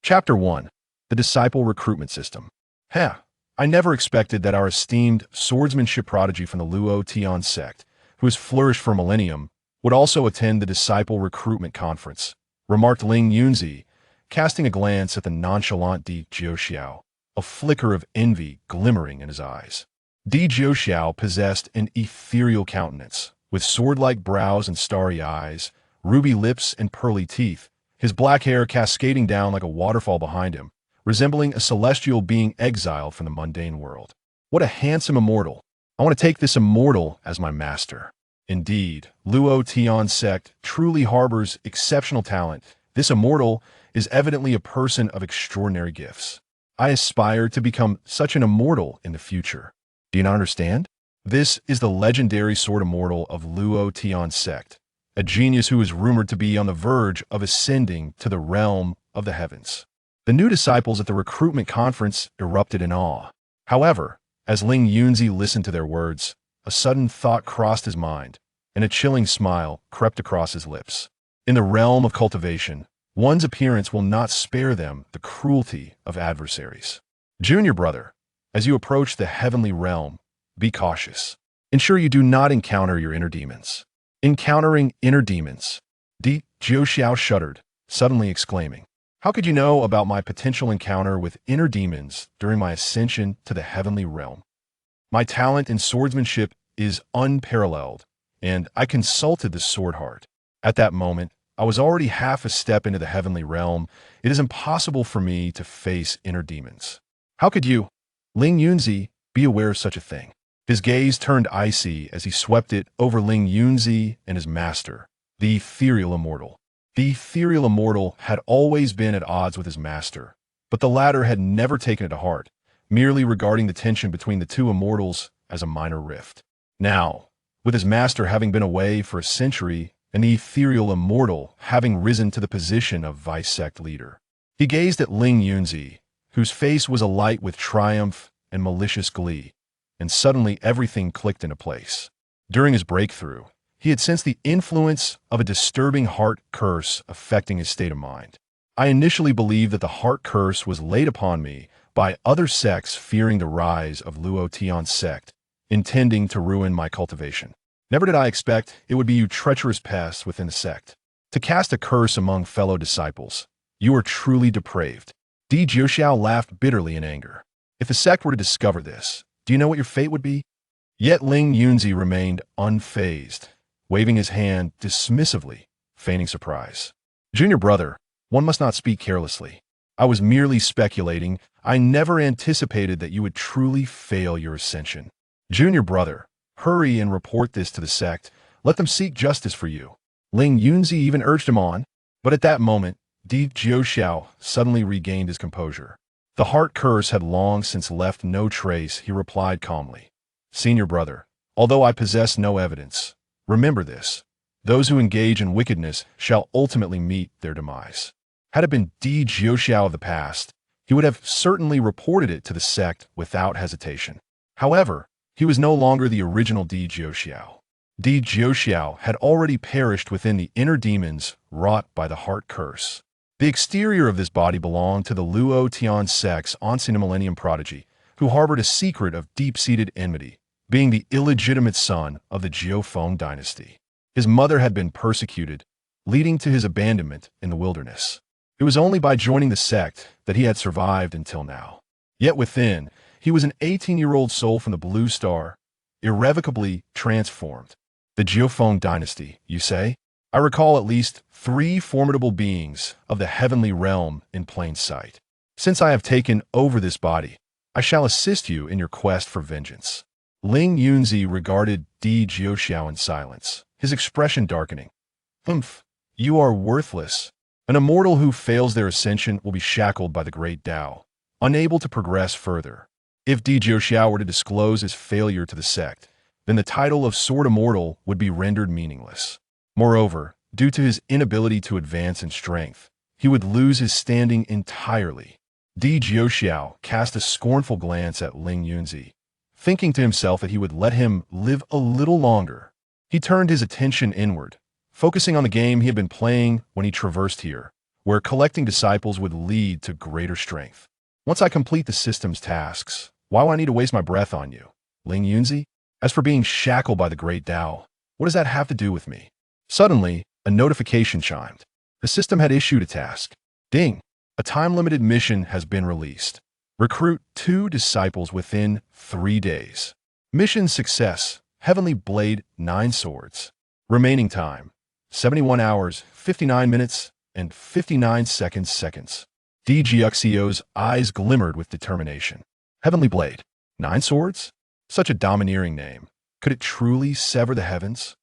Chapter 1. The Disciple Recruitment System. I never expected that our esteemed swordsmanship prodigy from the Luo Tian sect, who has flourished for a millennium, would also attend the Disciple Recruitment Conference, remarked Ling Yunzi, casting a glance at the nonchalant Di Jiuxiao, a flicker of envy glimmering in his eyes. Di Jiuxiao possessed an ethereal countenance, with sword-like brows and starry eyes, ruby lips and pearly teeth, his black hair cascading down like a waterfall behind him, resembling a celestial being exiled from the mundane world. What a handsome immortal! I want to take this immortal as my master. Indeed, Luo Tian sect truly harbors exceptional talent. This immortal is evidently a person of extraordinary gifts. I aspire to become such an immortal in the future. Do you not understand? This is the legendary sword immortal of Luo Tian sect, a genius who is rumored to be on the verge of ascending to the realm of the heavens. The new disciples at the recruitment conference erupted in awe. However, as Ling Yunzi listened to their words, a sudden thought crossed his mind, and a chilling smile crept across his lips. In the realm of cultivation, one's appearance will not spare them the cruelty of adversaries. Junior brother, as you approach the heavenly realm, be cautious. Ensure you do not encounter your inner demons. Encountering inner demons. Di Jiuxiao shuddered, suddenly exclaiming, "How could you know about my potential encounter with inner demons during my ascension to the heavenly realm? My talent in swordsmanship is unparalleled, and I consulted the sword heart. At that moment, I was already half a step into the heavenly realm. It is impossible for me to face inner demons. How could you, Ling Yunzi, be aware of such a thing?" His gaze turned icy as he swept it over Ling Yunzi and his master, the ethereal immortal. The ethereal immortal had always been at odds with his master, but the latter had never taken it to heart, merely regarding the tension between the two immortals as a minor rift. Now, with his master having been away for a century and the ethereal immortal having risen to the position of vice-sect leader, he gazed at Ling Yunzi, whose face was alight with triumph and malicious glee, and suddenly everything clicked into place. During his breakthrough, he had sensed the influence of a disturbing heart curse affecting his state of mind. I initially believed that the heart curse was laid upon me by other sects fearing the rise of Luo Tian sect, intending to ruin my cultivation. Never did I expect it would be you treacherous pests within the sect. To cast a curse among fellow disciples. You are truly depraved. Di Jiuxiao laughed bitterly in anger. If the sect were to discover this, do you know what your fate would be? Yet Ling Yunzi remained unfazed, waving his hand dismissively, feigning surprise. Junior brother, one must not speak carelessly. I was merely speculating. I never anticipated that you would truly fail your ascension. Junior brother, hurry and report this to the sect. Let them seek justice for you. Ling Yunzi even urged him on, but at that moment, Di Jiuxiao suddenly regained his composure. The heart curse had long since left no trace. He replied calmly, "Senior brother, although I possess no evidence, remember this. Those who engage in wickedness shall ultimately meet their demise." Had it been Di Jiuxiao of the past, he would have certainly reported it to the sect without hesitation. However, he was no longer the original Di Jiuxiao. Di Jiuxiao had already perished within the inner demons wrought by the heart curse. The exterior of this body belonged to the Luo Tian sect's ancient millennium prodigy, who harbored a secret of deep-seated enmity, being the illegitimate son of the Jiufeng dynasty. His mother had been persecuted, leading to his abandonment in the wilderness. It was only by joining the sect that he had survived until now. Yet within, he was an 18-year-old soul from the Blue Star, irrevocably transformed. The Jiufeng dynasty, you say? I recall at least 3 formidable beings of the heavenly realm in plain sight. Since I have taken over this body, I shall assist you in your quest for vengeance. Ling Yunzi regarded Di Jiuxiao in silence, his expression darkening. You are worthless. An immortal who fails their ascension will be shackled by the great Tao, unable to progress further. If Di Jiuxiao were to disclose his failure to the sect, then the title of Sword Immortal would be rendered meaningless. Moreover, due to his inability to advance in strength, he would lose his standing entirely. Di Jiuxiao cast a scornful glance at Ling Yunzi, thinking to himself that he would let him live a little longer. He turned his attention inward, focusing on the game he had been playing when he traversed here, where collecting disciples would lead to greater strength. Once I complete the system's tasks, why will I need to waste my breath on you, Ling Yunzi? As for being shackled by the great Tao, what does that have to do with me? Suddenly, a notification chimed. The system had issued a task. Ding! A time-limited mission has been released. Recruit 2 disciples within 3 days. Mission success. Heavenly Blade 9 Swords. Remaining time. 71 hours, 59 minutes, and 59 seconds. DGXEO's eyes glimmered with determination. Heavenly Blade. 9 Swords? Such a domineering name. Could it truly sever the heavens?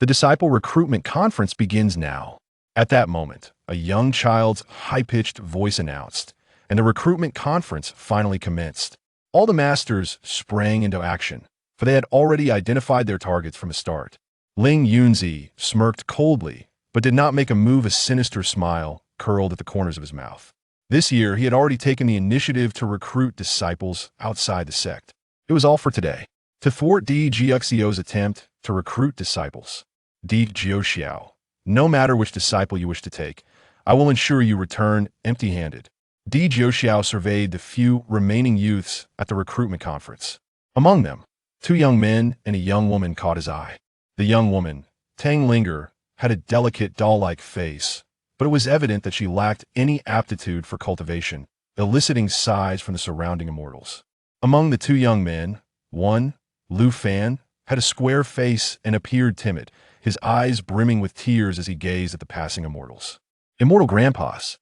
The disciple recruitment conference begins now. At that moment, a young child's high-pitched voice announced, and the recruitment conference finally commenced. All the masters sprang into action, for they had already identified their targets from the start. Ling Yunzi smirked coldly, but did not make a move. A sinister smile curled at the corners of his mouth. This year, he had already taken the initiative to recruit disciples outside the sect. It was all for today. To thwart DGXEO's attempt to recruit disciples, DGXEO, no matter which disciple you wish to take, I will ensure you return empty-handed. DGXEO surveyed the few remaining youths at the recruitment conference. Among them, 2 young men and a young woman caught his eye. The young woman, Tang Linger, had a delicate doll-like face, but it was evident that she lacked any aptitude for cultivation, eliciting sighs from the surrounding immortals. Among the 2 young men, one, Lu Fan, had a square face and appeared timid, his eyes brimming with tears as he gazed at the passing immortals. Immortal grandpas,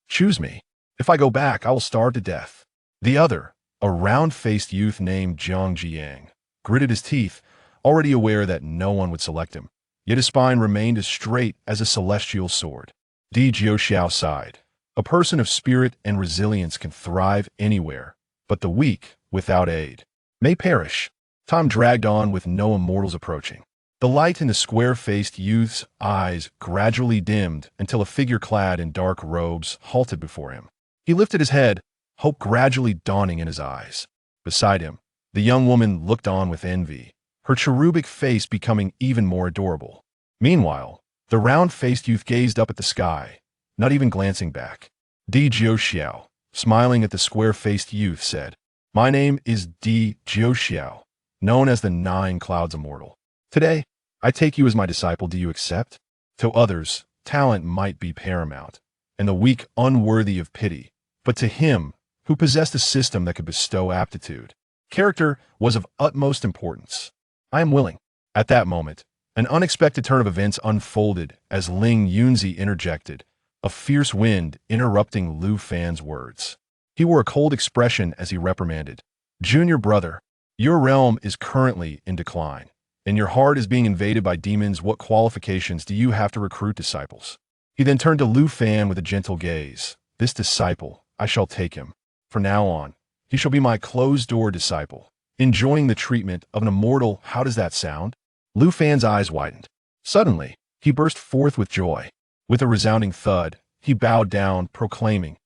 choose me. If I go back, I will starve to death. The other, a round-faced youth named Zhang Jiang, gritted his teeth, already aware that no one would select him, yet his spine remained as straight as a celestial sword. DGXEO sighed. A person of spirit and resilience can thrive anywhere, but the weak, without aid, may perish. Time dragged on with no immortals approaching. The light in the square-faced youth's eyes gradually dimmed until a figure clad in dark robes halted before him. He lifted his head, hope gradually dawning in his eyes. Beside him, the young woman looked on with envy, her cherubic face becoming even more adorable. Meanwhile, the round-faced youth gazed up at the sky, not even glancing back. DGXEO, smiling at the square-faced youth, said, "My name is DGXEO, known as the 9 Clouds Immortal. Today, I take you as my disciple. Do you accept?" To others, talent might be paramount, and the weak unworthy of pity, but to him, who possessed a system that could bestow aptitude, character was of utmost importance. "I am willing." At that moment, an unexpected turn of events unfolded as Ling Yunzi interjected, a fierce wind interrupting Lu Fan's words. He wore a cold expression as he reprimanded, "Junior brother, your realm is currently in decline, and your heart is being invaded by demons. What qualifications do you have to recruit disciples?" He then turned to Lu Fan with a gentle gaze. "This disciple, I shall take him. From now on, he shall be my closed-door disciple. Enjoying the treatment of an immortal, how does that sound?" Lu Fan's eyes widened. Suddenly, he burst forth with joy. With a resounding thud, he bowed down, proclaiming,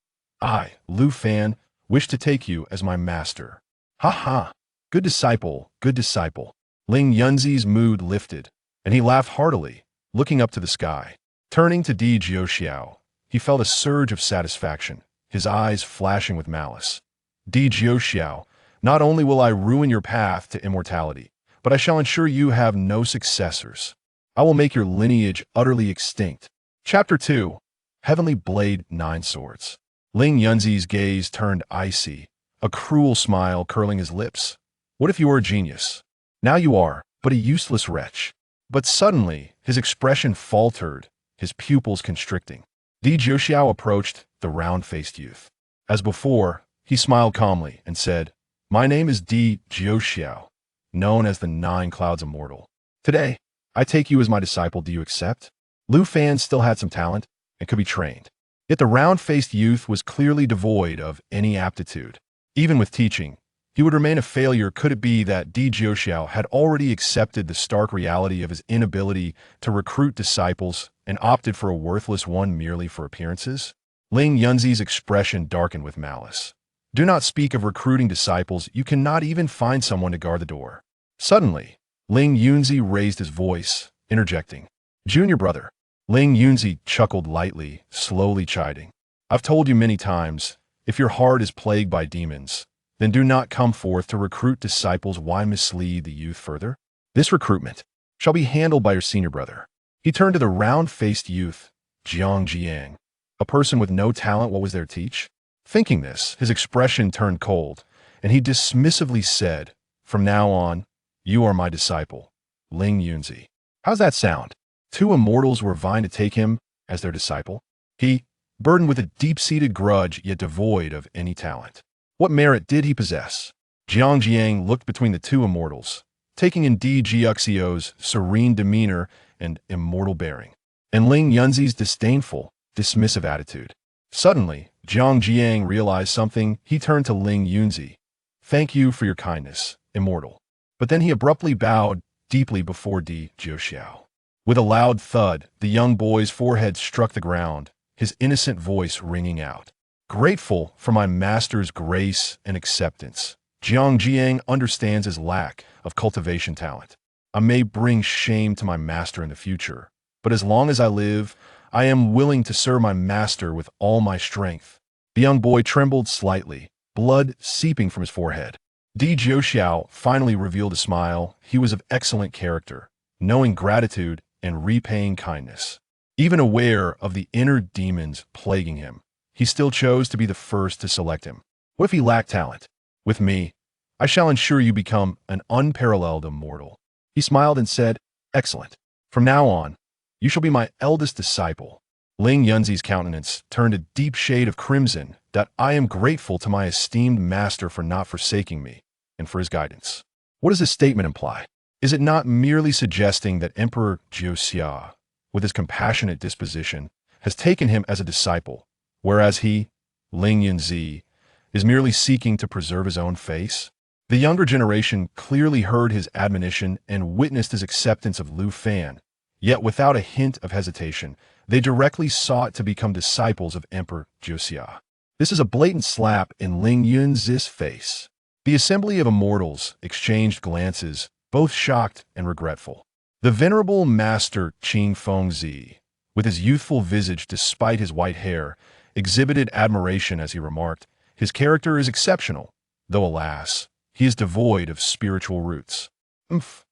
"I, Lu Fan, wish to take you as my master." "Ha ha! Good disciple, good disciple." Ling Yunzi's mood lifted, and he laughed heartily, looking up to the sky. Turning to DGXEO, he felt a surge of satisfaction, his eyes flashing with malice. "DGXEO, not only will I ruin your path to immortality, but I shall ensure you have no successors. I will make your lineage utterly extinct." Chapter 2. Heavenly Blade 9 Swords. Ling Yunzi's gaze turned icy, a cruel smile curling his lips. "What if you were a genius? Now you are but a useless wretch." But suddenly, his expression faltered, his pupils constricting. DGXEO approached the round-faced youth. As before, he smiled calmly and said, "My name is DGXEO, known as the 9 Clouds Immortal. Today, I take you as my disciple. Do you accept?" Lu Fan still had some talent and could be trained. Yet the round-faced youth was clearly devoid of any aptitude. Even with teaching, he would remain a failure. Could it be that DGXEO had already accepted the stark reality of his inability to recruit disciples and opted for a worthless one merely for appearances? Ling Yunzi's expression darkened with malice. "Do not speak of recruiting disciples. You cannot even find someone to guard the door." Suddenly, Ling Yunzi raised his voice, interjecting, "Junior brother, Ling Yunzi chuckled lightly, slowly chiding. I've told you many times, if your heart is plagued by demons, then do not come forth to recruit disciples. Why mislead the youth further? This recruitment shall be handled by your senior brother. He turned to the round-faced youth, Jiang Jiang. A person with no talent, what was there to teach? Thinking this, his expression turned cold, and he dismissively said, from now on, you are my disciple, Ling Yunzi. How's that sound? Two immortals were vying to take him as their disciple. He, burdened with a deep-seated grudge yet devoid of any talent. What merit did he possess? Jiang Jiang looked between the two immortals, taking in Di Jiuxio's serene demeanor and immortal bearing, and Ling Yunzi's disdainful, dismissive attitude. Suddenly, Jiang Jiang realized something. He turned to Ling Yunzi. Thank you for your kindness, immortal. But then he abruptly bowed deeply before Di Jiuxiao. With a loud thud, the young boy's forehead struck the ground, his innocent voice ringing out. Grateful for my master's grace and acceptance, Jiang Jiang understands his lack of cultivation talent. I may bring shame to my master in the future, but as long as I live, I am willing to serve my master with all my strength. The young boy trembled slightly, blood seeping from his forehead. Di Jiuxiao finally revealed a smile. He was of excellent character, knowing gratitude and repaying kindness. Even aware of the inner demons plaguing him, he still chose to be the first to select him. What if he lacked talent? With me, I shall ensure you become an unparalleled immortal. He smiled and said, excellent. From now on, you shall be my eldest disciple. Ling Yunzi's countenance turned a deep shade of crimson. That I am grateful to my esteemed master for not forsaking me, and for his guidance. What does this statement imply? Is it not merely suggesting that Emperor Jiuxia, with his compassionate disposition, has taken him as a disciple, whereas he, Ling Yunzi, is merely seeking to preserve his own face? The younger generation clearly heard his admonition and witnessed his acceptance of Lu Fan, yet without a hint of hesitation, they directly sought to become disciples of Emperor Jiuxia. This is a blatant slap in Ling Yunzi's face. The assembly of immortals exchanged glances, both shocked and regretful. The venerable master Qing Fengzi, with his youthful visage despite his white hair, exhibited admiration as he remarked, his character is exceptional, though alas, he is devoid of spiritual roots.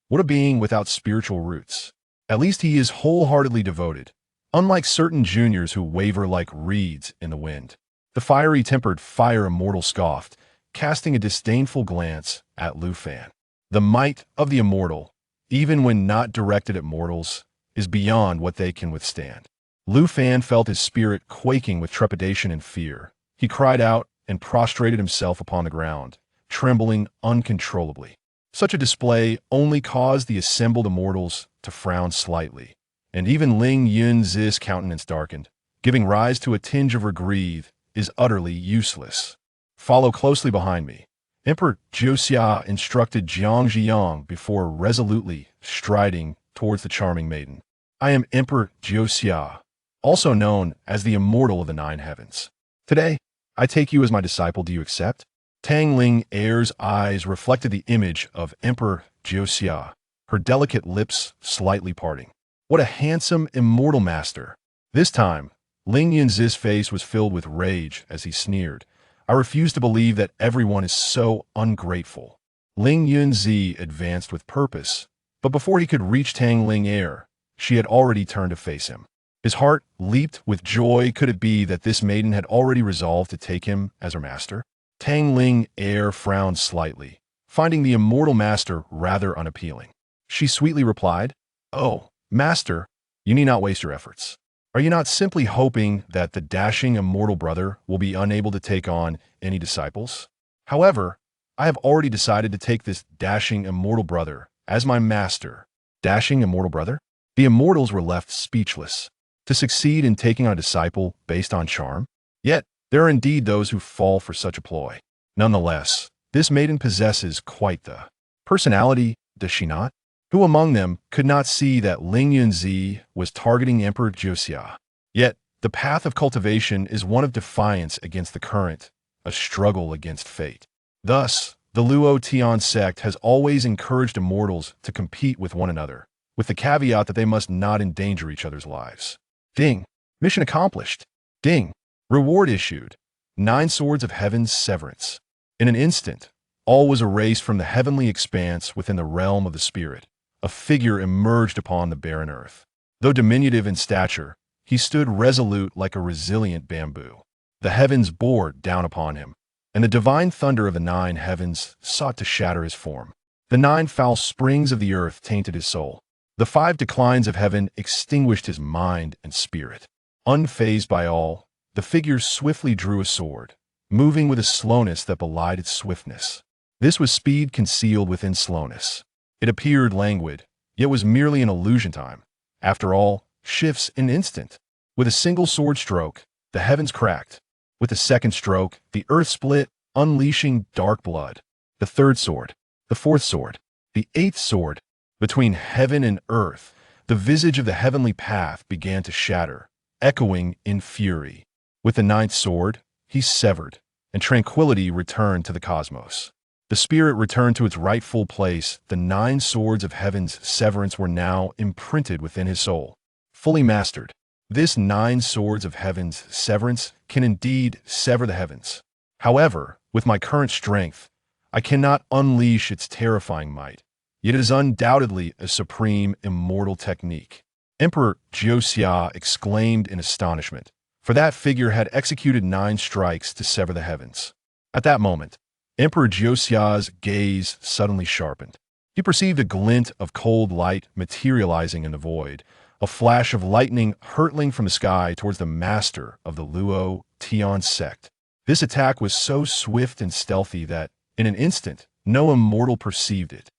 What a being without spiritual roots. At least he is wholeheartedly devoted, unlike certain juniors who waver like reeds in the wind. The fiery-tempered fire immortal scoffed, casting a disdainful glance at Lu Fan. The might of the immortal, even when not directed at mortals, is beyond what they can withstand. Lu Fan felt his spirit quaking with trepidation and fear. He cried out and prostrated himself upon the ground, trembling uncontrollably. Such a display only caused the assembled immortals to frown slightly, and even Ling Yunzi's countenance darkened, giving rise to a tinge of regret. Is utterly useless. Follow closely behind me. Emperor Jiuxia instructed Jiang Jiang before resolutely striding towards the charming maiden. I am Emperor Jiuxia, also known as the Immortal of the Nine Heavens. Today, I take you as my disciple. Do you accept? Tang Ling Air's eyes reflected the image of Emperor Jiuxia, her delicate lips slightly parting. What a handsome immortal master! This time, Ling Yunzi's face was filled with rage as he sneered. I refuse to believe that everyone is so ungrateful. Ling Yunzi advanced with purpose, but before he could reach Tang Ling Air, she had already turned to face him. His heart leaped with joy. Could it be that this maiden had already resolved to take him as her master? Tang Ling Air frowned slightly, finding the immortal master rather unappealing. She sweetly replied, "Oh, master, you need not waste your efforts. Are you not simply hoping that the dashing immortal brother will be unable to take on any disciples? However, I have already decided to take this dashing immortal brother as my master." Dashing immortal brother? The immortals were left speechless. To succeed in taking on a disciple based on charm? Yet, there are indeed those who fall for such a ploy. Nonetheless, this maiden possesses quite the personality, does she not? Who among them could not see that Ling Yunzi was targeting Emperor Jiuxia? Yet, the path of cultivation is one of defiance against the current, a struggle against fate. Thus, the Luo Tian sect has always encouraged immortals to compete with one another, with the caveat that they must not endanger each other's lives. Ding. Mission accomplished. Ding. Reward issued. 9 swords of heaven's severance. In an instant, all was erased from the heavenly expanse within the realm of the spirit. A figure emerged upon the barren earth. Though diminutive in stature, he stood resolute like a resilient bamboo. The heavens bore down upon him, and the divine thunder of the 9 heavens sought to shatter his form. The 9 foul springs of the earth tainted his soul. The 5 declines of heaven extinguished his mind and spirit. Unfazed by all, the figure swiftly drew a sword, moving with a slowness that belied its swiftness. This was speed concealed within slowness. It appeared languid, yet was merely an illusion time. After all, shifts in an instant. With a single sword stroke, the heavens cracked. With the second stroke, the earth split, unleashing dark blood. The third sword, the fourth sword, the 8th sword. Between heaven and earth, the visage of the heavenly path began to shatter, echoing in fury. With the 9th sword, he severed, and tranquility returned to the cosmos. The spirit returned to its rightful place. The 9 swords of heaven's severance were now imprinted within his soul. Fully mastered, this 9 swords of heaven's severance can indeed sever the heavens. However, with my current strength, I cannot unleash its terrifying might. Yet it is undoubtedly a supreme, immortal technique. Emperor Josiah exclaimed in astonishment, for that figure had executed 9 strikes to sever the heavens. At that moment, Emperor Josiah's gaze suddenly sharpened. He perceived a glint of cold light materializing in the void, a flash of lightning hurtling from the sky towards the master of the Luo Tian sect. This attack was so swift and stealthy that, in an instant, no immortal perceived it.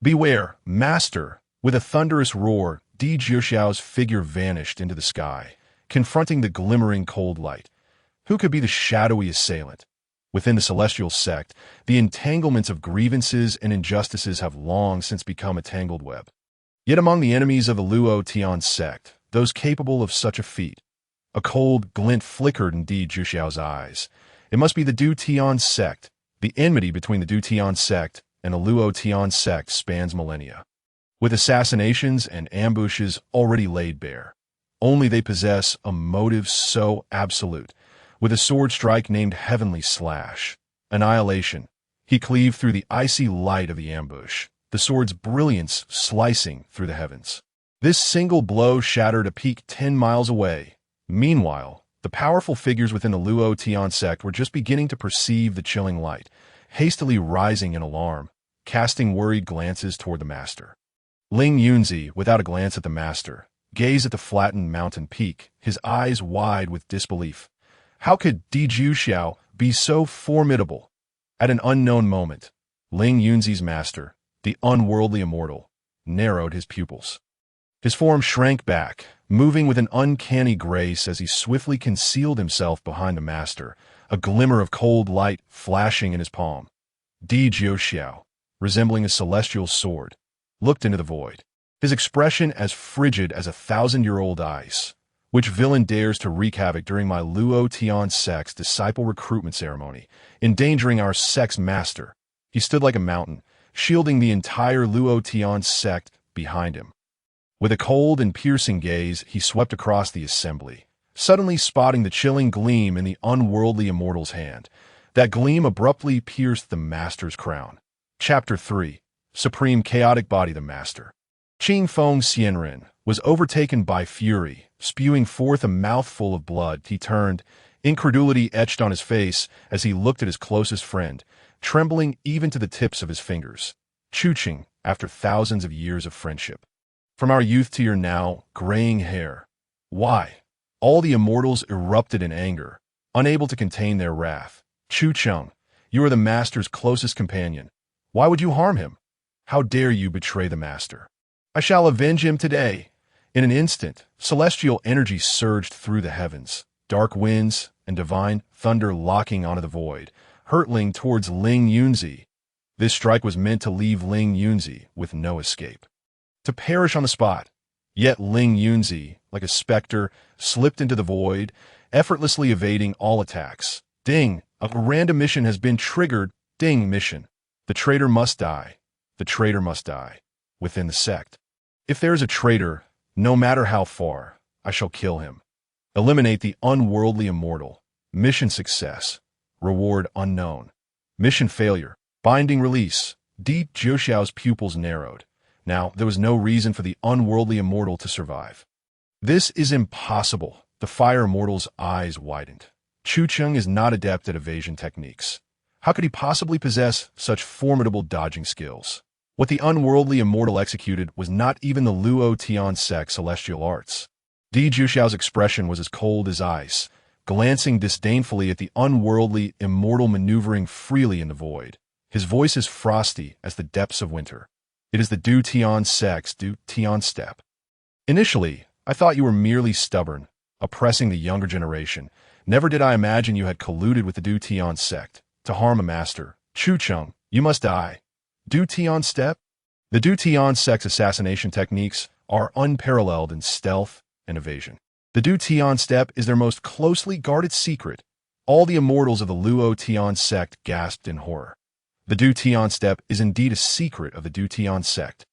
Beware, master! With a thunderous roar, Di Jiuxiao's figure vanished into the sky, confronting the glimmering cold light. Who could be the shadowy assailant? Within the celestial sect, the entanglements of grievances and injustices have long since become a tangled web. Yet among the enemies of the Luo Tian sect, those capable of such a feat, a cold glint flickered in Di Jiuxiao's eyes. It must be the Du Tian sect. The enmity between the Du Tian sect and the Luo Tian sect spans millennia. With assassinations and ambushes already laid bare, only they possess a motive so absolute. With a sword strike named Heavenly Slash, Annihilation, he cleaved through the icy light of the ambush, the sword's brilliance slicing through the heavens. This single blow shattered a peak 10 miles away. Meanwhile, the powerful figures within the Luo Tian sect were just beginning to perceive the chilling light, hastily rising in alarm, casting worried glances toward the master. Ling Yunzi, without a glance at the master, gazed at the flattened mountain peak, his eyes wide with disbelief. How could Di Jiuxiao be so formidable? At an unknown moment, Ling Yunzi's master, the unworldly immortal, narrowed his pupils. His form shrank back, moving with an uncanny grace as he swiftly concealed himself behind the master, a glimmer of cold light flashing in his palm. Di Jiuxiao, resembling a celestial sword, looked into the void, his expression as frigid as 1,000-year-old ice. Which villain dares to wreak havoc during my Luo Tian sect's disciple recruitment ceremony, endangering our sect's master? He stood like a mountain, shielding the entire Luo Tian sect behind him. With a cold and piercing gaze, he swept across the assembly, suddenly spotting the chilling gleam in the unworldly immortal's hand. That gleam abruptly pierced the master's crown. Chapter 3. Supreme Chaotic Body. The Master Qing Feng Xianren was overtaken by fury, spewing forth a mouthful of blood. He turned, incredulity etched on his face as he looked at his closest friend, trembling even to the tips of his fingers. Chuching, after thousands of years of friendship. From our youth to your now graying hair. Why? All the immortals erupted in anger, unable to contain their wrath. Chu Cheng, you are the master's closest companion. Why would you harm him? How dare you betray the master? I shall avenge him today. In an instant, celestial energy surged through the heavens, dark winds and divine thunder locking onto the void, hurtling towards Ling Yunzi. This strike was meant to leave Ling Yunzi with no escape, to perish on the spot. Yet Ling Yunzi, like a specter, slipped into the void, effortlessly evading all attacks. Ding! A random mission has been triggered. Ding! Mission. The traitor must die. The traitor must die. Within the sect. If there is a traitor, no matter how far, I shall kill him. Eliminate the unworldly immortal. Mission success. Reward unknown. Mission failure. Binding release. Di Jiuxiao's pupils narrowed. Now, there was no reason for the unworldly immortal to survive. This is impossible. The fire immortal's eyes widened. Chu Cheng is not adept at evasion techniques. How could he possibly possess such formidable dodging skills? What the unworldly immortal executed was not even the Luo Tian Sec celestial arts. Di Jiuxiao's expression was as cold as ice, glancing disdainfully at the unworldly immortal maneuvering freely in the void. His voice is frosty as the depths of winter. It is the Du Tian Sec's Du Tian step. Initially, I thought you were merely stubborn, oppressing the younger generation. Never did I imagine you had colluded with the Du Tian sect to harm a master. Chu Cheng, you must die. Du Tian step? The Du Tian sect's assassination techniques are unparalleled in stealth and evasion. The Du Tian step is their most closely guarded secret. All the immortals of the Luo Tian sect gasped in horror. The Du Tian step is indeed a secret of the Du Tian sect.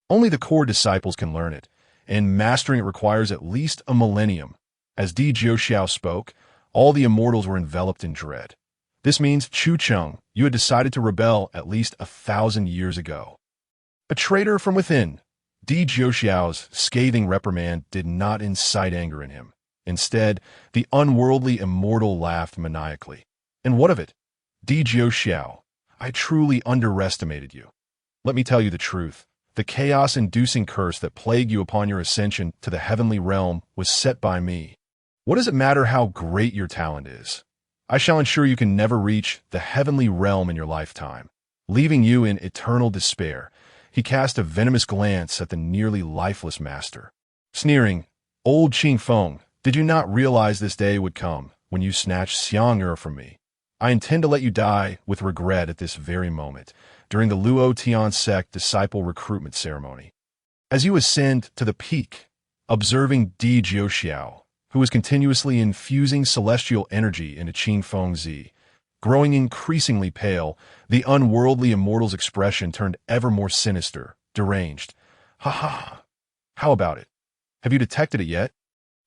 Only the core disciples can learn it, and mastering it requires at least a millennium. As Di Jiuxiao spoke, all the immortals were enveloped in dread. This means, Chu Cheng, you had decided to rebel at least 1,000 years ago. A traitor from within. Di Jiuxiao's scathing reprimand did not incite anger in him. Instead, the unworldly immortal laughed maniacally. And what of it? Di Jiuxiao, I truly underestimated you. Let me tell you the truth. The chaos-inducing curse that plagued you upon your ascension to the heavenly realm was set by me. What does it matter how great your talent is? I shall ensure you can never reach the heavenly realm in your lifetime. Leaving you in eternal despair, he cast a venomous glance at the nearly lifeless master. Sneering, Old Qing Feng, did you not realize this day would come when you snatched Xiang from me? I intend to let you die with regret at this very moment, during the Luo Tian sect disciple recruitment ceremony. As you ascend to the peak, observing Di Jiuxiao, who is continuously infusing celestial energy into Qing Feng Zi, growing increasingly pale, the unworldly immortal's expression turned ever more sinister, deranged. Ha ha! How about it? Have you detected it yet?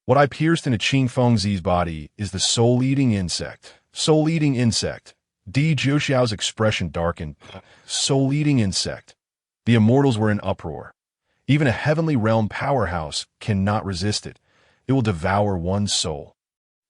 What I pierced into Qing Feng Zi's body is the soul-eating insect. Soul-eating insect. Di Jiuxiao's expression darkened. Soul-eating insect. The immortals were in uproar. Even a heavenly realm powerhouse cannot resist it. It will devour one's soul.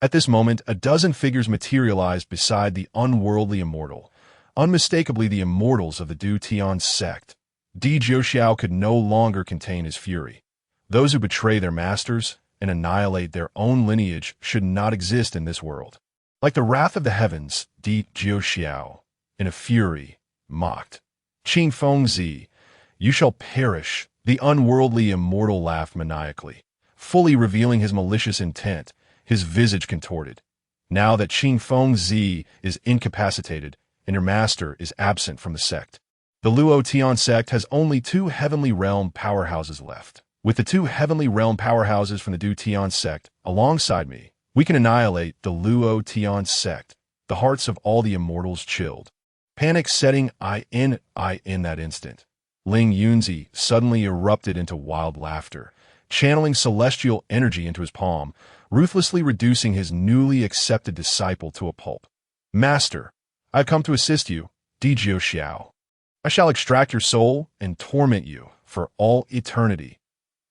At this moment, a dozen figures materialized beside the unworldly immortal, unmistakably the immortals of the Du Tian sect. Di Jiuxiao could no longer contain his fury. Those who betray their masters and annihilate their own lineage should not exist in this world. Like the wrath of the heavens, Di Jiuxiao, in a fury, mocked. Qing Feng Zi, you shall perish. The unworldly immortal laughed maniacally, fully revealing his malicious intent, his visage contorted. Now that Qing Feng Zi is incapacitated and your master is absent from the sect, the Luo Tian sect has only 2 heavenly realm powerhouses left. With the 2 heavenly realm powerhouses from the Du Tian sect alongside me, we can annihilate the Luo Tian sect. The hearts of all the immortals chilled. Panic setting in that instant. Ling Yunzi suddenly erupted into wild laughter, channeling celestial energy into his palm, ruthlessly reducing his newly accepted disciple to a pulp. Master, I have come to assist you, Di Jiuxiao. I shall extract your soul and torment you for all eternity.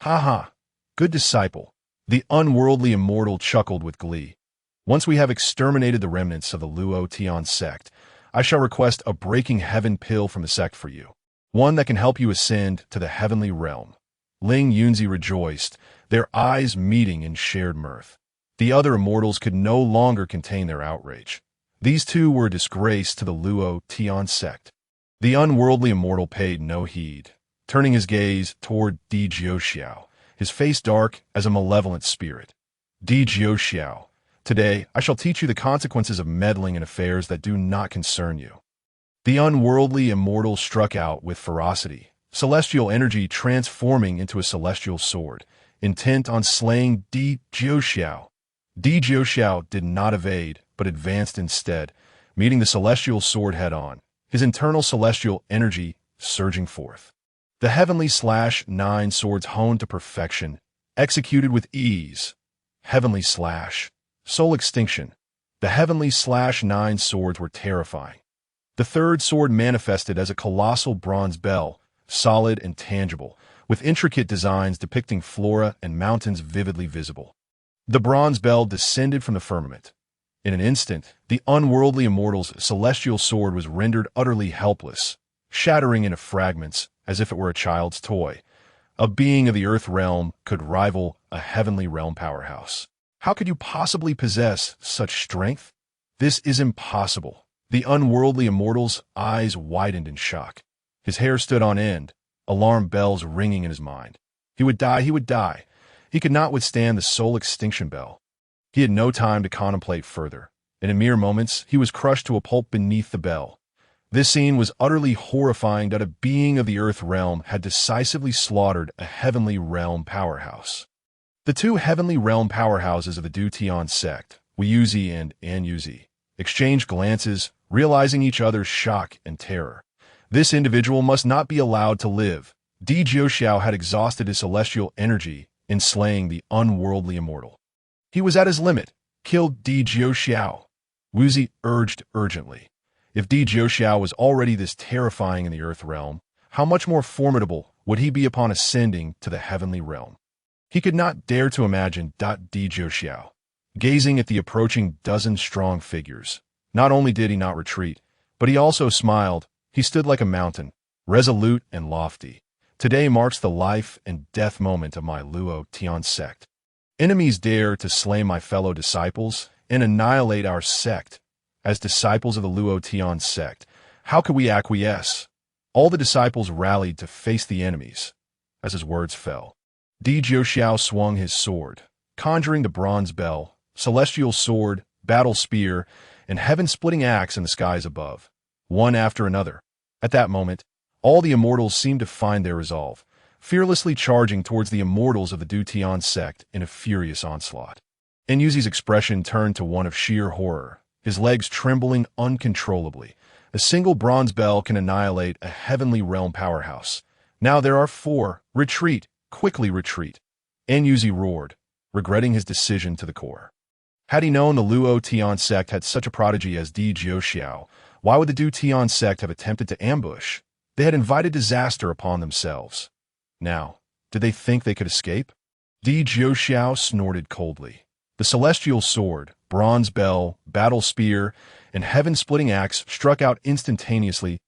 Ha ha, good disciple. The unworldly immortal chuckled with glee. Once we have exterminated the remnants of the Luo Tian sect, I shall request a breaking heaven pill from the sect for you, one that can help you ascend to the heavenly realm. Ling Yunzi rejoiced, their eyes meeting in shared mirth. The other immortals could no longer contain their outrage. These 2 were a disgrace to the Luo Tian sect. The unworldly immortal paid no heed, turning his gaze toward Di Jiuxiao, his face dark as a malevolent spirit. Di Jiuxiao, today I shall teach you the consequences of meddling in affairs that do not concern you. The unworldly immortal struck out with ferocity, celestial energy transforming into a celestial sword, intent on slaying Di Jiuxiao. Di Jiuxiao did not evade, but advanced instead, meeting the celestial sword head-on, his internal celestial energy surging forth. The heavenly /9 swords honed to perfection, executed with ease. Heavenly Slash. Soul Extinction. The Heavenly Slash 9 swords were terrifying. The third sword manifested as a colossal bronze bell, solid and tangible, with intricate designs depicting flora and mountains vividly visible. The bronze bell descended from the firmament. In an instant, the unworldly immortal's celestial sword was rendered utterly helpless, shattering into fragments as if it were a child's toy. A being of the earth realm could rival a heavenly realm powerhouse. How could you possibly possess such strength? This is impossible. The unworldly immortal's eyes widened in shock. His hair stood on end, alarm bells ringing in his mind. He would die, he would die. He could not withstand the soul extinction bell. He had no time to contemplate further. In mere moments, he was crushed to a pulp beneath the bell. This scene was utterly horrifying that a being of the earth realm had decisively slaughtered a heavenly realm powerhouse. The two heavenly realm powerhouses of the Deuteon sect, Wuyuzi and Anyuzi, exchanged glances, realizing each other's shock and terror. This individual must not be allowed to live. Di Jiuxiao had exhausted his celestial energy in slaying the unworldly immortal. He was at his limit. Kill Di Jiuxiao. Wuzi urged urgently. If Di Jiuxiao was already this terrifying in the earth realm, how much more formidable would he be upon ascending to the heavenly realm? He could not dare to imagine Di Jiuxiao. Gazing at the approaching dozen-strong figures, not only did he not retreat, but he also smiled. He stood like a mountain, resolute and lofty. Today marks the life and death moment of my Luo Tian sect. Enemies dare to slay my fellow disciples and annihilate our sect. As disciples of the Luo Tian sect, how could we acquiesce? All the disciples rallied to face the enemies. As his words fell, Di Jiuxiao swung his sword, conjuring the bronze bell, celestial sword, battle spear, and heaven-splitting axe in the skies above, one after another. At that moment, all the immortals seemed to find their resolve, fearlessly charging towards the immortals of the Deuteon sect in a furious onslaught. Enyuzi's expression turned to one of sheer horror, his legs trembling uncontrollably. A single bronze bell can annihilate a heavenly realm powerhouse. Now there are 4. Retreat, quickly retreat. Enyuzi roared, regretting his decision to the core. Had he known the Luo Tian sect had such a prodigy as Di Jiuxiao, why would the Deuteon sect have attempted to ambush? They had invited disaster upon themselves. Now, did they think they could escape? Di Jiuxiao snorted coldly. The celestial sword, bronze bell, battle spear, and heaven-splitting axe struck out instantaneously,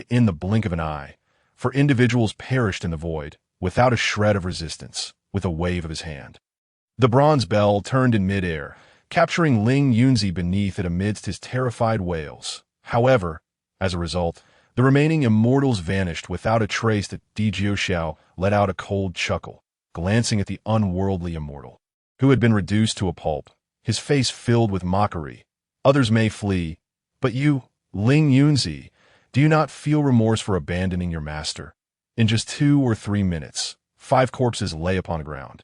in the blink of an eye, for individuals perished in the void, without a shred of resistance, with a wave of his hand. The bronze bell turned in midair, capturing Ling Yunzi beneath it amidst his terrified wails. However, as a result, the remaining immortals vanished without a trace. That Di Jiuxiao let out a cold chuckle, glancing at the unworldly immortal, who had been reduced to a pulp, his face filled with mockery. Others may flee, but you, Ling Yunzi, do you not feel remorse for abandoning your master? In just 2 or 3 minutes, 5 corpses lay upon the ground,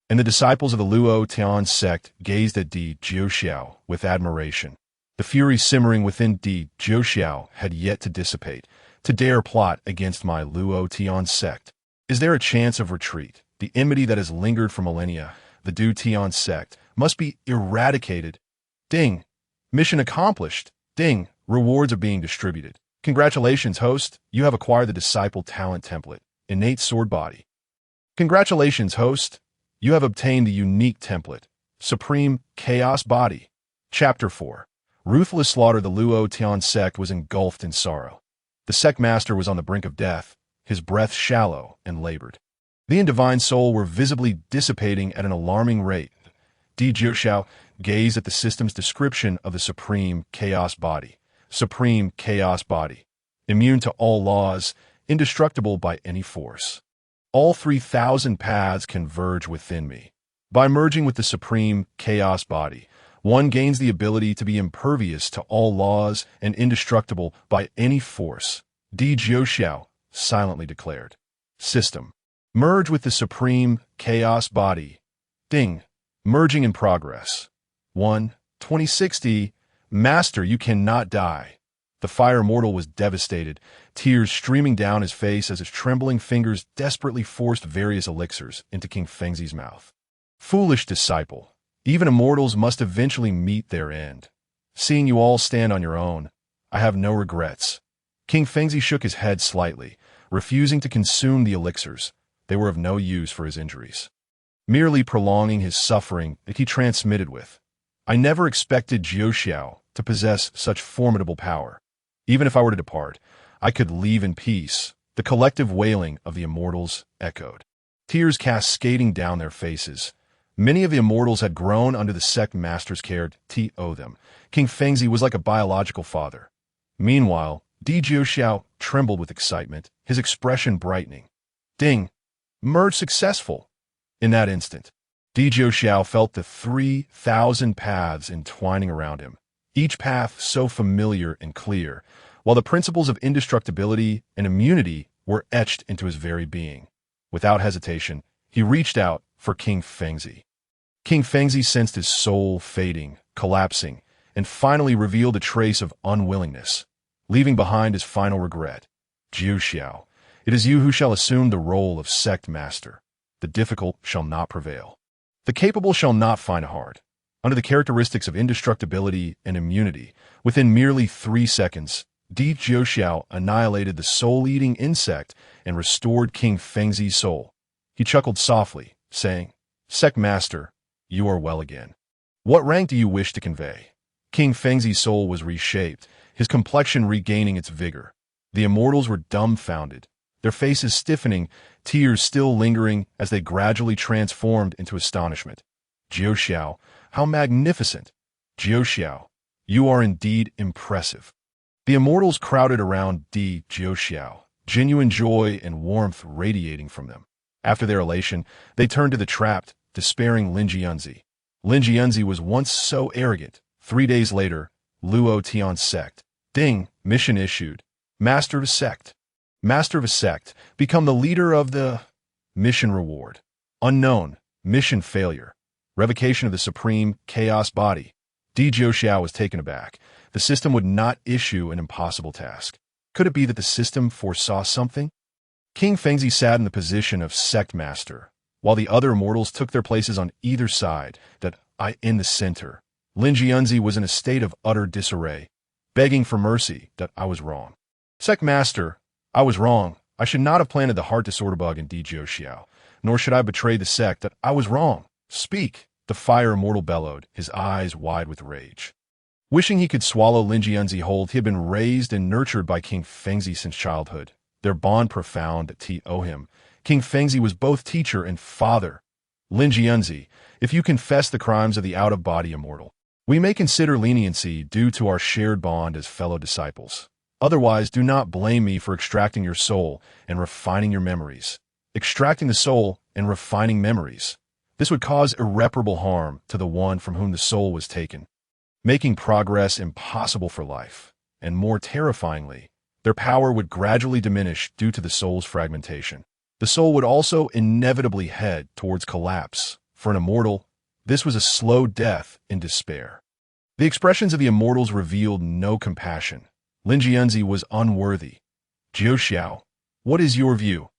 and the disciples of the Luo Tian sect gazed at Di Jiuxiao with admiration. The fury simmering within Di Jiuxiao had yet to dissipate. To dare plot against my Luo Tian sect. Is there a chance of retreat? The enmity that has lingered for millennia, the Du Tian sect, must be eradicated. Ding! Mission accomplished. Ding! Rewards are being distributed. Congratulations, host. You have acquired the Disciple Talent Template, Innate Sword Body. Congratulations, host. You have obtained the unique template, Supreme Chaos Body. Chapter 4. Ruthless slaughter. The Luo Tian sect was engulfed in sorrow. The sect master was on the brink of death, his breath shallow and labored. The divine soul were visibly dissipating at an alarming rate. Di Jiuxiao gazed at the system's description of the Supreme Chaos Body. Supreme Chaos Body. Immune to all laws, indestructible by any force. All 3,000 paths converge within me. By merging with the Supreme Chaos Body, one gains the ability to be impervious to all laws and indestructible by any force. Di Jiuxiao silently declared. System. Merge with the Supreme Chaos Body. Ding. Merging in progress. 1. 2060. Master, you cannot die. The fire mortal was devastated, tears streaming down his face as his trembling fingers desperately forced various elixirs into King Fengzi's mouth. Foolish disciple. Even immortals must eventually meet their end. Seeing you all stand on your own, I have no regrets. King Fengzi shook his head slightly, refusing to consume the elixirs. They were of no use for his injuries, merely prolonging his suffering that he transmitted with. I never expected Jiuxiao to possess such formidable power. Even if I were to depart, I could leave in peace. The collective wailing of the immortals echoed, tears cascading down their faces. Many of the immortals had grown under the sect master's care to them. King Fengzi was like a biological father. Meanwhile, Di Jiuxiao trembled with excitement, his expression brightening. Ding! Merge successful! In that instant, Di Jiuxiao felt the 3,000 paths entwining around him, each path so familiar and clear, while the principles of indestructibility and immunity were etched into his very being. Without hesitation, he reached out for King Fengzi. King Fengzi sensed his soul fading, collapsing, and finally revealed a trace of unwillingness, leaving behind his final regret. Jiuxiao, it is you who shall assume the role of sect master. The difficult shall not prevail. The capable shall not find it hard. Under the characteristics of indestructibility and immunity, within merely 3 seconds, Di Jiuxiao annihilated the soul-eating insect and restored King Fengzi's soul. He chuckled softly, saying, Sect Master, you are well again. What rank do you wish to convey? King Fengzi's soul was reshaped, his complexion regaining its vigor. The immortals were dumbfounded, their faces stiffening, tears still lingering as they gradually transformed into astonishment. Jiuxiao, how magnificent! Jiuxiao, you are indeed impressive. The immortals crowded around Di Jiuxiao, genuine joy and warmth radiating from them. After their elation, they turned to the trapped, despairing Lin Jianzi. Lin Jianzi was once so arrogant. 3 days later, Luo Tian sect. Ding, mission issued. Master of a sect. Master of a sect, become the leader of the mission reward. Unknown, mission failure. Revocation of the supreme chaos body. Di Jiuxiao was taken aback. The system would not issue an impossible task. Could it be that the system foresaw something? King Fengzi sat in the position of sect master, while the other immortals took their places on either side, in the center. Lin Jianzi was in a state of utter disarray, begging for mercy. I was wrong. Sect master, I was wrong. I should not have planted the heart disorder bug in Di Jiuxiao, nor should I betray the sect. I was wrong. Speak, the fire immortal bellowed, his eyes wide with rage. Wishing he could swallow Lin Jianzi whole, he had been raised and nurtured by King Fengzi since childhood, their bond profound to him. King Fengzi was both teacher and father. Lin Jianzi, if you confess the crimes of the out-of-body immortal, we may consider leniency due to our shared bond as fellow disciples. Otherwise, do not blame me for extracting your soul and refining your memories. Extracting the soul and refining memories. This would cause irreparable harm to the one from whom the soul was taken, making progress impossible for life, and more terrifyingly, their power would gradually diminish due to the soul's fragmentation. The soul would also inevitably head towards collapse. For an immortal, this was a slow death in despair. The expressions of the immortals revealed no compassion. Lin Jianzi was unworthy. Jiuxiao, what is your view?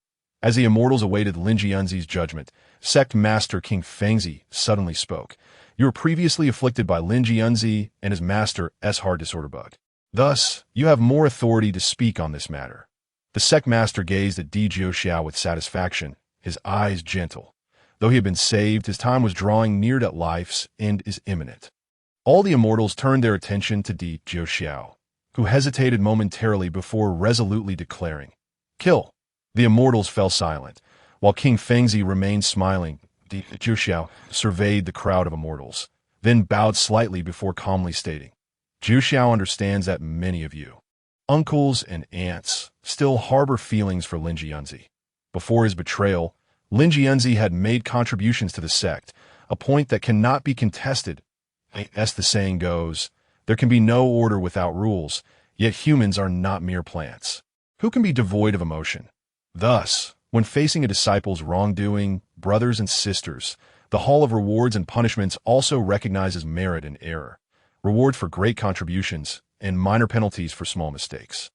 As the immortals awaited Lin Jianzi's judgment, Sect Master King Fengzi suddenly spoke. You were previously afflicted by Lin Jianzi and his master heart disorder bug. Thus, you have more authority to speak on this matter. The sect master gazed at Di Jiuxiao with satisfaction, his eyes gentle. Though he had been saved, his time was drawing near to life's end is imminent. All the immortals turned their attention to Di Jiuxiao, who hesitated momentarily before resolutely declaring, Kill! The immortals fell silent, while King Fengzi remained smiling. Di Jiuxiao surveyed the crowd of immortals, then bowed slightly before calmly stating, Jiuxiao understands that many of you, uncles and aunts, still harbor feelings for Lin Jianzi. Before his betrayal, Lin Jianzi had made contributions to the sect, a point that cannot be contested. As the saying goes, there can be no order without rules, yet humans are not mere plants. Who can be devoid of emotion? Thus, when facing a disciple's wrongdoing, brothers and sisters, the Hall of Rewards and Punishments also recognizes merit and error, reward for great contributions, and minor penalties for small mistakes.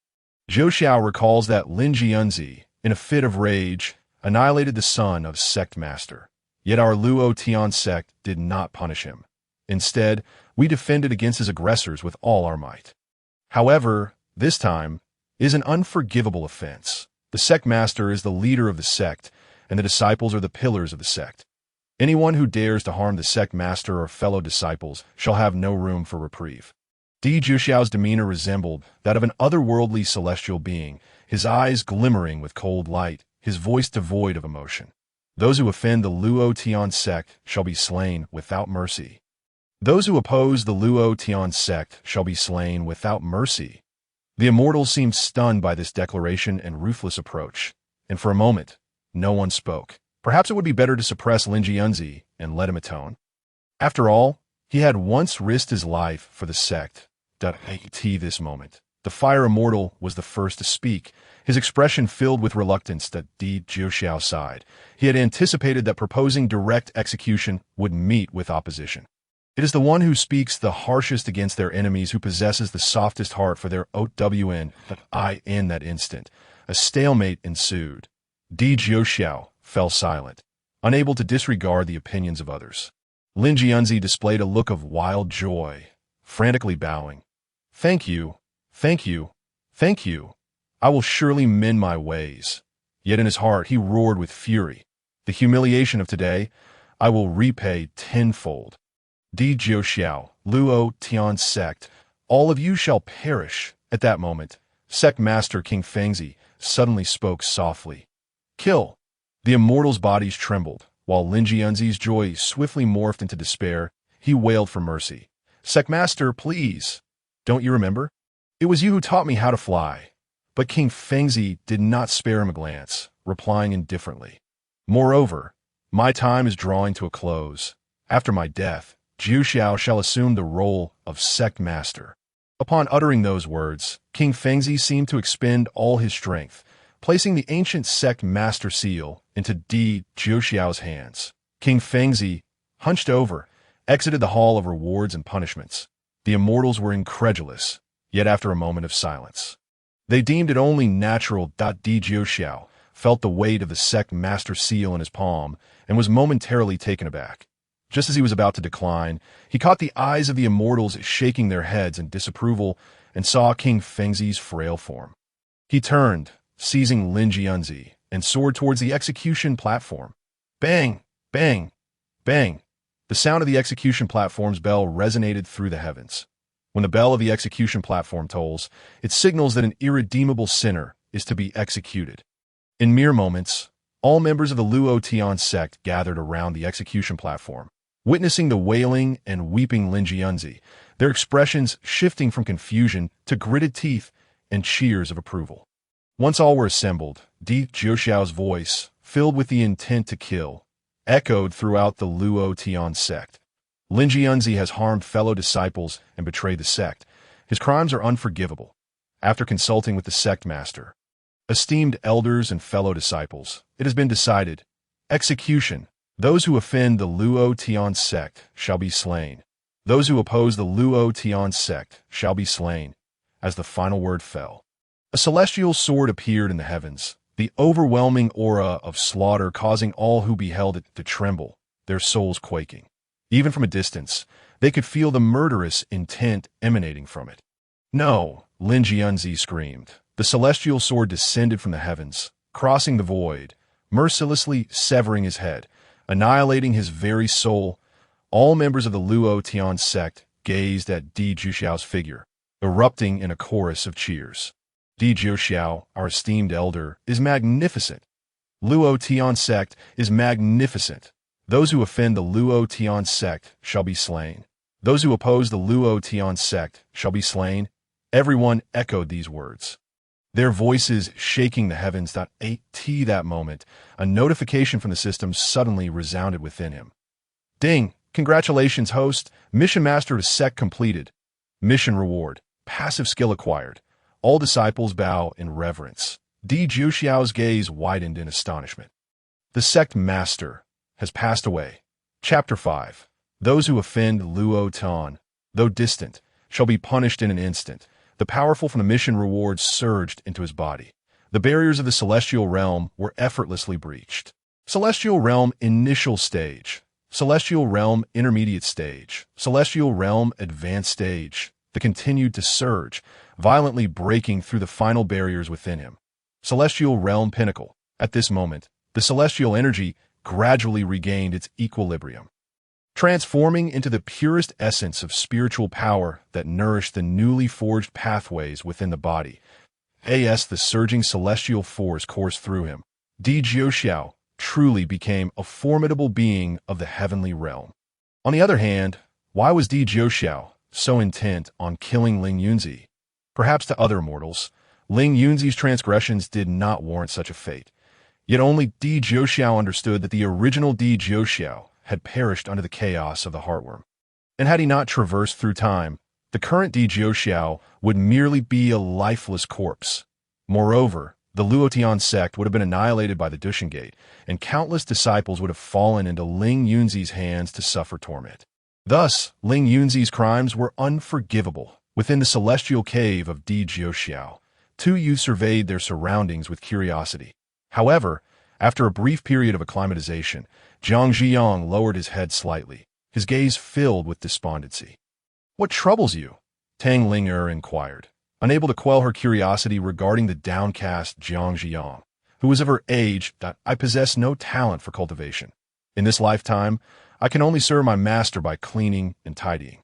Zhou Xiao recalls that Lin Jianzi, in a fit of rage, annihilated the son of Sect Master. Yet our Luo Tian sect did not punish him. Instead, we defended against his aggressors with all our might. However, this time is an unforgivable offense. The sect master is the leader of the sect, and the disciples are the pillars of the sect. Anyone who dares to harm the sect master or fellow disciples shall have no room for reprieve. Di Juxiao's demeanor resembled that of an otherworldly celestial being, his eyes glimmering with cold light, his voice devoid of emotion. Those who offend the Luo Tian sect shall be slain without mercy. Those who oppose the Luo Tian sect shall be slain without mercy. The immortals seemed stunned by this declaration and ruthless approach, and for a moment, no one spoke. Perhaps it would be better to suppress Lin Jianzi and let him atone. After all, he had once risked his life for the sect. At this moment, the fire immortal was the first to speak, his expression filled with reluctance. That Di Juxiao sighed. He had anticipated that proposing direct execution would meet with opposition. It is the one who speaks the harshest against their enemies who possesses the softest heart for their OWN. In that instant, a stalemate ensued. Di Juxiao fell silent, unable to disregard the opinions of others. Lin Jianzi displayed a look of wild joy, frantically bowing. Thank you, thank you, thank you. I will surely mend my ways. Yet in his heart he roared with fury. The humiliation of today I will repay tenfold. Di Juxiao, Luo Tian sect, all of you shall perish. At that moment, sect master King Fengzi suddenly spoke softly. Kill. The immortals' bodies trembled, while Lin Jianzi's joy swiftly morphed into despair. He wailed for mercy. Sect master, please. Don't you remember? It was you who taught me how to fly. But King Fengzi did not spare him a glance, replying indifferently. Moreover, my time is drawing to a close. After my death, Juxiao shall assume the role of sect master. Upon uttering those words, King Fengzi seemed to expend all his strength, placing the ancient sect master seal into Di Juxiao's hands. King Fengzi, hunched over, exited the hall of rewards and punishments. The immortals were incredulous, yet after a moment of silence, they deemed it only natural. Di Juxiao felt the weight of the sect master seal in his palm and was momentarily taken aback. Just as he was about to decline, he caught the eyes of the immortals shaking their heads in disapproval and saw King Fengzi's frail form. He turned, seizing Lin Jianzi, and soared towards the execution platform. Bang! Bang! Bang! The sound of the execution platform's bell resonated through the heavens. When the bell of the execution platform tolls, it signals that an irredeemable sinner is to be executed. In mere moments, all members of the Luo Tian sect gathered around the execution platform, witnessing the wailing and weeping Lin Jianzi, their expressions shifting from confusion to gritted teeth and cheers of approval. Once all were assembled, Di Juxiao's voice, filled with the intent to kill, echoed throughout the Luo Tian sect. Lin Jianzi has harmed fellow disciples and betrayed the sect. His crimes are unforgivable. After consulting with the sect master, esteemed elders and fellow disciples, it has been decided, execution. Those who offend the Luo Tian sect shall be slain. Those who oppose the Luo Tian sect shall be slain. As the final word fell, a celestial sword appeared in the heavens, the overwhelming aura of slaughter causing all who beheld it to tremble, their souls quaking. Even from a distance, they could feel the murderous intent emanating from it. No, Lin Jianzi screamed. The celestial sword descended from the heavens, crossing the void, mercilessly severing his head, annihilating his very soul. All members of the Luo Tian sect gazed at Di Juxiao's figure, erupting in a chorus of cheers. Di Juxiao, our esteemed elder, is magnificent. Luo Tian sect is magnificent. Those who offend the Luo Tian sect shall be slain. Those who oppose the Luo Tian sect shall be slain. Everyone echoed these words, their voices shaking the heavens. At that moment, a notification from the system suddenly resounded within him. Ding! Congratulations, host. Mission master to sect completed. Mission reward. Passive skill acquired. All disciples bow in reverence. Di Juxiao's gaze widened in astonishment. The sect master has passed away. Chapter 5. Those who offend Luo Tian, though distant, shall be punished in an instant. The powerful from the mission rewards surged into his body. The barriers of the celestial realm were effortlessly breached. Celestial Realm Initial Stage. Celestial Realm Intermediate Stage. Celestial Realm Advanced Stage. The continued to surge, violently breaking through the final barriers within him. Celestial Realm Pinnacle. At this moment, the celestial energy gradually regained its equilibrium, transforming into the purest essence of spiritual power that nourished the newly forged pathways within the body. As the surging celestial force coursed through him, Di Jiuxiao truly became a formidable being of the heavenly realm. On the other hand, why was Di Jiuxiao so intent on killing Ling Yunzi? Perhaps to other mortals, Ling Yunzi's transgressions did not warrant such a fate. Yet only Di Jiuxiao understood that the original Di Jiuxiao had perished under the chaos of the Heartworm. And had he not traversed through time, the current Di Jiuxiao would merely be a lifeless corpse. Moreover, the Luotian sect would have been annihilated by the Dushan Gate, and countless disciples would have fallen into Ling Yunzi's hands to suffer torment. Thus, Ling Yunzi's crimes were unforgivable. Within the celestial cave of Di Jiuxiao, two youths surveyed their surroundings with curiosity. However, after a brief period of acclimatization, Jiang Zhiyang lowered his head slightly, his gaze filled with despondency. "What troubles you?" Tang Ling'er inquired, unable to quell her curiosity regarding the downcast Jiang Zhiyang, who was of her age. "I possess no talent for cultivation. In this lifetime, I can only serve my master by cleaning and tidying.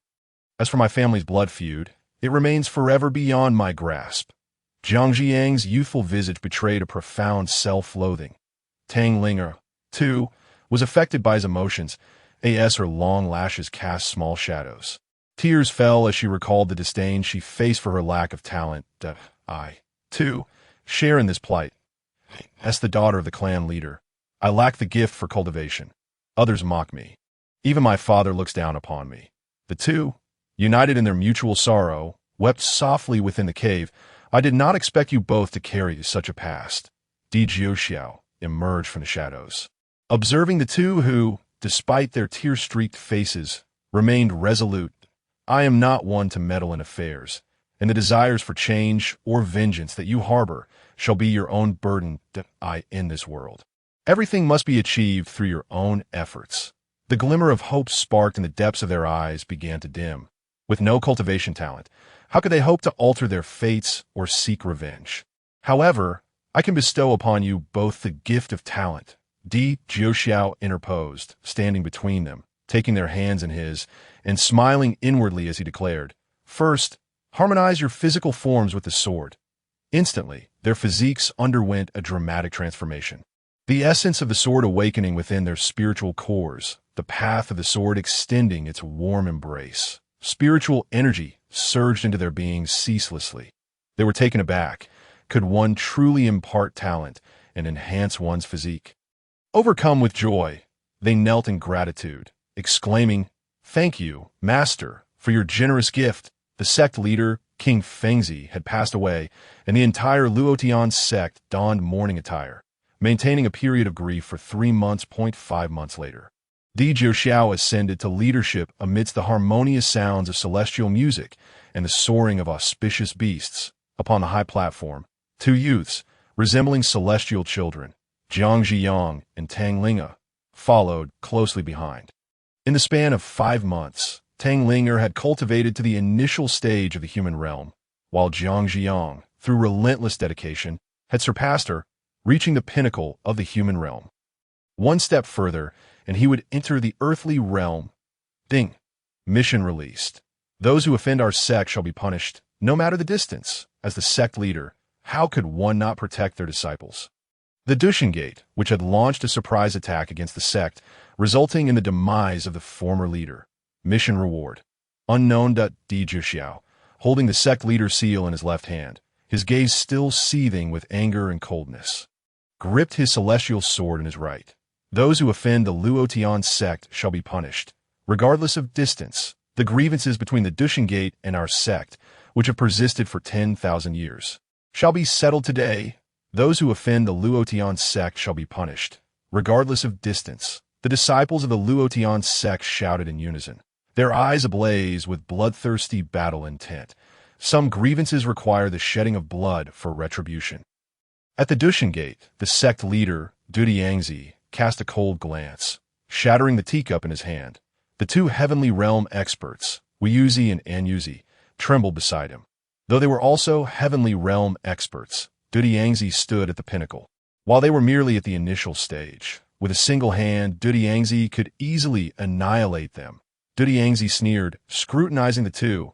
As for my family's blood feud, it remains forever beyond my grasp." Jiang Zhiyang's youthful visage betrayed a profound self-loathing. Tang Ling'er, too, was affected by his emotions, as her long lashes cast small shadows. Tears fell as she recalled the disdain she faced for her lack of talent. "I, too, share in this plight. As the daughter of the clan leader, I lack the gift for cultivation. Others mock me. Even my father looks down upon me." The two, united in their mutual sorrow, wept softly within the cave. "I did not expect you both to carry such a past." Di Jiuxiao emerged from the shadows, observing the two who, despite their tear-streaked faces, remained resolute. "I am not one to meddle in affairs, and the desires for change or vengeance that you harbor shall be your own burden in this world. Everything must be achieved through your own efforts." The glimmer of hope sparked in the depths of their eyes began to dim. With no cultivation talent, how could they hope to alter their fates or seek revenge? "However, I can bestow upon you both the gift of talent." Di Jiuxiao interposed, standing between them, taking their hands in his, and smiling inwardly as he declared, "First, harmonize your physical forms with the sword." Instantly, their physiques underwent a dramatic transformation. The essence of the sword awakening within their spiritual cores, the path of the sword extending its warm embrace. Spiritual energy surged into their beings ceaselessly. They were taken aback. Could one truly impart talent and enhance one's physique? Overcome with joy, they knelt in gratitude, exclaiming, "Thank you, Master, for your generous gift." The sect leader, King Fengzi, had passed away, and the entire Luotian sect donned mourning attire, maintaining a period of grief for 3 months. 5 months later, Di Jiuxiao ascended to leadership amidst the harmonious sounds of celestial music and the soaring of auspicious beasts. Upon the high platform, two youths, resembling celestial children, Jiang Zhiyang and Tang Ling'er, followed closely behind. In the span of 5 months, Tang Ling'er had cultivated to the initial stage of the human realm, while Jiang Zhiyang, through relentless dedication, had surpassed her, reaching the pinnacle of the human realm. One step further, and he would enter the earthly realm. Ding. Mission released. Those who offend our sect shall be punished, no matter the distance. As the sect leader, how could one not protect their disciples? The Dushan Gate, which had launched a surprise attack against the sect, resulting in the demise of the former leader. Mission reward. Unknown. Di Jiuxiao, holding the sect leader's seal in his left hand, his gaze still seething with anger and coldness, gripped his celestial sword in his right. Those who offend the Luotian sect shall be punished, regardless of distance. The grievances between the Dushan Gate and our sect, which have persisted for 10,000 years, shall be settled today. Those who offend the Luotian sect shall be punished, regardless of distance. The disciples of the Luotian sect shouted in unison, their eyes ablaze with bloodthirsty battle intent. Some grievances require the shedding of blood for retribution. At the Dushan Gate, the sect leader, Dudi Yangzi, cast a cold glance, shattering the teacup in his hand. The two heavenly realm experts, Wuyuzi and Anyuzi, trembled beside him. Though they were also heavenly realm experts, Yangzi stood at the pinnacle. While they were merely at the initial stage, with a single hand, Yangzi could easily annihilate them. Yangzi sneered, scrutinizing the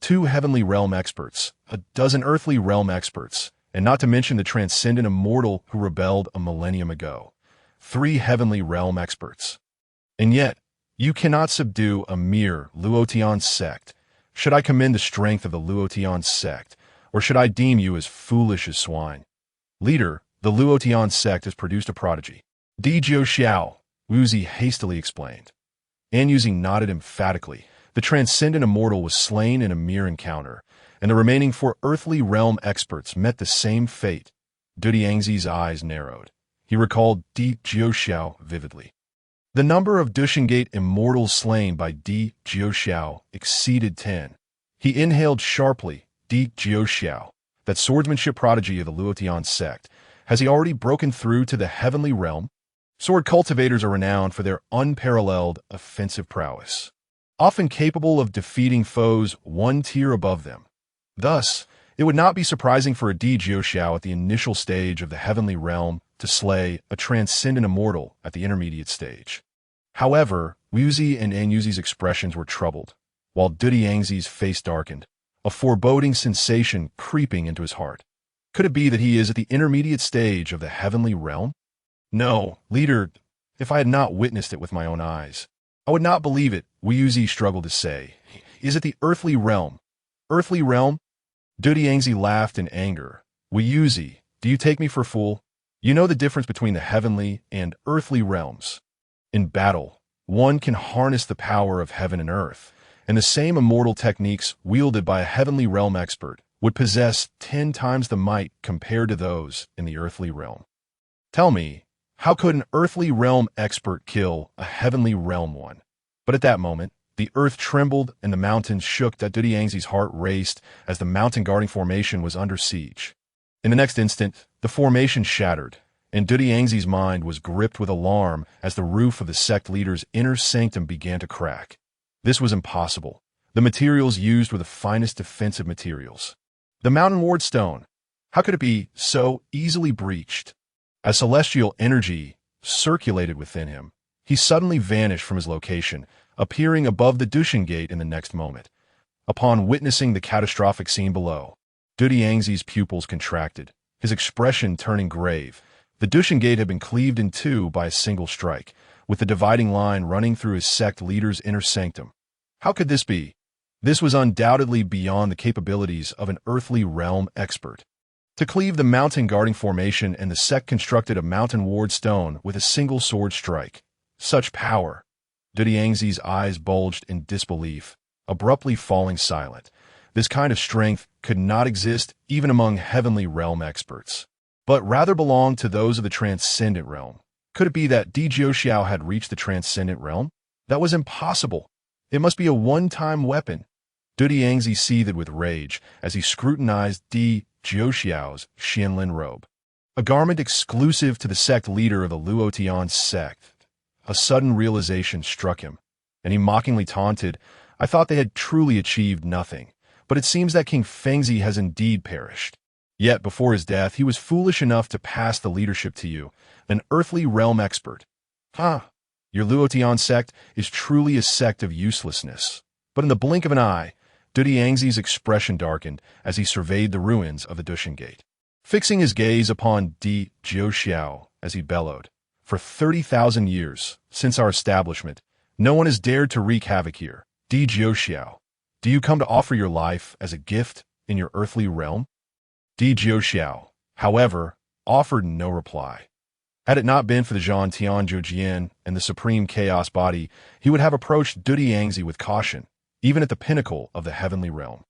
two heavenly realm experts, a dozen earthly realm experts, and not to mention the transcendent immortal who rebelled a millennium ago. 3 heavenly realm experts. And yet, you cannot subdue a mere Luotian sect. Should I commend the strength of the Luotian sect, or should I deem you as foolish as swine? Leader, the Luotian sect has produced a prodigy. Jiu Xiao, Wuzi hastily explained. Anyuzi nodded emphatically. The transcendent immortal was slain in a mere encounter, and the remaining 4 earthly realm experts met the same fate. Yangzi's eyes narrowed. He recalled Jiu Xiao vividly. The number of Dushengate immortals slain by Jiu Xiao exceeded 10. He inhaled sharply. Jiu Xiao, that swordsmanship prodigy of the Luotian sect, has he already broken through to the heavenly realm? Sword cultivators are renowned for their unparalleled offensive prowess, often capable of defeating foes 1 tier above them. Thus, it would not be surprising for a Jiu Xiao at the initial stage of the heavenly realm to slay a transcendent immortal at the intermediate stage. However, Wuzi and Anyuzi's expressions were troubled, while Yangzi's face darkened, a foreboding sensation creeping into his heart. Could it be that he is at the intermediate stage of the heavenly realm? No, leader, if I had not witnessed it with my own eyes, I would not believe it, Wuzi struggled to say. Is it the earthly realm? Earthly realm? Yangzi laughed in anger. Wuzi, do you take me for a fool? You know the difference between the heavenly and earthly realms. In battle, one can harness the power of heaven and earth, and the same immortal techniques wielded by a heavenly realm expert would possess 10 times the might compared to those in the earthly realm. Tell me, how could an earthly realm expert kill a heavenly realm one? But at that moment, the earth trembled and the mountains shook. Yangzi's heart raced as the mountain guarding formation was under siege. In the next instant, the formation shattered, and Yangzi's mind was gripped with alarm as the roof of the sect leader's inner sanctum began to crack. This was impossible. The materials used were the finest defensive materials. The mountain ward stone. How could it be so easily breached? As celestial energy circulated within him, he suddenly vanished from his location, appearing above the Dushengate in the next moment. Upon witnessing the catastrophic scene below, Yangzi's pupils contracted, his expression turning grave. The Dushengate had been cleaved in 2 by a single strike, with the dividing line running through his sect leader's inner sanctum. How could this be? This was undoubtedly beyond the capabilities of an earthly realm expert. To cleave the mountain guarding formation, and the sect constructed a mountain ward stone with a single sword strike. Such power! Yangzi's eyes bulged in disbelief, abruptly falling silent. This kind of strength could not exist even among heavenly realm experts, but rather belonged to those of the transcendent realm. Could it be that Jiu Xiao had reached the transcendent realm? That was impossible. It must be a one-time weapon. Yangzi seethed with rage as he scrutinized Jiu Xiao's Xianlin robe, a garment exclusive to the sect leader of the Luotian sect. A sudden realization struck him, and he mockingly taunted, I thought they had truly achieved nothing, but it seems that King Fengzi has indeed perished. Yet before his death, he was foolish enough to pass the leadership to you, an earthly realm expert. Your Luotian sect is truly a sect of uselessness. But in the blink of an eye, Yangzi's expression darkened as he surveyed the ruins of the Dushengate, fixing his gaze upon Jiu Xiao as he bellowed. For 30,000 years, since our establishment, no one has dared to wreak havoc here. Jiu Xiao, do you come to offer your life as a gift in your earthly realm? Jiu Xiao, however, offered no reply. Had it not been for the Zhan Tianzhujian and the Supreme Chaos Body, he would have approached Yangzi with caution, even at the pinnacle of the heavenly realm.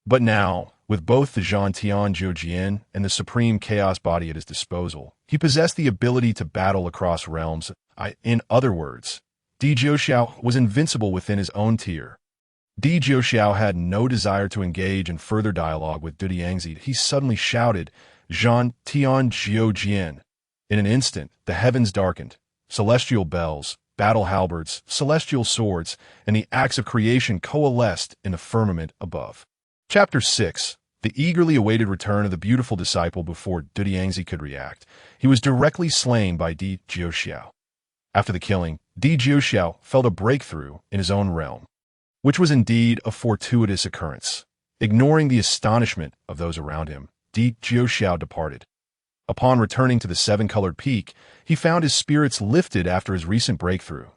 But now, with both the Zhan Tianzhujian and the Supreme Chaos Body at his disposal, he possessed the ability to battle across realms. In other words, Jiu Xiao was invincible within his own tier. Jiu Xiao had no desire to engage in further dialogue with Yangzi. He suddenly shouted, Zhan Tianzhujian. In an instant, the heavens darkened, celestial bells, battle halberds, celestial swords, and the acts of creation coalesced in the firmament above. Chapter 6. The eagerly awaited return of the beautiful disciple. Before Dudiangzi could react, he was directly slain by Di Jiuxiao. After the killing, Di Jiuxiao felt a breakthrough in his own realm, which was indeed a fortuitous occurrence. Ignoring the astonishment of those around him, Di Jiuxiao departed. Upon returning to the seven-colored peak, he found his spirits lifted after his recent breakthrough.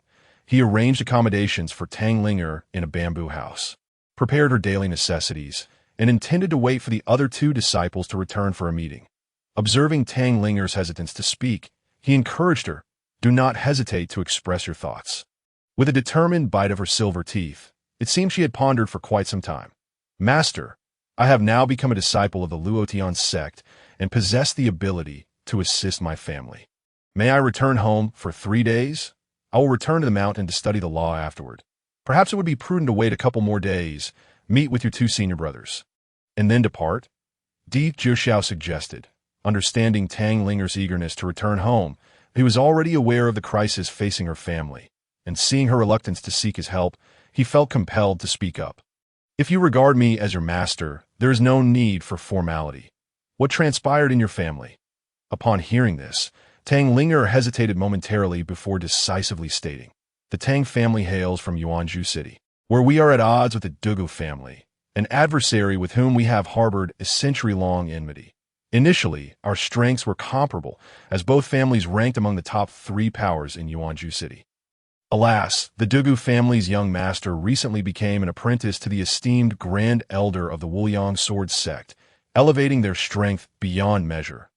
He arranged accommodations for Tang Linger in a bamboo house, prepared her daily necessities, and intended to wait for the other two disciples to return for a meeting. Observing Tang Linger's hesitance to speak, he encouraged her, "Do not hesitate to express your thoughts." With a determined bite of her silver teeth, it seemed she had pondered for quite some time. "Master, I have now become a disciple of the Luotian sect and possess the ability to assist my family. May I return home for 3 days? I will return to the mountain to study the law afterward. Perhaps it would be prudent to wait a couple more days, meet with your two senior brothers, and then depart?" Di Jiuxiao suggested. Understanding Tang Linger's eagerness to return home, he was already aware of the crisis facing her family, and seeing her reluctance to seek his help, he felt compelled to speak up. "If you regard me as your master, there is no need for formality. What transpired in your family?" Upon hearing this, Tang Linger hesitated momentarily before decisively stating, "The Tang family hails from Yuanzhou City, where we are at odds with the Dugu family, an adversary with whom we have harbored a century-long enmity. Initially, our strengths were comparable, as both families ranked among the top 3 powers in Yuanzhou City. Alas, the Dugu family's young master recently became an apprentice to the esteemed Grand Elder of the Wuliang Sword sect, elevating their strength beyond measure.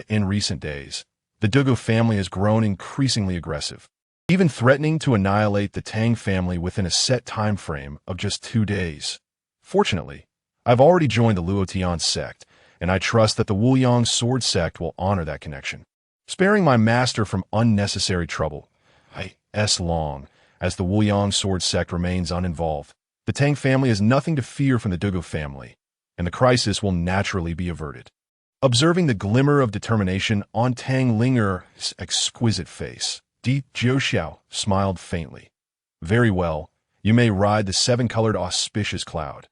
In recent days, the Dugu family has grown increasingly aggressive, even threatening to annihilate the Tang family within a set time frame of just 2 days. Fortunately, I've already joined the Luotian sect, and I trust that the Wuliang Sword sect will honor that connection, sparing my master from unnecessary trouble. Long as the Wuliang Sword sect remains uninvolved, the Tang family has nothing to fear from the Dugu family, and the crisis will naturally be averted." Observing the glimmer of determination on Tang Linger's exquisite face, Di Jiuxiao smiled faintly. "Very well, you may ride the seven-colored auspicious cloud.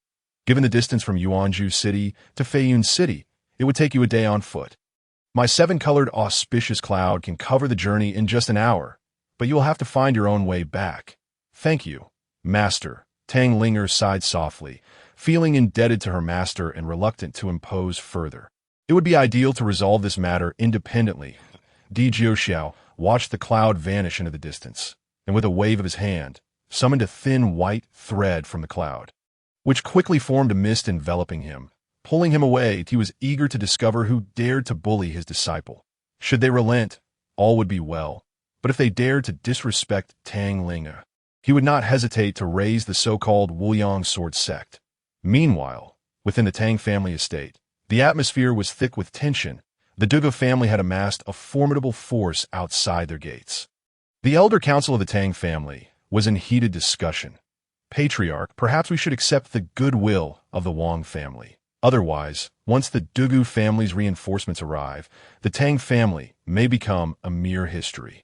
Given the distance from Yuanzhou City to Feiyun City, it would take you a day on foot. My seven-colored auspicious cloud can cover the journey in just an hour, but you will have to find your own way back." "Thank you, Master." Tang Linger sighed softly, feeling indebted to her master and reluctant to impose further. It would be ideal to resolve this matter independently. Di Jiuxiao watched the cloud vanish into the distance, and with a wave of his hand, summoned a thin white thread from the cloud, which quickly formed a mist enveloping him. Pulling him away, he was eager to discover who dared to bully his disciple. Should they relent, all would be well. But if they dared to disrespect Tang Linger, he would not hesitate to raise the so-called Wuliang Sword sect. Meanwhile, within the Tang family estate, the atmosphere was thick with tension. The Dugu family had amassed a formidable force outside their gates. The elder council of the Tang family was in heated discussion. "Patriarch, perhaps we should accept the goodwill of the Wang family. Otherwise, once the Dugu family's reinforcements arrive, the Tang family may become a mere history."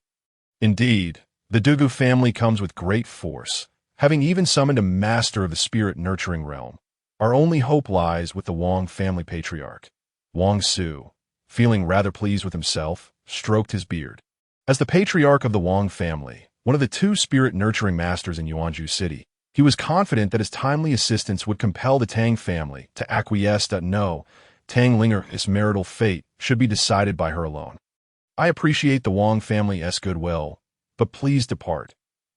Indeed, the Dugu family comes with great force, having even summoned a master of the spirit-nurturing realm. Our only hope lies with the Wang family patriarch. Wang Su, feeling rather pleased with himself, stroked his beard. As the patriarch of the Wang family, one of the 2 spirit-nurturing masters in Yuanzhou City, he was confident that his timely assistance would compel the Tang family to acquiesce that no, Tang Linger's marital fate should be decided by her alone. "I appreciate the Wang family's goodwill, but please depart."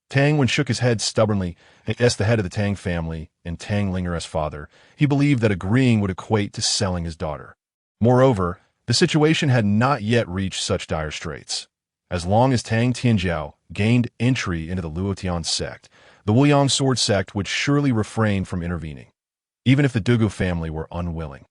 Tang Wen shook his head stubbornly. As the head of the Tang family and Tang Linger's father, he believed that agreeing would equate to selling his daughter. Moreover, the situation had not yet reached such dire straits. As long as Tang Tianjiao gained entry into the Luotian sect, the Wuliang Sword sect would surely refrain from intervening. Even if the Dugu family were unwilling,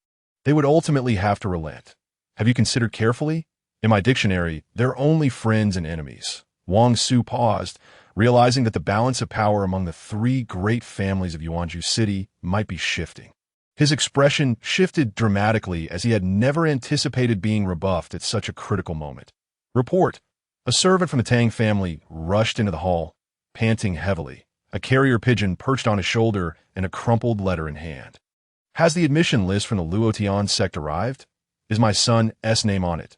they would ultimately have to relent. "Have you considered carefully? In my dictionary, they're only friends and enemies." Wang Su paused, realizing that the balance of power among the 3 great families of Yuanzhou City might be shifting. His expression shifted dramatically as he had never anticipated being rebuffed at such a critical moment. "Report. A servant from the Tang family rushed into the hall, panting heavily, a carrier pigeon perched on his shoulder and a crumpled letter in hand. Has the admission list from the Luotian sect arrived? Is my son's name on it?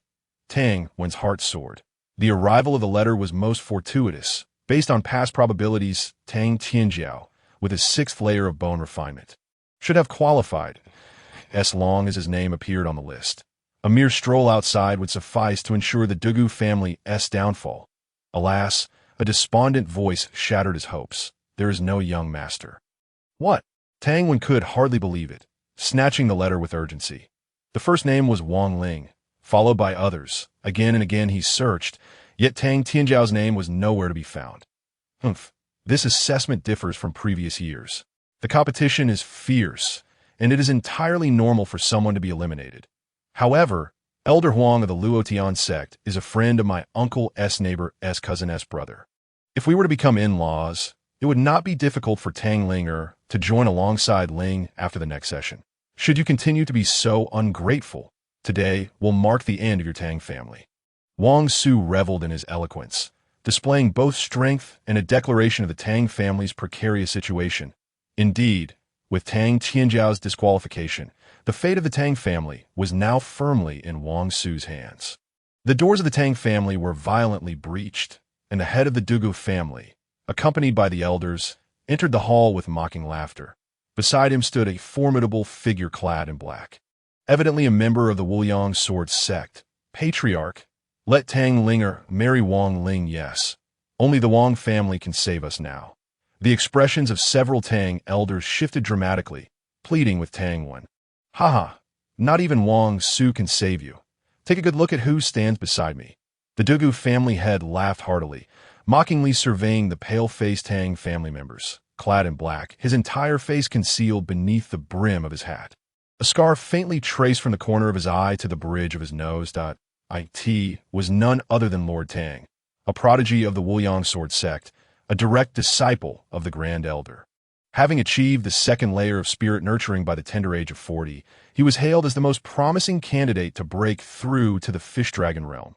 Tang Wen's heart soared. The arrival of the letter was most fortuitous. Based on past probabilities, Tang Tianjiao, with his 6th layer of bone refinement, should have qualified, as long as his name appeared on the list. A mere stroll outside would suffice to ensure the Dugu family's downfall. Alas, a despondent voice shattered his hopes. There is no young master. What? Tang Wen could hardly believe it, snatching the letter with urgency. The first name was Wang Ling, followed by others. Again and again he searched, yet Tang Tianjiao's name was nowhere to be found. This assessment differs from previous years. The competition is fierce, and it is entirely normal for someone to be eliminated. However, Elder Huang of the Luotian sect is a friend of my uncle's neighbor's cousin's brother. If we were to become in-laws, it would not be difficult for Tang Linger to join alongside Ling after the next session. Should you continue to be so ungrateful, today will mark the end of your Tang family. Wang Su reveled in his eloquence, displaying both strength and a declaration of the Tang family's precarious situation. Indeed, with Tang Tianjiao's disqualification, the fate of the Tang family was now firmly in Wang Su's hands. The doors of the Tang family were violently breached, and the head of the Dugu family, accompanied by the elders, entered the hall with mocking laughter. Beside him stood a formidable figure clad in black. Evidently a member of the Wuliang sword sect. Patriarch, let Tang Linger marry Wang Ling, yes. Only the Wang family can save us now. The expressions of several Tang elders shifted dramatically, pleading with Tang Wen. Haha, not even Wang Su can save you. Take a good look at who stands beside me. The Dugu family head laughed heartily, mockingly surveying the pale-faced Tang family members, clad in black, his entire face concealed beneath the brim of his hat. A scar faintly traced from the corner of his eye to the bridge of his nose. It was none other than Lord Tang, a prodigy of the Wuliang sword sect, a direct disciple of the Grand Elder. Having achieved the 2nd layer of spirit nurturing by the tender age of 40, he was hailed as the most promising candidate to break through to the fish dragon realm.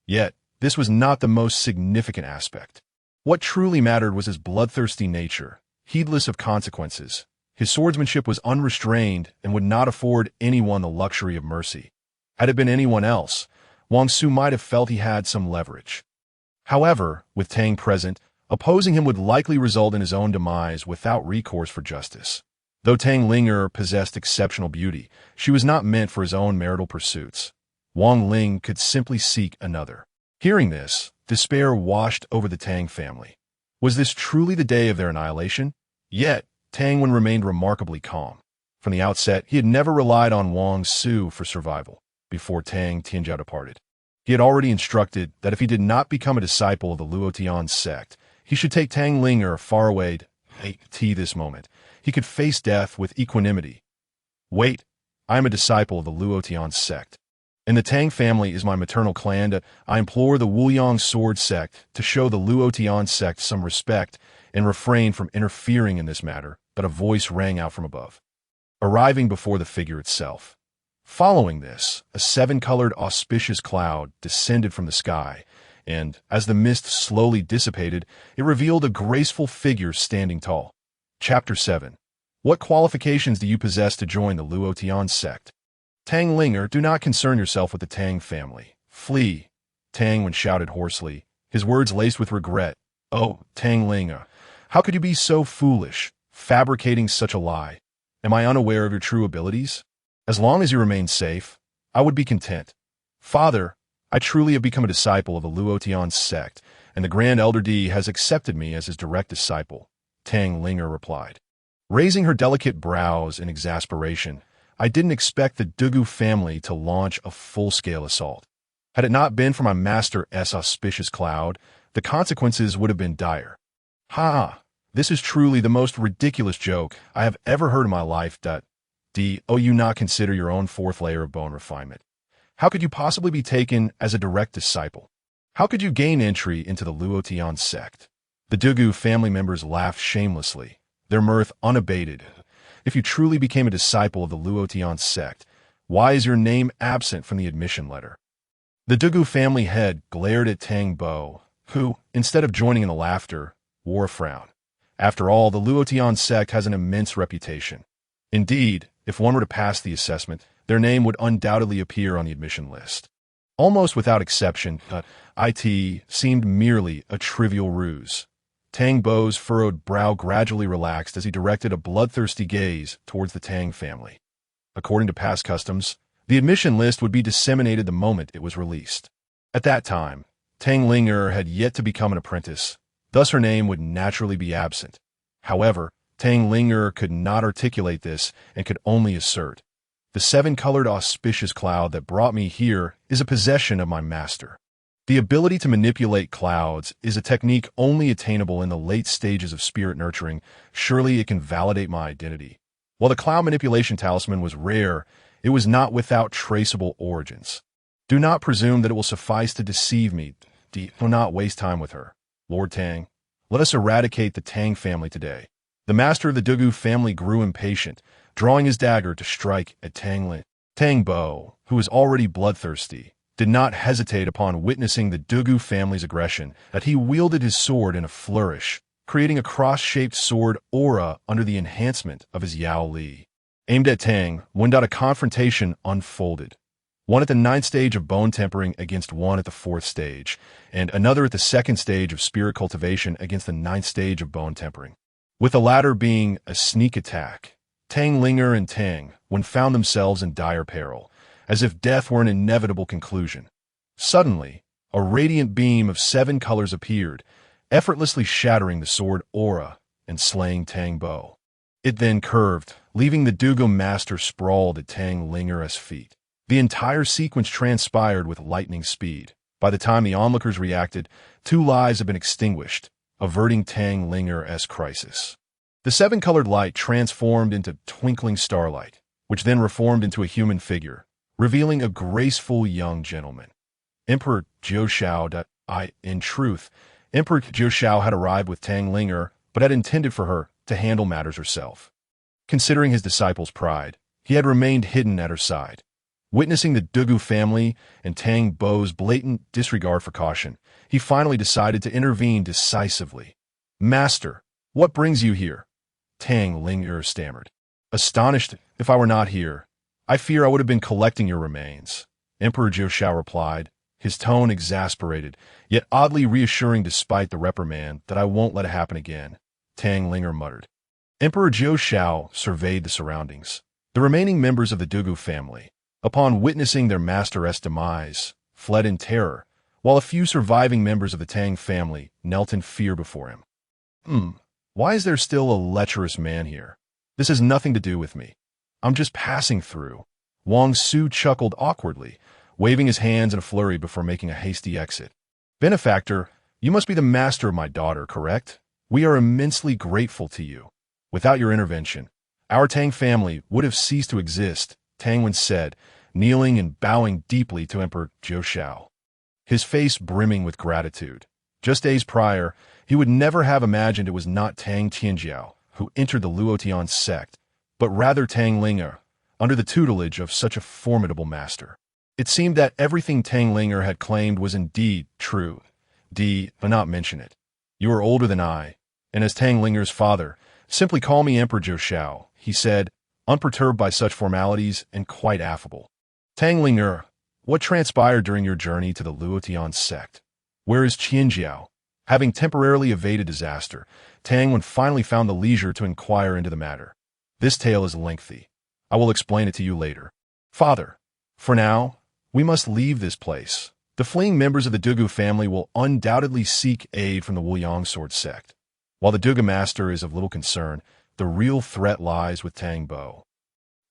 Yet, this was not the most significant aspect. What truly mattered was his bloodthirsty nature, heedless of consequences. His swordsmanship was unrestrained and would not afford anyone the luxury of mercy. Had it been anyone else, Wang Su might have felt he had some leverage. However, with Tang present, opposing him would likely result in his own demise without recourse for justice. Though Tang Linger possessed exceptional beauty, she was not meant for his own marital pursuits. Wang Ling could simply seek another. Hearing this, despair washed over the Tang family. Was this truly the day of their annihilation? Yet, Tang Wen remained remarkably calm. From the outset, he had never relied on Wang Su for survival. Before Tang Tianjiao departed, he had already instructed that if he did not become a disciple of the Luotian sect, he should take Tang Linger far away this moment. He could face death with equanimity. Wait, I am a disciple of the Luotian sect. And the Tang family is my maternal clan. I implore the Wuliang sword sect to show the Luotian sect some respect and refrain from interfering in this matter. But a voice rang out from above, arriving before the figure itself. Following this, a 7-colored auspicious cloud descended from the sky, and, as the mist slowly dissipated, it revealed a graceful figure standing tall. Chapter 7. What qualifications do you possess to join the Luotian sect? Tang Linger, do not concern yourself with the Tang family. Flee, Tang Wen shouted hoarsely, his words laced with regret. Oh, Tang Linger, how could you be so foolish, fabricating such a lie? Am I unaware of your true abilities? As long as you remain safe, I would be content. Father, I truly have become a disciple of the Luotian sect, and the Grand Elder D has accepted me as his direct disciple, Tang Linger replied. Raising her delicate brows in exasperation, I didn't expect the Dugu family to launch a full-scale assault. Had it not been for my master's auspicious cloud, the consequences would have been dire. Ha! This is truly the most ridiculous joke I have ever heard in my life. Do you not consider your own 4th layer of bone refinement? How could you possibly be taken as a direct disciple? How could you gain entry into the Luotian sect? The Dugu family members laughed shamelessly, their mirth unabated. If you truly became a disciple of the Luotian sect, why is your name absent from the admission letter? The Dugu family head glared at Tang Bo, who, instead of joining in the laughter, wore a frown. After all, the Luotian sect has an immense reputation. Indeed, if one were to pass the assessment, their name would undoubtedly appear on the admission list. Almost without exception, it seemed merely a trivial ruse. Tang Bo's furrowed brow gradually relaxed as he directed a bloodthirsty gaze towards the Tang family. According to past customs, the admission list would be disseminated the moment it was released. At that time, Tang Linger had yet to become an apprentice, thus her name would naturally be absent. However, Tang Linger could not articulate this and could only assert, "The seven-colored auspicious cloud that brought me here is a possession of my master." The ability to manipulate clouds is a technique only attainable in the late stages of spirit nurturing. Surely it can validate my identity. While the cloud manipulation talisman was rare, it was not without traceable origins. Do not presume that it will suffice to deceive me. Do not waste time with her. Lord Tang, let us eradicate the Tang family today. The master of the Dugu family grew impatient, drawing his dagger to strike at Tang Lin. Tang Bo, who was already bloodthirsty, did not hesitate upon witnessing the Dugu family's aggression, that he wielded his sword in a flourish, creating a cross-shaped sword aura under the enhancement of his Yao Li. Aimed at Tang, a confrontation unfolded. One at the 9th stage of bone tempering against one at the 4th stage, and another at the 2nd stage of spirit cultivation against the 9th stage of bone tempering. With the latter being a sneak attack, Tang Linger and Tang found themselves in dire peril, as if death were an inevitable conclusion. Suddenly, a radiant beam of 7 colors appeared, effortlessly shattering the sword aura and slaying Tang Bo. It then curved, leaving the Dugu master sprawled at Tang Linger's feet. The entire sequence transpired with lightning speed. By the time the onlookers reacted, 2 lives had been extinguished, averting Tang Linger's crisis. The 7-colored light transformed into twinkling starlight, which then reformed into a human figure, revealing a graceful young gentleman. Emperor Jiu Shao. In truth, Emperor Jiu Shao had arrived with Tang Linger, but had intended for her to handle matters herself. Considering his disciple's pride, he had remained hidden at her side. Witnessing the Dugu family and Tang Bo's blatant disregard for caution, he finally decided to intervene decisively. "Master, what brings you here?" Tang Linger stammered. "Astonished if I were not here. I fear I would have been collecting your remains," Emperor Jiu Shao replied, his tone exasperated, yet oddly reassuring despite the reprimand. "That I won't let it happen again," Tang Linger muttered. Emperor Jiu Shao surveyed the surroundings. The remaining members of the Dugu family, upon witnessing their master's demise, fled in terror, while a few surviving members of the Tang family knelt in fear before him. Why is there still a lecherous man here? This has nothing to do with me. I'm just passing through." Wang Su chuckled awkwardly, waving his hands in a flurry before making a hasty exit. "Benefactor, you must be the master of my daughter, correct? We are immensely grateful to you. Without your intervention, our Tang family would have ceased to exist," Tang Wen said, kneeling and bowing deeply to Emperor Jiu Shao, his face brimming with gratitude. Just days prior, he would never have imagined it was not Tang Tianjiao who entered the Luotian sect, but rather Tang Linger, under the tutelage of such a formidable master. It seemed that everything Tang Linger had claimed was indeed true. But not mention it. You are older than I, and as Tang Linger's father, simply call me Emperor Jiu Shao, he said, unperturbed by such formalities and quite affable. Tang Linger, what transpired during your journey to the Luotian sect? Where is Qianjiao? Having temporarily evaded disaster, Tang Wen finally found the leisure to inquire into the matter. This tale is lengthy. I will explain it to you later. Father, for now, we must leave this place. The fleeing members of the Dugu family will undoubtedly seek aid from the Wuliang sword sect. While the Dugu master is of little concern, the real threat lies with Tang Bo,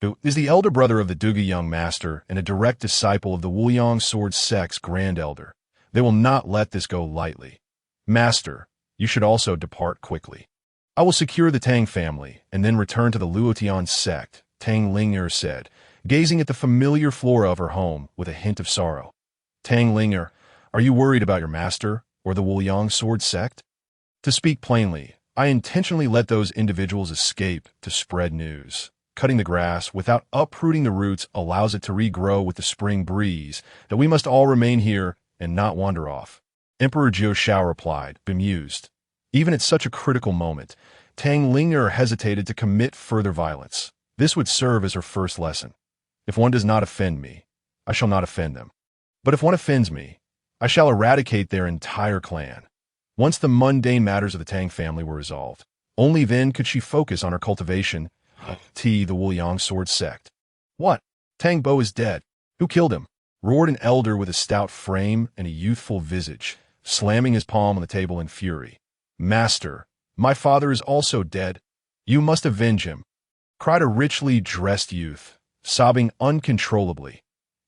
who is the elder brother of the Dugu young master and a direct disciple of the Wuliang sword sect's grand elder. They will not let this go lightly. Master, you should also depart quickly. I will secure the Tang family and then return to the Luotian sect, Tang Linger said, gazing at the familiar flora of her home with a hint of sorrow. Tang Linger, are you worried about your master or the Wuliang sword sect? To speak plainly, I intentionally let those individuals escape to spread news. cutting the grass without uprooting the roots allows it to regrow with the spring breeze, that we must all remain here and not wander off. Emperor Jiu Shao replied, bemused. Even at such a critical moment, Tang Linger hesitated to commit further violence. This would serve as her first lesson. If one does not offend me, I shall not offend them. But if one offends me, I shall eradicate their entire clan. Once the mundane matters of the Tang family were resolved, only then could she focus on her cultivation, the Wuliang sword sect. What? Tang Bo is dead. Who killed him? Roared an elder with a stout frame and a youthful visage, slamming his palm on the table in fury. Master, my father is also dead. You must avenge him, cried a richly dressed youth, sobbing uncontrollably.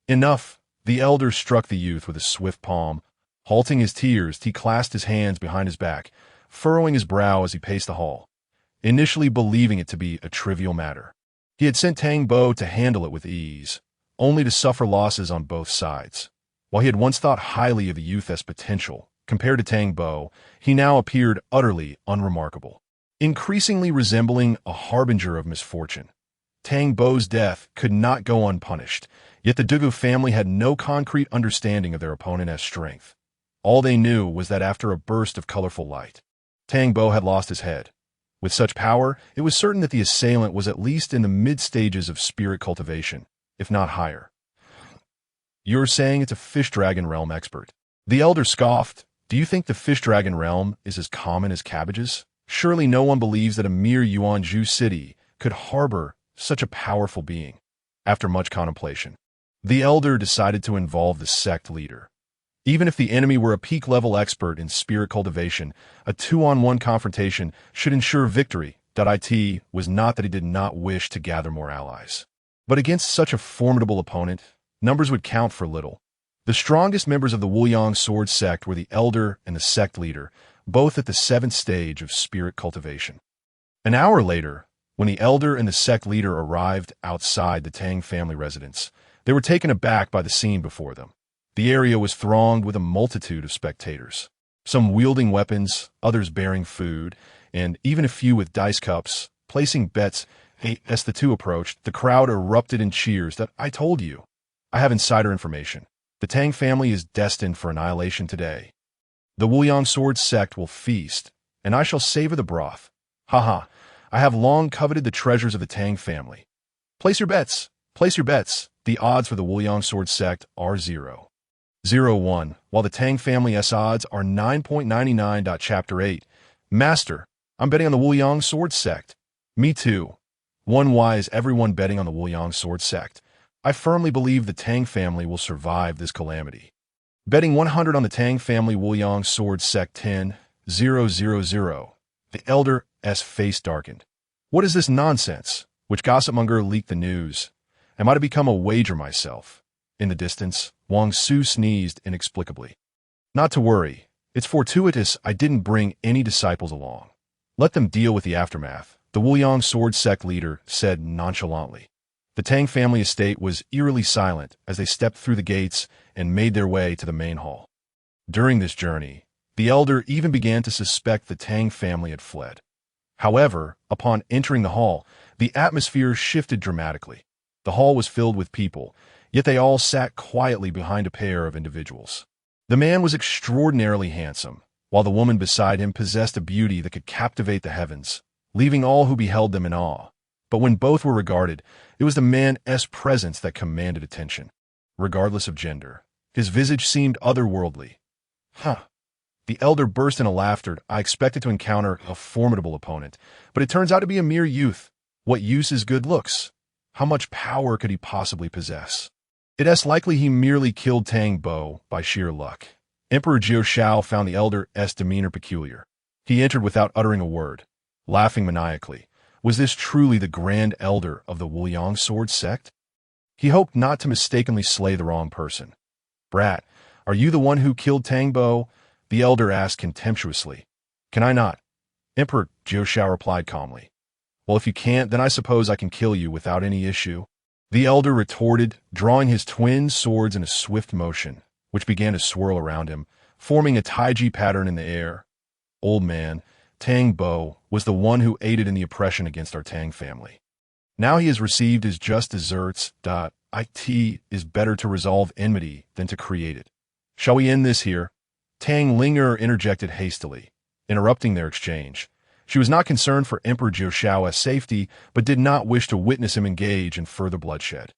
Enough, the elder struck the youth with a swift palm. Halting his tears, he clasped his hands behind his back, furrowing his brow as he paced the hall, initially believing it to be a trivial matter. He had sent Tang Bo to handle it with ease, only to suffer losses on both sides. While he had once thought highly of the youth's potential, compared to Tang Bo, he now appeared utterly unremarkable, increasingly resembling a harbinger of misfortune. Tang Bo's death could not go unpunished, yet the Dugu family had no concrete understanding of their opponent's strength. All they knew was that after a burst of colorful light, Tang Bo had lost his head. With such power, it was certain that the assailant was at least in the mid-stages of spirit cultivation, if not higher. You're saying it's a fish dragon realm expert? The elder scoffed. Do you think the fish dragon realm is as common as cabbages? Surely no one believes that a mere Yuanzhou city could harbor such a powerful being. After much contemplation, the elder decided to involve the sect leader. Even if the enemy were a peak-level expert in spirit cultivation, a 2-on-1 confrontation should ensure victory. It was not that he did not wish to gather more allies. But against such a formidable opponent, numbers would count for little. The strongest members of the Wuliang sword sect were the elder and the sect leader, both at the 7th stage of spirit cultivation. An hour later, when the elder and the sect leader arrived outside the Tang family residence, they were taken aback by the scene before them. The area was thronged with a multitude of spectators, some wielding weapons, others bearing food, and even a few with dice cups, placing bets. As the two approached, the crowd erupted in cheers. That I told you. I have insider information. The Tang family is destined for annihilation today. The Wuliang sword sect will feast, and I shall savor the broth. Haha, I have long coveted the treasures of the Tang family. Place your bets. Place your bets. The odds for the Wuliang sword sect are 0.01, while the Tang family's odds are 9.99. Chapter 8. Master, I'm betting on the Wuliang sword sect. Me too. Why is everyone betting on the Wuliang sword sect? I firmly believe the Tang family will survive this calamity. Betting 100 on the Tang family Wuliang sword sect 10,000. The elder's face darkened. What is this nonsense? Which gossipmonger leaked the news? Am I to become a wager myself? In the distance, Wang Su sneezed inexplicably. Not to worry. It's fortuitous I didn't bring any disciples along. Let them deal with the aftermath, the Wuliang sword sect leader said nonchalantly. The Tang family estate was eerily silent as they stepped through the gates and made their way to the main hall. During this journey, the elder even began to suspect the Tang family had fled. However, upon entering the hall, the atmosphere shifted dramatically. The hall was filled with people, yet they all sat quietly behind a pair of individuals. The man was extraordinarily handsome, while the woman beside him possessed a beauty that could captivate the heavens, leaving all who beheld them in awe. But when both were regarded, it was the man's presence that commanded attention. Regardless of gender, his visage seemed otherworldly. The elder burst into laughter. I expected to encounter a formidable opponent, but it turns out to be a mere youth. What use is good looks? How much power could he possibly possess? It's likely he merely killed Tang Bo by sheer luck. Emperor Jiu Shao found the elder's demeanor peculiar. He entered without uttering a word, laughing maniacally. Was this truly the grand elder of the Wuliang sword sect? He hoped not to mistakenly slay the wrong person. Brat, are you the one who killed Tang Bo? The elder asked contemptuously. Can I not? Emperor Jiu Shao replied calmly. Well, if you can't, then I suppose I can kill you without any issue. The elder retorted, drawing his twin swords in a swift motion, which began to swirl around him, forming a taiji pattern in the air. Old man, Tang Bo was the one who aided in the oppression against our Tang family. Now he has received his just deserts. It is better to resolve enmity than to create it. Shall we end this here? Tang Linger interjected hastily, interrupting their exchange. She was not concerned for Emperor Jiuxiao's safety, but did not wish to witness him engage in further bloodshed.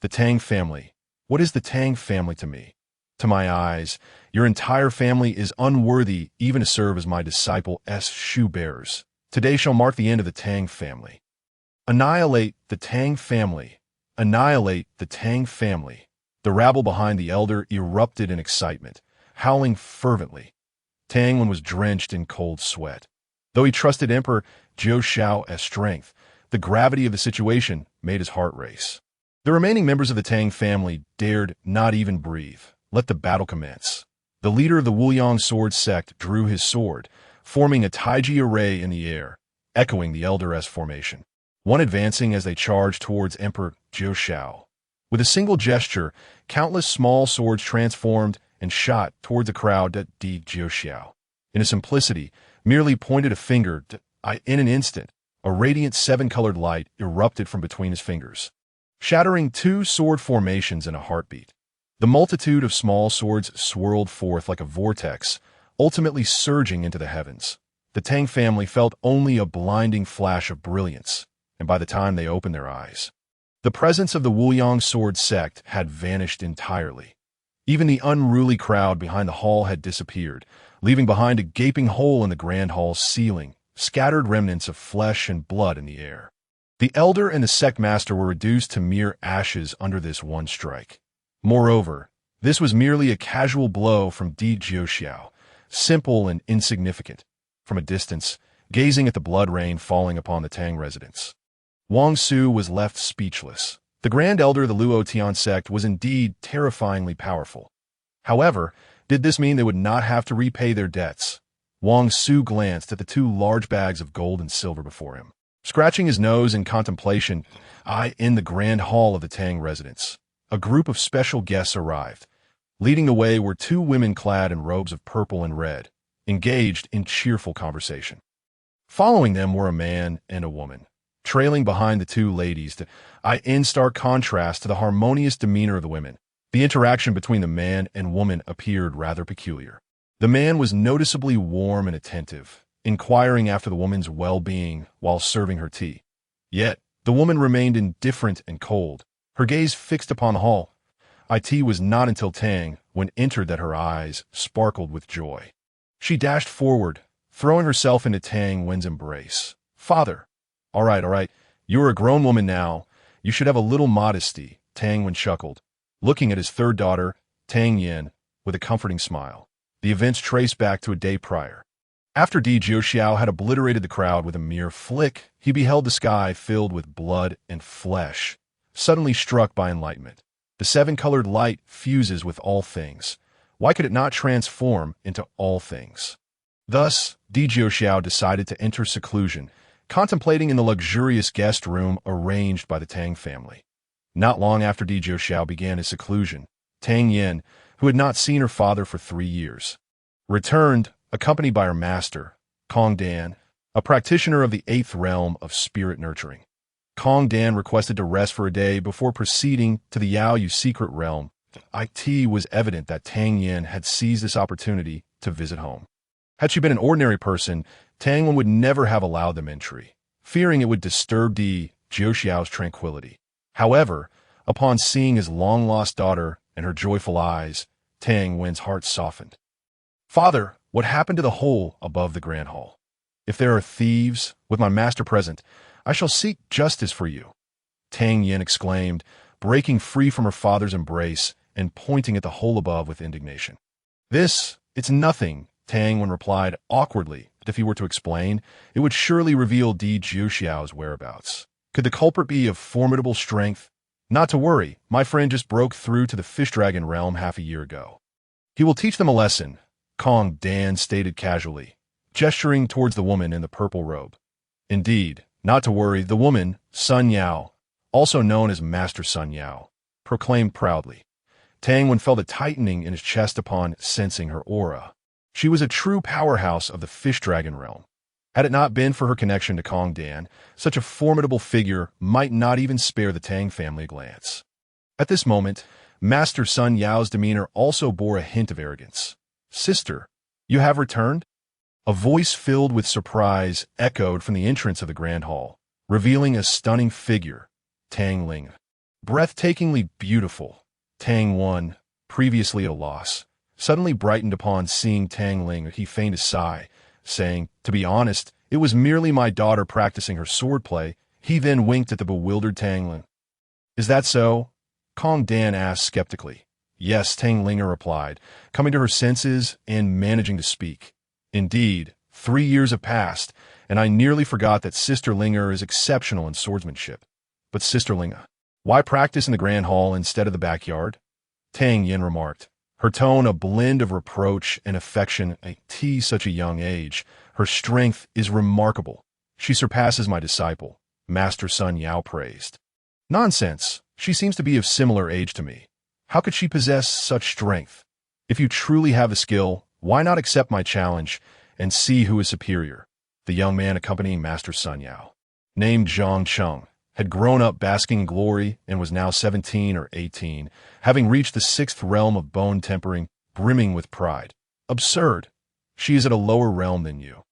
The Tang family. What is the Tang family to me? To my eyes, your entire family is unworthy even to serve as my disciple's shoe-bearers. Today shall mark the end of the Tang family. Annihilate the Tang family. Annihilate the Tang family. The rabble behind the elder erupted in excitement, howling fervently. Tang Wen was drenched in cold sweat. Though he trusted Emperor Jiuxiao's strength, the gravity of the situation made his heart race. The remaining members of the Tang family dared not even breathe. Let the battle commence. The leader of the Wuliang sword sect drew his sword, forming a taiji array in the air, echoing the elder's formation. One advancing as they charged towards Emperor Jiuxiao. With a single gesture, countless small swords transformed and shot towards the crowd at Jiuxiao. In his simplicity, merely pointed a finger. In an instant, a radiant seven-colored light erupted from between his fingers, shattering two sword formations in a heartbeat. The multitude of small swords swirled forth like a vortex, ultimately surging into the heavens. The Tang family felt only a blinding flash of brilliance, and by the time they opened their eyes, the presence of the Wuliang sword sect had vanished entirely. Even the unruly crowd behind the hall had disappeared, leaving behind a gaping hole in the grand hall's ceiling, scattered remnants of flesh and blood in the air. The elder and the sect master were reduced to mere ashes under this one strike. Moreover, this was merely a casual blow from Jiuxiao, simple and insignificant. From a distance, gazing at the blood rain falling upon the Tang residence, Wang Su was left speechless. The Grand Elder of the Luotian sect was indeed terrifyingly powerful. However, did this mean they would not have to repay their debts? Wang Su glanced at the two large bags of gold and silver before him, scratching his nose in contemplation. In the grand hall of the Tang residence, a group of special guests arrived. Leading the way were two women clad in robes of purple and red, engaged in cheerful conversation. Following them were a man and a woman, trailing behind the two ladies, in stark contrast to the harmonious demeanor of the women. The interaction between the man and woman appeared rather peculiar. The man was noticeably warm and attentive, inquiring after the woman's well-being while serving her tea. Yet, the woman remained indifferent and cold, her gaze fixed upon the hall. It was not until Tang Wen entered that her eyes sparkled with joy. She dashed forward, throwing herself into Tang Wen's embrace. "Father." All right. You are a grown woman now. You should have a little modesty," Tang Wen chuckled, looking at his third daughter, Tang Yin, with a comforting smile. The events traced back to a day prior. After Jiuxiao had obliterated the crowd with a mere flick, he beheld the sky filled with blood and flesh, suddenly struck by enlightenment. The seven-colored light fuses with all things. Why could it not transform into all things? Thus, Jiuxiao decided to enter seclusion, contemplating in the luxurious guest room arranged by the Tang family. Not long after Jiuxiao began his seclusion, Tang Yin, who had not seen her father for 3 years, returned, accompanied by her master, Kong Dan, a practitioner of the 8th realm of spirit nurturing. Kong Dan requested to rest for a day before proceeding to the Yao Yu secret realm. It was evident that Tang Yin had seized this opportunity to visit home. Had she been an ordinary person, Tang Wen would never have allowed them entry, fearing it would disturb Jiuxiao's tranquility. However, upon seeing his long-lost daughter and her joyful eyes, Tang Wen's heart softened. "Father, what happened to the hole above the grand hall? If there are thieves, with my master present, I shall seek justice for you," Tang Yin exclaimed, breaking free from her father's embrace and pointing at the hole above with indignation. It's nothing," Tang Wen replied awkwardly, but if he were to explain, it would surely reveal Jiuxiao's whereabouts. Could the culprit be of formidable strength? Not to worry, my friend just broke through to the fish dragon realm half a year ago. He will teach them a lesson, Kong Dan stated casually, gesturing towards the woman in the purple robe. Indeed, not to worry, the woman, Sun Yao, also known as Master Sun Yao, proclaimed proudly. Tang Wen felt a tightening in his chest upon sensing her aura. She was a true powerhouse of the fish dragon realm. Had it not been for her connection to Kong Dan, such a formidable figure might not even spare the Tang family a glance. At this moment, Master Sun Yao's demeanor also bore a hint of arrogance. "Sister, you have returned?" A voice filled with surprise echoed from the entrance of the grand hall, revealing a stunning figure, Tang Ling. Breathtakingly beautiful, Tang Wan, previously at a loss, suddenly brightened upon seeing Tang Ling. He feigned a sigh, saying, "To be honest, it was merely my daughter practicing her swordplay." He then winked at the bewildered Tang Ling. "Is that so?" Kong Dan asked skeptically. "Yes," Tang Linger replied, coming to her senses and managing to speak. "Indeed, 3 years have passed, and I nearly forgot that Sister Linger is exceptional in swordsmanship. But Sister Linger, why practice in the grand hall instead of the backyard?" Tang Yin remarked, her tone a blend of reproach and affection. At such a young age, her strength is remarkable. She surpasses my disciple, Master Sun Yao praised. "Nonsense, she seems to be of similar age to me. How could she possess such strength? If you truly have the skill, why not accept my challenge and see who is superior?" The young man accompanying Master Sun Yao, named Zhang Cheng, had grown up basking in glory and was now 17 or 18, having reached the 6th realm of bone tempering, brimming with pride. "Absurd. She is at a lower realm than you."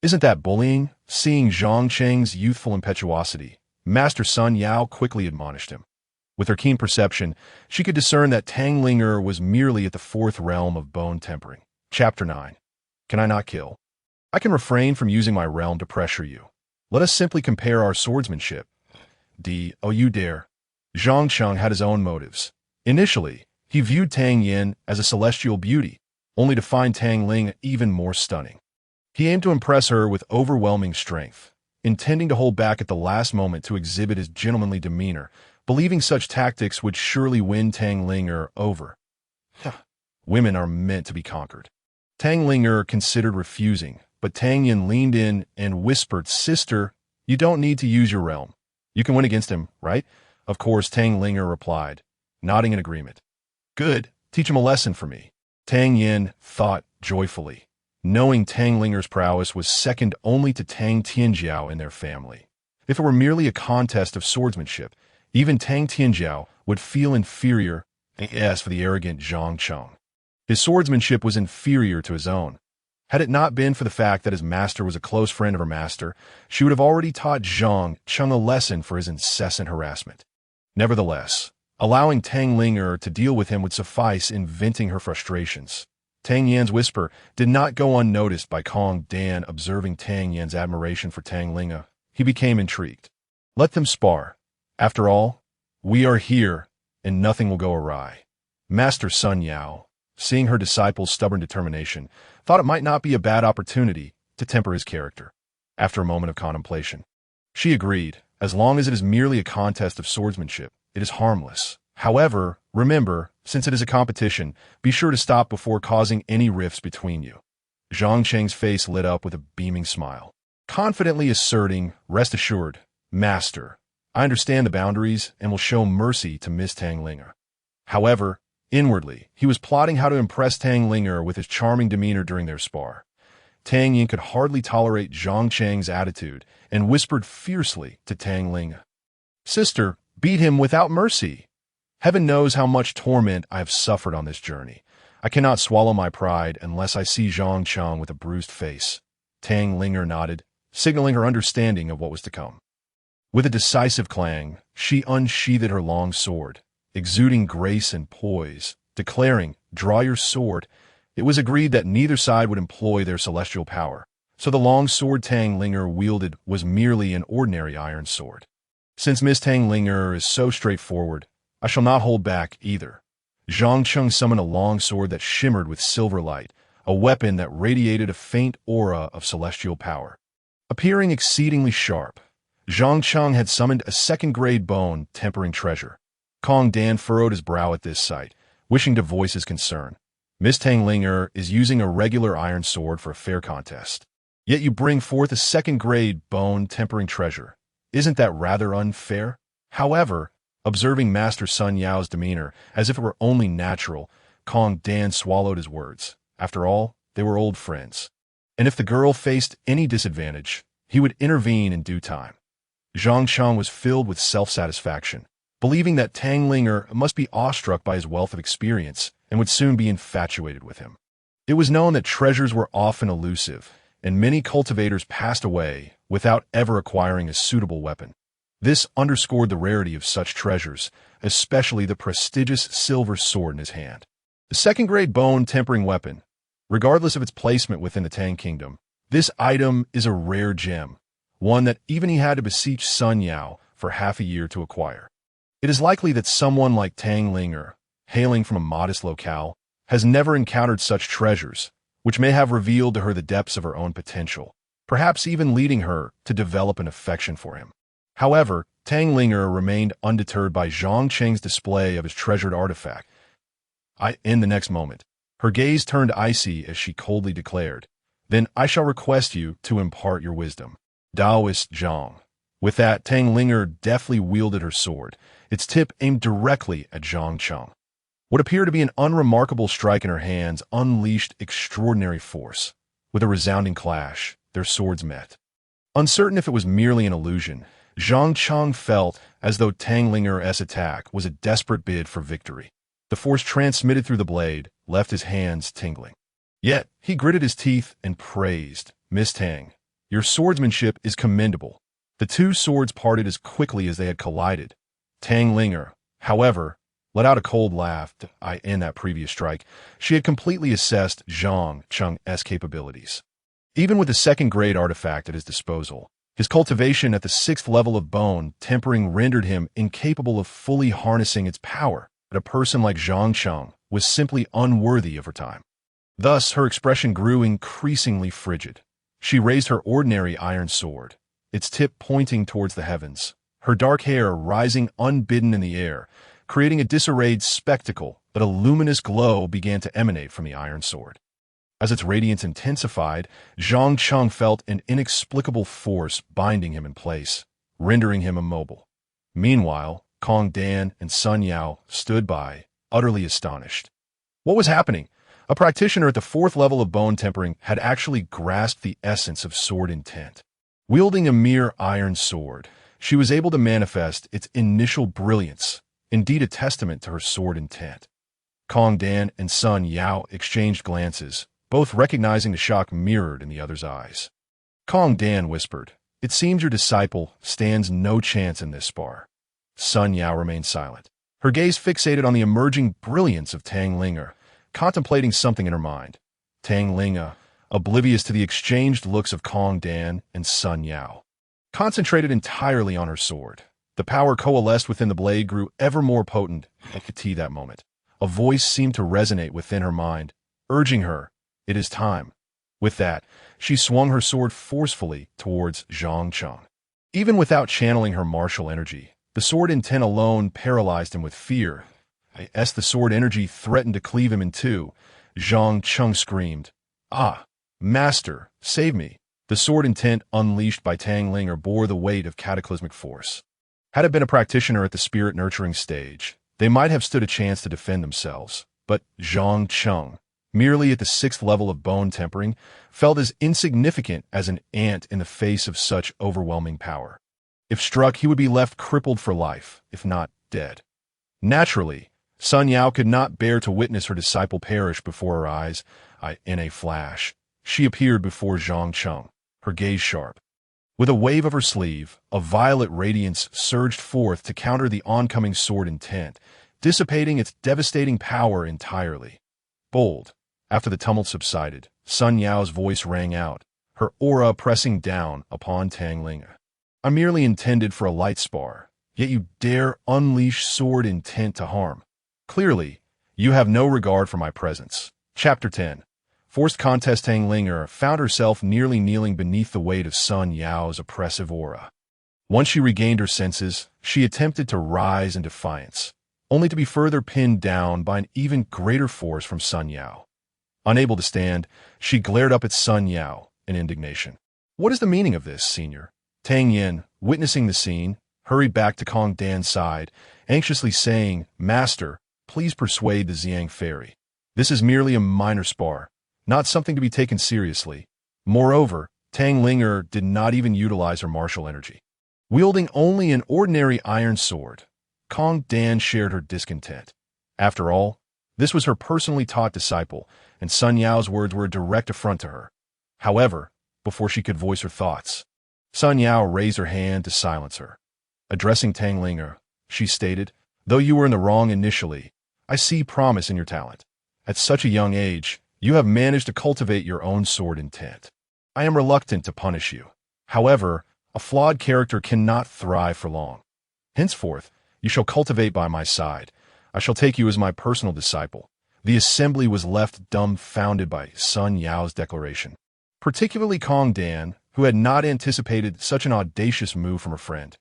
"Isn't that bullying?" Seeing Zhang Cheng's youthful impetuosity, Master Sun Yao quickly admonished him. With her keen perception, she could discern that Tang Linger was merely at the 4th realm of bone tempering. Chapter 9. Can I not kill? I can refrain from using my realm to pressure you. Let us simply compare our swordsmanship. Oh, you dare. Zhang Cheng had his own motives. Initially, he viewed Tang Yin as a celestial beauty, only to find Tang Ling even more stunning. He aimed to impress her with overwhelming strength, intending to hold back at the last moment to exhibit his gentlemanly demeanor, believing such tactics would surely win Tang Linger over. Women are meant to be conquered. Tang Linger considered refusing, but Tang Yin leaned in and whispered, "Sister, you don't need to use your realm. You can win against him, right?" "Of course," Tang Linger replied, nodding in agreement. "Good. Teach him a lesson for me." Tang Yin thought joyfully, knowing Tang Linger's prowess was second only to Tang Tianjiao in their family. If it were merely a contest of swordsmanship, even Tang Tianjiao would feel inferior. As for the arrogant Zhang Cheng, his swordsmanship was inferior to his own. Had it not been for the fact that his master was a close friend of her master, she would have already taught Zhang Cheng a lesson for his incessant harassment. Nevertheless, allowing Tang Linger to deal with him would suffice in venting her frustrations. Tang Yan's whisper did not go unnoticed by Kong Dan. Observing Tang Yan's admiration for Tang Linger, he became intrigued. Let them spar. After all, we are here, and nothing will go awry. Master Sun Yao, seeing her disciple's stubborn determination, thought it might not be a bad opportunity to temper his character. After a moment of contemplation, she agreed, as long as it is merely a contest of swordsmanship, it is harmless. However, remember, since it is a competition, be sure to stop before causing any rifts between you. Zhang Cheng's face lit up with a beaming smile, confidently asserting, "Rest assured, Master, I understand the boundaries and will show mercy to Miss Tang Linger." However, inwardly, he was plotting how to impress Tang Linger with his charming demeanor during their spar. Tang Yin could hardly tolerate Zhang Cheng's attitude and whispered fiercely to Tang Ling, "Sister, beat him without mercy. Heaven knows how much torment I have suffered on this journey. I cannot swallow my pride unless I see Zhang Cheng with a bruised face." Tang Linger nodded, signaling her understanding of what was to come. With a decisive clang, she unsheathed her long sword, exuding grace and poise, declaring, "Draw your sword." It was agreed that neither side would employ their celestial power, so the long sword Tang Linger wielded was merely an ordinary iron sword. Since Miss Tang Linger is so straightforward, I shall not hold back either. Zhang Cheng summoned a long sword that shimmered with silver light, a weapon that radiated a faint aura of celestial power. Appearing exceedingly sharp, Zhang Cheng had summoned a second-grade bone tempering treasure. Kong Dan furrowed his brow at this sight, wishing to voice his concern. "Miss Tang Linger is using a regular iron sword for a fair contest. Yet you bring forth a second-grade bone tempering treasure. Isn't that rather unfair?" However, observing Master Sun Yao's demeanor as if it were only natural, Kong Dan swallowed his words. After all, they were old friends. and if the girl faced any disadvantage, he would intervene in due time. Zhang Cheng was filled with self-satisfaction, believing that Tang Linger must be awestruck by his wealth of experience and would soon be infatuated with him. It was known that treasures were often elusive, and many cultivators passed away without ever acquiring a suitable weapon. This underscored the rarity of such treasures, especially the prestigious silver sword in his hand. The second-grade bone-tempering weapon, regardless of its placement within the Tang Kingdom, this item is a rare gem, one that even he had to beseech Sun Yao for half a year to acquire. It is likely that someone like Tang Linger, hailing from a modest locale, has never encountered such treasures, which may have revealed to her the depths of her own potential, perhaps even leading her to develop an affection for him. However, Tang Linger remained undeterred by Zhang Cheng's display of his treasured artifact. In the next moment, her gaze turned icy as she coldly declared, "Then I shall request you to impart your wisdom." Taoist Zhang. With that, Tang Linger deftly wielded her sword, its tip aimed directly at Zhang Cheng. What appeared to be an unremarkable strike in her hands unleashed extraordinary force. With a resounding clash, their swords met. Uncertain if it was merely an illusion, Zhang Cheng felt as though Tang Linger's attack was a desperate bid for victory. The force transmitted through the blade left his hands tingling. Yet, he gritted his teeth and praised, "Miss Tang, your swordsmanship is commendable." The two swords parted as quickly as they had collided. Tang Linger, however, let out a cold laugh. In that previous strike, she had completely assessed Zhang Cheng's capabilities. Even with the second-grade artifact at his disposal, his cultivation at the 6th level of bone tempering rendered him incapable of fully harnessing its power. But a person like Zhang Cheng was simply unworthy of her time. Thus, her expression grew increasingly frigid. She raised her ordinary iron sword, its tip pointing towards the heavens, her dark hair rising unbidden in the air, creating a disarrayed spectacle. But a luminous glow began to emanate from the iron sword. As its radiance intensified, Zhang Cheng felt an inexplicable force binding him in place, rendering him immobile. Meanwhile, Kong Dan and Sun Yao stood by, utterly astonished. What was happening? A practitioner at the 4th level of bone tempering had actually grasped the essence of sword intent. Wielding a mere iron sword, she was able to manifest its initial brilliance, indeed a testament to her sword intent. Kong Dan and Sun Yao exchanged glances, both recognizing the shock mirrored in the other's eyes. Kong Dan whispered, "It seems your disciple stands no chance in this spar." Sun Yao remained silent, her gaze fixated on the emerging brilliance of Tang Linger, contemplating something in her mind. Tang Linger, oblivious to the exchanged looks of Kong Dan and Sun Yao, concentrated entirely on her sword. The power coalesced within the blade grew ever more potent. At that moment, a voice seemed to resonate within her mind, urging her, "It is time." With that, she swung her sword forcefully towards Zhang Cheng. Even without channeling her martial energy, the sword intent alone paralyzed him with fear. As the sword energy threatened to cleave him in two, Zhang Cheng screamed, "Ah, Master, save me." The sword intent unleashed by Tang Linger bore the weight of cataclysmic force. Had it been a practitioner at the spirit-nurturing stage, they might have stood a chance to defend themselves. But Zhang Cheng, merely at the 6th level of bone tempering, felt as insignificant as an ant in the face of such overwhelming power. If struck, he would be left crippled for life, if not dead. Naturally, Sun Yao could not bear to witness her disciple perish before her eyes. In a flash, she appeared before Zhang Cheng, her gaze sharp. With a wave of her sleeve, a violet radiance surged forth to counter the oncoming sword intent, dissipating its devastating power entirely. Bold. After the tumult subsided, Sun Yao's voice rang out, her aura pressing down upon Tang Linger. "I merely intended for a light spar, yet you dare unleash sword intent to harm. Clearly, you have no regard for my presence." Chapter 10. Forced contest. Tang Linger found herself nearly kneeling beneath the weight of Sun Yao's oppressive aura. Once she regained her senses, she attempted to rise in defiance, only to be further pinned down by an even greater force from Sun Yao. Unable to stand, she glared up at Sun Yao in indignation. "What is the meaning of this, Senior?" Tang Yin, witnessing the scene, hurried back to Kong Dan's side, anxiously saying, "Master, please persuade the Xiang Fairy. This is merely a minor spar, not something to be taken seriously." Moreover, Tang Linger did not even utilize her martial energy. Wielding only an ordinary iron sword, Kong Dan shared her discontent. After all, this was her personally taught disciple, and Sun Yao's words were a direct affront to her. However, before she could voice her thoughts, Sun Yao raised her hand to silence her. Addressing Tang Linger, she stated, "Though you were in the wrong initially, I see promise in your talent. At such a young age, you have managed to cultivate your own sword intent. I am reluctant to punish you. However, a flawed character cannot thrive for long. Henceforth, you shall cultivate by my side. I shall take you as my personal disciple." The assembly was left dumbfounded by Sun Yao's declaration, particularly Kong Dan, who had not anticipated such an audacious move from her friend.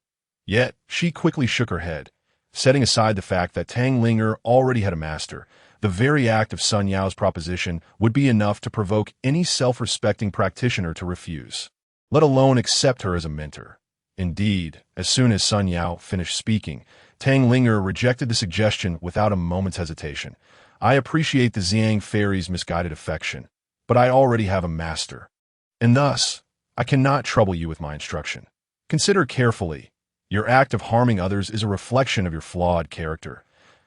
Yet, she quickly shook her head, setting aside the fact that Tang Linger already had a master. The very act of Sun Yao's proposition would be enough to provoke any self-respecting practitioner to refuse, let alone accept her as a mentor. Indeed, as soon as Sun Yao finished speaking, Tang Linger rejected the suggestion without a moment's hesitation. "I appreciate the Xiang fairy's misguided affection, but I already have a master, and thus, I cannot trouble you with my instruction. Consider carefully. Your act of harming others is a reflection of your flawed character.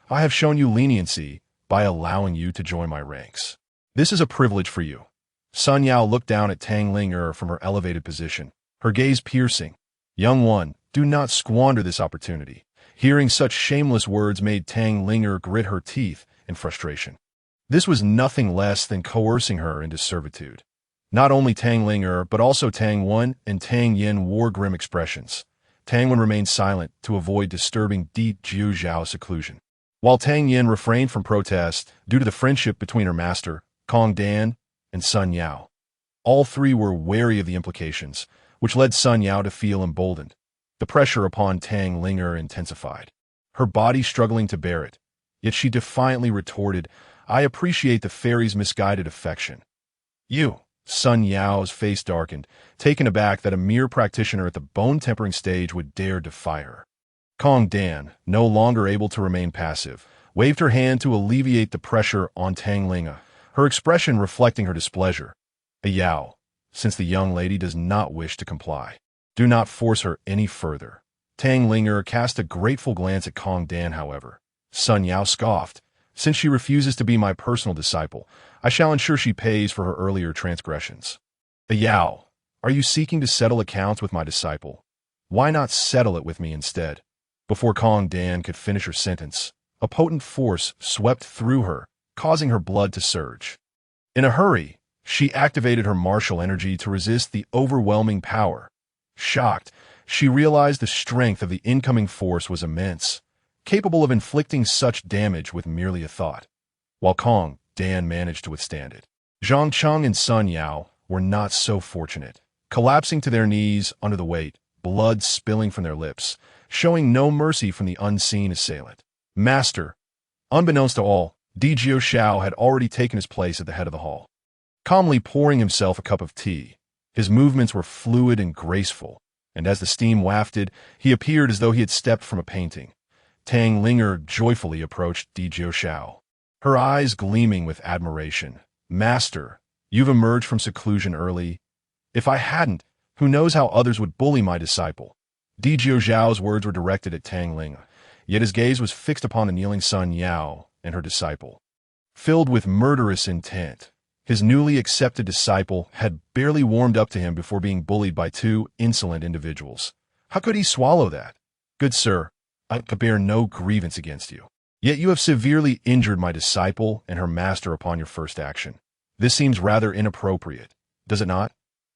I have shown you leniency by allowing you to join my ranks. This is a privilege for you." Sun Yao looked down at Tang Linger from her elevated position, her gaze piercing. "Young one, do not squander this opportunity." Hearing such shameless words made Tang Linger grit her teeth in frustration. This was nothing less than coercing her into servitude. Not only Tang Linger, but also Tang Wen and Tang Yin wore grim expressions. Tang Wen remained silent to avoid disturbing Di Jiu Zhao's seclusion, while Tang Yin refrained from protest due to the friendship between her master, Kong Dan, and Sun Yao. All three were wary of the implications, which led Sun Yao to feel emboldened. The pressure upon Tang Linger intensified, her body struggling to bear it. Yet she defiantly retorted, "I appreciate the fairy's misguided affection." "You?" Sun Yao's face darkened, taken aback that a mere practitioner at the bone-tempering stage would dare defy her. Kong Dan, no longer able to remain passive, waved her hand to alleviate the pressure on Tang Linger, her expression reflecting her displeasure. "Yao, since the young lady does not wish to comply, do not force her any further." Tang Linger cast a grateful glance at Kong Dan, however. Sun Yao scoffed, "Since she refuses to be my personal disciple, I shall ensure she pays for her earlier transgressions." "Yao, are you seeking to settle accounts with my disciple? Why not settle it with me instead?" Before Kong Dan could finish her sentence, a potent force swept through her, causing her blood to surge. In a hurry, she activated her martial energy to resist the overwhelming power. Shocked, she realized the strength of the incoming force was immense, capable of inflicting such damage with merely a thought, while Kong Dan managed to withstand it. Zhang Cheng and Sun Yao were not so fortunate, collapsing to their knees under the weight, blood spilling from their lips, showing no mercy from the unseen assailant. "Master!" Unbeknownst to all, Di Jiu Shao had already taken his place at the head of the hall, calmly pouring himself a cup of tea. His movements were fluid and graceful, and as the steam wafted, he appeared as though he had stepped from a painting. Tang Linger joyfully approached Di Jiu Shao, her eyes gleaming with admiration. "Master, you've emerged from seclusion early. If I hadn't, who knows how others would bully my disciple." Di Jiu Zhao's words were directed at Tang Linger, yet his gaze was fixed upon the kneeling Sun Yao and her disciple. Filled with murderous intent, his newly accepted disciple had barely warmed up to him before being bullied by two insolent individuals. How could he swallow that? "Good sir, I could bear no grievance against you. Yet you have severely injured my disciple and her master upon your first action. This seems rather inappropriate, does it not?"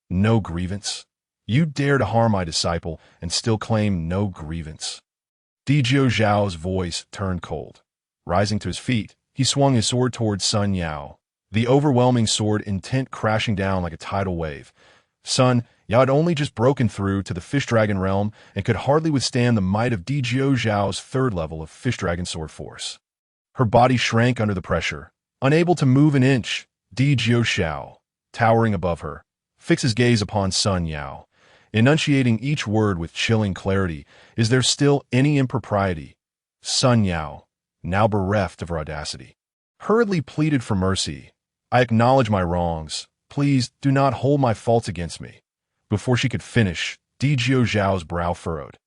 "No grievance? You dare to harm my disciple and still claim no grievance?" Di Jiu Zhao's voice turned cold. Rising to his feet, he swung his sword towards Sun Yao, the overwhelming sword intent crashing down like a tidal wave. Sun Yao had only just broken through to the Fish Dragon realm and could hardly withstand the might of Di Jiu Zhao's third level of Fish Dragon sword force. Her body shrank under the pressure, unable to move an inch. Di Jiu Zhao, towering above her, fixed his gaze upon Sun Yao, enunciating each word with chilling clarity. "Is there still any impropriety?" Sun Yao, now bereft of her audacity, hurriedly pleaded for mercy. "I acknowledge my wrongs, Please do not hold my faults against me." Before she could finish, Di Zhao's brow furrowed.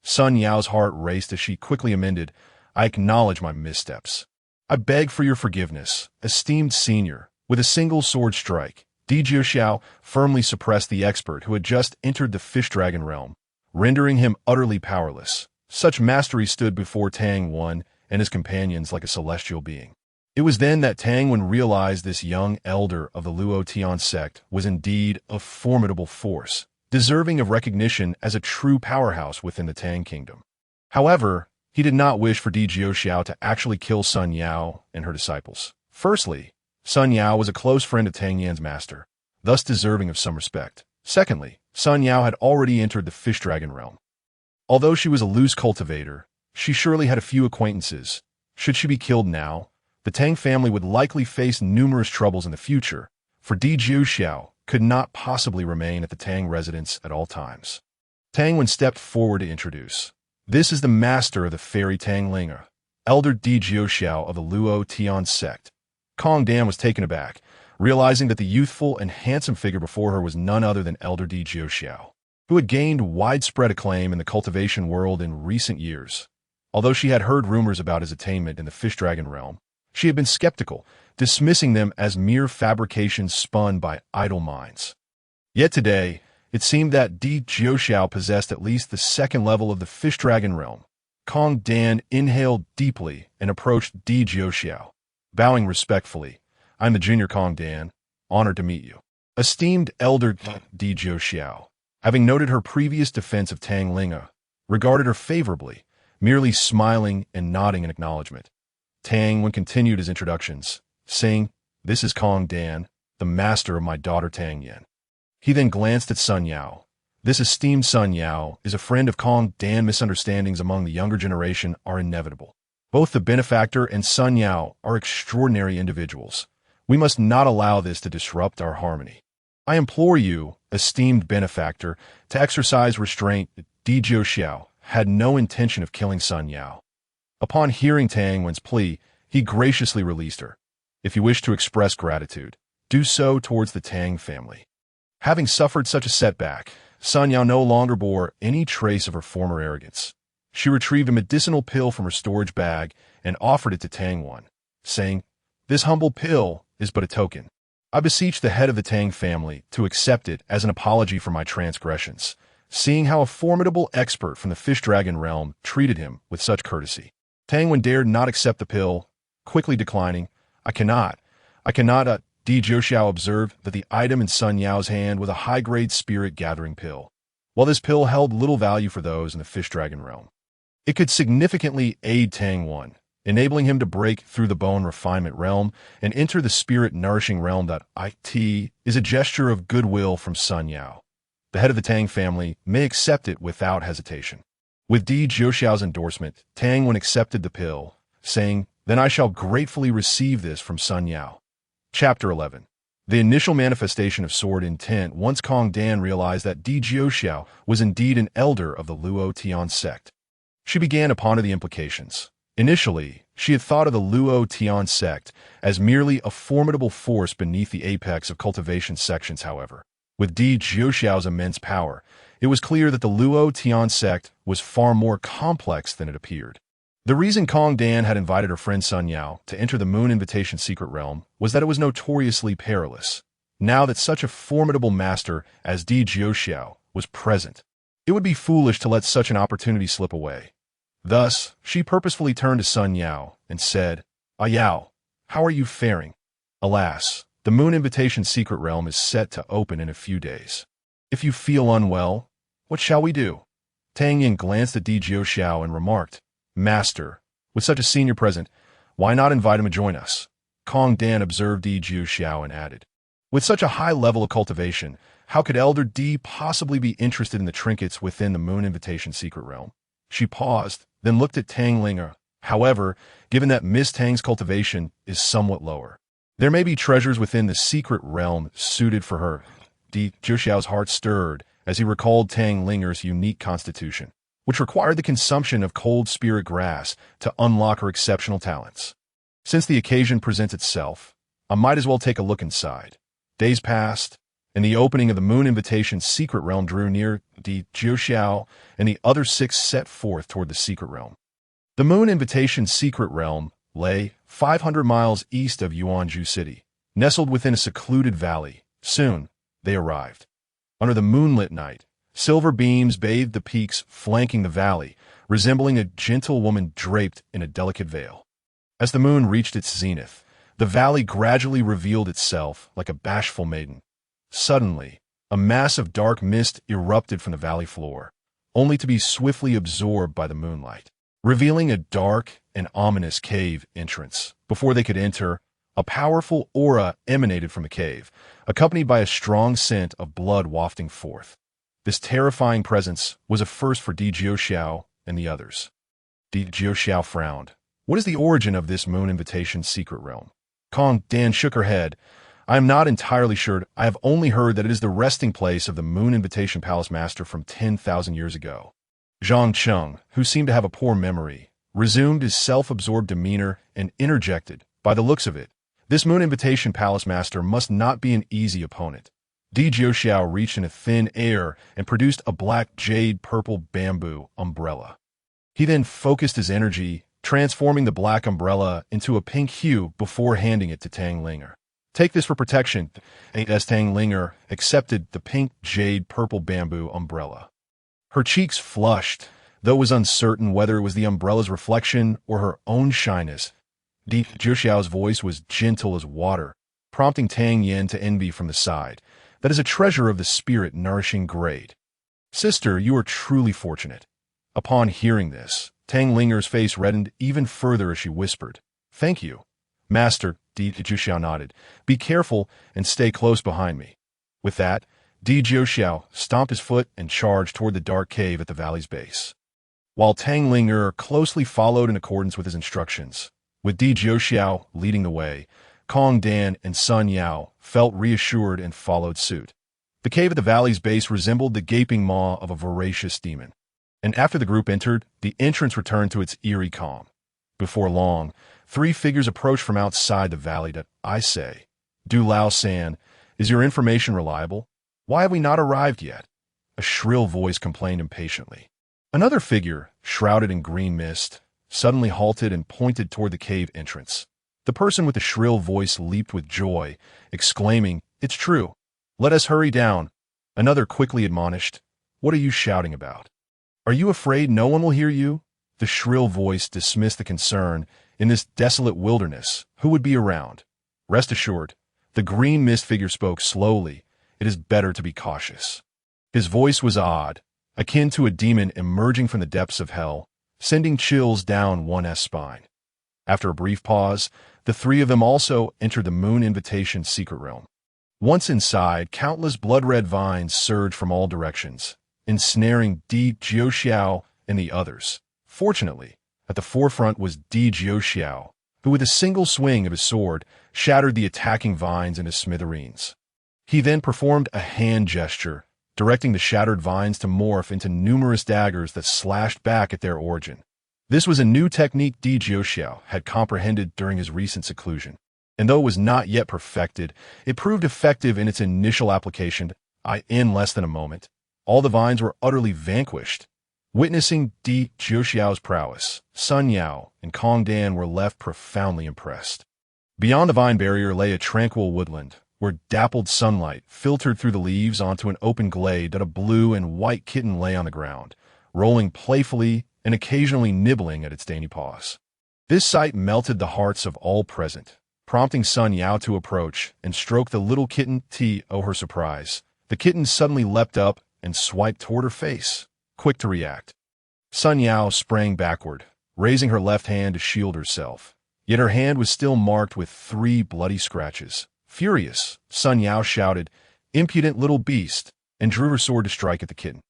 Sun Yao's heart raced as she quickly amended, "I acknowledge my missteps. I beg for your forgiveness, esteemed senior." With a single sword strike, Di Zhao firmly suppressed the expert who had just entered the fish dragon realm, rendering him utterly powerless. Such mastery stood before Tang Wen and his companions like a celestial being. It was then that Tang Wen realized this young elder of the Luo Tian sect was indeed a formidable force, deserving of recognition as a true powerhouse within the Tang kingdom. However, he did not wish for Di Zhao to actually kill Sun Yao and her disciples. Firstly, Sun Yao was a close friend of Tang Yan's master, thus deserving of some respect. Secondly, Sun Yao had already entered the fish dragon realm. Although she was a loose cultivator, she surely had a few acquaintances. Should she be killed now, the Tang family would likely face numerous troubles in the future, for Di Zhao could not possibly remain at the Tang residence at all times. Tang Wen stepped forward to introduce. "This is the master of the fairy Tang Linga, Elder Di Zhao of the Luo Tian sect." Kong Dan was taken aback, realizing that the youthful and handsome figure before her was none other than Elder Di Zhao, who had gained widespread acclaim in the cultivation world in recent years. Although she had heard rumors about his attainment in the fish dragon realm, she had been skeptical, dismissing them as mere fabrications spun by idle minds. Yet today, it seemed that Di Zhao possessed at least the second level of the fish dragon realm. Kong Dan inhaled deeply and approached Di Zhao, bowing respectfully. "I'm the junior Kong Dan, honored to meet you." Esteemed Elder Di Zhao, having noted her previous defense of Tang Linga, regarded her favorably, merely smiling and nodding in acknowledgement. Tang Wen continued his introductions, saying, "This is Kong Dan, the master of my daughter Tang Yan." He then glanced at Sun Yao. This esteemed Sun Yao is a friend of Kong Dan. Misunderstandings among the younger generation are inevitable. Both the benefactor and Sun Yao are extraordinary individuals. We must not allow this to disrupt our harmony. I implore you, esteemed benefactor, to exercise restraint. Di Zhao had no intention of killing Sun Yao. Upon hearing Tang Wen's plea, he graciously released her. If you wish to express gratitude, do so towards the Tang family. Having suffered such a setback, Sun Yao no longer bore any trace of her former arrogance. She retrieved a medicinal pill from her storage bag and offered it to Tang Wen, saying, "This humble pill is but a token. I beseech the head of the Tang family to accept it as an apology for my transgressions." Seeing how a formidable expert from the fish dragon realm treated him with such courtesy, Tang Wen dared not accept the pill, quickly declining. I cannot. Di Zhao observed that the item in Sun Yao's hand was a high-grade spirit-gathering pill. While this pill held little value for those in the fish dragon realm, it could significantly aid Tang Wen, enabling him to break through the bone refinement realm and enter the spirit-nourishing realm. That it is a gesture of goodwill from Sun Yao. The head of the Tang family may accept it without hesitation. With Di Zhao's endorsement, Tang Wen accepted the pill, saying, "Then I shall gratefully receive this from Sun Yao." Chapter 11. The initial manifestation of sword intent. Once Kong Dan realized that Di Zhao was indeed an elder of the Luo Tian sect, she began to ponder the implications. Initially, she had thought of the Luo Tian sect as merely a formidable force beneath the apex of cultivation sections. However, with Di Zhao's immense power, it was clear that the Luo Tian sect was far more complex than it appeared. The reason Kong Dan had invited her friend Sun Yao to enter the Moon Invitation secret realm was that it was notoriously perilous. Now that such a formidable master as Di Zhao was present, it would be foolish to let such an opportunity slip away. Thus, she purposefully turned to Sun Yao and said, Yao, how are you faring?" "Alas, the Moon Invitation secret realm is set to open in a few days. If you feel unwell, what shall we do?" Tang Yin glanced at Di Zhao and remarked, "Master, with such a senior present, why not invite him to join us?" Kong Dan observed Di Zhao and added, "With such a high level of cultivation, how could Elder Di possibly be interested in the trinkets within the Moon Invitation secret realm?" She paused, then looked at Tang Linga. However, given that Miss Tang's cultivation is somewhat lower, there may be treasures within the secret realm suited for her. Di Zhao's heart stirred as he recalled Tang Linger's unique constitution, which required the consumption of cold spirit grass to unlock her exceptional talents. Since the occasion presents itself, I might as well take a look inside. Days passed, and the opening of the Moon Invitation's secret realm drew near. Di Jiuxiao and the other six set forth toward the secret realm. The Moon Invitation's secret realm lay 500 miles east of Yuanzhou City, nestled within a secluded valley. Soon, they arrived. Under the moonlit night, silver beams bathed the peaks flanking the valley, resembling a gentle woman draped in a delicate veil. As the moon reached its zenith, the valley gradually revealed itself like a bashful maiden. Suddenly, a mass of dark mist erupted from the valley floor, only to be swiftly absorbed by the moonlight, revealing a dark and ominous cave entrance. Before they could enter, a powerful aura emanated from the cave, accompanied by a strong scent of blood wafting forth. This terrifying presence was a first for Di Jiuxiao and the others. Di Jiuxiao frowned. What is the origin of this Moon Invitation secret realm? Kong Dan shook her head. I am not entirely sure. I have only heard that it is the resting place of the Moon Invitation Palace Master from 10,000 years ago. Zhang Cheng, who seemed to have a poor memory, resumed his self-absorbed demeanor and interjected, by the looks of it, this Moon Invitation Palace Master must not be an easy opponent. Di Jiuxiao reached into thin air and produced a black jade-purple bamboo umbrella. He then focused his energy, transforming the black umbrella into a pink hue before handing it to Tang Linger. Take this for protection. As Tang Linger accepted the pink jade-purple bamboo umbrella. Her cheeks flushed, though it was uncertain whether it was the umbrella's reflection or her own shyness. Di Jiuxiao's voice was gentle as water, prompting Tang Yen to envy from the side. That is a treasure of the spirit nourishing grade. Sister, you are truly fortunate. Upon hearing this, Tang Linger's face reddened even further as she whispered, Thank you. Master, Di Jiuxiao nodded. Be careful and stay close behind me. With that, Di Jiuxiao stomped his foot and charged toward the dark cave at the valley's base. While Tang Linger closely followed in accordance with his instructions, with Di Jiuxiao leading the way, Kong Dan and Sun Yao felt reassured and followed suit. The cave at the valley's base resembled the gaping maw of a voracious demon. And after the group entered, the entrance returned to its eerie calm. Before long, three figures approached from outside the valley. I say, Du Lao San, is your information reliable? Why have we not arrived yet? A shrill voice complained impatiently. Another figure, shrouded in green mist, suddenly halted and pointed toward the cave entrance. The person with the shrill voice leaped with joy, exclaiming, It's true. Let us hurry down. Another quickly admonished, What are you shouting about? Are you afraid no one will hear you? The shrill voice dismissed the concern. In this desolate wilderness, who would be around? Rest assured, the green mist figure spoke slowly. It is better to be cautious. His voice was odd, akin to a demon emerging from the depths of hell, sending chills down one's spine. After a brief pause, the three of them also entered the Moon Invitation secret realm. Once inside, countless blood-red vines surged from all directions, ensnaring Di Jiuxiao and the others. Fortunately, at the forefront was Di Jiuxiao, who with a single swing of his sword shattered the attacking vines into smithereens. He then performed a hand gesture, directing the shattered vines to morph into numerous daggers that slashed back at their origin. This was a new technique Di Jiuxiao had comprehended during his recent seclusion, and though it was not yet perfected, it proved effective in its initial application. In less than a moment, all the vines were utterly vanquished. Witnessing Di Jiuxiao's prowess, Sun Yao and Kong Dan were left profoundly impressed. Beyond the vine barrier lay a tranquil woodland, where dappled sunlight filtered through the leaves onto an open glade that a blue and white kitten lay on the ground, rolling playfully and occasionally nibbling at its dainty paws. This sight melted the hearts of all present, prompting Sun Yao to approach and stroke the little kitten. To her surprise, the kitten suddenly leapt up and swiped toward her face, quick to react. Sun Yao sprang backward, raising her left hand to shield herself, yet her hand was still marked with 3 bloody scratches. Furious, Sun Yao shouted, Impudent little beast, and drew her sword to strike at the kitten.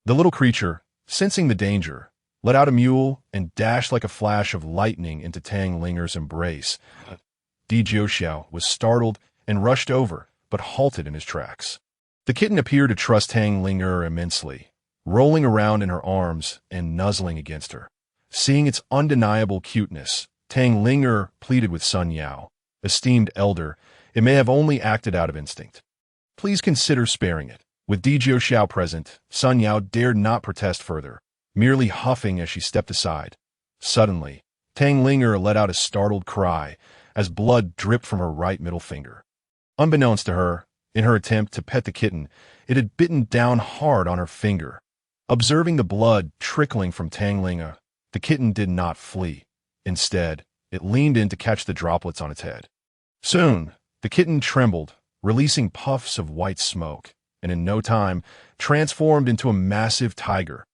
The little creature, sensing the danger, let out a mewl and dashed like a flash of lightning into Tang Linger's embrace. Di Jiuxiao was startled and rushed over, but halted in his tracks. The kitten appeared to trust Tang Linger immensely, rolling around in her arms and nuzzling against her. Seeing its undeniable cuteness, Tang Linger pleaded with Sun Yao, esteemed elder, It may have only acted out of instinct. Please consider sparing it. With Di Xiao present, Sun Yao dared not protest further, merely huffing as she stepped aside. Suddenly, Tang Linger let out a startled cry as blood dripped from her right middle finger. Unbeknownst to her, in her attempt to pet the kitten, it had bitten down hard on her finger. Observing the blood trickling from Tang Linger, the kitten did not flee. Instead, it leaned in to catch the droplets on its head. Soon, the kitten trembled, releasing puffs of white smoke, and in no time, transformed into a massive tiger.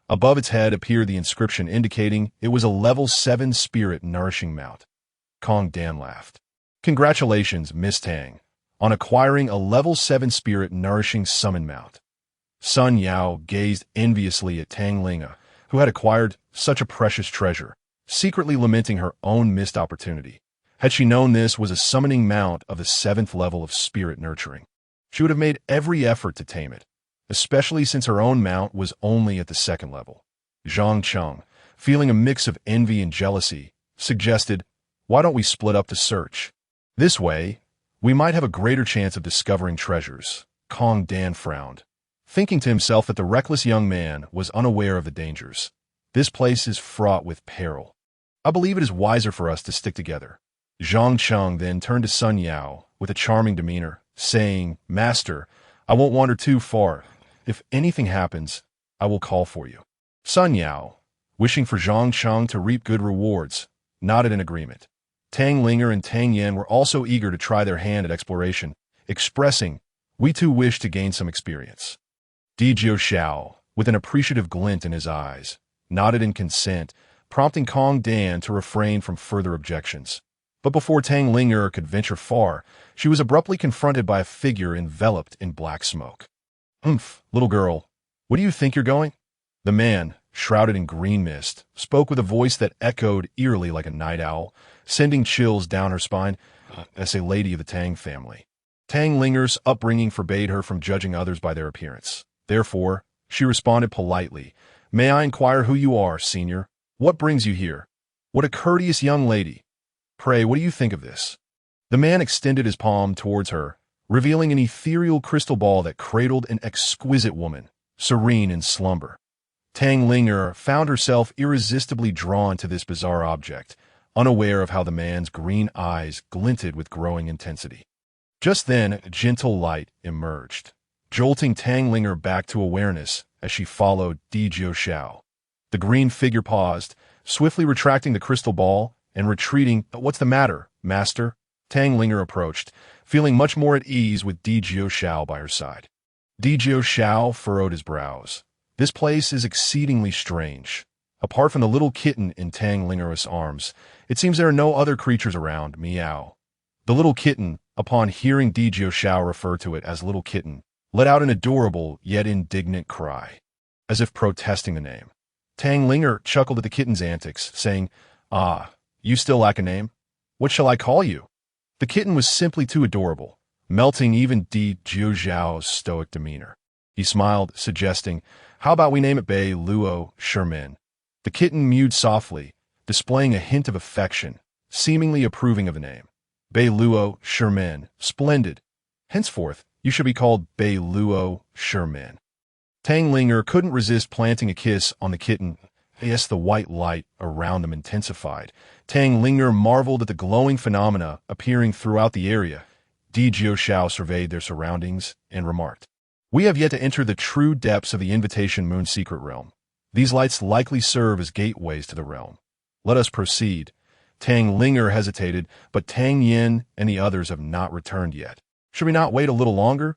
Above its head appeared the inscription indicating it was a level 7 spirit nourishing mount. Kong Dan laughed. Congratulations, Miss Tang, on acquiring a level 7 spirit nourishing summon mount. Sun Yao gazed enviously at Tang Linga, who had acquired such a precious treasure, secretly lamenting her own missed opportunity. Had she known this was a summoning mount of the 7th level of spirit nurturing, she would have made every effort to tame it, especially since her own mount was only at the 2nd level. Zhang Cheng, feeling a mix of envy and jealousy, suggested, "Why don't we split up to search? This way, we might have a greater chance of discovering treasures." Kong Dan frowned, thinking to himself that the reckless young man was unaware of the dangers. This place is fraught with peril. I believe it is wiser for us to stick together. Zhang Cheng then turned to Sun Yao with a charming demeanor, saying, "Master, I won't wander too far. If anything happens, I will call for you." Sun Yao, wishing for Zhang Cheng to reap good rewards, nodded in agreement. Tang Linger and Tang Yan were also eager to try their hand at exploration, expressing, "We too wish to gain some experience." Di Xiao, with an appreciative glint in his eyes, nodded in consent, prompting Kong Dan to refrain from further objections. But before Tang Linger could venture far, she was abruptly confronted by a figure enveloped in black smoke. Little girl, where do you think you're going?" The man, shrouded in green mist, spoke with a voice that echoed eerily like a night owl, sending chills down her spine. As a lady of the Tang family, Tang Linger's upbringing forbade her from judging others by their appearance. Therefore, she responded politely, "May I inquire who you are, senior? What brings you here? What a courteous young lady. Pray, what do you think of this?" The man extended his palm towards her, revealing an ethereal crystal ball that cradled an exquisite woman, serene in slumber. Tang Linger found herself irresistibly drawn to this bizarre object, unaware of how the man's green eyes glinted with growing intensity. Just then, a gentle light emerged, jolting Tang Linger back to awareness as she followed Di Xiao. The green figure paused, swiftly retracting the crystal ball and retreating. "What's the matter, master?" Tang Linger approached, feeling much more at ease with Di Xiao by her side. Di Xiao furrowed his brows. "This place is exceedingly strange. Apart from the little kitten in Tang Linger's arms, it seems there are no other creatures around." Meow. The little kitten, upon hearing Di Xiao refer to it as little kitten, let out an adorable yet indignant cry, as if protesting the name. Tang Linger chuckled at the kitten's antics, saying, "Ah, you still lack a name? What shall I call you?" The kitten was simply too adorable, melting even Di Xiao's stoic demeanor. He smiled, suggesting, "How about we name it Bei Luo Shermin?" The kitten mewed softly, displaying a hint of affection, seemingly approving of the name. Bei Luo Shermin, splendid. Henceforth, you should be called Bei Luo Shermin. Tang Linger couldn't resist planting a kiss on the kitten. Yes, the white light around them intensified. Tang Linger marveled at the glowing phenomena appearing throughout the area. Di Xiao surveyed their surroundings and remarked, "We have yet to enter the true depths of the Invitation Moon Secret Realm. These lights likely serve as gateways to the realm. Let us proceed." Tang Linger hesitated, but Tang Yin and the others have not returned yet. "Should we not wait a little longer?"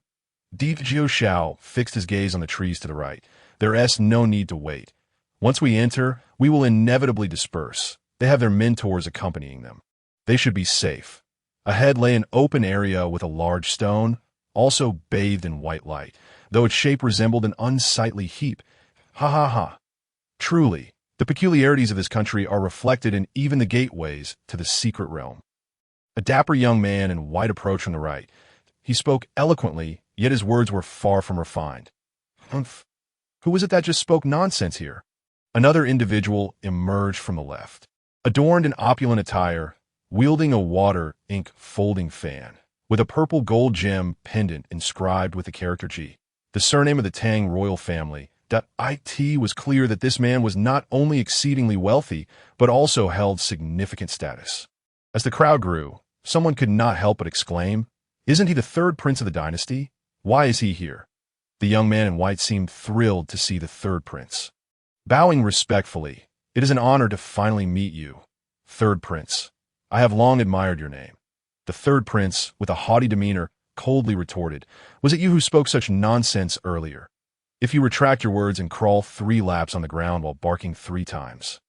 Di Xiao fixed his gaze on the trees to the right. "There is no need to wait. Once we enter, we will inevitably disperse. They have their mentors accompanying them. They should be safe." Ahead lay an open area with a large stone, also bathed in white light, though its shape resembled an unsightly heap. Ha ha ha. Truly, the peculiarities of this country are reflected in even the gateways to the secret realm. A dapper young man in white approached from the right. He spoke eloquently, yet his words were far from refined. "Humph. Who was it that just spoke nonsense here?" Another individual emerged from the left, adorned in opulent attire, wielding a water ink folding fan. with a purple gold gem pendant inscribed with the character G, the surname of the Tang royal family. It was clear that this man was not only exceedingly wealthy, but also held significant status. As the crowd grew, someone could not help but exclaim, "Isn't he the third prince of the dynasty? Why is he here?" The young man in white seemed thrilled to see the third prince. Bowing respectfully, "It is an honor to finally meet you, third prince. I have long admired your name." The third prince, with a haughty demeanor, coldly retorted, "Was it you who spoke such nonsense earlier? If you retract your words and crawl 3 laps on the ground while barking 3 times,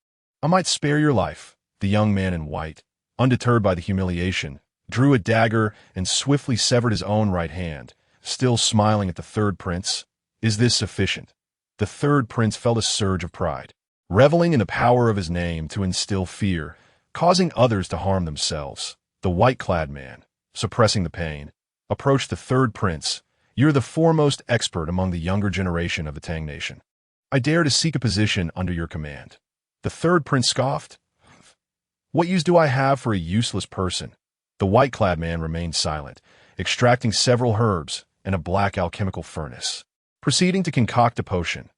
I might spare your life." The young man in white, undeterred by the humiliation, drew a dagger and swiftly severed his own right hand, still smiling at the third prince. "Is this sufficient?" The third prince felt a surge of pride, reveling in the power of his name to instill fear, causing others to harm themselves. The white-clad man, suppressing the pain, approached the third prince. "You're the foremost expert among the younger generation of the Tang nation. I dare to seek a position under your command." The third prince scoffed. "What use do I have for a useless person?" The white-clad man remained silent, extracting several herbs and a black alchemical furnace, proceeding to concoct a potion.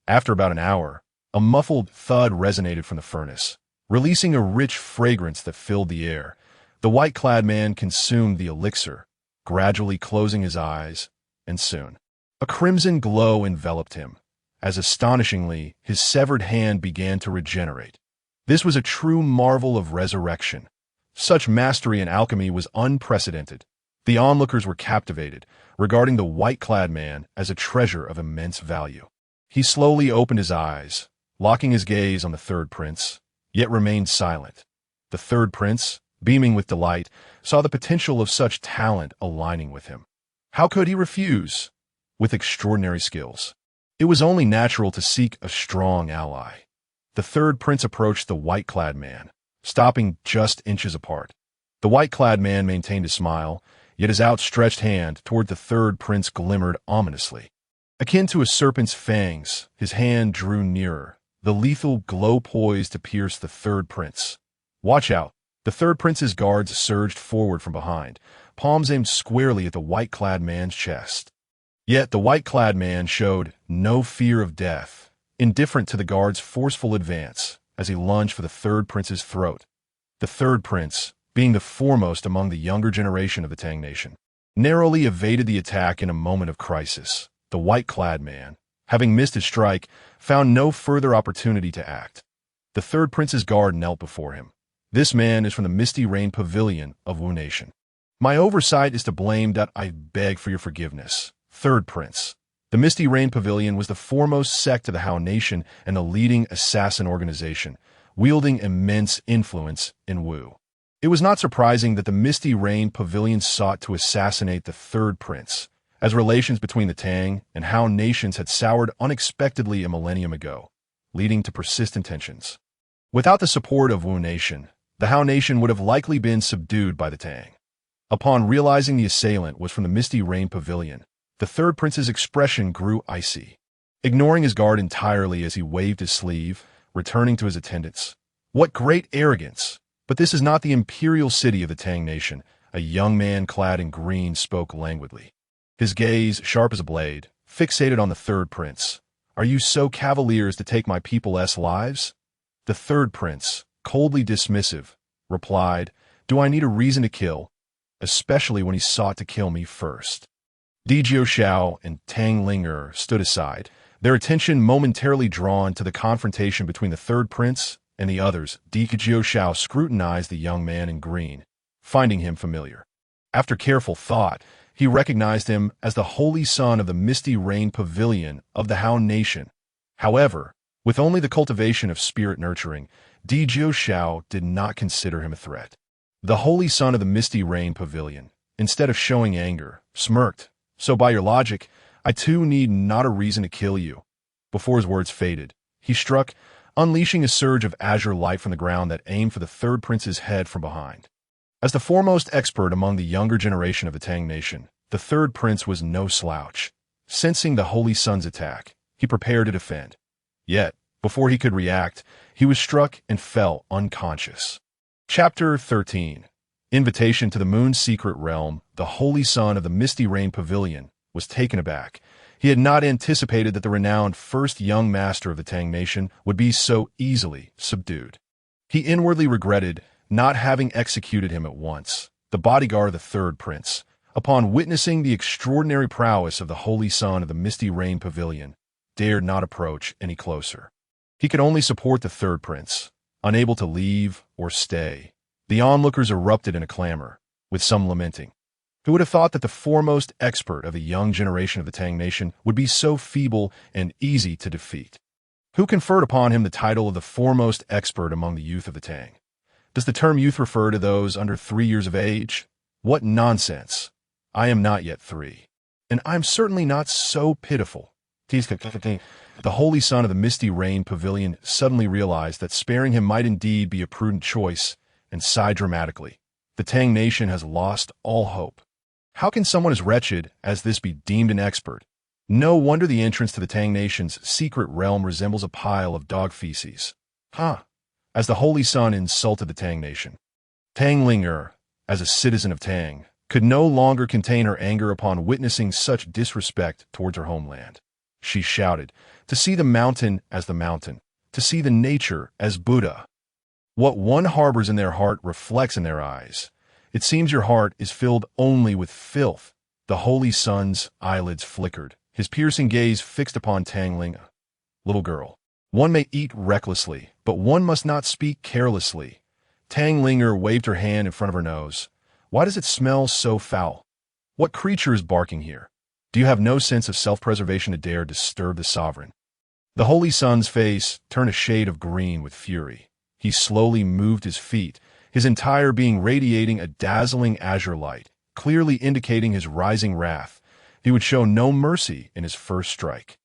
After about an hour, a muffled thud resonated from the furnace, releasing a rich fragrance that filled the air. The white-clad man consumed the elixir, gradually closing his eyes, and soon a crimson glow enveloped him, as astonishingly his severed hand began to regenerate. This was a true marvel of resurrection. Such mastery in alchemy was unprecedented. The onlookers were captivated, regarding the white-clad man as a treasure of immense value. He slowly opened his eyes, locking his gaze on the third prince, yet remained silent. The third prince, beaming with delight, saw the potential of such talent aligning with him. How could he refuse? With extraordinary skills, it was only natural to seek a strong ally. The third prince approached the white-clad man, stopping just inches apart. The white-clad man maintained a smile, yet his outstretched hand toward the third prince glimmered ominously. Akin to a serpent's fangs, his hand drew nearer, the lethal glow poised to pierce the third prince. "Watch out!" The third prince's guards surged forward from behind, palms aimed squarely at the white-clad man's chest. Yet the white-clad man showed no fear of death, indifferent to the guard's forceful advance as he lunged for the third prince's throat. The third prince, being the foremost among the younger generation of the Tang nation, narrowly evaded the attack in a moment of crisis. The white-clad man, having missed his strike, found no further opportunity to act. The third prince's guard knelt before him. "This man is from the Misty Rain Pavilion of Wu Nation. My oversight is to blame. I beg for your forgiveness, third prince." The Misty Rain Pavilion was the foremost sect of the Hao Nation and the leading assassin organization, wielding immense influence in Wu. It was not surprising that the Misty Rain Pavilion sought to assassinate the third prince, as relations between the Tang and Hao nations had soured unexpectedly a millennium ago, leading to persistent tensions. Without the support of Wu Nation, the Hao Nation would have likely been subdued by the Tang. Upon realizing the assailant was from the Misty Rain Pavilion, the third prince's expression grew icy, ignoring his guard entirely as he waved his sleeve, returning to his attendants. "What great arrogance! But this is not the imperial city of the Tang nation." A young man clad in green spoke languidly, his gaze sharp as a blade, fixated on the third prince. "Are you so cavalier as to take my people's lives?" The third prince, coldly dismissive, replied, "Do I need a reason to kill? Especially when he sought to kill me first." Di Jiuxiao and Tang Linger stood aside, their attention momentarily drawn to the confrontation between the third prince and the others. Di Jiuxiao scrutinized the young man in green, finding him familiar. After careful thought, he recognized him as the holy son of the Misty Rain Pavilion of the Hao Nation. However, with only the cultivation of spirit nurturing, Di Jiuxiao did not consider him a threat. The holy son of the Misty Rain Pavilion, instead of showing anger, smirked. "So by your logic, I too need not a reason to kill you." Before his words faded, he struck, unleashing a surge of azure light from the ground that aimed for the third prince's head from behind. As the foremost expert among the younger generation of the Tang nation, the third prince was no slouch. Sensing the holy son's attack, he prepared to defend. Yet, before he could react, he was struck and fell unconscious. Chapter 13. invitation to the moon's secret realm, the holy son of the Misty Rain Pavilion, was taken aback. He had not anticipated that the renowned first young master of the Tang Nation would be so easily subdued. He inwardly regretted not having executed him at once, the bodyguard of the third prince. Upon witnessing the extraordinary prowess of the holy son of the Misty Rain Pavilion, dared not approach any closer. He could only support the third prince, unable to leave or stay. The onlookers erupted in a clamor, with some lamenting. Who would have thought that the foremost expert of the young generation of the Tang Nation would be so feeble and easy to defeat? Who conferred upon him the title of the foremost expert among the youth of the Tang? Does the term youth refer to those under 3 years of age? What nonsense! I am not yet 3. And I'm certainly not so pitiful. The holy son of the Misty Rain Pavilion suddenly realized that sparing him might indeed be a prudent choice, and sighed dramatically. The Tang Nation has lost all hope. How can someone as wretched as this be deemed an expert? No wonder the entrance to the Tang Nation's secret realm resembles a pile of dog feces. As the holy son insulted the Tang Nation. Tang Ling, as a citizen of Tang, could no longer contain her anger upon witnessing such disrespect towards her homeland. She shouted, "To see the mountain as the mountain, to see the nature as Buddha. What one harbors in their heart reflects in their eyes. It seems your heart is filled only with filth." The holy son's eyelids flickered, his piercing gaze fixed upon Tang Ling. "Little girl, one may eat recklessly, but one must not speak carelessly." Tang Ling waved her hand in front of her nose. "Why does it smell so foul? What creature is barking here? Do you have no sense of self-preservation to dare disturb the sovereign?" The holy son's face turned a shade of green with fury. He slowly moved his feet, his entire being radiating a dazzling azure light, clearly indicating his rising wrath. He would show no mercy in his first strike.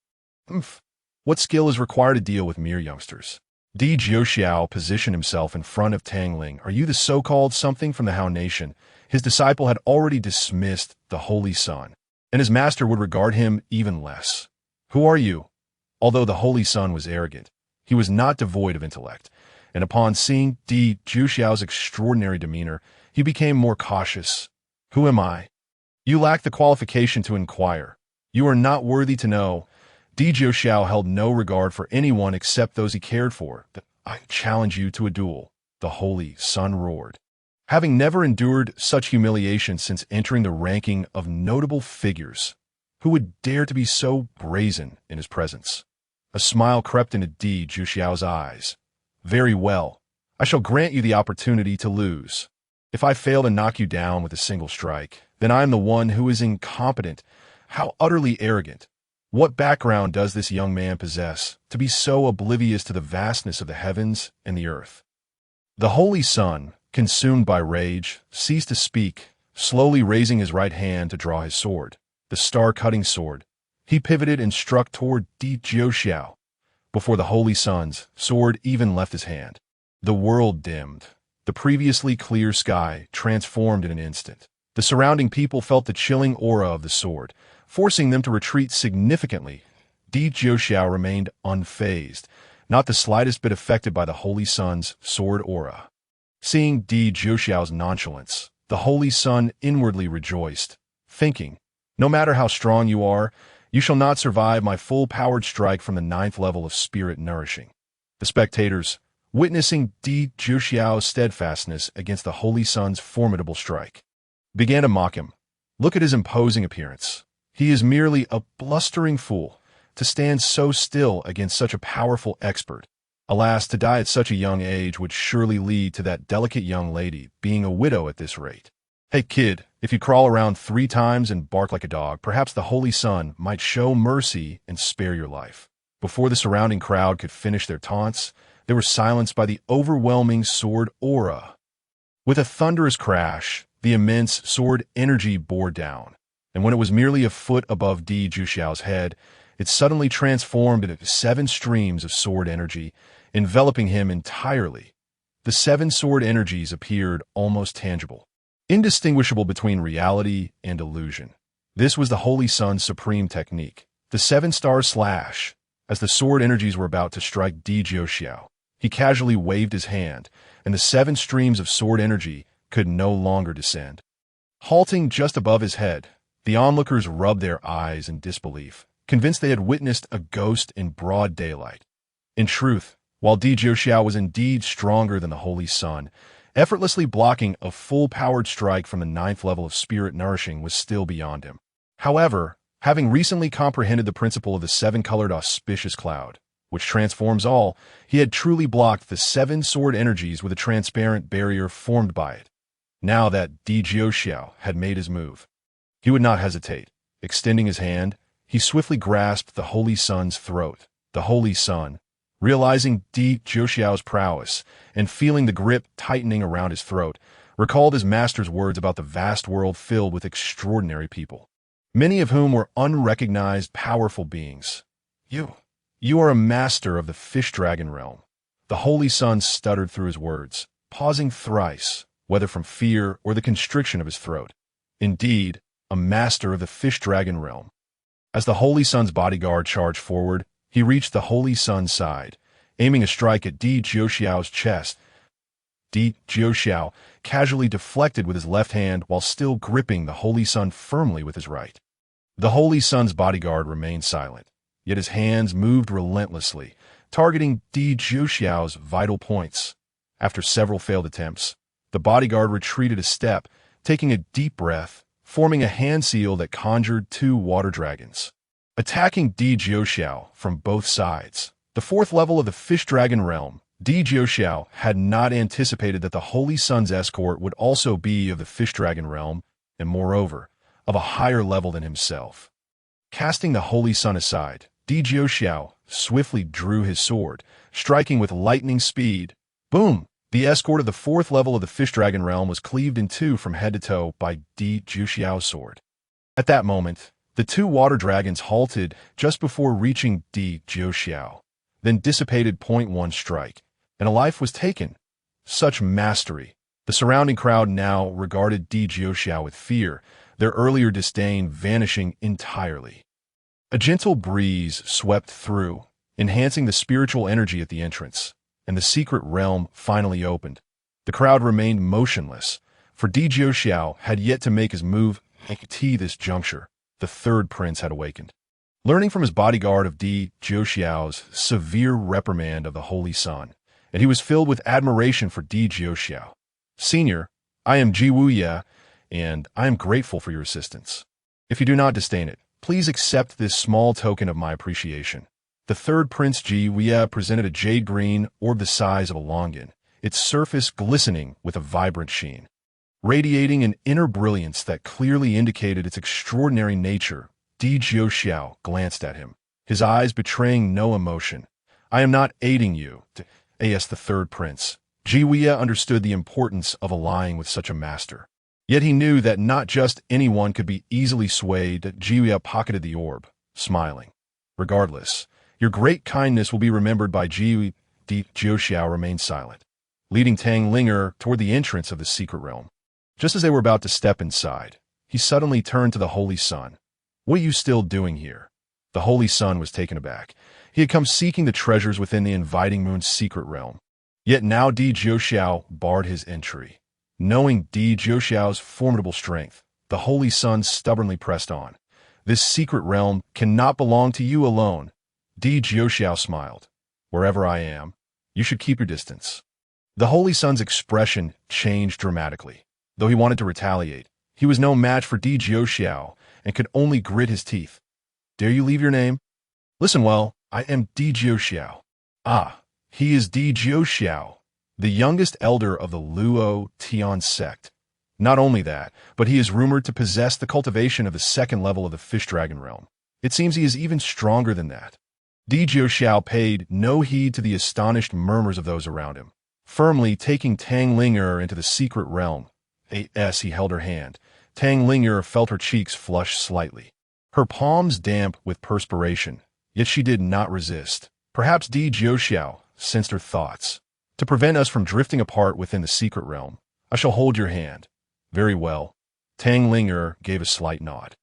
What skill is required to deal with mere youngsters? Di Jiuxiao positioned himself in front of Tang Ling. "Are you the so-called something from the Hao Nation?" His disciple had already dismissed the holy son, and his master would regard him even less. "Who are you?" Although the holy son was arrogant, he was not devoid of intellect, and upon seeing Di Jiuxiao's extraordinary demeanor, he became more cautious. "Who am I?" "You lack the qualification to inquire. You are not worthy to know." Di Jiuxiao held no regard for anyone except those he cared for. "I challenge you to a duel," the holy son roared. Having never endured such humiliation since entering the ranking of notable figures, who would dare to be so brazen in his presence? A smile crept into Di Jiuxiao's eyes. "Very well. I shall grant you the opportunity to lose. If I fail to knock you down with a single strike, then I am the one who is incompetent. How utterly arrogant. What background does this young man possess to be so oblivious to the vastness of the heavens and the earth?" The holy son, consumed by rage, ceased to speak, slowly raising his right hand to draw his sword, the star-cutting sword. He pivoted and struck toward Di Jiuxiao. Before the holy son's sword even left his hand, the world dimmed. The previously clear sky transformed in an instant. The surrounding people felt the chilling aura of the sword, forcing them to retreat significantly. Di Jiuxiao remained unfazed, not the slightest bit affected by the holy son's sword aura. Seeing Di Jiuxiao's nonchalance, the holy son inwardly rejoiced, thinking, "No matter how strong you are, you shall not survive my full-powered strike from the 9th level of spirit nourishing." The spectators, witnessing Di Jiuxiao's steadfastness against the holy son's formidable strike, began to mock him. "Look at his imposing appearance. He is merely a blustering fool to stand so still against such a powerful expert. Alas, to die at such a young age would surely lead to that delicate young lady being a widow at this rate. Hey kid, if you crawl around 3 times and bark like a dog, perhaps the holy son might show mercy and spare your life." Before the surrounding crowd could finish their taunts, they were silenced by the overwhelming sword aura. With a thunderous crash, the immense sword energy bore down, and when it was merely a foot above Di Jiuxiao's head, it suddenly transformed into 7 streams of sword energy, enveloping him entirely. The 7 sword energies appeared almost tangible, indistinguishable between reality and illusion. This was the holy son's supreme technique, the 7-star slash. As the sword energies were about to strike Di Jiuxiao, he casually waved his hand, and the 7 streams of sword energy could no longer descend. Halting just above his head, the onlookers rubbed their eyes in disbelief, convinced they had witnessed a ghost in broad daylight. In truth, while Di Jiuxiao was indeed stronger than the Holy Sun, effortlessly blocking a full-powered strike from the 9th level of spirit nourishing was still beyond him. However, having recently comprehended the principle of the 7-colored auspicious cloud, which transforms all, he had truly blocked the 7 sword energies with a transparent barrier formed by it. Now that Di Jiuxiao had made his move, he would not hesitate. Extending his hand, he swiftly grasped the Holy Sun's throat. The Holy Sun, realizing Di Jiuxiao's prowess and feeling the grip tightening around his throat, recalled his master's words about the vast world filled with extraordinary people, many of whom were unrecognized powerful beings. You are a master of the fish-dragon realm. The Holy Sun stuttered through his words, pausing thrice, whether from fear or the constriction of his throat. Indeed, a master of the fish-dragon realm. As the Holy Sun's bodyguard charged forward, he reached the Holy Sun's side, aiming a strike at Di Jiuxiao's chest. Di Jiuxiao casually deflected with his left hand while still gripping the Holy Sun firmly with his right. The Holy Sun's bodyguard remained silent, yet his hands moved relentlessly, targeting Di Jiuxiao's vital points. After several failed attempts, the bodyguard retreated a step, taking a deep breath, forming a hand seal that conjured 2 water dragons. Attacking Di Jiuxiao from both sides. The 4th level of the Fish Dragon realm, Di Jiuxiao had not anticipated that the Holy Sun's escort would also be of the Fish Dragon realm, and moreover, of a higher level than himself. Casting the Holy Sun aside, Di Jiuxiao swiftly drew his sword, striking with lightning speed. Boom! The escort of the 4th level of the Fish Dragon realm was cleaved in 2 from head to toe by Di Jiuxiao's sword. At that moment, the 2 water dragons halted just before reaching Di Jiuxiao, then dissipated .1 strike, and a life was taken. Such mastery! The surrounding crowd now regarded Di Jiuxiao with fear, their earlier disdain vanishing entirely. A gentle breeze swept through, enhancing the spiritual energy at the entrance, and the secret realm finally opened. The crowd remained motionless, for Di Jiuxiao had yet to make his move. At this juncture, the 3rd prince had awakened. Learning from his bodyguard of Di Jiuxiao's severe reprimand of the Holy Sun, and he was filled with admiration for Di Jiuxiao. Senior, I am Ji Wuye, and I am grateful for your assistance. If you do not disdain it, please accept this small token of my appreciation. The 3rd Prince Ji Wuye presented a jade green orb the size of a longan, its surface glistening with a vibrant sheen. Radiating an inner brilliance that clearly indicated its extraordinary nature, Di Jiuxiao glanced at him, his eyes betraying no emotion. I am not aiding you, asked the 3rd prince. Ji Wuye understood the importance of allying with such a master. Yet he knew that not just anyone could be easily swayed. Ji Wuye pocketed the orb, smiling. Regardless, your great kindness will be remembered by Ji. Di Jiuxiao remained silent, leading Tang Linger toward the entrance of the secret realm. Just as they were about to step inside, he suddenly turned to the Holy Sun. What are you still doing here? The Holy Sun was taken aback. He had come seeking the treasures within the inviting moon's secret realm. Yet now Di Jiuxiao barred his entry. Knowing Di Jiuxiao's formidable strength, the Holy Sun stubbornly pressed on. This secret realm cannot belong to you alone. Di Jiuxiao smiled. Wherever I am, you should keep your distance. The Holy Sun's expression changed dramatically. Though he wanted to retaliate, he was no match for Di Jiuxiao and could only grit his teeth. Dare you leave your name? Listen well, I am Di Jiuxiao. Ah, he is Di Jiuxiao, the youngest elder of the Luo Tian sect. Not only that, but he is rumored to possess the cultivation of the 2nd level of the Fish Dragon realm. It seems he is even stronger than that. Di Jiuxiao paid no heed to the astonished murmurs of those around him, firmly taking Tang Linger into the secret realm. As he held her hand, Tang Linger felt her cheeks flush slightly, her palms damp with perspiration, yet she did not resist. Perhaps Di Jiuxiao sensed her thoughts. To prevent us from drifting apart within the secret realm, I shall hold your hand. Very well. Tang Linger gave a slight nod.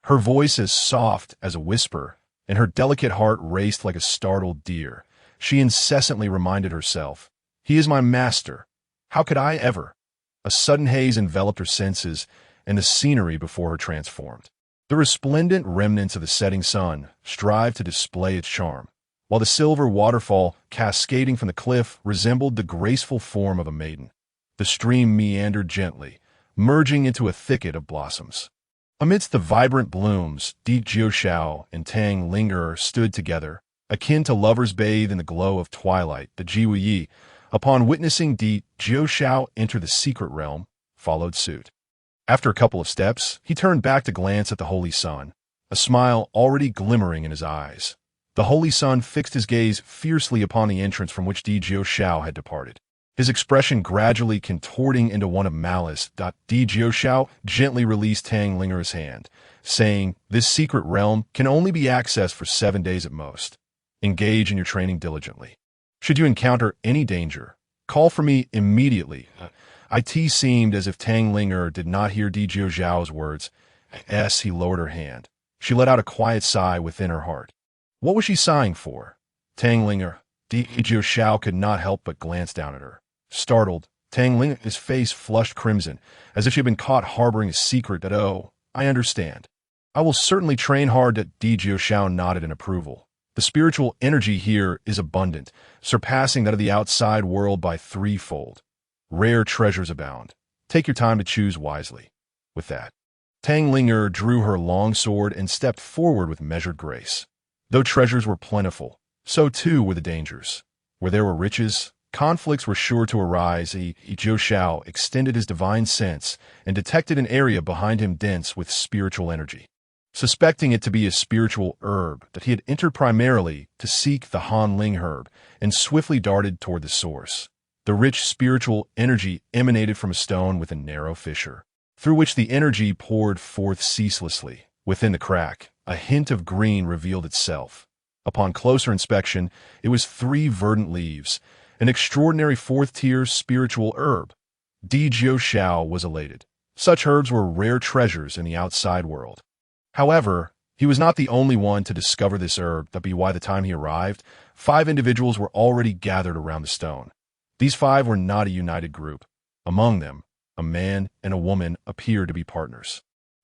Her voice as soft as a whisper, and her delicate heart raced like a startled deer. She incessantly reminded herself, he is my master. How could I ever? A sudden haze enveloped her senses, and the scenery before her transformed. The resplendent remnants of the setting sun strived to display its charm, while the silver waterfall cascading from the cliff resembled the graceful form of a maiden. The stream meandered gently, merging into a thicket of blossoms. Amidst the vibrant blooms, Di Jiuxiao and Tang Lingerer stood together, akin to lovers bathed in the glow of twilight. The Jiwu, upon witnessing Di Jiuxiao enter the secret realm, followed suit. After a couple of steps, he turned back to glance at the Holy Sun, a smile already glimmering in his eyes. The Holy Sun fixed his gaze fiercely upon the entrance from which Di Jiuxiao had departed, his expression gradually contorting into one of malice. Di Jiuxiao gently released Tang Lingerer's hand, saying, "This secret realm can only be accessed for 7 days at most. Engage in your training diligently. Should you encounter any danger, call for me immediately." It seemed as if Tang Lingerer did not hear Di Jiuxiao's words. As he lowered her hand, she let out a quiet sigh within her heart. What was she sighing for? Tang Lingerer. Di Jiuxiao could not help but glance down at her. Startled, Tang Lingerer's face flushed crimson, as if she had been caught harboring a secret. "Oh, I understand. I will certainly train hard." Di Jiuxiao nodded in approval. The spiritual energy here is abundant, surpassing that of the outside world by threefold. Rare treasures abound. Take your time to choose wisely. With that, Tang Lingerer drew her long sword and stepped forward with measured grace. Though treasures were plentiful, so too were the dangers. Where there were riches, conflicts were sure to arise. Jiuxiao extended his divine sense and detected an area behind him dense with spiritual energy. Suspecting it to be a spiritual herb that he had entered primarily to seek, the Han Ling herb, and swiftly darted toward the source. The rich spiritual energy emanated from a stone with a narrow fissure, through which the energy poured forth ceaselessly. Within the crack, a hint of green revealed itself. Upon closer inspection, it was 3 verdant leaves, an extraordinary 4th-tier spiritual herb. Di Jiuxiao was elated. Such herbs were rare treasures in the outside world. However, he was not the only one to discover this herb. By the time he arrived, 5 individuals were already gathered around the stone. These 5 were not a united group. Among them, a man and a woman appeared to be partners.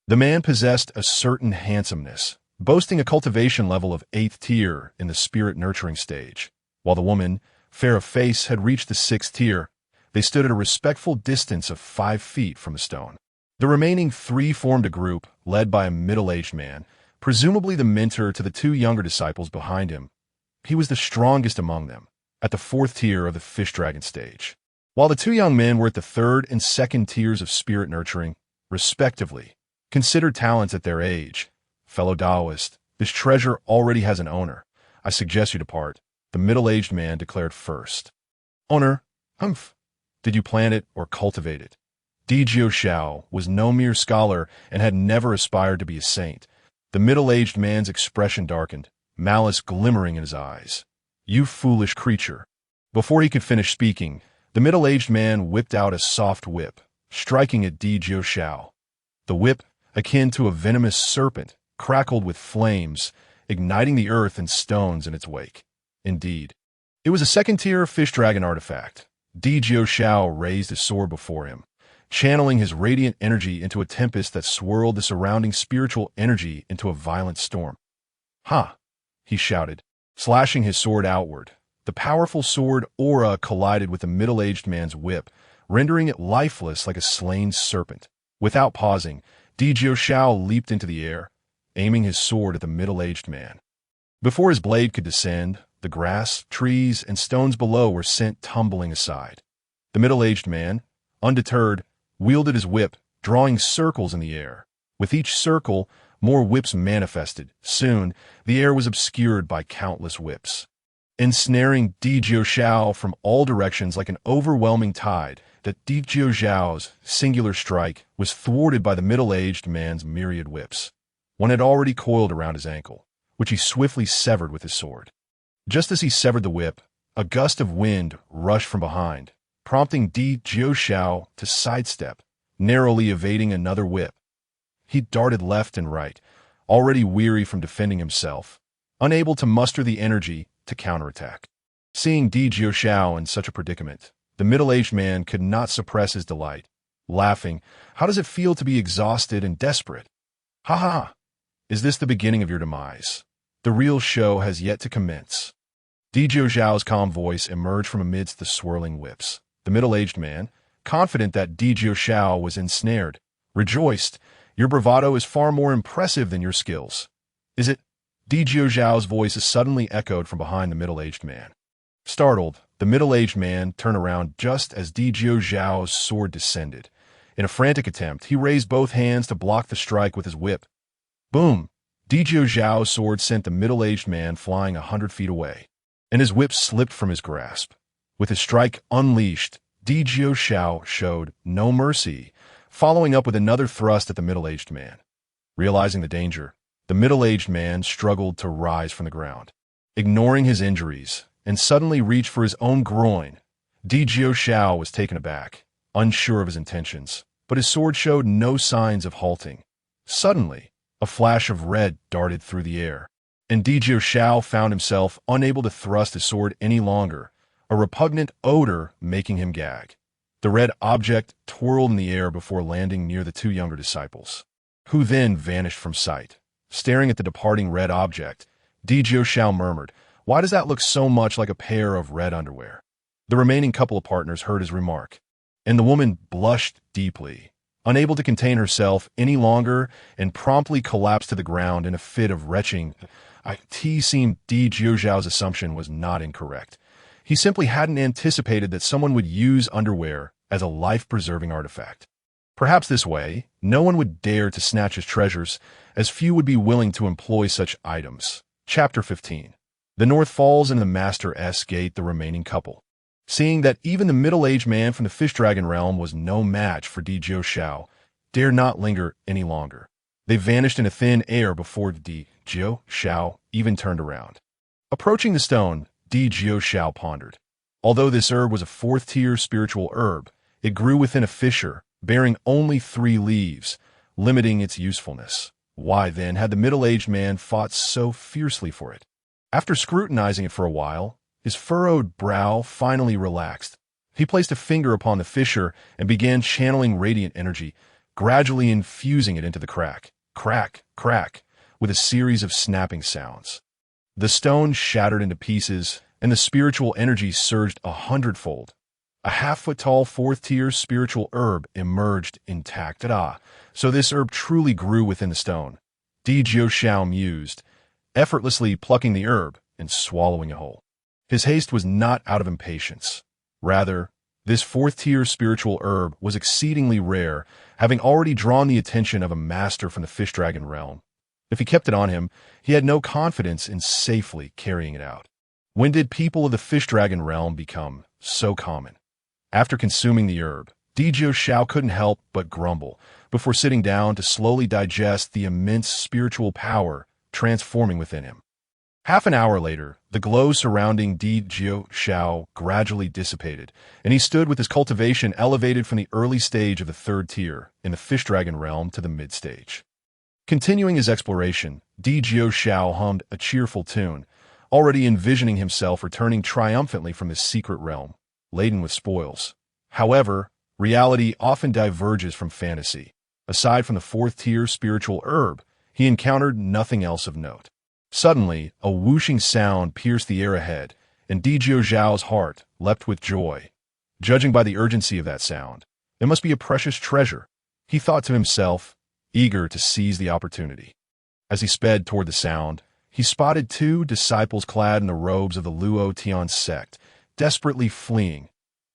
The man possessed a certain handsomeness, boasting a cultivation level of 8th tier in the spirit nurturing stage, while the woman, fair of face, had reached the 6th tier. They stood at a respectful distance of 5 feet from the stone. The remaining 3 formed a group, led by a middle-aged man, presumably the mentor to the 2 younger disciples behind him. He was the strongest among them, at the 4th tier of the fish dragon stage, while the 2 young men were at the 3rd and 2nd tiers of spirit nurturing, respectively. Considered talents at their age. "Fellow Taoist, this treasure already has an owner. I suggest you depart," the middle-aged man declared first. "Owner? Humph. Did you plant it or cultivate it?" Di Jiuxiao was no mere scholar and had never aspired to be a saint. The middle-aged man's expression darkened, malice glimmering in his eyes. "You foolish creature." Before he could finish speaking, the middle-aged man whipped out a soft whip, striking at Di Jiuxiao. The whip, akin to a venomous serpent, crackled with flames, igniting the earth and stones in its wake. Indeed, it was a 2nd-tier fish dragon artifact. Di Jiuxiao raised his sword before him, channeling his radiant energy into a tempest that swirled the surrounding spiritual energy into a violent storm. "Ha!" he shouted, slashing his sword outward. The powerful sword aura collided with the middle-aged man's whip, rendering it lifeless like a slain serpent. Without pausing, Di Jiuxiao leaped into the air, aiming his sword at the middle-aged man. Before his blade could descend, the grass, trees, and stones below were sent tumbling aside. The middle-aged man, undeterred, wielded his whip, drawing circles in the air. With each circle, more whips manifested. Soon, the air was obscured by countless whips, ensnaring Di Jiuxiao from all directions like an overwhelming tide. That Di Jiuxiao's singular strike was thwarted by the middle-aged man's myriad whips. One had already coiled around his ankle, which he swiftly severed with his sword. Just as he severed the whip, a gust of wind rushed from behind, prompting Di Jiuxiao to sidestep, narrowly evading another whip. He darted left and right, already weary from defending himself, unable to muster the energy to counterattack. Seeing Di Jiuxiao in such a predicament, the middle-aged man could not suppress his delight. laughing. How does it feel to be exhausted and desperate? Ha ha! Is this the beginning of your demise? The real show has yet to commence. Di Zhao's calm voice emerged from amidst the swirling whips. The middle-aged man, confident that Di Zhao was ensnared, rejoiced. Your bravado is far more impressive than your skills. Is it? Di Zhao's voice suddenly echoed from behind the middle-aged man. Startled, the middle-aged man turned around just as Di Zhao's sword descended. In a frantic attempt, he raised both hands to block the strike with his whip. Boom! Di Zhao's sword sent the middle-aged man flying 100 feet away, and his whip slipped from his grasp. With his strike unleashed, Di Zhao showed no mercy, following up with another thrust at the middle-aged man. Realizing the danger, the middle-aged man struggled to rise from the ground. Ignoring his injuries, and suddenly reached for his own groin. Di Zhao was taken aback, unsure of his intentions, but his sword showed no signs of halting. Suddenly, a flash of red darted through the air, and Di Zhao found himself unable to thrust his sword any longer, a repugnant odor making him gag. The red object twirled in the air before landing near the two younger disciples, who then vanished from sight. Staring at the departing red object, Di Zhao murmured, "Why does that look so much like a pair of red underwear?" The remaining couple of partners heard his remark, and the woman blushed deeply, unable to contain herself any longer, and promptly collapsed to the ground in a fit of retching. It seemed Di Zhao's assumption was not incorrect. He simply hadn't anticipated that someone would use underwear as a life-preserving artifact. Perhaps this way, no one would dare to snatch his treasures, as few would be willing to employ such items. Chapter 15. The North falls into the Master S gate the remaining couple. Seeing that even the middle-aged man from the Fish Dragon realm was no match for Di Zhao, dared not linger any longer. They vanished into thin air before Di Zhao even turned around. Approaching the stone, Di Zhao pondered. Although this herb was a fourth-tier spiritual herb, it grew within a fissure, bearing only 3 leaves, limiting its usefulness. Why, then, had the middle-aged man fought so fiercely for it? After scrutinizing it for a while, his furrowed brow finally relaxed. He placed a finger upon the fissure and began channeling radiant energy, gradually infusing it into the crack. Crack, crack, with a series of snapping sounds. The stone shattered into pieces, and the spiritual energy surged 100-fold. A half-foot-tall fourth-tier spiritual herb emerged intact. So this herb truly grew within the stone. Di Zhao mused, effortlessly plucking the herb and swallowing it whole. His haste was not out of impatience. Rather, this fourth-tier spiritual herb was exceedingly rare, having already drawn the attention of a master from the Fish Dragon realm. If he kept it on him, he had no confidence in safely carrying it out. When did people of the Fish Dragon realm become so common? After consuming the herb, Di Zhao couldn't help but grumble before sitting down to slowly digest the immense spiritual power transforming within him. Half an hour later, the glow surrounding Di Zhao gradually dissipated, and he stood with his cultivation elevated from the early stage of the 3rd tier in the Fish Dragon realm to the mid-stage. Continuing his exploration, Di Zhao hummed a cheerful tune, already envisioning himself returning triumphantly from his secret realm, laden with spoils. However, reality often diverges from fantasy. Aside from the 4th-tier spiritual herb, he encountered nothing else of note. Suddenly, a whooshing sound pierced the air ahead, and Di Zhao's heart leapt with joy. Judging by the urgency of that sound, it must be a precious treasure, he thought to himself, eager to seize the opportunity. As he sped toward the sound, he spotted 2 disciples clad in the robes of the Luo Tian sect, desperately fleeing.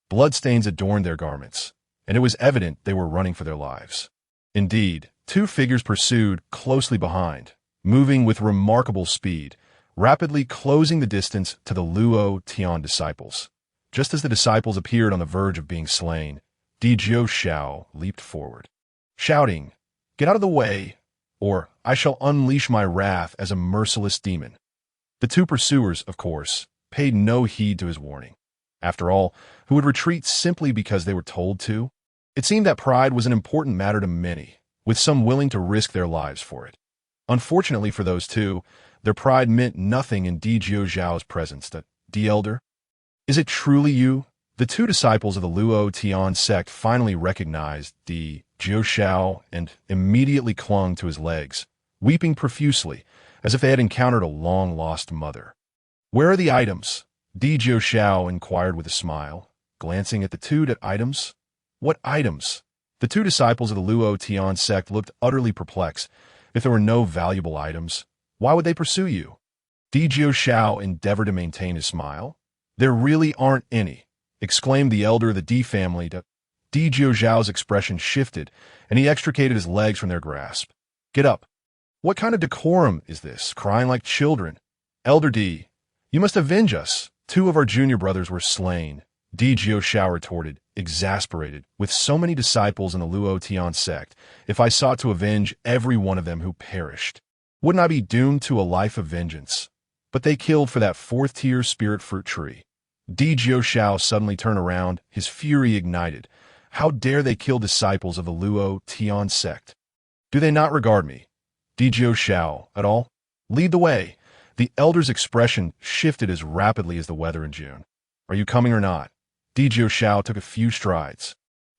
Bloodstains adorned their garments, and it was evident they were running for their lives. Indeed, 2 figures pursued closely behind, moving with remarkable speed, rapidly closing the distance to the Luo Tian disciples. Just as the disciples appeared on the verge of being slain, Di Zhao leaped forward, shouting, "Get out of the way, or I shall unleash my wrath as a merciless demon." The 2 pursuers, of course, paid no heed to his warning. After all, who would retreat simply because they were told to? It seemed that pride was an important matter to many, with some willing to risk their lives for it. Unfortunately for those 2, their pride meant nothing in Di Zhao's presence. "The elder? Is it truly you?" The two disciples of the Luo Tian sect finally recognized Di Jiushao and immediately clung to his legs, weeping profusely, as if they had encountered a long-lost mother. "Where are the items?" Di Jiushao inquired with a smile, glancing at the two items. "What items?" The two disciples of the Luo Tian sect looked utterly perplexed. If there were no valuable items, why would they pursue you? Di Jiushao endeavored to maintain his smile. "There really aren't any," exclaimed the elder of the Di family. Di Jiuxiao's expression shifted, and he extricated his legs from their grasp. "Get up. What kind of decorum is this, crying like children? Elder Di, you must avenge us. 2 of our junior brothers were slain," Di Jiuxiao retorted, exasperated. "With so many disciples in the Luo Tian sect, if I sought to avenge every one of them who perished, wouldn't I be doomed to a life of vengeance? But they killed for that 4th-tier spirit fruit tree." Di Jiuxiao suddenly turned around, his fury ignited. "How dare they kill disciples of the Luo Tian sect? Do they not regard me, Di Jiuxiao, at all? Lead the way." The elder's expression shifted as rapidly as the weather in June. "Are you coming or not?" Di Jiuxiao took a few strides,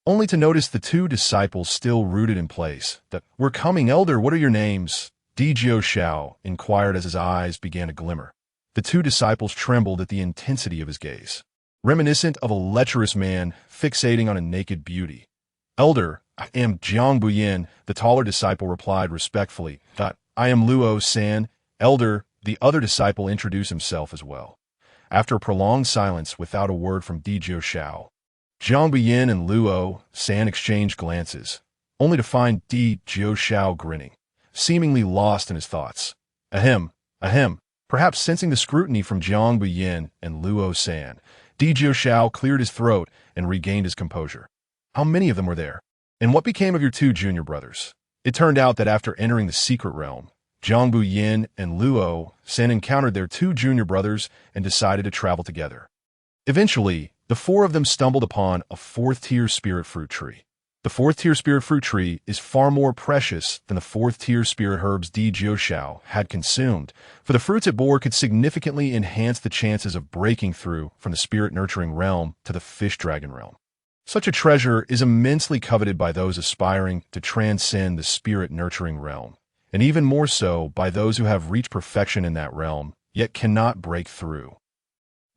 only to notice the 2 disciples still rooted in place. "We're coming, elder. What are your names?" Di Jiuxiao inquired as his eyes began to glimmer. The 2 disciples trembled at the intensity of his gaze, reminiscent of a lecherous man fixating on a naked beauty. "Elder, I am Jiang Buyin," the taller disciple replied respectfully. "I am Luo San." "Elder," the other disciple introduced himself as well. After a prolonged silence without a word from Di Jiuxiao, Jiang Buyin and Luo San exchanged glances, only to find Di Jiuxiao grinning, seemingly lost in his thoughts. Ahem, ahem. Perhaps sensing the scrutiny from Jiang Buyin and Luo San, Di Jiuxiao cleared his throat and regained his composure. "How many of them were there? And what became of your 2 junior brothers?" It turned out that after entering the secret realm, Jiang Buyin and Luo San encountered their 2 junior brothers and decided to travel together. Eventually, the 4 of them stumbled upon a 4th-tier spirit fruit tree. The 4th-tier spirit fruit tree is far more precious than the 4th-tier spirit herbs Di Jiuxiao had consumed, for the fruits it bore could significantly enhance the chances of breaking through from the spirit-nurturing realm to the fish-dragon realm. Such a treasure is immensely coveted by those aspiring to transcend the spirit-nurturing realm, and even more so by those who have reached perfection in that realm, yet cannot break through.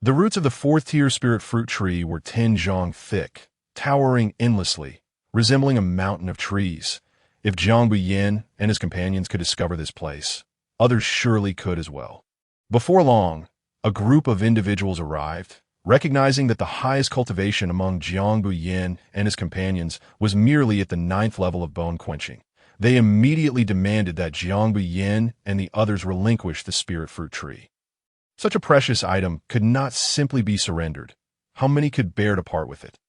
The roots of the 4th-tier spirit fruit tree were 10 zhang thick, towering endlessly, resembling a mountain of trees. If Jiang Buyin and his companions could discover this place, others surely could as well. Before long, a group of individuals arrived, recognizing that the highest cultivation among Jiang Buyin and his companions was merely at the 9th level of bone quenching. They immediately demanded that Jiang Buyin and the others relinquish the spirit fruit tree. Such a precious item could not simply be surrendered. How many could bear to part with it?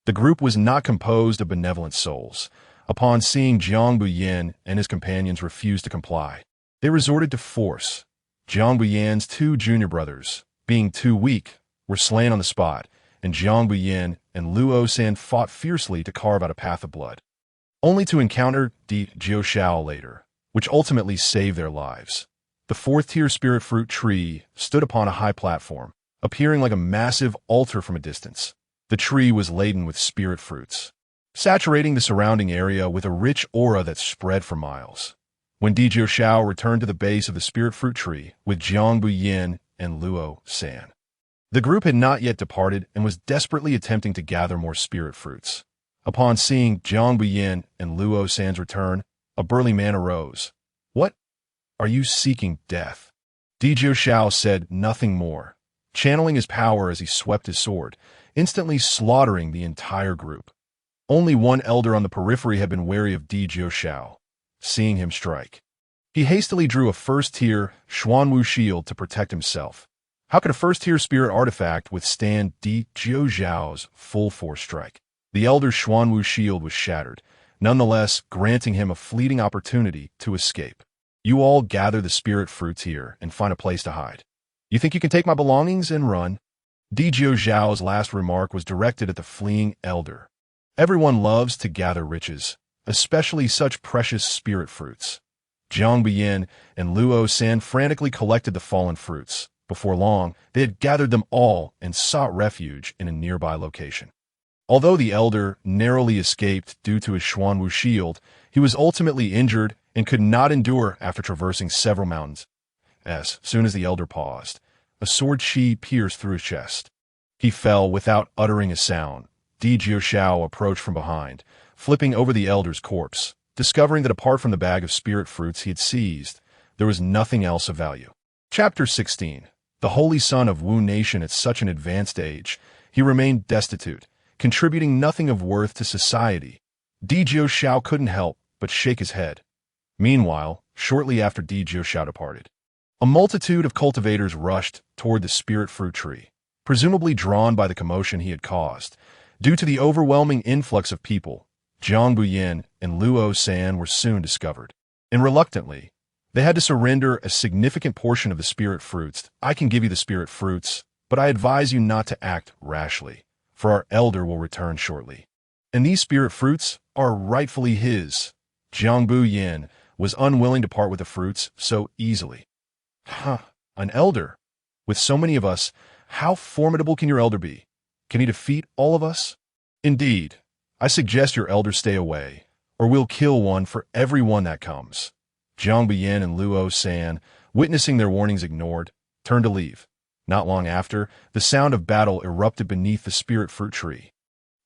The group was not composed of benevolent souls. Upon seeing Jiang Buyin and his companions refuse to comply, they resorted to force. Jiang Buyin's 2 junior brothers, being too weak, were slain on the spot, and Jiang Buyin and Luo San fought fiercely to carve out a path of blood, only to encounter Di Jiuxiao later, which ultimately saved their lives. The 4th-tier spirit fruit tree stood upon a high platform, appearing like a massive altar from a distance. The tree was laden with spirit fruits, saturating the surrounding area with a rich aura that spread for miles. When Di Jiuxiao returned to the base of the spirit fruit tree with Jiang Buyin and Luo San, the group had not yet departed and was desperately attempting to gather more spirit fruits. Upon seeing Jiang Buyin and Luo San's return, a burly man arose. "What? Are you seeking death?" Di Jiuxiao said nothing more, channeling his power as he swept his sword, instantly slaughtering the entire group. Only one elder on the periphery had been wary of Di Jiuxiao, seeing him strike. He hastily drew a 1st-tier Xuanwu shield to protect himself. How could a 1st-tier spirit artifact withstand Di Jiuxiao's full-force strike? The elder's Xuanwu shield was shattered, nonetheless granting him a fleeting opportunity to escape. "You all gather the spirit fruits here and find a place to hide. You think you can take my belongings and run?" Di Jiuxiao's last remark was directed at the fleeing elder. Everyone loves to gather riches, especially such precious spirit fruits. Jiang Buyin and Luo San frantically collected the fallen fruits, Before long, they had gathered them all and sought refuge in a nearby location. Although the elder narrowly escaped due to his Xuanwu shield, he was ultimately injured and could not endure after traversing several mountains. As soon as the elder paused, a sword chi pierced through his chest. He fell without uttering a sound. Di Jiuxiao approached from behind, flipping over the elder's corpse, discovering that apart from the bag of spirit fruits he had seized, there was nothing else of value. Chapter 16. The holy son of Wu Nation at such an advanced age, he remained destitute, contributing nothing of worth to society. Di Jiuxiao couldn't help but shake his head. Meanwhile, shortly after Di Jiuxiao departed, a multitude of cultivators rushed toward the spirit fruit tree, presumably drawn by the commotion he had caused. Due to the overwhelming influx of people, Jiang Buyin and Luo San were soon discovered, and reluctantly, they had to surrender a significant portion of the spirit fruits. I can give you the spirit fruits, but I advise you not to act rashly, for our elder will return shortly. And these spirit fruits are rightfully his. Jiang Buyin was unwilling to part with the fruits so easily. An elder? With so many of us, how formidable can your elder be? Can he defeat all of us? Indeed, I suggest your elder stay away, or we'll kill one for every one that comes. Jiang Biyan and Luo San, witnessing their warnings ignored, turned to leave. Not long after, the sound of battle erupted beneath the spirit fruit tree,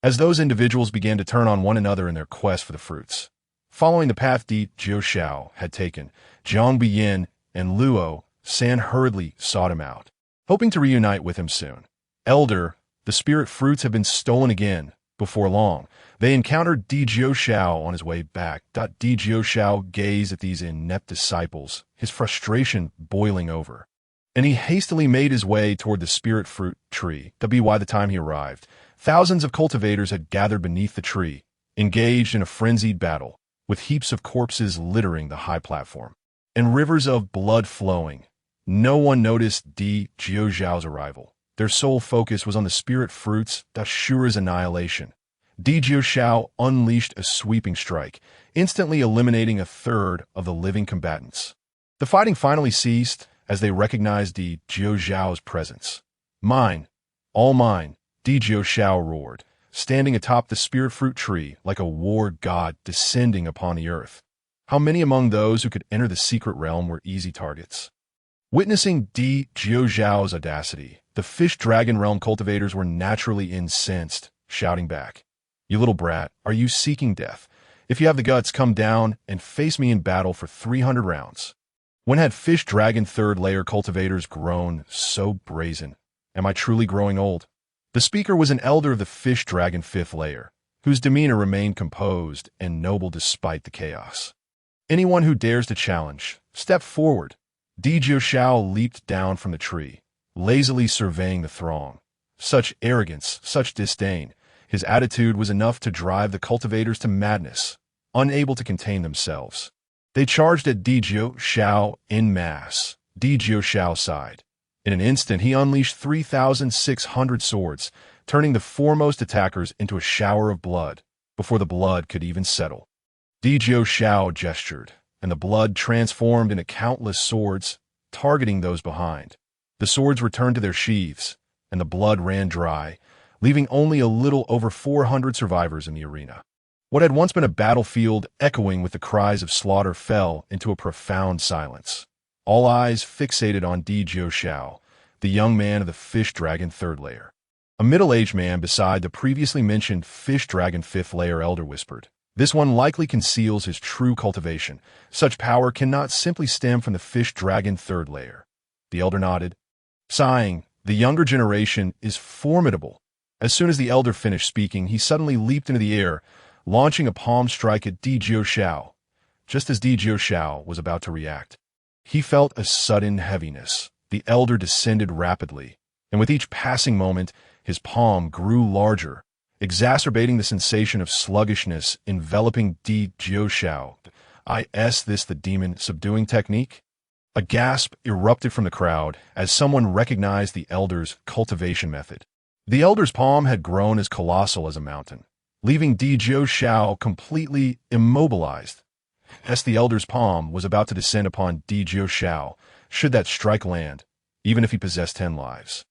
as those individuals began to turn on one another in their quest for the fruits. Following the path Di Jiuxiao had taken, Jiang Biyan and Luo San hurriedly sought him out, hoping to reunite with him soon. Elder, the spirit fruits have been stolen again. Before long, they encountered Di Jiuxiao on his way back. Di Jiuxiao gazed at these inept disciples, his frustration boiling over, and he hastily made his way toward the spirit fruit tree. By the time he arrived, thousands of cultivators had gathered beneath the tree, engaged in a frenzied battle, with heaps of corpses littering the high platform, and rivers of blood flowing. No one noticed Di Jiuxiao's arrival. Their sole focus was on the spirit fruits, Dashura's annihilation. Di Jiuxiao unleashed a sweeping strike, instantly eliminating a third of the living combatants. The fighting finally ceased as they recognized Di Jiuxiao's presence. Mine, all mine, Di Jiuxiao roared, standing atop the spirit fruit tree like a war god descending upon the earth. How many among those who could enter the secret realm were easy targets? Witnessing Di Jiuxiao's audacity, the fish dragon realm cultivators were naturally incensed, shouting back, "You little brat, are you seeking death? If you have the guts, come down and face me in battle for 300 rounds. When had fish dragon third layer cultivators grown so brazen? Am I truly growing old? The speaker was an elder of the fish dragon fifth layer, whose demeanor remained composed and noble despite the chaos. Anyone who dares to challenge, step forward. Di Jiuxiao leaped down from the tree, lazily surveying the throng. Such arrogance, such disdain. His attitude was enough to drive the cultivators to madness, unable to contain themselves. They charged at Di Jiuxiao en masse. Di Jiuxiao sighed. In an instant, he unleashed 3,600 swords, turning the foremost attackers into a shower of blood, before the blood could even settle. Di Jiuxiao gestured, and the blood transformed into countless swords, targeting those behind. The swords returned to their sheaths, and the blood ran dry, leaving only a little over 400 survivors in the arena. What had once been a battlefield echoing with the cries of slaughter fell into a profound silence. All eyes fixated on Di Jiuxiao, the young man of the fish dragon third layer. A middle-aged man beside the previously mentioned fish dragon fifth layer elder whispered, "This one likely conceals his true cultivation. Such power cannot simply stem from the fish dragon third layer." The elder nodded, sighing. The younger generation is formidable. As soon as the elder finished speaking, he suddenly leaped into the air, launching a palm strike at Di Jiuxiao. Just as Di Jiuxiao was about to react, he felt a sudden heaviness. The elder descended rapidly, and with each passing moment, his palm grew larger, exacerbating the sensation of sluggishness enveloping Di Jiuxiao. Is this the demon subduing technique? A gasp erupted from the crowd as someone recognized the elder's cultivation method. The elder's palm had grown as colossal as a mountain, leaving Di Jiuxiao completely immobilized. As the elder's palm was about to descend upon Di Jiuxiao, should that strike land, even if he possessed 10 lives.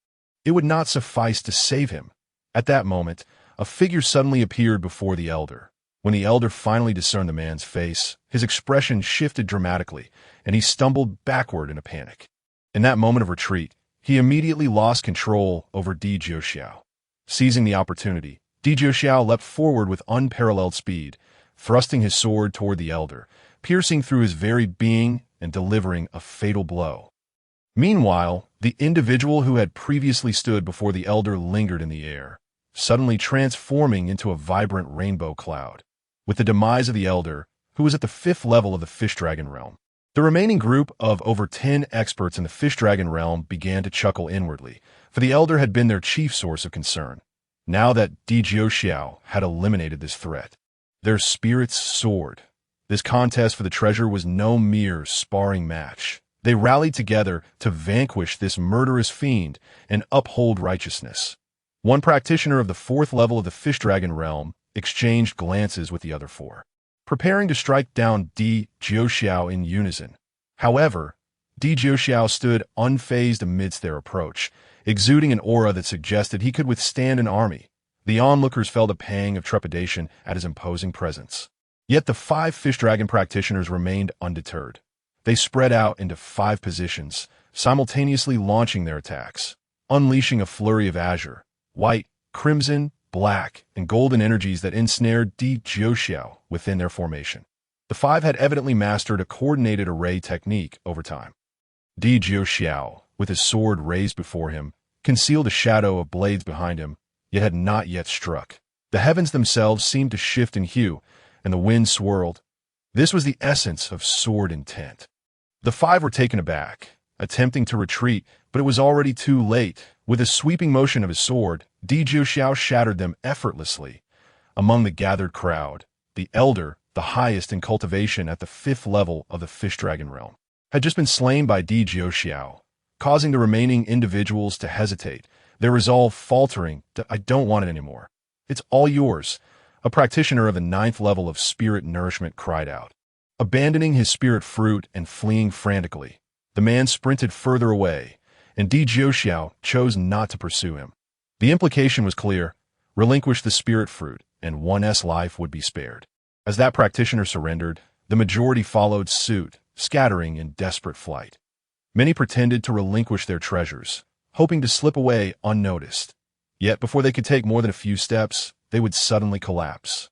It would not suffice to save him. At that moment, a figure suddenly appeared before the elder. When the elder finally discerned the man's face, his expression shifted dramatically, and he stumbled backward in a panic. In that moment of retreat, he immediately lost control over Di Jiuxiao. Seizing the opportunity, Di Jiuxiao leapt forward with unparalleled speed, thrusting his sword toward the elder, piercing through his very being and delivering a fatal blow. Meanwhile, the individual who had previously stood before the elder lingered in the air, suddenly transforming into a vibrant rainbow cloud. With the demise of the elder, who was at the 5th level of the fish dragon realm, the remaining group of over 10 experts in the fish dragon realm began to chuckle inwardly, for the elder had been their chief source of concern. Now that Di Jiuxiao had eliminated this threat, their spirits soared. This contest for the treasure was no mere sparring match. They rallied together to vanquish this murderous fiend and uphold righteousness. One practitioner of the 4th level of the fish dragon realm exchanged glances with the other 4, preparing to strike down Di Jiuxiao in unison. However, Di Jiuxiao stood unfazed amidst their approach, exuding an aura that suggested he could withstand an army. The onlookers felt a pang of trepidation at his imposing presence. Yet the 5 fish dragon practitioners remained undeterred. They spread out into 5 positions, simultaneously launching their attacks, unleashing a flurry of azure, white, crimson, black, and golden energies that ensnared Di Jiuxiao within their formation. The 5 had evidently mastered a coordinated array technique over time. Di Jiuxiao, with his sword raised before him, concealed a shadow of blades behind him, yet had not yet struck. The heavens themselves seemed to shift in hue, and the wind swirled. This was the essence of sword intent. The 5 were taken aback, attempting to retreat, but it was already too late. With a sweeping motion of his sword, Di Jiuxiao shattered them effortlessly. Among the gathered crowd, the elder, the highest in cultivation at the 5th level of the fish dragon realm, had just been slain by Di Jiuxiao, causing the remaining individuals to hesitate, their resolve faltering to, "I don't want it anymore. It's all yours." A practitioner of the 9th level of spirit nourishment cried out. Abandoning his spirit fruit and fleeing frantically, the man sprinted further away, and Di Jiuxiao chose not to pursue him. The implication was clear: relinquish the spirit fruit, and 1's life would be spared. As that practitioner surrendered, the majority followed suit, scattering in desperate flight. Many pretended to relinquish their treasures, hoping to slip away unnoticed. Yet before they could take more than a few steps, they would suddenly collapse,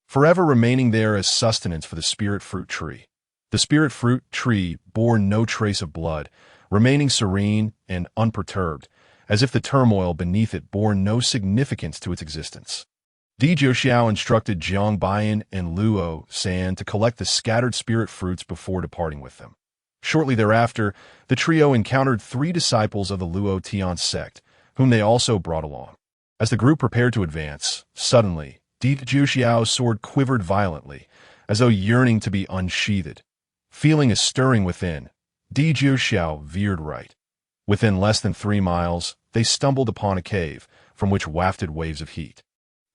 forever remaining there as sustenance for the spirit fruit tree. The spirit fruit tree bore no trace of blood, remaining serene and unperturbed, as if the turmoil beneath it bore no significance to its existence. Di Jiuxiao instructed Jiang Baiyan and Luo San to collect the scattered spirit fruits before departing with them. Shortly thereafter, the trio encountered 3 disciples of the Luo Tian sect, whom they also brought along. As the group prepared to advance, suddenly, Di Jiuxiao's sword quivered violently, as though yearning to be unsheathed. Feeling a stirring within, Di Jiuxiao veered right. Within less than 3 miles, they stumbled upon a cave, from which wafted waves of heat.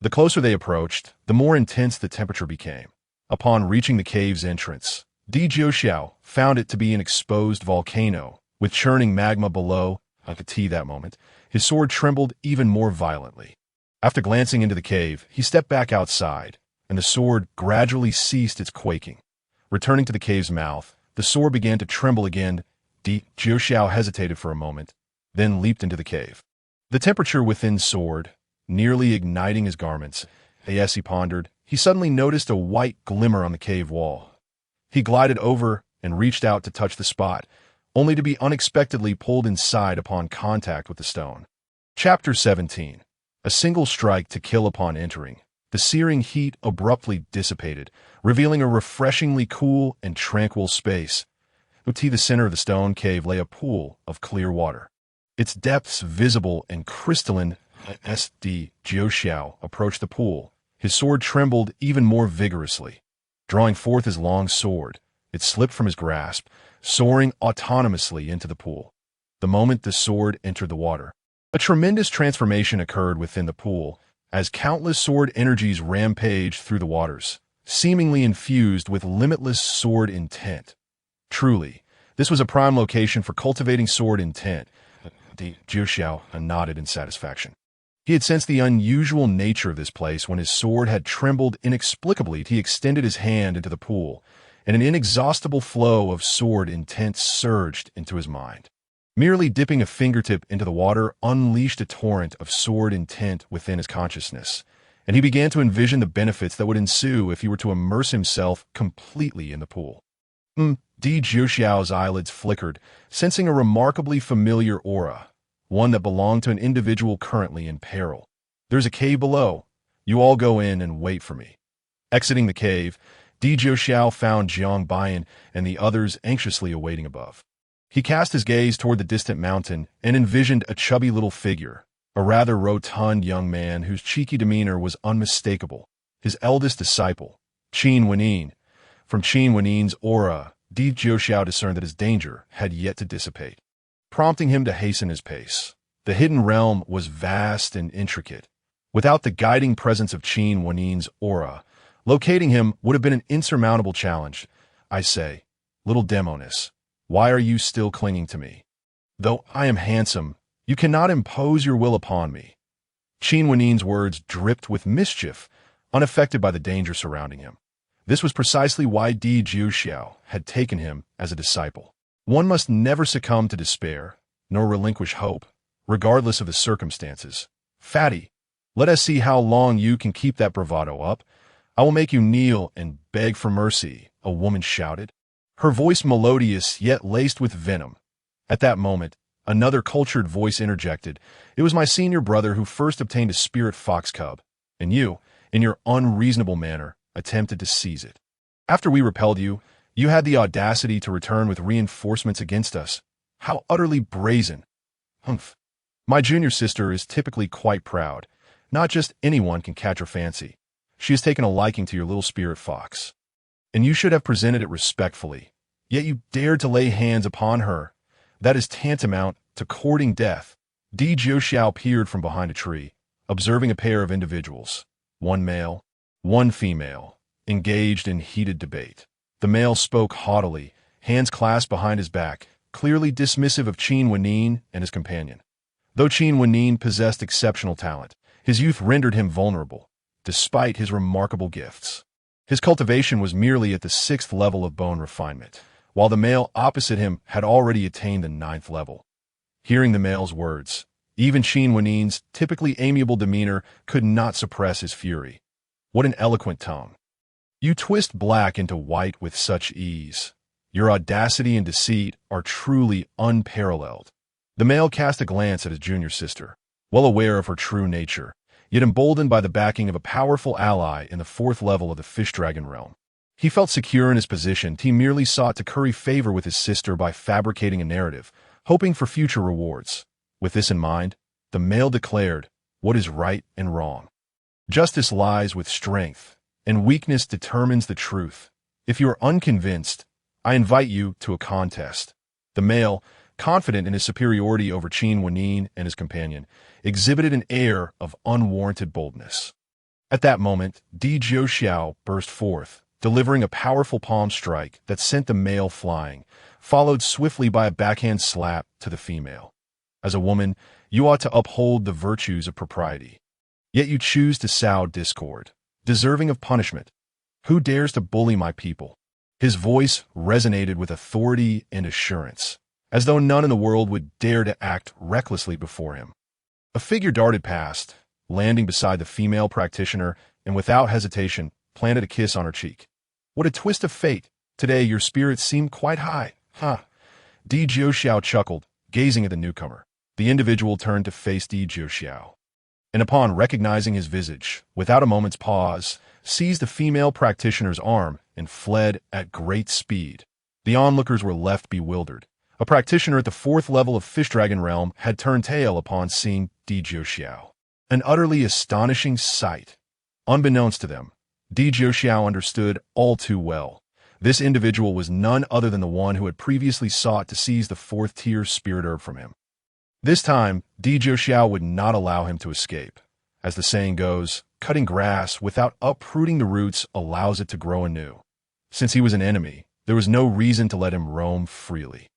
The closer they approached, the more intense the temperature became. Upon reaching the cave's entrance, Di Jiuxiao found it to be an exposed volcano, with churning magma below. I could see that moment. His sword trembled even more violently. After glancing into the cave, he stepped back outside, and the sword gradually ceased its quaking. Returning to the cave's mouth, the sword began to tremble again. Di Jiuxiao hesitated for a moment, then leaped into the cave. The temperature within soared, nearly igniting his garments. As he pondered, he suddenly noticed a white glimmer on the cave wall. He glided over and reached out to touch the spot, only to be unexpectedly pulled inside upon contact with the stone. Chapter 17. A single strike to kill upon entering. The searing heat abruptly dissipated, revealing a refreshingly cool and tranquil space. To the center of the stone cave lay a pool of clear water, its depths visible and crystalline. As Di Jiuxiao approached the pool, his sword trembled even more vigorously. Drawing forth his long sword, it slipped from his grasp, soaring autonomously into the pool. The moment the sword entered the water, a tremendous transformation occurred within the pool, as countless sword energies rampaged through the waters, seemingly infused with limitless sword intent. Truly, this was a prime location for cultivating sword intent, Di Jiuxiao nodded in satisfaction. He had sensed the unusual nature of this place when his sword had trembled inexplicably. He extended his hand into the pool, and an inexhaustible flow of sword intent surged into his mind. Merely dipping a fingertip into the water unleashed a torrent of sword intent within his consciousness, and he began to envision the benefits that would ensue if he were to immerse himself completely in the pool. Di Jiuxiao's eyelids flickered, sensing a remarkably familiar aura, one that belonged to an individual currently in peril. There's a cave below. You all go in and wait for me. Exiting the cave, Di Jiuxiao found Jiang Bian and the others anxiously awaiting above. He cast his gaze toward the distant mountain and envisioned a chubby little figure, a rather rotund young man whose cheeky demeanor was unmistakable, his eldest disciple, Qin Wenyin. From Qin Wenyin's aura, Di Jiuxiao discerned that his danger had yet to dissipate, prompting him to hasten his pace. The hidden realm was vast and intricate. Without the guiding presence of Qin Wenyin's aura, locating him would have been an insurmountable challenge. I say, little Demonis, why are you still clinging to me? Though I am handsome, you cannot impose your will upon me. Qin Wenyin's words dripped with mischief, unaffected by the danger surrounding him. This was precisely why Di Jiuxiao had taken him as a disciple. One must never succumb to despair, nor relinquish hope, regardless of the circumstances. Fatty, let us see how long you can keep that bravado up. I will make you kneel and beg for mercy, a woman shouted, her voice melodious yet laced with venom. At that moment, another cultured voice interjected. It was my senior brother who first obtained a spirit fox cub, and you, in your unreasonable manner, attempted to seize it. After we repelled you, you had the audacity to return with reinforcements against us. How utterly brazen. Humph. My junior sister is typically quite proud. Not just anyone can catch her fancy. She has taken a liking to your little spirit fox. And you should have presented it respectfully. Yet you dared to lay hands upon her. That is tantamount to courting death. Di Jiuxiao peered from behind a tree, observing a pair of individuals, one male, one female, engaged in heated debate. The male spoke haughtily, hands clasped behind his back, clearly dismissive of Qin Wenyin and his companion. Though Qin Wenyin possessed exceptional talent, his youth rendered him vulnerable, despite his remarkable gifts. His cultivation was merely at the 6th level of bone refinement, while the male opposite him had already attained the 9th level. Hearing the male's words, even Qin Wenyin's typically amiable demeanor could not suppress his fury. What an eloquent tongue. You twist black into white with such ease. Your audacity and deceit are truly unparalleled. The male cast a glance at his junior sister, well aware of her true nature, yet emboldened by the backing of a powerful ally in the 4th level of the fish dragon realm. He felt secure in his position. He merely sought to curry favor with his sister by fabricating a narrative, hoping for future rewards. With this in mind, the male declared what is right and wrong. Justice lies with strength, and weakness determines the truth. If you are unconvinced, I invite you to a contest. The male, confident in his superiority over Qin Wenyin and his companion, exhibited an air of unwarranted boldness. At that moment, Di Jiuxiao burst forth, delivering a powerful palm strike that sent the male flying, followed swiftly by a backhand slap to the female. As a woman, you ought to uphold the virtues of propriety. Yet you choose to sow discord, deserving of punishment. Who dares to bully my people? His voice resonated with authority and assurance, as though none in the world would dare to act recklessly before him. A figure darted past, landing beside the female practitioner, and without hesitation, planted a kiss on her cheek. What a twist of fate! Today your spirits seem quite high. Di Jiuxiao chuckled, gazing at the newcomer. The individual turned to face Di Jiuxiao, and upon recognizing his visage, without a moment's pause, seized the female practitioner's arm and fled at great speed. The onlookers were left bewildered. A practitioner at the 4th level of Fish Dragon Realm had turned tail upon seeing Di Jiuxiao. An utterly astonishing sight. Unbeknownst to them, Di Jiuxiao understood all too well. This individual was none other than the one who had previously sought to seize the 4th-tier spirit herb from him. This time, Di Jiuxiao would not allow him to escape. As the saying goes, cutting grass without uprooting the roots allows it to grow anew. Since he was an enemy, there was no reason to let him roam freely.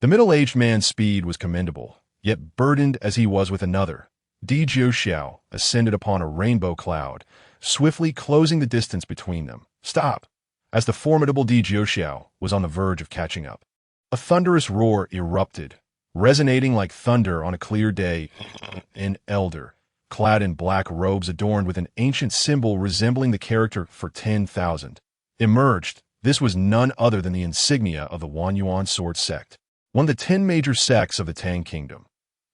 The middle-aged man's speed was commendable, Yet burdened as he was with another, Di Xiao ascended upon a rainbow cloud, swiftly closing the distance between them. Stop! As the formidable Di Xiao was on the verge of catching up. A thunderous roar erupted, resonating like thunder on a clear day. An elder, clad in black robes adorned with an ancient symbol resembling the character for 10,000, emerged. This was none other than the insignia of the Wanyuan Sword Sect, one of the 10 major sects of the Tang Kingdom.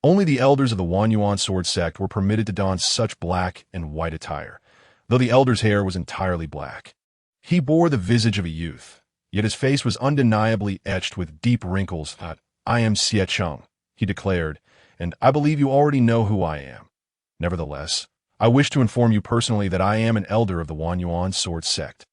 Only the elders of the Wanyuan Sword Sect were permitted to don such black and white attire, though the elder's hair was entirely black. He bore the visage of a youth, yet his face was undeniably etched with deep wrinkles. "I am Xie Cheng," he declared, "and I believe you already know who I am. Nevertheless, I wish to inform you personally that I am an elder of the Wanyuan Sword Sect."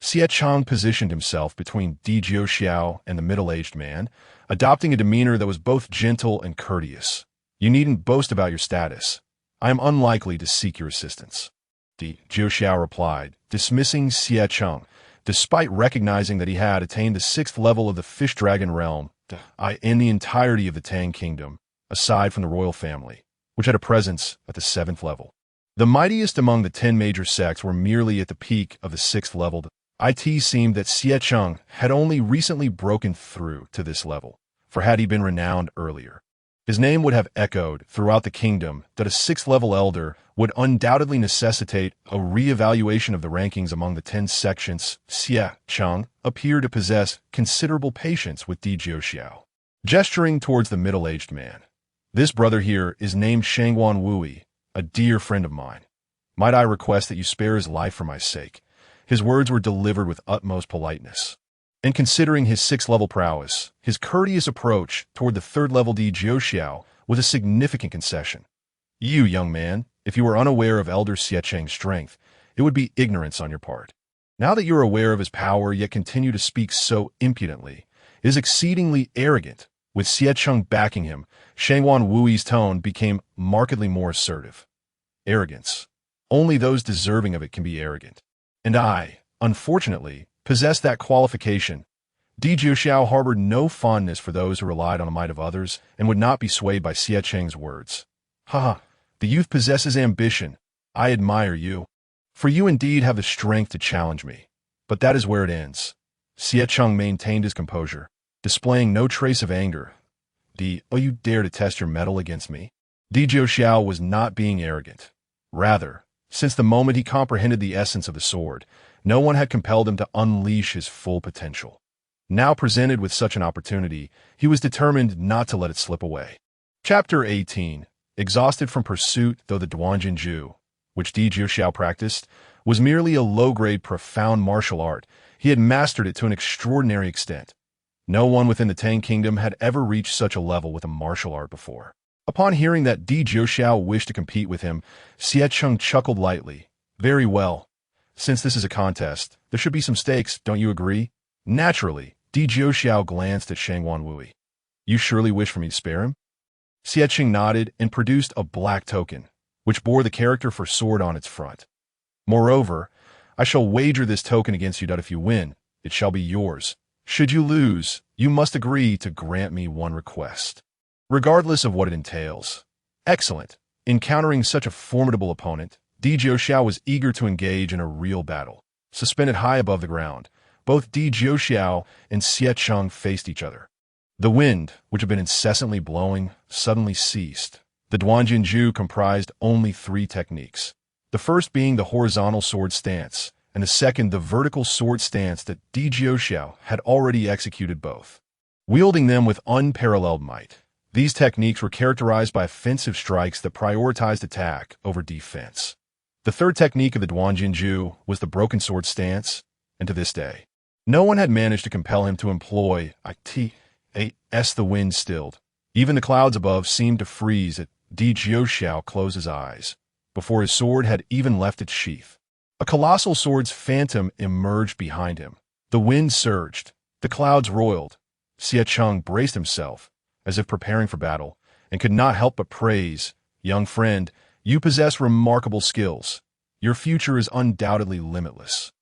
Xie Cheng positioned himself between Di Xiao and the middle-aged man, adopting a demeanor that was both gentle and courteous. "You needn't boast about your status. I am unlikely to seek your assistance," Di Xiao replied, dismissing Xie Cheng, despite recognizing that he had attained the 6th level of the Fish Dragon realm in the entirety of the Tang Kingdom, aside from the royal family, which had a presence at the 7th level. The mightiest among the 10 major sects were merely at the peak of the 6th level. It seemed that Xie Cheng had only recently broken through to this level, for had he been renowned earlier, his name would have echoed throughout the kingdom that a 6th level elder would undoubtedly necessitate a re-evaluation of the rankings among the 10 sections. Xie Cheng appeared to possess considerable patience with Di Xiao. Gesturing towards the middle-aged man, "This brother here is named Shangguan Wui, a dear friend of mine. Might I request that you spare his life for my sake?" His words were delivered with utmost politeness. And considering his 6th level prowess, his courteous approach toward the 3rd level Di Xiao was a significant concession. "You, young man, if you were unaware of Elder Xie Cheng's strength, it would be ignorance on your part. Now that you are aware of his power yet continue to speak so impudently, it is exceedingly arrogant." With Xie Cheng backing him, Shangguan Wui's tone became markedly more assertive. "Arrogance. Only those deserving of it can be arrogant. And I, unfortunately, possess that qualification." Di Xiao harbored no fondness for those who relied on the might of others and would not be swayed by Xie Cheng's words. "Ha! The youth possesses ambition. I admire you. For you indeed have the strength to challenge me. But that is where it ends." Xie Cheng maintained his composure, displaying no trace of anger. You dare to test your mettle against me?" Di Xiao was not being arrogant. Rather, since the moment he comprehended the essence of the sword, no one had compelled him to unleash his full potential. Now presented with such an opportunity, he was determined not to let it slip away. Chapter 18. Exhausted from pursuit, though the Duanjinju, which Di Xiao practiced, was merely a low-grade profound martial art, he had mastered it to an extraordinary extent. No one within the Tang Kingdom had ever reached such a level with a martial art before. Upon hearing that Di Xiao wished to compete with him, Xie Cheng chuckled lightly. "Very well. Since this is a contest, there should be some stakes, don't you agree?" Naturally, Di Xiao glanced at Shangguan Wui. "You surely wish for me to spare him?" Xie Cheng nodded and produced a black token, which bore the character for sword on its front. "Moreover, I shall wager this token against you that if you win, it shall be yours. Should you lose, you must agree to grant me one request, regardless of what it entails." Excellent. Encountering such a formidable opponent, Di Xiao was eager to engage in a real battle. Suspended high above the ground, both Di Xiao and Xie Cheng faced each other. The wind, which had been incessantly blowing, suddenly ceased. The Duanjinju comprised only 3 techniques, the first being the horizontal sword stance, and the second the vertical sword stance that Di Xiao had already executed both, wielding them with unparalleled might. These techniques were characterized by offensive strikes that prioritized attack over defense. The third technique of the Duanjinju was the broken sword stance, and to this day, no one had managed to compel him to employ it. As the wind stilled, even the clouds above seemed to freeze as Di Xiao closed his eyes, before his sword had even left its sheath. A colossal sword's phantom emerged behind him. The wind surged. The clouds roiled. Xie Cheng braced himself, as if preparing for battle, and could not help but praise, "Young friend, you possess remarkable skills. Your future is undoubtedly limitless.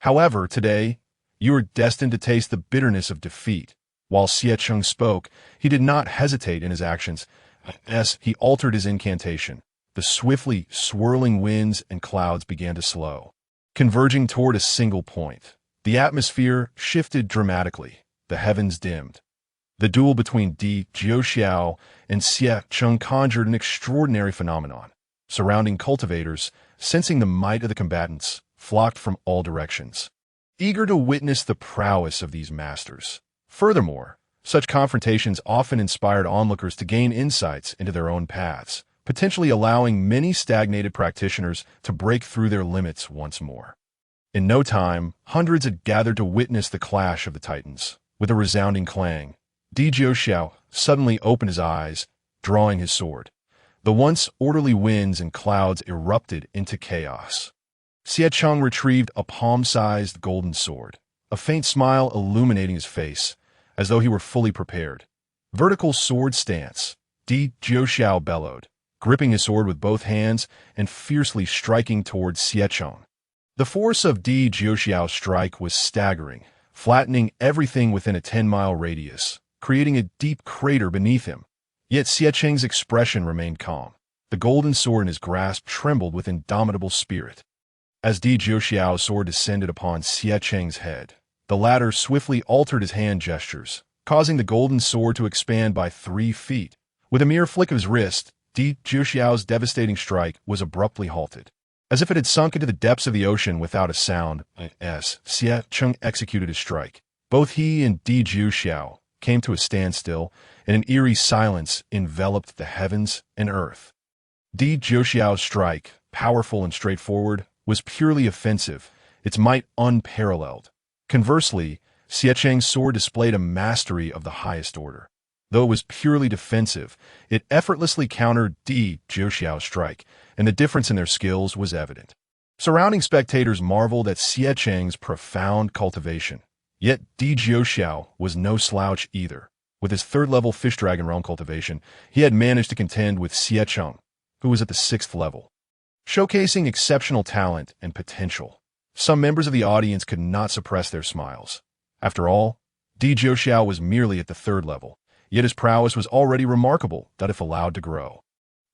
However, today, you are destined to taste the bitterness of defeat." While Xie Cheng spoke, he did not hesitate in his actions, As he altered his incantation, the swiftly swirling winds and clouds began to slow, converging toward a single point. The atmosphere shifted dramatically. The heavens dimmed. The duel between Di Jiuxiao and Xie Cheng conjured an extraordinary phenomenon. Surrounding cultivators, sensing the might of the combatants, flocked from all directions, eager to witness the prowess of these masters. Furthermore, such confrontations often inspired onlookers to gain insights into their own paths, potentially allowing many stagnated practitioners to break through their limits once more. In no time, hundreds had gathered to witness the clash of the titans. With a resounding clang, Di Jiuxiao suddenly opened his eyes, drawing his sword. The once orderly winds and clouds erupted into chaos. Xie Cheng retrieved a palm-sized golden sword, a faint smile illuminating his face, as though he were fully prepared. Vertical sword stance, Di Jiuxiao bellowed, gripping his sword with both hands and fiercely striking towards Xie Cheng. The force of Di Jiuxiao's strike was staggering, flattening everything within a 10-mile radius, creating a deep crater beneath him. Yet Xie Cheng's expression remained calm. The golden sword in his grasp trembled with indomitable spirit. As Di Jiuxiao's sword descended upon Xie Cheng's head, the latter swiftly altered his hand gestures, causing the golden sword to expand by 3 feet. With a mere flick of his wrist, Di Jiuxiao's devastating strike was abruptly halted. As if it had sunk into the depths of the ocean without a sound, as Xie Cheng executed his strike, both he and Di Jiuxiao came to a standstill, and an eerie silence enveloped the heavens and earth. Di Jiuxiao's strike, powerful and straightforward, was purely offensive, its might unparalleled. Conversely, Xie Cheng's sword displayed a mastery of the highest order. Though it was purely defensive, it effortlessly countered Di Jiuxiao's strike, and the difference in their skills was evident. Surrounding spectators marveled at Xie Cheng's profound cultivation. Yet Di Jiuxiao was no slouch either. With his 3rd-level Fish Dragon Realm cultivation, he had managed to contend with Xie Cheng, who was at the 6th level. Showcasing exceptional talent and potential, some members of the audience could not suppress their smiles. After all, Di Jiuxiao was merely at the 3rd level, yet his prowess was already remarkable that if allowed to grow,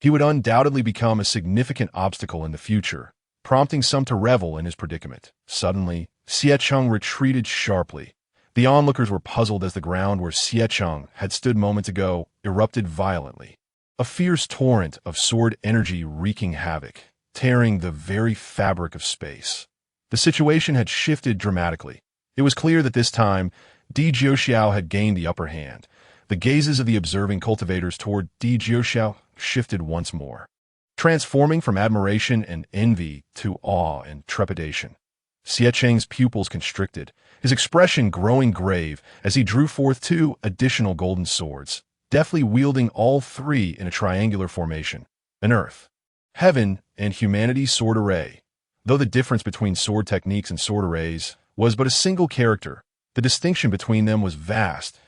he would undoubtedly become a significant obstacle in the future, prompting some to revel in his predicament. Suddenly, Xie Cheng retreated sharply. The onlookers were puzzled as the ground where Xie Cheng had stood moments ago erupted violently. A fierce torrent of sword energy wreaking havoc, tearing the very fabric of space. The situation had shifted dramatically. It was clear that this time, Di Jiuxiao had gained the upper hand. The gazes of the observing cultivators toward Di Jiuxiao shifted once more, transforming from admiration and envy to awe and trepidation. Xie Cheng's pupils constricted, his expression growing grave as he drew forth 2 additional golden swords, deftly wielding all 3 in a triangular formation, an earth, heaven, and humanity sword array. Though the difference between sword techniques and sword arrays was but a single character, the distinction between them was vast.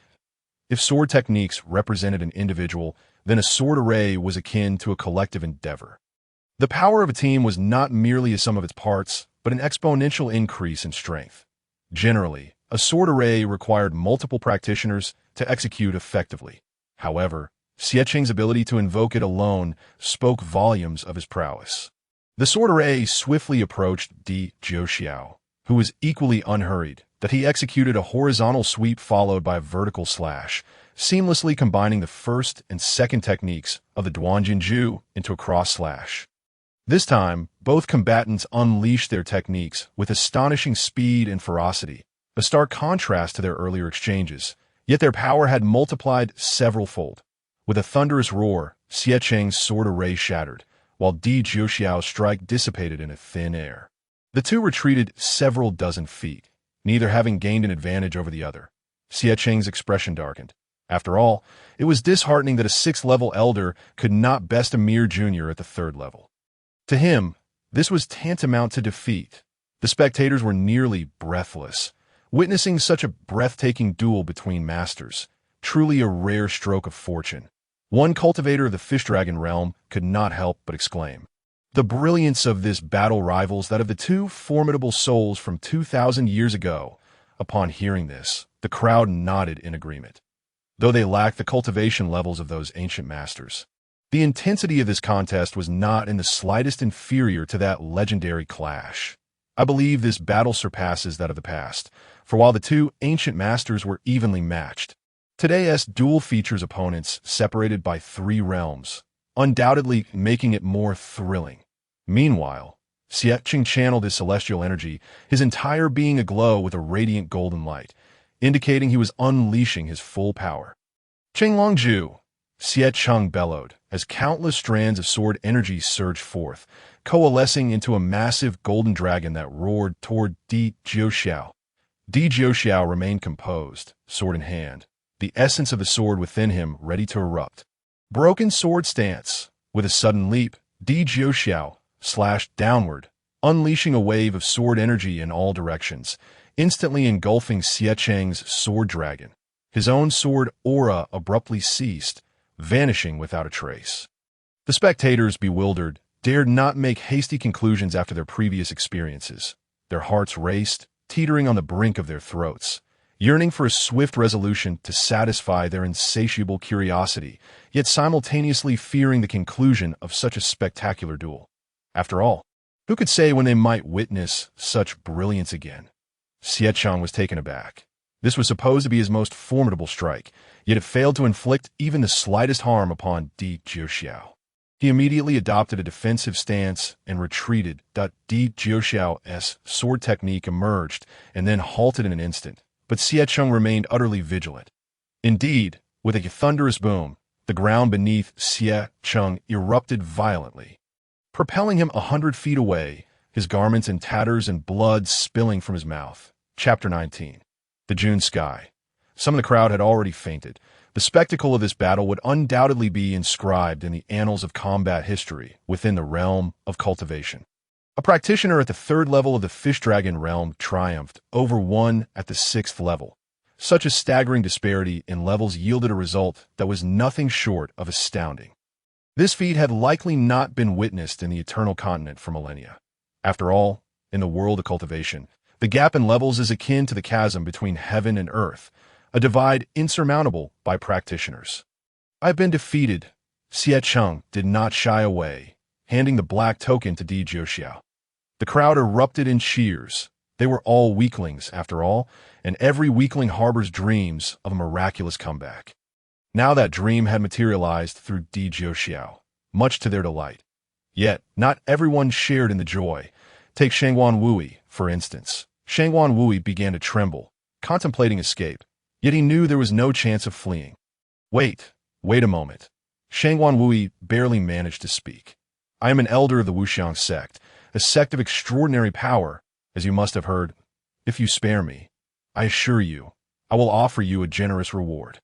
If sword techniques represented an individual, then a sword array was akin to a collective endeavor. The power of a team was not merely a sum of its parts, but an exponential increase in strength. Generally, a sword array required multiple practitioners to execute effectively. However, Xie Cheng's ability to invoke it alone spoke volumes of his prowess. The sword array swiftly approached Di Jiuxiao, who was equally unhurried, that he executed a horizontal sweep followed by a vertical slash, seamlessly combining the first and second techniques of the Duanjinju into a cross slash. This time, both combatants unleashed their techniques with astonishing speed and ferocity, a stark contrast to their earlier exchanges, yet their power had multiplied several-fold. With a thunderous roar, Xie Cheng's sword array shattered, while Di Jiuxiao's strike dissipated in a thin air. The 2 retreated several dozen feet, neither having gained an advantage over the other. Xie Cheng's expression darkened. After all, it was disheartening that a 6th-level elder could not best a mere junior at the 3rd level. To him, this was tantamount to defeat. The spectators were nearly breathless, witnessing such a breathtaking duel between masters, truly a rare stroke of fortune. One cultivator of the Fish Dragon realm could not help but exclaim, "The brilliance of this battle rivals that of the 2 formidable souls from 2,000 years ago." Upon hearing this, the crowd nodded in agreement. though they lacked the cultivation levels of those ancient masters. The intensity of this contest was not in the slightest inferior to that legendary clash. I believe this battle surpasses that of the past, for while the two ancient masters were evenly matched, today's duel features opponents separated by 3 realms, undoubtedly making it more thrilling. Meanwhile, Xie Qing channeled his celestial energy, his entire being aglow with a radiant golden light, indicating he was unleashing his full power. Qinglongju, Xie Qing bellowed, as countless strands of sword energy surged forth, coalescing into a massive golden dragon that roared toward Di Jiuxiao. Di Jiuxiao remained composed, sword in hand, the essence of the sword within him ready to erupt. Broken sword stance. With a sudden leap, Di Jiuxiao slashed downward, unleashing a wave of sword energy in all directions, instantly engulfing Xie Qing's sword dragon. His own sword aura abruptly ceased, vanishing without a trace. The spectators, bewildered, dared not make hasty conclusions after their previous experiences. Their hearts raced, teetering on the brink of their throats, yearning for a swift resolution to satisfy their insatiable curiosity, yet simultaneously fearing the conclusion of such a spectacular duel. After all, who could say when they might witness such brilliance again? Xie Qing was taken aback. This was supposed to be his most formidable strike, yet it failed to inflict even the slightest harm upon Di Jiuxiao. He immediately adopted a defensive stance and retreated. Di Jiuxiao's sword technique emerged and then halted in an instant, but Xie Qing remained utterly vigilant. Indeed, with a thunderous boom, the ground beneath Xie Qing erupted violently, propelling him 100 feet away, his garments in tatters and blood spilling from his mouth. Chapter 19. The June Sky. Some of the crowd had already fainted. The spectacle of this battle would undoubtedly be inscribed in the annals of combat history within the realm of cultivation. A practitioner at the 3rd level of the Fish Dragon realm triumphed over one at the 6th level. Such a staggering disparity in levels yielded a result that was nothing short of astounding. This feat had likely not been witnessed in the Eternal Continent for millennia. After all, in the world of cultivation, the gap in levels is akin to the chasm between heaven and earth, a divide insurmountable by practitioners. I've been defeated. Xie Qing did not shy away, handing the black token to Di Jiuxiao. The crowd erupted in cheers. They were all weaklings, after all, and every weakling harbors dreams of a miraculous comeback. Now that dream had materialized through Di Jiuxiao, much to their delight. Yet, not everyone shared in the joy. Take Shangguan Wui, for instance. Shangguan Wui began to tremble, contemplating escape, yet he knew there was no chance of fleeing. Wait a moment. Shangguan Wui barely managed to speak. I am an elder of the Wuxiang sect, a sect of extraordinary power, as you must have heard. If you spare me, I assure you, I will offer you a generous reward.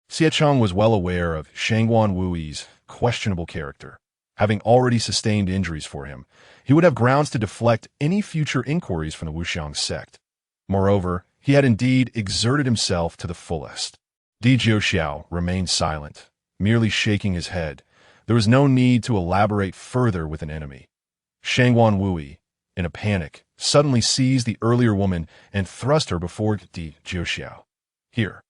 Xie Qing was well aware of Shangguan Wui's questionable character. Having already sustained injuries for him, he would have grounds to deflect any future inquiries from the Wuxiang sect. Moreover, he had indeed exerted himself to the fullest. Di Jiuxiao remained silent, merely shaking his head. There was no need to elaborate further with an enemy. Shangguan Wui, in a panic, suddenly seized the earlier woman and thrust her before Di Jiuxiao. Here,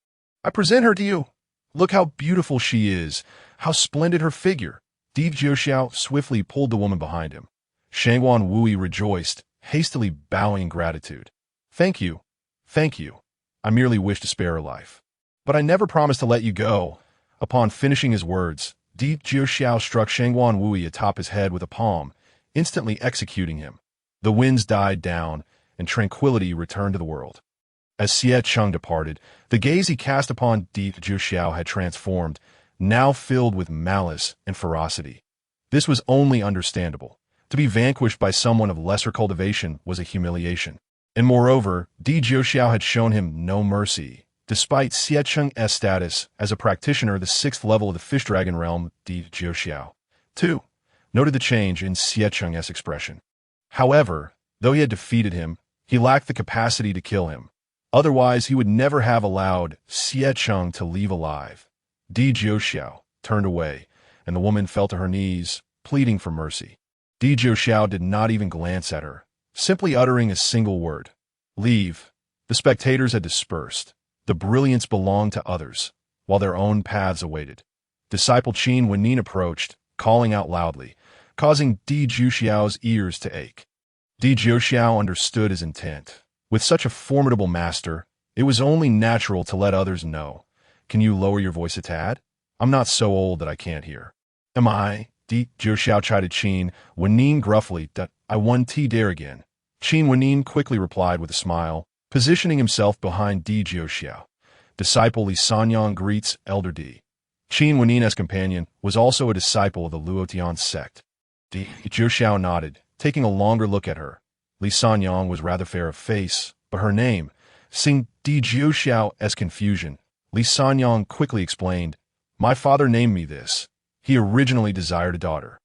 I present her to you. Look how beautiful she is, how splendid her figure. Di Jiuxiao swiftly pulled the woman behind him. Shangguan Wui rejoiced, hastily bowing in gratitude. Thank you. I merely wish to spare her life. But I never promised to let you go. Upon finishing his words, Di Jiuxiao struck Shangguan Wui atop his head with a palm, instantly executing him. The winds died down, and tranquility returned to the world. As Xie Qing departed, the gaze he cast upon Di Jiuxiao had transformed, now filled with malice and ferocity. This was only understandable. To be vanquished by someone of lesser cultivation was a humiliation. And moreover, Di Jiuxiao had shown him no mercy. Despite Xie Qing's status as a practitioner of the 6th level of the Fish Dragon realm, Di Jiuxiao, too, noted the change in Xie Qing's expression. However, though he had defeated him, he lacked the capacity to kill him. Otherwise, he would never have allowed Xie Qing to leave alive. Di Jiuxiao turned away, and the woman fell to her knees, pleading for mercy. Di Jiuxiao did not even glance at her, simply uttering a single word. Leave. The spectators had dispersed. The brilliance belonged to others. while their own paths awaited. Disciple Qin Wenyin approached, calling out loudly, causing Di Jiuxiao's ears to ache. Di Jiuxiao understood his intent. With such a formidable master, it was only natural to let others know. Can you lower your voice a tad? I'm not so old that I can't hear. Am I? Di Jiuxiao chided Qin Wenyin gruffly. I won dare again. Qin Wenyin quickly replied with a smile, positioning himself behind Di Jiuxiao. Disciple Li Sanyang greets Elder Di. Qin Wenyin as companion was also a disciple of the Luotian sect. Di Jiuxiao nodded, taking a longer look at her. Li Sanyang was rather fair of face, but her name, seeing Di Jiuxiao as confusion, Li Sanyang quickly explained, My father named me this. He originally desired a daughter.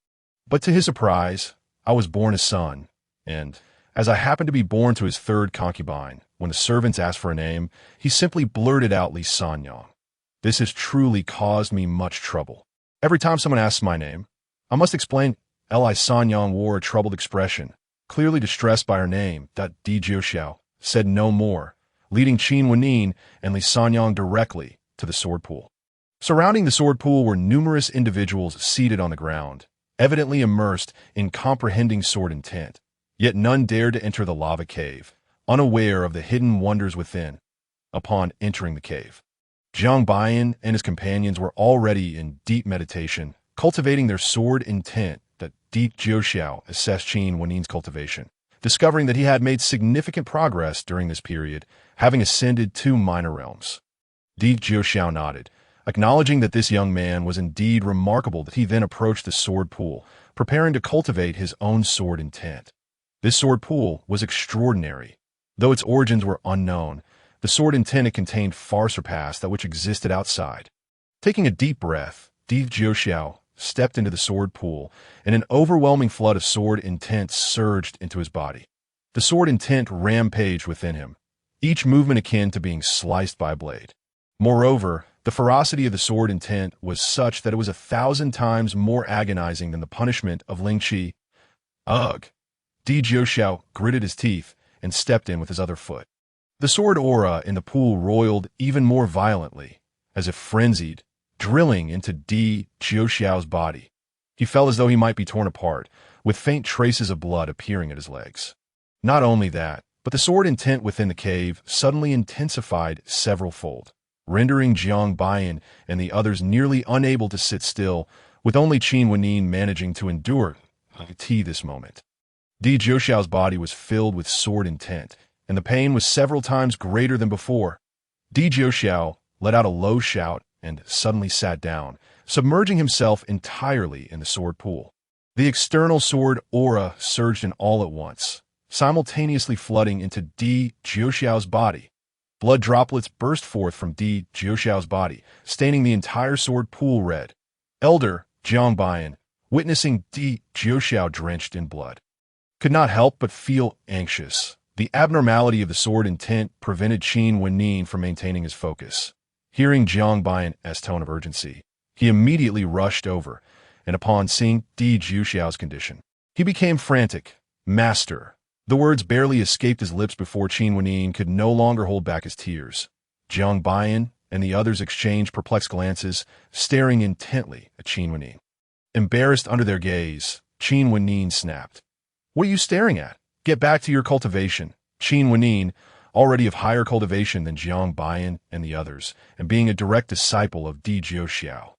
But to his surprise, I was born a son, and, as I happened to be born to his third concubine, when the servants asked for a name, he simply blurted out Li Sanyang. This has truly caused me much trouble. Every time someone asks my name, I must explain. Li Sanyang wore a troubled expression, clearly distressed by her name. Di Jiuxiao said no more, leading Qin Wenyin and Li Sanyang directly to the sword pool. Surrounding the sword pool were numerous individuals seated on the ground, evidently immersed in comprehending sword intent. Yet none dared to enter the lava cave, unaware of the hidden wonders within. Upon entering the cave, Jiang Baiyan and his companions were already in deep meditation, cultivating their sword intent. Di Jiuxiao assessed Qin Wenyin's cultivation, discovering that he had made significant progress during this period, having ascended 2 minor realms. Di Jiuxiao nodded, acknowledging that this young man was indeed remarkable. That he then approached the sword pool, preparing to cultivate his own sword intent. This sword pool was extraordinary. Though its origins were unknown, the sword intent it contained far surpassed that which existed outside. Taking a deep breath, Di Jiuxiao stepped into the sword pool, and an overwhelming flood of sword intent surged into his body. The sword intent rampaged within him, each movement akin to being sliced by a blade. Moreover, the ferocity of the sword intent was such that it was 1,000 times more agonizing than the punishment of Ling Qi. Ugh! Di Jiuxiao gritted his teeth and stepped in with his other foot. The sword aura in the pool roiled even more violently, as if frenzied, drilling into Di Jiuxiao's body. He felt as though he might be torn apart, with faint traces of blood appearing at his legs. Not only that, but the sword intent within the cave suddenly intensified several-fold, rendering Jiang Baiyan and the others nearly unable to sit still, with only Qin Wenyin managing to endure this moment. Di Jiuxiao's body was filled with sword intent, and the pain was several times greater than before. Di Jiuxiao let out a low shout and suddenly sat down, submerging himself entirely in the sword pool. The external sword aura surged in all at once, simultaneously flooding into Di Jiuxiao's body. Blood droplets burst forth from Di Jiuxiao's body, staining the entire sword pool red. Elder Jiang Baiyan, witnessing Di Jiuxiao drenched in blood, could not help but feel anxious. The abnormality of the sword intent prevented Qin Wenyin from maintaining his focus. Hearing Jiang Baiyan's tone of urgency, he immediately rushed over, and upon seeing Di Jiuxiao's condition, he became frantic. Master! The words barely escaped his lips before Qin Wenyin could no longer hold back his tears. Jiang Baiyan and the others exchanged perplexed glances, staring intently at Qin Wenyin. Embarrassed under their gaze, Qin Wenyin snapped. What are you staring at? Get back to your cultivation. Qin Wenyin, already of higher cultivation than Jiang Baiyan and the others, and being a direct disciple of Di Jiuxiao,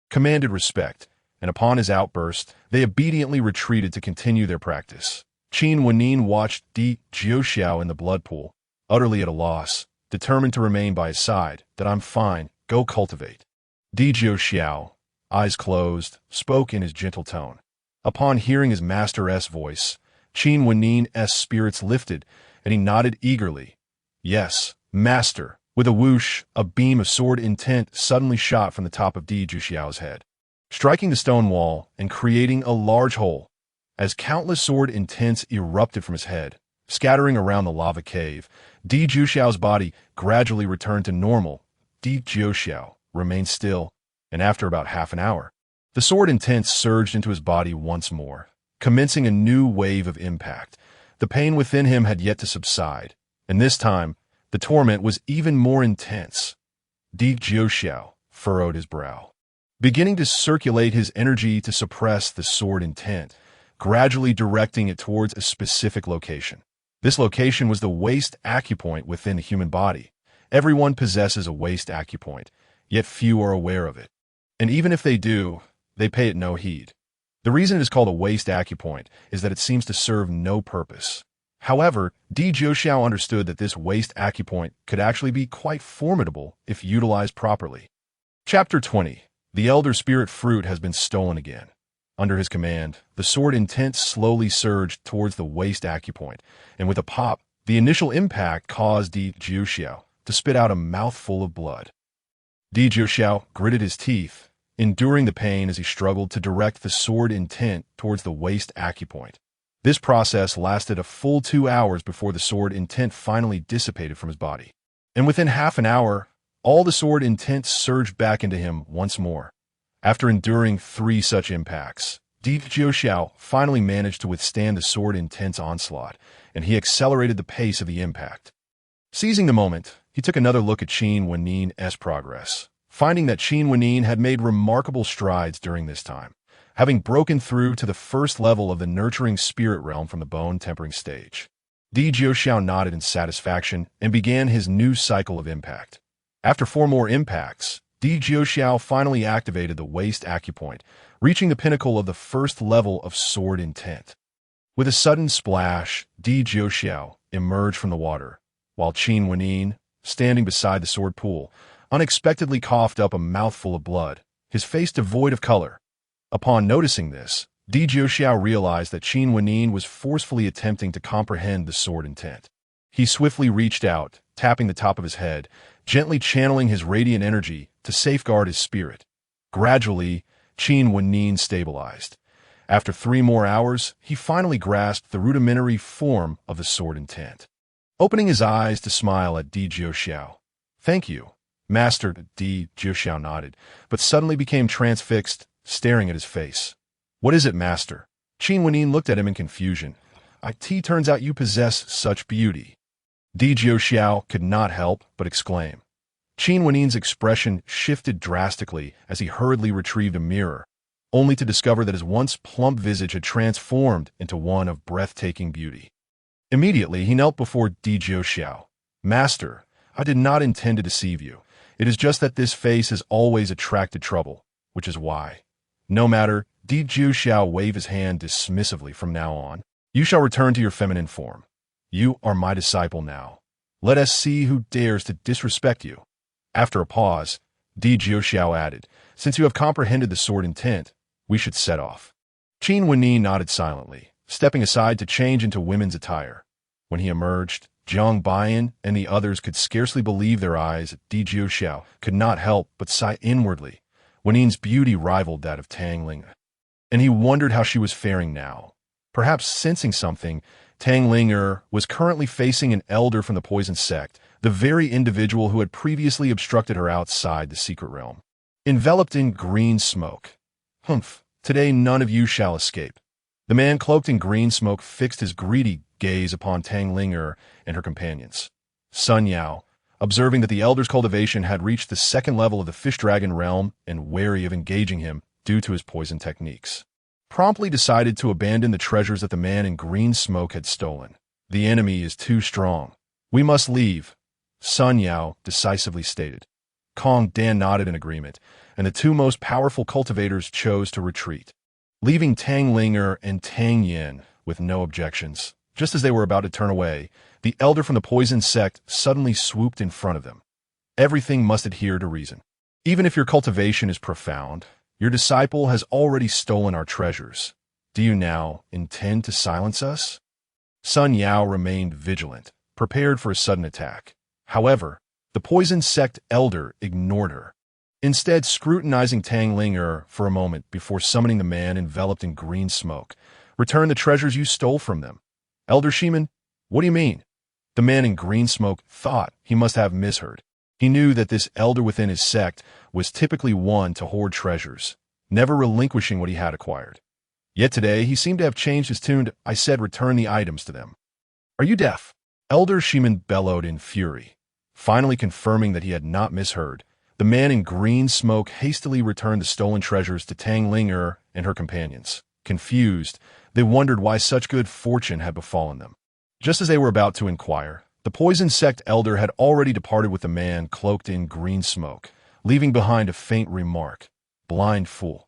commanded respect, and upon his outburst, they obediently retreated to continue their practice. Qin Wenyin watched Di Jiuxiao in the blood pool, utterly at a loss, determined to remain by his side. That I'm fine, go cultivate. Di Jiuxiao, eyes closed, spoke in his gentle tone. Upon hearing his master's voice, Qin Wenyin's spirits lifted, and he nodded eagerly. Yes, master. With a whoosh, a beam of sword intent suddenly shot from the top of Di Jiuxiao's head, striking the stone wall and creating a large hole. As countless sword intents erupted from his head, scattering around the lava cave, Di Jiuxiao's body gradually returned to normal. Di Jiuxiao remained still, and after about half an hour, the sword intents surged into his body once more, commencing a new wave of impact. The pain within him had yet to subside, and this time, the torment was even more intense. Di Jiuxiao, furrowed his brow, beginning to circulate his energy to suppress the sword intent, gradually directing it towards a specific location. This location was the waist acupoint within the human body. Everyone possesses a waist acupoint, yet few are aware of it. And even if they do, they pay it no heed. The reason it is called a waist acupoint is that it seems to serve no purpose. However, Di Jiuxiao understood that this waist acupoint could actually be quite formidable if utilized properly. Chapter 20. The Elder Spirit Fruit has been stolen again. Under his command, the sword intent slowly surged towards the waist acupoint, and with a pop, the initial impact caused Di Jiuxiao to spit out a mouthful of blood. Di Jiuxiao gritted his teeth, enduring the pain as he struggled to direct the sword intent towards the waist acupoint. This process lasted a full 2 hours before the sword intent finally dissipated from his body. And within half an hour, all the sword intent surged back into him once more. After enduring 3 such impacts, Di Jiuxiao finally managed to withstand the sword intent's onslaught, and he accelerated the pace of the impact. Seizing the moment, he took another look at Qin Wennin's progress, finding that Qin Wennin had made remarkable strides during this time, having broken through to the first level of the nurturing spirit realm from the bone-tempering stage. Di Jiuxiao nodded in satisfaction and began his new cycle of impact. After 4 more impacts, Di Jiuxiao finally activated the waist acupoint, reaching the pinnacle of the first level of sword intent. With a sudden splash, Di Jiuxiao emerged from the water, while Qin Wennin, standing beside the sword pool, unexpectedly coughed up a mouthful of blood, his face devoid of color. Upon noticing this, Di Jiuxiao realized that Qin Wennin was forcefully attempting to comprehend the sword intent. He swiftly reached out, tapping the top of his head, gently channeling his radiant energy to safeguard his spirit. Gradually, Qin Wennin stabilized. After 3 more hours, he finally grasped the rudimentary form of the sword intent. Opening his eyes to smile at Di Jiuxiao. "Thank you, Master." Di Jiuxiao nodded, but suddenly became transfixed, staring at his face. "What is it, Master?" Qin Wennin looked at him in confusion. "It turns out you possess such beauty." Di Jiuxiao could not help but exclaim. Qin Wennin's expression shifted drastically as he hurriedly retrieved a mirror, only to discover that his once plump visage had transformed into one of breathtaking beauty. Immediately, he knelt before Di Jiuxiao. "Master, I did not intend to deceive you. It is just that this face has always attracted trouble, which is why." "No matter," Di Jiuxiao waved his hand dismissively. "From now on, you shall return to your feminine form. You are my disciple now. Let us see who dares to disrespect you." After a pause, Di Jiuxiao added, "Since you have comprehended the sword intent, we should set off." Qin Wennin nodded silently, stepping aside to change into women's attire. When he emerged, Jiang Bian and the others could scarcely believe their eyes. Di Jiuxiao could not help but sigh inwardly. Wennin's beauty rivaled that of Tang Ling, and he wondered how she was faring now. Perhaps sensing something, Tang Ling was currently facing an elder from the poison sect, the very individual who had previously obstructed her outside the secret realm. Enveloped in green smoke. "Humph, today none of you shall escape." The man cloaked in green smoke fixed his greedy gaze upon Tang Ling and her companions. Sun Yao, observing that the elder's cultivation had reached the 2nd level of the fish dragon realm and wary of engaging him due to his poison techniques, promptly decided to abandon the treasures that the man in green smoke had stolen. "The enemy is too strong. We must leave," Sun Yao decisively stated. Kong Dan nodded in agreement, and the 2 most powerful cultivators chose to retreat, leaving Tang Ling and Tang Yin with no objections. Just as they were about to turn away, the elder from the poison sect suddenly swooped in front of them. "Everything must adhere to reason. Even if your cultivation is profound, your disciple has already stolen our treasures. Do you now intend to silence us?" Sun Yao remained vigilant, prepared for a sudden attack. However, the poison sect elder ignored her, instead scrutinizing Tang Ling for a moment before summoning the man enveloped in green smoke. "Return the treasures you stole from them." "Elder Shiman, what do you mean?" The man in green smoke thought he must have misheard. He knew that this elder within his sect was typically one to hoard treasures, never relinquishing what he had acquired. Yet today he seemed to have changed his tune to, "I said return the items to them." "Are you deaf?" Elder Shiman bellowed in fury. Finally confirming that he had not misheard, The man in green smoke hastily returned the stolen treasures to Tang Ling and her companions. Confused, they wondered why such good fortune had befallen them. Just as they were about to inquire, the poison sect elder had already departed with the man cloaked in green smoke, leaving behind a faint remark, "Blind fool,"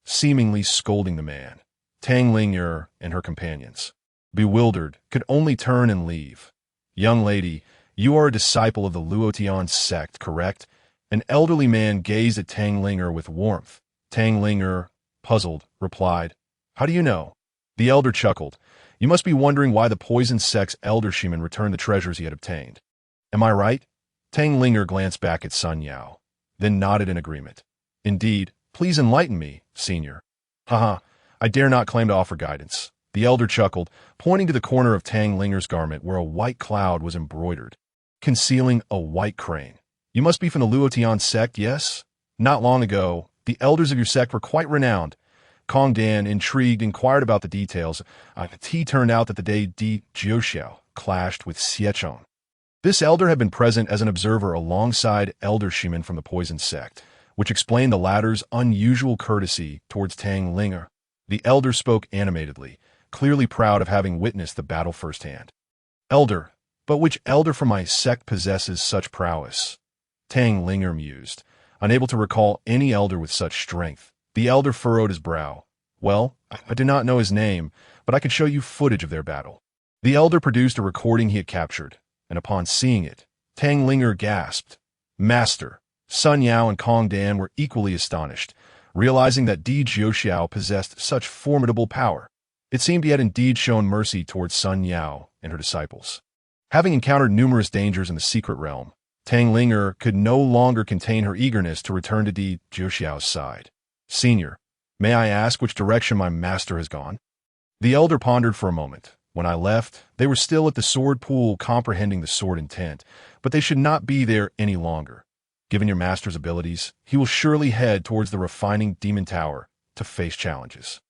seemingly scolding the man. Tang Ling and her companions, bewildered, could only turn and leave. "Young lady, you are a disciple of the Luotian sect, correct?" An elderly man gazed at Tang Ling with warmth. Tang Ling, puzzled, replied, "How do you know?" The elder chuckled. "You must be wondering why the poison sect's elder shaman returned the treasures he had obtained. Am I right?" Tang Ling glanced back at Sun Yao, then nodded in agreement. "Indeed, please enlighten me, senior." "Haha, I dare not claim to offer guidance." The elder chuckled, pointing to the corner of Tang Ling's garment where a white cloud was embroidered, concealing a white crane. "You must be from the Luotian sect, yes? Not long ago, the elders of your sect were quite renowned." Kong Dan, intrigued, inquired about the details. It turned out that the day Di Jiuxiao clashed with Xiechong, this elder had been present as an observer alongside elder shaman from the poison sect, which explained the latter's unusual courtesy towards Tang Ling. The elder spoke animatedly, clearly proud of having witnessed the battle firsthand. "Elder, but which elder from my sect possesses such prowess?" Tang Ling mused, unable to recall any elder with such strength. The elder furrowed his brow. "Well, I do not know his name, but I could show you footage of their battle." The elder produced a recording he had captured, and upon seeing it, Tang Ling gasped. "Master!" Sun Yao and Kong Dan were equally astonished, realizing that Di Jiuxiao possessed such formidable power. It seemed he had indeed shown mercy towards Sun Yao and her disciples. Having encountered numerous dangers in the secret realm, Tang Ling could no longer contain her eagerness to return to Di Jiuxiao's side. "Senior, may I ask which direction my master has gone?" The elder pondered for a moment. "When I left, they were still at the sword pool comprehending the sword intent, but they should not be there any longer. Given your master's abilities, he will surely head towards the refining demon tower to face challenges."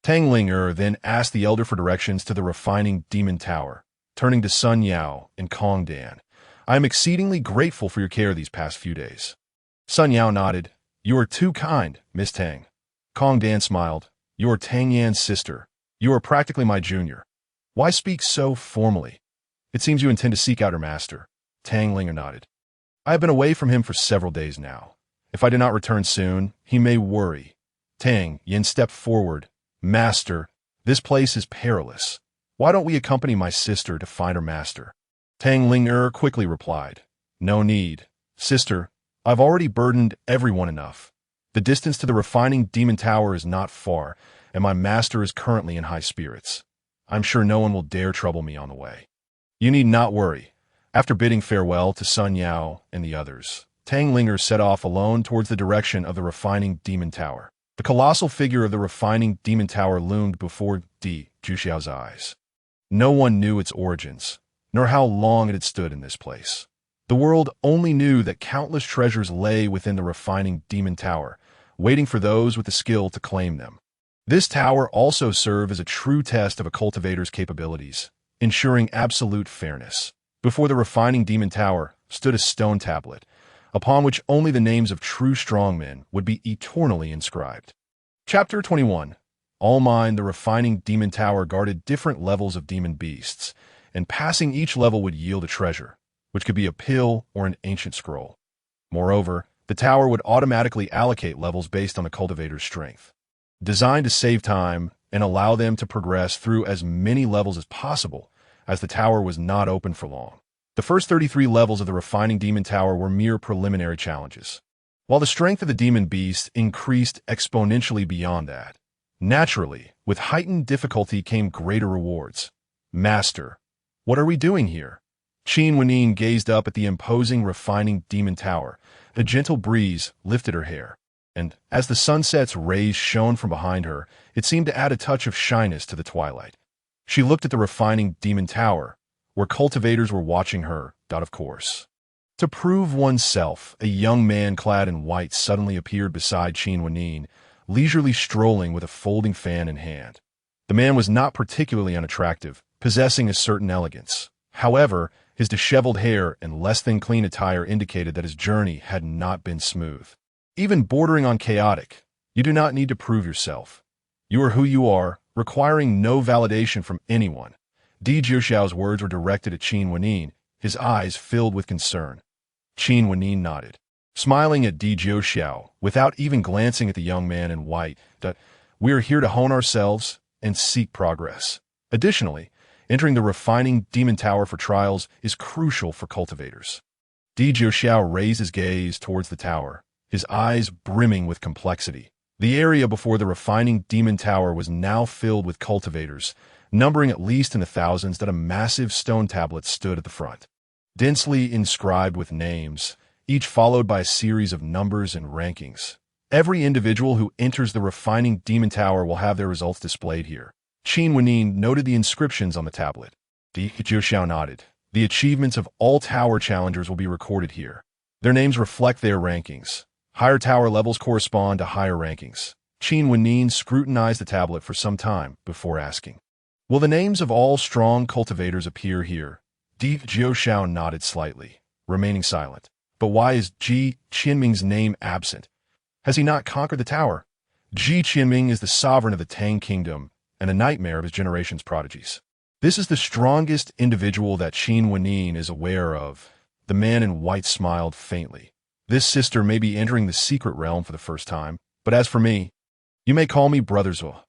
Tang Ling then asked the elder for directions to the refining demon tower, turning to Sun Yao and Kong Dan. "I am exceedingly grateful for your care these past few days." Sun Yao nodded. "You are too kind, Miss Tang." Kong Dan smiled. "You are Tang Yan's sister. You are practically my junior. Why speak so formally? It seems you intend to seek out her master." Tang Ling nodded. "I have been away from him for several days now. If I do not return soon, he may worry." Tang Yin stepped forward. "Master, this place is perilous. Why don't we accompany my sister to find her master?" Tang Ling quickly replied. "No need. Sister, I've already burdened everyone enough. The distance to the refining demon tower is not far, and my master is currently in high spirits. I'm sure no one will dare trouble me on the way. You need not worry." After bidding farewell to Sun Yao and the others, Tang Ling set off alone towards the direction of the refining demon tower. The colossal figure of the refining demon tower loomed before Di Jiuxiao's eyes. No one knew its origins, nor how long it had stood in this place. The world only knew that countless treasures lay within the refining demon tower, waiting for those with the skill to claim them. This tower also served as a true test of a cultivator's capabilities, ensuring absolute fairness. Before the refining demon tower stood a stone tablet, upon which only the names of true strongmen would be eternally inscribed. Chapter 21. All mine, the refining demon tower guarded different levels of demon beasts, and passing each level would yield a treasure, which could be a pill or an ancient scroll. Moreover, the tower would automatically allocate levels based on the cultivator's strength. Designed to save time and allow them to progress through as many levels as possible, as the tower was not open for long. The first 33 levels of the refining demon tower were mere preliminary challenges, while the strength of the demon beast increased exponentially beyond that. Naturally, with heightened difficulty came greater rewards. "Master, what are we doing here?" Qin Wenin gazed up at the imposing refining demon tower. A gentle breeze lifted her hair, and as the sunset's rays shone from behind her, it seemed to add a touch of shyness to the twilight. She looked at the refining demon tower, where cultivators were watching her, of course. To prove oneself, a young man clad in white suddenly appeared beside Qin Wenin, leisurely strolling with a folding fan in hand. The man was not particularly unattractive, possessing a certain elegance. However, His disheveled hair and less than clean attire indicated that his journey had not been smooth. Even bordering on chaotic, you do not need to prove yourself. You are who you are, requiring no validation from anyone. Di Jiuxiao's words were directed at Qin Wenin, his eyes filled with concern. Qin Wenin nodded, smiling at Di Jiuxiao without even glancing at the young man in white. We are here to hone ourselves and seek progress. Additionally, entering the refining demon tower for trials is crucial for cultivators. Di Jiuxiao raised his gaze towards the tower, his eyes brimming with complexity. The area before the refining demon tower was now filled with cultivators, numbering at least in the thousands. That a massive stone tablet stood at the front, densely inscribed with names, each followed by a series of numbers and rankings. Every individual who enters the refining demon tower will have their results displayed here. Qin Wenin noted the inscriptions on the tablet. Di Jiuxiao nodded. The achievements of all tower challengers will be recorded here. Their names reflect their rankings. Higher tower levels correspond to higher rankings. Qin Wenin scrutinized the tablet for some time before asking, "Will the names of all strong cultivators appear here?" Di Jiuxiao nodded slightly, remaining silent. But why is Ji Qinming's name absent? Has he not conquered the tower? Ji Qinming is the sovereign of the Tang Kingdom and a nightmare of his generation's prodigies. This is the strongest individual that Qin Wenin is aware of. The man in white smiled faintly. This sister may be entering the secret realm for the first time, but as for me, you may call me Brother Zhuo.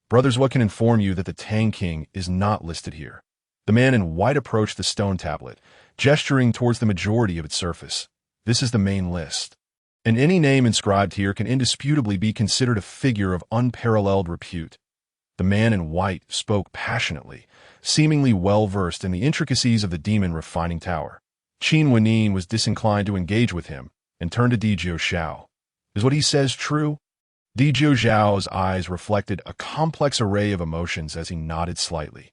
Brother Zhuo can inform you that the Tang King is not listed here. The man in white approached the stone tablet, gesturing towards the majority of its surface. This is the main list, and any name inscribed here can indisputably be considered a figure of unparalleled repute. The man in white spoke passionately, seemingly well-versed in the intricacies of the demon refining tower. Qin Wenin was disinclined to engage with him and turned to Di Jiuxiao. Is what he says true? Di Jiuxiao's eyes reflected a complex array of emotions as he nodded slightly.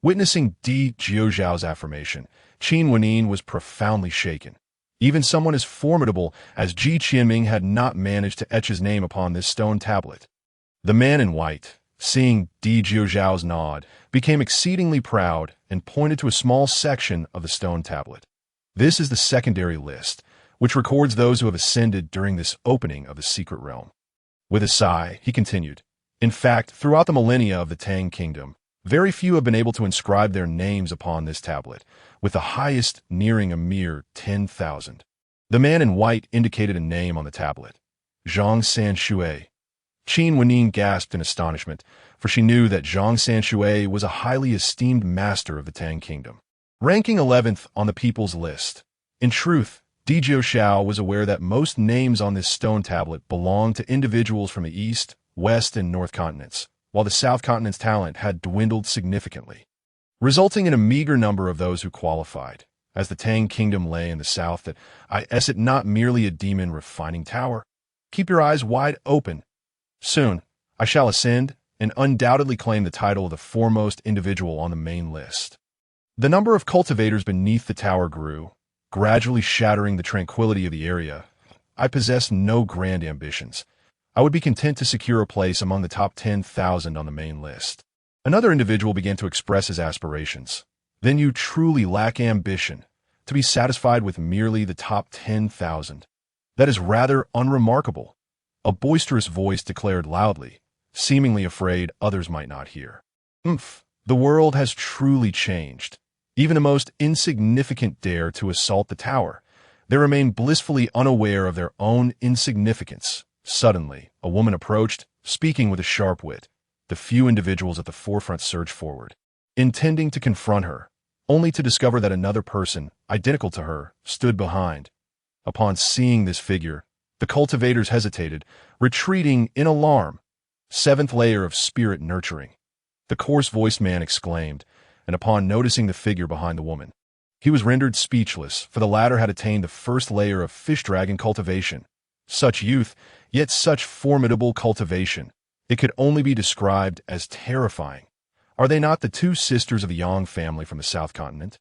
Witnessing Di Jiuxiao's affirmation, Qin Wenin was profoundly shaken. Even someone as formidable as Ji Qinming had not managed to etch his name upon this stone tablet. The man in white, seeing Di Jiuxiao's nod, became exceedingly proud and pointed to a small section of the stone tablet. This is the secondary list, which records those who have ascended during this opening of the secret realm. With a sigh, he continued, "In fact, throughout the millennia of the Tang Kingdom, very few have been able to inscribe their names upon this tablet, with the highest nearing a mere 10,000. The man in white indicated a name on the tablet, Zhang Sanshui. Qin Wenin gasped in astonishment, for she knew that Zhang Sanshui was a highly esteemed master of the Tang Kingdom, ranking 11th on the people's list. In truth, Di Jiuxiao was aware that most names on this stone tablet belonged to individuals from the East, West, and North continents, while the South continent's talent had dwindled significantly, resulting in a meager number of those who qualified. As the Tang Kingdom lay in the south, is it not merely a demon refining tower? Keep your eyes wide open. Soon, I shall ascend and undoubtedly claim the title of the foremost individual on the main list. The number of cultivators beneath the tower grew, gradually shattering the tranquility of the area. I possess no grand ambitions. I would be content to secure a place among the top 10,000 on the main list. Another individual began to express his aspirations. Then you truly lack ambition, to be satisfied with merely the top 10,000. That is rather unremarkable. A boisterous voice declared loudly, seemingly afraid others might not hear. The world has truly changed. Even the most insignificant dare to assault the tower. They remain blissfully unaware of their own insignificance. Suddenly, a woman approached, speaking with a sharp wit. The few individuals at the forefront surged forward, intending to confront her, only to discover that another person, identical to her, stood behind. Upon seeing this figure, the cultivators hesitated, retreating in alarm. 7th layer of spirit nurturing. The coarse-voiced man exclaimed, and upon noticing the figure behind the woman, he was rendered speechless, for the latter had attained the 1st layer of fish dragon cultivation. Such youth, yet such formidable cultivation. It could only be described as terrifying. Are they not the 2 sisters of the Yang family from the South Continent?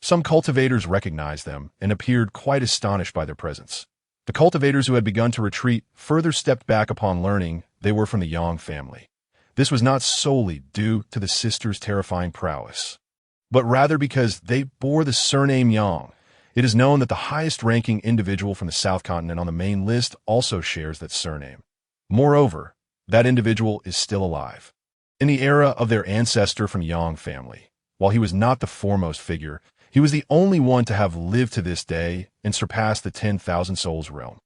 Some cultivators recognized them and appeared quite astonished by their presence. The cultivators who had begun to retreat further stepped back upon learning they were from the Yang family. This was not solely due to the sisters' terrifying prowess. but rather because they bore the surname Yang. It is known that the highest-ranking individual from the South Continent on the main list also shares that surname. Moreover, that individual is still alive. In the era of their ancestor from Yang family, while he was not the foremost figure, he was the only one to have lived to this day and surpassed the 10,000 souls realm.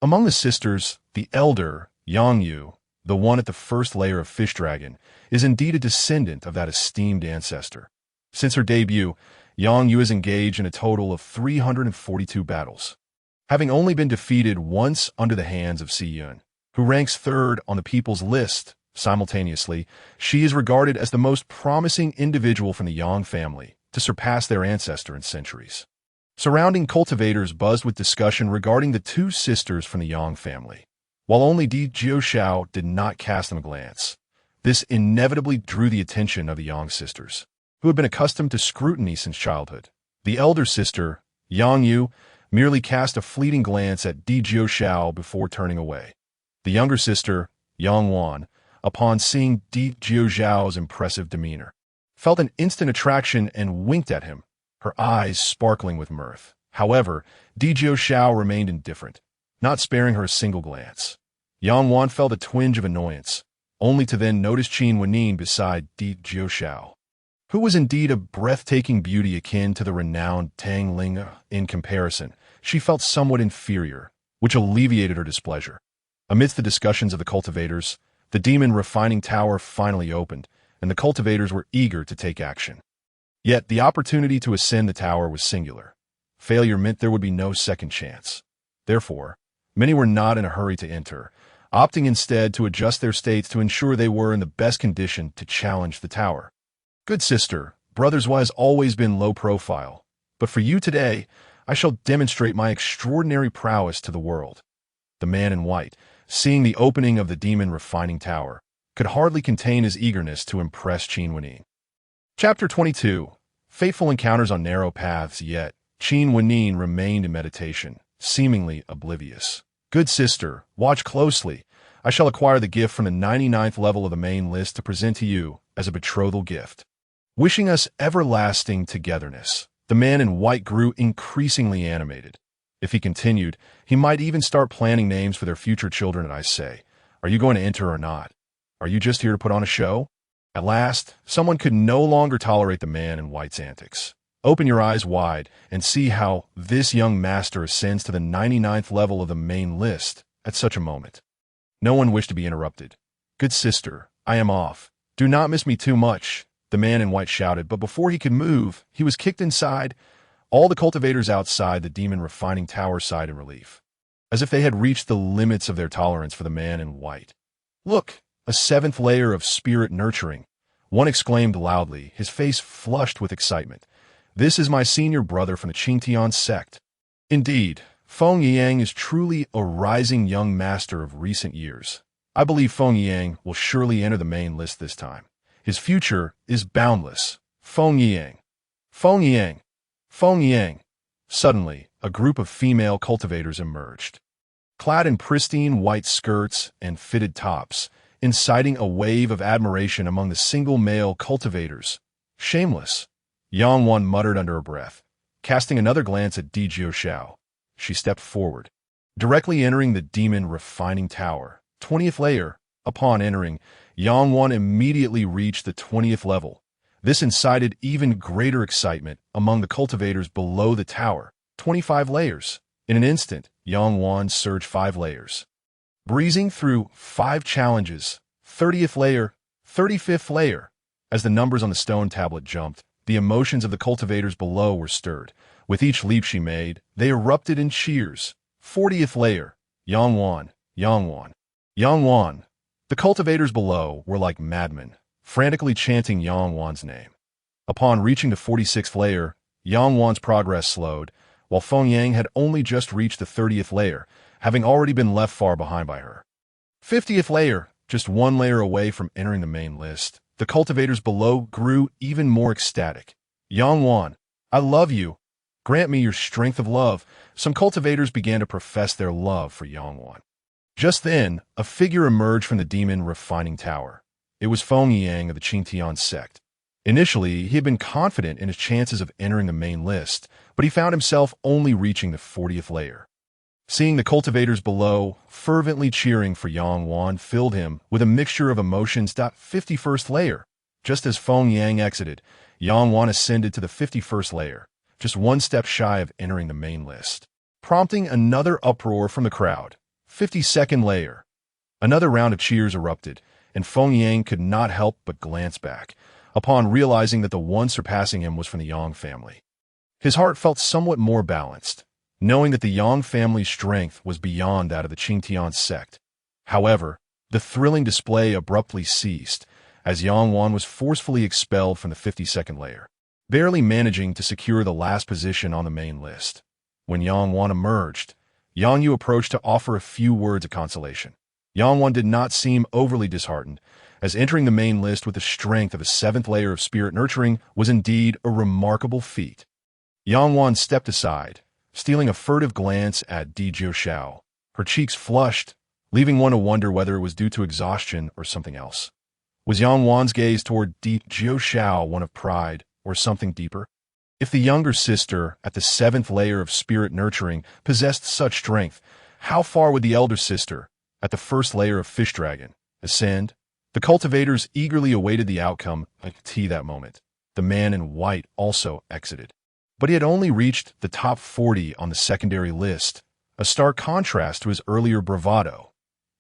Among the sisters, the elder, Yang Yu, the one at the first layer of Fish Dragon, is indeed a descendant of that esteemed ancestor. Since her debut, Yang Yu has engaged in a total of 342 battles, having only been defeated once under the hands of Si Yun, who ranks third on the people's list. Simultaneously, she is regarded as the most promising individual from the Yang family to surpass their ancestor in centuries. Surrounding cultivators buzzed with discussion regarding the two sisters from the Yang family. While only Di Jiuxiao did not cast them a glance, this inevitably drew the attention of the Yang sisters, who had been accustomed to scrutiny since childhood. The elder sister, Yang Yu, merely cast a fleeting glance at Di Jiuxiao before turning away. The younger sister, Yang Wan, upon seeing Di Jiuxiao's impressive demeanor, felt an instant attraction and winked at him, her eyes sparkling with mirth. However, Di Jiuxiao remained indifferent, not sparing her a single glance. Yang Wan felt a twinge of annoyance, only to then notice Qin Wenyin beside Di Jiuxiao, who was indeed a breathtaking beauty akin to the renowned Tang Ling. In comparison, she felt somewhat inferior, which alleviated her displeasure. Amidst the discussions of the cultivators, the demon refining tower finally opened, and the cultivators were eager to take action. Yet the opportunity to ascend the tower was singular. Failure meant there would be no second chance. Therefore, many were not in a hurry to enter, opting instead to adjust their states to ensure they were in the best condition to challenge the tower. Good sister, Brothers has always been low profile, but for you today, I shall demonstrate my extraordinary prowess to the world. The man in white, seeing the opening of the demon refining tower, could hardly contain his eagerness to impress Qin Wenyin. Chapter 22. Fateful encounters on narrow paths. Yet Qin Wenyin remained in meditation, seemingly oblivious. Good sister, watch closely. I shall acquire the gift from the 99th level of the main list to present to you as a betrothal gift. Wishing us everlasting togetherness, the man in white grew increasingly animated. If he continued, he might even start planning names for their future children. And I say, are you going to enter or not? Are you just here to put on a show? At last, someone could no longer tolerate the man in white's antics. Open your eyes wide and see how this young master ascends to the 99th level of the main list at such a moment. No one wished to be interrupted. Good sister, I am off. Do not miss me too much, the man in white shouted, but before he could move, he was kicked inside. All the cultivators outside the demon refining tower sighed in relief, as if they had reached the limits of their tolerance for the man in white. Look, a 7th layer of spirit nurturing, one exclaimed loudly, his face flushed with excitement. This is my senior brother from the Qingtian sect. Indeed, Feng Yang is truly a rising young master of recent years. I believe Feng Yang will surely enter the main list this time. His future is boundless. Feng Yang. Feng Yang. Feng Yang. Suddenly, a group of female cultivators emerged, clad in pristine white skirts and fitted tops, inciting a wave of admiration among the single male cultivators. Shameless, Yang Wan muttered under her breath, casting another glance at Di Jiuxiao. She stepped forward, directly entering the demon refining tower. 20th layer. Upon entering, Yang Wan immediately reached the 20th level. This incited even greater excitement among the cultivators below the tower. 25 layers. In an instant, Yang Wan surged 5 layers, breezing through 5 challenges. 30th layer, 35th layer. As the numbers on the stone tablet jumped, the emotions of the cultivators below were stirred. With each leap she made, they erupted in cheers. 40th layer, Yang Wan, Yang Wan, Yang Wan. The cultivators below were like madmen, frantically chanting Yang Wan's name. Upon reaching the 46th layer, Yang Wan's progress slowed, while Feng Yang had only just reached the 30th layer, having already been left far behind by her. 50th layer, just 1 layer away from entering the main list, the cultivators below grew even more ecstatic. Yang Wan, I love you. Grant me your strength of love. Some cultivators began to profess their love for Yang Wan. Just then, a figure emerged from the demon refining tower. It was Feng Yang of the Qingtian sect. Initially, he had been confident in his chances of entering the main list, but he found himself only reaching the 40th layer. Seeing the cultivators below fervently cheering for Yang Wan filled him with a mixture of emotions. 51st layer. Just as Feng Yang exited, Yang Wan ascended to the 51st layer, just one step shy of entering the main list, prompting another uproar from the crowd. 52nd layer. Another round of cheers erupted, and Feng Yang could not help but glance back, upon realizing that the one surpassing him was from the Yang family. His heart felt somewhat more balanced, knowing that the Yang family's strength was beyond that of the Qingtian sect. However, the thrilling display abruptly ceased, as Yang Wan was forcefully expelled from the 52nd layer, barely managing to secure the last position on the main list. When Yang Wan emerged, Yang Yu approached to offer a few words of consolation. Yang Wan did not seem overly disheartened, as entering the main list with the strength of a 7th layer of spirit nurturing was indeed a remarkable feat. Yang Wan stepped aside, stealing a furtive glance at Di Jiuxiao. Her cheeks flushed, leaving one to wonder whether it was due to exhaustion or something else. Was Yang Wan's gaze toward Di Jiuxiao one of pride or something deeper? If the younger sister at the 7th layer of spirit nurturing possessed such strength, how far would the elder sister at the 1st layer of fish dragon ascend? The cultivators eagerly awaited the outcome until that moment. The man in white also exited, but he had only reached the top 40 on the secondary list, a stark contrast to his earlier bravado.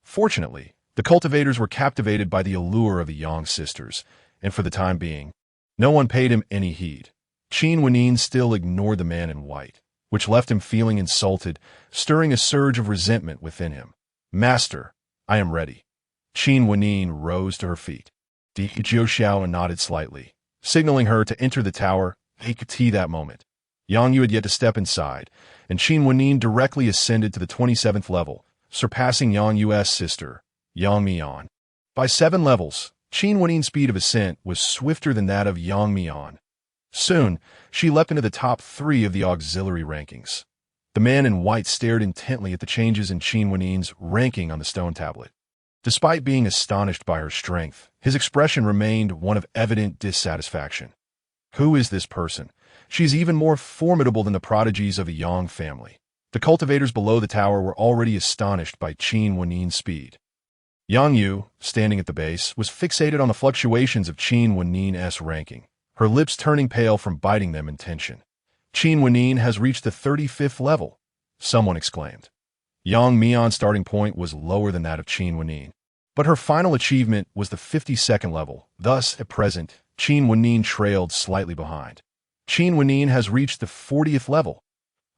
Fortunately, the cultivators were captivated by the allure of the Yang sisters, and for the time being, no one paid him any heed. Qin Wenin still ignored the man in white, which left him feeling insulted, stirring a surge of resentment within him. "Master, I am ready." Qin Wenin rose to her feet. Di Jiuxiao nodded slightly, signaling her to enter the tower. That moment, Yang Yu had yet to step inside, and Qin Wenin directly ascended to the 27th level, surpassing Yang Yu's sister, Yang Mian. By 7 levels, Qin Wenin's speed of ascent was swifter than that of Yang Mian. Soon, she leapt into the top 3 of the auxiliary rankings. The man in white stared intently at the changes in Qin Wenin's ranking on the stone tablet. Despite being astonished by her strength, his expression remained one of evident dissatisfaction. Who is this person? She's even more formidable than the prodigies of a Yang family. The cultivators below the tower were already astonished by Qin Wenin's speed. Yang Yu, standing at the base, was fixated on the fluctuations of Qin Wenin's ranking, her lips turning pale from biting them in tension. "Qin Wenin has reached the 35th level," someone exclaimed. Yang Mian's starting point was lower than that of Qin Wenin, but her final achievement was the 52nd level. Thus, at present, Qin Wenin trailed slightly behind. Qin Wenin has reached the 40th level.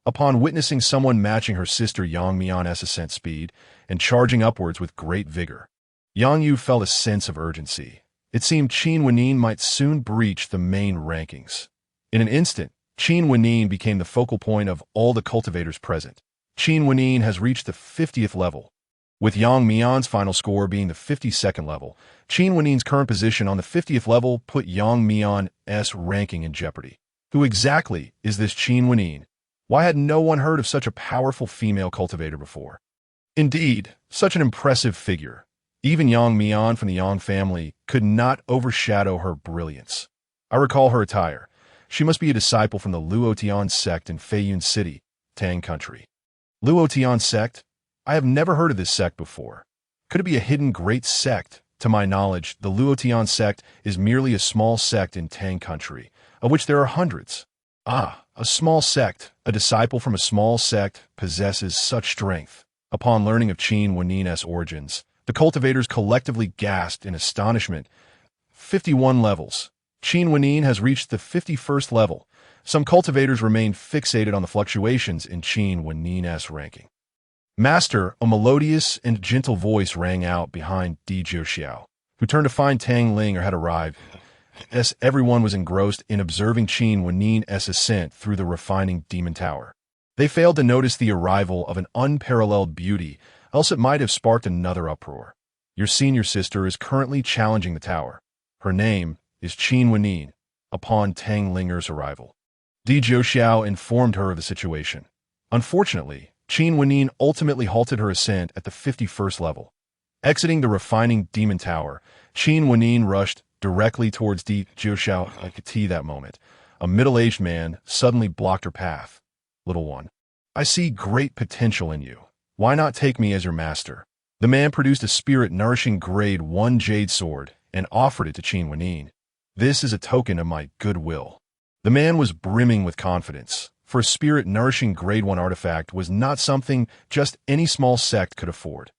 Upon witnessing someone matching her sister Yang Mian's ascent speed and charging upwards with great vigor, Yang Yu felt a sense of urgency. It seemed Qin Wenin might soon breach the main rankings. In an instant, Qin Wenin became the focal point of all the cultivators present. Qin Wenin has reached the 50th level. With Yang Mian's final score being the 52nd level, Qin Wenin's current position on the 50th level put Yang Mian's ranking in jeopardy. Who exactly is this Qin Wenin? Why had no one heard of such a powerful female cultivator before? Indeed, such an impressive figure. Even Yang Mian from the Yang family could not overshadow her brilliance. I recall her attire. She must be a disciple from the Luotian sect in Feiyun City, Tang Country. Luotian sect? I have never heard of this sect before. Could it be a hidden great sect? To my knowledge, the Luotian sect is merely a small sect in Tang Country, of which there are hundreds. Ah, a small sect, a disciple from a small sect, possesses such strength. Upon learning of Qin Wenin's origins, the cultivators collectively gasped in astonishment. 51 levels. Qin Wenin has reached the 51st level. Some cultivators remained fixated on the fluctuations in Qin Wenin's ranking. "Master," a melodious and gentle voice rang out behind Di Jiuxiao, who turned to find Tang Ling had arrived. As everyone was engrossed in observing Qin Wenin's ascent through the refining demon tower. They failed to notice the arrival of an unparalleled beauty, else it might have sparked another uproar. "Your senior sister is currently challenging the tower. Her name is Qin Wenin." Upon Tang Linger's arrival, Di Jiuxiao informed her of the situation. Unfortunately, Qin Wenin ultimately halted her ascent at the 51st level. Exiting the refining demon tower, Qin Wenin rushed directly towards Di Jiuxiao. I could see that moment. A middle-aged man suddenly blocked her path. Little one, I see great potential in you. Why not take me as your master? The man produced a spirit-nourishing grade 1 jade sword and offered it to Qin Wenin. This is a token of my goodwill. The man was brimming with confidence, for a spirit-nourishing grade 1 artifact was not something just any small sect could afford.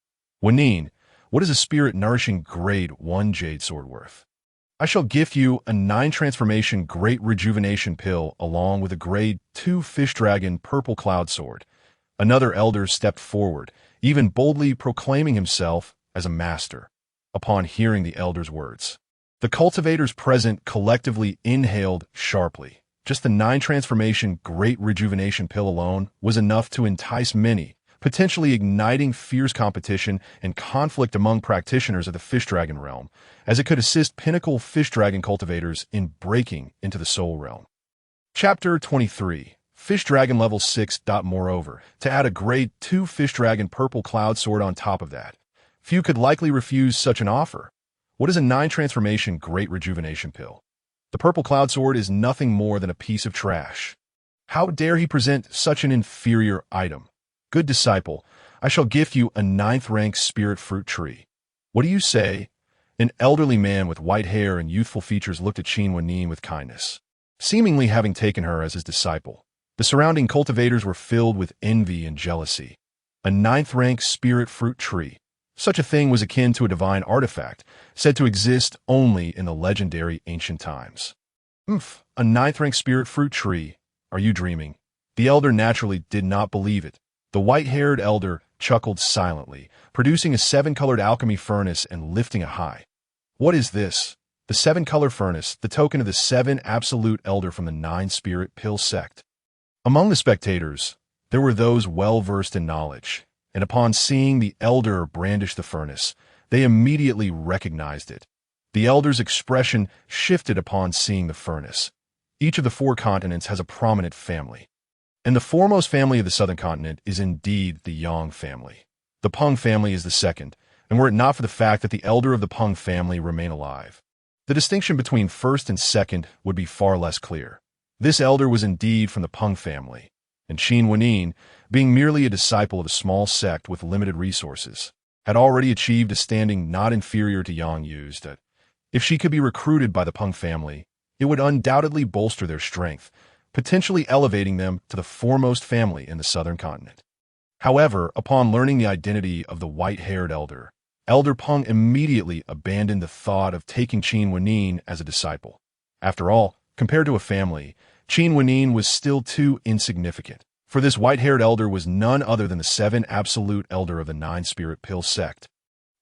Wenin, what is a spirit-nourishing grade 1 jade sword worth? I shall gift you a 9 transformation great rejuvenation pill along with a grade 2 fish dragon purple cloud sword. Another elder stepped forward, even boldly proclaiming himself as a master. Upon hearing the elder's words, the cultivators present collectively inhaled sharply. Just the 9 transformation great rejuvenation pill alone was enough to entice many, potentially igniting fierce competition and conflict among practitioners of the fish dragon realm, as it could assist pinnacle fish dragon cultivators in breaking into the soul realm. Chapter 23. Fish Dragon Level 6. Moreover, to add a grade 2 Fish Dragon Purple Cloud Sword on top of that, few could likely refuse such an offer. What is a 9 transformation Great Rejuvenation Pill? The Purple Cloud Sword is nothing more than a piece of trash. How dare he present such an inferior item? Good disciple, I shall gift you a 9th rank Spirit Fruit Tree. What do you say? An elderly man with white hair and youthful features looked at Qin Wenin with kindness, seemingly having taken her as his disciple. The surrounding cultivators were filled with envy and jealousy. A 9th rank Spirit Fruit Tree. Such a thing was akin to a divine artifact, said to exist only in the legendary ancient times. A 9th rank Spirit Fruit Tree. Are you dreaming? The elder naturally did not believe it. The white-haired elder chuckled silently, producing a 7-colored alchemy furnace and lifting a high. What is this? The 7-color furnace, the token of the 7 absolute elder from the 9 spirit pill sect. Among the spectators, there were those well-versed in knowledge, and upon seeing the elder brandish the furnace, they immediately recognized it. The elder's expression shifted upon seeing the furnace. Each of the 4 continents has a prominent family, and the foremost family of the southern continent is indeed the Yang family. The Peng family is the second, and were it not for the fact that the elder of the Peng family remain alive, the distinction between first and second would be far less clear. This elder was indeed from the Peng family, and Qin Wenin, being merely a disciple of a small sect with limited resources, had already achieved a standing not inferior to Yang Yu's that, if she could be recruited by the Peng family, it would undoubtedly bolster their strength, potentially elevating them to the foremost family in the southern continent. However, upon learning the identity of the white-haired elder, Elder Peng immediately abandoned the thought of taking Qin Wenin as a disciple. After all, compared to a family, Qin Wenin was still too insignificant, for this white-haired elder was none other than the 7 absolute elder of the 9 spirit pill sect,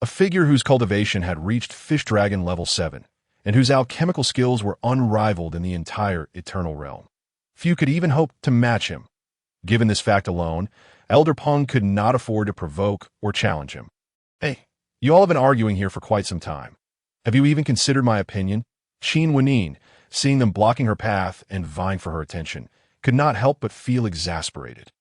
a figure whose cultivation had reached Fish Dragon level 7, and whose alchemical skills were unrivaled in the entire eternal realm. Few could even hope to match him. Given this fact alone, Elder Peng could not afford to provoke or challenge him. Hey, you all have been arguing here for quite some time. Have you even considered my opinion? Qin Wenin, seeing them blocking her path and vying for her attention, could not help but feel exasperated.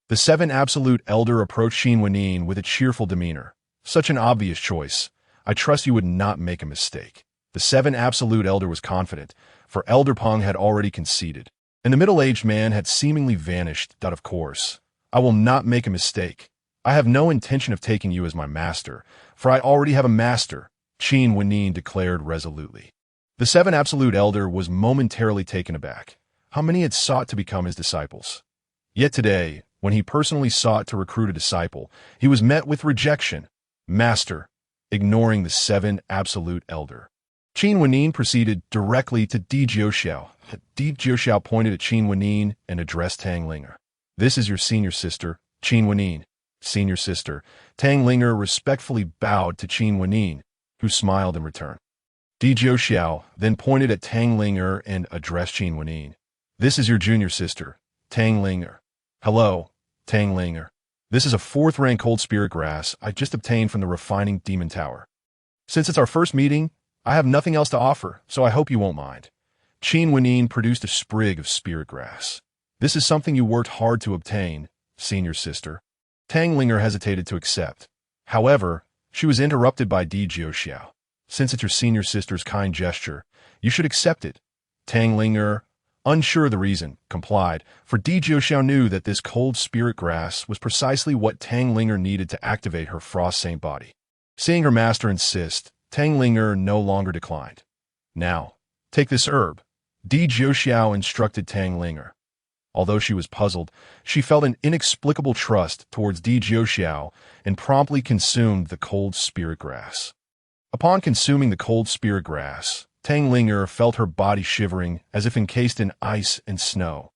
The 7 absolute elder approached Qin Wenin with a cheerful demeanor. Such an obvious choice. I trust you would not make a mistake. The 7 absolute elder was confident, for Elder Peng had already conceded, and the middle-aged man had seemingly vanished. Of course, I will not make a mistake. I have no intention of taking you as my master, for I already have a master, Qin Wenin declared resolutely. The 7 absolute elder was momentarily taken aback. How many had sought to become his disciples? Yet today, when he personally sought to recruit a disciple, he was met with rejection. Master, ignoring the 7 absolute elder. Qin Wenin proceeded directly to Di Jiuxiao. Di Jiuxiao pointed at Qin Wenin and addressed Tang Linger. This is your senior sister, Qin Wenin. Senior sister. Tang Linger respectfully bowed to Qin Wenin, who smiled in return. Di Jiuxiao then pointed at Tang Linger and addressed Qin Wenin. This is your junior sister, Tang Linger. Hello, Tang Linger. This is a 4th rank cold spirit grass I just obtained from the refining demon tower. Since it's our first meeting, I have nothing else to offer, so I hope you won't mind. Qin Wenin produced a sprig of spirit grass. This is something you worked hard to obtain, senior sister. Tang Linger hesitated to accept. However, she was interrupted by Di Jiuxiao. Since it's your senior sister's kind gesture, you should accept it. Tang Ling'er, unsure of the reason, complied, for Di Jiuxiao knew that this cold spirit grass was precisely what Tang Ling'er needed to activate her frost saint body. Seeing her master insist, Tang Ling'er no longer declined. Now, take this herb, Di Jiuxiao instructed Tang Ling'er. Although she was puzzled, she felt an inexplicable trust towards Di Jiuxiao and promptly consumed the cold spirit grass. Upon consuming the cold spirit grass, Tang Ling'er felt her body shivering as if encased in ice and snow.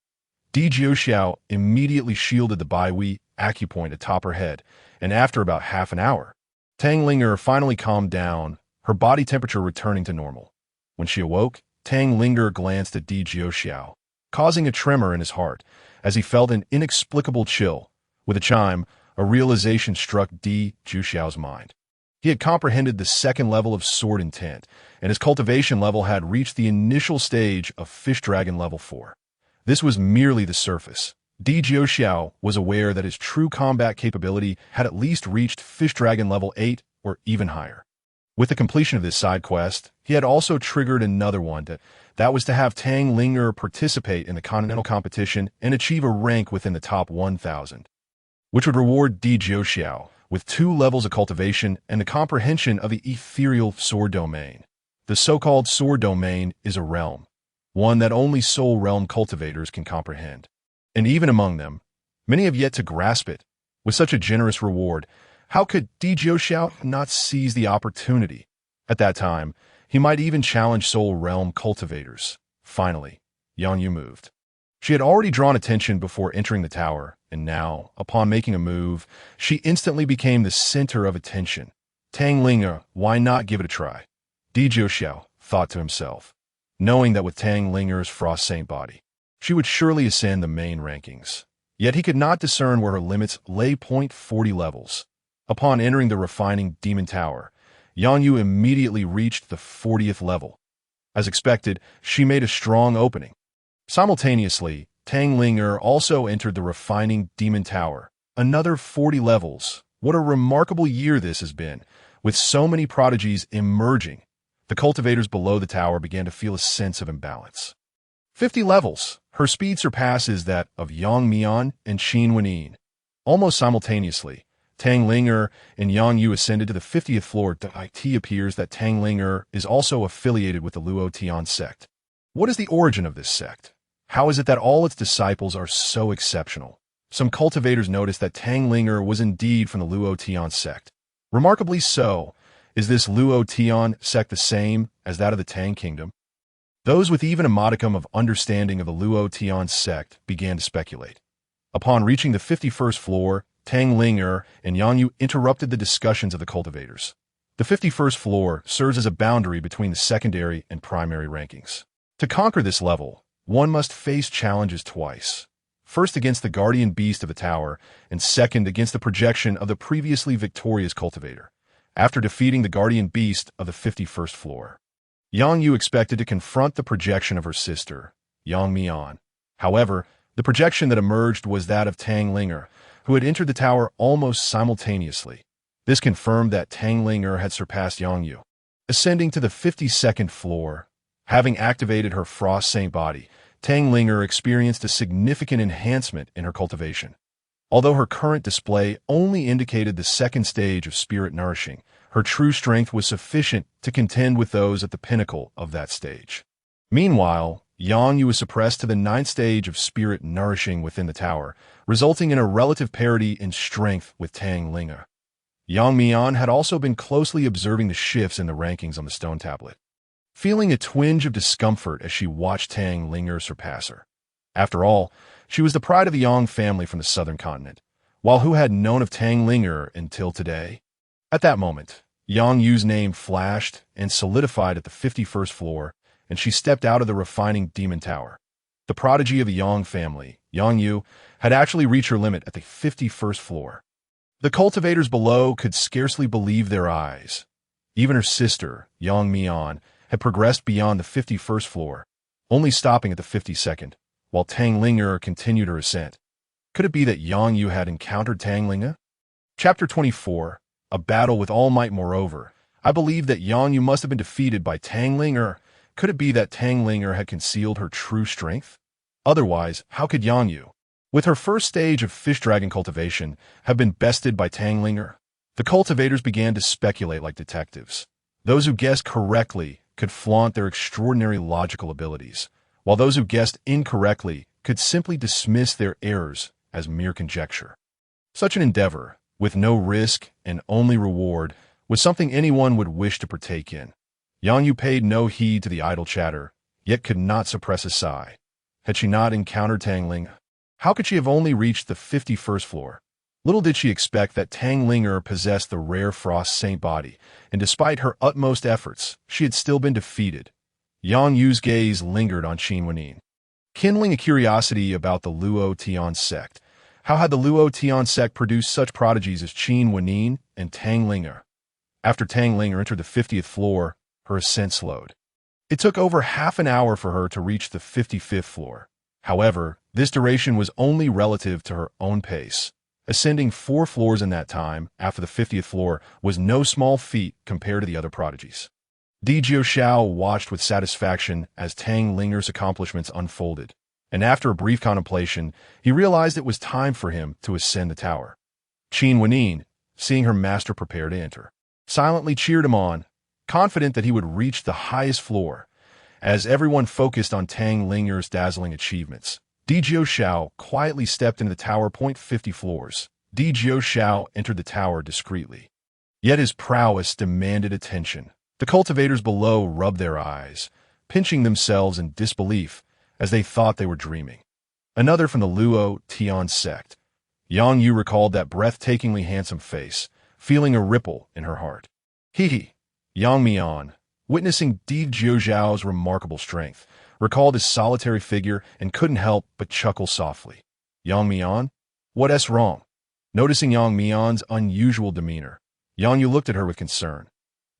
Di Jiuxiao immediately shielded the Baihui acupoint atop her head, and after about half an hour, Tang Ling'er finally calmed down, her body temperature returning to normal. When she awoke, Tang Ling'er glanced at Di Jiuxiao, causing a tremor in his heart as he felt an inexplicable chill. With a chime, a realization struck Di Jiuxiao's mind. He had comprehended the second level of sword intent, and his cultivation level had reached the initial stage of Fish Dragon level 4. This was merely the surface. Di Jiuxiao was aware that his true combat capability had at least reached Fish Dragon level 8 or even higher. With the completion of this side quest, he had also triggered another one that was to have Tang Ling'er participate in the continental competition and achieve a rank within the top 1,000, which would reward Di Jiuxiao with 2 levels of cultivation and the comprehension of the ethereal sword domain. The so-called sword domain is a realm, one that only soul realm cultivators can comprehend. And even among them, many have yet to grasp it. With such a generous reward, how could Di Jiuxiao not seize the opportunity? At that time, he might even challenge soul realm cultivators. Finally, Yang Yu moved. She had already drawn attention before entering the tower, and now, upon making a move, she instantly became the center of attention. Tang Ling'er, why not give it a try? Di Jiuxiao thought to himself, knowing that with Tang Ling'er's frost saint body, she would surely ascend the main rankings. Yet he could not discern where her limits lay. 40 levels. Upon entering the refining demon tower, Yang Yu immediately reached the 40th level. As expected, she made a strong opening. Simultaneously, Tang Ling'er also entered the refining demon tower. Another 40 levels. What a remarkable year this has been, with so many prodigies emerging. The cultivators below the tower began to feel a sense of imbalance. 50 levels. Her speed surpasses that of Yang Mian and Qin Wenyin. Almost simultaneously, Tang Ling'er and Yang Yu ascended to the 50th floor. It appears that Tang Ling'er is also affiliated with the Luo Tian sect. What is the origin of this sect? How is it that all its disciples are so exceptional? Some cultivators noticed that Tang Ling'er was indeed from the Luo Tian sect. Remarkably so, is this Luo Tian sect the same as that of the Tang Kingdom? Those with even a modicum of understanding of the Luo Tian sect began to speculate. Upon reaching the 51st floor, Tang Ling'er and Yang Yu interrupted the discussions of the cultivators. The 51st floor serves as a boundary between the secondary and primary rankings. To conquer this level, one must face challenges twice. First against the guardian beast of the tower, and second against the projection of the previously victorious cultivator. After defeating the guardian beast of the 51st floor, Yang Yu expected to confront the projection of her sister, Yang Mian. However, the projection that emerged was that of Tang Ling'er, who had entered the tower almost simultaneously. This confirmed that Tang Ling'er had surpassed Yang Yu. Ascending to the 52nd floor, having activated her frost saint body, Tang Ling'er experienced a significant enhancement in her cultivation. Although her current display only indicated the second stage of spirit nourishing, her true strength was sufficient to contend with those at the pinnacle of that stage. Meanwhile, Yang Yu was suppressed to the 9th stage of spirit nourishing within the tower, resulting in a relative parity in strength with Tang Ling'er. Yang Mian had also been closely observing the shifts in the rankings on the stone tablet, feeling a twinge of discomfort as she watched Tang Ling'er surpass her. After all, she was the pride of the Yang family from the southern continent, while who had known of Tang Ling'er until today? At that moment, Yang Yu's name flashed and solidified at the 51st floor, and she stepped out of the refining demon tower. The prodigy of the Yang family, Yang Yu, had actually reached her limit at the 51st floor. The cultivators below could scarcely believe their eyes. Even her sister, Yang Mian, had progressed beyond the 51st floor, only stopping at the 52nd, while Tang Ling'er continued her ascent. Could it be that Yang Yu had encountered Tang Ling'er? Chapter 24, A Battle with All Might. Moreover, I believe that Yang Yu must have been defeated by Tang Ling, or could it be that Tang Ling had concealed her true strength? Otherwise, how could Yang Yu, with her first stage of fish dragon cultivation, have been bested by Tang Ling? The cultivators began to speculate like detectives. Those who guessed correctly could flaunt their extraordinary logical abilities, while those who guessed incorrectly could simply dismiss their errors as mere conjecture. Such an endeavor, with no risk and only reward, was something anyone would wish to partake in. Yang Yu paid no heed to the idle chatter, yet could not suppress a sigh. Had she not encountered Tang Ling? How could she have only reached the 51st floor? Little did she expect that Tang Ling possessed the rare Frost Saint body, and despite her utmost efforts, she had still been defeated. Yang Yu's gaze lingered on Qin Wenin, kindling a curiosity about the Luo Tian sect. How had the Luo Tian sect produced such prodigies as Qin Wenin and Tang Ling? After Tang Ling entered the 50th floor, her ascent slowed. It took over half an hour for her to reach the 55th floor. However, this duration was only relative to her own pace. Ascending 4 floors in that time, after the 50th floor, was no small feat compared to the other prodigies. Di Jiuxiao watched with satisfaction as Tang Ling's accomplishments unfolded, and after a brief contemplation, he realized it was time for him to ascend the tower. Qin Wenin, seeing her master prepare to enter, silently cheered him on, confident that he would reach the highest floor. As everyone focused on Tang Ling's dazzling achievements, Di Jiuxiao quietly stepped into the tower. 50 floors. Di Jiuxiao entered the tower discreetly. Yet his prowess demanded attention. The cultivators below rubbed their eyes, pinching themselves in disbelief as they thought they were dreaming. Another from the Luo Tian sect. Yang Yu recalled that breathtakingly handsome face, feeling a ripple in her heart. He, Yang Mian, witnessing Di Jiuxiao's remarkable strength, recalled his solitary figure and couldn't help but chuckle softly. Yang Mian? What's wrong? Noticing Yang Mian's unusual demeanor, Yang Yu looked at her with concern.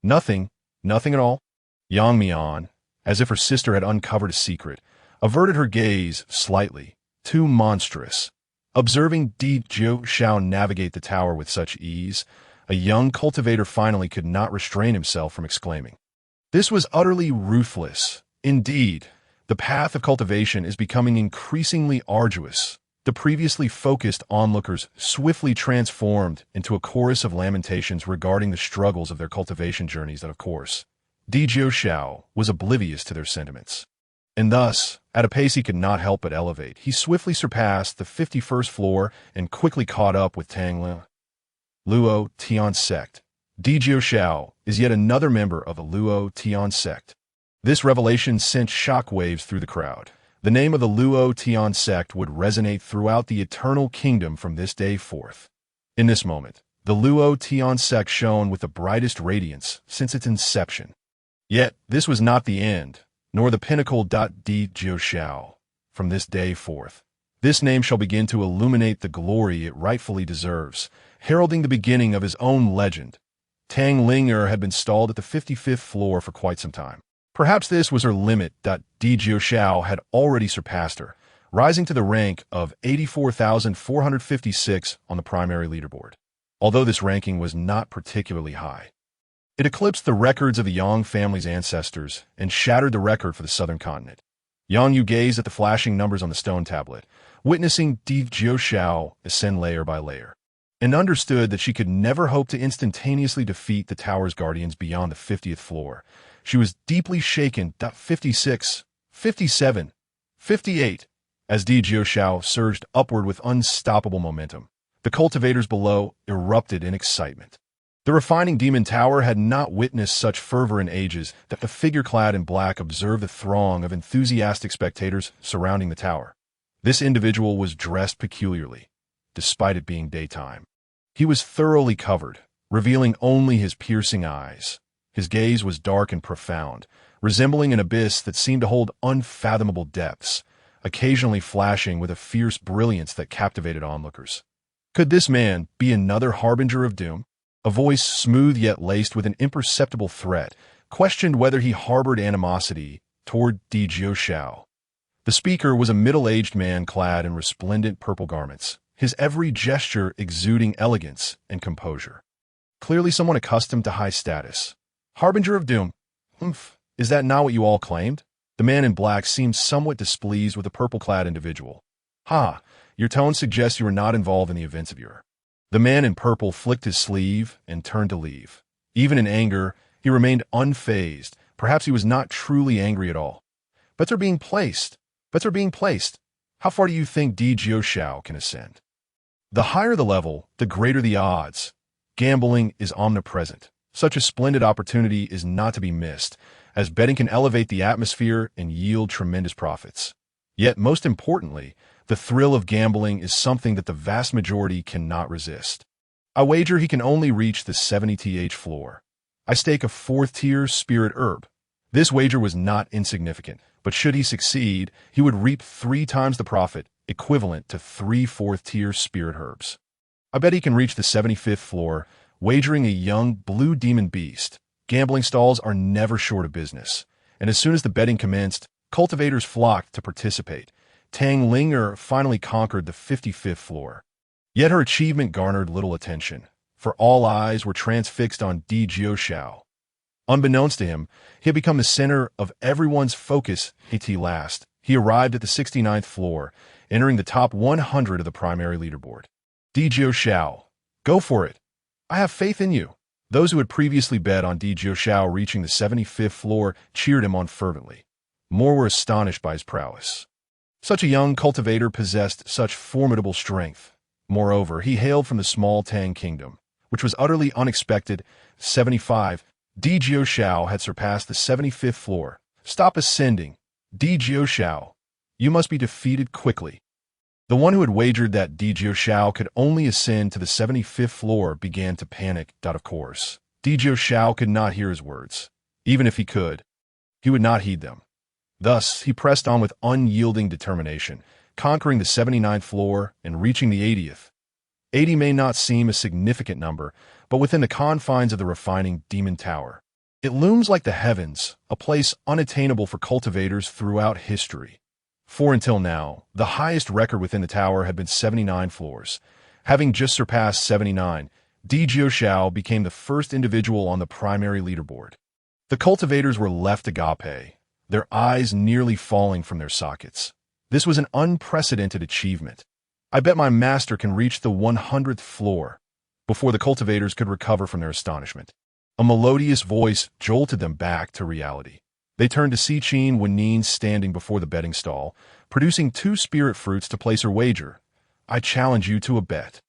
Nothing at all. Yang Mian, as if her sister had uncovered a secret, averted her gaze slightly. Too monstrous. Observing Di Jiuxiao navigate the tower with such ease, a young cultivator finally could not restrain himself from exclaiming. This was utterly ruthless. Indeed, the path of cultivation is becoming increasingly arduous. The previously focused onlookers swiftly transformed into a chorus of lamentations regarding the struggles of their cultivation journeys that, of course, Di Jiuxiao was oblivious to their sentiments. And thus, at a pace he could not help but elevate, he swiftly surpassed the 51st floor and quickly caught up with Tang Ling. Luo Tian sect. Di Jiuxiao is yet another member of the Luo Tian sect. This revelation sent shockwaves through the crowd. The name of the Luo Tian sect would resonate throughout the eternal kingdom from this day forth. In this moment, the Luo Tian sect shone with the brightest radiance since its inception. Yet, this was not the end, nor the pinnacle. Di Jiuxiao. From this day forth, this name shall begin to illuminate the glory it rightfully deserves, heralding the beginning of his own legend. Tang Ling had been stalled at the 55th floor for quite some time. Perhaps this was her limit. Di Jiuxiao had already surpassed her, rising to the rank of 84,456 on the primary leaderboard. Although this ranking was not particularly high, it eclipsed the records of the Yang family's ancestors and shattered the record for the southern continent. Yang Yu gazed at the flashing numbers on the stone tablet, witnessing Di Jiuxiao ascend layer by layer, and understood that she could never hope to instantaneously defeat the tower's guardians beyond the 50th floor. She was deeply shaken. 56, 57, 58. As Di Jiuxiao surged upward with unstoppable momentum, the cultivators below erupted in excitement. The refining demon tower had not witnessed such fervor in ages. The figure clad in black observed the throng of enthusiastic spectators surrounding the tower. This individual was dressed peculiarly, despite it being daytime. He was thoroughly covered, revealing only his piercing eyes. His gaze was dark and profound, resembling an abyss that seemed to hold unfathomable depths, occasionally flashing with a fierce brilliance that captivated onlookers. Could this man be another harbinger of doom? A voice, smooth yet laced with an imperceptible threat, questioned whether he harbored animosity toward Di Jiuxiao. The speaker was a middle-aged man clad in resplendent purple garments, his every gesture exuding elegance and composure. Clearly someone accustomed to high status. Harbinger of doom. Humph, is that not what you all claimed? The man in black seemed somewhat displeased with the purple-clad individual. Ha, your tone suggests you were not involved in the events of your... The man in purple flicked his sleeve and turned to leave. Even in anger, he remained unfazed. Perhaps he was not truly angry at all. Bets are being placed. Bets are being placed. How far do you think Di Jiuxiao can ascend? The higher the level, the greater the odds. Gambling is omnipresent. Such a splendid opportunity is not to be missed, as betting can elevate the atmosphere and yield tremendous profits. Yet, most importantly, the thrill of gambling is something that the vast majority cannot resist. I wager he can only reach the 70th floor. I stake a 4th-tier spirit herb. This wager was not insignificant, but should he succeed, he would reap 3 times the profit, equivalent to 3 4th-tier spirit herbs. I bet he can reach the 75th floor, wagering a young blue demon beast. Gambling stalls are never short of business, and as soon as the betting commenced, cultivators flocked to participate. Tang Linger finally conquered the 55th floor. Yet her achievement garnered little attention, for all eyes were transfixed on Di Jiuxiao. Unbeknownst to him, he had become the center of everyone's focus. At last, he arrived at the 69th floor, entering the top 100 of the primary leaderboard. Di Jiuxiao, go for it. I have faith in you. Those who had previously bet on Di Jiuxiao reaching the 75th floor cheered him on fervently. More were astonished by his prowess. Such a young cultivator possessed such formidable strength. Moreover, he hailed from the small Tang kingdom, which was utterly unexpected. 75. Di Jiuxiao had surpassed the 75th floor. Stop ascending. Di Jiuxiao, you must be defeated quickly. The one who had wagered that Di Jiuxiao could only ascend to the 75th floor began to panic. Of course, Di Jiuxiao could not hear his words. Even if he could, he would not heed them. Thus, he pressed on with unyielding determination, conquering the 79th floor and reaching the 80th. 80 may not seem a significant number, but within the confines of the refining demon tower, it looms like the heavens, a place unattainable for cultivators throughout history. For until now, the highest record within the tower had been 79 floors. Having just surpassed 79, Di Jiuxiao became the first individual on the primary leaderboard. The cultivators were left agape, their eyes nearly falling from their sockets. This was an unprecedented achievement. I bet my master can reach the 100th floor. Before the cultivators could recover from their astonishment, a melodious voice jolted them back to reality. They turned to see Qin Wenyin standing before the betting stall, producing 2 spirit fruits to place her wager. I challenge you to a bet.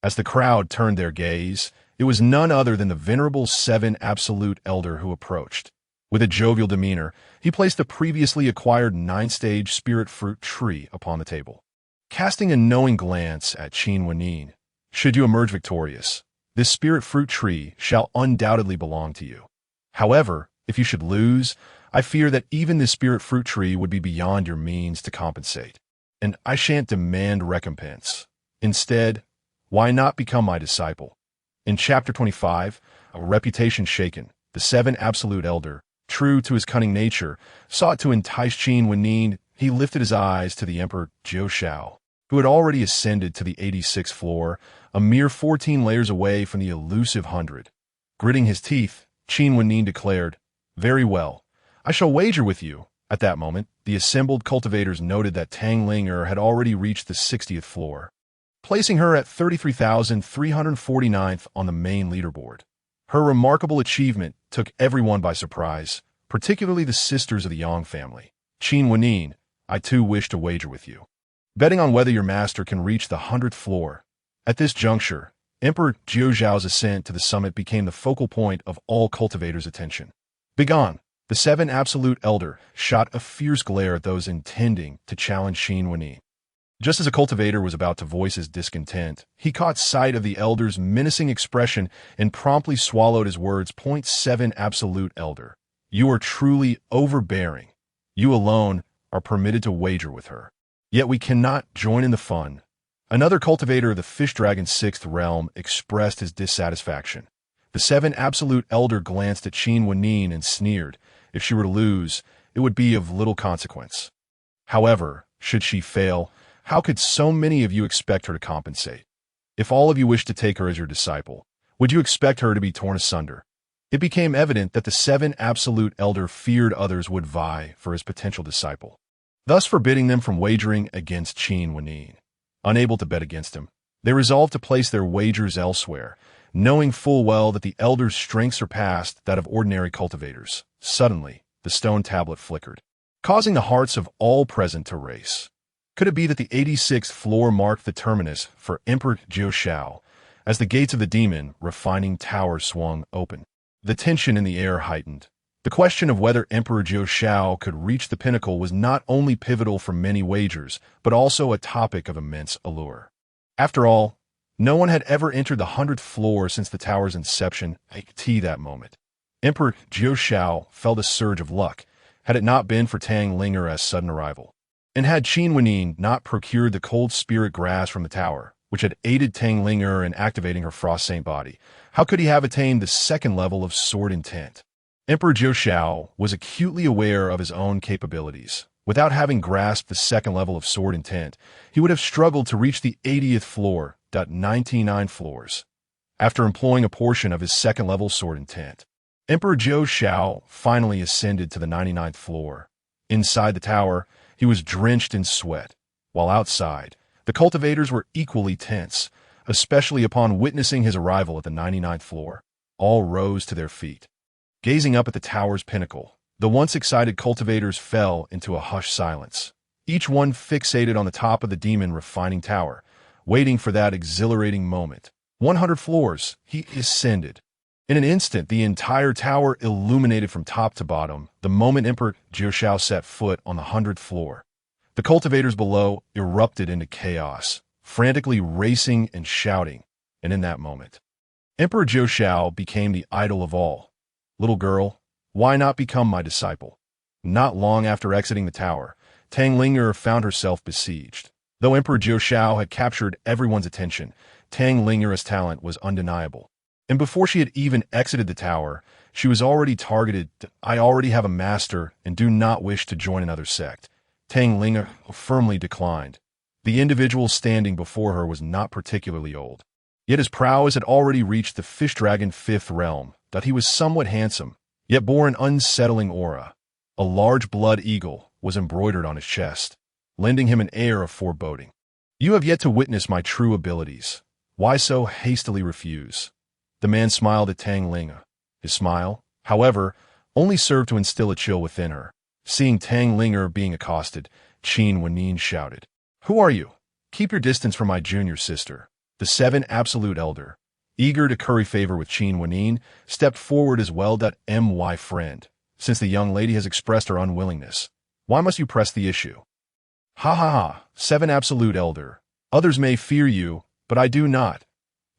As the crowd turned their gaze, it was none other than the venerable 7 Absolute Elder who approached. With a jovial demeanor, he placed the previously acquired 9-stage spirit fruit tree upon the table. Casting a knowing glance at Qin Wenyin, should you emerge victorious, this spirit fruit tree shall undoubtedly belong to you. However, if you should lose, I fear that even this spirit fruit tree would be beyond your means to compensate, and I shan't demand recompense. Instead, why not become my disciple? In Chapter 25, a reputation shaken, the 7 Absolute Elder, true to his cunning nature, sought to entice Qin Wenyin. He lifted his eyes to the Emperor Jiuxiao, who had already ascended to the 86th floor, a mere 14 layers away from the elusive 100. Gritting his teeth, Qin Wenyin declared, "Very well. I shall wager with you." At that moment, the assembled cultivators noted that Tang Linger had already reached the 60th floor, placing her at 33,349th on the main leaderboard. Her remarkable achievement took everyone by surprise, particularly the sisters of the Yang family. Qin Wenyin, I too wish to wager with you, betting on whether your master can reach the 100th floor. At this juncture, Emperor Jiuxiao's ascent to the summit became the focal point of all cultivators' attention. Begone! The 7 Absolute Elder shot a fierce glare at those intending to challenge Qin Wenyin. Just as a cultivator was about to voice his discontent, he caught sight of the elder's menacing expression and promptly swallowed his words. 7 Absolute Elder, you are truly overbearing. You alone are permitted to wager with her. Yet we cannot join in the fun. Another cultivator of the Fish Dragon's 6th realm expressed his dissatisfaction. The 7 Absolute Elder glanced at Qin Wenyin and sneered. If she were to lose, it would be of little consequence. However, should she fail, how could so many of you expect her to compensate? If all of you wish to take her as your disciple, would you expect her to be torn asunder? It became evident that the seven absolute elder feared others would vie for his potential disciple, thus forbidding them from wagering against Qin Wanyin. Unable to bet against him, they resolved to place their wagers elsewhere, knowing full well that the elder's strength surpassed that of ordinary cultivators. Suddenly, the stone tablet flickered, causing the hearts of all present to race. Could it be that the 86th floor marked the terminus for Emperor Jiu Shao, as the gates of the demon refining tower swung open? The tension in the air heightened. The question of whether Emperor Jiu Shao could reach the pinnacle was not only pivotal for many wagers, but also a topic of immense allure. After all, no one had ever entered the 100th floor since the tower's inception. That moment, Emperor Jiu Shao felt a surge of luck, had it not been for Tang Linger's sudden arrival. And had Qin Wanyin not procured the cold spirit grass from the tower, which had aided Tang Linger in activating her Frost Saint body, how could he have attained the second level of sword intent? Emperor Jiu Shao was acutely aware of his own capabilities. Without having grasped the second level of sword intent, he would have struggled to reach the 80th floor, 99 floors. After employing a portion of his second level sword intent, Emperor Jiu Shao finally ascended to the 99th floor. Inside the tower, he was drenched in sweat, while outside, the cultivators were equally tense, especially upon witnessing his arrival at the 99th floor. All rose to their feet. Gazing up at the tower's pinnacle, the once excited cultivators fell into a hushed silence, each one fixated on the top of the demon refining tower, waiting for that exhilarating moment. 100 floors, he ascended. In an instant, the entire tower illuminated from top to bottom. The moment Emperor Jiu Shao set foot on the 100th floor, the cultivators below erupted into chaos, frantically racing and shouting. And in that moment, Emperor Jiu Shao became the idol of all. Little girl, why not become my disciple? Not long after exiting the tower, Tang Linger found herself besieged. Though Emperor Jiu Shao had captured everyone's attention, Tang Linger's talent was undeniable. And before she had even exited the tower, she was already targeted. I already have a master and do not wish to join another sect. Tang Linger firmly declined. The individual standing before her was not particularly old. Yet his prowess had already reached the fish dragon 5th realm. That he was somewhat handsome, yet bore an unsettling aura. A large blood eagle was embroidered on his chest, lending him an air of foreboding. You have yet to witness my true abilities. Why so hastily refuse? The man smiled at Tang Linga. His smile, however, only served to instill a chill within her. Seeing Tang Linger being accosted, Qin Wanyin shouted, "Who are you? Keep your distance from my junior sister." The seven absolute elder, eager to curry favor with Qin Wanyin, stepped forward as well. My friend, since the young lady has expressed her unwillingness, why must you press the issue? Ha ha ha, seven absolute elder. Others may fear you, but I do not.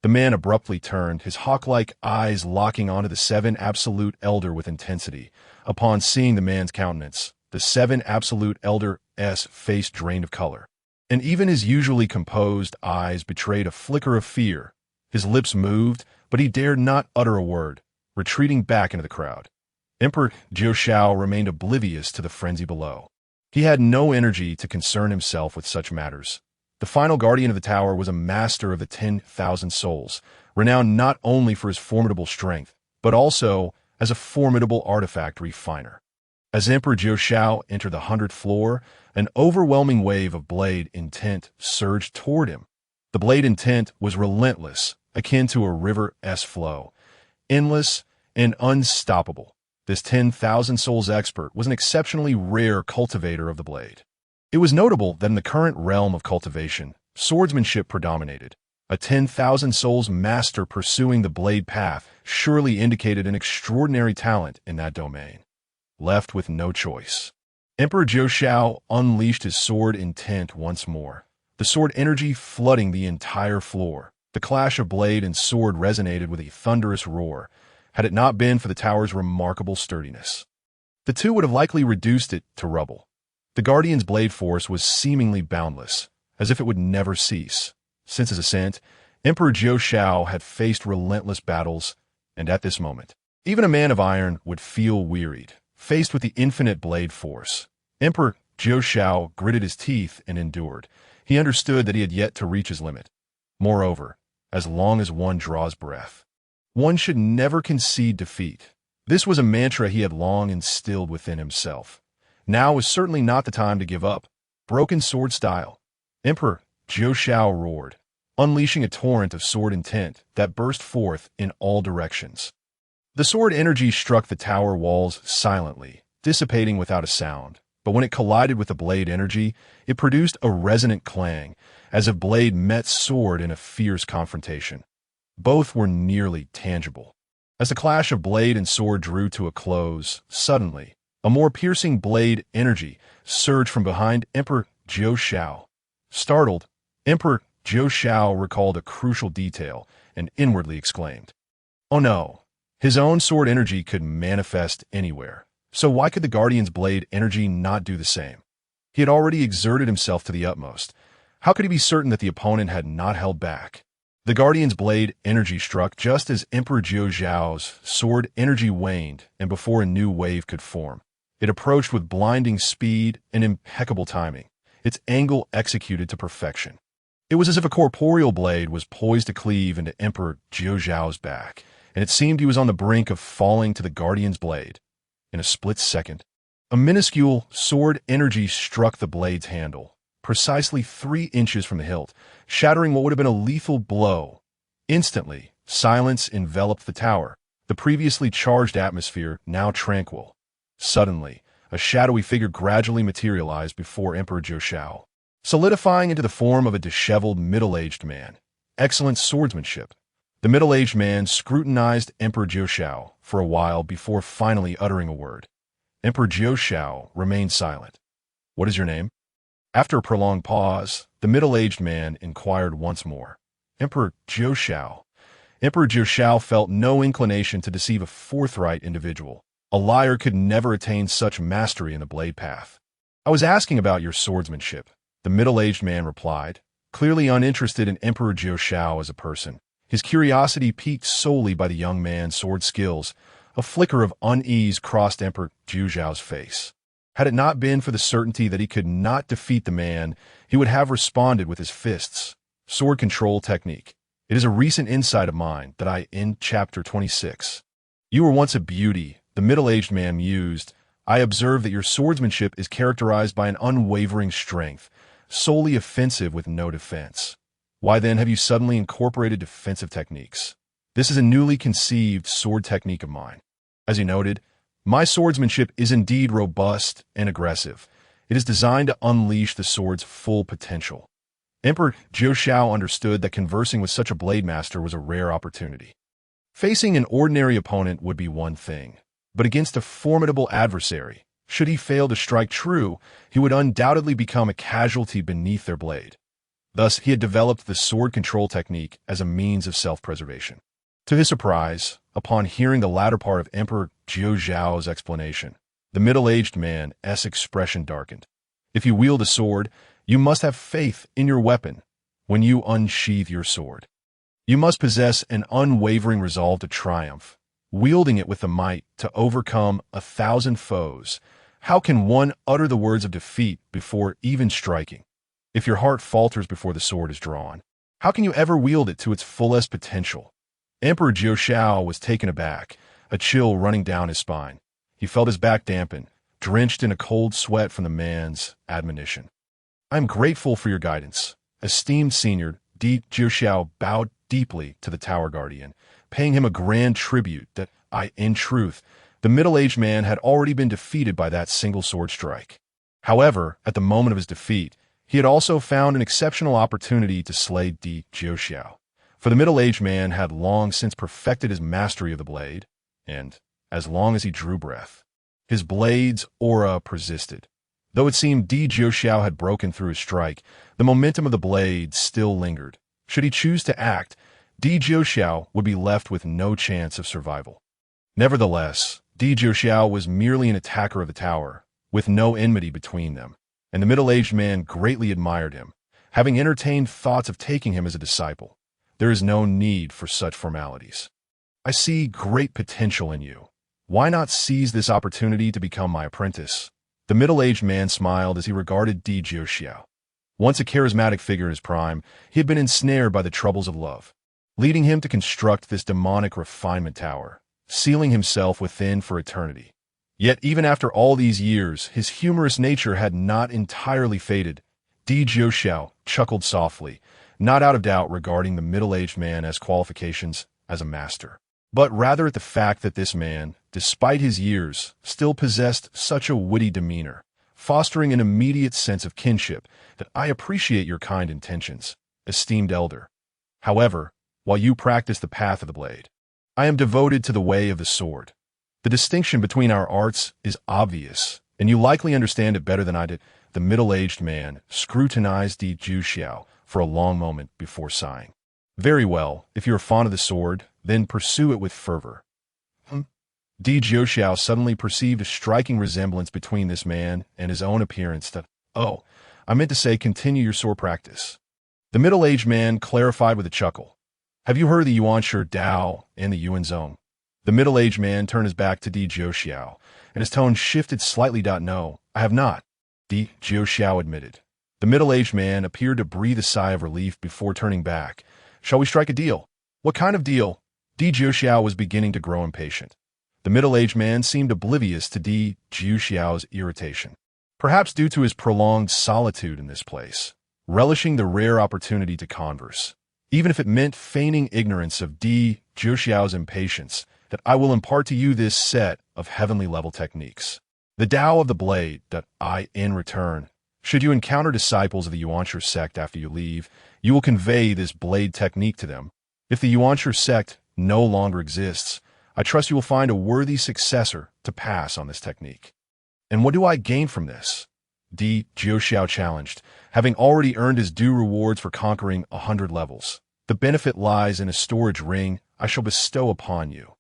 The man abruptly turned, his hawk-like eyes locking onto the seven absolute elder with intensity. Upon seeing the man's countenance, the seven absolute elder's face drained of color, and even his usually composed eyes betrayed a flicker of fear. His lips moved, but he dared not utter a word, retreating back into the crowd. Emperor Jiu Shao remained oblivious to the frenzy below. He had no energy to concern himself with such matters. The final guardian of the tower was a master of the 10,000 souls, renowned not only for his formidable strength, but also as a formidable artifact refiner. As Emperor Jiu Shao entered the 100th floor, an overwhelming wave of blade intent surged toward him. The blade intent was relentless, akin to a river's flow, endless and unstoppable. This 10,000 souls expert was an exceptionally rare cultivator of the blade. It was notable that in the current realm of cultivation, swordsmanship predominated. A 10,000 souls master pursuing the blade path surely indicated an extraordinary talent in that domain. Left with no choice, Emperor Jiu Shao unleashed his sword intent once more, the sword energy flooding the entire floor. The clash of blade and sword resonated with a thunderous roar, had it not been for the tower's remarkable sturdiness. The two would have likely reduced it to rubble. The Guardian's blade force was seemingly boundless, as if it would never cease. Since his ascent, Emperor Jiu Shao had faced relentless battles, and at this moment, even a man of iron would feel wearied, faced with the infinite blade force. Emperor Jiu Shao gritted his teeth and endured. He understood that he had yet to reach his limit. Moreover, as long as one draws breath, One should never concede defeat. This was a mantra he had long instilled within himself. Now was certainly not the time to give up. Broken sword style. Emperor Zhou Xiao roared, unleashing a torrent of sword intent that burst forth in all directions. The sword energy struck the tower walls silently, dissipating without a sound, but when it collided with the blade energy, it produced a resonant clang, as if blade met sword in a fierce confrontation. Both were nearly tangible. As the clash of blade and sword drew to a close, suddenly, a more piercing blade energy surged from behind Emperor Zhou Xiao. Startled, Emperor Zhou Xiao recalled a crucial detail and inwardly exclaimed, "Oh no!" His own sword energy could manifest anywhere, so why could the Guardian's blade energy not do the same? He had already exerted himself to the utmost. How could he be certain that the opponent had not held back? The Guardian's blade energy struck just as Emperor Zhou Xiao's sword energy waned and before a new wave could form. It approached with blinding speed and impeccable timing, its angle executed to perfection. It was as if a corporeal blade was poised to cleave into Emperor Zhou Xiao's back, and it seemed he was on the brink of falling to the Guardian's blade. In a split second, a minuscule sword energy struck the blade's handle, precisely 3 inches from the hilt, shattering what would have been a lethal blow. Instantly, silence enveloped the tower, the previously charged atmosphere now tranquil. Suddenly, a shadowy figure gradually materialized before Emperor Zhou Xiao, solidifying into the form of a disheveled middle-aged man. Excellent swordsmanship. The middle-aged man scrutinized Emperor Zhou Xiao for a while before finally uttering a word. Emperor Zhou Xiao remained silent. "What is your name?" After a prolonged pause, the middle-aged man inquired once more. "Emperor Zhou Xiao." Emperor Zhou Xiao felt no inclination to deceive a forthright individual. A liar could never attain such mastery in the blade path. "I was asking about your swordsmanship," the middle-aged man replied, clearly uninterested in Emperor Zhou Xiao as a person. His curiosity piqued solely by the young man's sword skills. A flicker of unease crossed Emperor Zhou Xiao's face. Had it not been for the certainty that he could not defeat the man, he would have responded with his fists. Sword control technique. It is a recent insight of mine that I in Chapter 26. "You were once a beauty," the middle-aged man mused. "I observe that your swordsmanship is characterized by an unwavering strength, solely offensive with no defense. Why then have you suddenly incorporated defensive techniques? This is a newly conceived sword technique of mine. As you noted, my swordsmanship is indeed robust and aggressive. It is designed to unleash the sword's full potential." Emperor Zhou Xiao understood that conversing with such a blade master was a rare opportunity. Facing an ordinary opponent would be one thing, but against a formidable adversary, should he fail to strike true, he would undoubtedly become a casualty beneath their blade. Thus, he had developed the sword control technique as a means of self-preservation. To his surprise, upon hearing the latter part of Emperor Zhou Xiao's explanation, the middle-aged man's expression darkened. "If you wield a sword, you must have faith in your weapon when you unsheathe your sword. You must possess an unwavering resolve to triumph, wielding it with the might to overcome 1,000 foes. How can one utter the words of defeat before even striking? If your heart falters before the sword is drawn, how can you ever wield it to its fullest potential?" Emperor Zhou Xiao was taken aback, a chill running down his spine. He felt his back dampen, drenched in a cold sweat from the man's admonition. "I am grateful for your guidance." Esteemed senior, Zhou Xiao bowed deeply to the Tower Guardian, paying him a grand tribute that, in truth, the middle-aged man had already been defeated by that single sword strike. However, at the moment of his defeat, he had also found an exceptional opportunity to slay Zhou Xiao. For the middle-aged man had long since perfected his mastery of the blade, and, as long as he drew breath, his blade's aura persisted. Though it seemed Zhou Xiao had broken through his strike, the momentum of the blade still lingered. Should he choose to act, Zhou Xiao would be left with no chance of survival. Nevertheless, Zhou Xiao was merely an attacker of the tower, with no enmity between them, and the middle-aged man greatly admired him, having entertained thoughts of taking him as a disciple. There is no need for such formalities. "I see great potential in you. Why not seize this opportunity to become my apprentice?" The middle-aged man smiled as he regarded Zhou Xiao. Once a charismatic figure in his prime, he had been ensnared by the troubles of love. leading him to construct this demonic refinement tower, sealing himself within for eternity. Yet even after all these years, his humorous nature had not entirely faded. Di Jiuxiao chuckled softly, not out of doubt regarding the middle-aged man as qualifications as a master, but rather at the fact that this man, despite his years, still possessed such a witty demeanor, fostering an immediate sense of kinship that I appreciate your kind intentions, esteemed elder. However, while you practice the path of the blade, I am devoted to the way of the sword. The distinction between our arts is obvious, and you likely understand it better than I did. The middle-aged man scrutinized Di Jiuxiao for a long moment before sighing. Very well, if you are fond of the sword, then pursue it with fervor. Di Jiuxiao suddenly perceived a striking resemblance between this man and his own appearance that, oh, I meant to say continue your sword practice. The middle-aged man clarified with a chuckle. Have you heard of the Yuanshu Dao and the Yuan Zong? The middle-aged man turned his back to Di Jiuxiao, and his tone shifted slightly. No, I have not, Di Jiuxiao admitted. The middle-aged man appeared to breathe a sigh of relief before turning back. Shall we strike a deal? What kind of deal? Di Jiuxiao was beginning to grow impatient. The middle-aged man seemed oblivious to Di Jiuxiao's irritation, perhaps due to his prolonged solitude in this place, relishing the rare opportunity to converse, even if it meant feigning ignorance of Di Jiuxiao's impatience, that I will impart to you this set of heavenly-level techniques. The Tao of the Blade that I, in return, should you encounter disciples of the Yuanshu sect after you leave, you will convey this blade technique to them. If the Yuanshu sect no longer exists, I trust you will find a worthy successor to pass on this technique. And what do I gain from this? Di Jiuxiao challenged, having already earned his due rewards for conquering 100 levels. The benefit lies in a storage ring I shall bestow upon you.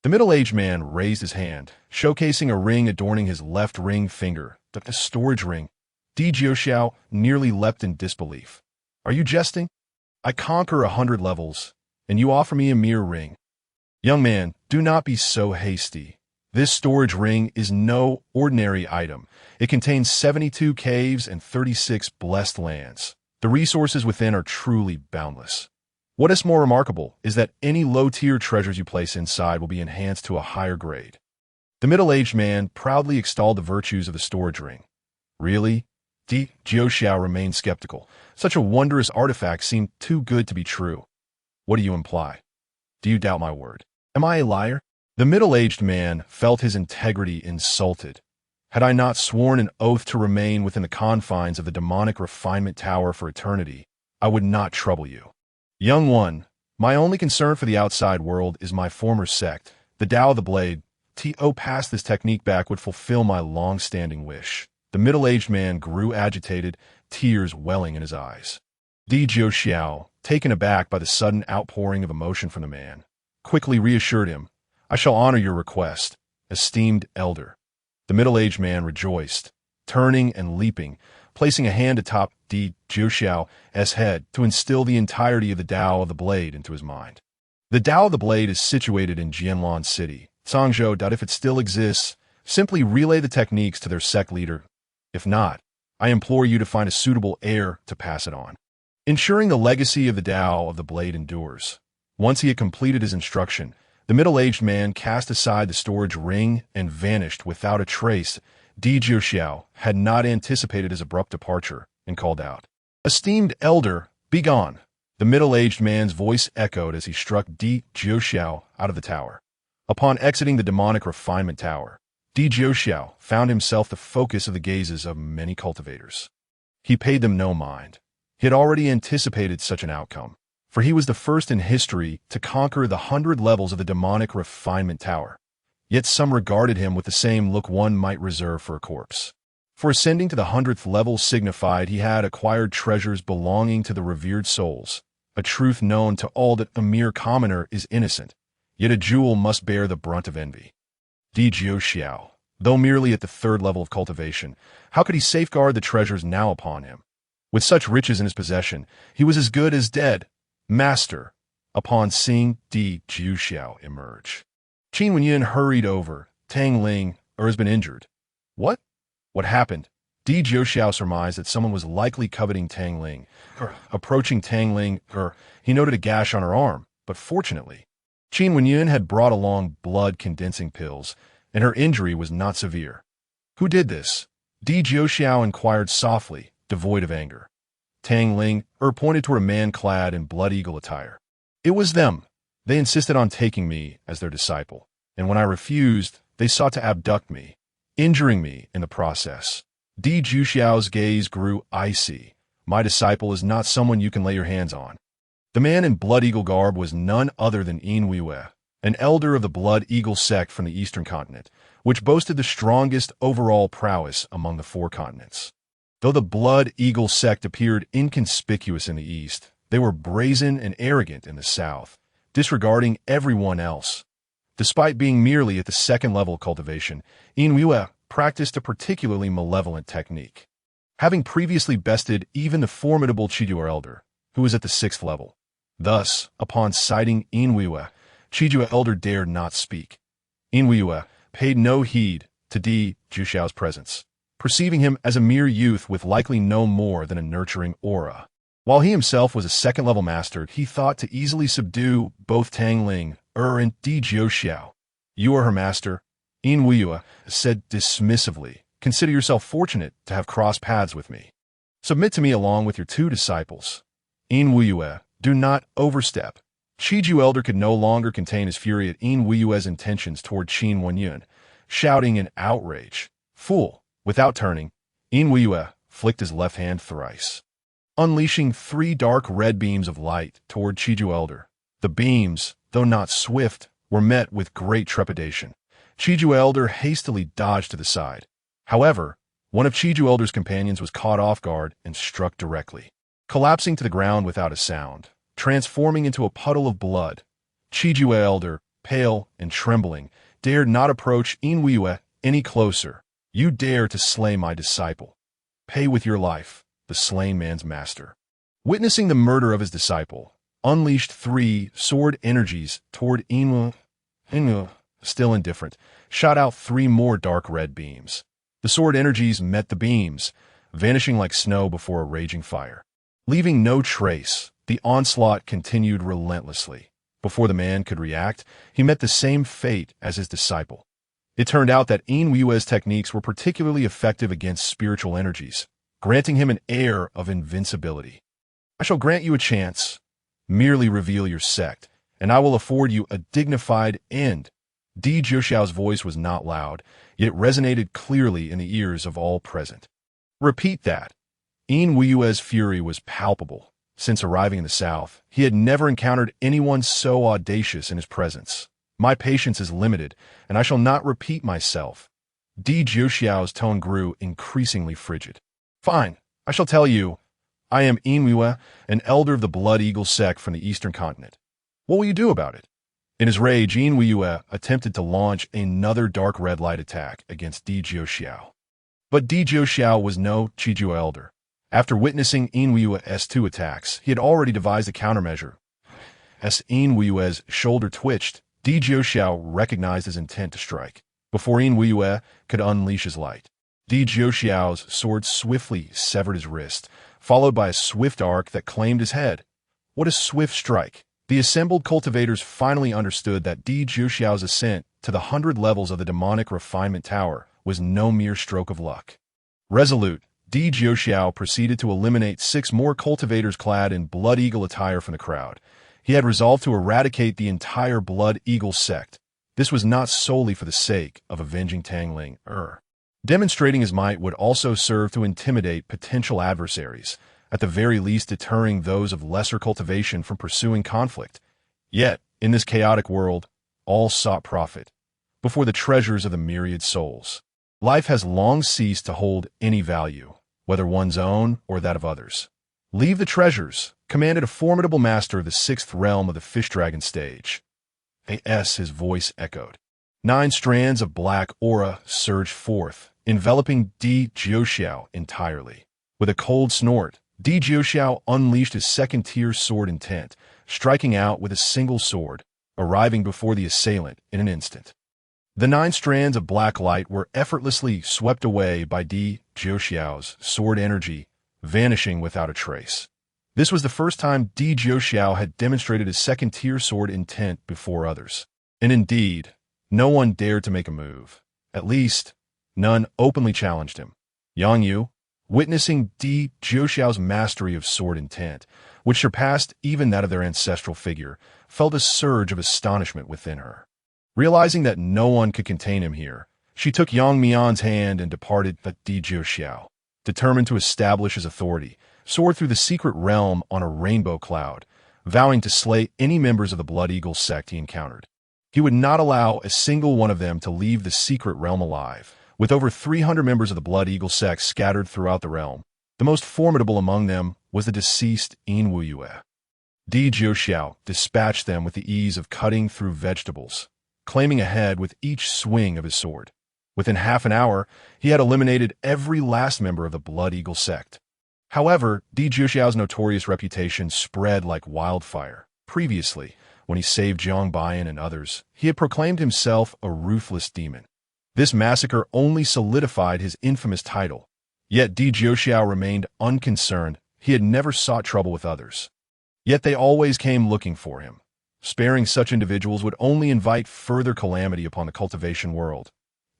The middle-aged man raised his hand, showcasing a ring adorning his left ring finger. The storage ring. Di Jiuxiao nearly leapt in disbelief. Are you jesting? I conquer 100 levels, and you offer me a mere ring. Young man, do not be so hasty. This storage ring is no ordinary item. It contains 72 caves and 36 blessed lands. The resources within are truly boundless. What is more remarkable is that any low-tier treasures you place inside will be enhanced to a higher grade. The middle-aged man proudly extolled the virtues of the storage ring. Really? Di Jiuxiao remained skeptical. Such a wondrous artifact seemed too good to be true. What do you imply? Do you doubt my word? Am I a liar? The middle-aged man felt his integrity insulted. Had I not sworn an oath to remain within the confines of the demonic refinement tower for eternity, I would not trouble you. Young one, my only concern for the outside world is my former sect. The Tao of the Blade, to pass this technique back would fulfill my long-standing wish. The middle-aged man grew agitated, tears welling in his eyes. Di Jiuxiao, taken aback by the sudden outpouring of emotion from the man, quickly reassured him, I shall honor your request, esteemed elder. The middle-aged man rejoiced, turning and leaping, placing a hand atop Di Jiuxiao's head to instill the entirety of the Tao of the Blade into his mind. The Tao of the Blade is situated in Jianlan City, Zhangzhou. If it still exists, simply relay the techniques to their sect leader. If not, I implore you to find a suitable heir to pass it on, ensuring the legacy of the Tao of the Blade endures. Once he had completed his instruction, the middle-aged man cast aside the storage ring and vanished without a trace. Di Jiuxiao had not anticipated his abrupt departure and called out, Esteemed elder, begone! The middle-aged man's voice echoed as he struck Di Jiuxiao out of the tower. Upon exiting the demonic refinement tower, Di Jiuxiao found himself the focus of the gazes of many cultivators. He paid them no mind. He had already anticipated such an outcome, for he was the first in history to conquer the 100 levels of the demonic refinement tower. Yet some regarded him with the same look one might reserve for a corpse. For ascending to the 100th level signified he had acquired treasures belonging to the revered souls, a truth known to all that a mere commoner is innocent, yet a jewel must bear the brunt of envy. Di Jiuxiao, though merely at the 3rd level of cultivation, how could he safeguard the treasures now upon him? With such riches in his possession, he was as good as dead. Master, upon seeing Di Jiuxiao emerge, Qin Wenyan hurried over. Tang Ling has been injured. What? What happened? Di Di Jiuxiao surmised that someone was likely coveting Tang Ling. Approaching Tang Ling, he noted a gash on her arm, but fortunately, Qin Wenyuan had brought along blood-condensing pills, and her injury was not severe. Who did this? Di Jiuxiao inquired softly, devoid of anger. Tang Ling pointed toward a man clad in Blood Eagle attire. It was them. They insisted on taking me as their disciple, and when I refused, they sought to abduct me, injuring me in the process. Di Jiuxiao's gaze grew icy. My disciple is not someone you can lay your hands on. The man in Blood Eagle garb was none other than Yin Weiwei, an elder of the Blood Eagle sect from the Eastern Continent, which boasted the strongest overall prowess among the four continents. Though the Blood Eagle sect appeared inconspicuous in the East, they were brazen and arrogant in the South, disregarding everyone else. Despite being merely at the second level of cultivation, Yin Weiwei practiced a particularly malevolent technique. Having previously bested even the formidable Qijue Elder, who was at the 6th level. Thus, upon sighting Yin Weiwei, Qijue Elder dared not speak. Yin Weiwei paid no heed to Di Jiuxiao's presence, perceiving him as a mere youth with likely no more than a nurturing aura. While he himself was a 2nd-level master, he thought to easily subdue both Tang Ling, and Di Jiuxiao. You are her master, Yin Weiwei said dismissively. Consider yourself fortunate to have crossed paths with me. Submit to me along with your 2 disciples. Yin Weiwei, do not overstep. Qijue Elder could no longer contain his fury at Yin Weiwei's intentions toward Qin Wenyuan, shouting in outrage. Fool! Without turning, Yin Weiwei flicked his left hand thrice, unleashing 3 dark red beams of light toward Qijue Elder. The beams, though not swift, were met with great trepidation. Qijue Elder hastily dodged to the side. However, one of Qijue Elder's companions was caught off guard and struck directly, collapsing to the ground without a sound, transforming into a puddle of blood. Qijue Elder, pale and trembling, dared not approach Yin Weiwei any closer. You dare to slay my disciple. Pay with your life, the slain man's master. Witnessing the murder of his disciple, unleashed 3 sword energies toward Yin Weiwei, still indifferent, shot out 3 more dark red beams. The sword energies met the beams, vanishing like snow before a raging fire. Leaving no trace, the onslaught continued relentlessly. Before the man could react, he met the same fate as his disciple. It turned out that Yin Weiwei's techniques were particularly effective against spiritual energies, granting him an air of invincibility. I shall grant you a chance. Merely reveal your sect, and I will afford you a dignified end. Di Jiuxiao's voice was not loud, yet resonated clearly in the ears of all present. Repeat that. Yin Weiwei's fury was palpable. Since arriving in the South, he had never encountered anyone so audacious in his presence. My patience is limited, and I shall not repeat myself. Di Jiuxiao's tone grew increasingly frigid. Fine, I shall tell you. I am Yin Weiwei, an elder of the Blood Eagle sect from the Eastern Continent. What will you do about it? In his rage, Yin Weiwei attempted to launch another dark red light attack against Di Jiuxiao. But Di Jiuxiao was no Qijue Elder. After witnessing Yin Weiwei's 2 attacks, he had already devised a countermeasure. As Yin Weiwei's shoulder twitched, Di Jiuxiao recognized his intent to strike. Before Yin Weiwei could unleash his light, Di Jiuxiao's sword swiftly severed his wrist, followed by a swift arc that claimed his head. What a swift strike! The assembled cultivators finally understood that Di Jiuxiao's ascent to the 100 levels of the demonic refinement tower was no mere stroke of luck. Resolute, Di Jiuxiao proceeded to eliminate 6 more cultivators clad in Blood Eagle attire from the crowd. He had resolved to eradicate the entire Blood Eagle sect. This was not solely for the sake of avenging Tang Ling. Demonstrating his might would also serve to intimidate potential adversaries, at the very least deterring those of lesser cultivation from pursuing conflict. Yet, in this chaotic world, all sought profit, before the treasures of the myriad souls. Life has long ceased to hold any value, whether one's own or that of others. Leave the treasures, commanded a formidable master of the 6th realm of the Fish Dragon stage. His voice echoed. 9 strands of black aura surged forth, enveloping Di Jiuxiao entirely. With a cold snort, Di Jiuxiao unleashed his 2nd-tier sword intent, striking out with a single sword, arriving before the assailant in an instant. The 9 strands of black light were effortlessly swept away by Di Jiuxiao's sword energy, vanishing without a trace. This was the first time Di Jiuxiao had demonstrated his second-tier sword intent before others. And indeed, no one dared to make a move. At least, none openly challenged him. Yang Yu, witnessing Di Jiuxiao's mastery of sword intent, which surpassed even that of their ancestral figure, felt a surge of astonishment within her. Realizing that no one could contain him here, she took Yang Mian's hand and departed with Di Jiuxiao, determined to establish his authority, soared through the secret realm on a rainbow cloud, vowing to slay any members of the Blood Eagle sect he encountered. He would not allow a single one of them to leave the secret realm alive. With over 300 members of the Blood Eagle sect scattered throughout the realm, the most formidable among them was the deceased Yin Wuyue. Di Jiuxiao dispatched them with the ease of cutting through vegetables, claiming a head with each swing of his sword. Within half an hour, he had eliminated every last member of the Blood Eagle sect. However, Di Jiuxiao's notorious reputation spread like wildfire. Previously, when he saved Jiang Baiyan and others, he had proclaimed himself a ruthless demon. This massacre only solidified his infamous title. Yet Di Jiuxiao remained unconcerned. He had never sought trouble with others. Yet they always came looking for him. Sparing such individuals would only invite further calamity upon the cultivation world.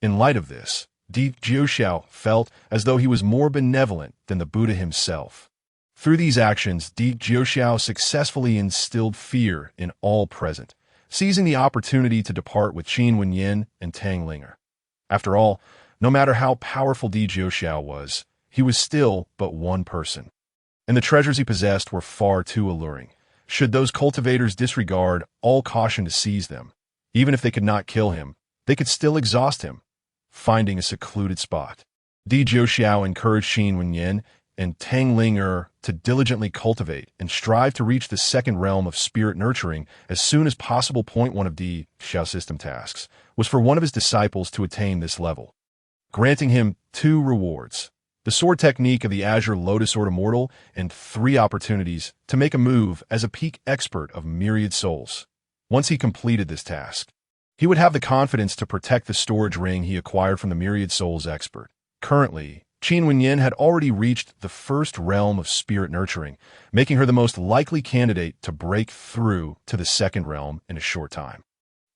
In light of this, Di Jiuxiao felt as though he was more benevolent than the Buddha himself. Through these actions, Di Jiuxiao successfully instilled fear in all present, seizing the opportunity to depart with Qin Wenyin and Tang Linge. After all, no matter how powerful Di Jiuxiao was, he was still but one person. And the treasures he possessed were far too alluring. Should those cultivators disregard all caution to seize them, even if they could not kill him, they could still exhaust him. Finding a secluded spot, Di Jiuxiao encouraged Qin Wenyin and Tang Linge to diligently cultivate and strive to reach the second realm of spirit nurturing as soon as possible. Point 1 of Di Jiuxiao's system tasks was for one of his disciples to attain this level, granting him 2 rewards: the sword technique of the Azure Lotus Sword Immortal and 3 opportunities to make a move as a peak expert of myriad souls. Once he completed this task, he would have the confidence to protect the storage ring he acquired from the myriad souls expert. Currently, Qin Wenyin had already reached the first realm of spirit nurturing, making her the most likely candidate to break through to the second realm in a short time.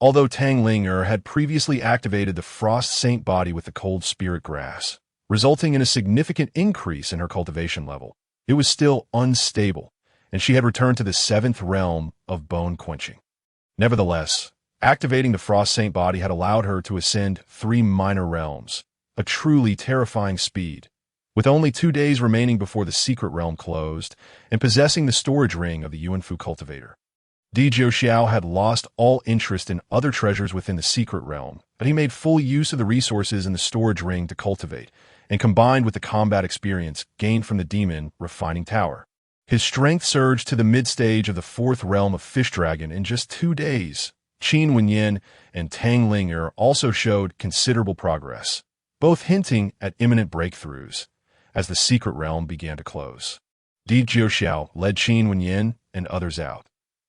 Although Tang Linge had previously activated the Frost Saint body with the Cold Spirit Grass, resulting in a significant increase in her cultivation level, it was still unstable, and she had returned to the 7th realm of bone quenching. Nevertheless, activating the Frost Saint body had allowed her to ascend 3 minor realms, a truly terrifying speed. With only 2 days remaining before the secret realm closed, and possessing the storage ring of the Yuanfu cultivator, Di Jiuxiao had lost all interest in other treasures within the secret realm, but he made full use of the resources in the storage ring to cultivate, and combined with the combat experience gained from the demon refining tower, his strength surged to the mid-stage of the 4th realm of Fish Dragon in just 2 days. Qin Wenyin and Tang Linge also showed considerable progress, both hinting at imminent breakthroughs as the secret realm began to close. Di Jiuxiao led Qin Wenyin and others out.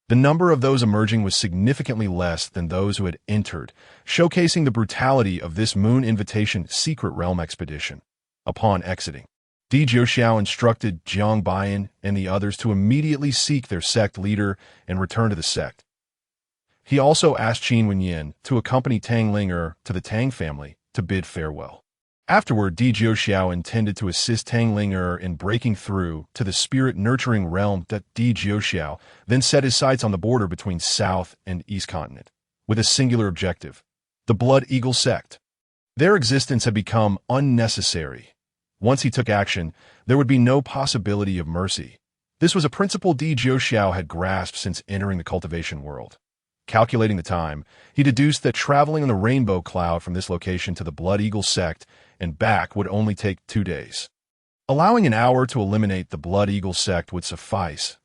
The number of those emerging was significantly less than those who had entered, showcasing the brutality of this Moon Invitation secret realm expedition. Upon exiting, Di Jiuxiao instructed Jiang Baiyan and the others to immediately seek their sect leader and return to the sect. He also asked Qin Wenyin to accompany Tang Linge to the Tang family to bid farewell. Afterward, Di Jiuxiao intended to assist Tang Linge in breaking through to the spirit-nurturing realm. Di Jiuxiao then set his sights on the border between South and East Continent, with a singular objective: the Blood Eagle sect. Their existence had become unnecessary. Once he took action, there would be no possibility of mercy. This was a principle Di Jiuxiao had grasped since entering the cultivation world. Calculating the time, he deduced that traveling on the rainbow cloud from this location to the Blood Eagle sect and back would only take 2 days. Allowing an hour to eliminate the Blood Eagle sect would suffice.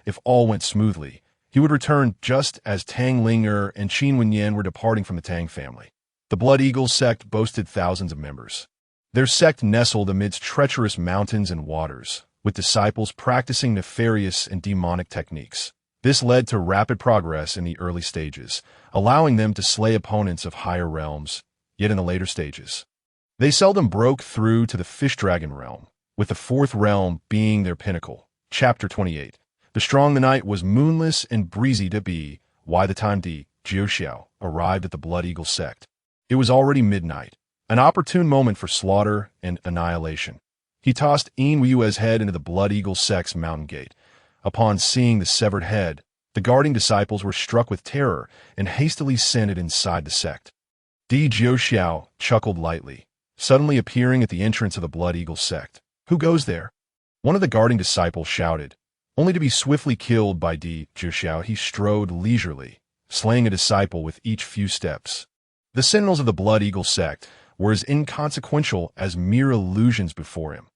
If all went smoothly, he would return just as Tang Linge and Qin Wenyin were departing from the Tang family. The Blood Eagle sect boasted thousands of members. Their sect nestled amidst treacherous mountains and waters, with disciples practicing nefarious and demonic techniques. This led to rapid progress in the early stages, allowing them to slay opponents of higher realms, yet in the later stages, they seldom broke through to the fish dragon realm, with the fourth realm being their pinnacle. Chapter 28. The strong the night was moonless and breezy to be, why the time Jiuxiao arrived at the Blood Eagle sect. It was already midnight, an opportune moment for slaughter and annihilation. He tossed Yue's head into the Blood Eagle sect's mountain gate. Upon seeing the severed head, the guarding disciples were struck with terror and hastily sent it inside the sect. Jiuxiao chuckled lightly, suddenly appearing at the entrance of the Blood Eagle sect. Who goes there? One of the guarding disciples shouted, only to be swiftly killed by Jiuxiao. He strode leisurely, slaying a disciple with each few steps. The sentinels of the Blood Eagle sect were as inconsequential as mere illusions before him.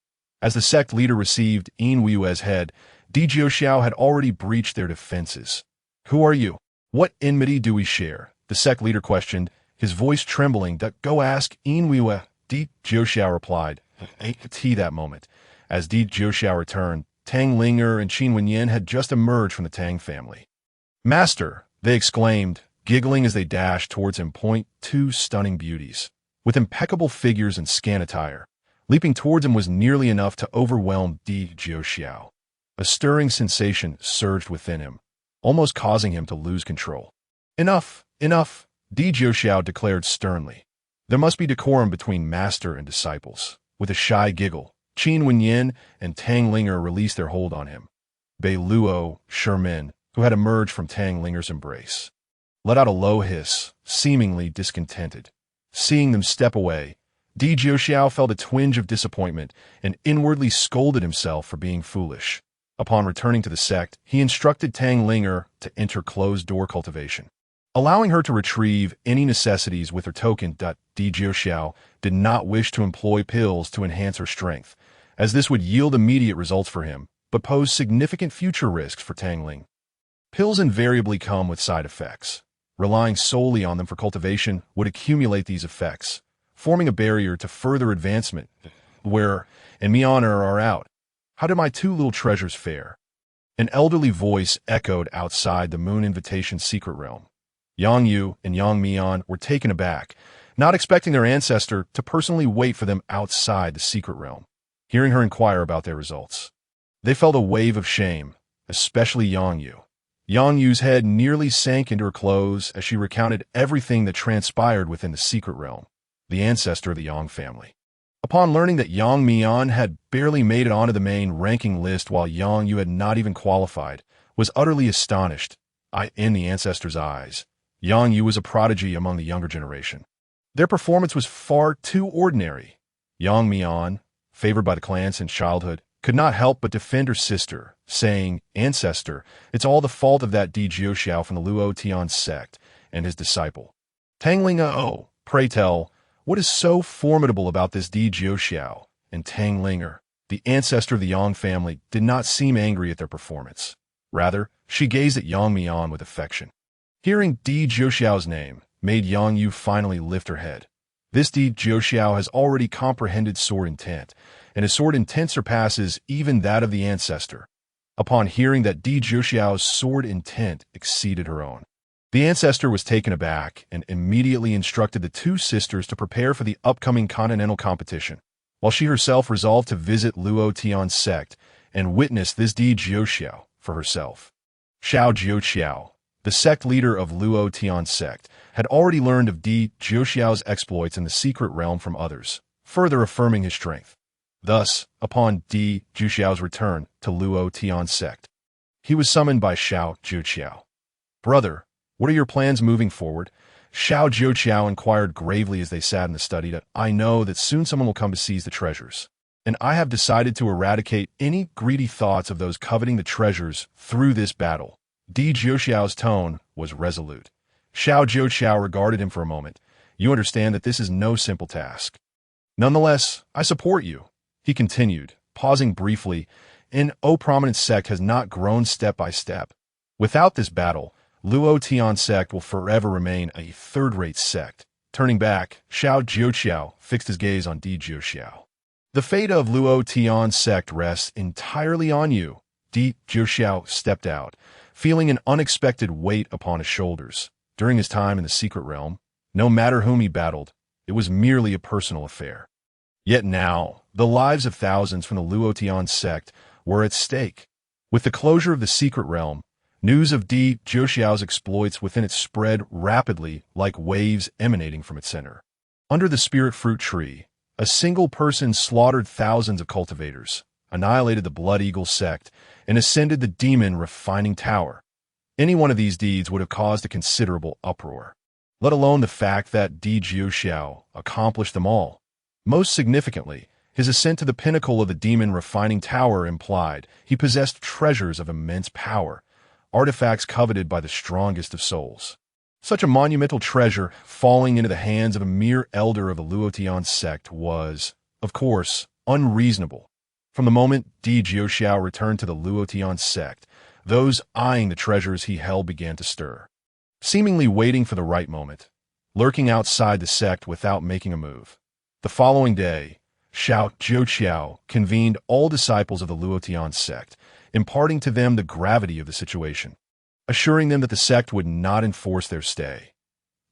As the sect leader received Yue's head, Jiuxiao had already breached their defenses. Who are you? What enmity do we share? The sect leader questioned, his voice trembling. Go ask Yue. Jiuxiao replied, at that moment. As Jiuxiao returned, Tang Linger and Qin Wenyan had just emerged from the Tang family. Master, they exclaimed, giggling as they dashed towards him. Two stunning beauties, with impeccable figures and scant attire. Leaping towards him was nearly enough to overwhelm Jiuxiao. A stirring sensation surged within him, almost causing him to lose control. Enough, enough, Jiuxiao declared sternly. There must be decorum between master and disciples. With a shy giggle, Qin Wenyan and Tang Linger released their hold on him. Bei Luo, Shermin, who had emerged from Tang Linger's embrace, let out a low hiss, seemingly discontented. Seeing them step away, Jiuxiao felt a twinge of disappointment and inwardly scolded himself for being foolish. Upon returning to the sect, he instructed Tang Linger to enter closed-door cultivation, allowing her to retrieve any necessities with her token. Jiuxiao did not wish to employ pills to enhance her strength, as this would yield immediate results for him, but pose significant future risks for Tang Ling. Pills invariably come with side effects. Relying solely on them for cultivation would accumulate these effects, forming a barrier to further advancement. Where and me honor are out. How did my two little treasures fare? An elderly voice echoed outside the Moon Invitation secret realm. Yang Yu and Yang Mian were taken aback, not expecting their ancestor to personally wait for them outside the secret realm. Hearing her inquire about their results, they felt a wave of shame, especially Yang Yu. Yang Yu's head nearly sank into her clothes as she recounted everything that transpired within the secret realm, the ancestor of the Yang family. Upon learning that Yang Mian had barely made it onto the main ranking list while Yang Yu had not even qualified, was utterly astonished. In the ancestor's eyes, Yang Yu was a prodigy among the younger generation. Their performance was far too ordinary. Yang Mian, favored by the clan since childhood, could not help but defend her sister, saying, Ancestor, it's all the fault of that Jiuxiao from the Luo Tian sect and his disciple. Tang Ling, oh, pray tell, what is so formidable about this Jiuxiao? And Tang Linger, the ancestor of the Yang family, did not seem angry at their performance. Rather, she gazed at Yang Mian with affection. Hearing Jiuxiao's name made Yang Yu finally lift her head. This Jiuxiao has already comprehended sword intent, and his sword intent surpasses even that of the ancestor. Upon hearing that Jiuxiao's sword intent exceeded her own, the ancestor was taken aback and immediately instructed the two sisters to prepare for the upcoming continental competition, while she herself resolved to visit Luo Tian's sect and witness this Jiuxiao for herself. Xiao Jiuxiao, the sect leader of Luo Tian's sect, had already learned of Jiuxiao's exploits in the secret realm from others, further affirming his strength. Thus, upon Jiuxiao's return to Luo Tian's sect, he was summoned by Xiao Jiuxiao. Brother, what are your plans moving forward? Xiao Jiuxiao inquired gravely as they sat in the study. I know that soon someone will come to seize the treasures, and I have decided to eradicate any greedy thoughts of those coveting the treasures through this battle. Jiuxiao's tone was resolute. Xiao Jiuxiao regarded him for a moment. You understand that this is no simple task. Nonetheless, I support you, he continued, pausing briefly. O prominent sect has not grown step by step. Without this battle, Luo Tian sect will forever remain a third-rate sect. Turning back, Xiao Jiuxiao fixed his gaze on Jiuxiao. The fate of Luo Tian sect rests entirely on you. Jiuxiao stepped out, feeling an unexpected weight upon his shoulders. During his time in the secret realm, no matter whom he battled, it was merely a personal affair. Yet now, the lives of thousands from the Luotian sect were at stake. With the closure of the secret realm, news of Di Jiuxiao's exploits within it spread rapidly like waves emanating from its center. Under the spirit fruit tree, a single person slaughtered thousands of cultivators, annihilated the Blood Eagle sect, and ascended the demon refining tower. Any one of these deeds would have caused a considerable uproar, let alone the fact that Di Jiuxiao accomplished them all. Most significantly, his ascent to the pinnacle of the demon refining tower implied he possessed treasures of immense power, artifacts coveted by the strongest of souls. Such a monumental treasure falling into the hands of a mere elder of the Luotian sect was, of course, unreasonable. From the moment Di Jiuxiao returned to the Luotian sect, those eyeing the treasures he held began to stir, seemingly waiting for the right moment, lurking outside the sect without making a move. The following day, Xiao Jiuqiao convened all disciples of the Luotian sect, imparting to them the gravity of the situation, assuring them that the sect would not enforce their stay.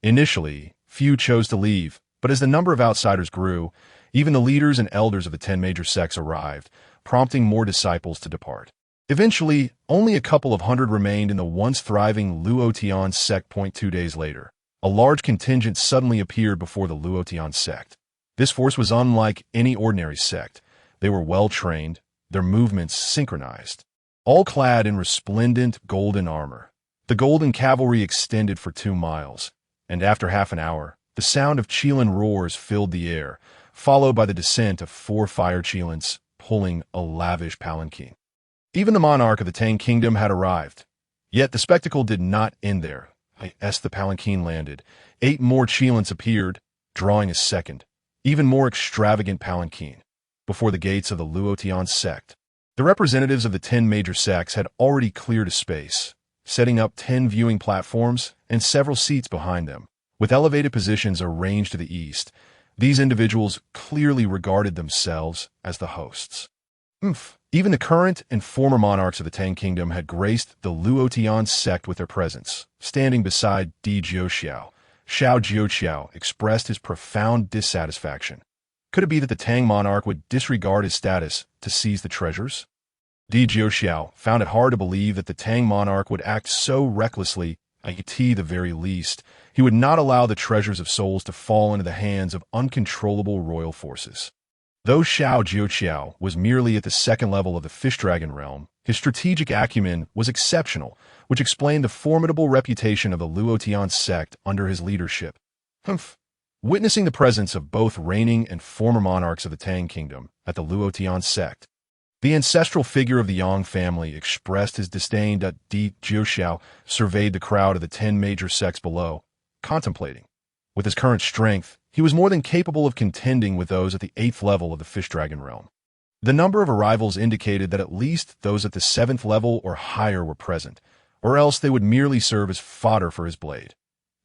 Initially, few chose to leave, but as the number of outsiders grew, even the leaders and elders of the 10 major sects arrived, prompting more disciples to depart. Eventually, only a couple of hundred remained in the once thriving Luotian sect. 2 days later, a large contingent suddenly appeared before the Luotian sect. This force was unlike any ordinary sect. They were well-trained, their movements synchronized, all clad in resplendent golden armor. The golden cavalry extended for 2 miles, and after half an hour, the sound of Qilin roars filled the air, followed by the descent of 4 fire Qilins pulling a lavish palanquin. Even the monarch of the Tang Kingdom had arrived. Yet the spectacle did not end there. As the palanquin landed, 8 more Qilins appeared, drawing a second, even more extravagant palanquin, before the gates of the Luotian sect. The representatives of the 10 major sects had already cleared a space, setting up 10 viewing platforms and several seats behind them, with elevated positions arranged to the east. These individuals clearly regarded themselves as the hosts. Even the current and former monarchs of the Tang Kingdom had graced the Luotian sect with their presence, standing beside Di Jiuxiao. Xiao Jiuqiao expressed his profound dissatisfaction. Could it be that the Tang monarch would disregard his status to seize the treasures? Di Jiuxiao found it hard to believe that the Tang monarch would act so recklessly. At the very least, he would not allow the treasures of souls to fall into the hands of uncontrollable royal forces. Though Xiao Jiuqiao was merely at the 2nd level of the fish dragon realm, his strategic acumen was exceptional, which explained the formidable reputation of the Luotian sect under his leadership. Witnessing the presence of both reigning and former monarchs of the Tang Kingdom at the Luotian sect, the ancestral figure of the Yang family expressed his disdain. Di Jiuxiao surveyed the crowd of the 10 major sects below, contemplating. With his current strength, he was more than capable of contending with those at the 8th level of the fish dragon realm. The number of arrivals indicated that at least those at the 7th level or higher were present, or else they would merely serve as fodder for his blade.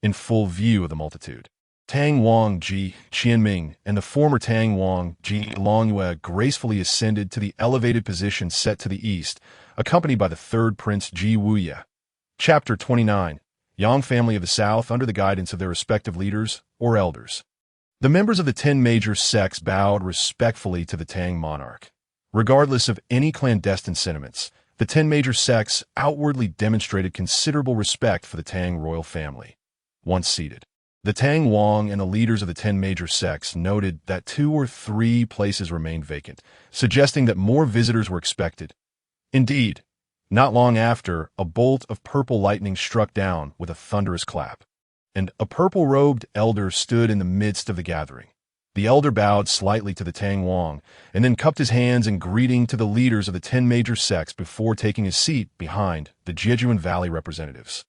In full view of the multitude, Tang Wang Ji Qianming and the former Tang Wang Ji Longyue gracefully ascended to the elevated position set to the east, accompanied by the 3rd Prince Ji Wuye. Chapter 29. Yang family of the South under the guidance of their respective leaders or elders. The members of the 10 major sects bowed respectfully to the Tang monarch. Regardless of any clandestine sentiments, the 10 major sects outwardly demonstrated considerable respect for the Tang royal family. Once seated, the Tang Wang and the leaders of the 10 major sects noted that 2 or 3 places remained vacant, suggesting that more visitors were expected. Indeed, not long after, a bolt of purple lightning struck down with a thunderous clap, and a purple-robed elder stood in the midst of the gathering. The elder bowed slightly to the Tang Wang, and then cupped his hands in greeting to the leaders of the 10 major sects before taking his seat behind the Zhejiang Valley representatives.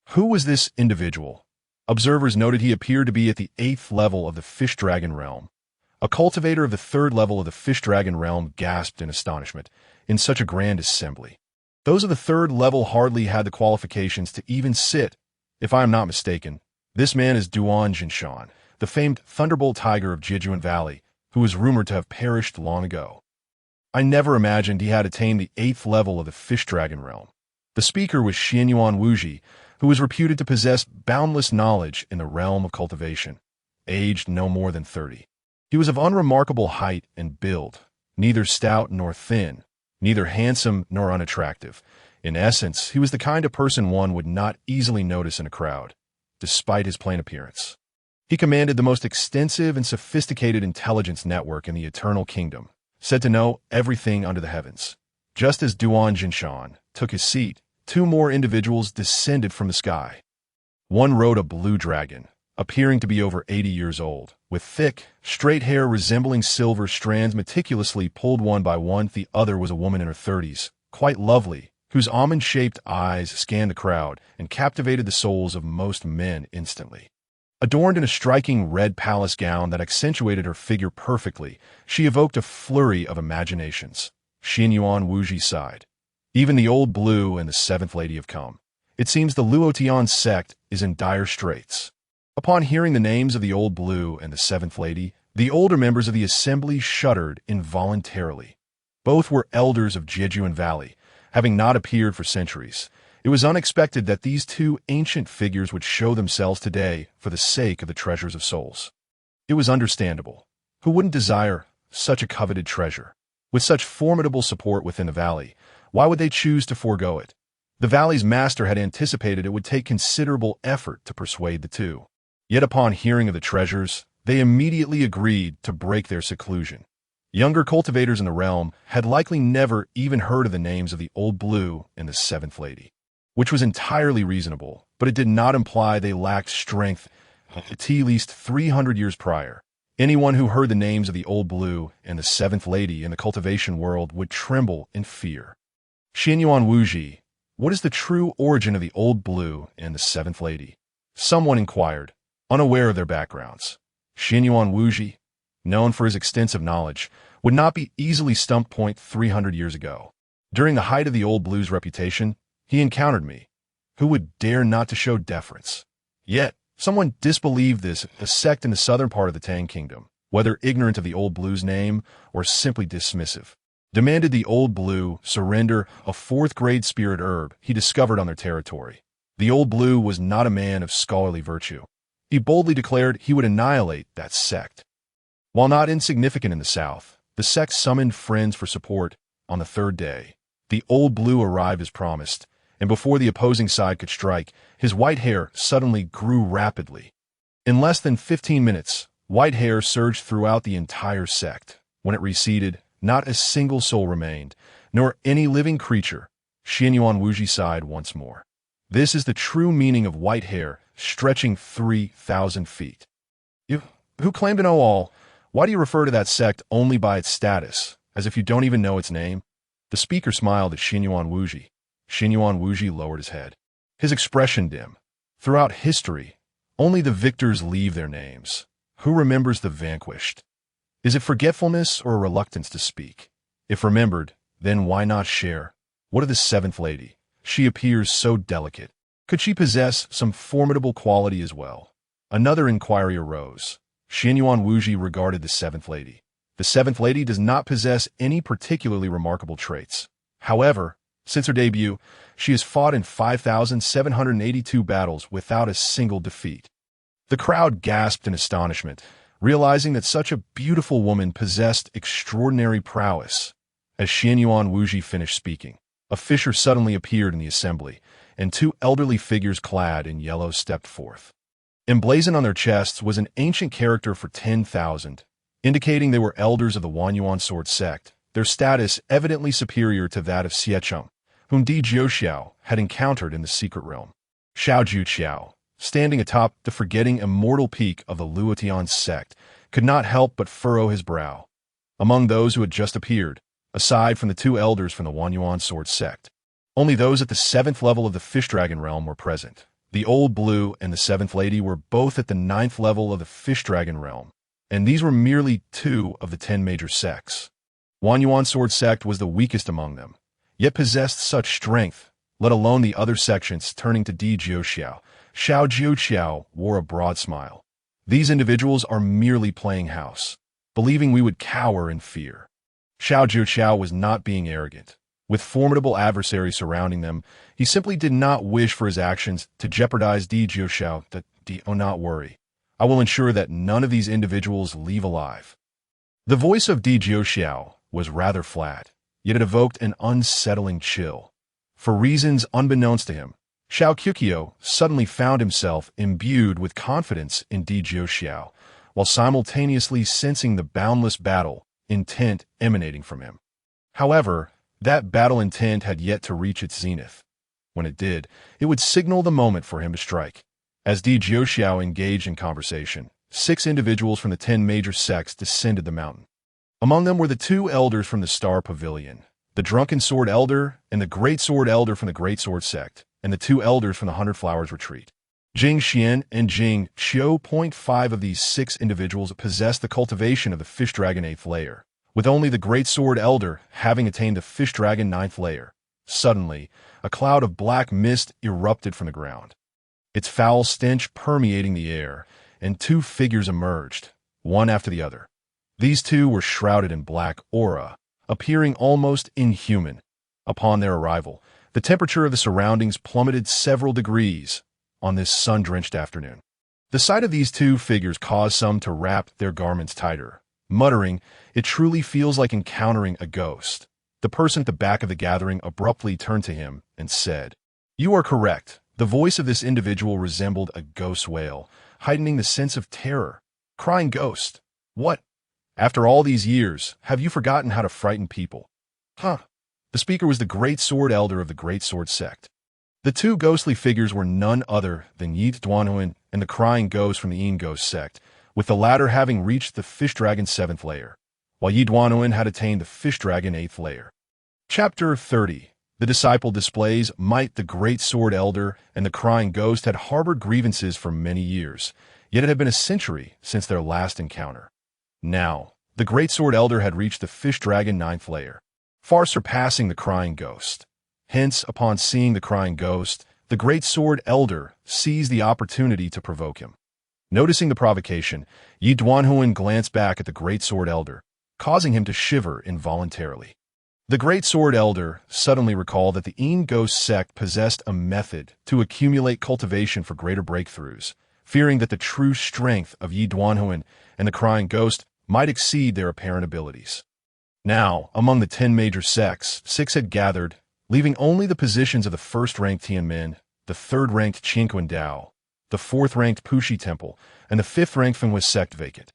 Who was this individual? Observers noted he appeared to be at the 8th level of the fish dragon realm. A cultivator of the 3rd level of the fish dragon realm gasped in astonishment. In such a grand assembly, those of the 3rd level hardly had the qualifications to even sit. If I am not mistaken, this man is Duan Jinshan, the famed thunderbolt tiger of Zhejiang Valley, who was rumored to have perished long ago. I never imagined he had attained the 8th level of the fish dragon realm. The speaker was Xianyuan Wuji, who was reputed to possess boundless knowledge in the realm of cultivation, aged no more than 30. He was of unremarkable height and build, neither stout nor thin, neither handsome nor unattractive. In essence, he was the kind of person one would not easily notice in a crowd, despite his plain appearance. He commanded the most extensive and sophisticated intelligence network in the Eternal Kingdom, said to know everything under the heavens. Just as Duan Jinshan took his seat, two more individuals descended from the sky. One rode a blue dragon, appearing to be over 80 years old, with thick, straight hair resembling silver strands meticulously pulled one by one. The other was a woman in her 30s, quite lovely, whose almond-shaped eyes scanned the crowd and captivated the souls of most men instantly. Adorned in a striking red palace gown that accentuated her figure perfectly, she evoked a flurry of imaginations. Xianyuan Wuji sighed. Even the Old Blue and the Seventh Lady have come. It seems the Luotian sect is in dire straits. Upon hearing the names of the Old Blue and the Seventh Lady, the older members of the assembly shuddered involuntarily. Both were elders of Jejuan Valley, having not appeared for centuries. It was unexpected that these two ancient figures would show themselves today for the sake of the treasures of souls. It was understandable. Who wouldn't desire such a coveted treasure? With such formidable support within the valley, why would they choose to forego it? The valley's master had anticipated it would take considerable effort to persuade the two. Yet upon hearing of the treasures, they immediately agreed to break their seclusion. Younger cultivators in the realm had likely never even heard of the names of the Old Blue and the Seventh Lady, which was entirely reasonable, but it did not imply they lacked strength at least 300 years prior. Anyone who heard the names of the Old Blue and the Seventh Lady in the cultivation world would tremble in fear. Xianyuan Wuji, what is the true origin of the Old Blue and the Seventh Lady? Someone inquired, unaware of their backgrounds. Xianyuan Wuji, known for his extensive knowledge, would not be easily stumped. 300 years ago. During the height of the Old Blue's reputation, he encountered me. Who would dare not to show deference? Yet, someone disbelieved this, a sect in the southern part of the Tang Kingdom, whether ignorant of the Old Blue's name or simply dismissive, demanded the Old Blue surrender a fourth-grade spirit herb he discovered on their territory. The Old Blue was not a man of scholarly virtue. He boldly declared he would annihilate that sect. While not insignificant in the south, the sect summoned friends for support. On the third day, the Old Blue arrived as promised, and before the opposing side could strike, his white hair suddenly grew rapidly. In less than 15 minutes, white hair surged throughout the entire sect. When it receded, not a single soul remained, nor any living creature. Xianyuan Wuji sighed once more. This is the true meaning of white hair stretching 3,000 feet. You, who claim to know all, why do you refer to that sect only by its status, as if you don't even know its name? The speaker smiled at Xianyuan Wuji. Xianyuan Wuji lowered his head, his expression dim. Throughout history, only the victors leave their names. Who remembers the vanquished? Is it forgetfulness or a reluctance to speak? If remembered, then why not share? What of the Seventh Lady? She appears so delicate. Could she possess some formidable quality as well? Another inquiry arose. Xianyuan Wuji regarded the Seventh Lady. The Seventh Lady does not possess any particularly remarkable traits. However, since her debut, she has fought in 5,782 battles without a single defeat. The crowd gasped in astonishment, realizing that such a beautiful woman possessed extraordinary prowess. As Xianyuan Wuji finished speaking, a fissure suddenly appeared in the assembly, and two elderly figures clad in yellow stepped forth. Emblazoned on their chests was an ancient character for 10,000, indicating they were elders of the Wanyuan sword sect, their status evidently superior to that of Xiecheng, whom Di Jiuxiao had encountered in the secret realm. Xiao Juqiao, standing atop the forgetting immortal peak of the Luotian sect, could not help but furrow his brow. Among those who had just appeared, aside from the two elders from the Wanyuan sword sect, only those at the 7th level of the Fish Dragon realm were present. The Old Blue and the Seventh Lady were both at the 9th level of the Fish Dragon realm, and these were merely 2 of the 10 major sects. Wanyuan sword sect was the weakest among them, yet possessed such strength, let alone the other sections. Turning to Di Jiuxiao, Xiao Jiuqiao wore a broad smile. These individuals are merely playing house, believing we would cower in fear. Xiao Jiuqiao was not being arrogant. With formidable adversaries surrounding them, he simply did not wish for his actions to jeopardize Di Jiuxiao. Oh, not worry. I will ensure that none of these individuals leave alive. The voice of Di Jiuxiao was rather flat, yet it evoked an unsettling chill. For reasons unbeknownst to him, Xiao Qiuqiu suddenly found himself imbued with confidence in Di Jiuxiao, while simultaneously sensing the boundless battle intent emanating from him. However, that battle intent had yet to reach its zenith. When it did, it would signal the moment for him to strike. As Di Jiuxiao engaged in conversation, 6 individuals from the 10 major sects descended the mountain. Among them were the 2 elders from the Star Pavilion, the Drunken Sword Elder and the Great Sword Elder from the Great Sword Sect, and the 2 elders from the 100 Flowers Retreat. Jing Xian and Jing Qiu. 5 of these 6 individuals possessed the cultivation of the Fish Dragon 8th layer, with only the Great Sword Elder having attained the Fish Dragon 9th layer. Suddenly, a cloud of black mist erupted from the ground, its foul stench permeating the air, and 2 figures emerged, one after the other. These 2 were shrouded in black aura, appearing almost inhuman. Upon their arrival, the temperature of the surroundings plummeted several degrees on this sun-drenched afternoon. The sight of these 2 figures caused some to wrap their garments tighter, muttering, "It truly feels like encountering a ghost." The person at the back of the gathering abruptly turned to him and said, "You are correct." The voice of this individual resembled a ghost wail, heightening the sense of terror. Crying ghost. What? After all these years, have you forgotten how to frighten people? Huh. The speaker was the Great Sword Elder of the Great Sword Sect. The 2 ghostly figures were none other than Yi Duanhuan and the Crying Ghost from the Yin Ghost Sect, with the latter having reached the Fish Dragon 7th layer, while Yi Duanhuan had attained the Fish Dragon 8th layer. Chapter 30. The disciple displays might. The Great Sword Elder and the Crying Ghost had harbored grievances for many years, yet it had been a century since their last encounter. Now, the Great Sword Elder had reached the Fish Dragon 9th layer, far surpassing the Crying Ghost. Hence, upon seeing the Crying Ghost, the Great Sword Elder seized the opportunity to provoke him. Noticing the provocation, Yi Duanhuan glanced back at the Great Sword Elder, causing him to shiver involuntarily. The Great Sword Elder suddenly recalled that the Yin Ghost Sect possessed a method to accumulate cultivation for greater breakthroughs, fearing that the true strength of Yi Duanhuan and the Crying Ghost might exceed their apparent abilities. Now, among the 10 major sects, 6 had gathered, leaving only the positions of the 1st-ranked Tianmin, the 3rd-ranked Qingquan Dao, the 4th-ranked Puxi Temple, and the 5th-ranked Fenghua sect vacant.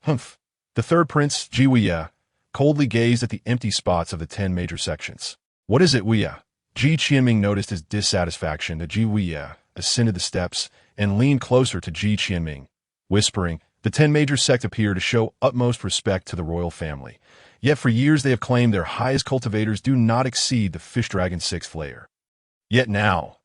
Humph! The 3rd prince, Ji Wuye, coldly gazed at the empty spots of the 10 major sections. What is it, Wuye? Ji Qianming noticed his dissatisfaction that Ji Wuye ascended the steps and leaned closer to Ji Qianming, whispering, "The 10 major sect appear to show utmost respect to the royal family. Yet for years they have claimed their highest cultivators do not exceed the Fish Dragon 6th layer. Yet now,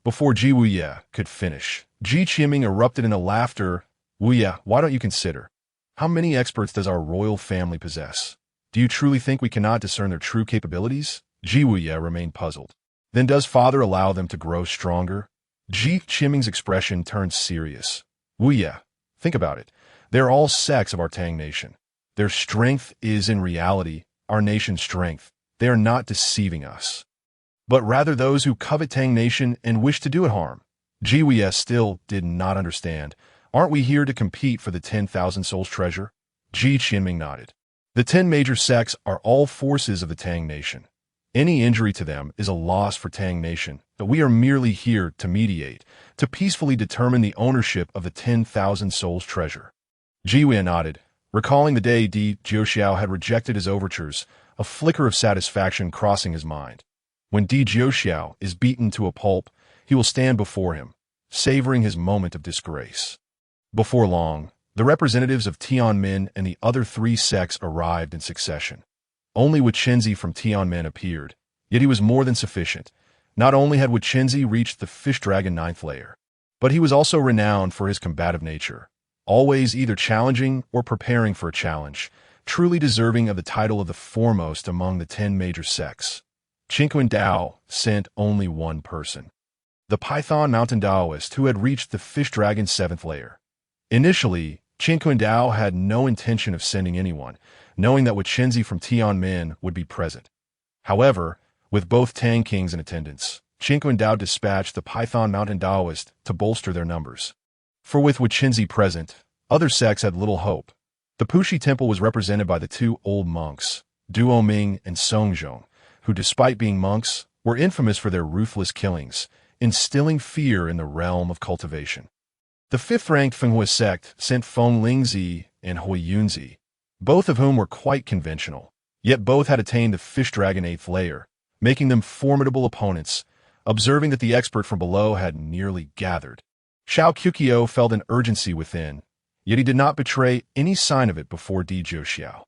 Before Ji Wuye could finish, Ji Qianming erupted into laughter. "Wuye, why don't you consider? How many experts does our royal family possess? Do you truly think we cannot discern their true capabilities?" Ji Wuye remained puzzled. "Then does Father allow them to grow stronger?" Ji Qianming's expression turned serious. "Wuye, think about it. They're all sects of our Tang nation. Their strength is in reality our nation's strength. They are not deceiving us, but rather those who covet Tang nation and wish to do it harm." Ji Wuye still did not understand. "Aren't we here to compete for the 10,000 souls treasure?" Ji Qianming nodded. "The 10 major sects are all forces of the Tang nation. Any injury to them is a loss for Tang nation, but we are merely here to mediate, to peacefully determine the ownership of the 10,000 souls treasure." Ji Wuye nodded, recalling the day Di Jiuxiao had rejected his overtures, a flicker of satisfaction crossing his mind. When Di Jiuxiao is beaten to a pulp, he will stand before him, savoring his moment of disgrace. Before long, the representatives of Tianmin and the other 3 sects arrived in succession. Only Wuchenzi from Tianmin appeared, yet he was more than sufficient. Not only had Wuchenzi reached the Fish Dragon 9th layer, but he was also renowned for his combative nature, always either challenging or preparing for a challenge, truly deserving of the title of the foremost among the 10 major sects. Qingquan Dao sent only one person, the Python Mountain Daoist who had reached the Fish Dragon 7th layer. Initially, Qingquan Dao had no intention of sending anyone, knowing that Wuchenzi from Tianmin would be present. However, with both Tang kings in attendance, Qingque Dao dispatched the Python Mountain Taoists to bolster their numbers. For with Wichinzi present, other sects had little hope. The Puxi temple was represented by the two old monks, Duo Ming and Songzhong, who despite being monks, were infamous for their ruthless killings, instilling fear in the realm of cultivation. The fifth-ranked Fenghua sect sent Feng Lingzi and Hui Yunzi, both of whom were quite conventional, yet both had attained the fish dragon 8th layer, making them formidable opponents. Observing that the expert from below had nearly gathered, Xiao Qukio felt an urgency within, yet he did not betray any sign of it before Di Zhouxiao.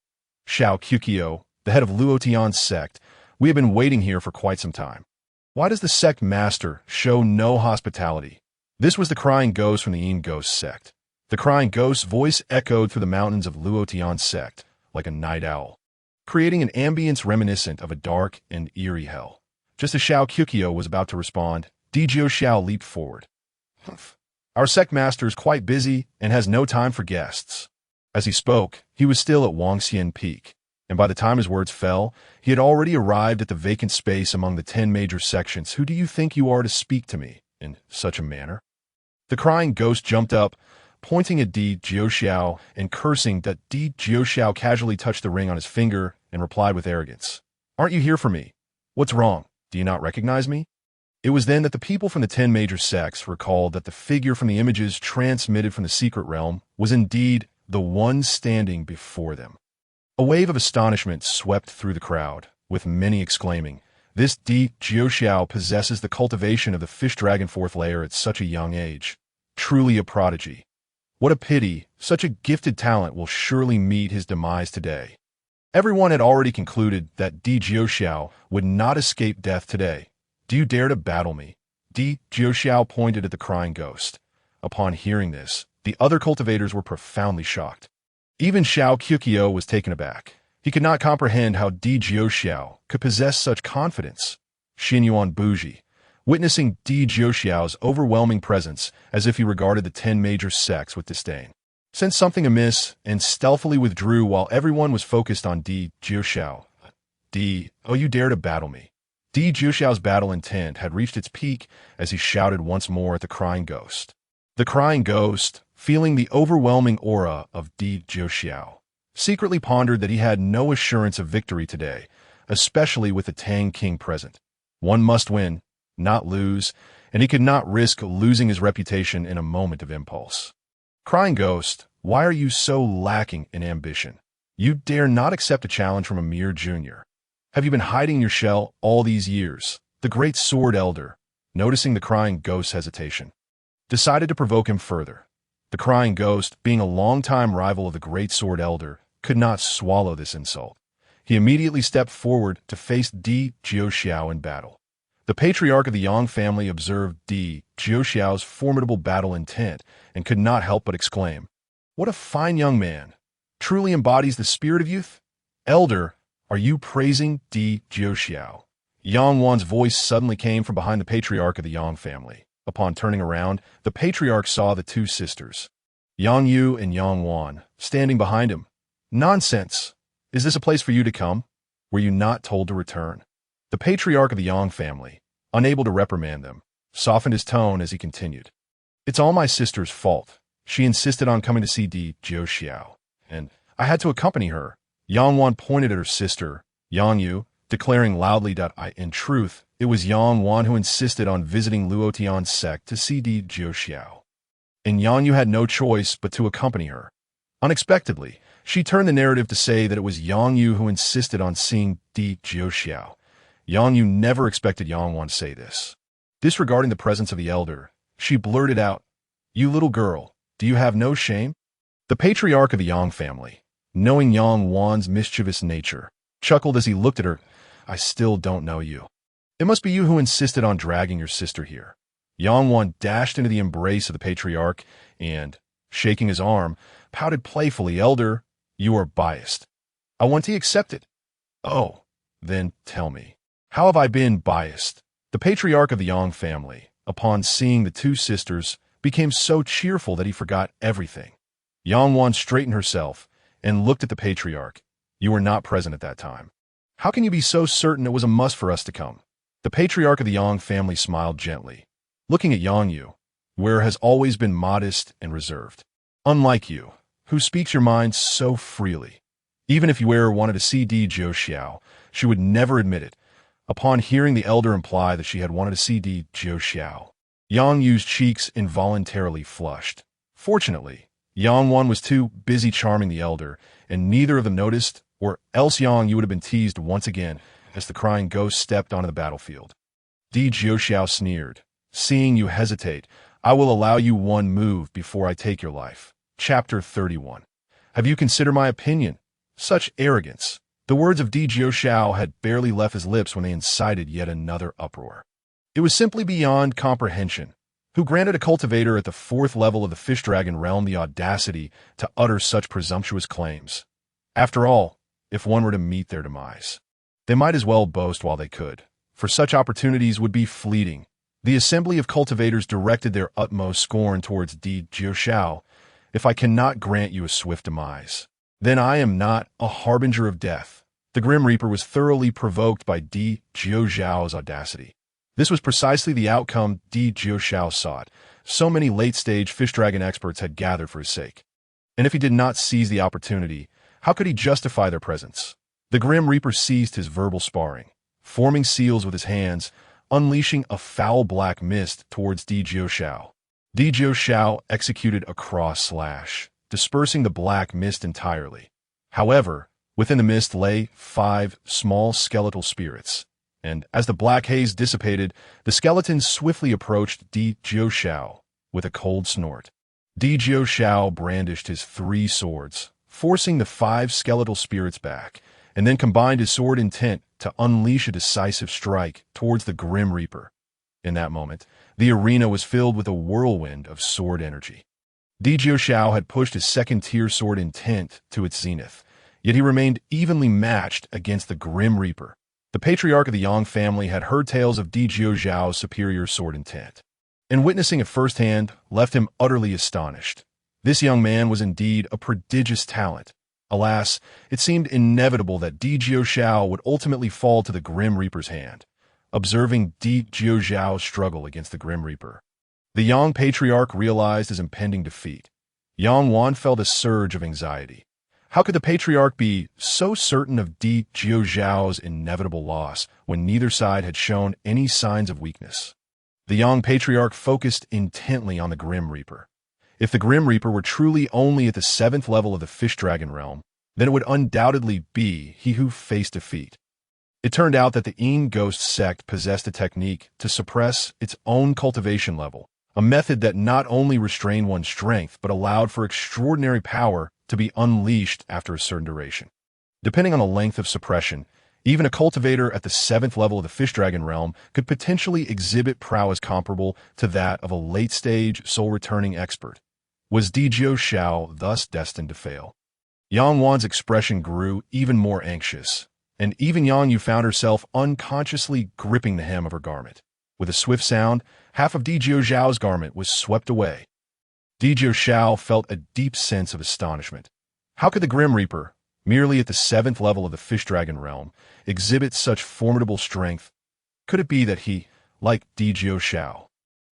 Xiao Qukio, the head of Luo Tian's sect, we have been waiting here for quite some time. Why does the sect master show no hospitality? This was the crying ghost from the Yin Ghost sect. The crying ghost's voice echoed through the mountains of Luo Tian's sect like a night owl, creating an ambience reminiscent of a dark and eerie hell. Just as Xiao Qukio was about to respond, Di Zhouxiao leaped forward. Our sect master is quite busy and has no time for guests. As he spoke, he was still at Wangxian Peak, and by the time his words fell, he had already arrived at the vacant space among the 10 major sections. Who do you think you are to speak to me in such a manner? The crying ghost jumped up, pointing at Di Zhouxiao and cursing that Di Zhouxiao casually touched the ring on his finger and replied with arrogance. Aren't you here for me? What's wrong? Do you not recognize me? It was then that the people from the 10 major sects recalled that the figure from the images transmitted from the secret realm was indeed the one standing before them. A wave of astonishment swept through the crowd, with many exclaiming, "This Di Zhouxiao possesses the cultivation of the fish dragon 4th layer at such a young age. Truly a prodigy. What a pity, such a gifted talent will surely meet his demise today." Everyone had already concluded that Di Zhouxiao would not escape death today. Do you dare to battle me? Di Zhouxiao pointed at the crying ghost. Upon hearing this, the other cultivators were profoundly shocked. Even Xiao Qukio was taken aback. He could not comprehend how Di Zhouxiao could possess such confidence. Xinyuan Buji, witnessing Di Zhouxiao's overwhelming presence as if he regarded the 10 major sects with disdain, sensed something amiss and stealthily withdrew while everyone was focused on Di Zhouxiao. Oh, you dare to battle me. Di Zhouxiao's battle intent had reached its peak as he shouted once more at the crying ghost. The crying ghost, feeling the overwhelming aura of Di Zhouxiao, secretly pondered that he had no assurance of victory today, especially with the Tang King present. One must win, not lose, and he could not risk losing his reputation in a moment of impulse. Crying ghost, why are you so lacking in ambition? You dare not accept a challenge from a mere junior. Have you been hiding in your shell all these years? The great sword elder, noticing the crying ghost's hesitation, decided to provoke him further. The crying ghost, being a longtime rival of the great sword elder, could not swallow this insult. He immediately stepped forward to face Di Zhouxiao in battle. The patriarch of the Yang family observed Di Zhouxiao's formidable battle intent and could not help but exclaim, "What a fine young man! Truly embodies the spirit of youth? Elder, are you praising Di Zhouxiao?" Yang Wan's voice suddenly came from behind the patriarch of the Yang family. Upon turning around, the patriarch saw the two sisters, Yang Yu and Yang Wan, standing behind him. "Nonsense! Is this a place for you to come? Were you not told to return?" The patriarch of the Yang family, unable to reprimand them, softened his tone as he continued. "It's all my sister's fault. She insisted on coming to see Di Zhouxiao, and I had to accompany her." Yang Wan pointed at her sister, Yang Yu, declaring loudly that in truth, it was Yang Wan who insisted on visiting Luo Tian's sect to see Di Zhouxiao. And Yang Yu had no choice but to accompany her. Unexpectedly, she turned the narrative to say that it was Yang Yu who insisted on seeing Di Zhouxiao. Yang Yu never expected Yang Wan to say this. Disregarding the presence of the elder, she blurted out, "You little girl, do you have no shame?" The patriarch of the Yang family, knowing Yang Wan's mischievous nature, chuckled as he looked at her. "I still don't know you. It must be you who insisted on dragging your sister here." Yang Wan dashed into the embrace of the patriarch and, shaking his arm, pouted playfully, "Elder, you are biased. I want to accept it." "Oh, then tell me, how have I been biased?" The patriarch of the Yang family, upon seeing the two sisters, became so cheerful that he forgot everything. Yang Wan straightened herself and looked at the patriarch. "You were not present at that time." How can you be so certain it was a must for us to come? The patriarch of the Yang family smiled gently, looking at Yang Yu, where has always been modest and reserved. Unlike you, who speaks your mind so freely. Even if Yue wanted to see Di Jiuxiao, she would never admit it. Upon hearing the elder imply that she had wanted to see Di Jiuxiao, Yang Yu's cheeks involuntarily flushed. Fortunately, Yang Wan was too busy charming the elder, and neither of them noticed, or else Yang Yu would have been teased once again as the crying ghost stepped onto the battlefield. Di Jiuxiao sneered, "Seeing you hesitate, I will allow you one move before I take your life." Chapter 31. Have you considered my opinion? Such arrogance. The words of Di Jiuxiao had barely left his lips when they incited yet another uproar. It was simply beyond comprehension. Who granted a cultivator at the 4th level of the fish dragon realm the audacity to utter such presumptuous claims? After all, if one were to meet their demise, they might as well boast while they could, for such opportunities would be fleeting. The assembly of cultivators directed their utmost scorn towards Di Jiuxiao. If I cannot grant you a swift demise, then I am not a harbinger of death. The Grim Reaper was thoroughly provoked by Di Jiuxiao's audacity. This was precisely the outcome Di Jiuxiao sought. So many late-stage fish dragon experts had gathered for his sake. And if he did not seize the opportunity, how could he justify their presence? The Grim Reaper ceased his verbal sparring, forming seals with his hands, unleashing a foul black mist towards Di Jiuxiao. Di Jiuxiao executed a cross slash, dispersing the black mist entirely. However, within the mist lay 5 small skeletal spirits, and as the black haze dissipated, the skeletons swiftly approached Di Jiuxiao with a cold snort. Di Jiuxiao brandished his 3 swords, forcing the 5 skeletal spirits back, and then combined his sword intent to unleash a decisive strike towards the Grim Reaper. In that moment, the arena was filled with a whirlwind of sword energy. Di Jiuxiao had pushed his 2nd-tier sword intent to its zenith, yet he remained evenly matched against the Grim Reaper. The patriarch of the Yang family had heard tales of Di Jiuxiao's superior sword intent, and witnessing it firsthand left him utterly astonished. This young man was indeed a prodigious talent. Alas, it seemed inevitable that Di Jiuxiao would ultimately fall to the Grim Reaper's hand. Observing Di Jiuxiao's struggle against the Grim Reaper, the Yang patriarch realized his impending defeat. Yang Wan felt a surge of anxiety. How could the patriarch be so certain of Di Jiuxiao's inevitable loss when neither side had shown any signs of weakness? The Yang patriarch focused intently on the Grim Reaper. If the Grim Reaper were truly only at the 7th level of the fish dragon realm, then it would undoubtedly be he who faced defeat. It turned out that the Yin Ghost sect possessed a technique to suppress its own cultivation level, a method that not only restrained one's strength but allowed for extraordinary power to be unleashed after a certain duration. Depending on the length of suppression, even a cultivator at the 7th level of the fish dragon realm could potentially exhibit prowess comparable to that of a late-stage soul-returning expert. Was Di Jiuxiao thus destined to fail? Yang Wan's expression grew even more anxious, and even Yang Yu found herself unconsciously gripping the hem of her garment. With a swift sound, half of Di Jiuxiao's garment was swept away. Di Jiuxiao felt a deep sense of astonishment. How could the Grim Reaper, merely at the 7th level of the fish dragon realm, exhibit such formidable strength? Could it be that he, like Di Jiuxiao,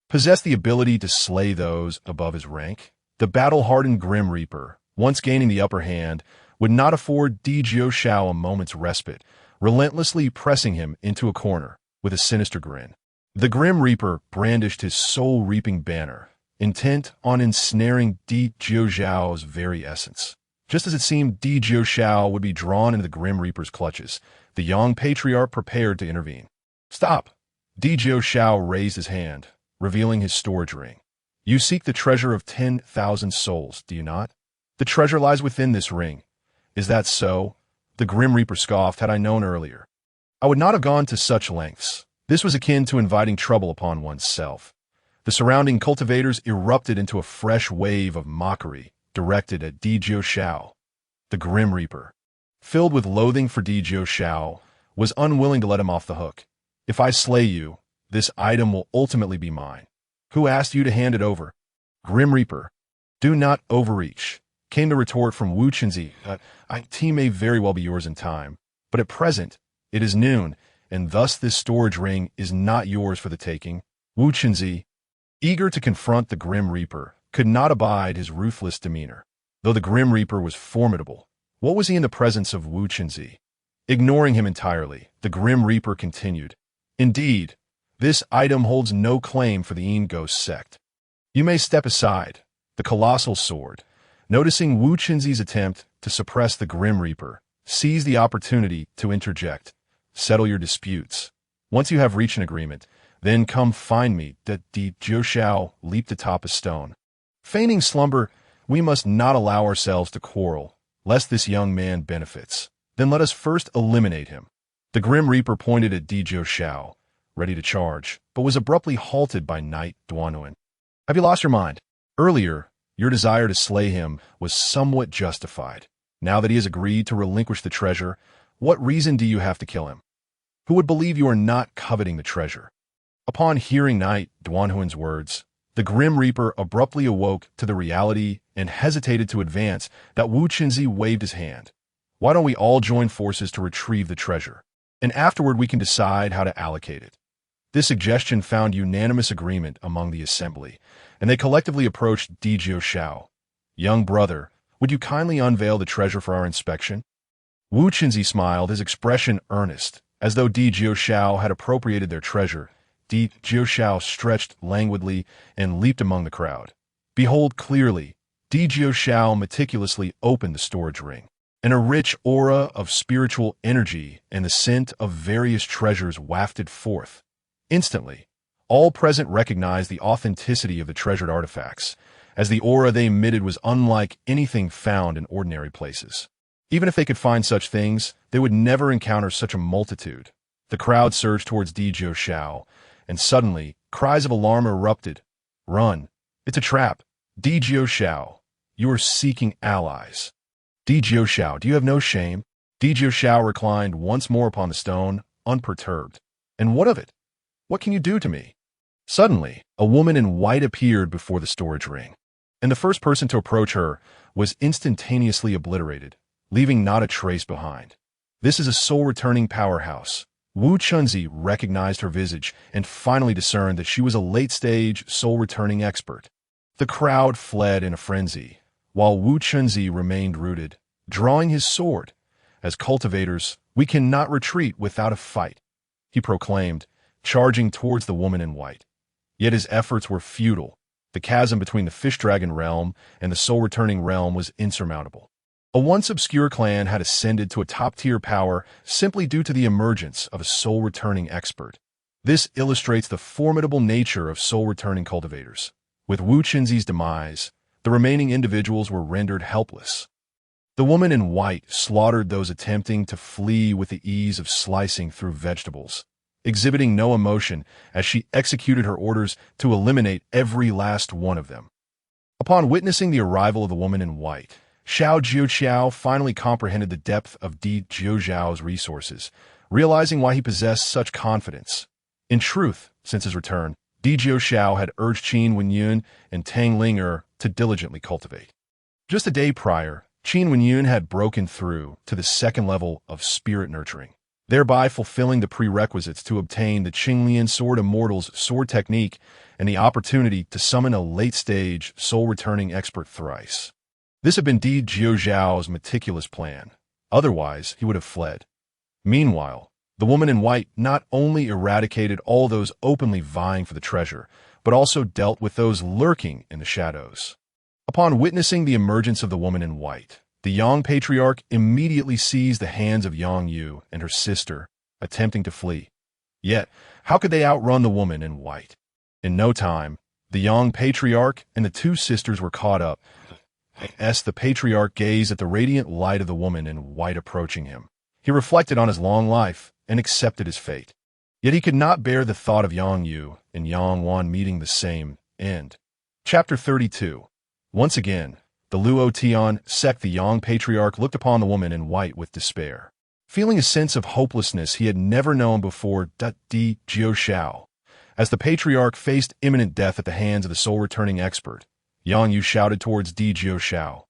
possessed the ability to slay those above his rank? The battle-hardened Grim Reaper, once gaining the upper hand, would not afford Di Jiuxiao a moment's respite, relentlessly pressing him into a corner with a sinister grin. The Grim Reaper brandished his soul-reaping banner, intent on ensnaring Di Jiuxiao's very essence. Just as it seemed Di Jiuxiao would be drawn into the Grim Reaper's clutches, the Yang patriarch prepared to intervene. "Stop!" Di Jiuxiao raised his hand, revealing his storage ring. "You seek the treasure of 10,000 souls, do you not? The treasure lies within this ring. Is that so?" The Grim Reaper scoffed. "Had I known earlier, I would not have gone to such lengths." This was akin to inviting trouble upon oneself. The surrounding cultivators erupted into a fresh wave of mockery directed at Di Jiuxiao. The Grim Reaper, filled with loathing for Di Jiuxiao, was unwilling to let him off the hook. "If I slay you, this item will ultimately be mine. Who asked you to hand it over?" "Grim Reaper, do not overreach," came the retort from Wu Chenzi. "Tea may very well be yours in time, but at present, It is noon, and thus this storage ring is not yours for the taking. Wu Chenzi, eager to confront the Grim Reaper, could not abide his ruthless demeanor. Though the Grim Reaper was formidable, what was he in the presence of Wu Chenzi? Ignoring him entirely, the Grim Reaper continued, "Indeed, this item holds no claim for the Yin Ghost sect. You may step aside." The colossal sword, noticing Wu Chenzi's attempt to suppress the Grim Reaper, seized the opportunity to interject. "Settle your disputes. Once you have reached an agreement, then come find me." That Di Jiushao leaped atop a stone. Feigning slumber, we must not allow ourselves to quarrel, lest this young man benefits. Then let us first eliminate him. The Grim Reaper pointed at Di Jiushao, ready to charge, but was abruptly halted by Knight Duanuan. "Have you lost your mind? Earlier, your desire to slay him was somewhat justified. Now that he has agreed to relinquish the treasure, what reason do you have to kill him? Who would believe you are not coveting the treasure?" Upon hearing Knight Duanhuan's words, the Grim Reaper abruptly awoke to the reality and hesitated to advance. That Wu Chenzi waved his hand. "Why don't we all join forces to retrieve the treasure? And afterward we can decide how to allocate it." This suggestion found unanimous agreement among the assembly, and they collectively approached Di Jiushao. "Young brother, would you kindly unveil the treasure for our inspection?" Wu Chenzi smiled, his expression earnest, as though Di Jiushao had appropriated their treasure. Di Jiushao stretched languidly and leaped among the crowd. Behold clearly, Di Jiushao meticulously opened the storage ring, and a rich aura of spiritual energy and the scent of various treasures wafted forth. Instantly, all present recognized the authenticity of the treasured artifacts, as the aura they emitted was unlike anything found in ordinary places. Even if they could find such things, they would never encounter such a multitude. The crowd surged towards Di Jiushao, and suddenly, cries of alarm erupted. "Run! It's a trap! Di Jiushao, you are seeking allies." "Di Jiushao, do you have no shame?" Di Jiushao reclined once more upon the stone, unperturbed. "And what of it? What can you do to me?" Suddenly, a woman in white appeared before the storage ring, and the first person to approach her was instantaneously obliterated, leaving not a trace behind. This is a soul-returning powerhouse. Wu Chenzi recognized her visage and finally discerned that she was a late-stage soul-returning expert. The crowd fled in a frenzy, while Wu Chenzi remained rooted, drawing his sword. "As cultivators, we cannot retreat without a fight," he proclaimed, charging towards the woman in white. Yet his efforts were futile. The chasm between the fish dragon realm and the soul-returning realm was insurmountable. A once obscure clan had ascended to a top-tier power simply due to the emergence of a soul-returning expert. This illustrates the formidable nature of soul-returning cultivators. With Wu Chenzi's demise, the remaining individuals were rendered helpless. The woman in white slaughtered those attempting to flee with the ease of slicing through vegetables, exhibiting no emotion as she executed her orders to eliminate every last one of them. Upon witnessing the arrival of the woman in white, Xiao Jiuqiao finally comprehended the depth of Di Jiuxiao's resources, realizing why he possessed such confidence. In truth, since his return, Di Jiuxiao had urged Qin Wenyun and Tang Ling'er to diligently cultivate. Just a day prior, Qin Wenyun had broken through to the second level of spirit nurturing, thereby fulfilling the prerequisites to obtain the Qinglian Sword Immortal's sword technique and the opportunity to summon a late-stage, soul-returning expert thrice. This had been Di Jiuxiao's meticulous plan. Otherwise, he would have fled. Meanwhile, the woman in white not only eradicated all those openly vying for the treasure, but also dealt with those lurking in the shadows. Upon witnessing the emergence of the woman in white, the Yang Patriarch immediately seized the hands of Yang Yu and her sister, attempting to flee. Yet, how could they outrun the woman in white? In no time, the Yang Patriarch and the two sisters were caught up, as the Patriarch gazed at the radiant light of the woman in white approaching him. He reflected on his long life and accepted his fate. Yet he could not bear the thought of Yang Yu and Yang Wan meeting the same end. Chapter 32. Once again, the Luo Tian sect, the Yang Patriarch looked upon the woman in white with despair. Feeling a sense of hopelessness he had never known before, Di Jiuxiao. As the Patriarch faced imminent death at the hands of the soul-returning expert, Yang Yu shouted towards Di Jiuxiao,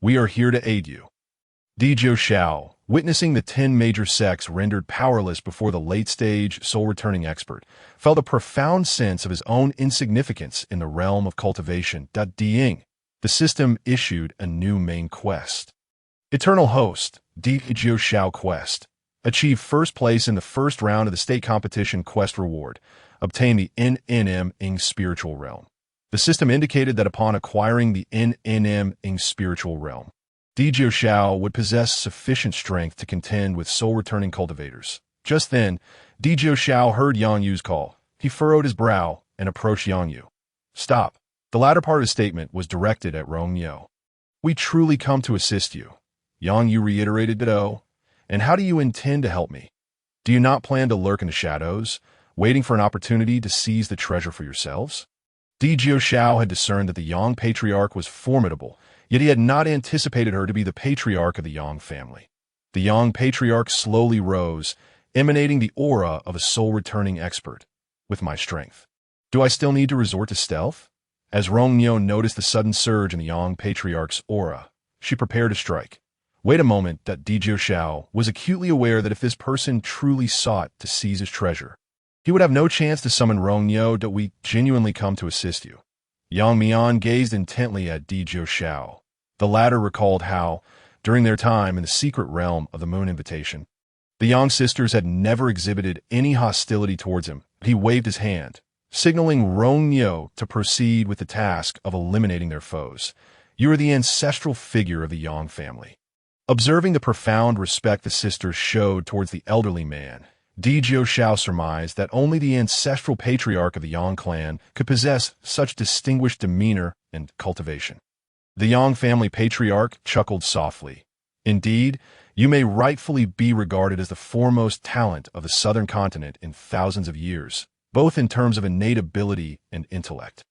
"We are here to aid you." Di Jiuxiao, Witnessing the 10 major sects rendered powerless before the late-stage soul-returning expert felt a profound sense of his own insignificance in the realm of cultivation. Ding. The system issued a new main quest. Eternal Host, Jiu Shao Quest. Achieve first place in the first round of the state competition quest reward. Obtain the NNM Ing Spiritual Realm. The system indicated that upon acquiring the NNM Ing Spiritual Realm, Jiu Shao would possess sufficient strength to contend with soul-returning cultivators. Just then, Jiu Shao heard Yang Yu's call. He furrowed his brow and approached Yang Yu. Stop. The latter part of his statement was directed at Rong Yo. We truly come to assist you. Yang Yu reiterated, ditto. And how do you intend to help me? Do you not plan to lurk in the shadows, waiting for an opportunity to seize the treasure for yourselves? Jiu Shao had discerned that the Yang patriarch was formidable, yet he had not anticipated her to be the patriarch of the Yang family. The Yang patriarch slowly rose, emanating the aura of a soul-returning expert. With my strength, do I still need to resort to stealth? As Rong Yo noticed the sudden surge in the Yang patriarch's aura, she prepared to strike. Wait a moment. Jiu Shao was acutely aware that if this person truly sought to seize his treasure, he would have no chance to summon Rong Yo. We genuinely come to assist you. Yang Mian gazed intently at Jiu Shao. The latter recalled how, during their time in the secret realm of the Moon Invitation, the Yang sisters had never exhibited any hostility towards him. He waved his hand, signaling Rong Yo to proceed with the task of eliminating their foes. You are the ancestral figure of the Yang family. Observing the profound respect the sisters showed towards the elderly man, Jiu Shao surmised that only the ancestral patriarch of the Yang clan could possess such distinguished demeanor and cultivation. The Yang family patriarch chuckled softly. Indeed, you may rightfully be regarded as the foremost talent of the southern continent in thousands of years, both in terms of innate ability and intellect.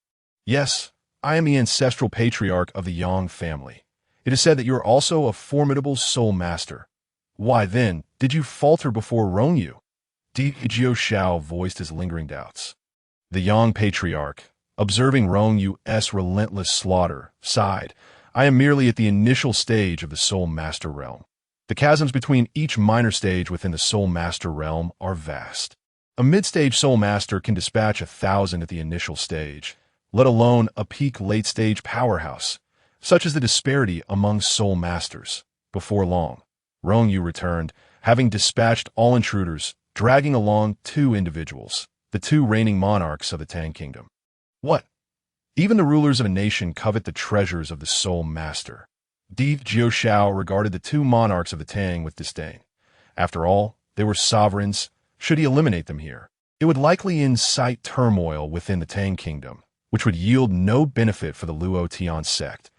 Yes, I am the ancestral patriarch of the Yang family. It is said that you are also a formidable soul master. Why then did you falter before Rong Yu? Jiu Shao voiced his lingering doubts. The Yang patriarch, observing Rong Yu's relentless slaughter, sighed. I am merely at the initial stage of the soul master realm. The chasms between each minor stage within the soul master realm are vast. A mid-stage soul master can dispatch 1,000 at the initial stage, let alone a peak late-stage powerhouse. Such is the disparity among soul masters. Before long, Rong Yu returned, having dispatched all intruders, dragging along 2 individuals, the 2 reigning monarchs of the Tang Kingdom. What? Even the rulers of a nation covet the treasures of the soul master. Jiu Shao regarded the 2 monarchs of the Tang with disdain. After all, they were sovereigns. Should he eliminate them here, it would likely incite turmoil within the Tang Kingdom, which would yield no benefit for the Luo Tian sect.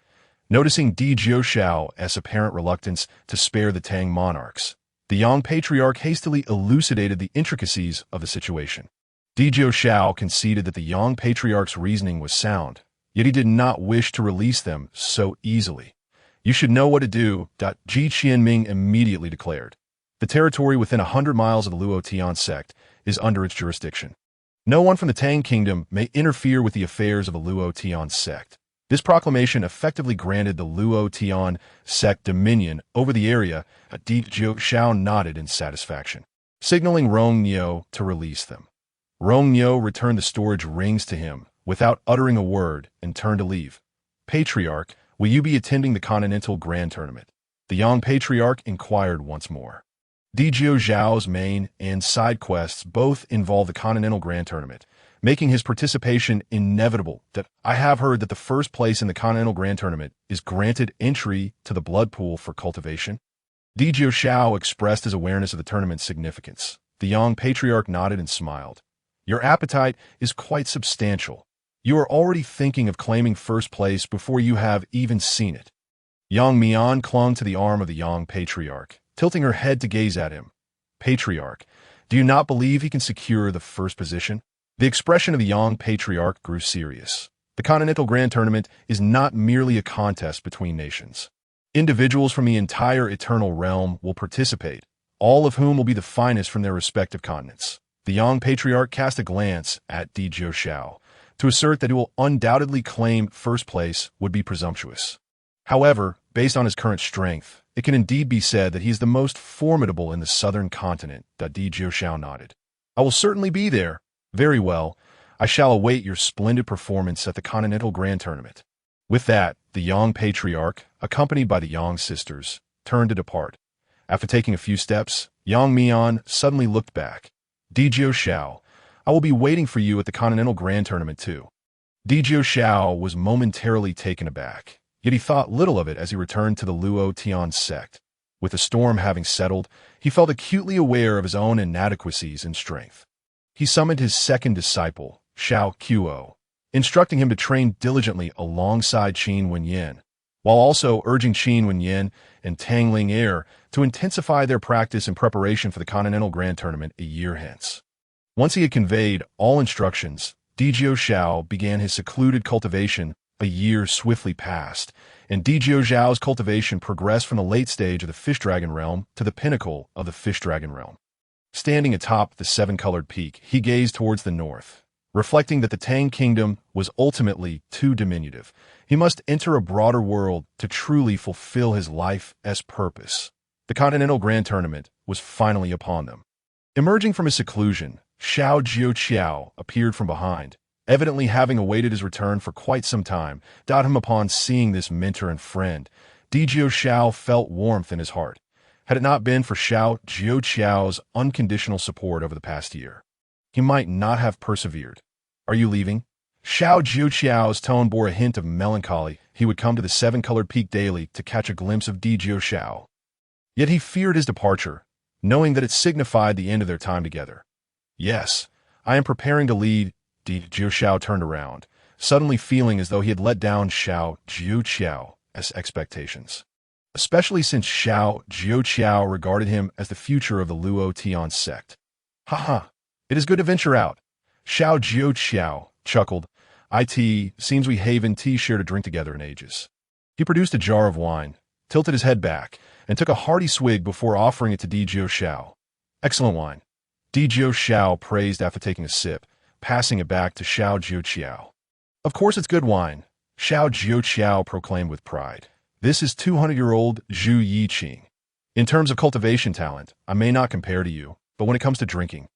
Noticing Jiu Shao's apparent reluctance to spare the Tang monarchs, the Yang patriarch hastily elucidated the intricacies of the situation. Jiu Shao conceded that the Yang patriarch's reasoning was sound, yet he did not wish to release them so easily. You should know what to do. Ji Qianming immediately declared. The territory within 100 miles of the Luo Tian sect is under its jurisdiction. No one from the Tang Kingdom may interfere with the affairs of the Luo Tian sect. This proclamation effectively granted the Luo Tian sect dominion over the area. Jiu Shao nodded in satisfaction, signaling Rong Yo to release them. Rong Yo returned the storage rings to him without uttering a word and turned to leave. Patriarch, will you be attending the Continental Grand Tournament? The Yang Patriarch inquired once more. Jiu Zhao's main and side quests both involve the Continental Grand Tournament, making his participation inevitable. I have heard that the first place in the Continental Grand Tournament is granted entry to the blood pool for cultivation. Jiu Shao expressed his awareness of the tournament's significance. The Yang Patriarch nodded and smiled. Your appetite is quite substantial. You are already thinking of claiming first place before you have even seen it. Yang Mian clung to the arm of the Yang Patriarch, tilting her head to gaze at him. Patriarch, do you not believe he can secure the first position? The expression of the Yang Patriarch grew serious. The Continental Grand Tournament is not merely a contest between nations. Individuals from the entire Eternal Realm will participate, all of whom will be the finest from their respective continents. The Yang Patriarch cast a glance at Jiu Shao. To assert that he will undoubtedly claim first place would be presumptuous. However, based on his current strength, it can indeed be said that he is the most formidable in the southern continent. Di Jiuxiao nodded. I will certainly be there. Very well. I shall await your splendid performance at the Continental Grand Tournament. With that, the Yang patriarch, accompanied by the Yang sisters, turned to depart. After taking a few steps, Yang Mian suddenly looked back. Di Jiuxiao, I will be waiting for you at the Continental Grand Tournament too. Di Jiuxiao was momentarily taken aback, yet he thought little of it as he returned to the Luo Tian sect. With the storm having settled, he felt acutely aware of his own inadequacies and strength. He summoned his second disciple, Xiao Quo, instructing him to train diligently alongside Qin Wenyan, while also urging Qin Wenyan and Tang Ling to intensify their practice in preparation for the Continental Grand Tournament a year hence. Once he had conveyed all instructions, Di Jiuxiao began his secluded cultivation. A year swiftly passed, and Di Jiuxiao's cultivation progressed from the late stage of the Fish Dragon realm to the pinnacle of the Fish Dragon realm. Standing atop the seven-colored peak, he gazed towards the north, reflecting that the Tang kingdom was ultimately too diminutive. He must enter a broader world to truly fulfill his life's purpose. The Continental Grand Tournament was finally upon them. Emerging from his seclusion, Xiao Jiuqiao appeared from behind, evidently having awaited his return for quite some time. Him upon seeing this mentor and friend, Di Jiuxiao felt warmth in his heart. Had it not been for Xiao Jiuqiao's unconditional support over the past year, he might not have persevered. Are you leaving? Xiao Jiuqiao's tone bore a hint of melancholy. He would come to the seven-colored peak daily to catch a glimpse of Di Jiuxiao. Yet he feared his departure, knowing that it signified the end of their time together. Yes, I am preparing to leave. Di Jiuxiao turned around, suddenly feeling as though he had let down Xiao Jiuqiao's expectations, especially since Xiao Jiuqiao regarded him as the future of the Luo Tian sect. Ha! It is good to venture out. Xiao Jiuqiao chuckled. Seems we haven't shared a drink together in ages. He produced a jar of wine, tilted his head back, and took a hearty swig before offering it to Di Jiuxiao. Excellent wine. Di Jiuxiao praised after taking a sip, passing it back to Xiao Jiuqiao. Of course it's good wine, Xiao Jiuqiao proclaimed with pride. This is 200-year-old Zhu Yiqing. In terms of cultivation talent, I may not compare to you, but when it comes to drinking,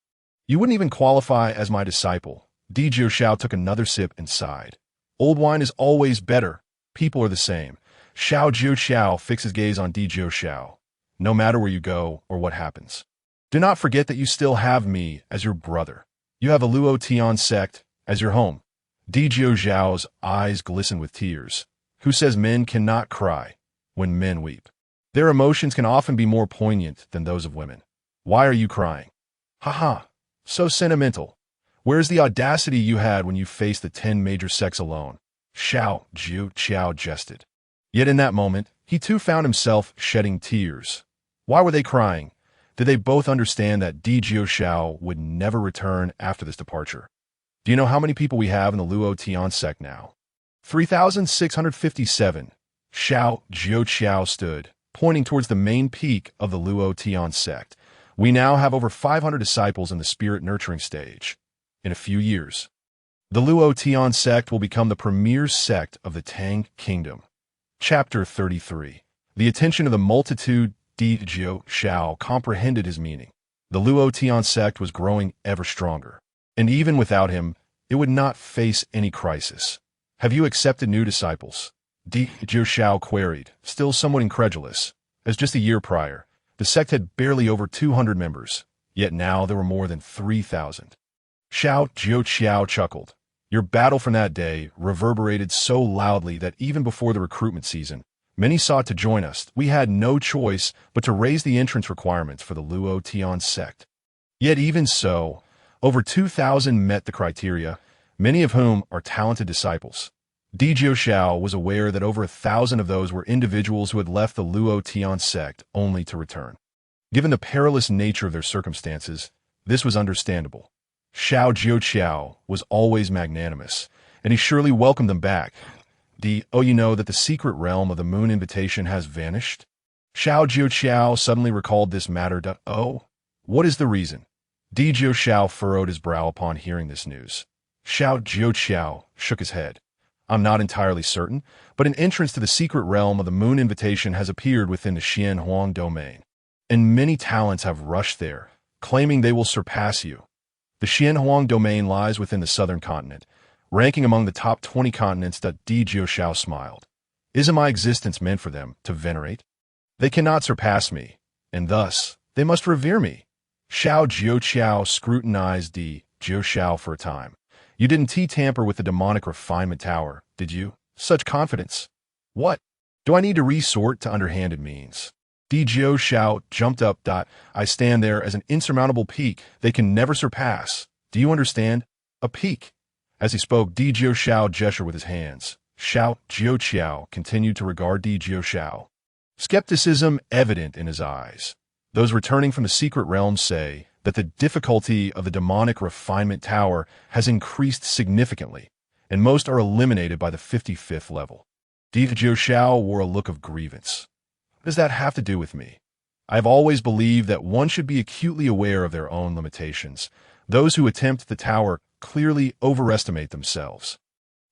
you wouldn't even qualify as my disciple. Di Jiuxiao took another sip and sighed. Old wine is always better. People are the same. Xiao Jiuqiao fixed his gaze on Di Jiuxiao. No matter where you go or what happens, do not forget that you still have me as your brother. You have a Luo Tian sect as your home. Di Jiuxiao's eyes glistened with tears. Who says men cannot cry when men weep? Their emotions can often be more poignant than those of women. Why are you crying? So sentimental. Where's the audacity you had when you faced the 10 major sects alone? Xiao Jiuqiao jested. Yet in that moment, he too found himself shedding tears. Why were they crying? Did they both understand that Di Jiuxiao would never return after this departure? Do you know how many people we have in the Luo Tian sect now? 3,657. Xiao Jiuqiao stood, pointing towards the main peak of the Luo Tian sect. We now have over 500 disciples in the spirit nurturing stage. In a few years, the Luo Tian sect will become the premier sect of the Tang kingdom. Chapter 33. The attention of the multitude. Di Jiuxiao comprehended his meaning. The Luo Tian sect was growing ever stronger, and even without him, it would not face any crisis. Have you accepted new disciples? Di Jiuxiao queried, still somewhat incredulous, as just a year prior, the sect had barely over 200 members, yet now there were more than 3,000. Xiao Jiuqiao chuckled. Your battle from that day reverberated so loudly that even before the recruitment season, many sought to join us. We had no choice but to raise the entrance requirements for the Luo Tian sect. Yet even so, over 2,000 met the criteria, many of whom are talented disciples. Di Jiuxiao was aware that over 1,000 of those were individuals who had left the Luo Tian sect only to return. Given the perilous nature of their circumstances, this was understandable. Xiao Jiuqiao was always magnanimous, and he surely welcomed them back. You know that the secret realm of the moon invitation has vanished? Xiao Jiuqiao suddenly recalled this matter. What is the reason? Di Jiuxiao furrowed his brow upon hearing this news. Xiao Jiuqiao shook his head. I'm not entirely certain, but an entrance to the secret realm of the Moon Invitation has appeared within the Xianhuang domain, and many talents have rushed there, claiming they will surpass you. The Xianhuang domain lies within the southern continent, ranking among the top 20 continents that Di Jiuxiao smiled. Isn't my existence meant for them to venerate? They cannot surpass me, and thus, they must revere me. Xiao Jiuqiao scrutinized Di Jiuxiao for a time. You didn't tamper with the demonic refinement tower, did you? Such confidence. What? Do I need to resort to underhanded means? Di Jiuxiao jumped up. I stand there as an insurmountable peak they can never surpass. Do you understand? A peak. As he spoke, Di Jiuxiao gestured with his hands. Xiao Jiuqiao continued to regard Di Jiuxiao. Skepticism evident in his eyes. Those returning from the secret realms say that the difficulty of the demonic refinement tower has increased significantly, and most are eliminated by the 55th level. Di Jiuxiao wore a look of grievance. What does that have to do with me? I have always believed that one should be acutely aware of their own limitations. Those who attempt the tower clearly overestimate themselves.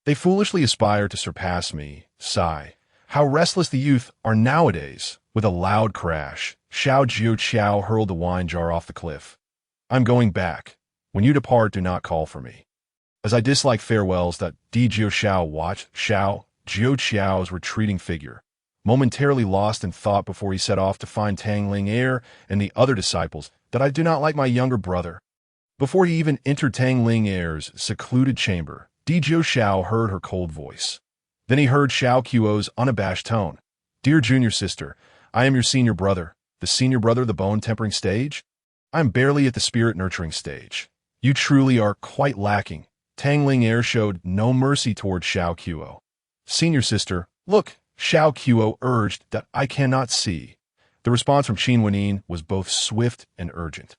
They foolishly aspire to surpass me. Sigh. How restless the youth are nowadays. With a loud crash, Xiao Jiuqiao hurled the wine jar off the cliff. I'm going back. When you depart, do not call for me. As I dislike farewells that Di Jiuxiao watched Xiao Jiuqiao's retreating figure, momentarily lost in thought before he set off to find Tang Ling and the other disciples, that I do not like my younger brother. Before he even entered Tang Ling's secluded chamber, Di Jiuxiao heard her cold voice. Then he heard Xiao Qiuo's unabashed tone. Dear junior sister, I am your senior brother, the senior brother of the bone-tempering stage. I am barely at the spirit-nurturing stage. You truly are quite lacking. Tang Ling showed no mercy toward Xiao Qiuo. Senior sister, look, Xiao Qiuo urged. That I cannot see. The response from Qin Wenyin was both swift and urgent.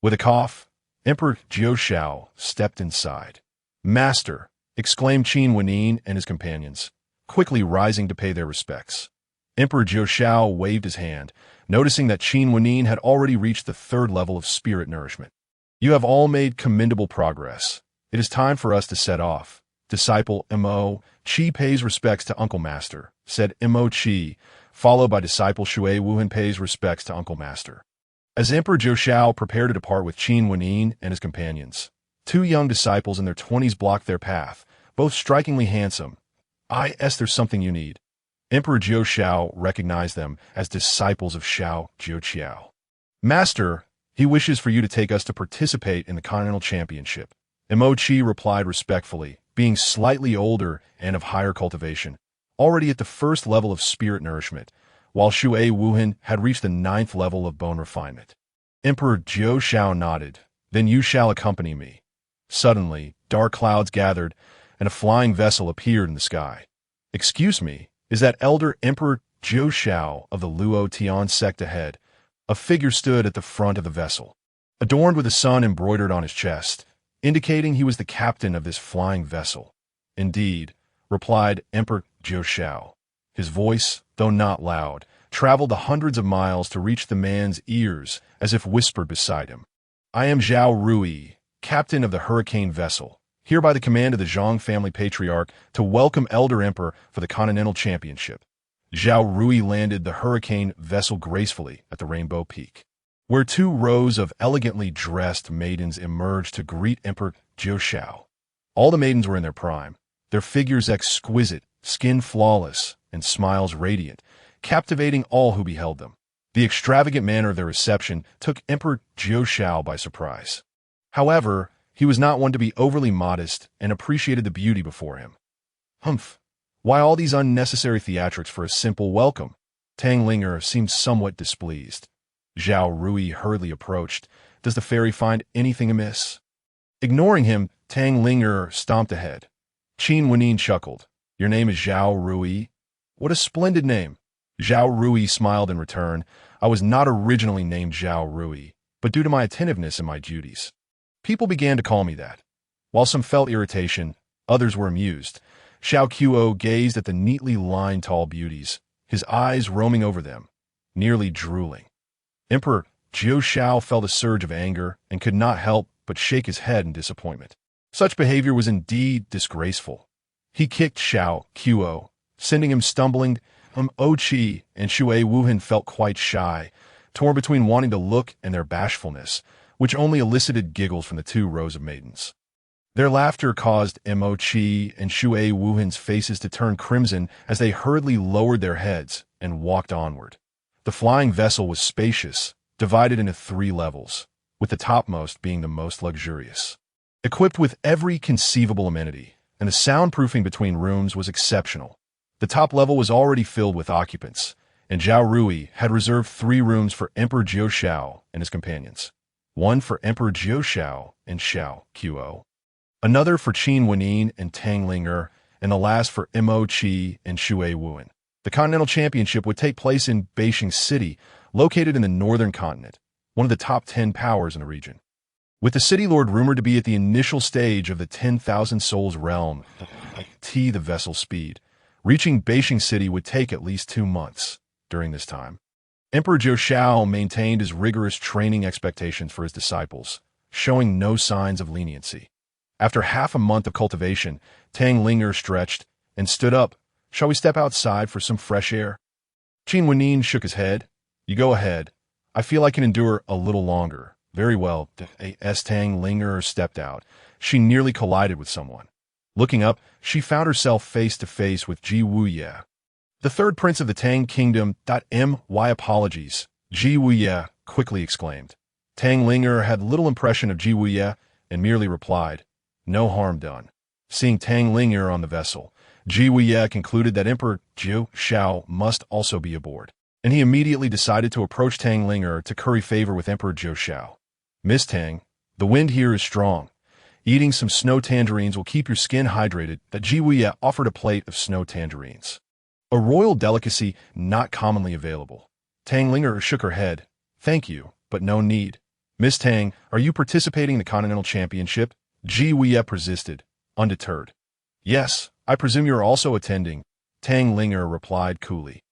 With a cough, Emperor Jiuxiao stepped inside. Master, exclaimed Qin Wenyin and his companions, quickly rising to pay their respects. Emperor Jiuxiao waved his hand, noticing that Qin Wenyin had already reached the 3rd level of spirit nourishment. You have all made commendable progress. It is time for us to set off. Disciple Mo Qi pays respects to Uncle Master, said Mo Qi, followed by disciple Shui Wuhan pays respects to Uncle Master. As Emperor Jiuxiao prepared to depart with Qin Wenyin and his companions, 2 young disciples in their 20s blocked their path, both strikingly handsome. There's something you need. Emperor Jiuxiao recognized them as disciples of Xiao Jiuqiao. Master, he wishes for you to take us to participate in the Continental Championship. Mo Qi replied respectfully, being slightly older and of higher cultivation, already at the 1st level of spirit nourishment, while Shui Wuhan had reached the 9th level of bone refinement. Emperor Jiuxiao nodded. Then you shall accompany me. Suddenly, dark clouds gathered, and a flying vessel appeared in the sky. Excuse me, is that elder Emperor Jiuxiao of the Luo Tian sect ahead? A figure stood at the front of the vessel, adorned with a sun embroidered on his chest, indicating he was the captain of this flying vessel. Indeed, replied Emperor Jiuxiao. His voice, though not loud, traveled the hundreds of miles to reach the man's ears as if whispered beside him. I am Zhao Rui, captain of the hurricane vessel, here by the command of the Zhang family patriarch to welcome Elder Emperor for the Continental Championship. Zhao Rui landed the hurricane vessel gracefully at the Rainbow Peak, where 2 rows of elegantly dressed maidens emerged to greet Emperor Jiuxiao. All the maidens were in their prime, their figures exquisite, skin flawless, and smiles radiant, captivating all who beheld them. The extravagant manner of their reception took Emperor Jiuxiao by surprise. However, he was not one to be overly modest and appreciated the beauty before him. Humph! Why all these unnecessary theatrics for a simple welcome? Tang Ling seemed somewhat displeased. Zhao Rui hurriedly approached. Does the fairy find anything amiss? Ignoring him, Tang Ling stomped ahead. Qin Wenyin chuckled. Your name is Zhao Rui? What a splendid name! Zhao Rui smiled in return. I was not originally named Zhao Rui, but due to my attentiveness in my duties. People began to call me that. While some felt irritation, others were amused. Xiao Qiuo gazed at the neatly lined tall beauties, his eyes roaming over them, nearly drooling. Emperor Jiuxiao felt a surge of anger and could not help but shake his head in disappointment. Such behavior was indeed disgraceful. He kicked Xiao Quo, sending him stumbling. Ochi and Shui Wuhan felt quite shy, torn between wanting to look and their bashfulness, which only elicited giggles from the 2 rows of maidens. Their laughter caused Mochi and Shui Wuhan's faces to turn crimson as they hurriedly lowered their heads and walked onward. The flying vessel was spacious, divided into 3 levels, with the topmost being the most luxurious. Equipped with every conceivable amenity, and the soundproofing between rooms was exceptional. The top level was already filled with occupants, and Zhao Rui had reserved 3 rooms for Emperor Jiu Shao and his companions. 1 for Emperor Jiu Shao and Xiao Quo, another for Qin Wenin and Tang Linger, and the last for Mochi and Shui Wuhan. The Continental Championship would take place in Beijing City, located in the northern continent, one of the top 10 powers in the region. With the city lord rumored to be at the initial stage of the 10,000 souls realm, the vessel speed, reaching Beijing City would take at least 2 months. During this time, Emperor Jiu Shao maintained his rigorous training expectations for his disciples, showing no signs of leniency. After half a month of cultivation, Tang Linger stretched and stood up. Shall we step outside for some fresh air? Qin Wenin shook his head. You go ahead. I feel I can endure a little longer. Very well. As Tang Linger stepped out, she nearly collided with someone. Looking up, she found herself face to face with Ji Wuye, the 3rd prince of the Tang Kingdom. My apologies, Ji Wuye quickly exclaimed. Tang Linger had little impression of Ji Wuye and merely replied, no harm done. Seeing Tang Linger on the vessel, Ji Wuye concluded that Emperor Jiu Shao must also be aboard, and he immediately decided to approach Tang Linger to curry favor with Emperor Jiu Shao. Miss Tang, the wind here is strong. Eating some snow tangerines will keep your skin hydrated. That Ji Wuye offered a plate of snow tangerines, a royal delicacy not commonly available. Tang Linger shook her head. Thank you, but no need. Miss Tang, are you participating in the Continental Championship? Ji Wuye persisted, undeterred. Yes, I presume you are also attending, Tang Linger replied coolly.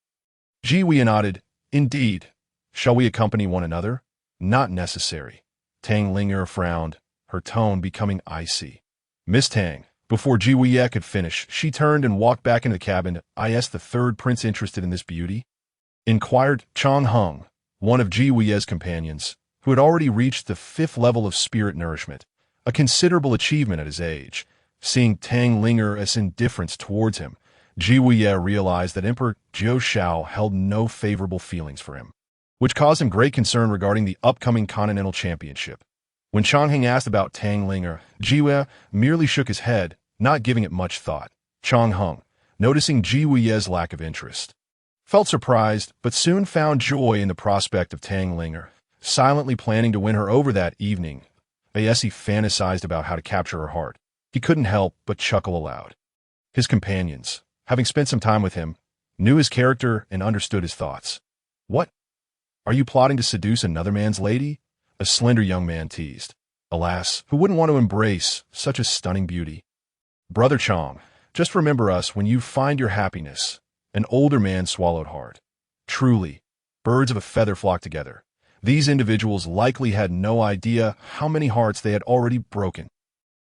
Ji Wuye nodded. Indeed. Shall we accompany one another? Not necessary. Tang Linger frowned, her tone becoming icy. Miss Tang, before Ji Wuye could finish, she turned and walked back into the cabin. Is the 3rd prince interested in this beauty? Inquired Chang Hung, one of Ji Wuye's companions, who had already reached the 5th level of spirit nourishment, a considerable achievement at his age. Seeing Tang Linger's indifference towards him, Ji Wuye realized that Emperor Jiu Shao held no favorable feelings for him, which caused him great concern regarding the upcoming Continental Championship. When Chang Hung asked about Tang Linger, Ji Wuye merely shook his head, not giving it much thought. Chang Hung, noticing Ji Wuye's lack of interest, felt surprised, but soon found joy in the prospect of Tang Linger, silently planning to win her over that evening. As he fantasized about how to capture her heart, he couldn't help but chuckle aloud. His companions, having spent some time with him, knew his character and understood his thoughts. What? Are you plotting to seduce another man's lady? A slender young man teased. Alas, who wouldn't want to embrace such a stunning beauty? Brother Chang, just remember us when you find your happiness. An older man swallowed hard. Truly, birds of a feather flock together. These individuals likely had no idea how many hearts they had already broken.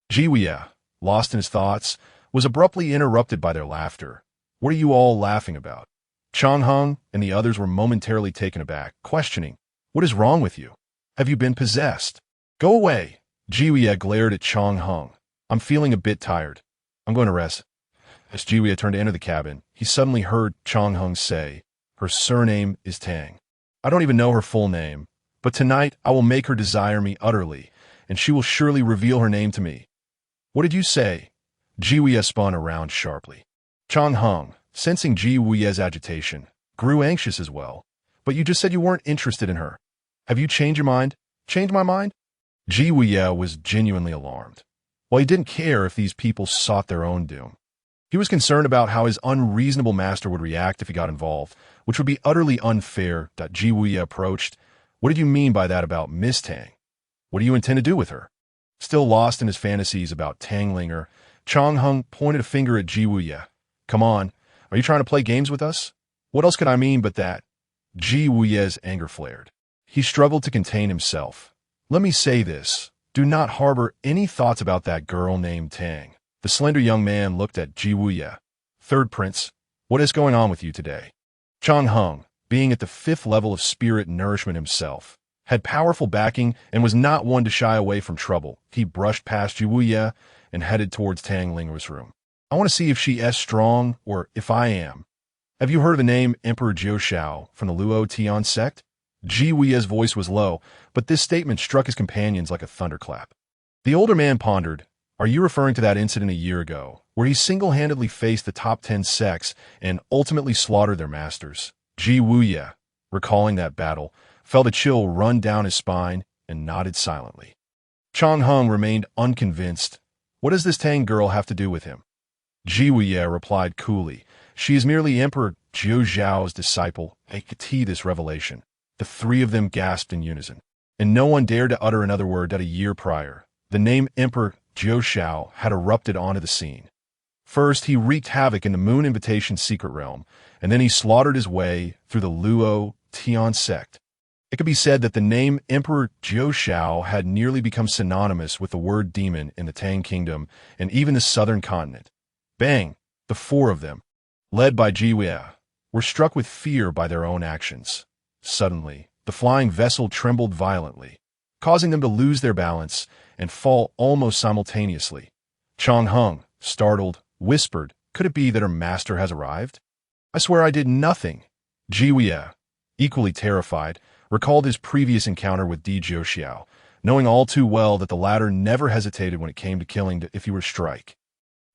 Ji Wuye, lost in his thoughts, was abruptly interrupted by their laughter. What are you all laughing about? Chang Hung and the others were momentarily taken aback, questioning, what is wrong with you? Have you been possessed? Go away. Ji Wuye glared at Chang Hung. I'm feeling a bit tired. I'm going to rest. As Ji Wuye turned to enter the cabin, he suddenly heard Chang Hung say, her surname is Tang. I don't even know her full name, but tonight I will make her desire me utterly, and she will surely reveal her name to me. What did you say? Ji Wuye spun around sharply. Chang Hung, sensing Ji Wuye's agitation, grew anxious as well. But you just said you weren't interested in her. Have you changed your mind? Changed my mind? Ji Wuye was genuinely alarmed. While he didn't care if these people sought their own doom, he was concerned about how his unreasonable master would react if he got involved, which would be utterly unfair. Ji Wuye approached. What did you mean by that about Miss Tang? What do you intend to do with her? Still lost in his fantasies about Tang Linger, Chang Hung pointed a finger at Ji Wuye. Come on, are you trying to play games with us? What else could I mean but that? Ji Wuye's anger flared. He struggled to contain himself. Let me say this. Do not harbor any thoughts about that girl named Tang. The slender young man looked at Ji Wuye. Third Prince, what is going on with you today? Chang Hung, being at the 5th level of spirit nourishment himself, had powerful backing and was not one to shy away from trouble. He brushed past Ji Wuye and headed towards Tang Ling's room. I want to see if she is strong or if I am. Have you heard of the name Emperor Jiu Shao from the Luo Tian sect? Ji Wuye's voice was low, but this statement struck his companions like a thunderclap. The older man pondered. Are you referring to that incident a year ago, where he single-handedly faced the top 10 sects and ultimately slaughtered their masters? Ji Wuye, recalling that battle, felt a chill run down his spine and nodded silently. Chang Hung remained unconvinced. What does this Tang girl have to do with him? Ji Wuye replied coolly. She is merely Emperor Jiu Zhao's disciple. I could see this revelation. The three of them gasped in unison, and no one dared to utter another word that a year prior. The name Emperor Jiu Shao had erupted onto the scene. First, he wreaked havoc in the Moon Invitation secret realm, and then he slaughtered his way through the Luo Tian sect. It could be said that the name Emperor Jiu Shao had nearly become synonymous with the word demon in the Tang Kingdom and even the southern continent. Bang! The four of them, led by Ji Wuye, were struck with fear by their own actions. Suddenly, the flying vessel trembled violently, causing them to lose their balance and fall almost simultaneously. Chang Hung, startled, whispered, could it be that her master has arrived? I swear I did nothing. Ji Wuye, equally terrified, recalled his previous encounter with Di Jiuxiao, knowing all too well that the latter never hesitated when it came to killing if he were to strike.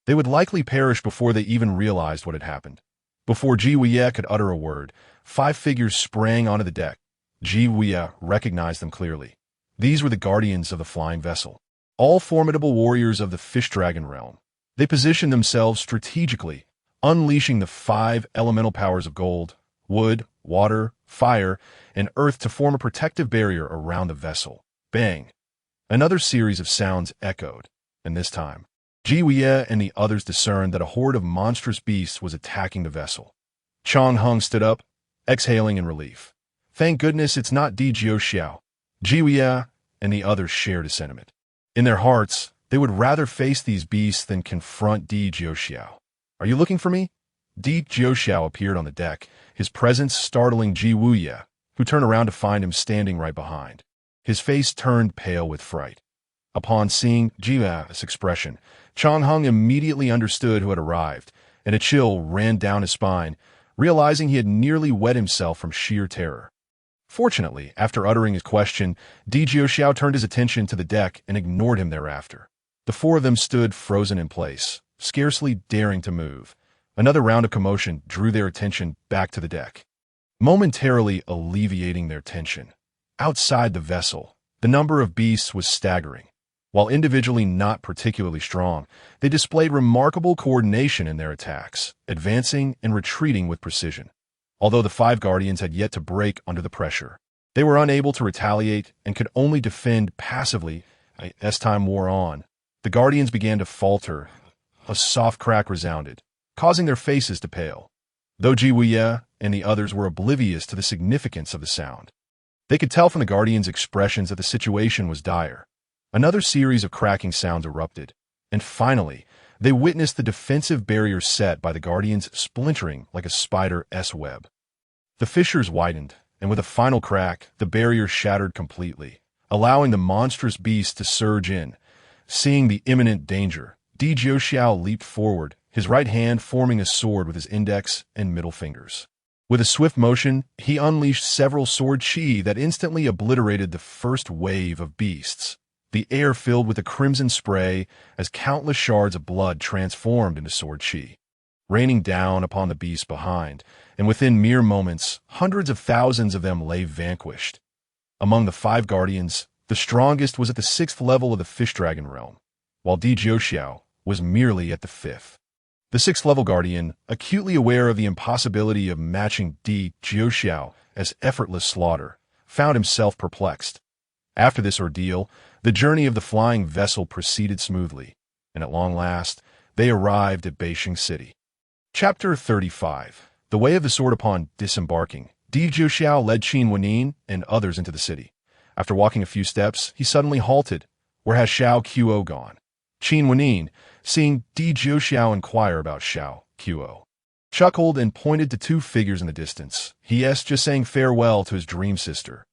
They would likely perish before they even realized what had happened. Before Ji Wuye could utter a word, 5 figures sprang onto the deck. Ji Wuye recognized them clearly. These were the guardians of the flying vessel, all formidable warriors of the fish dragon realm. They positioned themselves strategically, unleashing the 5 elemental powers of gold, wood, water, fire, and earth to form a protective barrier around the vessel. Bang! Another series of sounds echoed, and this time, Ji Wuye and the others discerned that a horde of monstrous beasts was attacking the vessel. Chang Hung stood up, exhaling in relief. Thank goodness it's not Di Jiuxiao. Ji Wuye and the others shared a sentiment. In their hearts, they would rather face these beasts than confront Di Jiuxiao. Are you looking for me? Di Jiuxiao appeared on the deck, his presence startling Ji Wuye, who turned around to find him standing right behind. His face turned pale with fright. Upon seeing Ji Wuye's expression, Chang Hung immediately understood who had arrived, and a chill ran down his spine, realizing he had nearly wet himself from sheer terror. Fortunately, after uttering his question, Di Jiuxiao turned his attention to the deck and ignored him thereafter. The 4 of them stood frozen in place, scarcely daring to move. Another round of commotion drew their attention back to the deck, momentarily alleviating their tension. Outside the vessel, the number of beasts was staggering. While individually not particularly strong, they displayed remarkable coordination in their attacks, advancing and retreating with precision. Although the 5 guardians had yet to break under the pressure, they were unable to retaliate and could only defend passively. As time wore on, the guardians began to falter. A soft crack resounded, causing their faces to pale. Though Ji Wuye and the others were oblivious to the significance of the sound, they could tell from the guardians' expressions that the situation was dire. Another series of cracking sounds erupted, and finally, they witnessed the defensive barrier set by the guardians splintering like a spider's web. The fissures widened, and with a final crack, the barrier shattered completely, allowing the monstrous beast to surge in. Seeing the imminent danger, Di Jiuxiao leaped forward, his right hand forming a sword with his index and middle fingers. With a swift motion, he unleashed several sword chi that instantly obliterated the first wave of beasts. The air filled with a crimson spray as countless shards of blood transformed into sword chi, raining down upon the beasts behind, and within mere moments, hundreds of thousands of them lay vanquished. Among the 5 guardians, the strongest was at the 6th level of the fish dragon realm, while Di Jiuxiao was merely at the 5th. The 6th level guardian, acutely aware of the impossibility of matching Di Jiuxiao as effortless slaughter, found himself perplexed. After this ordeal, the journey of the flying vessel proceeded smoothly, and at long last, they arrived at Beijing City. Chapter 35. The Way of the Sword. Upon disembarking, Di Jiuxiao led Qin Wenin and others into the city. After walking a few steps, he suddenly halted. Where has Xiao Qiuo gone? Qin Wenin, seeing Di Jiuxiao inquire about Xiao Qiu. Chuckled and pointed to two figures in the distance. He is just saying farewell to his dream sister.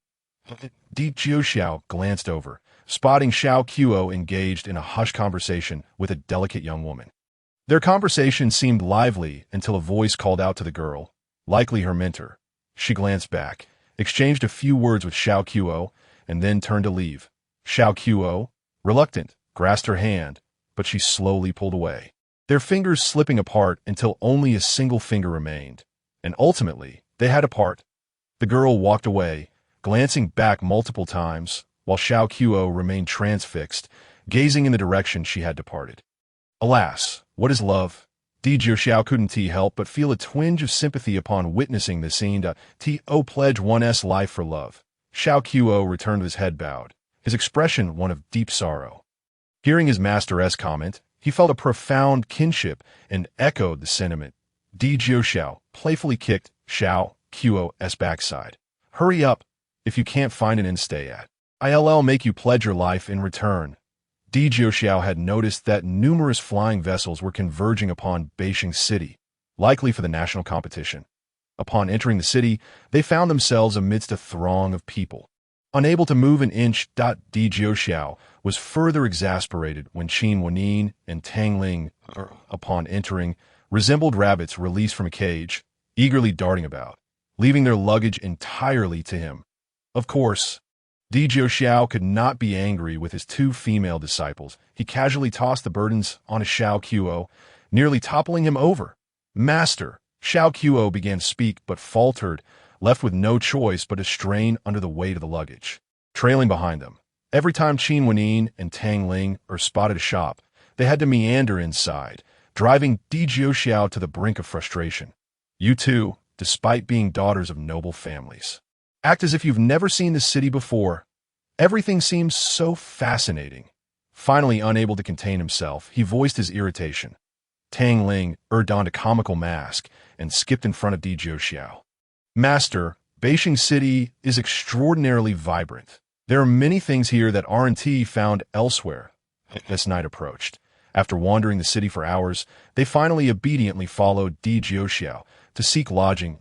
Di Jiuxiao glanced over, spotting Xiao Qiu engaged in a hushed conversation with a delicate young woman. Their conversation seemed lively until a voice called out to the girl, likely her mentor. She glanced back, exchanged a few words with Xiao Qiu, and then turned to leave. Xiao Qiu, reluctant, grasped her hand, but she slowly pulled away, their fingers slipping apart until only a single finger remained. And ultimately, they had to part. The girl walked away, glancing back multiple times, while Xiao Qiu remained transfixed, gazing in the direction she had departed. Alas, what is love? Di Jiuxiao couldn't help but feel a twinge of sympathy upon witnessing the scene. To pledge one's life for love. Xiao Qiu returned with his head bowed, his expression one of deep sorrow. Hearing his master's comment, he felt a profound kinship and echoed the sentiment. Di Jiuxiao playfully kicked Xiao Qiu's backside. Hurry up, if you can't find an inn to stay at. I'll make you pledge your life in return. Di Jiuxiao had noticed that numerous flying vessels were converging upon Beijing City, likely for the national competition. Upon entering the city, they found themselves amidst a throng of people. Unable to move an inch, Di Jiuxiao was further exasperated when Qin Wenin and Tang Ling, upon entering, resembled rabbits released from a cage, eagerly darting about, leaving their luggage entirely to him. Of course, Di Jiuxiao could not be angry with his two female disciples. He casually tossed the burdens on Xiao Qiu, nearly toppling him over. Master, Xiao Qiu began to speak but faltered, left with no choice but to strain under the weight of the luggage. Trailing behind them, every time Qin Wenin and Tang Ling spotted a shop, they had to meander inside, driving Di Jiuxiao to the brink of frustration. You two, despite being daughters of noble families, act as if you've never seen this city before. Everything seems so fascinating. Finally, unable to contain himself, he voiced his irritation. Tang Ling donned a comical mask and skipped in front of Di Jiuxiao. Master, Beijing City is extraordinarily vibrant. There are many things here that aren't found elsewhere. As night approached, after wandering the city for hours, they finally obediently followed Di Jiuxiao to seek lodging,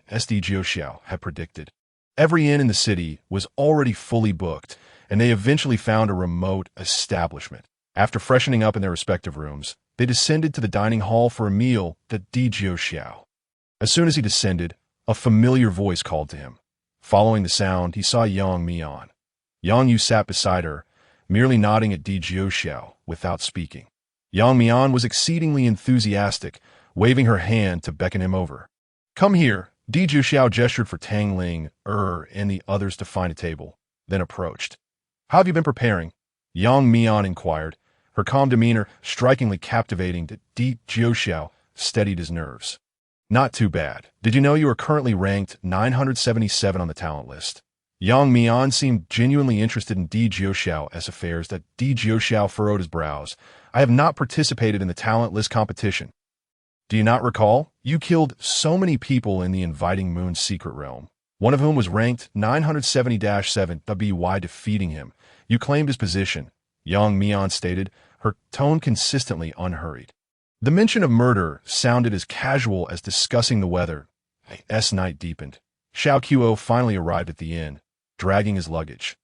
as Di Jiuxiao had predicted. Every inn in the city was already fully booked, and they eventually found a remote establishment. After freshening up in their respective rooms, they descended to the dining hall for a meal at Di Jiuxiao. As soon as he descended, a familiar voice called to him. Following the sound, he saw Yang Mian. Yang Yu sat beside her, merely nodding at Di Jiuxiao without speaking. Yang Mian was exceedingly enthusiastic, waving her hand to beckon him over. Come here. Di Jiuxiao gestured for Tang Ling, and the others to find a table, then approached. How have you been preparing? Yang Mian inquired, her calm demeanor strikingly captivating. Di Jiuxiao steadied his nerves. Not too bad. Did you know you are currently ranked 977 on the talent list? Yang Mian seemed genuinely interested in Di Jiuxiao's affairs. Di Jiuxiao furrowed his brows. I have not participated in the talent list competition. Do you not recall? You killed so many people in the Inviting Moon's secret realm, one of whom was ranked 970-7 by defeating him. You claimed his position, Yang Mian stated, her tone consistently unhurried. The mention of murder sounded as casual as discussing the weather. As night deepened, Xiao Qiu finally arrived at the inn, dragging his luggage.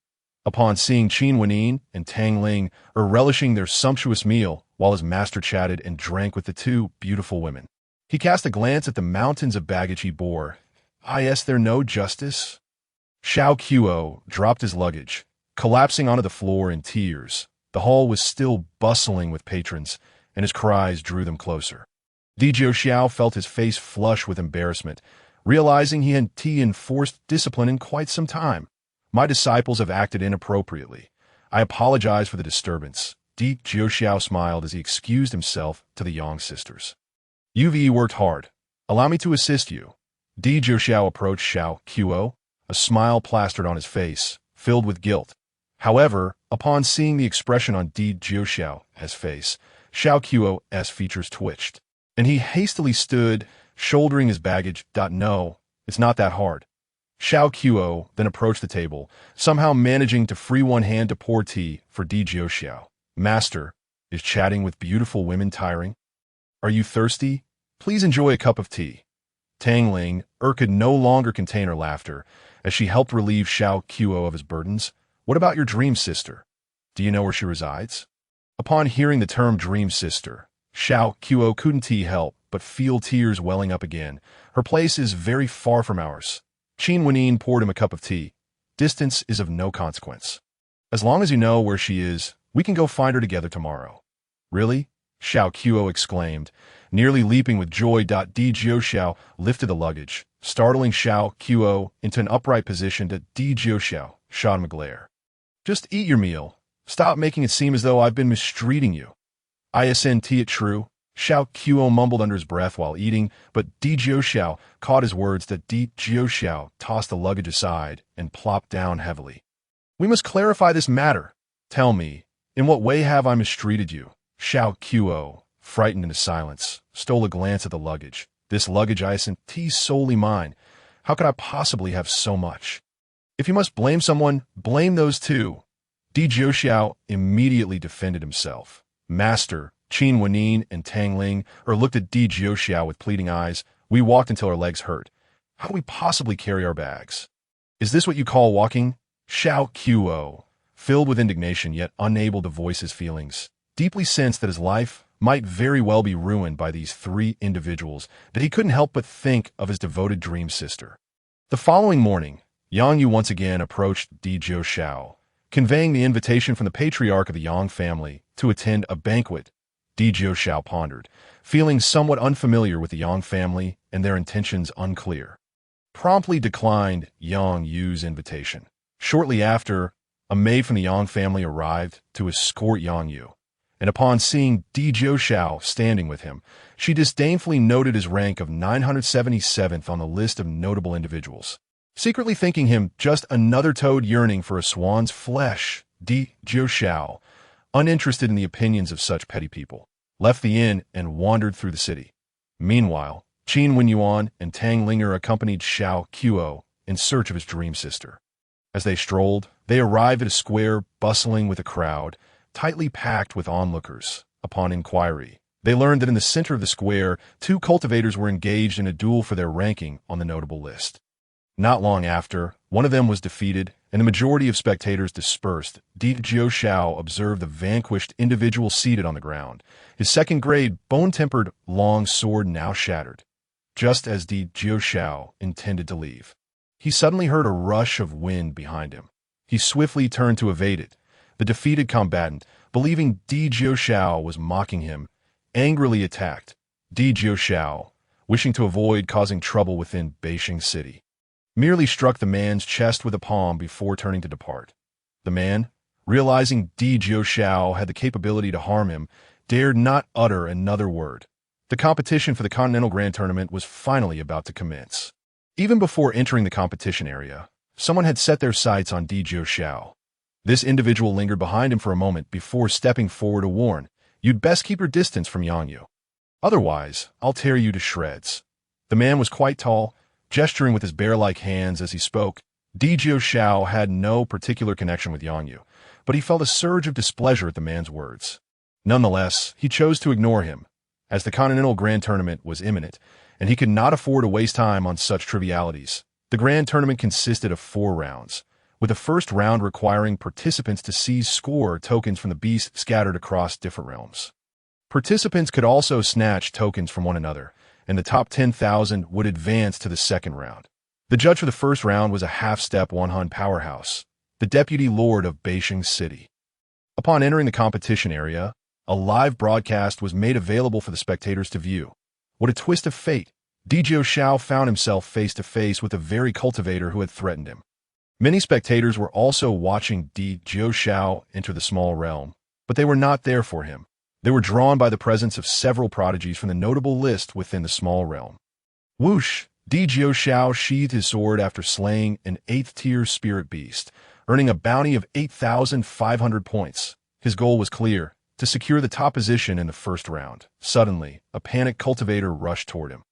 Upon seeing Qin Wenin and Tang Ling relishing their sumptuous meal while his master chatted and drank with the two beautiful women, he cast a glance at the mountains of baggage he bore. Is there no justice? Xiao Qiu dropped his luggage, collapsing onto the floor in tears. The hall was still bustling with patrons, and his cries drew them closer. Di Jiuxiao felt his face flush with embarrassment, realizing he hadn't enforced discipline in quite some time. My disciples have acted inappropriately. I apologize for the disturbance. Di Jiuxiao smiled as he excused himself to the Yang sisters. You've worked hard. Allow me to assist you. Di Jiuxiao approached Xiao Qiu, a smile plastered on his face, filled with guilt. However, upon seeing the expression on Di Jiuxiao's face, Xiao Qiu's features twitched, and he hastily stood, shouldering his baggage. No, it's not that hard. Xiao Qiu then approached the table, somehow managing to free one hand to pour tea for Di Jiuxiao. Master, Is chatting with beautiful women tiring? Are you thirsty? Please enjoy a cup of tea. Tang Ling could no longer contain her laughter as she helped relieve Xiao Qiuo of his burdens. What about your dream sister? Do you know where she resides? Upon hearing the term dream sister, Xiao Qiuo couldn't help but feel tears welling up again. Her place is very far from ours. Qin Wenin poured him a cup of tea. Distance is of no consequence. As long as you know where she is, we can go find her together tomorrow. Really? Xiao Qiuo exclaimed, nearly leaping with joy. Di Jiuxiao lifted the luggage, startling Xiao Qiuo into an upright position. Di Jiuxiao shot him a glare. Just eat your meal. Stop making it seem as though I've been mistreating you. Isn't it true? Xiao Qiuo mumbled under his breath while eating, but Di Jiuxiao caught his words. Di Jiuxiao tossed the luggage aside and plopped down heavily. We must clarify this matter. Tell me, in what way have I mistreated you? Xiao Qiuo, frightened into silence, stole a glance at the luggage. This luggage isn't solely mine. How could I possibly have so much? If you must blame someone, blame those two. Di Jiuxiao immediately defended himself. Master, Qin Wenin and Tang Ling looked at Di Jiuxiao with pleading eyes. We walked until our legs hurt. How do we possibly carry our bags? Is this what you call walking? Xiao Qiuo, filled with indignation yet unable to voice his feelings, deeply sensed that his life might very well be ruined by these three individuals, that he couldn't help but think of his devoted dream sister. The following morning, Yang Yu once again approached Di Jiuxiao, conveying the invitation from the patriarch of the Yang family to attend a banquet. Di Jiuxiao pondered, feeling somewhat unfamiliar with the Yang family and their intentions unclear. Promptly declined Yang Yu's invitation. Shortly after, a maid from the Yang family arrived to escort Yang Yu, and upon seeing Di Jiuxiao standing with him, she disdainfully noted his rank of 977th on the list of notable individuals. Secretly thinking him just another toad yearning for a swan's flesh, Di Jiuxiao, uninterested in the opinions of such petty people, left the inn and wandered through the city. Meanwhile, Qin Wenyuan and Tang Linger accompanied Xiao Qiuo in search of his dream sister. As they strolled, they arrived at a square bustling with a crowd, tightly packed with onlookers. Upon inquiry, they learned that in the center of the square, two cultivators were engaged in a duel for their ranking on the notable list. Not long after, one of them was defeated, and the majority of spectators dispersed. Di Jiuxiao observed the vanquished individual seated on the ground, his second-grade, bone-tempered, long sword now shattered. Just as Di Jiuxiao intended to leave, he suddenly heard a rush of wind behind him. He swiftly turned to evade it. The defeated combatant, believing Di Jiuxiao was mocking him, angrily attacked. Di Jiuxiao, wishing to avoid causing trouble within Beijing City, merely struck the man's chest with a palm before turning to depart. The man, realizing Di Jiuxiao had the capability to harm him, dared not utter another word. The competition for the Continental Grand Tournament was finally about to commence. Even before entering the competition area, someone had set their sights on Di Jiuxiao. This individual lingered behind him for a moment before stepping forward to warn, "You'd best keep your distance from Yang Yu. Otherwise, I'll tear you to shreds." The man was quite tall, gesturing with his bear-like hands as he spoke. Di Jiuxiao had no particular connection with Yang Yu, but he felt a surge of displeasure at the man's words. Nonetheless, he chose to ignore him, as the Continental Grand Tournament was imminent, and he could not afford to waste time on such trivialities. The Grand Tournament consisted of 4 rounds, with the first round requiring participants to seize score tokens from the beasts scattered across different realms. Participants could also snatch tokens from one another, and the top 10,000 would advance to the second round. The judge for the first round was a half-step one-hun powerhouse, the deputy lord of Beijing City. Upon entering the competition area, a live broadcast was made available for the spectators to view. What a twist of fate! Di Jiuxiao found himself face-to-face with the very cultivator who had threatened him. Many spectators were also watching Di Jiuxiao enter the small realm, but they were not there for him. They were drawn by the presence of several prodigies from the notable list within the small realm. Whoosh! Di Jiuxiao sheathed his sword after slaying an 8th-tier spirit beast, earning a bounty of 8,500 points. His goal was clear: to secure the top position in the first round. Suddenly, a panicked cultivator rushed toward him.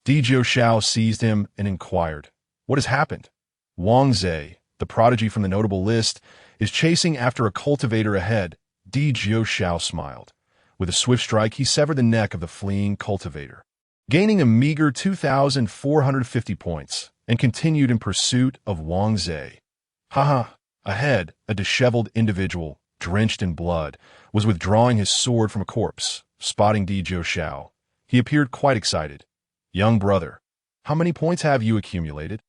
Di Jiuxiao seized him and inquired, "What has happened?" "Wang Zhe, the prodigy from the notable list, is chasing after a cultivator ahead," Di Xiao smiled. With a swift strike, he severed the neck of the fleeing cultivator, gaining a meager 2,450 points, and continued in pursuit of Wang Zhe. Haha! Ahead, a disheveled individual, drenched in blood, was withdrawing his sword from a corpse. Spotting Di Xiao, he appeared quite excited. "Young brother, how many points have you accumulated?"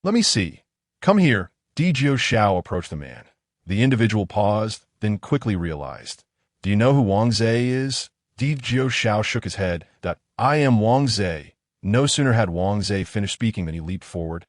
"Let me see. Come here." Di Xiao approached the man. The individual paused, then quickly realized. "Do you know who Wang Zhe is?" Di Xiao shook his head. "I am Wang Zhe." No sooner had Wang Zhe finished speaking than he leaped forward,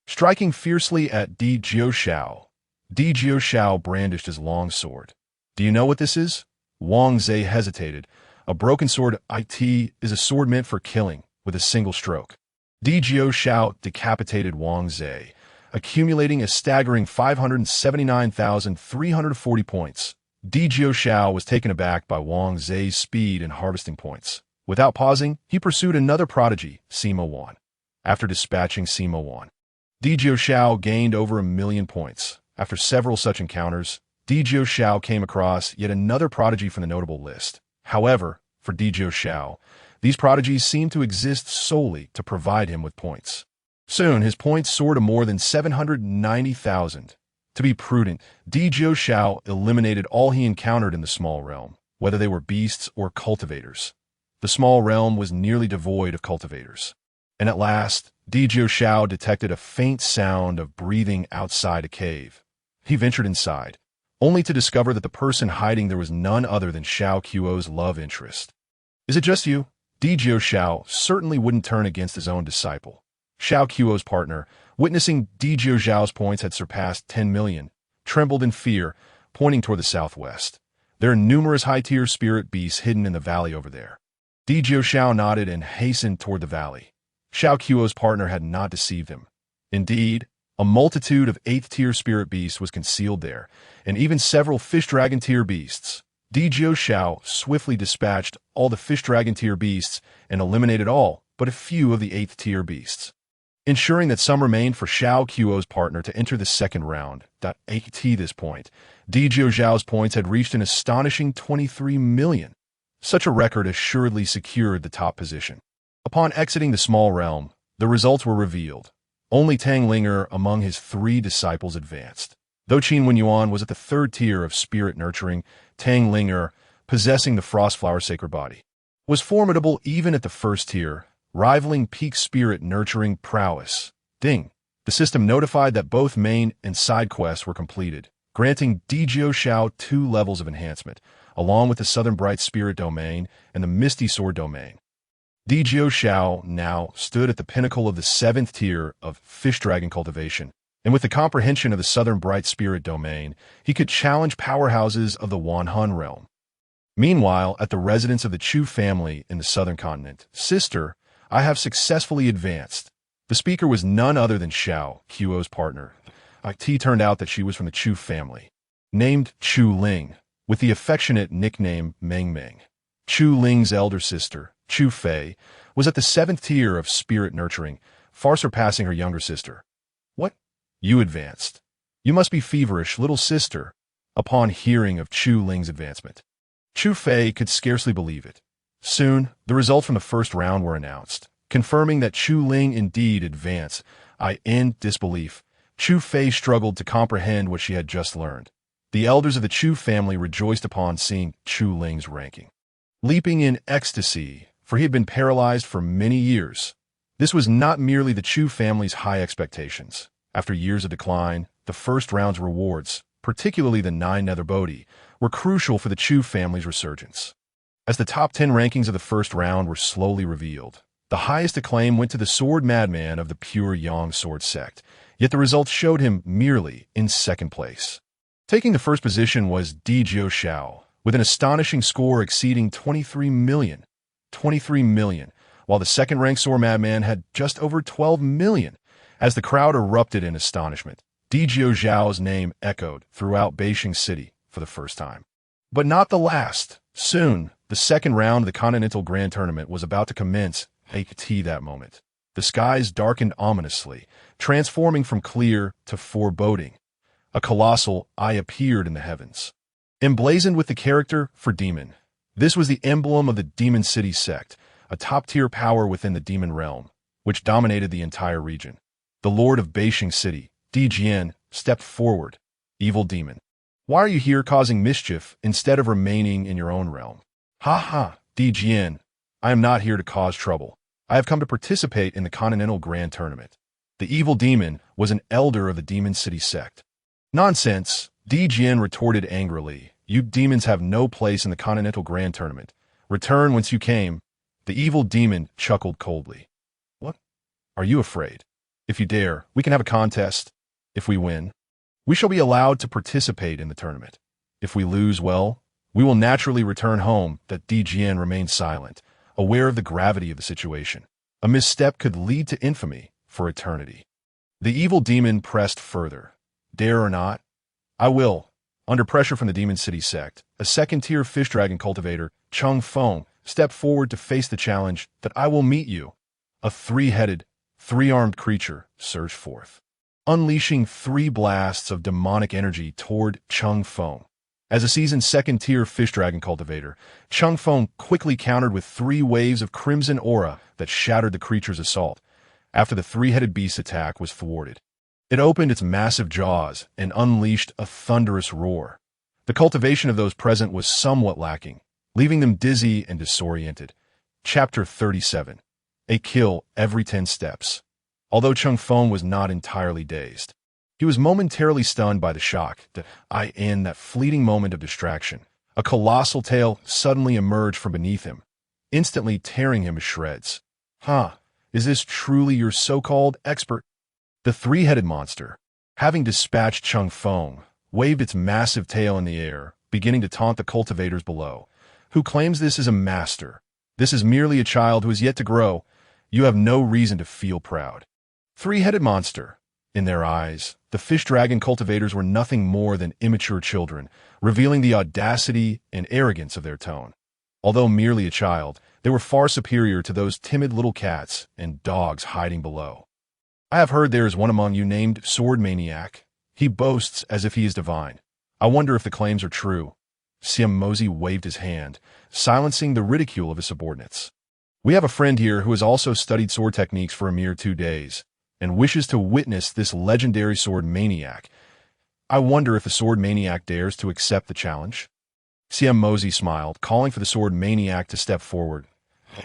striking fiercely at Di Xiao. Di Xiao brandished his long sword. "Do you know what this is?" Wang Zhe hesitated. "A broken sword, it is a sword meant for killing, with a single stroke." Di Xiao decapitated Wang Zhe, accumulating a staggering 579,340 points. Di Xiao was taken aback by Wang Zhe's speed and harvesting points. Without pausing, he pursued another prodigy, Sima Wan. After dispatching Sima Wan, Di Xiao gained over 1,000,000 points. After several such encounters, Di Xiao came across yet another prodigy from the notable list. However, for Di Xiao, these prodigies seemed to exist solely to provide him with points. Soon, his points soared to more than 790,000. To be prudent, Di Xiao eliminated all he encountered in the small realm, whether they were beasts or cultivators. The small realm was nearly devoid of cultivators. And at last, Di Xiao detected a faint sound of breathing outside a cave. He ventured inside, only to discover that the person hiding there was none other than Xiao Qiuo's love interest. "Is it just you?" Di Xiao certainly wouldn't turn against his own disciple. Xiao Qiuo's partner, witnessing Di Xiao's points had surpassed 10 million, trembled in fear, pointing toward the southwest. "There are numerous high-tier spirit beasts hidden in the valley over there." Di Xiao nodded and hastened toward the valley. Xiao Qiuo's partner had not deceived him. Indeed, a multitude of 8th-tier spirit beasts was concealed there, and even several fish-dragon-tier beasts. Di Xiao swiftly dispatched all the fish-dragon-tier beasts and eliminated all but a few of the 8th-tier beasts, ensuring that some remained for Xiao Qiuo's partner to enter the second round. At this point, Di Xiao's points had reached an astonishing 23 million. Such a record assuredly secured the top position. Upon exiting the small realm, the results were revealed. Only Tang Linger among his 3 disciples advanced. Though Qin Wenyuan was at the 3rd tier of spirit nurturing, Tang Linger, possessing the Frostflower sacred body, was formidable even at the 1st tier, rivaling peak spirit nurturing prowess. Ding! The system notified that both main and side quests were completed, granting Di Xiao 2 levels of enhancement, along with the Southern Bright Spirit domain and the Misty Sword domain. Di Xiao now stood at the pinnacle of the 7th tier of Fish Dragon Cultivation, and with the comprehension of the Southern Bright Spirit domain, he could challenge powerhouses of the Wanhun realm. Meanwhile, at the residence of the Chu family in the southern continent, "Sister, I have successfully advanced." The speaker was none other than Xiao Qiuo's partner. It turned out that she was from the Chu family, named Chu Ling, with the affectionate nickname Meng Meng. Chu Ling's elder sister, Chu Fei, was at the 7th tier of spirit nurturing, far surpassing her younger sister. "What? You advanced? You must be feverish, little sister." Upon hearing of Chu Ling's advancement, Chu Fei could scarcely believe it. Soon, the results from the first round were announced, confirming that Chu Ling indeed advanced. In disbelief, Chu Fei struggled to comprehend what she had just learned. The elders of the Chu family rejoiced upon seeing Chu Ling's ranking, leaping in ecstasy, for he had been paralyzed for many years. This was not merely the Chu family's high expectations. After years of decline, the first round's rewards, particularly the 9 Nether Bodhi, were crucial for the Chu family's resurgence. As the top 10 rankings of the first round were slowly revealed, the highest acclaim went to the Sword Madman of the Pure Yang Sword sect, yet the results showed him merely in 2nd place. Taking the first position was Di Xiao, with an astonishing score exceeding 23 million. 23 million, while the second-ranked Sword Madman had just over 12 million. As the crowd erupted in astonishment, Di Xiao's name echoed throughout Beijing City for the first time. But not the last. Soon, the second round of the Continental Grand Tournament was about to commence. That moment, the skies darkened ominously, transforming from clear to foreboding. A colossal eye appeared in the heavens. emblazoned with the character for demon. This was the emblem of the Demon City sect, a top-tier power within the demon realm, which dominated the entire region. The Lord of Beijing City, DGN, stepped forward. Evil demon. Why are you here causing mischief instead of remaining in your own realm? Ha ha, DGN. I am not here to cause trouble. I have come to participate in the Continental Grand Tournament. The evil demon was an elder of the Demon City sect. Nonsense, DGN retorted angrily. You demons have no place in the Continental Grand Tournament. Return whence you came. The evil demon chuckled coldly. What? Are you afraid? If you dare, we can have a contest. If we win, we shall be allowed to participate in the tournament. If we lose, well, we will naturally return home. That DGN remained silent, aware of the gravity of the situation. A misstep could lead to infamy for eternity. The evil demon pressed further. Dare or not, I will. Under pressure from the Demon City sect, a second-tier fish dragon cultivator, Chung Feng, stepped forward to face the challenge that I will meet you. A three-headed, three-armed creature surged forth, unleashing 3 blasts of demonic energy toward Chung Feng. As a seasoned second-tier fish dragon cultivator, Chung Feng quickly countered with 3 waves of crimson aura that shattered the creature's assault. After the three-headed beast's attack was thwarted, it opened its massive jaws and unleashed a thunderous roar. The cultivation of those present was somewhat lacking, leaving them dizzy and disoriented. Chapter 37. A kill every 10 steps. Although Chung Feng was not entirely dazed, he was momentarily stunned by the shock. In that fleeting moment of distraction, a colossal tail suddenly emerged from beneath him, instantly tearing him to shreds. Huh, is this truly your so-called expert? The three-headed monster, having dispatched Chung Feng, waved its massive tail in the air, beginning to taunt the cultivators below. Who claims this is a master? This is merely a child who is yet to grow. You have no reason to feel proud. Three-headed monster. In their eyes, the fish dragon cultivators were nothing more than immature children, revealing the audacity and arrogance of their tone. Although merely a child, they were far superior to those timid little cats and dogs hiding below. I have heard there is one among you named Sword Maniac. He boasts as if he is divine. I wonder if the claims are true. Siam Mozi waved his hand, silencing the ridicule of his subordinates. We have a friend here who has also studied sword techniques for a mere 2 days, and wishes to witness this legendary sword maniac. I wonder if the sword maniac dares to accept the challenge. Siam Mozi smiled, calling for the sword maniac to step forward.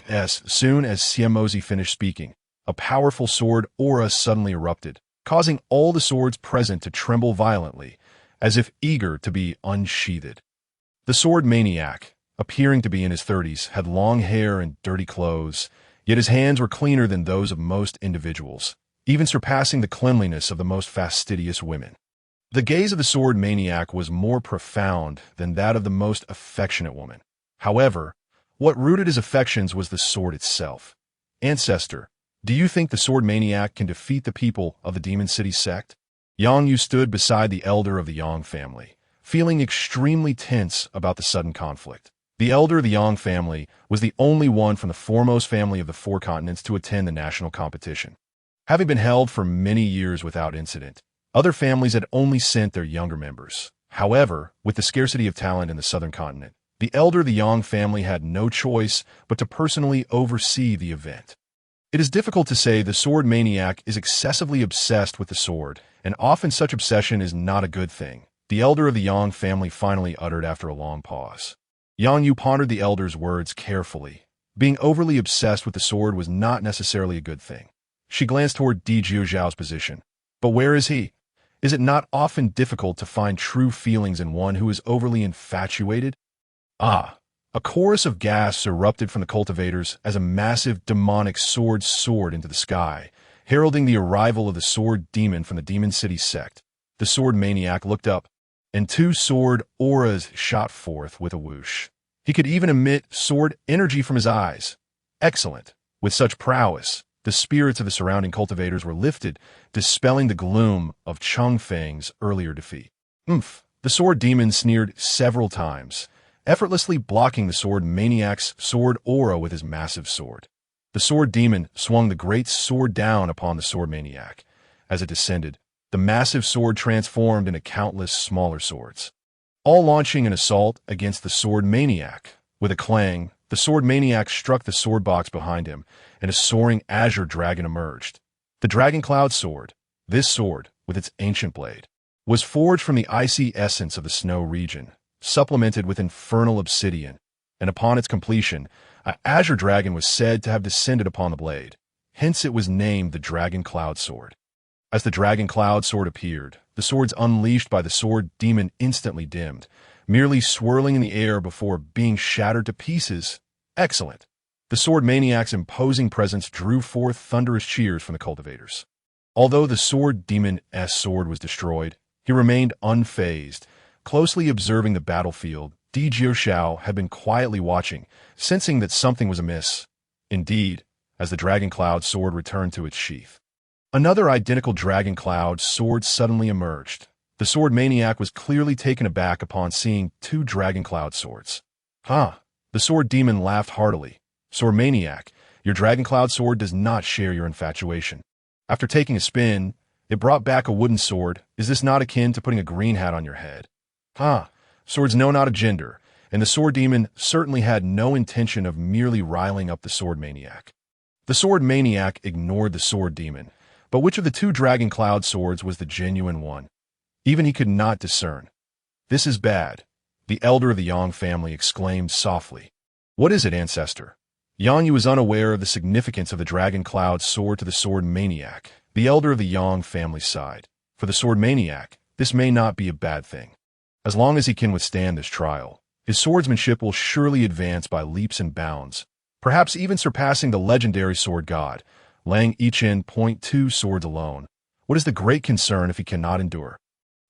As soon as Siam Mozi finished speaking, a powerful sword aura suddenly erupted, causing all the swords present to tremble violently, as if eager to be unsheathed. The sword maniac, appearing to be in his 30s, had long hair and dirty clothes, yet his hands were cleaner than those of most individuals, even surpassing the cleanliness of the most fastidious women. The gaze of the sword maniac was more profound than that of the most affectionate woman. However, what rooted his affections was the sword itself. Ancestor, do you think the sword maniac can defeat the people of the Demon City sect? Yang Yu stood beside the elder of the Yang family, feeling extremely tense about the sudden conflict. The elder of the Yang family was the only one from the foremost family of the 4 continents to attend the national competition. Having been held for many years without incident, other families had only sent their younger members. However, with the scarcity of talent in the southern continent, the elder of the Yang family had no choice but to personally oversee the event. It is difficult to say the sword maniac is excessively obsessed with the sword, and often such obsession is not a good thing, the elder of the Yang family finally uttered after a long pause. Yang Yu pondered the elder's words carefully. Being overly obsessed with the sword was not necessarily a good thing. She glanced toward Di Jiuzhao's position. But where is he? Is it not often difficult to find true feelings in one who is overly infatuated? Ah! A chorus of gasps erupted from the cultivators as a massive demonic sword soared into the sky, heralding the arrival of the sword demon from the Demon City sect. The sword maniac looked up, and 2 sword auras shot forth with a whoosh. He could even emit sword energy from his eyes. Excellent! With such prowess, the spirits of the surrounding cultivators were lifted, dispelling the gloom of Chung Feng's earlier defeat. Oomph! The sword demon sneered several times, effortlessly blocking the sword maniac's sword aura with his massive sword. The sword demon swung the great sword down upon the sword maniac. As it descended, the massive sword transformed into countless smaller swords. all launching an assault against the Sword Maniac. With a clang, the Sword Maniac struck the sword box behind him, and a soaring azure dragon emerged. The Dragon Cloud Sword, this sword, with its ancient blade, was forged from the icy essence of the snow region, supplemented with infernal obsidian, and upon its completion, an azure dragon was said to have descended upon the blade. Hence it was named the Dragon Cloud Sword. As the Dragon Cloud Sword appeared, the swords unleashed by the sword demon instantly dimmed, merely swirling in the air before being shattered to pieces. Excellent. The Sword Maniac's imposing presence drew forth thunderous cheers from the cultivators. Although the sword demon's sword was destroyed, he remained unfazed, closely observing the battlefield. Di Jiuxiao had been quietly watching, sensing that something was amiss. Indeed, as the Dragon Cloud Sword returned to its sheath, another identical Dragon Cloud Sword suddenly emerged. The Sword Maniac was clearly taken aback upon seeing two Dragon Cloud Swords. Huh? The Sword Demon laughed heartily. Sword Maniac, your Dragon Cloud Sword does not share your infatuation. After taking a spin, it brought back a wooden sword. Is this not akin to putting a green hat on your head? Huh? Swords know not a gender, and the Sword Demon certainly had no intention of merely riling up the Sword Maniac. The Sword Maniac ignored the Sword Demon, but which of the two Dragon Cloud Swords was the genuine one? Even he could not discern. This is bad, the elder of the Yang family exclaimed softly. What is it, ancestor? Yang Yu was unaware of the significance of the Dragon Cloud Sword to the Sword Maniac. The elder of the Yang family sighed. For the Sword Maniac, this may not be a bad thing. As long as he can withstand this trial, his swordsmanship will surely advance by leaps and bounds, perhaps even surpassing the legendary sword god, laying each in 0.2 swords alone. What is the great concern if he cannot endure?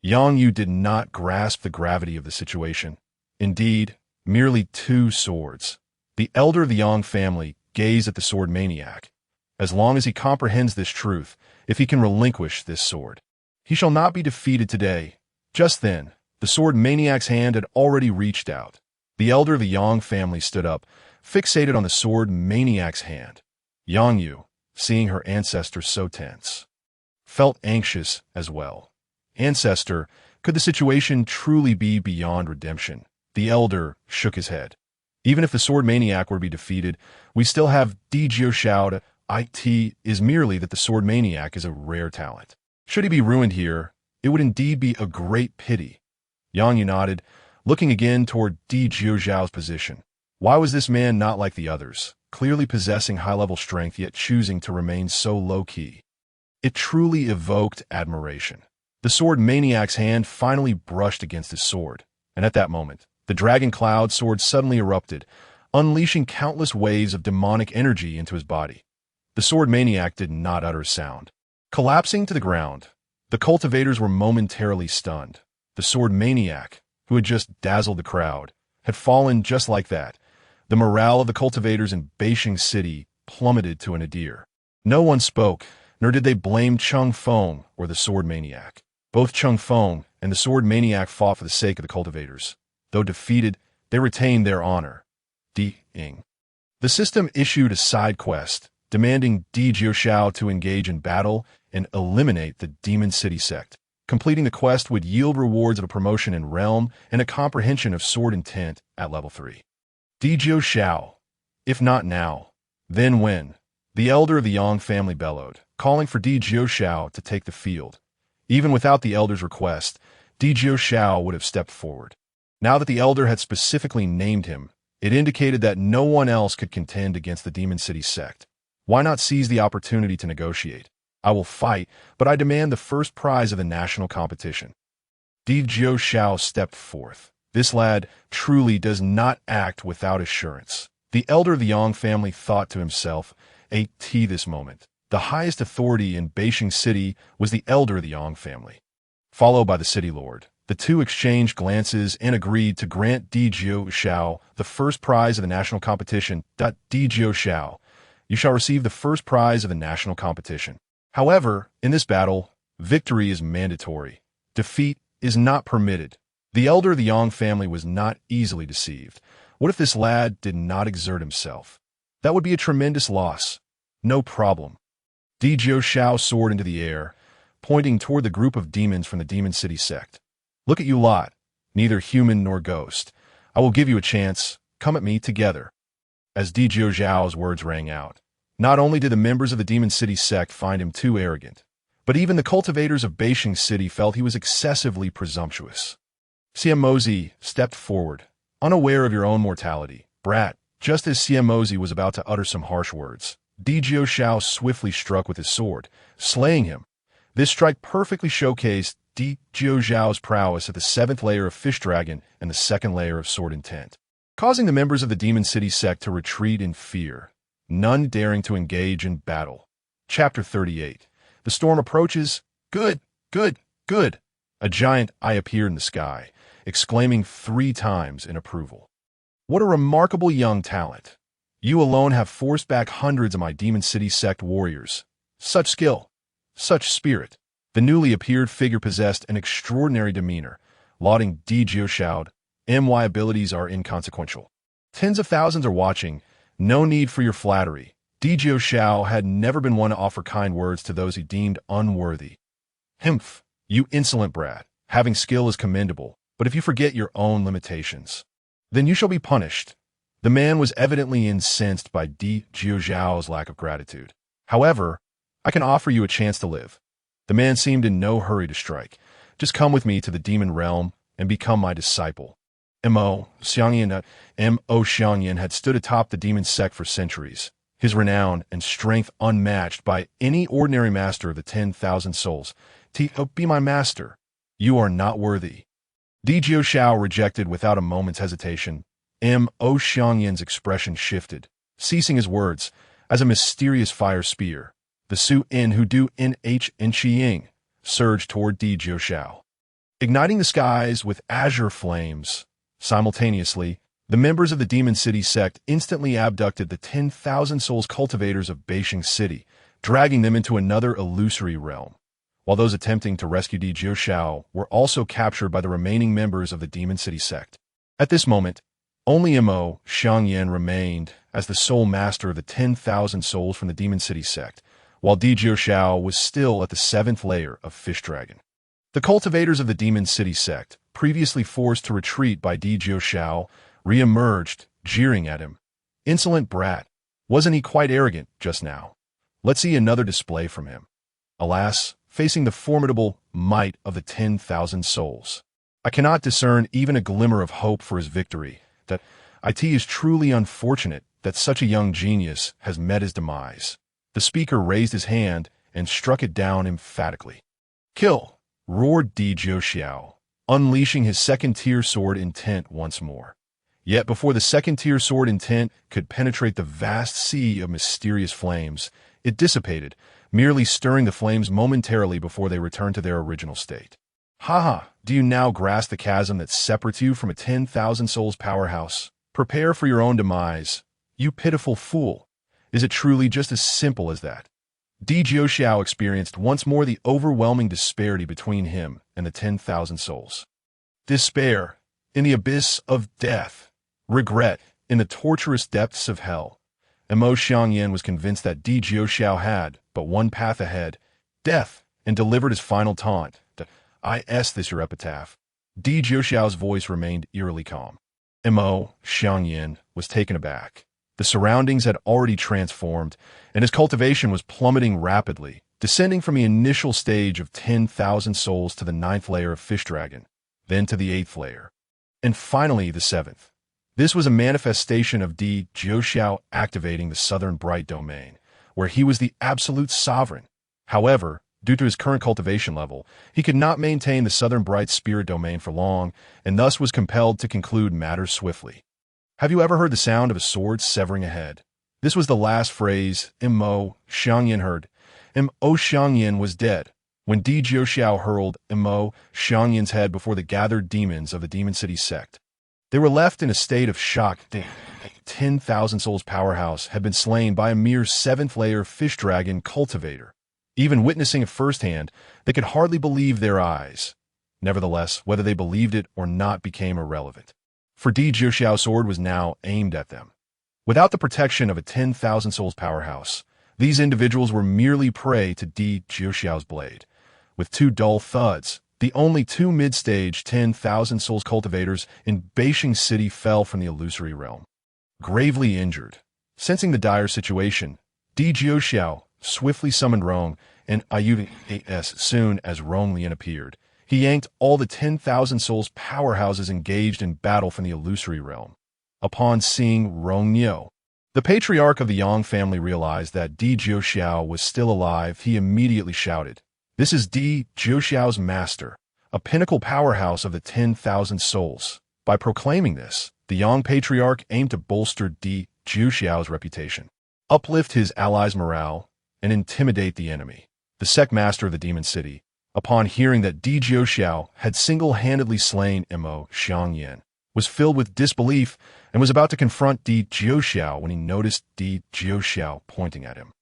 Yang Yu did not grasp the gravity of the situation. Indeed, merely 2 swords. The elder of the Yang family gazed at the Sword Maniac. As long as he comprehends this truth, if he can relinquish this sword, he shall not be defeated today. Just then, the Sword Maniac's hand had already reached out. The elder of the Yang family stood up, fixated on the Sword Maniac's hand. Yang Yu, seeing her ancestor so tense, felt anxious as well. Ancestor, could the situation truly be beyond redemption? The elder shook his head. Even if the Sword Maniac were to be defeated, we still have Di Jiuxiao to it is merely that the Sword Maniac is a rare talent. Should he be ruined here, it would indeed be a great pity. Yang Yu nodded, looking again toward Di Jiuxiao's position. Why was this man not like the others, clearly possessing high-level strength yet choosing to remain so low-key? It truly evoked admiration. The Sword Maniac's hand finally brushed against his sword, and at that moment, the Dragon Cloud Sword suddenly erupted, unleashing countless waves of demonic energy into his body. The Sword Maniac did not utter a sound. Collapsing to the ground, the cultivators were momentarily stunned. The Sword Maniac, who had just dazzled the crowd, had fallen just like that. The morale of the cultivators in Beijing City plummeted to a nadir. No one spoke, nor did they blame Chung Feng or the Sword Maniac. Both Chung Feng and the Sword Maniac fought for the sake of the cultivators. Though defeated, they retained their honor. Di-ing. The system issued a side quest, demanding Di Jiuxiao to engage in battle and eliminate the Demon City sect. Completing the quest would yield rewards of a promotion in realm and a comprehension of sword intent at level 3. Di Jiuxiao. If not now, then when? The elder of the Yang family bellowed, calling for Di Jiuxiao to take the field. Even without the elder's request, Di Jiuxiao would have stepped forward. Now that the elder had specifically named him, it indicated that no one else could contend against the Demon City sect. Why not seize the opportunity to negotiate? I will fight, but I demand the first prize of the national competition. Di Jiuxiao stepped forth. This lad truly does not act without assurance. The elder of the Yang family thought to himself, this moment. The highest authority in Beijing City was the elder of the Yang family. Followed by the city lord, the two exchanged glances and agreed to grant Di Jiuxiao the first prize of the national competition. Di Jiuxiao, you shall receive the first prize of the national competition. However, in this battle, victory is mandatory. Defeat is not permitted. The elder of the Yang family was not easily deceived. What if this lad did not exert himself? That would be a tremendous loss. No problem. Di Jiuxiao soared into the air, pointing toward the group of demons from the Demon City sect. Look at you lot. neither human nor ghost. I will give you a chance. Come at me together." As Di Zhao's words rang out, not only did the members of the Demon City sect find him too arrogant, but even the cultivators of Beijing City felt he was excessively presumptuous. Siamozi stepped forward, unaware of your own mortality. "Brat." Just as Siamozi was about to utter some harsh words, Di Zhao swiftly struck with his sword, slaying him. This strike perfectly showcased Di Zhao's prowess at the 7th layer of Fish Dragon and the 2nd layer of Sword Intent, causing the members of the Demon City sect to retreat in fear, none daring to engage in battle. Chapter 38. The storm approaches. Good, good, good. A giant eye appeared in the sky, exclaiming 3 times in approval. "What a remarkable young talent. You alone have forced back hundreds of my Demon City sect warriors. Such skill, such spirit." The newly appeared figure possessed an extraordinary demeanor, lauding Di Zhao. "My abilities are inconsequential. Tens of thousands are watching. No need for your flattery." Di Zhao had never been one to offer kind words to those he deemed unworthy. "Humph, you insolent brat. Having skill is commendable, but if you forget your own limitations, then you shall be punished." The man was evidently incensed by Di Zhao's lack of gratitude. "However, I can offer you a chance to live." The man seemed in no hurry to strike. "Just come with me to the demon realm and become my disciple." Mo Xiangyan had stood atop the demon sect for centuries, his renown and strength unmatched by any ordinary master of the 10,000 souls. "Be my master. You are not worthy." Di Zhao rejected without a moment's hesitation. Xiangyan's expression shifted, ceasing his words, as a mysterious fire spear, the Su-In who do Nh and Qiying, surged toward Di Zhao, igniting the skies with azure flames. Simultaneously, the members of the Demon City sect instantly abducted the 10,000 souls cultivators of Beijing City, dragging them into another illusory realm, while those attempting to rescue Di Zhao were also captured by the remaining members of the Demon City sect. At this moment, only Mo Xiangyan remained as the sole master of the 10,000 souls from the Demon City sect, while Di Zhao was still at the 7th layer of Fish Dragon. The cultivators of the Demon City sect, previously forced to retreat by Di Zhao, re-emerged, jeering at him. "Insolent brat. Wasn't he quite arrogant just now? Let's see another display from him." Alas, facing the formidable might of the 10,000 souls, I cannot discern even a glimmer of hope for his victory. That it is truly unfortunate that such a young genius has met his demise. The speaker raised his hand and struck it down emphatically. "Kill!" roared Di Zhao, unleashing his 2nd-tier sword intent once more. Yet before the 2nd-tier sword intent could penetrate the vast sea of mysterious flames, it dissipated, merely stirring the flames momentarily before they returned to their original state. "Ha! Do you now grasp the chasm that separates you from a 10,000 souls powerhouse? Prepare for your own demise, you pitiful fool. Is it truly just as simple as that?" Di Zhao experienced once more the overwhelming disparity between him and the 10,000 souls. Despair in the abyss of death, regret in the torturous depths of hell. And Mo Xiangyan was convinced that Di Zhao had but one path ahead, death, and delivered his final taunt. "Is this your epitaph?" Di Zhao's voice remained eerily calm. Mo Xiangyan was taken aback. The surroundings had already transformed, and his cultivation was plummeting rapidly, descending from the initial stage of 10,000 souls to the 9th layer of Fish Dragon, then to the 8th layer, and finally the 7th. This was a manifestation of Di Zhao activating the Southern Bright domain, where he was the absolute sovereign. However, due to his current cultivation level, he could not maintain the Southern Bright spirit domain for long, and thus was compelled to conclude matters swiftly. Have you ever heard the sound of a sword severing a head? This was the last phrase Mo Xiangyan heard. Mo Xiangyan was dead when Di Zhao hurled Mo Xiangyan's head before the gathered demons of the Demon City sect. They were left in a state of shock. 10,000 souls powerhouse had been slain by a mere 7th layer Fish Dragon cultivator. Even witnessing it firsthand, they could hardly believe their eyes. Nevertheless, whether they believed it or not became irrelevant, for Di Zhao's sword was now aimed at them. Without the protection of a 10,000 souls powerhouse, these individuals were merely prey to Di Zhao's blade. With 2 dull thuds, The only two mid-stage 10,000 souls cultivators in Beijing City fell from the illusory realm, gravely injured. Sensing the dire situation, Di Jiuxiao swiftly summoned Rong and Ayu. As soon as Rong Lian appeared, he yanked all the 10,000 souls powerhouses engaged in battle from the illusory realm. Upon seeing Rong Niu, the patriarch of the Yang family realized that Di Jiuxiao was still alive. He immediately shouted, "This is Di Jiuxiao's master, a pinnacle powerhouse of the 10,000 souls." By proclaiming this, the Yang patriarch aimed to bolster Di Jiuxiao's reputation, uplift his allies' morale, and intimidate the enemy. The sect master of the Demon City, upon hearing that Di Jiuxiao had single-handedly slain Mo Xiangyan, was filled with disbelief and was about to confront Di Jiuxiao when he noticed Di Jiuxiao pointing at him.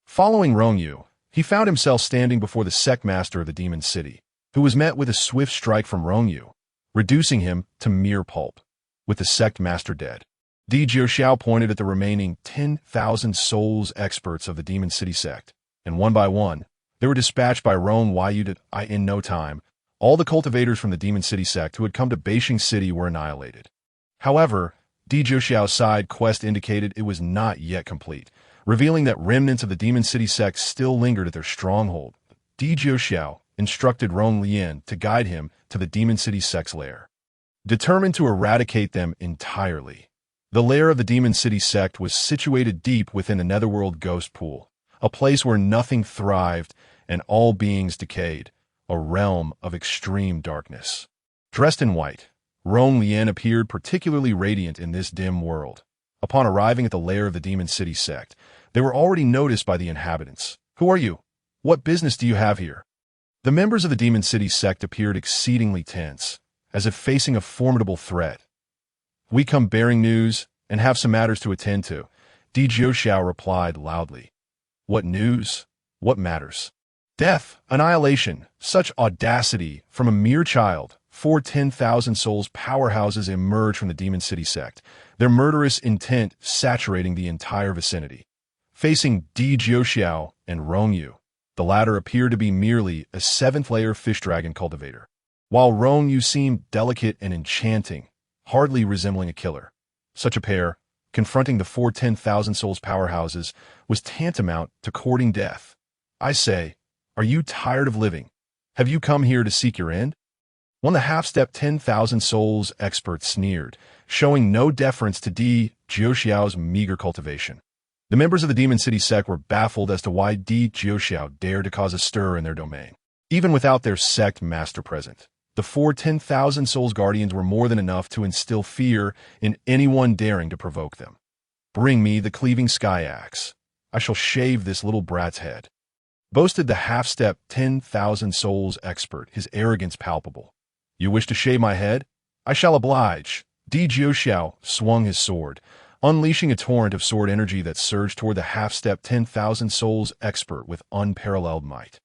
Following Rong Yu, he found himself standing before the sect master of the Demon City, who was met with a swift strike from Rong Yu, reducing him to mere pulp. With the sect master dead, Di Jiuxiao pointed at the remaining 10,000 souls experts of the Demon City sect, and one by one, they were dispatched by Rong Yu. In no time, all the cultivators from the Demon City sect who had come to Beijing City were annihilated. However, Di Jiuxiao's side quest indicated it was not yet complete, revealing that remnants of the Demon City sect still lingered at their stronghold. Di Jiuxiao instructed Rong Lian to guide him to the Demon City sect's lair, determined to eradicate them entirely. The lair of the Demon City sect was situated deep within a netherworld ghost pool, a place where nothing thrived and all beings decayed, a realm of extreme darkness. Dressed in white, Rong Lian appeared particularly radiant in this dim world. Upon arriving at the lair of the Demon City sect, they were already noticed by the inhabitants. "Who are you? What business do you have here?" The members of the Demon City sect appeared exceedingly tense, as if facing a formidable threat. "We come bearing news and have some matters to attend to," Di Jiuxiao replied loudly. "What news? What matters?" "Death, annihilation, such audacity from a mere child." 10,000 souls powerhouses emerged from the Demon City sect, their murderous intent saturating the entire vicinity. Facing Di Jiuxiao and Rong Yu, the latter appeared to be merely a seventh-layer fish dragon cultivator, while Rong Yu seemed delicate and enchanting, hardly resembling a killer. Such a pair, confronting the 10,000 souls powerhouses, was tantamount to courting death. "I say, are you tired of living? Have you come here to seek your end?" One of the half-step 10,000 souls experts sneered, showing no deference to Di Jiuxiao's meager cultivation. The members of the Demon City sect were baffled as to why Di Jiuxiao dared to cause a stir in their domain. Even without their sect master present, the 10,000 souls guardians were more than enough to instill fear in anyone daring to provoke them. "Bring me the cleaving sky axe. I shall shave this little brat's head," boasted the half-step 10,000 souls expert, his arrogance palpable. "You wish to shave my head? I shall oblige." Di Jiuxiao swung his sword, unleashing a torrent of sword energy that surged toward the half-step 10,000 souls expert with unparalleled might.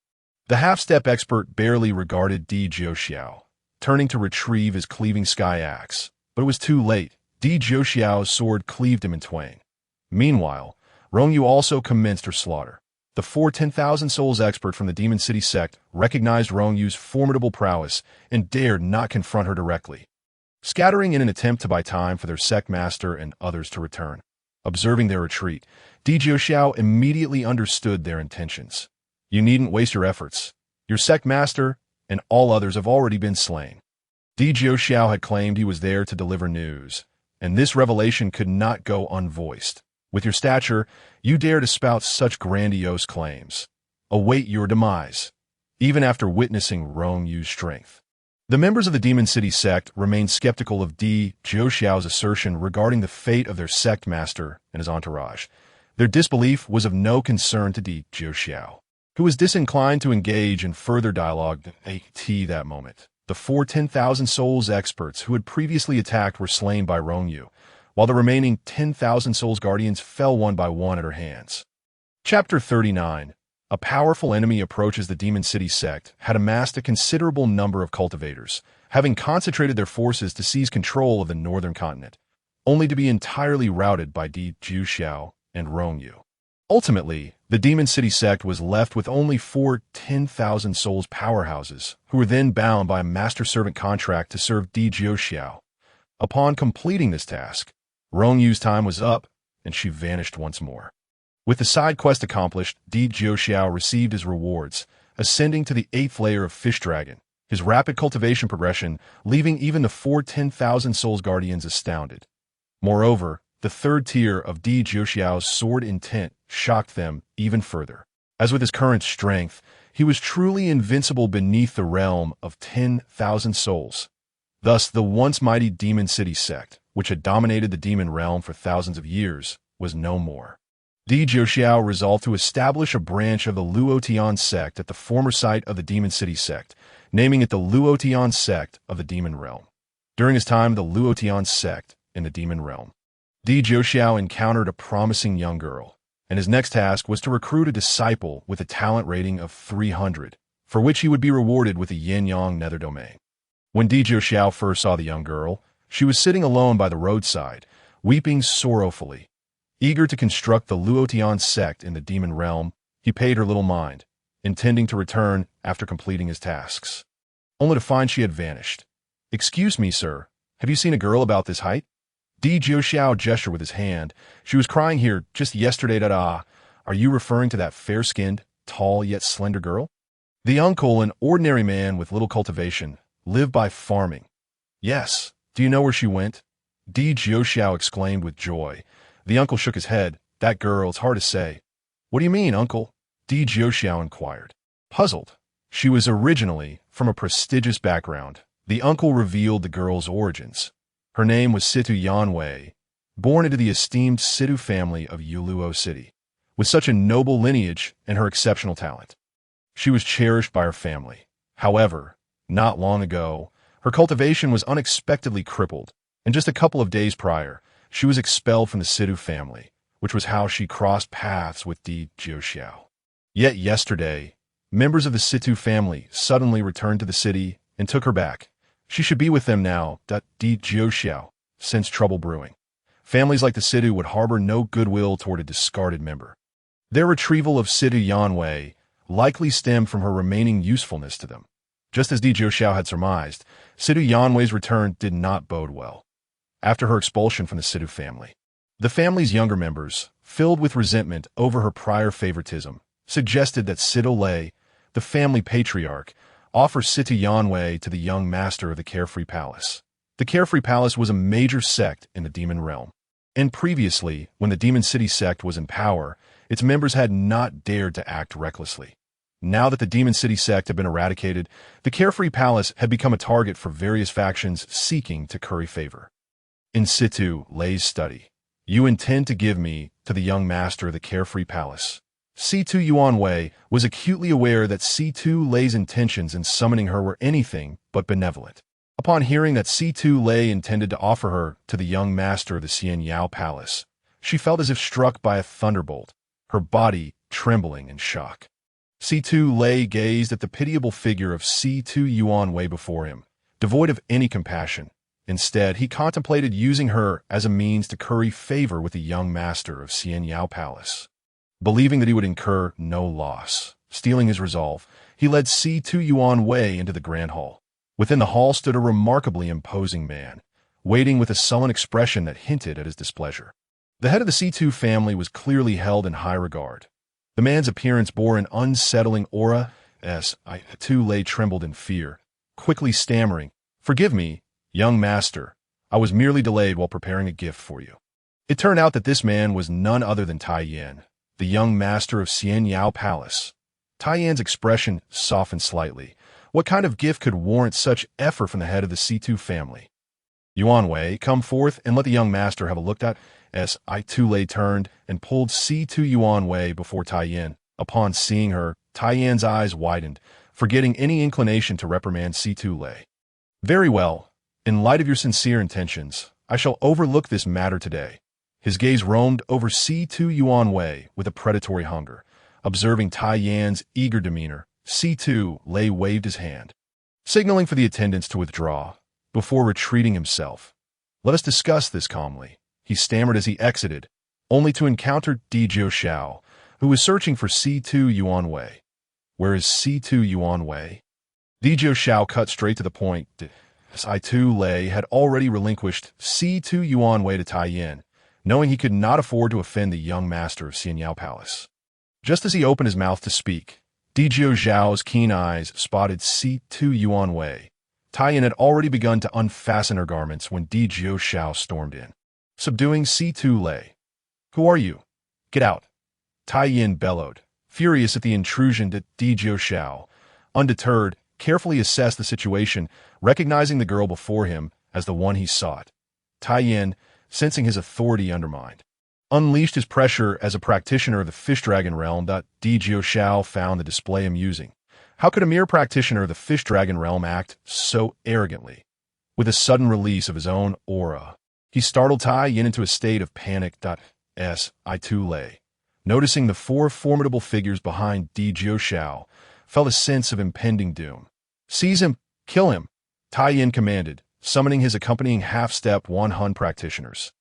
The half-step expert barely regarded Di Jiuxiao, turning to retrieve his cleaving sky axe, but it was too late. Di Jiuxiao's sword cleaved him in twain. Meanwhile, Rong Yu also commenced her slaughter. The 10,000 souls expert from the Demon City sect recognized Rong Yu's formidable prowess and dared not confront her directly, scattering in an attempt to buy time for their sect master and others to return. Observing their retreat, Di Jiuxiao immediately understood their intentions. "You needn't waste your efforts. Your sect master and all others have already been slain." Di Jiuxiao had claimed he was there to deliver news, and this revelation could not go unvoiced. "With your stature, you dare to spout such grandiose claims. Await your demise." Even after witnessing Rong Yu's strength, the members of the Demon City sect remained skeptical of Di Jiuxiao's assertion regarding the fate of their sect master and his entourage. Their disbelief was of no concern to Di Jiuxiao, who was disinclined to engage in further dialogue at that moment. The 10,000 souls experts who had previously attacked were slain by Rong Yu, while the remaining 10,000 souls guardians fell one by one at her hands. Chapter 39. A powerful enemy approaches. The Demon City sect had amassed a considerable number of cultivators, having concentrated their forces to seize control of the northern continent, only to be entirely routed by Di Jiuxiao and Rong Yu. Ultimately, The Demon City sect was left with only 4 10,000 souls powerhouses, who were then bound by a master-servant contract to serve Di Jiuxiao. Upon completing this task, Rong Yu's time was up, and she vanished once more. With the side quest accomplished, Di Jiuxiao received his rewards, ascending to the 8th layer of Fish Dragon, his rapid cultivation progression leaving even the 4 10,000 souls guardians astounded. Moreover, the 3rd tier of Di Jiuxiao's sword intent shocked them even further. As with his current strength, he was truly invincible beneath the realm of 10,000 souls. Thus, the once mighty Demon City sect, which had dominated the demon realm for thousands of years, was no more. Di Jiuxiao resolved to establish a branch of the Luotian sect at the former site of the Demon City sect, naming it the Luotian sect of the demon realm. During his time, the Luotian sect in the demon realm, Di Jiuxiao encountered a promising young girl, and his next task was to recruit a disciple with a talent rating of 300, for which he would be rewarded with a yin-yang nether domain. When Di Jiuxiao first saw the young girl, she was sitting alone by the roadside, weeping sorrowfully. Eager to construct the Luotian sect in the demon realm, he paid her little mind, intending to return after completing his tasks. Only to find she had vanished. "Excuse me, sir, have you seen a girl about this height?" Di Jiuxiao gestured with his hand. "She was crying here just yesterday. Are you referring to that fair-skinned, tall yet slender girl?" The uncle, an ordinary man with little cultivation, lived by farming. "Yes. Do you know where she went?" Di Jiuxiao exclaimed with joy. The uncle shook his head. "That girl, it's hard to say." "What do you mean, uncle?" Di Jiuxiao inquired. Puzzled. She was originally from a prestigious background. The uncle revealed the girl's origins. Her name was Situ Yanwei, born into the esteemed Situ family of Yuluo City, with such a noble lineage and her exceptional talent. She was cherished by her family. However, not long ago, her cultivation was unexpectedly crippled, and just a couple of days prior, she was expelled from the Situ family, which was how she crossed paths with Di Jiuxiao. Yet yesterday, members of the Situ family suddenly returned to the city and took her back. She should be with them now, Di Jiuxiao sensed trouble brewing. Families like the Situ would harbor no goodwill toward a discarded member. Their retrieval of Situ Yanwei likely stemmed from her remaining usefulness to them. Just as Di Jiuxiao had surmised, Situ Yanwei's return did not bode well. After her expulsion from the Situ family, the family's younger members, filled with resentment over her prior favoritism, suggested that Situ Lei, the family patriarch, offer Situ Yanwei to the young master of the Carefree Palace. The Carefree Palace was a major sect in the demon realm, and previously, when the Demon City sect was in power, its members had not dared to act recklessly. Now that the Demon City sect had been eradicated, the Carefree Palace had become a target for various factions seeking to curry favor. In Situ Lei's study, "You intend to give me to the young master of the Carefree Palace." Situ Yuanwei was acutely aware that Situ Lei's intentions in summoning her were anything but benevolent. Upon hearing that Situ Lei intended to offer her to the young master of the Xian Yao Palace, she felt as if struck by a thunderbolt, her body trembling in shock. Situ Lei gazed at the pitiable figure of Situ Yuanwei before him, devoid of any compassion. Instead, he contemplated using her as a means to curry favor with the young master of Xian Yao Palace. Believing that he would incur no loss, steeling his resolve, he led Situ Yuanwei into the grand hall. Within the hall stood a remarkably imposing man, waiting with a sullen expression that hinted at his displeasure. The head of the Situ family was clearly held in high regard. The man's appearance bore an unsettling aura, as Situ Lei trembled in fear, quickly stammering, "Forgive me, young master, I was merely delayed while preparing a gift for you." It turned out that this man was none other than Tai Yan, the young master of Xian Yao Palace. Tai Yan's expression softened slightly. What kind of gift could warrant such effort from the head of the Situ family? "Yuanwei, come forth and let the young master have a look at." As Situ Lei turned and pulled Situ Yuanwei before Tai Yan. Upon seeing her, Tai Yan's eyes widened, forgetting any inclination to reprimand Situ Lei. "Very well. In light of your sincere intentions, I shall overlook this matter today." His gaze roamed over Situ Yuanwei with a predatory hunger. Observing Tai Yan's eager demeanor, Situ Lei waved his hand, signaling for the attendants to withdraw, before retreating himself. "Let us discuss this calmly," he stammered as he exited, only to encounter Di Jiuxiao, who was searching for C2 Yuan Wei. Where is C2 Yuan Wei? Dijiu Xiao cut straight to the point. Si2 Lei had already relinquished C2 Yuan Wei to Tai Yin, knowing he could not afford to offend the young master of Xianyao Palace. Just as he opened his mouth to speak, Dijiu Zhao's keen eyes spotted C2 Yuan Wei. Tai Yin had already begun to unfasten her garments when Dijiu Xiao stormed in, subduing C2 Lei. "Who are you? Get out!" Tai Yin bellowed, furious at the intrusion. Dijiu Xiao, undeterred, carefully assessed the situation, recognizing the girl before him as the one he sought. Tai Yin, sensing his authority undermined, unleashed his pressure as a practitioner of the Fish Dragon realm. Dijiu Xiao found the display amusing. How could a mere practitioner of the Fish Dragon realm act so arrogantly? With a sudden release of his own aura, he startled Tai Yin into a state of panic. Si2 Lei, noticing the four formidable figures behind Dijiu Xiao, felt a sense of impending doom. "Seize him! Kill him!" Tai Yin commanded, summoning his accompanying half-step Hun practitioners,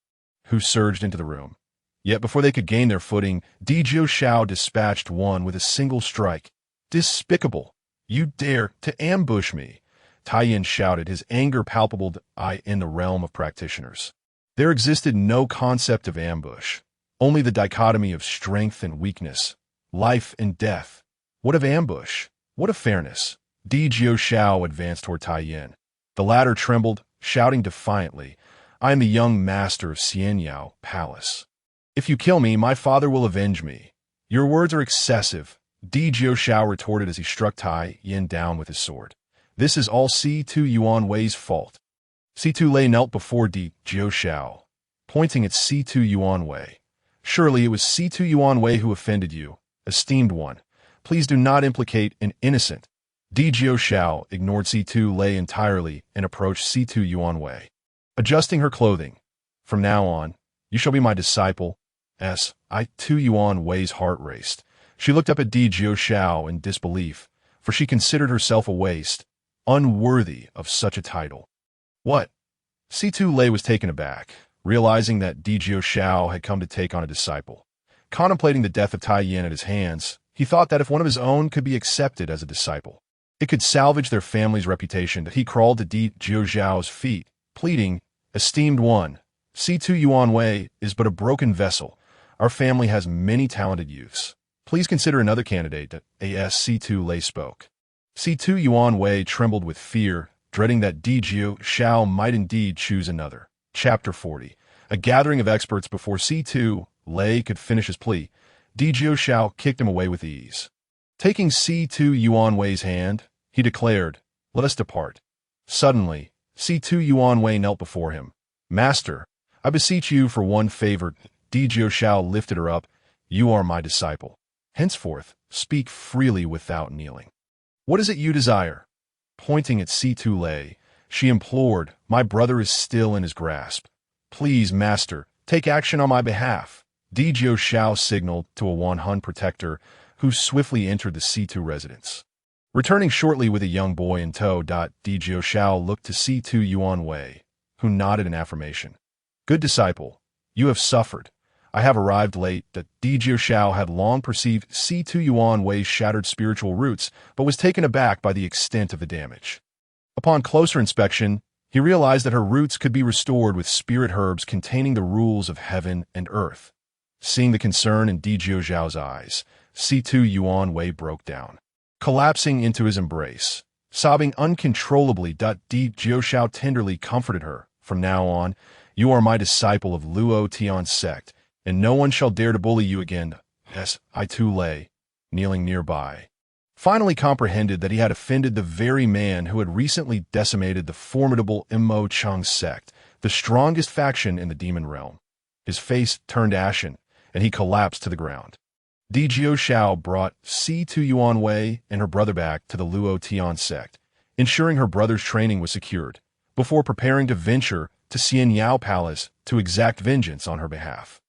who surged into the room. Yet before they could gain their footing, Dijiu Xiao dispatched one with a single strike. "Despicable! You dare to ambush me!" Tai Yin shouted, his anger palpable. In the realm of practitioners, there existed no concept of ambush, only the dichotomy of strength and weakness, life and death. What of ambush? What of fairness? Dijiu Xiao advanced toward Tai Yin. The latter trembled, shouting defiantly, "I am the young master of Xianyao Palace. If you kill me, my father will avenge me." "Your words are excessive," Dijiu Xiao retorted as he struck Tai Yin down with his sword. "This is all C2 Yuan Wei's fault." C2 Lei knelt before Dijiu Xiao, pointing at C2 Yuan Wei. "Surely it was C2 Yuan Wei who offended you, esteemed one. Please do not implicate an innocent." Dijiu Xiao ignored C2 Lei entirely and approached C2 Yuan Wei, adjusting her clothing. "From now on, you shall be my disciple." Si2 Yuan Wei's heart raced. She looked up at Dijiu Xiao in disbelief, for she considered herself a waste, unworthy of such a title. "What?" C2 Lei was taken aback, realizing that Dijiu Xiao had come to take on a disciple. Contemplating the death of Tai Yin at his hands, he thought that if one of his own could be accepted as a disciple, it could salvage their family's reputation. That he crawled to Dijiu Xiao's feet, pleading, "Esteemed one, C2 Yuan Wei is but a broken vessel. Our family has many talented youths. Please consider another candidate." As C2 Lei spoke, C2 Yuan Wei trembled with fear, dreading that Dijiu Xiao might indeed choose another. Chapter 40. A gathering of experts. Before C2 Lei could finish his plea, Dijiu Xiao kicked him away with ease. Taking C2 Yuan Wei's hand, he declared, "Let us depart." Suddenly, C2 Yuan Wei knelt before him. "Master, I beseech you for one favor." Dijiu Xiao lifted her up. "You are my disciple. Henceforth, speak freely without kneeling. What is it you desire?" Pointing at C2 Lei, she implored, "My brother is still in his grasp. Please, master, take action on my behalf." Dijiu Xiao signaled to a Hun protector, who swiftly entered the C2 residence. Returning shortly with a young boy in tow. Dijiu Xiao looked to C2 Yuan Wei, who nodded in affirmation. "Good disciple, you have suffered. I have arrived late." Dijiu Xiao had long perceived C2 Yuan Wei's shattered spiritual roots, but was taken aback by the extent of the damage. Upon closer inspection, he realized that her roots could be restored with spirit herbs containing the rules of heaven and earth. Seeing the concern in Dijiu Xiao's eyes, C2 Yuan Wei broke down, collapsing into his embrace. Sobbing uncontrollably, Dijiu Xiao tenderly comforted her. "From now on, you are my disciple of Luo Tian sect, and no one shall dare to bully you again." Si2 Lei, kneeling nearby, finally comprehended that he had offended the very man who had recently decimated the formidable Mo Cheng sect, the strongest faction in the demon realm. His face turned ashen, and he collapsed to the ground. Dijiu Xiao brought C2 Yuan Wei and her brother back to the Luo Tian sect, ensuring her brother's training was secured, before preparing to venture to Xianyao Palace to exact vengeance on her behalf.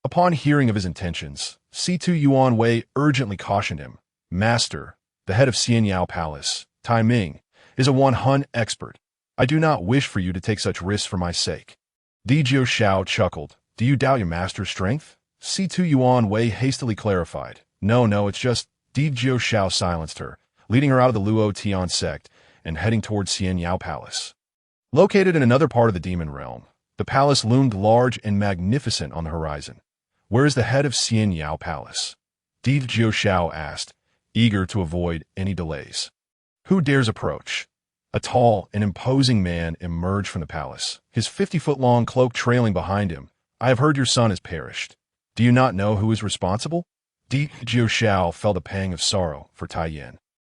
Upon hearing of his intentions, C2 Yuan Wei urgently cautioned him. "Master, the head of Xianyao Palace, Tai Ming, is a Hun expert. I do not wish for you to take such risks for my sake." Dijiu Xiao chuckled. "Do you doubt your master's strength?" C2 Yuan Wei hastily clarified. No, it's just Di Jiu Xiao silenced her, leading her out of the Luo Tian sect and heading towards Xian Yao Palace. Located in another part of the demon realm, the palace loomed large and magnificent on the horizon. Where is the head of Xian Yao Palace? Di Jiu Xiao asked, eager to avoid any delays. Who dares approach? A tall and imposing man emerged from the palace, his 50-foot-long cloak trailing behind him. I have heard your son has perished. Do you not know who is responsible? Di Jiu Xiao felt a pang of sorrow for Tai Yan,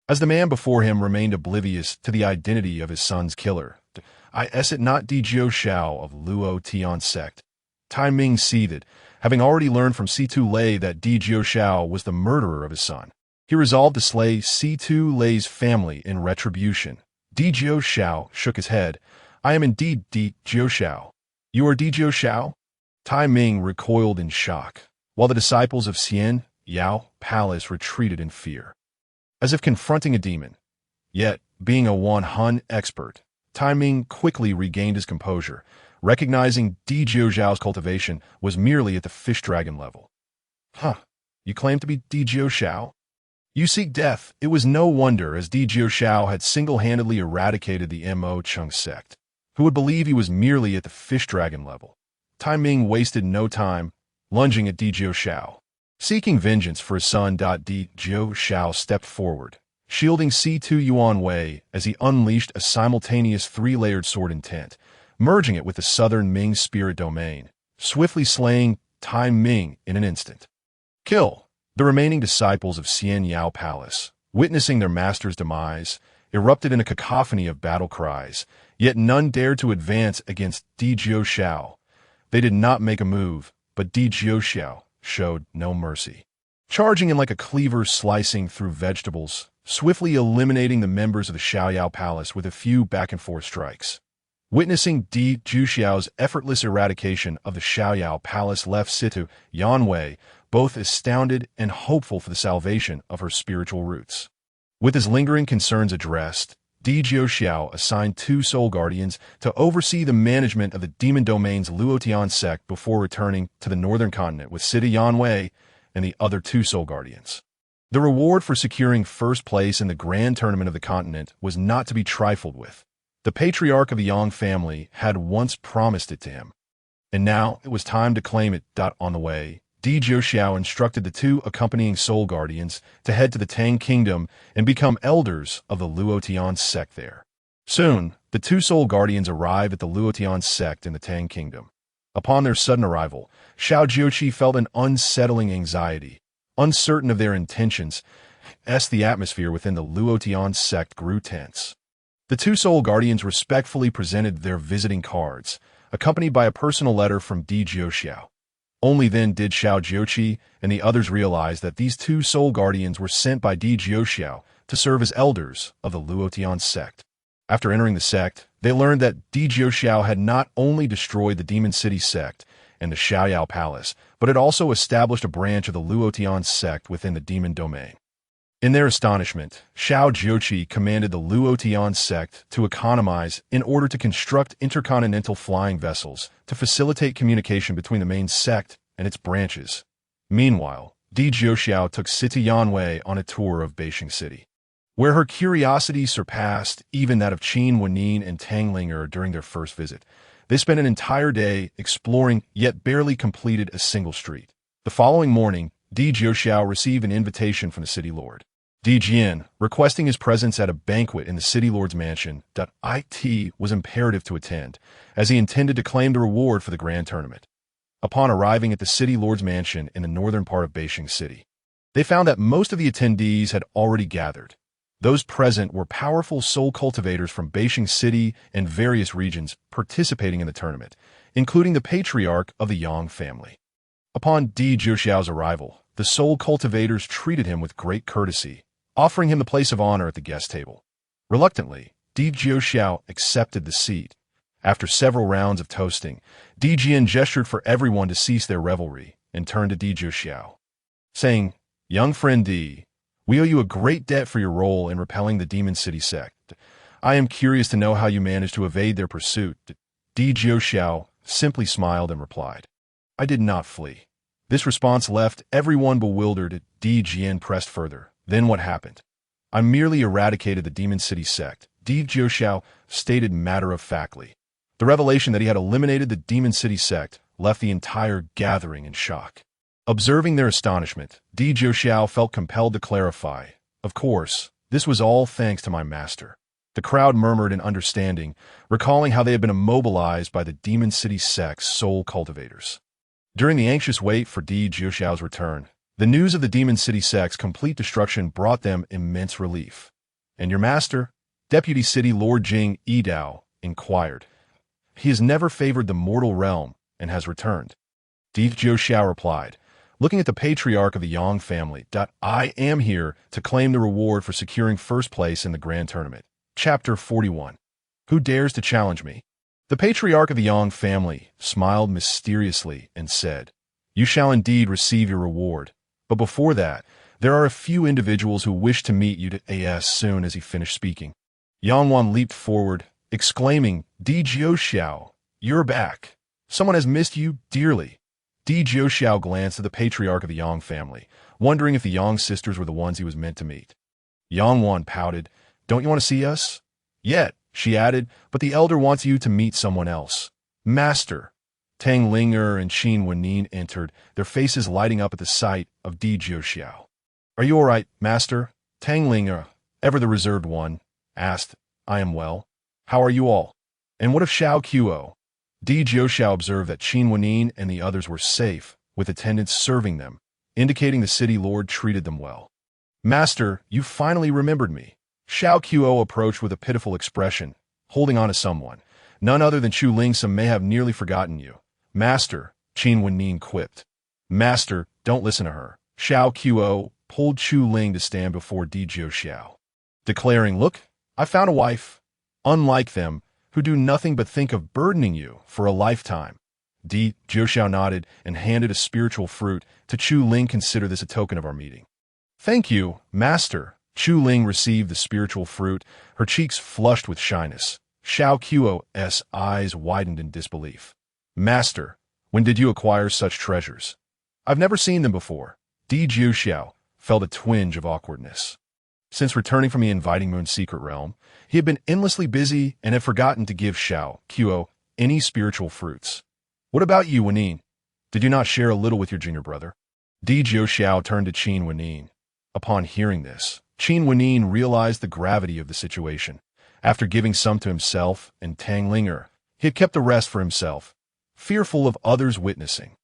as the man before him remained oblivious to the identity of his son's killer. Is it not Di Jiu Xiao of Luo Tian sect? Tai Ming seethed, having already learned from C2 Lei that Di Jiu Xiao was the murderer of his son. He resolved to slay C2 Lei's family in retribution. Di Jiu Xiao shook his head. I am indeed Di Jiu Xiao. You are Di Jiu Xiao? Tai Ming recoiled in shock, while the disciples of Xian Yao Palace retreated in fear, as if confronting a demon. Yet, being a Wan-Hun expert, Tai Ming quickly regained his composure, recognizing Di Jiu Xiao's cultivation was merely at the fish dragon level. You claim to be Di Jiu Xiao? You seek death. It was no wonder, as Di Jiu Xiao had single-handedly eradicated the Mo Chung sect. Who would believe he was merely at the fish dragon level? Tai Ming wasted no time, lunging at Di Jiu Xiao. Seeking vengeance for his son, Di Jiu Xiao stepped forward, shielding C2 Yuan Wei as he unleashed a simultaneous three-layered sword intent, merging it with the southern Ming spirit domain, swiftly slaying Tai Ming in an instant. Kill! The remaining disciples of Xian Yao Palace, witnessing their master's demise, erupted in a cacophony of battle cries, yet none dared to advance against Di Jiu Xiao. They did not make a move, but Di Jiu Xiao showed no mercy, charging in like a cleaver slicing through vegetables, swiftly eliminating the members of the Xiaoyao Palace with a few back-and-forth strikes. Witnessing Di Jiu Xiao's effortless eradication of the Xiaoyao Palace left Situ Yan Wei both astounded and hopeful for the salvation of her spiritual roots. With his lingering concerns addressed, Di Jiu Xiao assigned 2 soul guardians to oversee the management of the demon domain's Luotian sect before returning to the northern continent with Sita Yan Wei and the other 2 soul guardians. The reward for securing first place in the grand tournament of the continent was not to be trifled with. The patriarch of the Yang family had once promised it to him, and now it was time to claim it. On the way, Di Jiu Xiao instructed the 2 accompanying soul guardians to head to the Tang Kingdom and become elders of the Luotian sect there. Soon, the 2 soul guardians arrived at the Luotian sect in the Tang Kingdom. Upon their sudden arrival, Xiao Jiuqi felt an unsettling anxiety. Uncertain of their intentions, the atmosphere within the Luotian sect grew tense. The 2 soul guardians respectfully presented their visiting cards, accompanied by a personal letter from Di Jiu Xiao. Only then did Xiao Jiuqi and the others realize that these 2 soul guardians were sent by Di Jiu Xiao to serve as elders of the Luotian sect. After entering the sect, they learned that Di Jiu Xiao had not only destroyed the Demon City sect and the Xiaoyao Palace, but had also established a branch of the Luotian sect within the demon domain. In their astonishment, Xiao Jiuqi commanded the Luotian sect to economize in order to construct intercontinental flying vessels to facilitate communication between the main sect and its branches. Meanwhile, Di Jiu Xiao took Sita Yan Wei on a tour of Beijing City, where her curiosity surpassed even that of Qin Wenin and Tang Linger during their first visit. They spent an entire day exploring, yet barely completed a single street. The following morning, Di Jiu Xiao received an invitation from the city lord, Di Jian, requesting his presence at a banquet in the city lord's mansion. It was imperative to attend, as he intended to claim the reward for the grand tournament. Upon arriving at the city lord's mansion in the northern part of Beijing City, they found that most of the attendees had already gathered. Those present were powerful soul cultivators from Beijing City and various regions participating in the tournament, including the patriarch of the Yang family. Upon Di Jiu Xiao's arrival, the soul cultivators treated him with great courtesy, offering him the place of honor at the guest table. Reluctantly, Di Jiu Xiao accepted the seat. After several rounds of toasting, Di Jian gestured for everyone to cease their revelry and turned to Di Jiu Xiao, saying, "Young friend Di, we owe you a great debt for your role in repelling the Demon City sect. I am curious to know how you managed to evade their pursuit." Di Jiu Xiao simply smiled and replied, "I did not flee. This response left everyone bewildered. Di Jian pressed further. Then what happened? I merely eradicated the Demon City sect, Di Jiuxiao stated matter-of-factly. The revelation that he had eliminated the Demon City sect left the entire gathering in shock. Observing their astonishment, Di Jiuxiao felt compelled to clarify. Of course, this was all thanks to my master. The crowd murmured in understanding, recalling how they had been immobilized by the Demon City sect's soul cultivators. During the anxious wait for Di Jiuxiao's return, the news of the Demon City sect's complete destruction brought them immense relief. And your master? Deputy City Lord Jing Yidao inquired. He has never favored the mortal realm and has returned. Di Jiuxiao replied, looking at the patriarch of the Yang family. I am here to claim the reward for securing first place in the grand tournament. Chapter 41. Who dares to challenge me? The patriarch of the Yang family smiled mysteriously and said, You shall indeed receive your reward, but before that, there are a few individuals who wish to meet you. As soon as he finished speaking, Yang Wan leaped forward, exclaiming, Di Jiuxiao, you're back. Someone has missed you dearly. Di Jiuxiao glanced at the patriarch of the Yang family, wondering if the Yang sisters were the ones he was meant to meet. Yang Wan pouted, Don't you want to see us? Yet, she added, but the elder wants you to meet someone else. Master. Tang Linger and Qin Wenin entered, their faces lighting up at the sight of Di Jiuxiao. Are you all right, master? Tang Linger, ever the reserved one, asked. I am well. How are you all? And what of Xiao Qiuo? Di Jiuxiao observed that Qin Wenin and the others were safe, with attendants serving them, indicating the city lord treated them well. Master, you finally remembered me. Xiao Qiuo approached with a pitiful expression, holding on to someone. None other than Chu Lingsum may have nearly forgotten you. Master, Qin Wenin quipped. Master, don't listen to her. Xiao Qiuo pulled Chu Ling to stand before Di Jiuxiao, declaring, Look, I found a wife, unlike them, who do nothing but think of burdening you for a lifetime. Di Jiuxiao nodded and handed a spiritual fruit to Chu Ling. Consider this a token of our meeting. Thank you, master. Chu Ling received the spiritual fruit, her cheeks flushed with shyness. Xiao Qiuo's eyes widened in disbelief. Master, when did you acquire such treasures? I've never seen them before. Di Jiuxiao felt a twinge of awkwardness. Since returning from the Inviting Moon secret realm, he had been endlessly busy and had forgotten to give Xiao Qiuo any spiritual fruits. What about you, Wenin? Did you not share a little with your junior brother? Di Jiuxiao turned to Qin Wenin. Upon hearing this, Qin Wenin realized the gravity of the situation. After giving some to himself and Tang Linger, he had kept the rest for himself, fearful of others witnessing.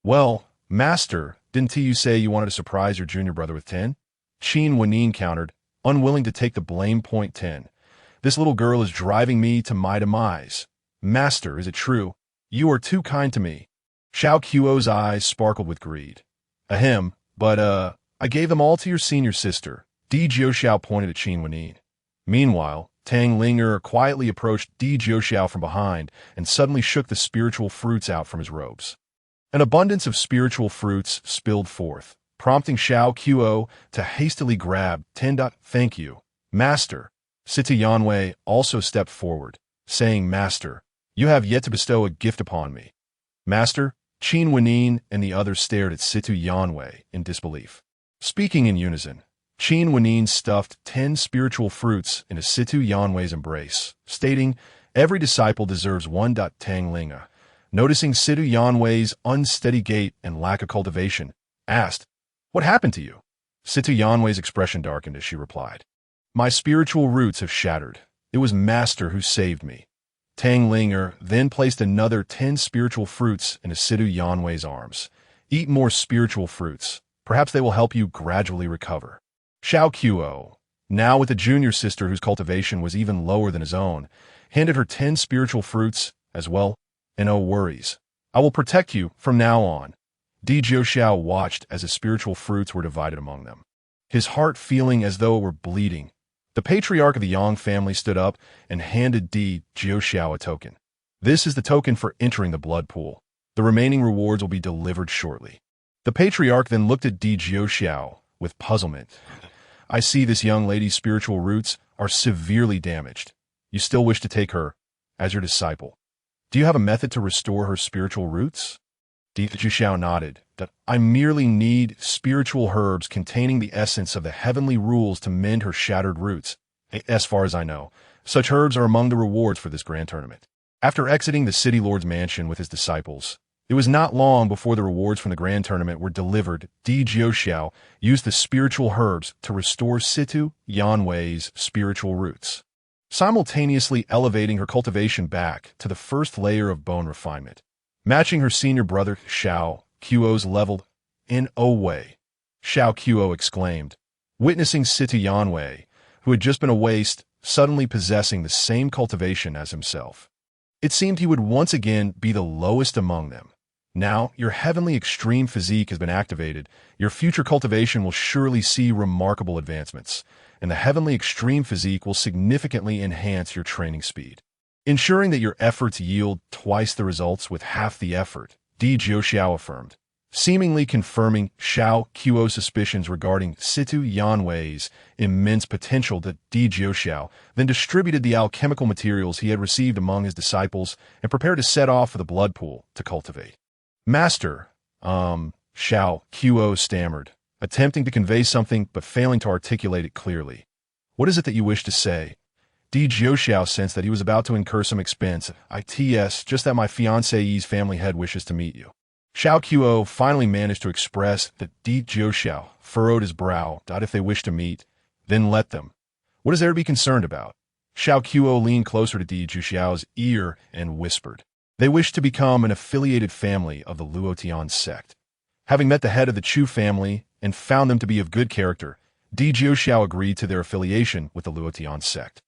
Well, master, didn't you say you wanted to surprise your junior brother with 10? Qin Wenin countered, unwilling to take the blame. Point 10. This little girl is driving me to my demise. Master, is it true? You are too kind to me. Xiao Qiuo's eyes sparkled with greed. Ahem, but I gave them all to your senior sister. Di Jiuxiao pointed at Qin Wenin. Meanwhile, Tang Linger quietly approached Di Jiuxiao from behind and suddenly shook the spiritual fruits out from his robes. An abundance of spiritual fruits spilled forth, prompting Xiao Qiuo to hastily grab 10. Thank you, master. Situ Yanwei also stepped forward, saying, Master, you have yet to bestow a gift upon me. Master, Qin Wenin and the others stared at Situ Yanwei in disbelief. Speaking in unison, Qin Wenin stuffed 10 spiritual fruits into Situ Yanwei's embrace, stating, Every disciple deserves 1. Tang Linga, noticing Situ Yanwei's unsteady gait and lack of cultivation, asked, What happened to you? Situ Yanwei's expression darkened as she replied, My spiritual roots have shattered. It was Master who saved me. Tang Linger then placed another 10 spiritual fruits into Situ Yanwei's arms. Eat more spiritual fruits. Perhaps they will help you gradually recover. Xiao Qiuo, now with a junior sister whose cultivation was even lower than his own, handed her 10 spiritual fruits as well. And no worries. I will protect you from now on. Di Jiuxiao watched as the spiritual fruits were divided among them, his heart feeling as though it were bleeding. The patriarch of the Yang family stood up and handed Di Jiuxiao a token. This is the token for entering the blood pool. The remaining rewards will be delivered shortly. The patriarch then looked at Di Jiuxiao with puzzlement. I see this young lady's spiritual roots are severely damaged. You still wish to take her as your disciple. Do you have a method to restore her spiritual roots? Di Jiuxiao nodded, that I merely need spiritual herbs containing the essence of the heavenly rules to mend her shattered roots. As far as I know, such herbs are among the rewards for this grand tournament. After exiting the city lord's mansion with his disciples, it was not long before the rewards from the grand tournament were delivered. Di Jiuxiao used the spiritual herbs to restore Situ Yanwei's spiritual roots, simultaneously elevating her cultivation back to the first layer of bone refinement, matching her senior brother Xiao Qiuo's level in a way. Xiao Qiuo exclaimed, witnessing Situ Yanwei, who had just been a waste, suddenly possessing the same cultivation as himself. It seemed he would once again be the lowest among them. Now, your heavenly extreme physique has been activated. Your future cultivation will surely see remarkable advancements, and the heavenly extreme physique will significantly enhance your training speed, ensuring that your efforts yield twice the results with half the effort, Di Jiuxiao affirmed, seemingly confirming Xiao Qiuo's suspicions regarding Situ Yanwei's immense potential. That Di Jiuxiao then distributed the alchemical materials he had received among his disciples and prepared to set off for the blood pool to cultivate. Master, Xiao Qiuo stammered, attempting to convey something but failing to articulate it clearly. What is it that you wish to say? Di Jiuxiao sensed that he was about to incur some expense. It's just that my fiancée's family head wishes to meet you. Xiao Qiuo finally managed to express that. Di Jiuxiao furrowed his brow. If they wish to meet, then let them. What is there to be concerned about? Xiao Qiuo leaned closer to Di Jiuxiao's ear and whispered, they wish to become an affiliated family of the Luotian sect. Having met the head of the Chu family and found them to be of good character, Di Jiuxiao agreed to their affiliation with the Luotian sect.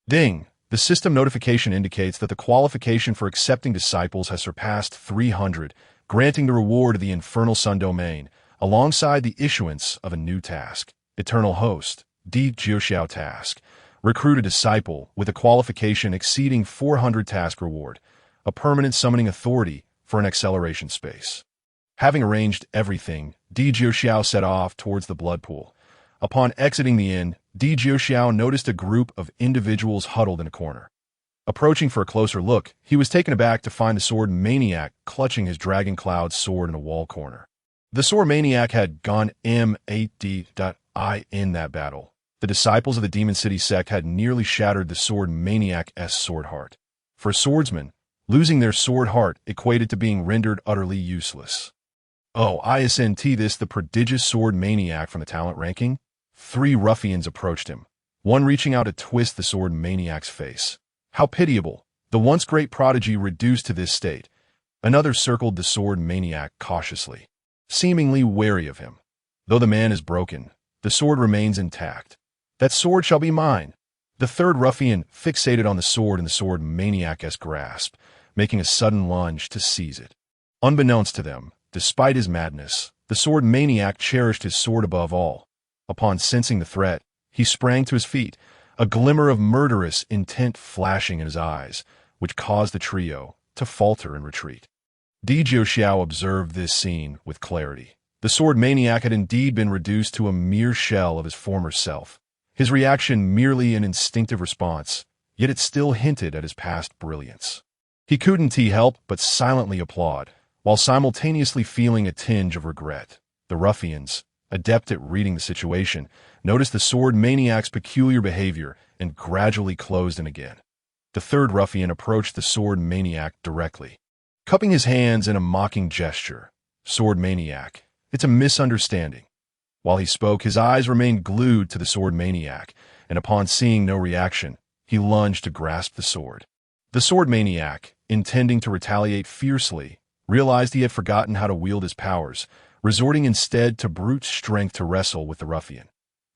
Ding! The system notification indicates that the qualification for accepting disciples has surpassed 300, granting the reward of the Infernal Sun Domain, alongside the issuance of a new task. Eternal Host, Di Jiuxiao task. Recruit a disciple with a qualification exceeding 400 task reward, a permanent summoning authority for an acceleration space. Having arranged everything, Di Jiuxiao set off towards the blood pool. Upon exiting the inn, Di Jiuxiao noticed a group of individuals huddled in a corner. Approaching for a closer look, he was taken aback to find the sword maniac clutching his dragon cloud sword in a wall corner. The sword maniac had gone M8D.I in that battle. The disciples of the Demon City sect had nearly shattered the sword maniac's sword heart. For a swordsman, losing their sword heart equated to being rendered utterly useless. Oh, isn't this the prodigious sword maniac from the talent ranking? 3 ruffians approached him, one reaching out to twist the sword maniac's face. How pitiable, the once great prodigy reduced to this state. Another circled the sword maniac cautiously, seemingly wary of him. Though the man is broken, the sword remains intact. That sword shall be mine. The third ruffian fixated on the sword in the sword maniac's grasp, making a sudden lunge to seize it. Unbeknownst to them, despite his madness, the sword maniac cherished his sword above all. Upon sensing the threat, he sprang to his feet, a glimmer of murderous intent flashing in his eyes, which caused the trio to falter and retreat. Di Jiuxiao observed this scene with clarity. The sword maniac had indeed been reduced to a mere shell of his former self, his reaction merely an instinctive response, yet it still hinted at his past brilliance. He couldn't help but silently applaud, while simultaneously feeling a tinge of regret. The ruffians, adept at reading the situation, noticed the sword maniac's peculiar behavior and gradually closed in again. The third ruffian approached the sword maniac directly, cupping his hands in a mocking gesture. Sword maniac, it's a misunderstanding. While he spoke, his eyes remained glued to the sword maniac, and upon seeing no reaction, he lunged to grasp the sword. The sword maniac, intending to retaliate fiercely, realized he had forgotten how to wield his powers, resorting instead to brute strength to wrestle with the ruffian.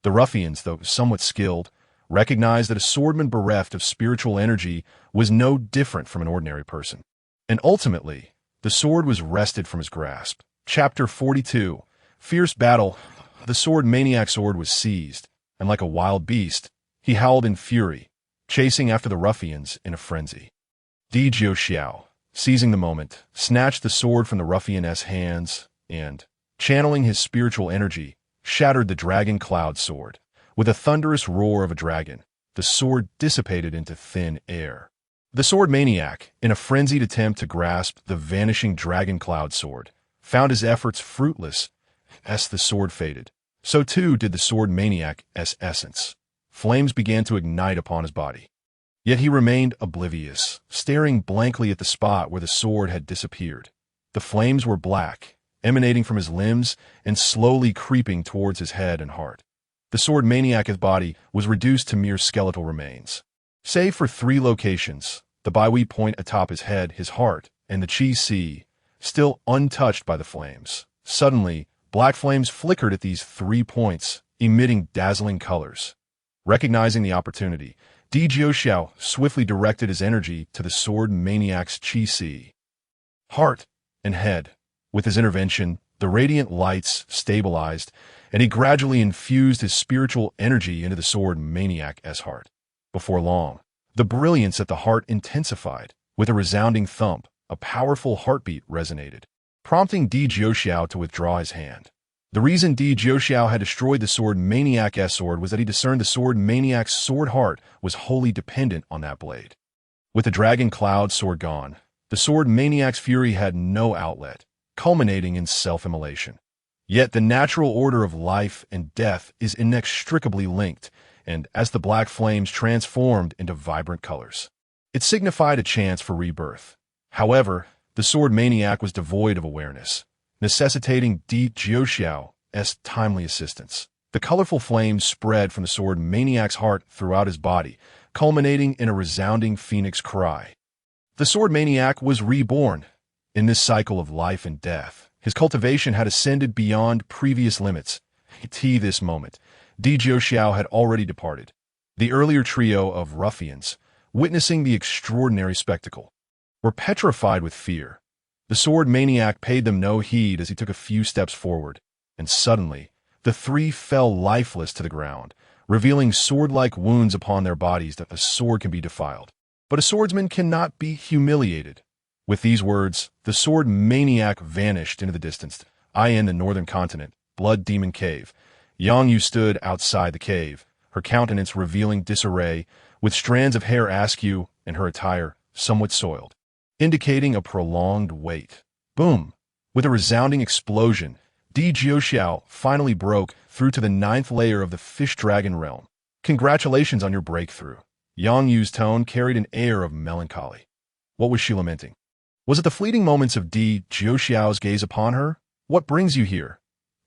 The ruffians, though somewhat skilled, recognized that a swordman bereft of spiritual energy was no different from an ordinary person. And ultimately, the sword was wrested from his grasp. Chapter 42. Fierce Battle. The sword maniac's sword was seized, and like a wild beast, he howled in fury, chasing after the ruffians in a frenzy. Di Jiuxiao, seizing the moment, snatched the sword from the ruffian's hands and, channeling his spiritual energy, shattered the dragon cloud sword. With a thunderous roar of a dragon, the sword dissipated into thin air. The sword maniac, in a frenzied attempt to grasp the vanishing dragon cloud sword, found his efforts fruitless. As the sword faded, so too did the sword maniac's essence. Flames began to ignite upon his body. Yet he remained oblivious, staring blankly at the spot where the sword had disappeared. The flames were black, emanating from his limbs and slowly creeping towards his head and heart. The sword maniac's body was reduced to mere skeletal remains. Save for 3 locations, the Biwi point atop his head, his heart, and the Chi Si, still untouched by the flames. Suddenly, black flames flickered at these 3 points, emitting dazzling colors. Recognizing the opportunity, Di Jiuxiao swiftly directed his energy to the sword maniac's Chi Si, heart, and head. With his intervention, the radiant lights stabilized, and he gradually infused his spiritual energy into the sword maniac's heart. Before long, the brilliance at the heart intensified. With a resounding thump, a powerful heartbeat resonated, prompting Di Jiuxiao to withdraw his hand. The reason Di Jiuxiao had destroyed the sword maniac's sword was that he discerned the sword maniac's sword heart was wholly dependent on that blade. With the dragon cloud sword gone, the sword maniac's fury had no outlet, culminating in self-immolation. Yet the natural order of life and death is inextricably linked, and as the black flames transformed into vibrant colors, it signified a chance for rebirth. However, the sword maniac was devoid of awareness, necessitating Di Jiuxiao's timely assistance. The colorful flames spread from the sword maniac's heart throughout his body, culminating in a resounding phoenix cry. The sword maniac was reborn. In this cycle of life and death, his cultivation had ascended beyond previous limits. To this moment, Di Jiuxiao had already departed. The earlier trio of ruffians, witnessing the extraordinary spectacle, were petrified with fear. The sword maniac paid them no heed as he took a few steps forward, and suddenly, the 3 fell lifeless to the ground, revealing sword-like wounds upon their bodies. That a sword can be defiled, but a swordsman cannot be humiliated. With these words, the sword maniac vanished into the distance. In the northern continent, Blood Demon Cave, Yang Yu stood outside the cave, her countenance revealing disarray, with strands of hair askew and her attire somewhat soiled, indicating a prolonged wait. Boom! With a resounding explosion, Di Jiuxiao finally broke through to the 9th layer of the fish dragon realm. Congratulations on your breakthrough. Yang Yu's tone carried an air of melancholy. What was she lamenting? Was it the fleeting moments of Di Jiuxiao's gaze upon her? What brings you here?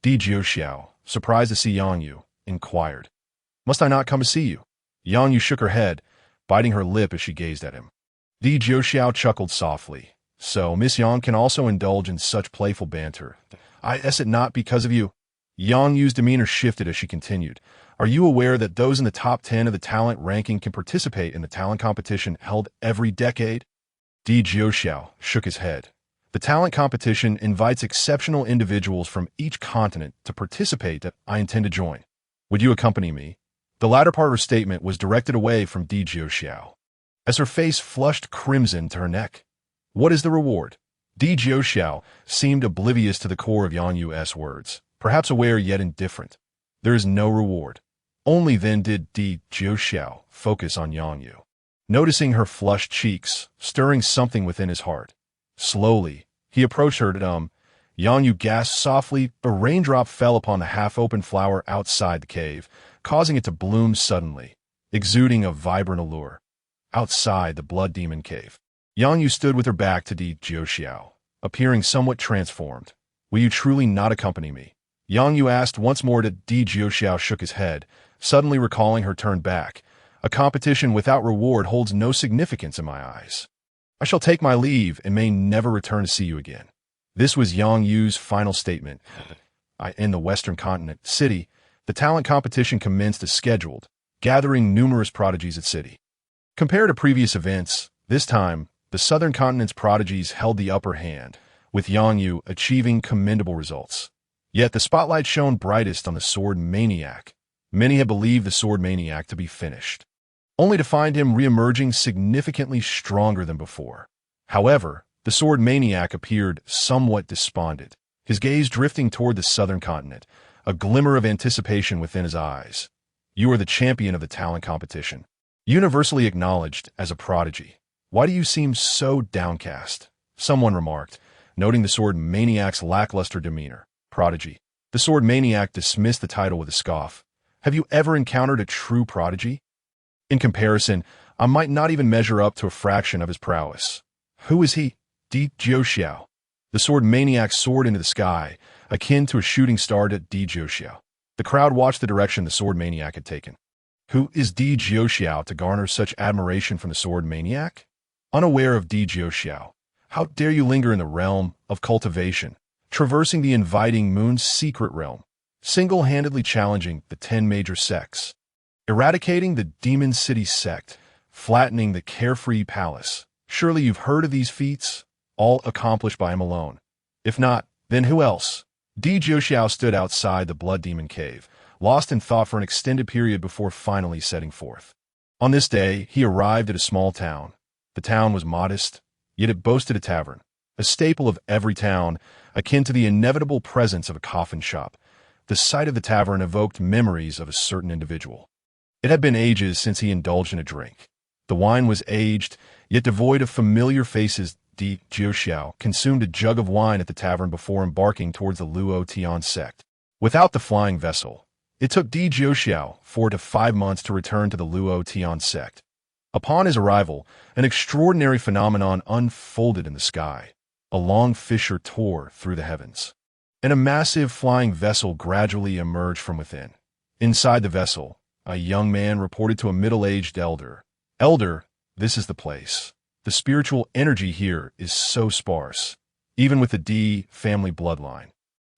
Di Jiuxiao, surprised to see Yang Yu, inquired. Must I not come to see you? Yang Yu shook her head, biting her lip as she gazed at him. Di Jiuxiao chuckled softly. So, Miss Yang can also indulge in such playful banter. Is it not because of you? Yang Yu's demeanor shifted as she continued. Are you aware that those in the top 10 of the talent ranking can participate in the talent competition held every decade? Di Jiuxiao shook his head. The talent competition invites exceptional individuals from each continent to participate. I intend to join. Would you accompany me? The latter part of her statement was directed away from Di Jiuxiao, as her face flushed crimson to her neck. What is the reward? Di Jiuxiao seemed oblivious to the core of Yang Yu's words, perhaps aware yet indifferent. There is no reward. Only then did Di Jiuxiao focus on Yang Yu, noticing her flushed cheeks, stirring something within his heart. Slowly, he approached her. Yang Yu gasped softly. A raindrop fell upon the half-open flower outside the cave, causing it to bloom suddenly, exuding a vibrant allure. Outside the Blood Demon Cave, Yang Yu stood with her back to Di Jiuxiao, appearing somewhat transformed. Will you truly not accompany me? Yang Yu asked once more. Di Jiuxiao shook his head, suddenly recalling her turn back. A competition without reward holds no significance in my eyes. I shall take my leave and may never return to see you again. This was Yang Yu's final statement. In the Western Continent city, the talent competition commenced as scheduled, gathering numerous prodigies at city. Compared to previous events, this time, the Southern Continent's prodigies held the upper hand, with Yang Yu achieving commendable results. Yet the spotlight shone brightest on the Sword Maniac. Many had believed the Sword Maniac to be finished, only to find him re-emerging significantly stronger than before. However, the Sword Maniac appeared somewhat despondent, his gaze drifting toward the Southern Continent, a glimmer of anticipation within his eyes. You are the champion of the talent competition, universally acknowledged as a prodigy. Why do you seem so downcast? Someone remarked, noting the sword maniac's lackluster demeanor. Prodigy. The sword maniac dismissed the title with a scoff. Have you ever encountered a true prodigy? In comparison, I might not even measure up to a fraction of his prowess. Who is he? Di Jiuxiao. The sword maniac soared into the sky, akin to a shooting star to Di Jiuxiao. The crowd watched the direction the sword maniac had taken. Who is Di Jiuxiao to garner such admiration from the sword maniac? Unaware of Di Jiuxiao, how dare you linger in the realm of cultivation, traversing the inviting moon's secret realm, single-handedly challenging the 10 major sects, eradicating the Demon City sect, flattening the carefree palace. Surely you've heard of these feats, all accomplished by him alone. If not, then who else? Di Jiuxiao stood outside the Blood Demon Cave, lost in thought for an extended period before finally setting forth. On this day, he arrived at a small town. The town was modest, yet it boasted a tavern, a staple of every town, akin to the inevitable presence of a coffin shop. The sight of the tavern evoked memories of a certain individual. It had been ages since he indulged in a drink. The wine was aged, yet devoid of familiar faces. Di Jiuxiao consumed a jug of wine at the tavern before embarking towards the Luo Tian sect. Without the flying vessel, it took Di Jiuxiao 4 to 5 months to return to the Luo Tian sect. Upon his arrival, an extraordinary phenomenon unfolded in the sky. A long fissure tore through the heavens, and a massive flying vessel gradually emerged from within. Inside the vessel, a young man reported to a middle-aged elder. Elder, this is the place. The spiritual energy here is so sparse, even with the D family bloodline.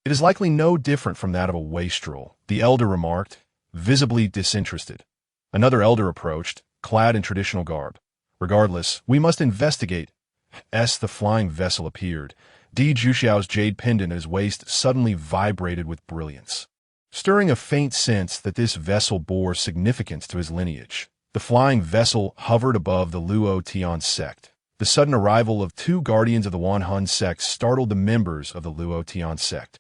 It is likely no different from that of a wastrel, the elder remarked, visibly disinterested. Another elder approached, clad in traditional garb. Regardless, we must investigate. As the flying vessel appeared, Di Jiuxiao's jade pendant at his waist suddenly vibrated with brilliance, stirring a faint sense that this vessel bore significance to his lineage. The flying vessel hovered above the Luo Tian sect. The sudden arrival of 2 guardians of the Wanhun sect startled the members of the Luo Tian sect.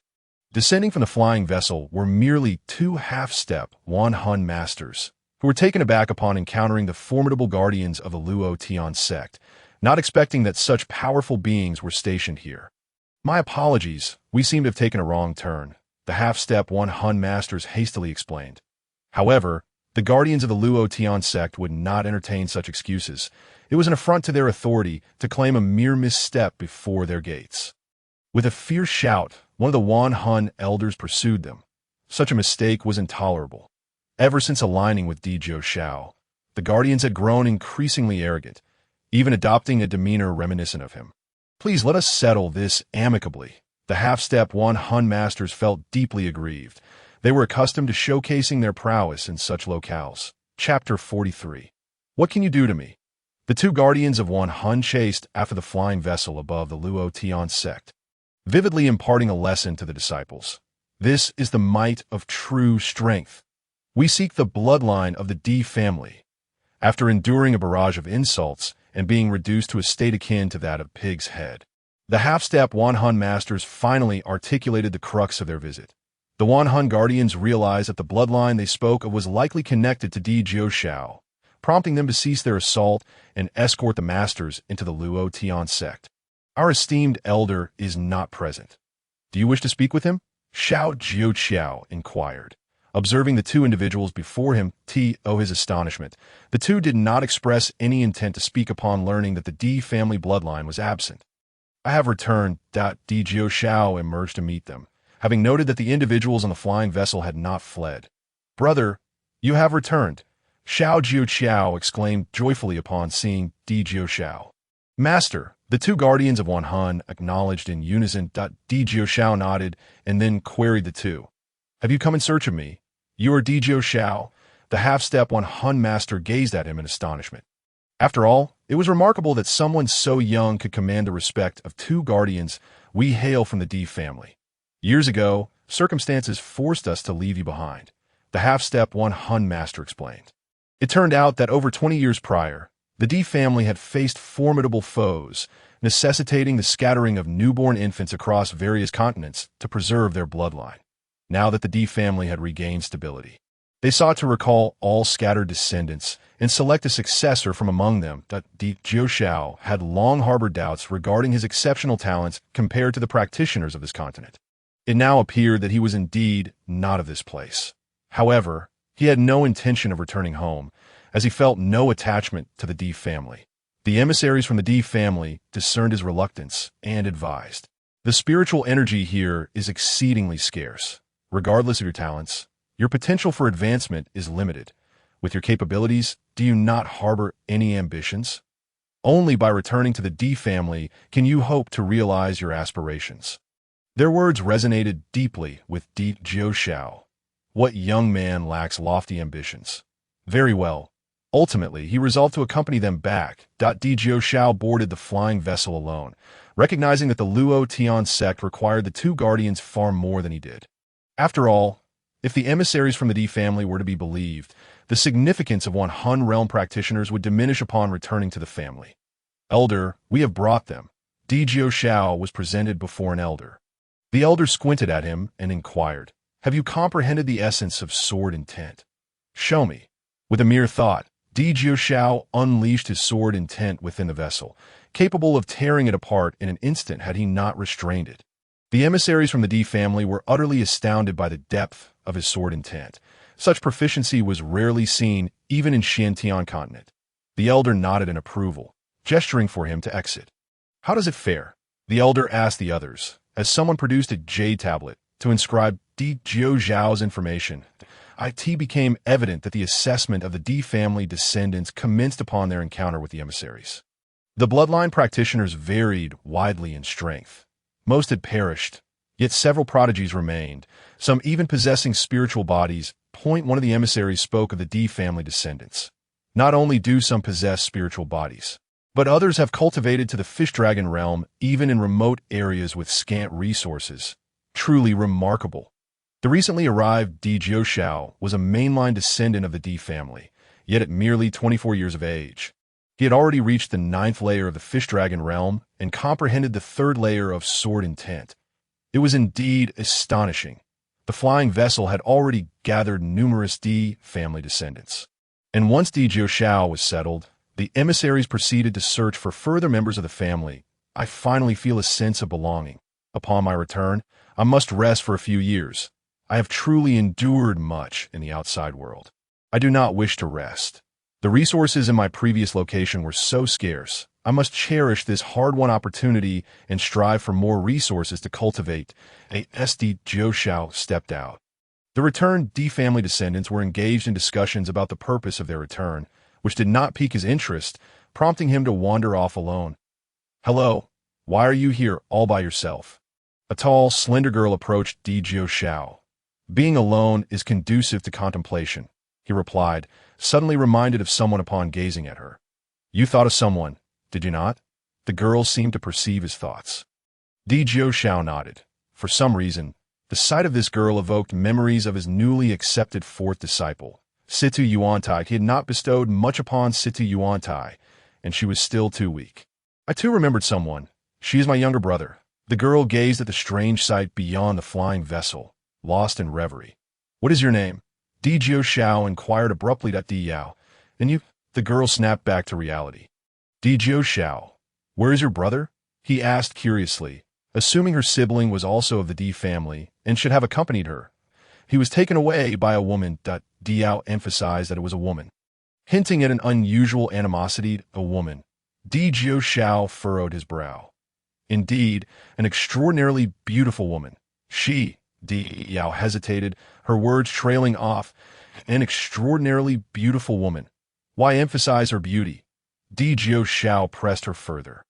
Descending from the flying vessel were merely 2 half-step Wanhun masters, who were taken aback upon encountering the formidable guardians of the Luo Tian sect, not expecting that such powerful beings were stationed here. My apologies, we seem to have taken a wrong turn, the half-step Wanhun masters hastily explained. However, the guardians of the Luo Tian sect would not entertain such excuses. It was an affront to their authority to claim a mere misstep before their gates. With a fierce shout, one of the Wanhun elders pursued them. Such a mistake was intolerable. Ever since aligning with Di Jiuxiao, the guardians had grown increasingly arrogant, even adopting a demeanor reminiscent of him. Please let us settle this amicably. The half-step Wanhun masters felt deeply aggrieved. They were accustomed to showcasing their prowess in such locales. Chapter 43. What can you do to me? The 2 guardians of Wanhun chased after the flying vessel above the Luo Tian sect, vividly imparting a lesson to the disciples. This is the might of true strength. We seek the bloodline of the D family. After enduring a barrage of insults and being reduced to a state akin to that of pig's head, the half-step Wanhun masters finally articulated the crux of their visit. The Wanhun guardians realized that the bloodline they spoke of was likely connected to Di Jiuxiao, prompting them to cease their assault and escort the masters into the Luo Tian sect. Our esteemed elder is not present. Do you wish to speak with him? Xiao Jiuxiao inquired. Observing the 2 individuals before him, to his astonishment, the 2 did not express any intent to speak upon learning that the D family bloodline was absent. I have returned. Di Jiuxiao emerged to meet them, having noted that the individuals on the flying vessel had not fled. Brother, you have returned, Xiao Jiuxiao exclaimed joyfully upon seeing Di Jiuxiao. Master, the 2 guardians of Wanhun acknowledged in unison. Di Jiuxiao nodded and then queried the 2. Have you come in search of me? You are Di Jiuxiao? The half-step Wanhun master gazed at him in astonishment. After all, it was remarkable that someone so young could command the respect of 2 guardians. We hail from the D family. Years ago, circumstances forced us to leave you behind, the half-step Wanhun master explained. It turned out that over 20 years prior, the D family had faced formidable foes, necessitating the scattering of newborn infants across various continents to preserve their bloodline. Now that the D family had regained stability, They sought to recall all scattered descendants and select a successor from among them. Di Jiushao had long harbored doubts regarding his exceptional talents compared to the practitioners of this continent. It now appeared that he was indeed not of this place. However, he had no intention of returning home, as he felt no attachment to the Di family. The emissaries from the Di family discerned his reluctance and advised, "The spiritual energy here is exceedingly scarce. Regardless of your talents, your potential for advancement is limited. With your capabilities, do you not harbor any ambitions? Only by returning to the Di family can you hope to realize your aspirations." Their words resonated deeply with Di Jiushao. What young man lacks lofty ambitions? Very well. Ultimately, he resolved to accompany them back. Di Jiushao boarded the flying vessel alone, recognizing that the Luo Tian sect required the two guardians far more than he did. After all, if the emissaries from the Di family were to be believed, the significance of one Han realm practitioners would diminish upon returning to the family. "Elder, we have brought them." Di Jiushao was presented before an elder. The elder squinted at him and inquired, "Have you comprehended the essence of sword intent? Show me." With a mere thought, Di Jiushao unleashed his sword intent within the vessel, capable of tearing it apart in an instant had he not restrained it. The emissaries from the Di family were utterly astounded by the depth of his sword intent. Such proficiency was rarely seen even in Xiantian continent. The elder nodded in approval, gesturing for him to exit. "How does it fare?" the elder asked the others, as someone produced a jade tablet to inscribe Di Jiushao information. It became evident that the assessment of the Di family descendants commenced upon their encounter with the emissaries. The bloodline practitioners varied widely in strength. Most had perished, yet several prodigies remained, some even possessing spiritual bodies. One of the emissaries spoke of the Di family descendants. "Not only do some possess spiritual bodies, but others have cultivated to the fish dragon realm even in remote areas with scant resources. Truly remarkable." The recently arrived Di Jiushao was a mainline descendant of the Di family, yet at merely 24 years of age. He had already reached the 9th layer of the fish dragon realm and comprehended the 3rd layer of sword intent. It was indeed astonishing. The flying vessel had already gathered numerous Di family descendants. And once Di Jiushao was settled, the emissaries proceeded to search for further members of the family. "I finally feel a sense of belonging. Upon my return, I must rest for a few years. I have truly endured much in the outside world. I do not wish to rest. The resources in my previous location were so scarce. I must cherish this hard-won opportunity and strive for more resources to cultivate." Di Jiushao stepped out. The returned Di family descendants were engaged in discussions about the purpose of their return, which did not pique his interest, prompting him to wander off alone. "Hello, why are you here all by yourself?" A tall, slender girl approached Di Jiushao. "Being alone is conducive to contemplation," he replied, suddenly reminded of someone upon gazing at her. "You thought of someone, did you not?" The girl seemed to perceive his thoughts. Di Jiushao nodded. For some reason, the sight of this girl evoked memories of his newly accepted 4th disciple, Situ Yuantai. He had not bestowed much upon Situ Yuantai, and she was still too weak. "I too remembered someone. She is my younger brother." The girl gazed at the strange sight beyond the flying vessel, lost in reverie. "What is your name?" Di Jiushao inquired abruptly. "Di Yao. And you?" The girl snapped back to reality. "Di Jiushao. Where is your brother?" he asked curiously, assuming her sibling was also of the Di family and should have accompanied her. "He was taken away by a woman." Di Yao emphasized that it was a woman, hinting at an unusual animosity. "A woman." Di Jiushao furrowed his brow. "Indeed, an extraordinarily beautiful woman. She..." Di Yao hesitated, her words trailing off. "An extraordinarily beautiful woman. Why emphasize her beauty?" Di Jiushao pressed her further.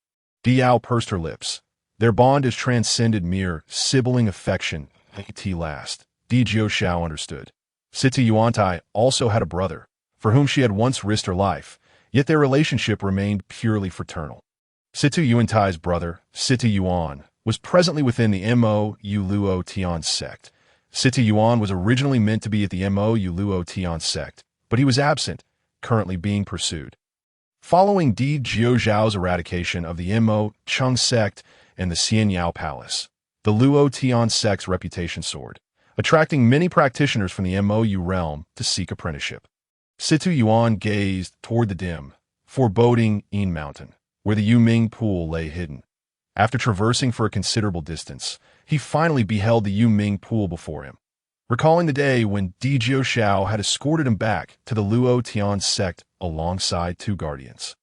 Di Yao pursed her lips. Their bond has transcended mere sibling affection. At last, Di Jiushao understood. Situ Yuantai also had a brother, for whom she had once risked her life, yet their relationship remained purely fraternal. Situ Yuantai's brother, Situ Yuan, was presently within the Mo Luo Tian sect. Situ Yuan was originally meant to be at the Mo Luo Tian sect, but he was absent, currently being pursued. Following Di Jiushou's eradication of the Mo Chung sect and the Xianyao Palace, the Luo Tian sect's reputation soared. attracting many practitioners from the MOU realm to seek apprenticeship. Situ Yuan gazed toward the dim, foreboding Yin Mountain, where the Yuming pool lay hidden. After traversing for a considerable distance, he finally beheld the Yuming pool before him. Recalling the day when Di Xiao had escorted him back to the Luo Tian sect alongside two guardians.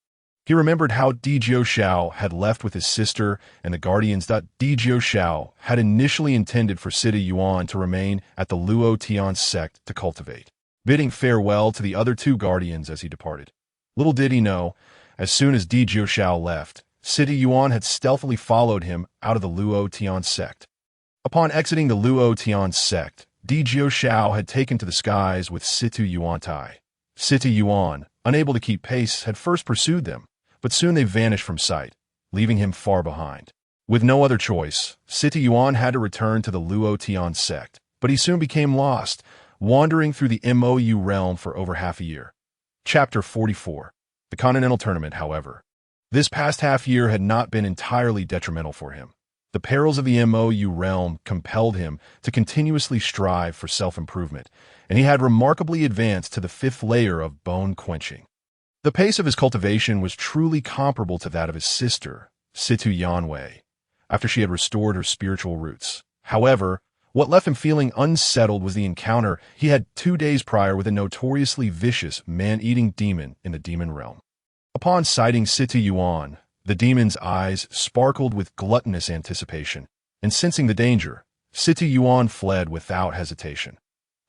He remembered how Di Xiao had left with his sister and the guardians. Di Xiao had initially intended for Situ Yuan to remain at the Luo Tian sect to cultivate, bidding farewell to the other two guardians as he departed. Little did he know, as soon as Di Xiao left, Situ Yuan had stealthily followed him out of the Luo Tian sect. Upon exiting the Luo Tian sect, Di Xiao had taken to the skies with Situ Yuan Tai. Situ Yuan, unable to keep pace, had first pursued them, but soon they vanished from sight, leaving him far behind. With no other choice, Situ Yuan had to return to the Luo Tian sect, but he soon became lost, wandering through the MOU realm for over half a year. Chapter 44. The Continental Tournament, however. This past half year had not been entirely detrimental for him. The perils of the MOU realm compelled him to continuously strive for self-improvement, and he had remarkably advanced to the 5th layer of bone quenching. The pace of his cultivation was truly comparable to that of his sister, Situ Yanwei, after she had restored her spiritual roots. However, what left him feeling unsettled was the encounter he had 2 days prior with a notoriously vicious man-eating demon in the demon realm. Upon sighting Situ Yuan, the demon's eyes sparkled with gluttonous anticipation, and sensing the danger, Situ Yuan fled without hesitation.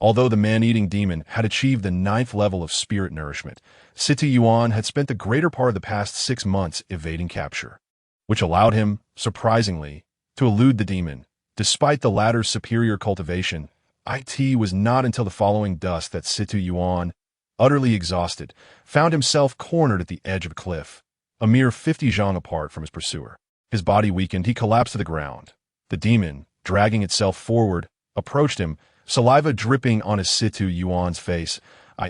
Although the man-eating demon had achieved the 9th level of spirit nourishment, Situ Yuan had spent the greater part of the past 6 months evading capture, which allowed him, surprisingly, to elude the demon. Despite the latter's superior cultivation, it was not until the following dusk that Situ Yuan, utterly exhausted, found himself cornered at the edge of a cliff, a mere 50 zhang apart from his pursuer. His body weakened, he collapsed to the ground. The demon, dragging itself forward, approached him, saliva dripping on his Situ Yuan's face.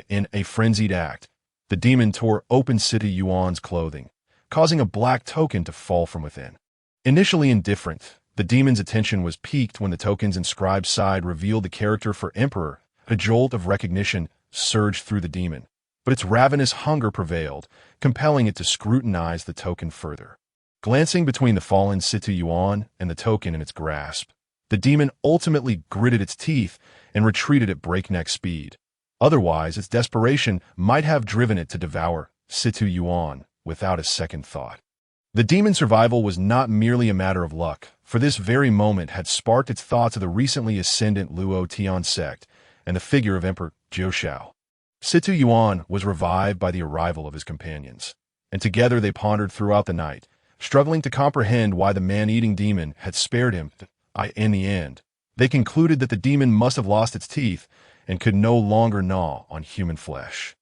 In a frenzied act, the demon tore open Situ Yuan's clothing, causing a black token to fall from within. Initially indifferent, the demon's attention was piqued when the token's inscribed side revealed the character for Emperor. A jolt of recognition surged through the demon, but its ravenous hunger prevailed, compelling it to scrutinize the token further. Glancing between the fallen Situ Yuan and the token in its grasp, the demon ultimately gritted its teeth and retreated at breakneck speed. Otherwise, its desperation might have driven it to devour Situ Yuan without a second thought. The demon's survival was not merely a matter of luck, for this very moment had sparked its thoughts of the recently ascendant Luo Tian sect and the figure of Emperor Zhou. Situ Yuan was revived by the arrival of his companions, and together they pondered throughout the night, struggling to comprehend why the man-eating demon had spared him. In the end, they concluded that the demon must have lost its teeth and could no longer gnaw on human flesh.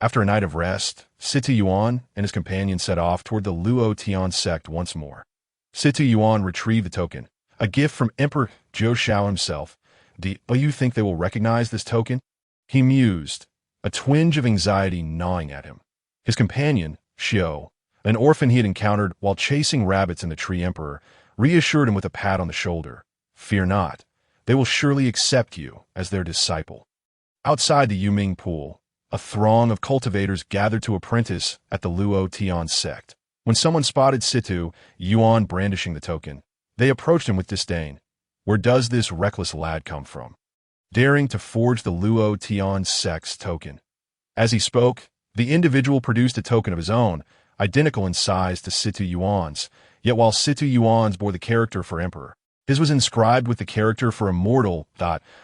After a night of rest, Situ Yuan and his companions set off toward the Luo Tian sect once more. Situ Yuan retrieved the token, a gift from Emperor Zhou himself. Do you think they will recognize this token? He mused, a twinge of anxiety gnawing at him. His companion, Xiao, an orphan he had encountered while chasing rabbits in the Tree Emperor, reassured him with a pat on the shoulder. Fear not, they will surely accept you as their disciple. Outside the Yuming pool, a throng of cultivators gathered to apprentice at the Luo Tian sect. When someone spotted Situ Yuan brandishing the token, they approached him with disdain. Where does this reckless lad come from, daring to forge the Luo Tian sect's token? As he spoke, the individual produced a token of his own, identical in size to Situ Yuan's, yet while Situ Yuan's bore the character for Emperor, his was inscribed with the character for Immortal.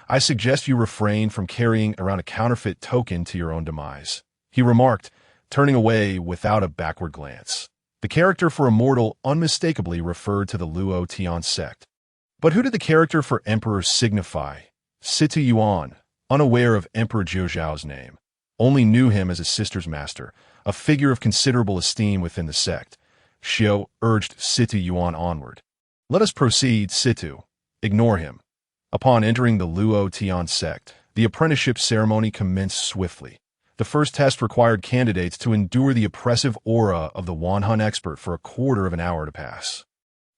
I suggest you refrain from carrying around a counterfeit token to your own demise, he remarked, turning away without a backward glance. The character for Immortal unmistakably referred to the Luo Tian sect. But who did the character for Emperor signify? Situ Yuan, unaware of Emperor Zhou's name, only knew him as his sister's master, a figure of considerable esteem within the sect. Xiao urged Situ Yuan onward. Let us proceed, Situ. Ignore him. Upon entering the Luo Tian sect, the apprenticeship ceremony commenced swiftly. The first test required candidates to endure the oppressive aura of the Wanhun expert for a quarter of an hour to pass.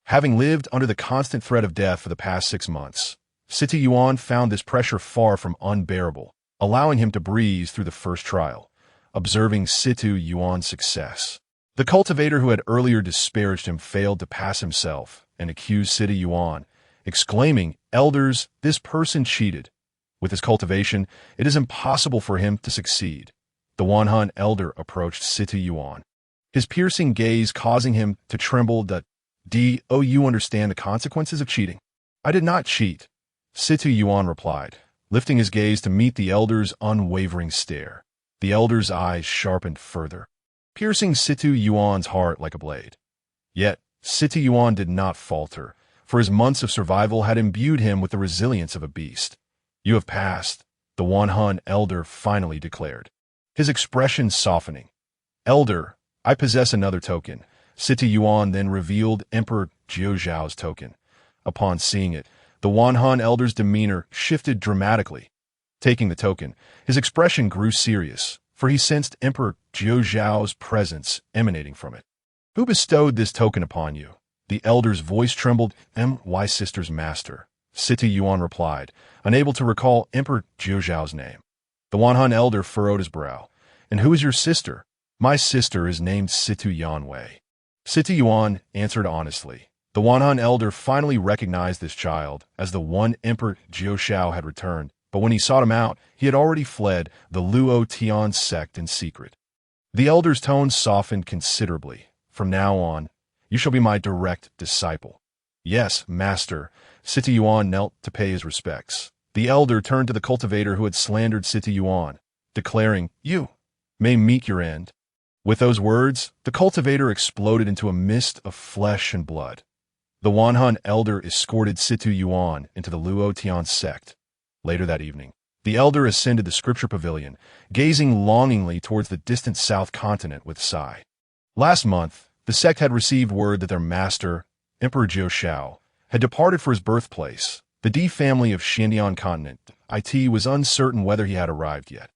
Having lived under the constant threat of death for the past 6 months, Sita Yuan found this pressure far from unbearable, allowing him to breeze through the first trial, observing Sita Yuan's success. The cultivator who had earlier disparaged him failed to pass himself and accused Sita Yuan, exclaiming, "Elders, this person cheated. With his cultivation, it is impossible for him to succeed." The Wanhan elder approached Sita Yuan, his piercing gaze causing him to tremble. "Do you understand the consequences of cheating?" "I did not cheat," Sita Yuan replied, lifting his gaze to meet the elder's unwavering stare. The elder's eyes sharpened further, piercing Sita Yuan's heart like a blade. Yet, Sita Yuan did not falter, for his months of survival had imbued him with the resilience of a beast. "You have passed," the Wanhan elder finally declared, his expression softening. "Elder, I possess another token." Sita Yuan then revealed Emperor Jiuzhao's token. Upon seeing it, the Wanhan elder's demeanor shifted dramatically. Taking the token, his expression grew serious, for he sensed Emperor Jiuzhao's presence emanating from it. "Who bestowed this token upon you?" The elder's voice trembled. "My sister's master," Sita Yuan replied, unable to recall Emperor Jiuzhao's name. The Wanhan elder furrowed his brow. "And who is your sister?" "My sister is named Sita Yanwei," Sita Yuan answered honestly. The Wanhan elder finally recognized this child as the one Emperor Jiuzhao had returned, but when he sought him out, he had already fled the Luo Tian sect in secret. The elder's tone softened considerably. "From now on, you shall be my direct disciple." "Yes, master." Sita Yuan knelt to pay his respects. The elder turned to the cultivator who had slandered Sita Yuan, declaring, "You may meet your end." With those words, the cultivator exploded into a mist of flesh and blood. The Wanhan elder escorted Sita Yuan into the Luo Tian sect. Later that evening, the elder ascended the scripture pavilion, gazing longingly towards the distant south continent with a sigh. Last month, the sect had received word that their master, Emperor Jiuzhao, had departed for his birthplace, the D family of Xindian continent. It was uncertain whether he had arrived yet.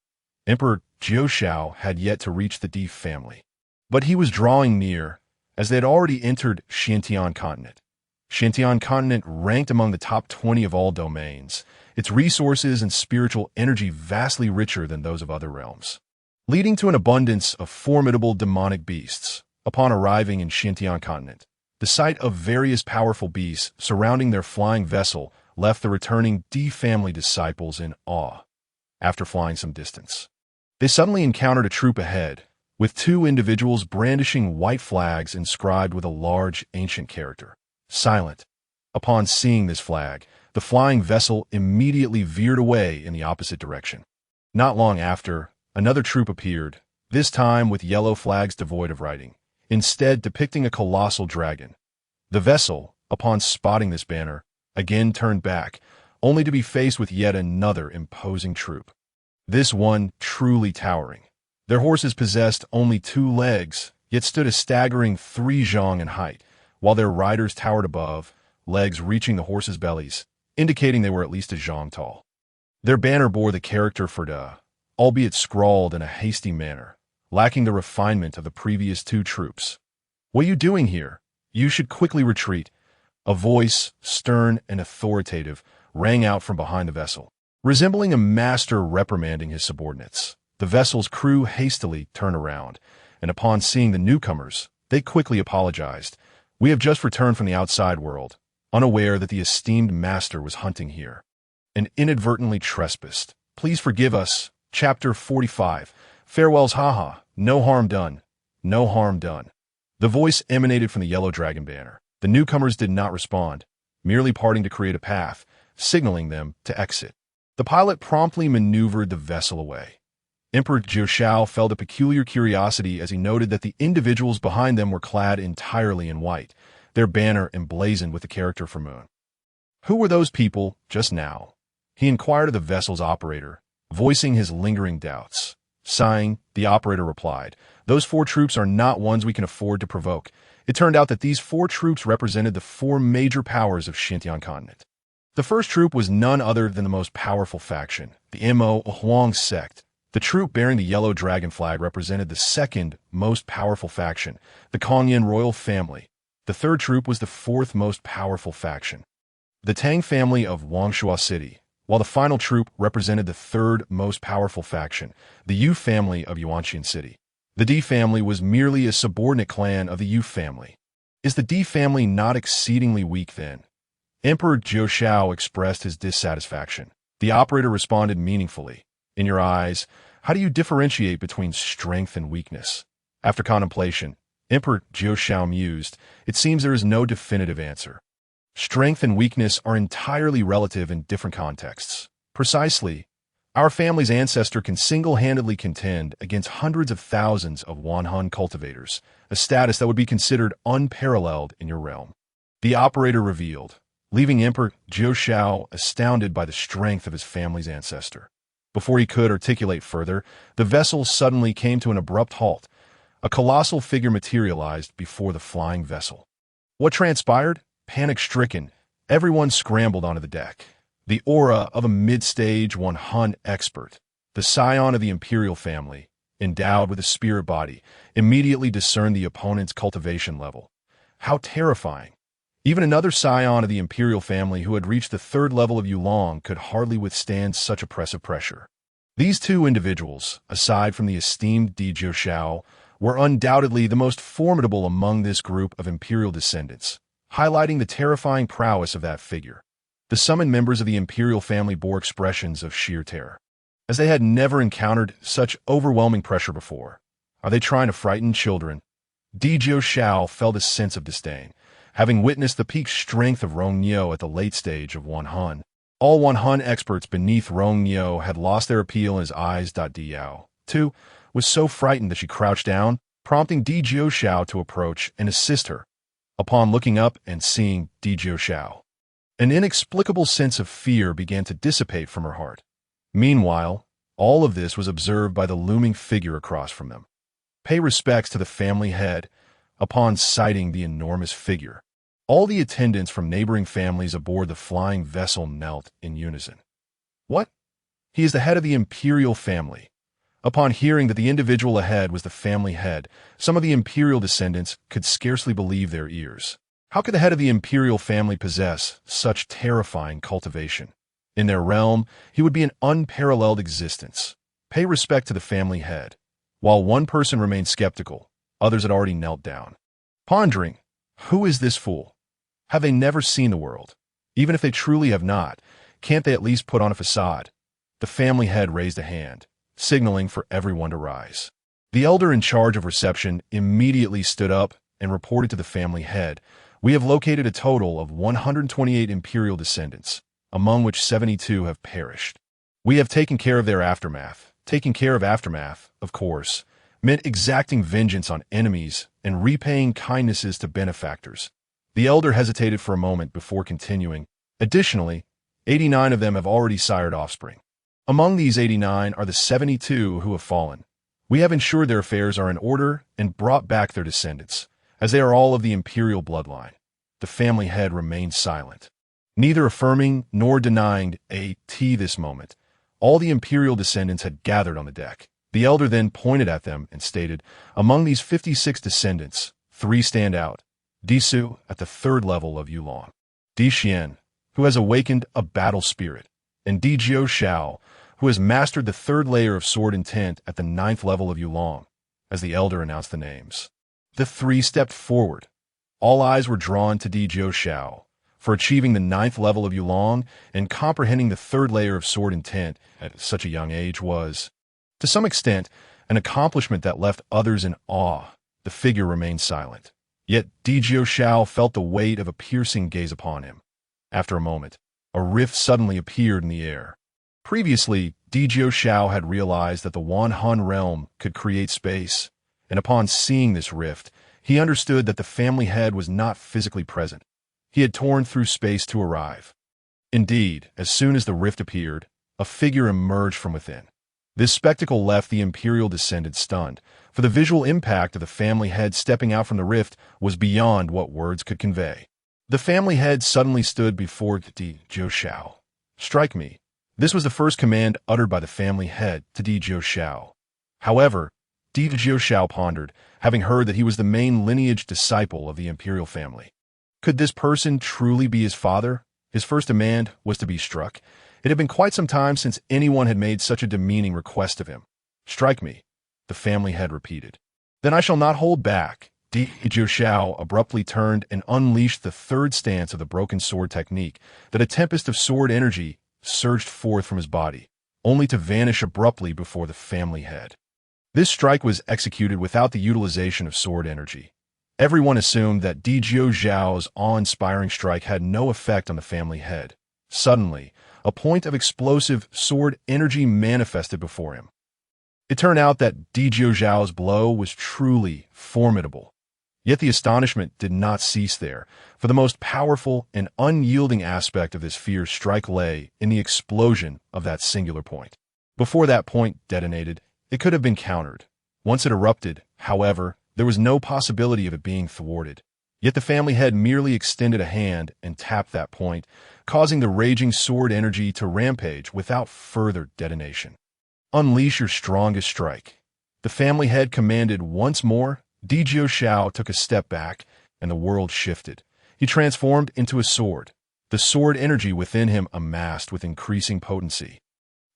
Emperor Jiuzhao had yet to reach the D family, but he was drawing near, as they had already entered Xindian continent. Xindian continent ranked among the top 20 of all domains, its resources and spiritual energy vastly richer than those of other realms, leading to an abundance of formidable demonic beasts. Upon arriving in Xindian continent, the sight of various powerful beasts surrounding their flying vessel left the returning D family disciples in awe. After flying some distance, they suddenly encountered a troop ahead, with two individuals brandishing white flags inscribed with a large ancient character, "Silent." Upon seeing this flag, the flying vessel immediately veered away in the opposite direction. Not long after, another troop appeared, this time with yellow flags devoid of writing, instead depicting a colossal dragon. The vessel, upon spotting this banner, again turned back, only to be faced with yet another imposing troop. This one truly towering. Their horses possessed only 2 legs, yet stood a staggering 3 zhang in height, while their riders towered above, legs reaching the horses' bellies, indicating they were at least a zhang tall. Their banner bore the character Ferda, albeit scrawled in a hasty manner, lacking the refinement of the previous 2 troops. "What are you doing here? You should quickly retreat." A voice, stern and authoritative, rang out from behind the vessel, resembling a master reprimanding his subordinates. The vessel's crew hastily turned around, and upon seeing the newcomers, they quickly apologized. "We have just returned from the outside world, unaware that the esteemed master was hunting here, and inadvertently trespassed. Please forgive us." Chapter 45. Farewells, haha. No harm done. No harm done. The voice emanated from the yellow dragon banner. The newcomers did not respond, merely parting to create a path, signaling them to exit. The pilot promptly maneuvered the vessel away. Emperor Jiuzhao felt a peculiar curiosity as he noted that the individuals behind them were clad entirely in white, their banner emblazoned with the character for moon. Who were those people just now? He inquired of the vessel's operator, voicing his lingering doubts. Sighing, the operator replied, "Those 4 troops are not ones we can afford to provoke." It turned out that these 4 troops represented the 4 major powers of Xindian continent. The first troop was none other than the most powerful faction, the Mo Huang sect. The troop bearing the yellow dragon flag represented the second most powerful faction, the Kongyan royal family. The third troop was the 4th most powerful faction, the Tang family of Wangshuo City, while the final troop represented the third most powerful faction, the Yu family of Yuanqian City. The D family was merely a subordinate clan of the Yu family. Is the D family not exceedingly weak then? Emperor Zhou Xiao expressed his dissatisfaction. The operator responded meaningfully. In your eyes, how do you differentiate between strength and weakness? After contemplation, Emperor Zhou Xiao mused, it seems there is no definitive answer. Strength and weakness are entirely relative in different contexts. Precisely, our family's ancestor can single-handedly contend against hundreds of thousands of Wanhun cultivators, a status that would be considered unparalleled in your realm. The operator revealed, leaving Emperor Zhou Xiao astounded by the strength of his family's ancestor. Before he could articulate further, the vessel suddenly came to an abrupt halt. A colossal figure materialized before the flying vessel. What transpired? Panic-stricken, everyone scrambled onto the deck. The aura of a mid-stage Wanhun expert, the scion of the imperial family, endowed with a spirit body, immediately discerned the opponent's cultivation level. How terrifying! Even another scion of the imperial family who had reached the third level of Yulong could hardly withstand such oppressive pressure. These two individuals, aside from the esteemed Di Zhou Xiao, were undoubtedly the most formidable among this group of imperial descendants, highlighting the terrifying prowess of that figure. The summoned members of the imperial family bore expressions of sheer terror, as they had never encountered such overwhelming pressure before. Are they trying to frighten children? Di Zhou Xiao felt a sense of disdain, having witnessed the peak strength of Rong Niu at the late stage of Wanhun. All Wanhun experts beneath Rong Niu had lost their appeal in his eyes. Di Yao, too, was so frightened that she crouched down, prompting Di Zhou Xiao to approach and assist her. Upon looking up and seeing Di Zhou Xiao, an inexplicable sense of fear began to dissipate from her heart. Meanwhile, all of this was observed by the looming figure across from them. Pay respects to the family head. Upon sighting the enormous figure, all the attendants from neighboring families aboard the flying vessel knelt in unison. What? He is the head of the imperial family. Upon hearing that the individual ahead was the family head, some of the imperial descendants could scarcely believe their ears. How could the head of the imperial family possess such terrifying cultivation? In their realm, he would be an unparalleled existence. Pay respect to the family head. While one person remained skeptical, others had already knelt down, pondering, who is this fool? Have they never seen the world? Even if they truly have not, can't they at least put on a facade? The family head raised a hand, signaling for everyone to rise. The elder in charge of reception immediately stood up and reported to the family head, we have located a total of 128 imperial descendants, among which 72 have perished. We have taken care of their aftermath. Taking care of aftermath, of course, meant exacting vengeance on enemies and repaying kindnesses to benefactors. The elder hesitated for a moment before continuing. Additionally, 89 of them have already sired offspring. Among these 89 are the 72 who have fallen. We have ensured their affairs are in order and brought back their descendants, as they are all of the imperial bloodline. The family head remained silent, neither affirming nor denying this moment. All the imperial descendants had gathered on the deck. The elder then pointed at them and stated, among these 56 descendants, 3 stand out. Di Su at the third level of Yulong, Di Xian, who has awakened a battle spirit, and Di Zhou Xiao, who has mastered the third layer of sword intent at the 9th level of Yulong. As the elder announced the names, the 3 stepped forward. All eyes were drawn to Di Zhou Xiao for achieving the 9th level of Yulong and comprehending the third layer of sword intent at such a young age was, to some extent, an accomplishment that left others in awe. The figure remained silent. Yet Di Zhou Xiao felt the weight of a piercing gaze upon him. After a moment, a rift suddenly appeared in the air. Previously, Di Zhou Xiao had realized that the Wanhun realm could create space, and upon seeing this rift, he understood that the family head was not physically present. He had torn through space to arrive. Indeed, as soon as the rift appeared, a figure emerged from within. This spectacle left the imperial descendants stunned, for the visual impact of the family head stepping out from the rift was beyond what words could convey. The family head suddenly stood before Di Zhou Xiao. Strike me. This was the first command uttered by the family head to Di Zhou Xiao. However, Di Zhou Xiao pondered, having heard that he was the main lineage disciple of the imperial family. Could this person truly be his father? His first demand was to be struck. It had been quite some time since anyone had made such a demeaning request of him. "Strike me," the family head repeated. "Then I shall not hold back." Di Jiuxiao abruptly turned and unleashed the third stance of the broken sword technique, that a tempest of sword energy surged forth from his body, only to vanish abruptly before the family head. This strike was executed without the utilization of sword energy. Everyone assumed that Di Jiuxiao's awe-inspiring strike had no effect on the family head. Suddenly, a point of explosive sword energy manifested before him. It turned out that Di Jiuxiao's blow was truly formidable. Yet the astonishment did not cease there, for the most powerful and unyielding aspect of this fierce strike lay in the explosion of that singular point. Before that point detonated, it could have been countered. Once it erupted, however, there was no possibility of it being thwarted. Yet the family head merely extended a hand and tapped that point, causing the raging sword energy to rampage without further detonation. "Unleash your strongest strike." The family head commanded once more. Di Jiuxiao took a step back, and the world shifted. He transformed into a sword. The sword energy within him amassed with increasing potency.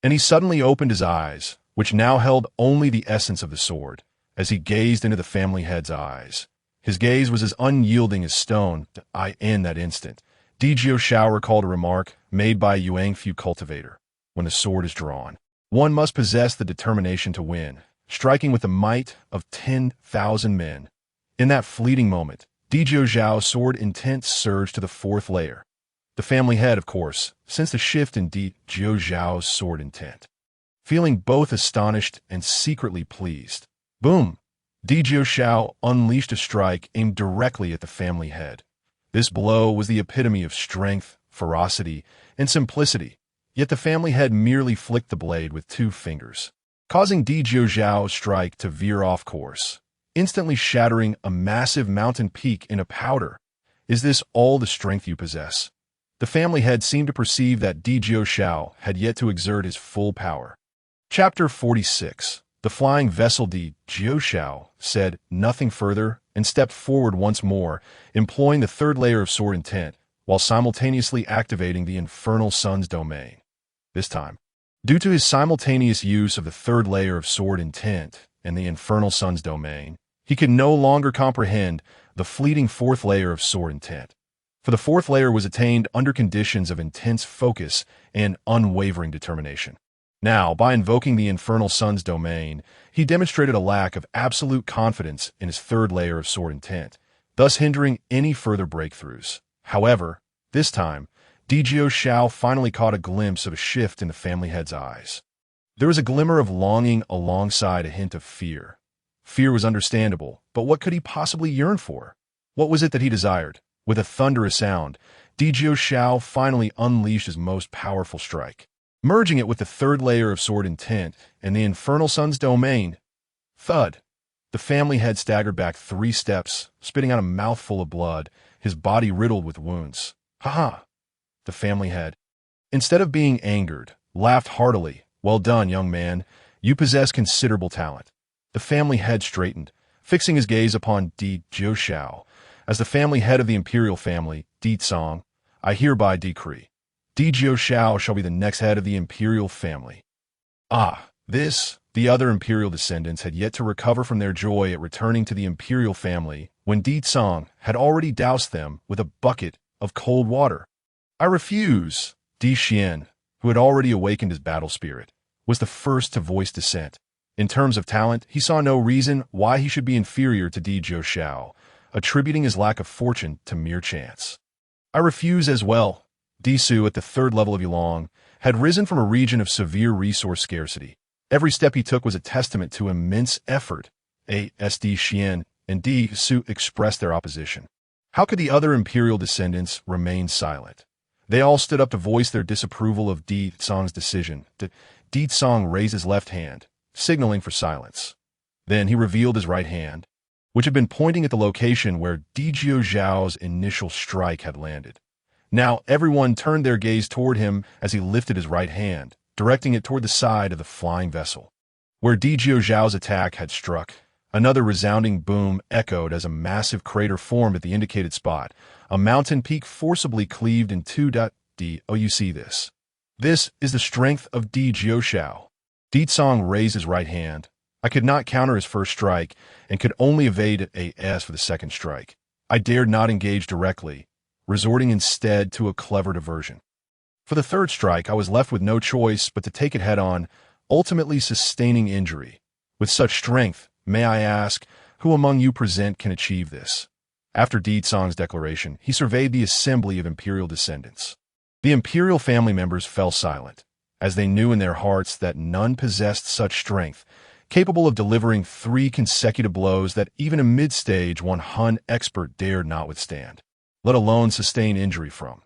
And he suddenly opened his eyes, which now held only the essence of the sword, as he gazed into the family head's eyes. His gaze was as unyielding as stone. In that instant, Di Jiuxiao recalled a remark made by a Yuanfu cultivator. When the sword is drawn, one must possess the determination to win, striking with the might of 10,000 men. In that fleeting moment, Di Jiuxiao's sword intent surged to the fourth layer. The family head, of course, sensed a shift in Di Jiuxiao's sword intent. Feeling both astonished and secretly pleased, boom! Di Jiuxiao unleashed a strike aimed directly at the family head. This blow was the epitome of strength, ferocity, and simplicity, yet the family head merely flicked the blade with 2 fingers, causing Di Jiuxiao's strike to veer off course, instantly shattering a massive mountain peak into powder. "Is this all the strength you possess?" The family head seemed to perceive that Di Jiuxiao had yet to exert his full power. Chapter 46. The flying vessel. Di Jiuxiao said nothing further and stepped forward once more, employing the third layer of sword intent, while simultaneously activating the infernal sun's domain. This time, due to his simultaneous use of the third layer of sword intent and the infernal sun's domain, he could no longer comprehend the fleeting fourth layer of sword intent. For the fourth layer was attained under conditions of intense focus and unwavering determination. Now, by invoking the infernal sun's domain, he demonstrated a lack of absolute confidence in his third layer of sword intent, thus hindering any further breakthroughs. However, this time, Di Jiuxiao finally caught a glimpse of a shift in the family head's eyes. There was a glimmer of longing alongside a hint of fear. Fear was understandable, but what could he possibly yearn for? What was it that he desired? With a thunderous sound, Di Jiuxiao finally unleashed his most powerful strike, merging it with the third layer of sword intent and the infernal sun's domain. Thud! The family head staggered back 3 steps, spitting out a mouthful of blood, his body riddled with wounds. "Ha-ha!" The family head, instead of being angered, laughed heartily. "Well done, young man. You possess considerable talent." The family head straightened, fixing his gaze upon Di Jiuxiao. "As the family head of the imperial family, Di Tsang, I hereby decree, Di Jiuxiao shall be the next head of the imperial family." The other imperial descendants had yet to recover from their joy at returning to the imperial family when Di Tsang had already doused them with a bucket of cold water. "I refuse." Di Xian, who had already awakened his battle spirit, was the first to voice dissent. In terms of talent, he saw no reason why he should be inferior to Di Jiuxiao, attributing his lack of fortune to mere chance. "I refuse as well." Di Su, at the 3rd level of Yulong, had risen from a region of severe resource scarcity. Every step he took was a testament to immense effort. Di Xian and Di Su expressed their opposition. How could the other imperial descendants remain silent? They all stood up to voice their disapproval of Di Tsang's decision. Di Tsang raised his left hand, signaling for silence. Then he revealed his right hand, which had been pointing at the location where Di Jiuxiao's initial strike had landed. Now everyone turned their gaze toward him as he lifted his right hand, directing it toward the side of the flying vessel. Where Di Jiuxiao's attack had struck, another resounding boom echoed as a massive crater formed at the indicated spot. A mountain peak forcibly cleaved in two. Di. Oh, you see this. This is the strength of Di Jiuxiao. Di Tsong raised his right hand. I could not counter his first strike and could only evade a S for the second strike. I dared not engage directly, resorting instead to a clever diversion. For the third strike, I was left with no choice but to take it head-on, ultimately sustaining injury. With such strength, may I ask, who among you present can achieve this? After Di Tsong's declaration, he surveyed the assembly of imperial descendants. The imperial family members fell silent, as they knew in their hearts that none possessed such strength, capable of delivering 3 consecutive blows that even a mid-stage Han expert dared not withstand, let alone sustain injury from.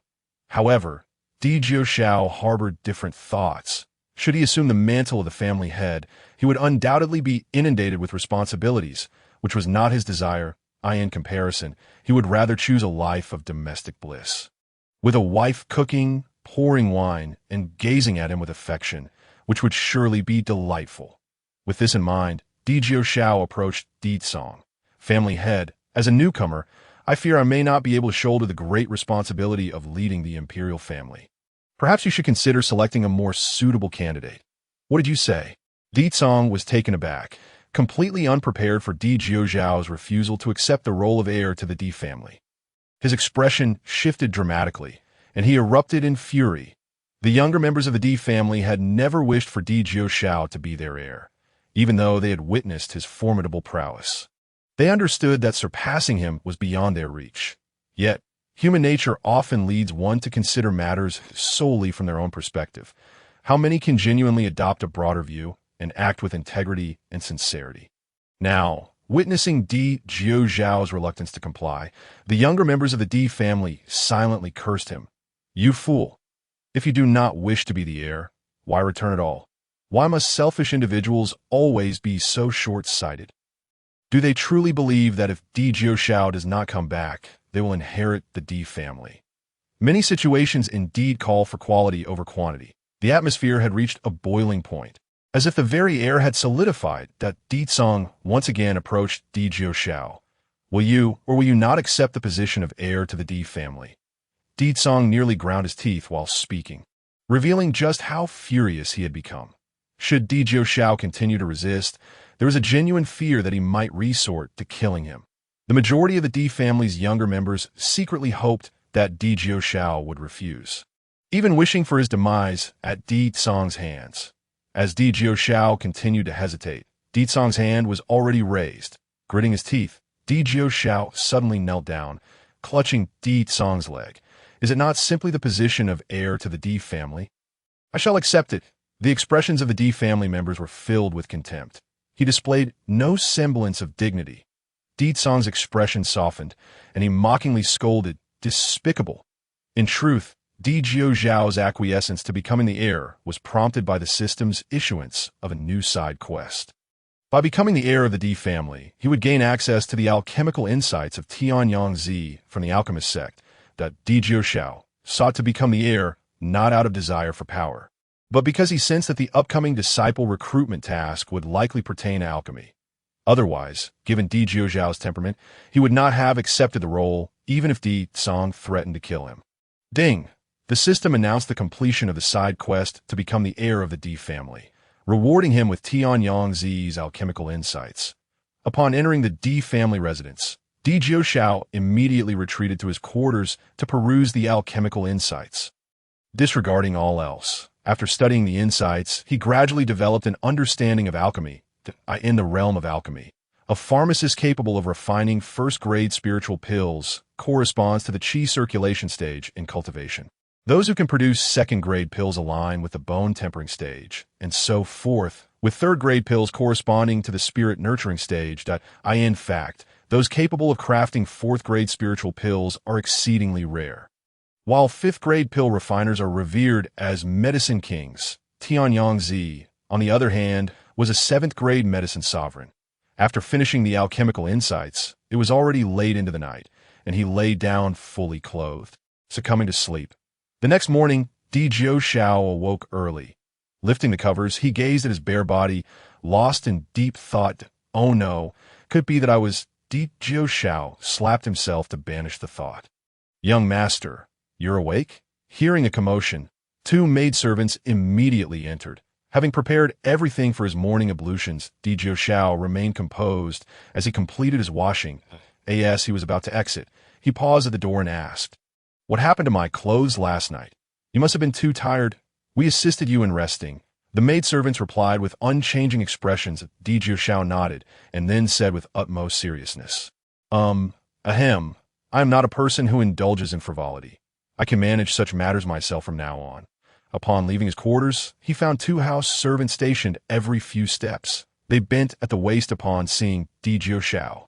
However, Di Jiuxiao harbored different thoughts. Should he assume the mantle of the family head, he would undoubtedly be inundated with responsibilities, which was not his desire. In comparison, he would rather choose a life of domestic bliss. With a wife cooking, pouring wine, and gazing at him with affection, which would surely be delightful. With this in mind, Di Jiuxiao approached Di Tsong, family head. As a newcomer, I fear I may not be able to shoulder the great responsibility of leading the imperial family. Perhaps you should consider selecting a more suitable candidate. What did you say? Di Tsong was taken aback, completely unprepared for Di Jiuxiao's refusal to accept the role of heir to the Di family. His expression shifted dramatically, and he erupted in fury. The younger members of the Di family had never wished for Di Jiuxiao to be their heir, even though they had witnessed his formidable prowess. They understood that surpassing him was beyond their reach. Yet, human nature often leads one to consider matters solely from their own perspective. How many can genuinely adopt a broader view and act with integrity and sincerity? Now, witnessing Di Jiuxiao's reluctance to comply, the younger members of the Di family silently cursed him. You fool! If you do not wish to be the heir, why return at all? Why must selfish individuals always be so short-sighted? Do they truly believe that if Di Jiuxiao does not come back, they will inherit the Di family? Many situations indeed call for quality over quantity. The atmosphere had reached a boiling point, as if the very air had solidified that Di Tsong once again approached Di Jiuxiao. Will you or will you not accept the position of heir to the Di family? Di Tsong nearly ground his teeth while speaking, revealing just how furious he had become. Should Di Jiuxiao continue to resist, there was a genuine fear that he might resort to killing him. The majority of the Di family's younger members secretly hoped that Di Jiuxiao would refuse, even wishing for his demise at Di Tsong's hands. As Di Jiuxiao continued to hesitate, Di Tsong's hand was already raised. Gritting his teeth, Di Jiuxiao suddenly knelt down, clutching Di Tsong's leg. Is it not simply the position of heir to the Di family? I shall accept it. The expressions of the Di family members were filled with contempt. He displayed no semblance of dignity. Di Tsong's expression softened, and he mockingly scolded, "Despicable!" In truth, Di Jiuxiao's acquiescence to becoming the heir was prompted by the system's issuance of a new side quest. By becoming the heir of the Di family, he would gain access to the alchemical insights of Tianyang Zi from the alchemist sect. That Di Jiuxiao sought to become the heir not out of desire for power, but because he sensed that the upcoming disciple recruitment task would likely pertain to alchemy. Otherwise, given Di Jiuxiao's temperament, he would not have accepted the role, even if Di Tsong threatened to kill him. Ding! The system announced the completion of the side quest to become the heir of the Di family, rewarding him with Tianyang Zi's alchemical insights. Upon entering the Di family residence, Di Jiuxiao immediately retreated to his quarters to peruse the alchemical insights. Disregarding all else, after studying the insights, he gradually developed an understanding of alchemy. In the realm of alchemy, a pharmacist capable of refining first-grade spiritual pills corresponds to the qi circulation stage in cultivation. Those who can produce second-grade pills align with the bone-tempering stage, and so forth, with third-grade pills corresponding to the spirit-nurturing stage. In fact, those capable of crafting fourth-grade spiritual pills are exceedingly rare. While fifth-grade pill refiners are revered as medicine kings, Tianyang Zi, on the other hand, was a seventh-grade medicine sovereign. After finishing the alchemical insights, it was already late into the night, and he lay down fully clothed, succumbing to sleep. The next morning, Di Jiuxiao awoke early. Lifting the covers, he gazed at his bare body, lost in deep thought. Oh no, could it be that I was... Di Jiuxiao slapped himself to banish the thought. Young master, you're awake? Hearing a commotion, two maidservants immediately entered. Having prepared everything for his morning ablutions, Di Xiao remained composed as he completed his washing. As he was about to exit, he paused at the door and asked, "What happened to my clothes last night? You must have been too tired. We assisted you in resting." The maidservants replied with unchanging expressions. Di Xiao nodded, and then said with utmost seriousness, ahem, I am not a person who indulges in frivolity. I can manage such matters myself from now on." Upon leaving his quarters, he found two house servants stationed every few steps. They bent at the waist upon seeing Di Xiao.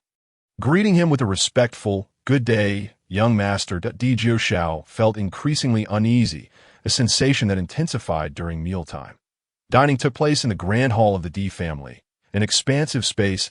Greeting him with a respectful, "Good day, young master," Di Xiao felt increasingly uneasy, a sensation that intensified during mealtime. Dining took place in the grand hall of the Di family, an expansive space.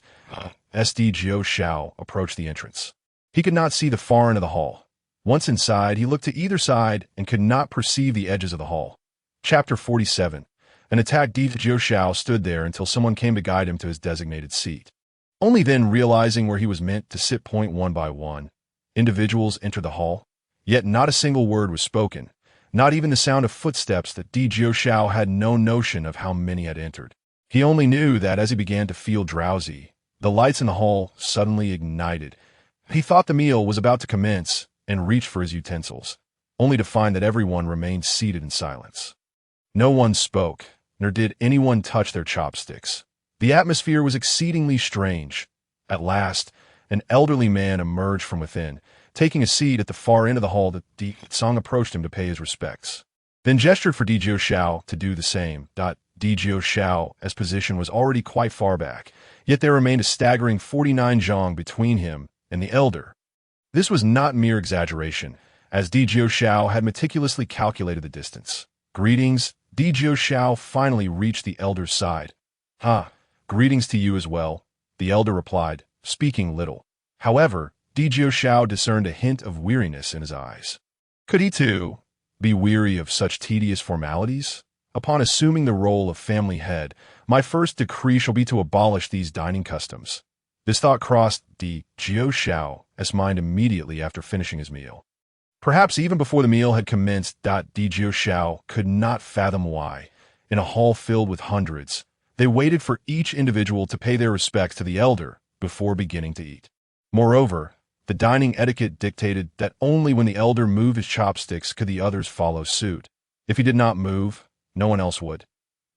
As Di Xiao approached the entrance, he could not see the far end of the hall. Once inside, he looked to either side and could not perceive the edges of the hall. Chapter 47. An attacked Di Xiao stood there until someone came to guide him to his designated seat. Only then, realizing where he was meant to sit, one by one, individuals entered the hall. Yet not a single word was spoken, not even the sound of footsteps. That Di Xiao had no notion of how many had entered. He only knew that as he began to feel drowsy, the lights in the hall suddenly ignited. He thought the meal was about to commence and reached for his utensils, only to find that everyone remained seated in silence. No one spoke, nor did anyone touch their chopsticks. The atmosphere was exceedingly strange. At last, an elderly man emerged from within, taking a seat at the far end of the hall. That Di Song approached him to pay his respects, then gestured for Di Xiao to do the same. Di Xiao's position was already quite far back, yet there remained a staggering 49 zhang between him and the elder. This was not mere exaggeration, as Di Xiao had meticulously calculated the distance. "Greetings." Di Xiao finally reached the elder's side. Greetings to you as well," the elder replied, speaking little. However, Di Xiao discerned a hint of weariness in his eyes. Could he, too, be weary of such tedious formalities? "Upon assuming the role of family head, my first decree shall be to abolish these dining customs." This thought crossed Di Xiao's mind immediately after finishing his meal. Perhaps even before the meal had commenced. Di Xiao could not fathom why, in a hall filled with hundreds, they waited for each individual to pay their respects to the elder before beginning to eat. Moreover, the dining etiquette dictated that only when the elder moved his chopsticks could the others follow suit. If he did not move, no one else would.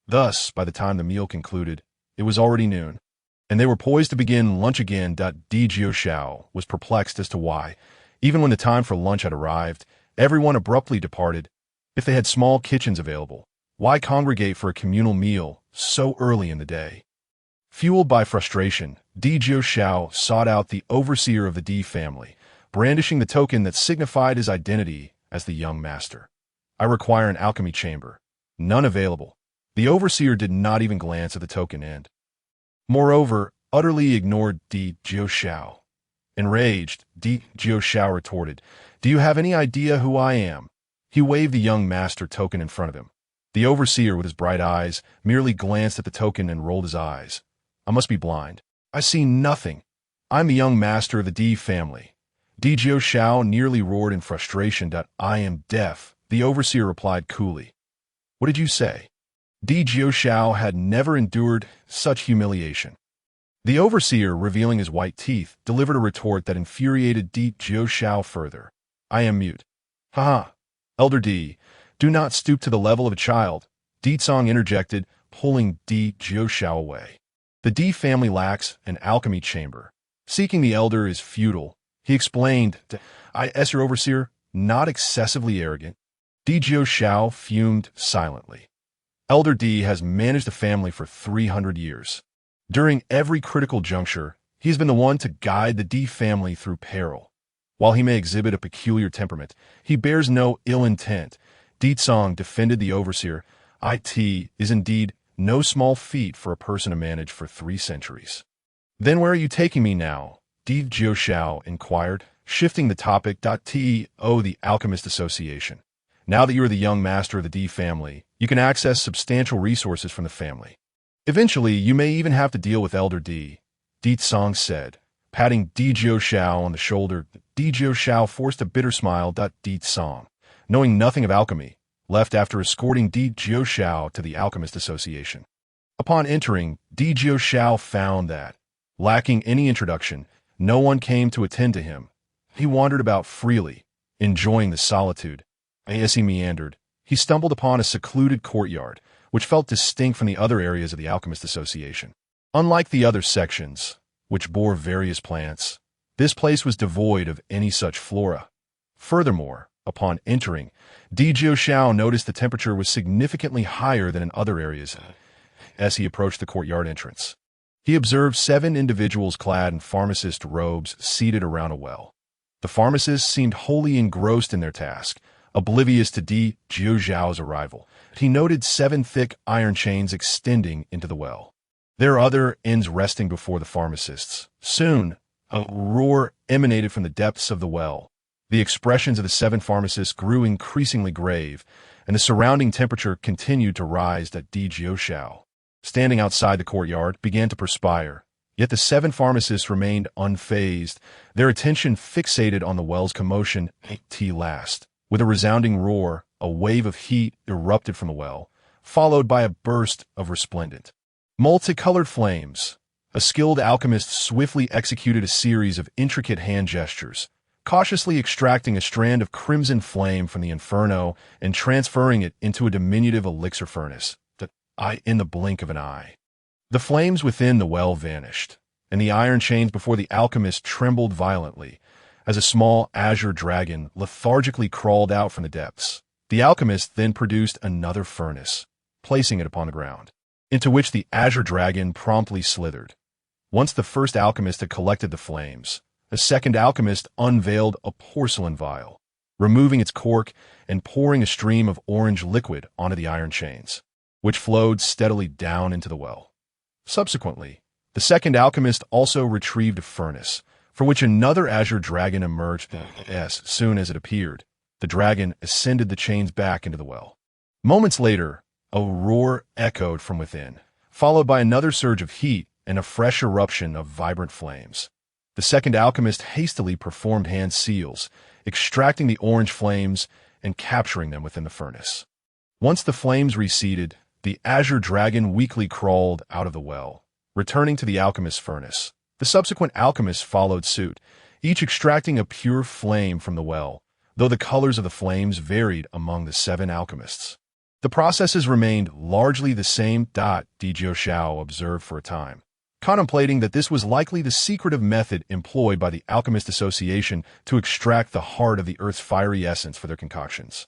Thus, by the time the meal concluded, it was already noon, and they were poised to begin lunch again. Di Xiao was perplexed as to why, even when the time for lunch had arrived, everyone abruptly departed. If they had small kitchens available, why congregate for a communal meal so early in the day? Fueled by frustration, Di Xiao sought out the overseer of the Di family, brandishing the token that signified his identity as the young master. "I require an alchemy chamber." "None available." The overseer did not even glance at the token end. Moreover, utterly ignored Di Xiao. Enraged, Di Xiao retorted, "Do you have any idea who I am?" He waved the young master token in front of him. The overseer, with his bright eyes, merely glanced at the token and rolled his eyes. "I must be blind. I see nothing. I'm the young master of the Di family." Di Xiao nearly roared in frustration. "I am deaf," the overseer replied coolly. "What did you say?" Di Xiao had never endured such humiliation. The overseer, revealing his white teeth, delivered a retort that infuriated Di Xiao further. "I am mute." "Ha! Elder Di, do not stoop to the level of a child," Di Tsong interjected, pulling Di Xiao away. "The Di family lacks an alchemy chamber. Seeking the elder is futile," he explained. Your overseer, not excessively arrogant." Di Xiao fumed silently. Elder Di has managed the family for 300 years. During every critical juncture, he has been the one to guide the Di family through peril. While he may exhibit a peculiar temperament, he bears no ill intent. Di Tsong defended the overseer. "It is indeed no small feat for a person to manage for 3 centuries. "Then where are you taking me now?" Di Xiao inquired, shifting the topic. The Alchemist Association. Now that you are the young master of the Di family, you can access substantial resources from the family. Eventually, you may even have to deal with Elder Di, Di Tsong said, patting Di Xiao on the shoulder. Di Xiao forced a bitter smile. Di Tsong, knowing nothing of alchemy, left after escorting Di Jiuxiao to the Alchemist Association. Upon entering, Di Jiuxiao found that, lacking any introduction, no one came to attend to him. He wandered about freely, enjoying the solitude. As he meandered, he stumbled upon a secluded courtyard, which felt distinct from the other areas of the Alchemist Association. Unlike the other sections, which bore various plants, this place was devoid of any such flora. Furthermore, upon entering, Di Jiuxiao noticed the temperature was significantly higher than in other areas. As he approached the courtyard entrance, he observed 7 individuals clad in pharmacist robes seated around a well. The pharmacists seemed wholly engrossed in their task, oblivious to Di Jiuxiao's arrival. He noted 7 thick iron chains extending into the well, their other ends resting before the pharmacists. Soon, a roar emanated from the depths of the well. The expressions of the 7 pharmacists grew increasingly grave, and the surrounding temperature continued to rise. Di Jiuxiao, standing outside the courtyard, began to perspire. Yet the 7 pharmacists remained unfazed, their attention fixated on the well's commotion. Last, with a resounding roar, a wave of heat erupted from the well, followed by a burst of resplendent, multicolored flames. A skilled alchemist swiftly executed a series of intricate hand gestures, cautiously extracting a strand of crimson flame from the inferno and transferring it into a diminutive elixir furnace. In the blink of an eye, the flames within the well vanished, and the iron chains before the alchemist trembled violently as a small azure dragon lethargically crawled out from the depths. The alchemist then produced another furnace, placing it upon the ground, into which the azure dragon promptly slithered. Once the first alchemist had collected the flames, a second alchemist unveiled a porcelain vial, removing its cork and pouring a stream of orange liquid onto the iron chains, which flowed steadily down into the well. Subsequently, the second alchemist also retrieved a furnace, from which another azure dragon emerged. As soon as it appeared, the dragon ascended the chains back into the well. Moments later, a roar echoed from within, followed by another surge of heat and a fresh eruption of vibrant flames. The second alchemist hastily performed hand seals, extracting the orange flames and capturing them within the furnace. Once the flames receded, the azure dragon weakly crawled out of the well, returning to the alchemist's furnace. The subsequent alchemists followed suit, each extracting a pure flame from the well, though the colors of the flames varied among the 7 alchemists. The processes remained largely the same. Di Jiuxiao observed for a time, contemplating that this was likely the secretive method employed by the Alchemist Association to extract the heart of the Earth's fiery essence for their concoctions.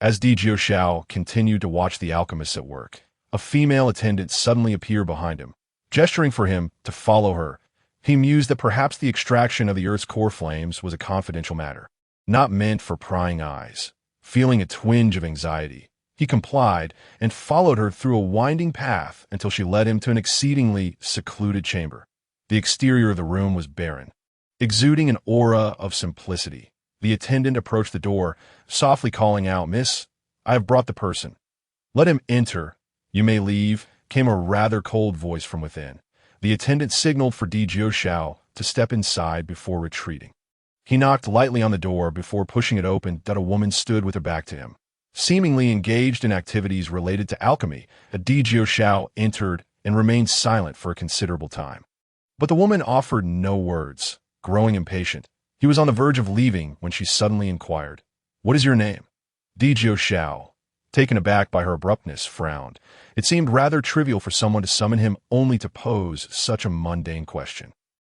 As Di Jiuxiao continued to watch the alchemists at work, a female attendant suddenly appeared behind him. Gesturing for him to follow her, he mused that perhaps the extraction of the Earth's core flames was a confidential matter, not meant for prying eyes. Feeling a twinge of anxiety, he complied and followed her through a winding path until she led him to an exceedingly secluded chamber. The exterior of the room was barren, exuding an aura of simplicity. The attendant approached the door, softly calling out, "Miss, I have brought the person. Let him enter. You may leave," came a rather cold voice from within. The attendant signaled for Di Jiuxiao to step inside before retreating. He knocked lightly on the door before pushing it open. A woman stood with her back to him, seemingly engaged in activities related to alchemy. Di Jiuxiao entered and remained silent for a considerable time. But the woman offered no words. Growing impatient, he was on the verge of leaving when she suddenly inquired, "What is your name?" Di Jiuxiao, taken aback by her abruptness, frowned. It seemed rather trivial for someone to summon him only to pose such a mundane question.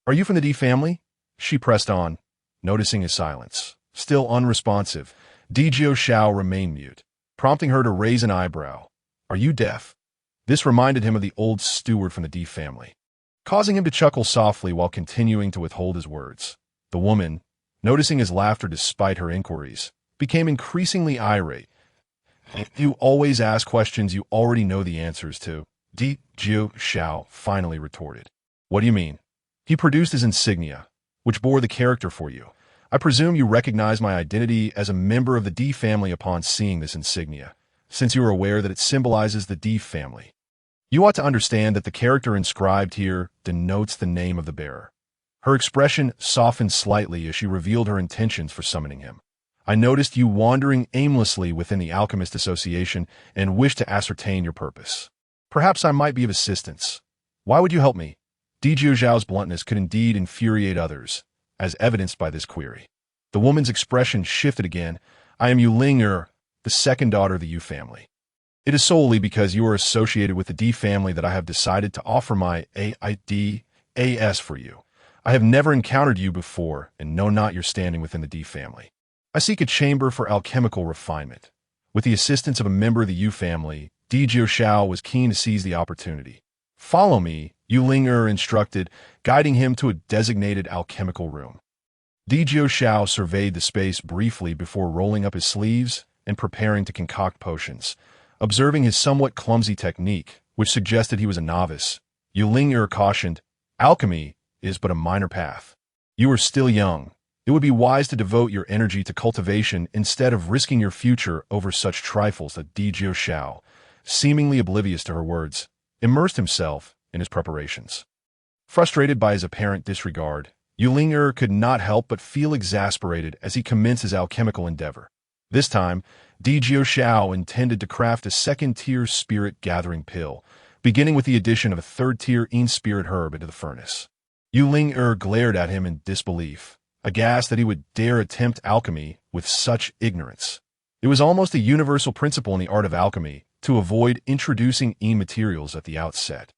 "Are you from the Di family?" She pressed on, noticing his silence. Still unresponsive, Di Jiuxiao remained mute, prompting her to raise an eyebrow. "Are you deaf?" This reminded him of the old steward from the Di family, causing him to chuckle softly while continuing to withhold his words. The woman, noticing his laughter despite her inquiries, became increasingly irate. "You always ask questions you already know the answers to," Di Jiuxiao finally retorted. "What do you mean?" He produced his insignia, which bore the character for you. "I presume you recognize my identity as a member of the Di family upon seeing this insignia, since you are aware that it symbolizes the Di family. You ought to understand that the character inscribed here denotes the name of the bearer." Her expression softened slightly as she revealed her intentions for summoning him. I noticed you wandering aimlessly within the Alchemist Association and wished to ascertain your purpose. Perhaps I might be of assistance. Why would you help me? Dijio Zhao's bluntness could indeed infuriate others, as evidenced by this query. The woman's expression shifted again. I am Yu Ling the second daughter of the Yu family. It is solely because you are associated with the D family that I have decided to offer my AIDAS for you. I have never encountered you before and know not your standing within the D family. I seek a chamber for alchemical refinement. With the assistance of a member of the Yu family, Dijio Zhao was keen to seize the opportunity. Follow me, Yu Ling instructed, guiding him to a designated alchemical room. Dijio Zhao surveyed the space briefly before rolling up his sleeves and preparing to concoct potions. Observing his somewhat clumsy technique, which suggested he was a novice, Yu Ling cautioned, alchemy is but a minor path. You are still young. It would be wise to devote your energy to cultivation instead of risking your future over such trifles. That Dijio Zhao, seemingly oblivious to her words, immersed himself in his preparations. Frustrated by his apparent disregard, Yu Ling could not help but feel exasperated as he commenced his alchemical endeavor. This time, Dijio Zhao intended to craft a second-tier spirit-gathering pill, beginning with the addition of a third-tier spirit herb into the furnace. Yu Ling glared at him in disbelief, aghast that he would dare attempt alchemy with such ignorance. It was almost a universal principle in the art of alchemy to avoid introducing materials at the outset,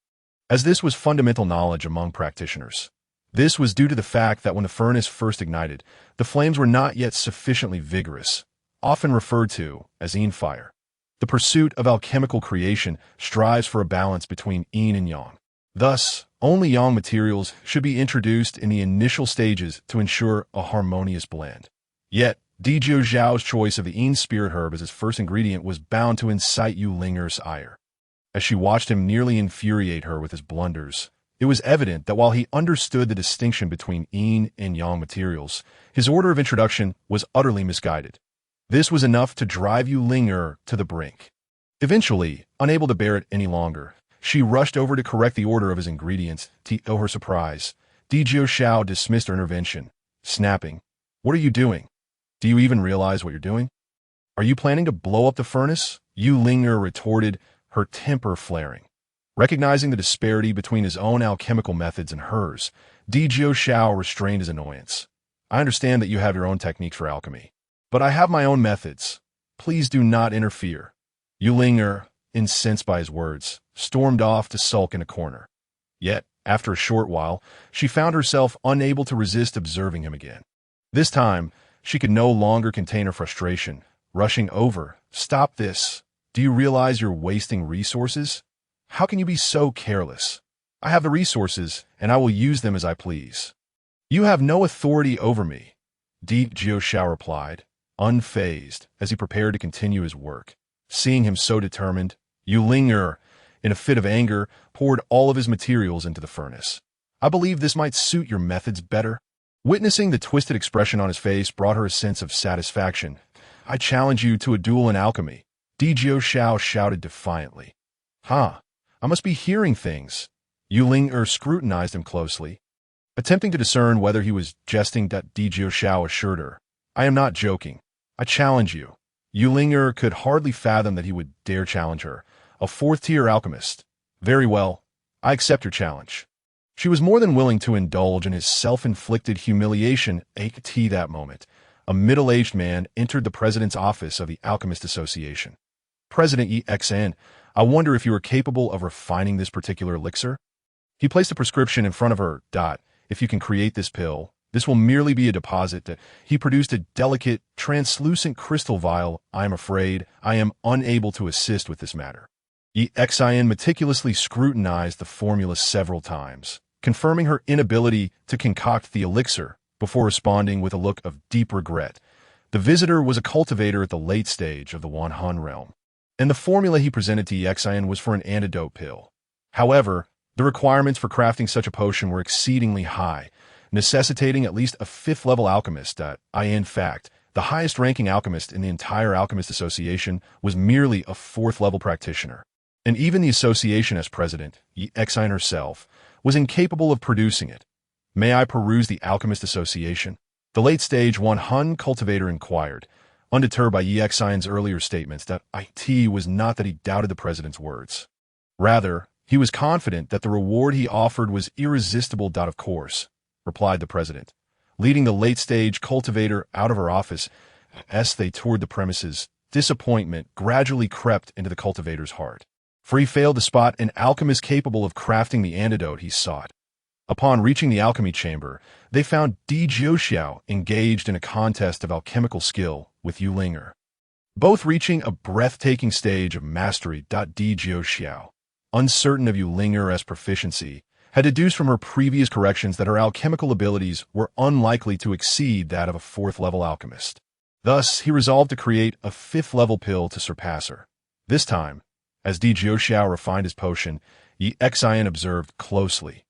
as this was fundamental knowledge among practitioners. This was due to the fact that when the furnace first ignited, the flames were not yet sufficiently vigorous, often referred to as yin fire. The pursuit of alchemical creation strives for a balance between yin and yang. Thus, only yang materials should be introduced in the initial stages to ensure a harmonious blend. Yet, Dijio Zhao's choice of the yin spirit herb as his first ingredient was bound to incite Yu Ling's ire. As she watched him nearly infuriate her with his blunders, it was evident that while he understood the distinction between yin and yang materials, his order of introduction was utterly misguided. This was enough to drive Yu Ling to the brink. Eventually, unable to bear it any longer, she rushed over to correct the order of his ingredients. To her surprise, Dijio Zhao dismissed her intervention, snapping, "What are you doing? Do you even realize what you're doing? Are you planning to blow up the furnace?" Yu Ling retorted, her temper flaring. Recognizing the disparity between his own alchemical methods and hers, Dijio Zhao restrained his annoyance. "I understand that you have your own techniques for alchemy, but I have my own methods. Please do not interfere." Yu Ling, incensed by his words, stormed off to sulk in a corner. Yet, after a short while, she found herself unable to resist observing him again. This time, she could no longer contain her frustration, rushing over. "Stop this. Do you realize you're wasting resources? How can you be so careless? I have the resources, and I will use them as I please." "You have no authority over me," Dijio Zhao replied, unfazed, as he prepared to continue his work. Seeing him so determined, Yu Ling, in a fit of anger, poured all of his materials into the furnace. "I believe this might suit your methods better." Witnessing the twisted expression on his face brought her a sense of satisfaction. "I challenge you to a duel in alchemy," Dijio Zhao shouted defiantly. "Huh, I must be hearing things." Yu Ling scrutinized him closely. Attempting to discern whether he was jesting, Dijio Zhao assured her, "I am not joking. I challenge you." Yu Ling could hardly fathom that he would dare challenge her, a fourth-tier alchemist. "Very well, I accept your challenge." She was more than willing to indulge in his self-inflicted humiliation. At that moment, a middle-aged man entered the president's office of the Alchemist Association. "President EXN, I wonder if you are capable of refining this particular elixir?" He placed a prescription in front of her. "If you can create this pill, this will merely be a deposit." He produced a delicate, translucent crystal vial. "I am afraid I am unable to assist with this matter." EXIN meticulously scrutinized the formula several times, confirming her inability to concoct the elixir before responding with a look of deep regret. The visitor was a cultivator at the late stage of the Wanhan realm, and the formula he presented to EXIN was for an antidote pill. However, the requirements for crafting such a potion were exceedingly high, necessitating at least a fifth-level alchemist. In fact, the highest-ranking alchemist in the entire Alchemist Association was merely a fourth-level practitioner. And even the association as president, EXIN herself, was incapable of producing it. "May I peruse the Alchemist Association?" The late-stage Wanhan cultivator inquired, undeterred by Xian's earlier statements that it was not that he doubted the president's words. Rather, he was confident that the reward he offered was irresistible. Of course, replied the president, leading the late-stage cultivator out of her office. As they toured the premises, disappointment gradually crept into the cultivator's heart, for he failed to spot an alchemist capable of crafting the antidote he sought. Upon reaching the alchemy chamber, they found Di Jiuxiao engaged in a contest of alchemical skill with Yu Linger, both reaching a breathtaking stage of mastery. Di Jiuxiao, uncertain of Yu Linger's proficiency, had deduced from her previous corrections that her alchemical abilities were unlikely to exceed that of a fourth-level alchemist. Thus, he resolved to create a fifth-level pill to surpass her. This time, as Di Jiuxiao refined his potion, Xian observed closely.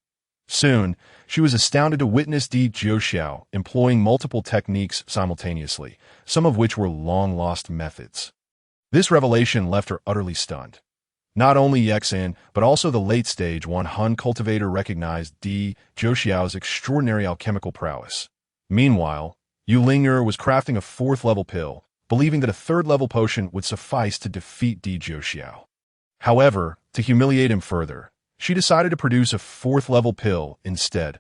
Soon, she was astounded to witness Di Jiuxiao employing multiple techniques simultaneously, some of which were long-lost methods. This revelation left her utterly stunned. Not only Xian, but also the late-stage Han cultivator recognized Di Jiuxiao's extraordinary alchemical prowess. Meanwhile, Yu Linger was crafting a fourth-level pill, believing that a third-level potion would suffice to defeat Di Jiuxiao. However, to humiliate him further, she decided to produce a fourth-level pill instead.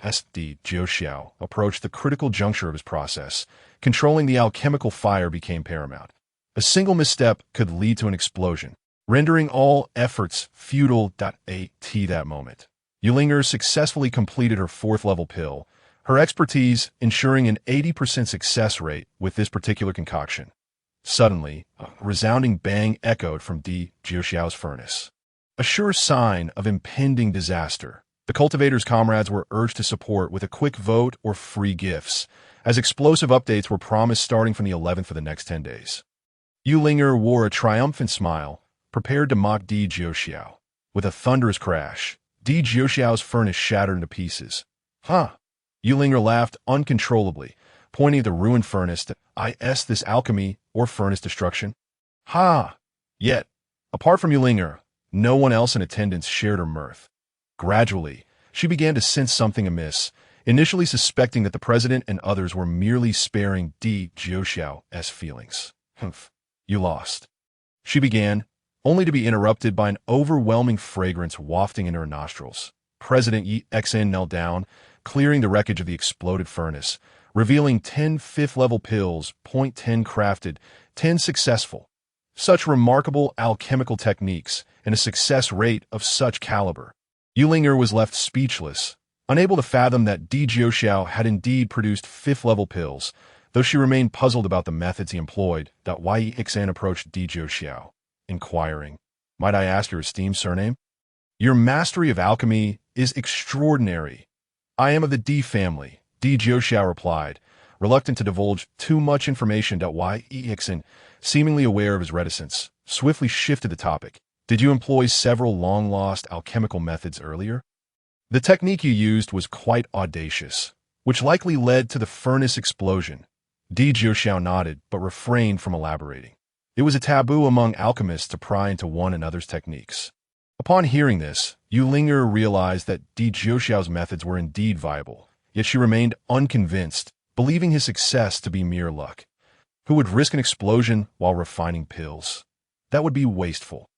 As Di Jiuxiao approached the critical juncture of his process, controlling the alchemical fire became paramount. A single misstep could lead to an explosion, rendering all efforts futile. At that moment, Yu Linger successfully completed her fourth-level pill, her expertise ensuring an 80% success rate with this particular concoction. Suddenly, a resounding bang echoed from Di Jiuxiao's furnace, a sure sign of impending disaster. The cultivator's comrades were urged to support with a quick vote or free gifts, as explosive updates were promised starting from the 11th for the next 10 days. Yu Linger wore a triumphant smile, prepared to mock Di Jiuxiao. With a thunderous crash, Di Jiuxiao's furnace shattered into pieces. Huh! Yu Linger laughed uncontrollably, pointing at the ruined furnace. Is this alchemy or furnace destruction? Ha! Yet, apart from Yu Linger, no one else in attendance shared her mirth. Gradually, she began to sense something amiss, initially suspecting that the president and others were merely sparing Di Jiuxiao's feelings. Humph, you lost. She began, only to be interrupted by an overwhelming fragrance wafting into her nostrils. President Xian knelt down, clearing the wreckage of the exploded furnace, revealing 10 fifth-level pills, 10 crafted, 10 successful. Such remarkable alchemical techniques and a success rate of such caliber. Yu Linger was left speechless, unable to fathom that Di Jiuxiao had indeed produced fifth-level pills, though she remained puzzled about the methods he employed. Xian approached Di Jiuxiao, inquiring, "Might I ask your esteemed surname? Your mastery of alchemy is extraordinary." "I am of the Di family," Di Jiuxiao replied, reluctant to divulge too much information. Xian, seemingly aware of his reticence, swiftly shifted the topic. "Did you employ several long-lost alchemical methods earlier? The technique you used was quite audacious, which likely led to the furnace explosion." Di Jiuxiao nodded, but refrained from elaborating. It was a taboo among alchemists to pry into one another's techniques. Upon hearing this, Yu Linger realized that Di Jiuxiao's methods were indeed viable, yet she remained unconvinced, believing his success to be mere luck. Who would risk an explosion while refining pills? That would be wasteful.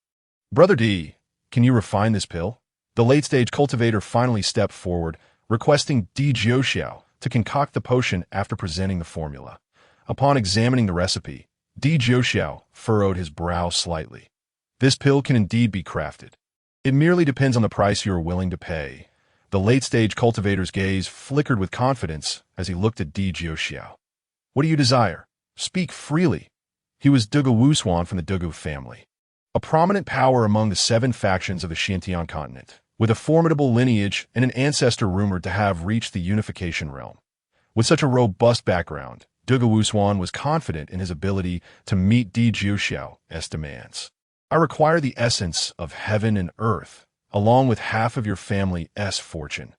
"Brother Di, can you refine this pill?" The late-stage cultivator finally stepped forward, requesting Di Jiuxiao to concoct the potion after presenting the formula. Upon examining the recipe, Di Jiuxiao furrowed his brow slightly. "This pill can indeed be crafted. It merely depends on the price you are willing to pay." The late-stage cultivator's gaze flickered with confidence as he looked at Di Jiuxiao. "What do you desire? Speak freely." He was Dugu Wusuan from the Dugu family, a prominent power among the 7 factions of the Xinjiang continent, with a formidable lineage and an ancestor rumored to have reached the unification realm. With such a robust background, Dugu Wusuan was confident in his ability to meet Di Jiuxiao's demands. "I require the essence of heaven and earth, along with half of your family's fortune."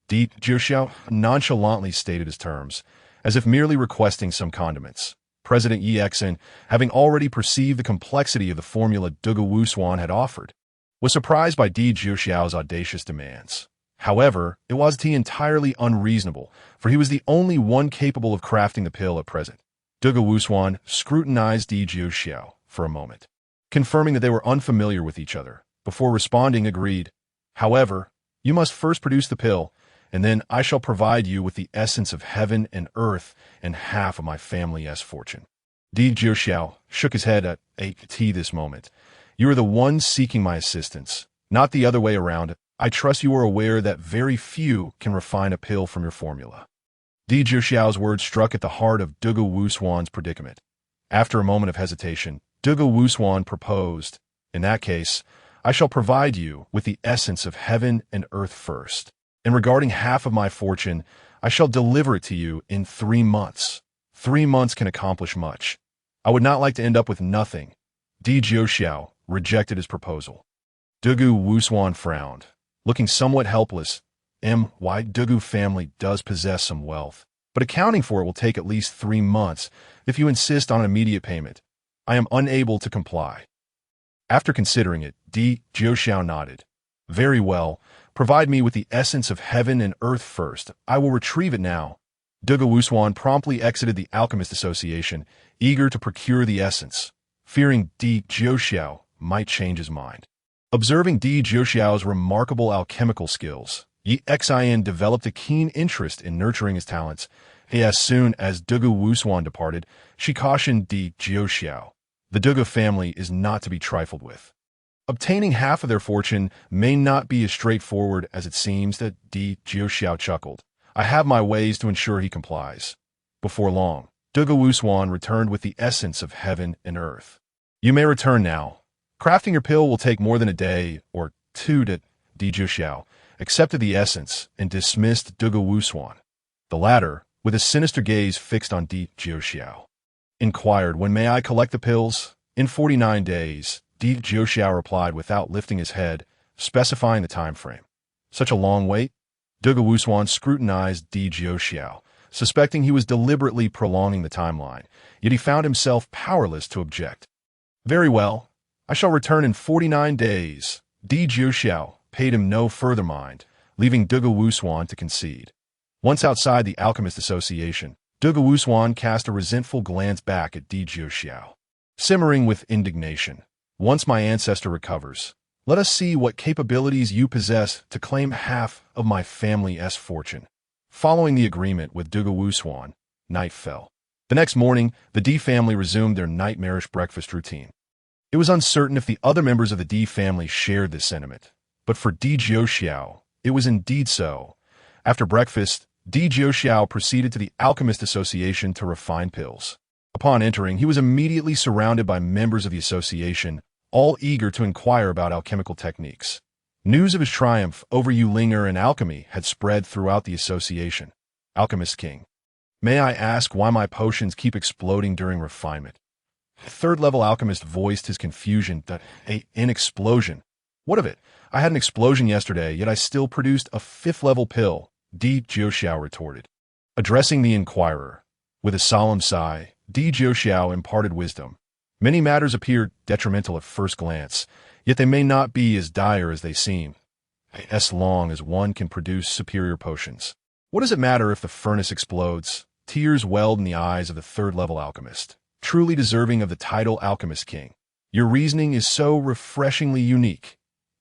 Di Jiuxiao nonchalantly stated his terms, as if merely requesting some condiments. President Xian, having already perceived the complexity of the formula Dugu Wusuan had offered, was surprised by Di Jiuxiao's audacious demands. However, it wasn't entirely unreasonable, for he was the only one capable of crafting the pill at present. Dugu Wusuan scrutinized Di Jiuxiao for a moment, confirming that they were unfamiliar with each other. Before responding, agreed. However, you must first produce the pill, and then I shall provide you with the essence of heaven and earth and half of my family's fortune. Di Jiuxiao shook his head at this moment. You are the one seeking my assistance, not the other way around. I trust you are aware that very few can refine a pill from your formula. Di Jiuxiao's words struck at the heart of Dugu Wusuan's predicament. After a moment of hesitation, Dugu Wusuan proposed, in that case, I shall provide you with the essence of heaven and earth first. And regarding half of my fortune, I shall deliver it to you in 3 months. 3 months can accomplish much. I would not like to end up with nothing. Di Jiuxiao rejected his proposal. Dugu Wusuan frowned, looking somewhat helpless. My Dugu family does possess some wealth, but accounting for it will take at least 3 months if you insist on immediate payment. I am unable to comply. After considering it, Di Jiuxiao nodded. Very well. Provide me with the essence of heaven and earth first. I will retrieve it now. Dugu Wusuan promptly exited the Alchemist Association, eager to procure the essence, fearing Di Jiuxiao might change his mind. Observing Di Jiuxiao's remarkable alchemical skills, Yi Xin developed a keen interest in nurturing his talents. As soon as Dugu Wusuan departed, she cautioned Di Jiuxiao. The Dugu family is not to be trifled with. Obtaining half of their fortune may not be as straightforward as it seems. That Di Jiuxiao chuckled. I have my ways to ensure he complies. Before long, Dugu Wusuan returned with the essence of heaven and earth. You may return now. Crafting your pill will take more than a day or two. Di Jiuxiao accepted the essence and dismissed Dugu Wusuan. The latter, with a sinister gaze fixed on Di Jiuxiao, inquired, when may I collect the pills? In 49 days, Di Jiuxiao replied without lifting his head, specifying the time frame. Such a long wait? Dugu Wusuan scrutinized Di Jiuxiao, suspecting he was deliberately prolonging the timeline, yet he found himself powerless to object. Very well. I shall return in 49 days. Di Jiuxiao paid him no further mind, leaving Dugu Wusuan to concede. Once outside the Alchemist Association, Dugu Wusuan cast a resentful glance back at Di Jiuxiao, simmering with indignation. Once my ancestor recovers, let us see what capabilities you possess to claim half of my family's fortune. Following the agreement with Dugu Wusuan, night fell. The next morning, the Di family resumed their nightmarish breakfast routine. It was uncertain if the other members of the Di family shared this sentiment, but for Di Jiuxiao, it was indeed so. After breakfast, Di Jiuxiao proceeded to the Alchemist Association to refine pills. Upon entering, he was immediately surrounded by members of the association, all eager to inquire about alchemical techniques. News of his triumph over Yulinger and alchemy had spread throughout the association. Alchemist King. May I ask why my potions keep exploding during refinement? The third-level alchemist voiced his confusion. An explosion. What of it? I had an explosion yesterday, yet I still produced a 5th-level pill, Di Jiuxiao retorted. Addressing the inquirer, with a solemn sigh, Di Jiuxiao imparted wisdom. Many matters appear detrimental at first glance, yet they may not be as dire as they seem, as long as one can produce superior potions. What does it matter if the furnace explodes? Tears welled in the eyes of the third-level alchemist, truly deserving of the title Alchemist King. Your reasoning is so refreshingly unique.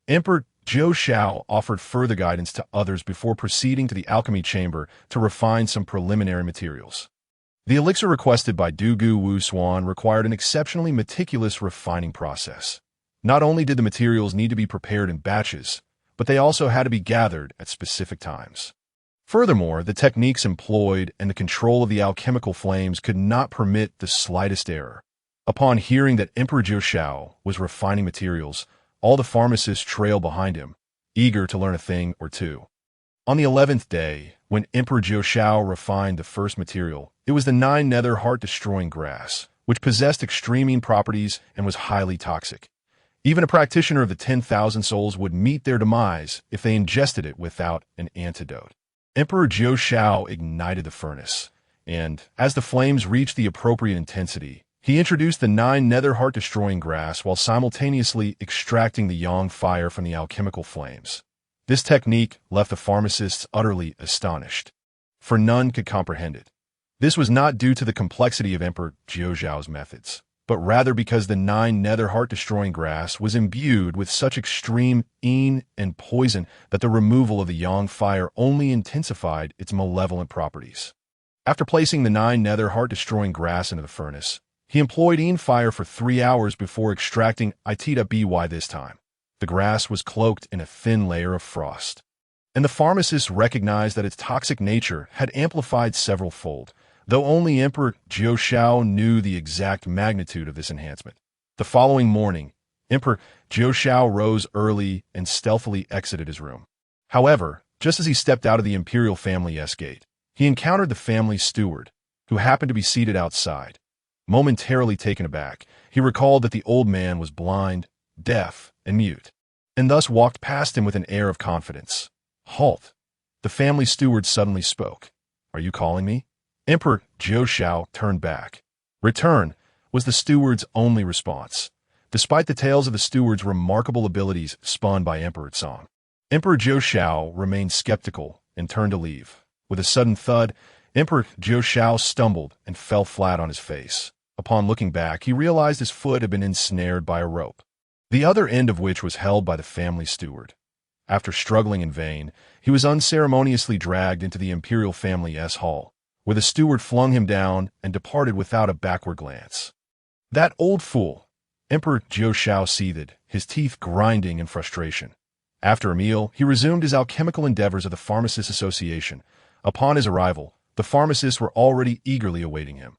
Emperor Zhou Xiao offered further guidance to others before proceeding to the alchemy chamber to refine some preliminary materials. The elixir requested by Dugu Wusuan required an exceptionally meticulous refining process. Not only did the materials need to be prepared in batches, but they also had to be gathered at specific times. Furthermore, the techniques employed and the control of the alchemical flames could not permit the slightest error. Upon hearing that Emperor Zhou Xiao was refining materials, all the pharmacists trailed behind him, eager to learn a thing or two. On the 11th day, when Emperor Zhou Xiao refined the first material, it was the 9-nether heart-destroying grass, which possessed extreme properties and was highly toxic. Even a practitioner of the 10,000 souls would meet their demise if they ingested it without an antidote. Emperor Zhou Xiao ignited the furnace, and, as the flames reached the appropriate intensity, he introduced the 9-nether heart-destroying grass while simultaneously extracting the yang fire from the alchemical flames. This technique left the pharmacists utterly astonished, for none could comprehend it. This was not due to the complexity of Emperor Jiuzhao's methods, but rather because the 9 nether heart-destroying grass was imbued with such extreme yin and poison that the removal of the yang fire only intensified its malevolent properties. After placing the 9 nether heart-destroying grass into the furnace, he employed yin fire for 3 hours before extracting Itita by this time. The grass was cloaked in a thin layer of frost, and the pharmacist recognized that its toxic nature had amplified several-fold, though only Emperor Jiuzhao knew the exact magnitude of this enhancement. The following morning, Emperor Jiuzhao rose early and stealthily exited his room. However, just as he stepped out of the imperial family gate, he encountered the family steward, who happened to be seated outside. Momentarily taken aback, he recalled that the old man was blind, deaf, and mute, and thus walked past him with an air of confidence. "Halt!" The family steward suddenly spoke. "Are you calling me?" Emperor Jiuzhao turned back. "Return," was the steward's only response, despite the tales of the steward's remarkable abilities spun by Emperor Song. Emperor Jiuzhao remained skeptical and turned to leave. With a sudden thud, Emperor Jiuzhao stumbled and fell flat on his face. Upon looking back, he realized his foot had been ensnared by a rope, the other end of which was held by the family steward. After struggling in vain, he was unceremoniously dragged into the imperial family's hall, where the steward flung him down and departed without a backward glance. "That old fool!" Emperor Jiuzhao seethed, his teeth grinding in frustration. After a meal, he resumed his alchemical endeavors of the Pharmacists' Association. Upon his arrival, the pharmacists were already eagerly awaiting him.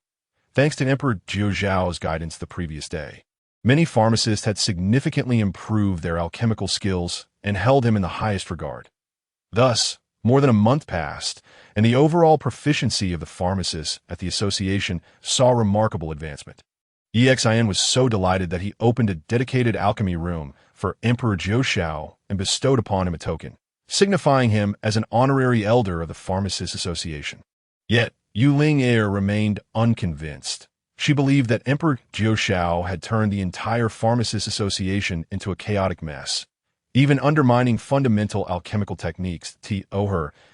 Thanks to Emperor Jiuzhao's guidance the previous day, many pharmacists had significantly improved their alchemical skills and held him in the highest regard. Thus, more than a month passed, and the overall proficiency of the pharmacists at the association saw remarkable advancement. EXIN was so delighted that he opened a dedicated alchemy room for Emperor Jiuzhao and bestowed upon him a token, signifying him as an honorary elder of the Pharmacists' Association. Yet, Yuling Air remained unconvinced. She believed that Emperor Jiuzhao had turned the entire Pharmacists' Association into a chaotic mess, even undermining fundamental alchemical techniques.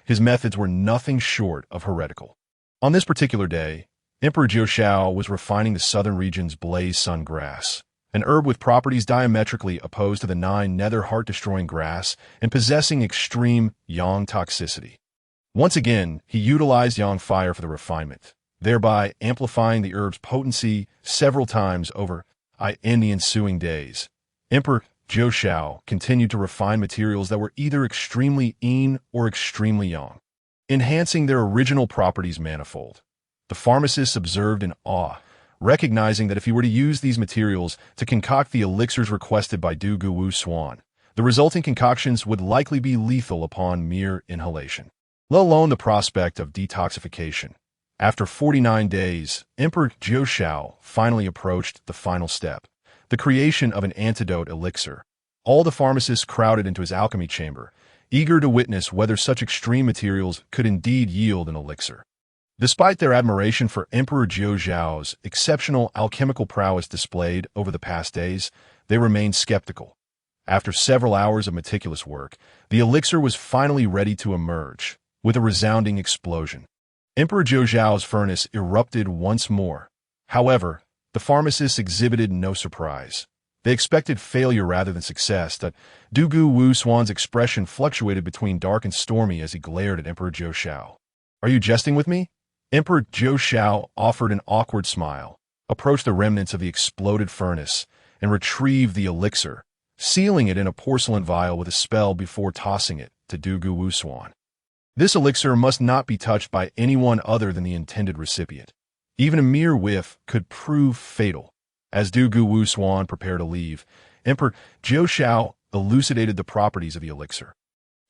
His methods were nothing short of heretical. On this particular day, Emperor Jiuzhao was refining the southern region's blaze sun grass, an herb with properties diametrically opposed to the 9 nether heart-destroying grass and possessing extreme yang toxicity. Once again, he utilized yang fire for the refinement, thereby amplifying the herb's potency several times over in the ensuing days. Emperor Jiuzhao continued to refine materials that were either extremely yin or extremely yang, enhancing their original properties manifold. The pharmacists observed in awe, recognizing that if he were to use these materials to concoct the elixirs requested by Du Gu Wu Swan, the resulting concoctions would likely be lethal upon mere inhalation, let alone the prospect of detoxification. After 49 days, Emperor Jiuzhao finally approached the final step, the creation of an antidote elixir. All the pharmacists crowded into his alchemy chamber, eager to witness whether such extreme materials could indeed yield an elixir. Despite their admiration for Emperor Jiuzhao's exceptional alchemical prowess displayed over the past days, they remained skeptical. After several hours of meticulous work, the elixir was finally ready to emerge, with a resounding explosion. Emperor Jiuzhao's furnace erupted once more. However, the pharmacists exhibited no surprise. They expected failure rather than success. That Du Gu Wu Swan's expression fluctuated between dark and stormy as he glared at Emperor Jiuzhao. "Are you jesting with me?" Emperor Jiuzhao offered an awkward smile, approached the remnants of the exploded furnace, and retrieved the elixir, sealing it in a porcelain vial with a spell before tossing it to Du Gu Wu Swan. This elixir must not be touched by anyone other than the intended recipient. Even a mere whiff could prove fatal. As Du Gu Wu Swan prepared to leave, Emperor Jiuzhao elucidated the properties of the elixir.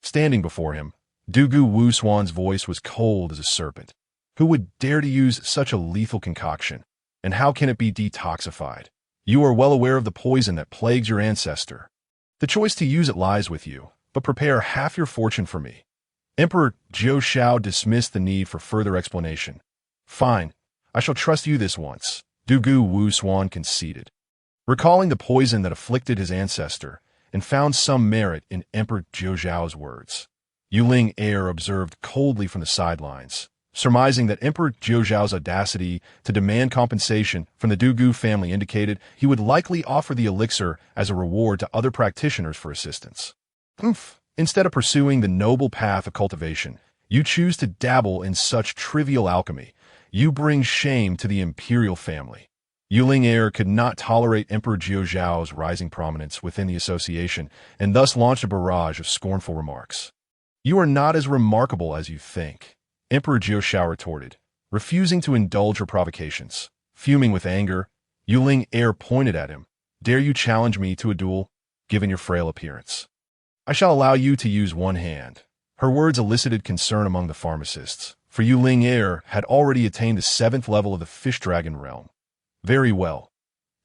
Standing before him, Du Gu Wu Swan's voice was cold as a serpent. "Who would dare to use such a lethal concoction? And how can it be detoxified? You are well aware of the poison that plagues your ancestor. The choice to use it lies with you, but prepare half your fortune for me." Emperor Jiuzhao dismissed the need for further explanation. "Fine, I shall trust you this once," Du Gu Wu Swan conceded. Recalling the poison that afflicted his ancestor, and found some merit in Emperor Jiuzhao's words, Yuling Air observed coldly from the sidelines, surmising that Emperor Jiuzhao's audacity to demand compensation from the Dugu family indicated he would likely offer the elixir as a reward to other practitioners for assistance. Instead of pursuing the noble path of cultivation, you choose to dabble in such trivial alchemy. You bring shame to the imperial family. Yuling heir could not tolerate Emperor Jiuzhao's rising prominence within the association and thus launched a barrage of scornful remarks. You are not as remarkable as you think, Emperor Jiuzhao retorted, refusing to indulge her provocations. Fuming with anger, Yuling heir pointed at him. Dare you challenge me to a duel, given your frail appearance? I shall allow you to use one hand. Her words elicited concern among the pharmacists, for Yuling heir had already attained the 7th level of the fish dragon realm. Very well,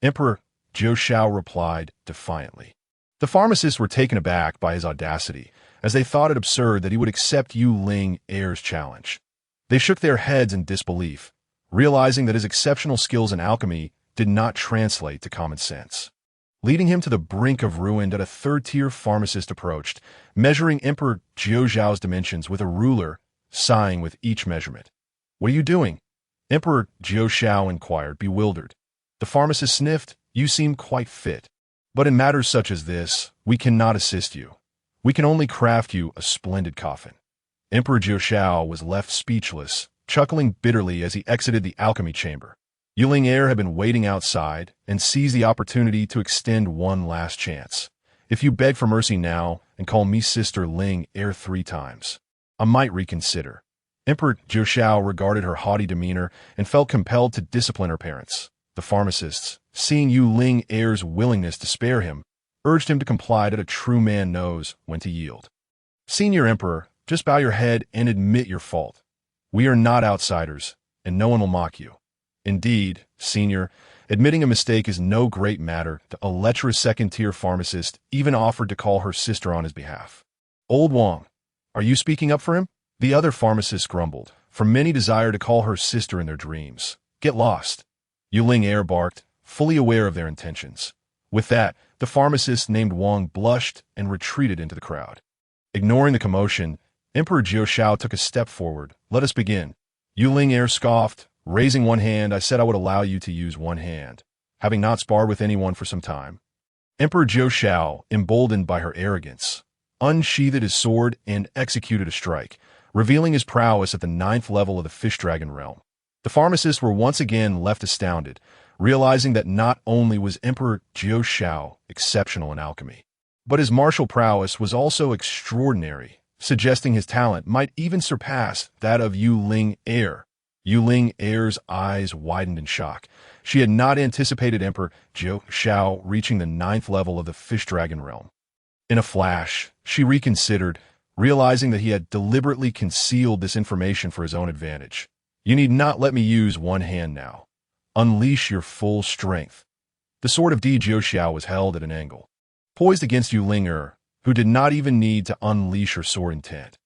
Emperor Jiuzhao replied defiantly. The pharmacists were taken aback by his audacity, as they thought it absurd that he would accept Yuling heir's challenge. They shook their heads in disbelief, realizing that his exceptional skills in alchemy did not translate to common sense. Leading him to the brink of ruin, that a third-tier pharmacist approached, measuring Emperor Jiuzhao's dimensions with a ruler, sighing with each measurement. What are you doing? Emperor Jiuzhao inquired, bewildered. The pharmacist sniffed. You seem quite fit. But in matters such as this, we cannot assist you. We can only craft you a splendid coffin. Emperor Jiuzhao was left speechless, chuckling bitterly as he exited the alchemy chamber. Yuling heir had been waiting outside and seized the opportunity to extend one last chance. If you beg for mercy now and call me Sister Ling heir 3 times, I might reconsider. Emperor Jiuzhao regarded her haughty demeanor and felt compelled to discipline her parents. The pharmacists, seeing Yuling heir's willingness to spare him, urged him to comply that a true man knows when to yield. Senior Emperor, just bow your head and admit your fault. We are not outsiders, and no one will mock you. Indeed, Senior, admitting a mistake is no great matter. A lecherous 2nd-tier pharmacist even offered to call her sister on his behalf. Old Wang, are you speaking up for him? The other pharmacist grumbled, for many desire to call her sister in their dreams. Get lost. Yuling heir barked, fully aware of their intentions. With that, the pharmacist named Wang blushed and retreated into the crowd. Ignoring the commotion, Emperor Jiuzhao took a step forward. Let us begin. Yuling heir scoffed, raising one hand. I said I would allow you to use one hand, having not sparred with anyone for some time. Emperor Jiuzhao, emboldened by her arrogance, unsheathed his sword and executed a strike, revealing his prowess at the 9th level of the fish dragon realm. The pharmacists were once again left astounded, realizing that not only was Emperor Jiuzhao exceptional in alchemy, but his martial prowess was also extraordinary, suggesting his talent might even surpass that of Yuling heir. Yuling heir's eyes widened in shock. She had not anticipated Emperor Jiuzhao reaching the 9th level of the fish dragon realm. In a flash, she reconsidered, realizing that he had deliberately concealed this information for his own advantage. You need not let me use one hand now. Unleash your full strength. The sword of Jiuzhao was held at an angle, poised against Yuling heir, who did not even need to unleash her sword intent.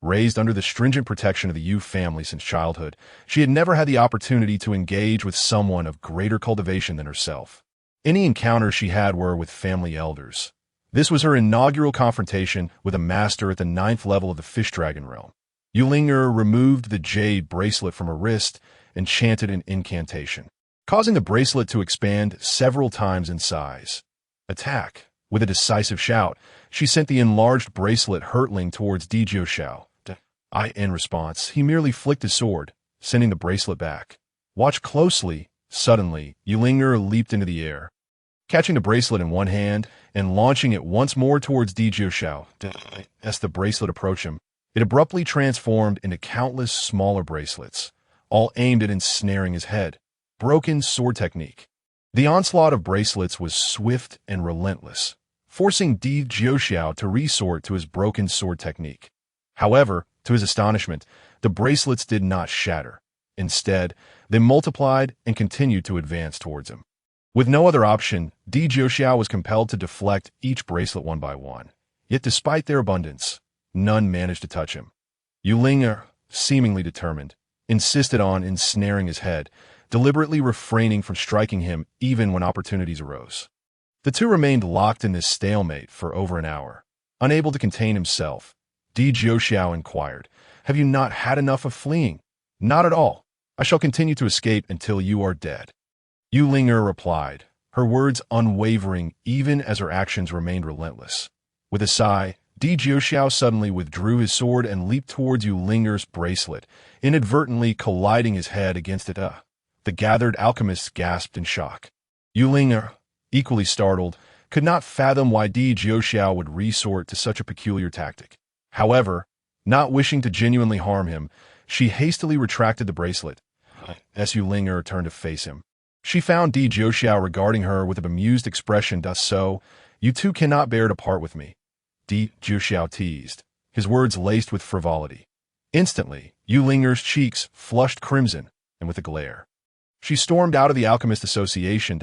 Raised under the stringent protection of the Yu family since childhood, she had never had the opportunity to engage with someone of greater cultivation than herself. Any encounters she had were with family elders. This was her inaugural confrontation with a master at the 9th level of the fish dragon realm. Yuling heir removed the jade bracelet from her wrist and chanted an incantation, causing the bracelet to expand several times in size. Attack! With a decisive shout, she sent the enlarged bracelet hurtling towards Jiuzhao. In response, he merely flicked his sword, sending the bracelet back. Watch closely. Suddenly, Yuling heir leaped into the air, catching the bracelet in one hand and launching it once more towards Jiuzhao. As the bracelet approached him, it abruptly transformed into countless smaller bracelets, all aimed at ensnaring his head. Broken sword technique. The onslaught of bracelets was swift and relentless, forcing Jiuzhao to resort to his broken sword technique. However, to his astonishment, the bracelets did not shatter. Instead, they multiplied and continued to advance towards him. With no other option, Jiuzhao was compelled to deflect each bracelet one by one. Yet despite their abundance, none managed to touch him. Yuling heir, seemingly determined, insisted on ensnaring his head, deliberately refraining from striking him even when opportunities arose. The two remained locked in this stalemate for over an hour. Unable to contain himself, Jiuzhao inquired, "Have you not had enough of fleeing? Not at all. I shall continue to escape until you are dead. Yu Ling'er replied, her words unwavering even as her actions remained relentless. With a sigh, Di Jiuxiao suddenly withdrew his sword and leaped towards Yu Ling'er's bracelet, inadvertently colliding his head against it. The gathered alchemists gasped in shock. Yu Ling'er, equally startled, could not fathom why Di Jiuxiao would resort to such a peculiar tactic. However, not wishing to genuinely harm him, she hastily retracted the bracelet. As Yu Ling'er turned to face him, she found Di Jiuxiao regarding her with a bemused expression. So, you two cannot bear to part with me, Di Jiuxiao teased, his words laced with frivolity. Instantly, Yu Ling'er's cheeks flushed crimson, and with a glare, she stormed out of the Alchemist Association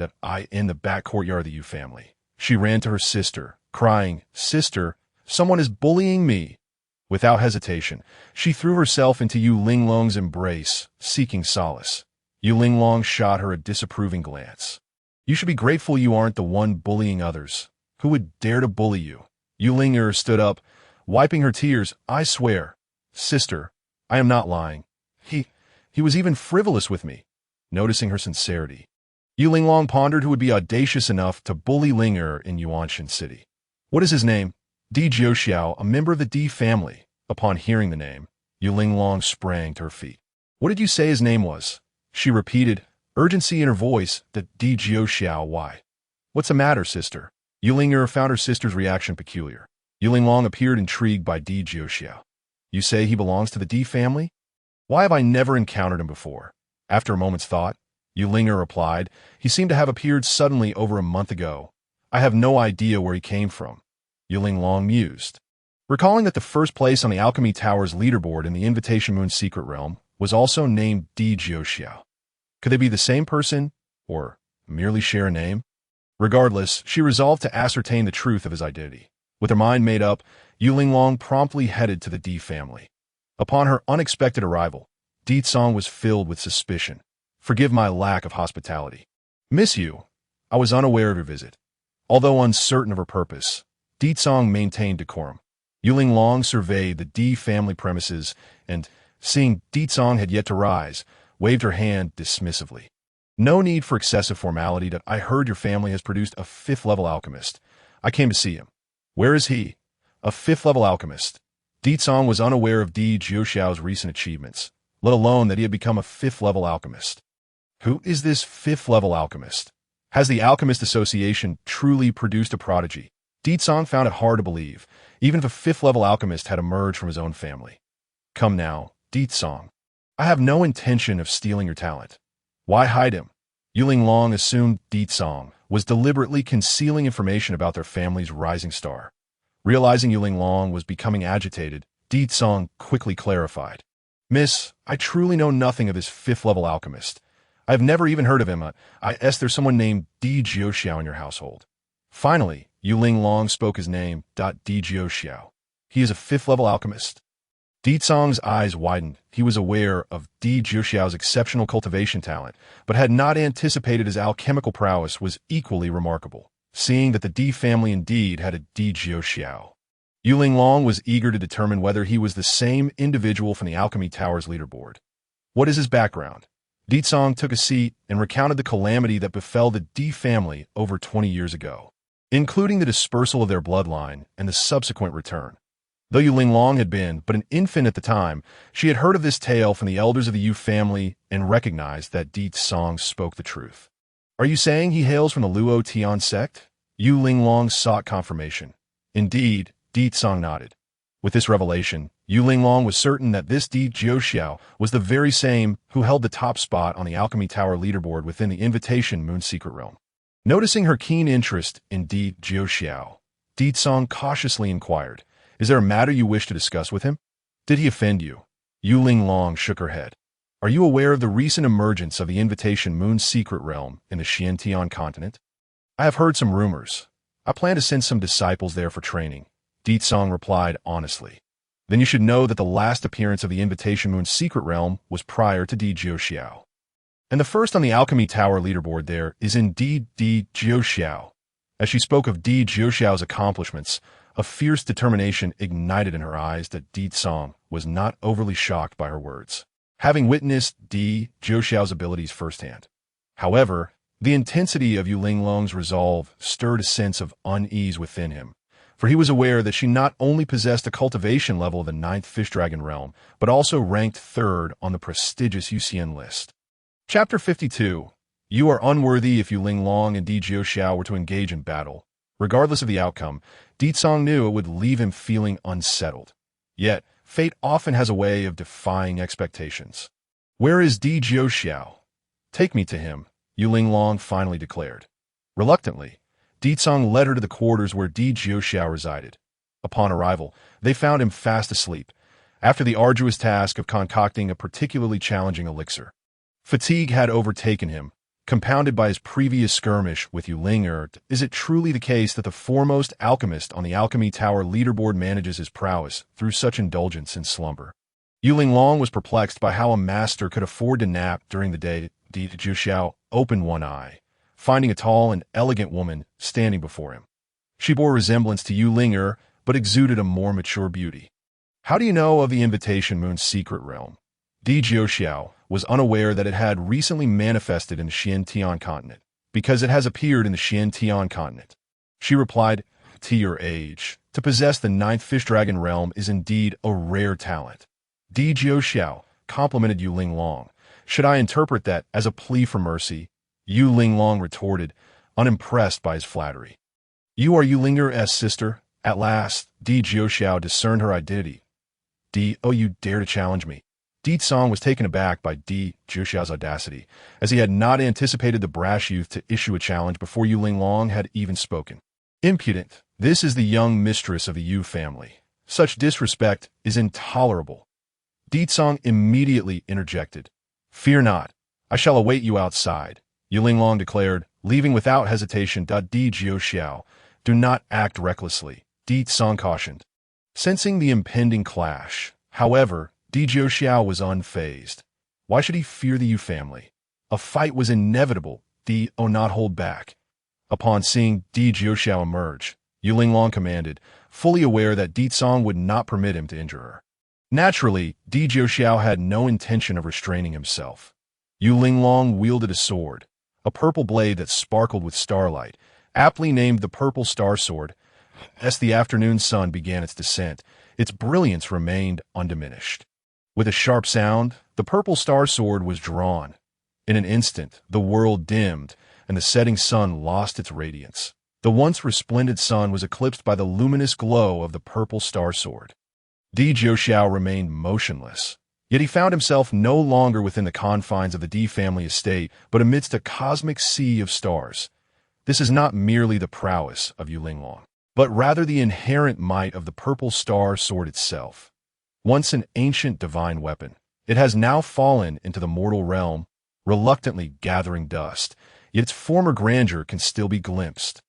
in the back courtyard of the Yu family. She ran to her sister, crying, "Sister, someone is bullying me." Without hesitation, she threw herself into Yu Linglong's embrace, seeking solace. Yu Linglong shot her a disapproving glance. "You should be grateful you aren't the one bullying others. Who would dare to bully you?" Yu Ling'er stood up, wiping her tears. "I swear, sister, I am not lying. He was even frivolous with me." Noticing her sincerity, Yu Linglong pondered who would be audacious enough to bully Ling'er in Yuanshan City. "What is his name?" Di Jiuxiao, a member of the Di family. Upon hearing the name, Yu Linglong sprang to her feet. "What did you say his name was?" She repeated, urgency in her voice. That Di Jiuxiao, why? "What's the matter, sister?" Yu Ling'er found her sister's reaction peculiar. Yu Linglong appeared intrigued by Di Jiuxiao. "You say he belongs to the Di family? Why have I never encountered him before?" After a moment's thought, Yu Ling'er replied, "He seemed to have appeared suddenly over a month ago. I have no idea where he came from." Yu Linglong mused, recalling that the first place on the Alchemy Tower's leaderboard in the Invitation Moon Secret Realm was also named Di Jiuxiao. Could they be the same person, or merely share a name? Regardless, she resolved to ascertain the truth of his identity. With her mind made up, Yu Linglong promptly headed to the Di family. Upon her unexpected arrival, Di Tsong was filled with suspicion. "Forgive my lack of hospitality. Miss Yu, I was unaware of your visit." Although uncertain of her purpose, Di Tsong maintained decorum. Yu Linglong surveyed the Di family premises and, seeing Di Tsong had yet to rise, waved her hand dismissively. "No need for excessive formality. I heard your family has produced a 5th-level alchemist. I came to see him." "Where is he?" "A 5th-level alchemist." Di Tsong was unaware of Di Jiuxiao's recent achievements, let alone that he had become a 5th-level alchemist. Who is this 5th-level alchemist? Has the Alchemist Association truly produced a prodigy? Di Tsong found it hard to believe, even if a 5th-level alchemist had emerged from his own family. "Come now, Di Tsong. I have no intention of stealing your talent. Why hide him?" Yu Linglong assumed Di Tsong was deliberately concealing information about their family's rising star. Realizing Yu Linglong was becoming agitated, Di Tsong quickly clarified. "Miss, I truly know nothing of this 5th-level alchemist. I have never even heard of him. There's someone named Di Jiuxiao in your household." Finally, Yu Linglong spoke his name. Di Jiuxiao. "He is a 5th-level alchemist." Di Tsong's eyes widened. He was aware of Di Jiuxiao's exceptional cultivation talent, but had not anticipated his alchemical prowess was equally remarkable, seeing that the Di family indeed had a Di Jiuxiao. Yu Linglong was eager to determine whether he was the same individual from the Alchemy Tower's leaderboard. "What is his background?" Di Tsong took a seat and recounted the calamity that befell the Di family over 20 years ago, including the dispersal of their bloodline and the subsequent return. Though Yu Linglong had been but an infant at the time, she had heard of this tale from the elders of the Yu family and recognized that Di Tsong spoke the truth. "Are you saying he hails from the Luo Tian sect?" Yu Linglong sought confirmation. "Indeed," Di Tsong nodded. With this revelation, Yu Linglong was certain that this Di Jiuxiao was the very same who held the top spot on the Alchemy Tower leaderboard within the Invitation Moon Secret Realm. Noticing her keen interest in Di Jiuxiao, Di Tsong cautiously inquired, "Is there a matter you wish to discuss with him? Did he offend you?" Yu Linglong shook her head. "Are you aware of the recent emergence of the Invitation Moon Secret Realm in the Xiantian continent?" "I have heard some rumors. I plan to send some disciples there for training," Di Tsong replied honestly. "Then you should know that the last appearance of the Invitation Moon Secret Realm was prior to Di Jiuxiao. And the first on the Alchemy Tower leaderboard there is indeed Di Jiuxiao." As she spoke of Di Jiuxiao's accomplishments, a fierce determination ignited in her eyes that Di Tsong was not overly shocked by her words. having witnessed Di Jiuxiao's abilities firsthand. However, the intensity of Yu Linglong's resolve stirred a sense of unease within him, for he was aware that she not only possessed a cultivation level of the 9th Fish Dragon realm, but also ranked 3rd on the prestigious UCN list. Chapter 52. You are unworthy. If Yu Linglong and Di Jiuxiao were to engage in battle, regardless of the outcome, Di Tsong knew it would leave him feeling unsettled. Yet, fate often has a way of defying expectations. Where is Di Jiuxiao? Take me to him, Yu Linglong finally declared. Reluctantly, Di Tsong led her to the quarters where Di Jiuxiao resided. Upon arrival, they found him fast asleep, after the arduous task of concocting a particularly challenging elixir. Fatigue had overtaken him, compounded by his previous skirmish with Yu Linger. Is it truly the case that the foremost alchemist on the Alchemy Tower leaderboard manages his prowess through such indulgence in slumber? Yu Linglong was perplexed by how a master could afford to nap during the day. Di Jiuxiao opened one eye, finding a tall and elegant woman standing before him. She bore resemblance to Yu Linger, but exuded a more mature beauty. How do you know of the Invitation Moon's secret realm? Di Jiuxiao was unaware that it had recently manifested in the Xian-Tian continent, because it has appeared in the Xian-Tian continent. She replied, to your age, to possess the 9th Fish Dragon realm is indeed a rare talent. Di Jiuxiao complimented Yu Linglong. Should I interpret that as a plea for mercy? Yu Linglong retorted, unimpressed by his flattery. You are Yu Linger's sister? At last, Di Jiuxiao discerned her identity. Oh, you dare to challenge me. Di Tsong was taken aback by Di Jiuxiao's audacity, as he had not anticipated the brash youth to issue a challenge before Yu Linglong had even spoken. Impudent, this is the young mistress of the Yu family. Such disrespect is intolerable. Di Tsong immediately interjected. Fear not, I shall await you outside, Yu Linglong declared, leaving without hesitation. Di Jiuxiao, do not act recklessly, Di Tsong cautioned. Sensing the impending clash, however, Di Jiuxiao was unfazed. Why should he fear the Yu family? A fight was inevitable. Not hold back. Upon seeing Di Jiuxiao emerge, Yu Linglong commanded, fully aware that Di Tsong would not permit him to injure her. Naturally, Di Jiuxiao had no intention of restraining himself. Yu Linglong wielded a sword, a purple blade that sparkled with starlight, aptly named the Purple Star Sword. As the afternoon sun began its descent, its brilliance remained undiminished. With a sharp sound, the Purple Star Sword was drawn. In an instant, the world dimmed, and the setting sun lost its radiance. The once resplendent sun was eclipsed by the luminous glow of the Purple Star Sword. Di Jiuxiao remained motionless, yet he found himself no longer within the confines of the Di family estate, but amidst a cosmic sea of stars. This is not merely the prowess of Yu Linglong, but rather the inherent might of the Purple Star Sword itself. Once an ancient divine weapon, it has now fallen into the mortal realm, reluctantly gathering dust, yet its former grandeur can still be glimpsed.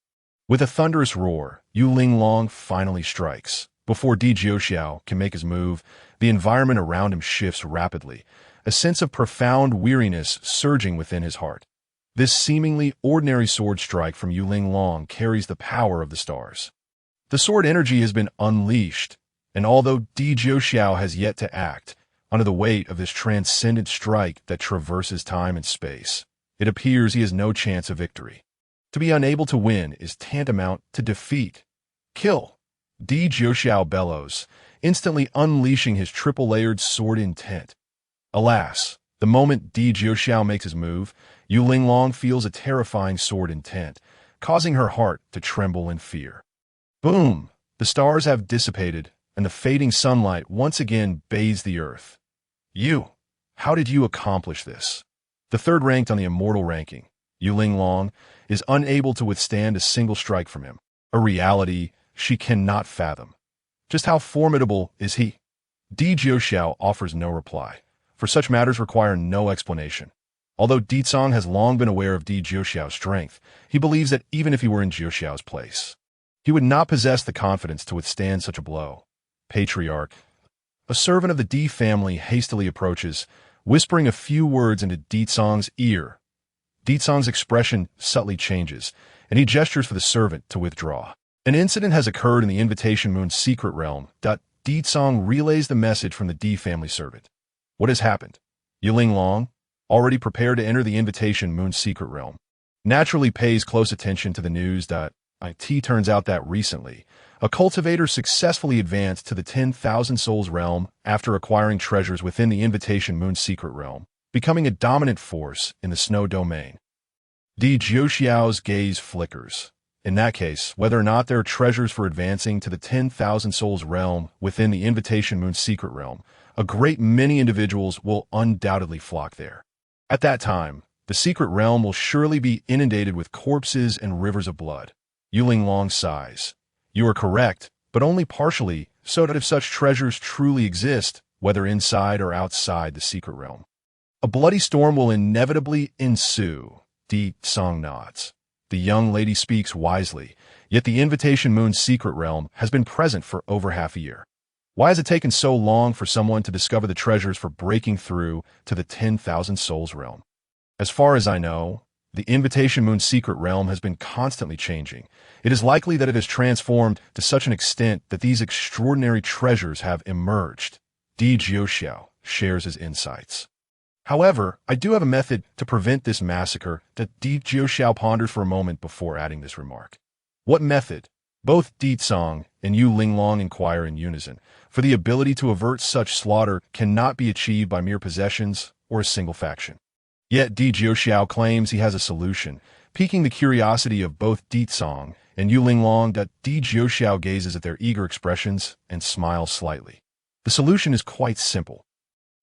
With a thunderous roar, Yu Linglong finally strikes. Before Di Jiuxiao can make his move, the environment around him shifts rapidly, a sense of profound weariness surging within his heart. This seemingly ordinary sword strike from Yu Linglong carries the power of the stars. The sword energy has been unleashed, and although Di Jiuxiao has yet to act, under the weight of this transcendent strike that traverses time and space, it appears he has no chance of victory. To be unable to win is tantamount to defeat. Kill! Di Jiuxiao bellows, instantly unleashing his triple-layered sword intent. Alas, the moment Di Jiuxiao makes his move, Yu Linglong feels a terrifying sword intent, causing her heart to tremble in fear. Boom! The stars have dissipated, and the fading sunlight once again bathes the earth. How did you accomplish this? The third ranked on the immortal ranking, Yu Linglong, is unable to withstand a single strike from him, a reality she cannot fathom. Just how formidable is he? Di Jiuxiao offers no reply, for such matters require no explanation. Although Di Tsong has long been aware of Di Jiuxiao's strength, he believes that even if he were in Jiuxiao's place, he would not possess the confidence to withstand such a blow. Patriarch. A servant of the Di family hastily approaches, whispering a few words into Di Tsong's ear. Di Tsong's expression subtly changes, and he gestures for the servant to withdraw. An incident has occurred in the Invitation Moon's secret realm. Di Tsong relays the message from the Di family servant. What has happened? Yu Long, already prepared to enter the Invitation Moon's secret realm, naturally pays close attention to the news that it turns out that recently, a cultivator successfully advanced to the 10,000 Souls realm after acquiring treasures within the Invitation Moon's secret realm, becoming a dominant force in the snow domain. Di Jiuxiao's gaze flickers. In that case, whether or not there are treasures for advancing to the 10,000 Souls realm within the Invitation Moon's secret realm, a great many individuals will undoubtedly flock there. At that time, the secret realm will surely be inundated with corpses and rivers of blood. Yu Long sighs. You are correct, but only partially, so that if such treasures truly exist, whether inside or outside the secret realm, a bloody storm will inevitably ensue. Di Song nods. The young lady speaks wisely, yet the Invitation Moon's secret realm has been present for over half a year. Why has it taken so long for someone to discover the treasures for breaking through to the 10,000 Souls realm? As far as I know, the Invitation Moon's secret realm has been constantly changing. It is likely that it has transformed to such an extent that these extraordinary treasures have emerged. Di Jiuxiao shares his insights. However, I do have a method to prevent this massacre that Di Jiuxiao ponders for a moment before adding this remark. What method? Both Di Song and Yu Long inquire in unison, for the ability to avert such slaughter cannot be achieved by mere possessions or a single faction. Yet Di Jiuxiao claims he has a solution, piquing the curiosity of both Di Song and Yu Long. That Di Jiuxiao gazes at their eager expressions and smiles slightly. The solution is quite simple.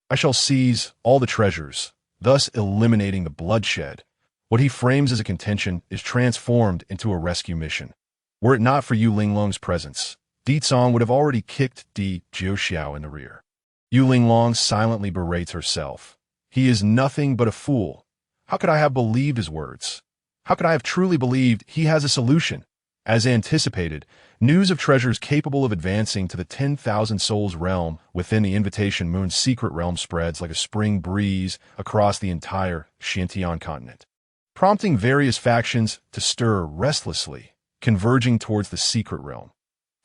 I shall seize all the treasures, thus eliminating the bloodshed. What he frames as a contention is transformed into a rescue mission. Were it not for Yu Long's presence, Di Song would have already kicked Di Jiuxiao in the rear. Yu Long silently berates herself. He is nothing but a fool. How could I have believed his words? How could I have truly believed he has a solution? As anticipated, news of treasures capable of advancing to the 10,000 Souls realm within the Invitation Moon's secret realm spreads like a spring breeze across the entire Xintian continent, prompting various factions to stir restlessly, converging towards the secret realm.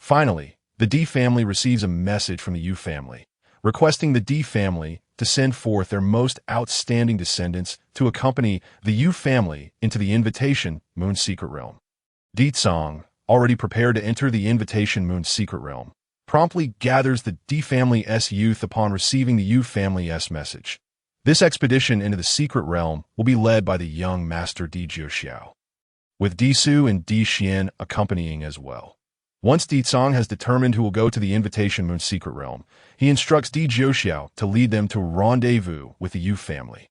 Finally, the Di family receives a message from the Yu family, requesting the Di family to send forth their most outstanding descendants to accompany the Yu family into the Invitation Moon's secret realm. Di Song, already prepared to enter the Invitation Moon's secret realm, promptly gathers the Di family's youth upon receiving the Yu family's message. This expedition into the secret realm will be led by the young master Di Jiuxiao, with Di Su and Di Xian accompanying as well. Once Di Song has determined who will go to the Invitation Moon's secret realm, he instructs Di Jiuxiao to lead them to a rendezvous with the Yu family.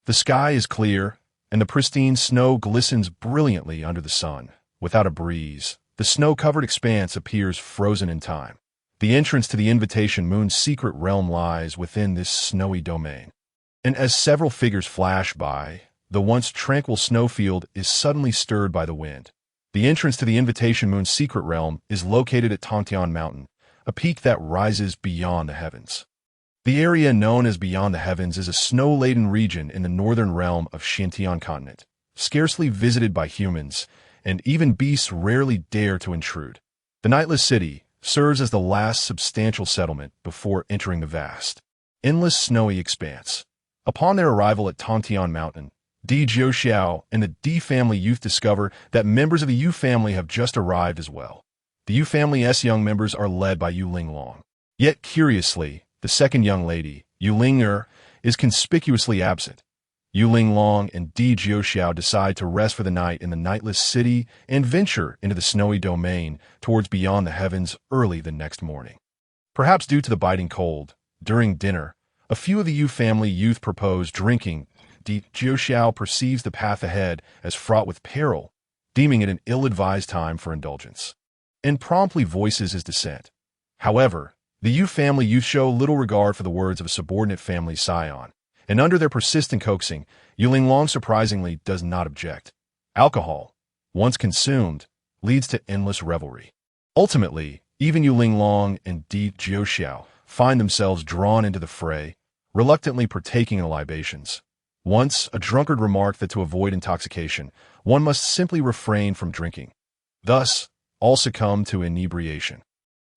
The sky is clear, and the pristine snow glistens brilliantly under the sun. Without a breeze, the snow-covered expanse appears frozen in time. The entrance to the Invitation Moon's secret realm lies within this snowy domain. And as several figures flash by, the once tranquil snowfield is suddenly stirred by the wind. The entrance to the Invitation Moon's secret realm is located at Tongtian Mountain, a peak that rises beyond the heavens. The area known as Beyond the Heavens is a snow-laden region in the northern realm of Xintian continent, scarcely visited by humans, and even beasts rarely dare to intrude. The Nightless City serves as the last substantial settlement before entering the vast, endless snowy expanse. Upon their arrival at Tongtian Mountain, Di Jiuxiao and the Di family youth discover that members of the Yu family have just arrived as well. The Yu family's young members are led by Yu Long. Yet, curiously, the second young lady, Yu Ling, is conspicuously absent. Yu Long and Di Jiuxiao decide to rest for the night in the Nightless City and venture into the snowy domain towards Beyond the Heavens early the next morning. Perhaps due to the biting cold, during dinner, a few of the Yu family youth propose drinking. Di Jiuxiao perceives the path ahead as fraught with peril, deeming it an ill-advised time for indulgence, and promptly voices his dissent. However, the Yu family youth show little regard for the words of a subordinate family scion, and under their persistent coaxing, Yu Long surprisingly does not object. Alcohol, once consumed, leads to endless revelry. Ultimately, even Yu Long and Di Jiuxiao find themselves drawn into the fray, reluctantly partaking in the libations. Once, a drunkard remarked that to avoid intoxication, one must simply refrain from drinking. Thus, all succumb to inebriation.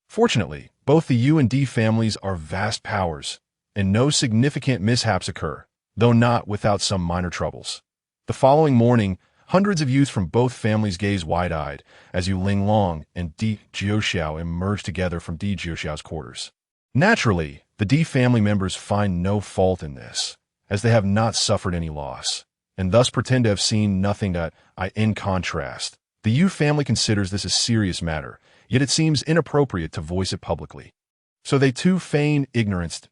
Fortunately, both the Yu and Di families are vast powers, and no significant mishaps occur, though not without some minor troubles. The following morning, hundreds of youth from both families gaze wide-eyed as Yu Linglong and Di Jiuxiao emerge together from Di Jiuxiao's quarters. Naturally, the Di family members find no fault in this, as they have not suffered any loss, and thus pretend to have seen nothing that in contrast. The Yu family considers this a serious matter, yet it seems inappropriate to voice it publicly. So they too feign ignorance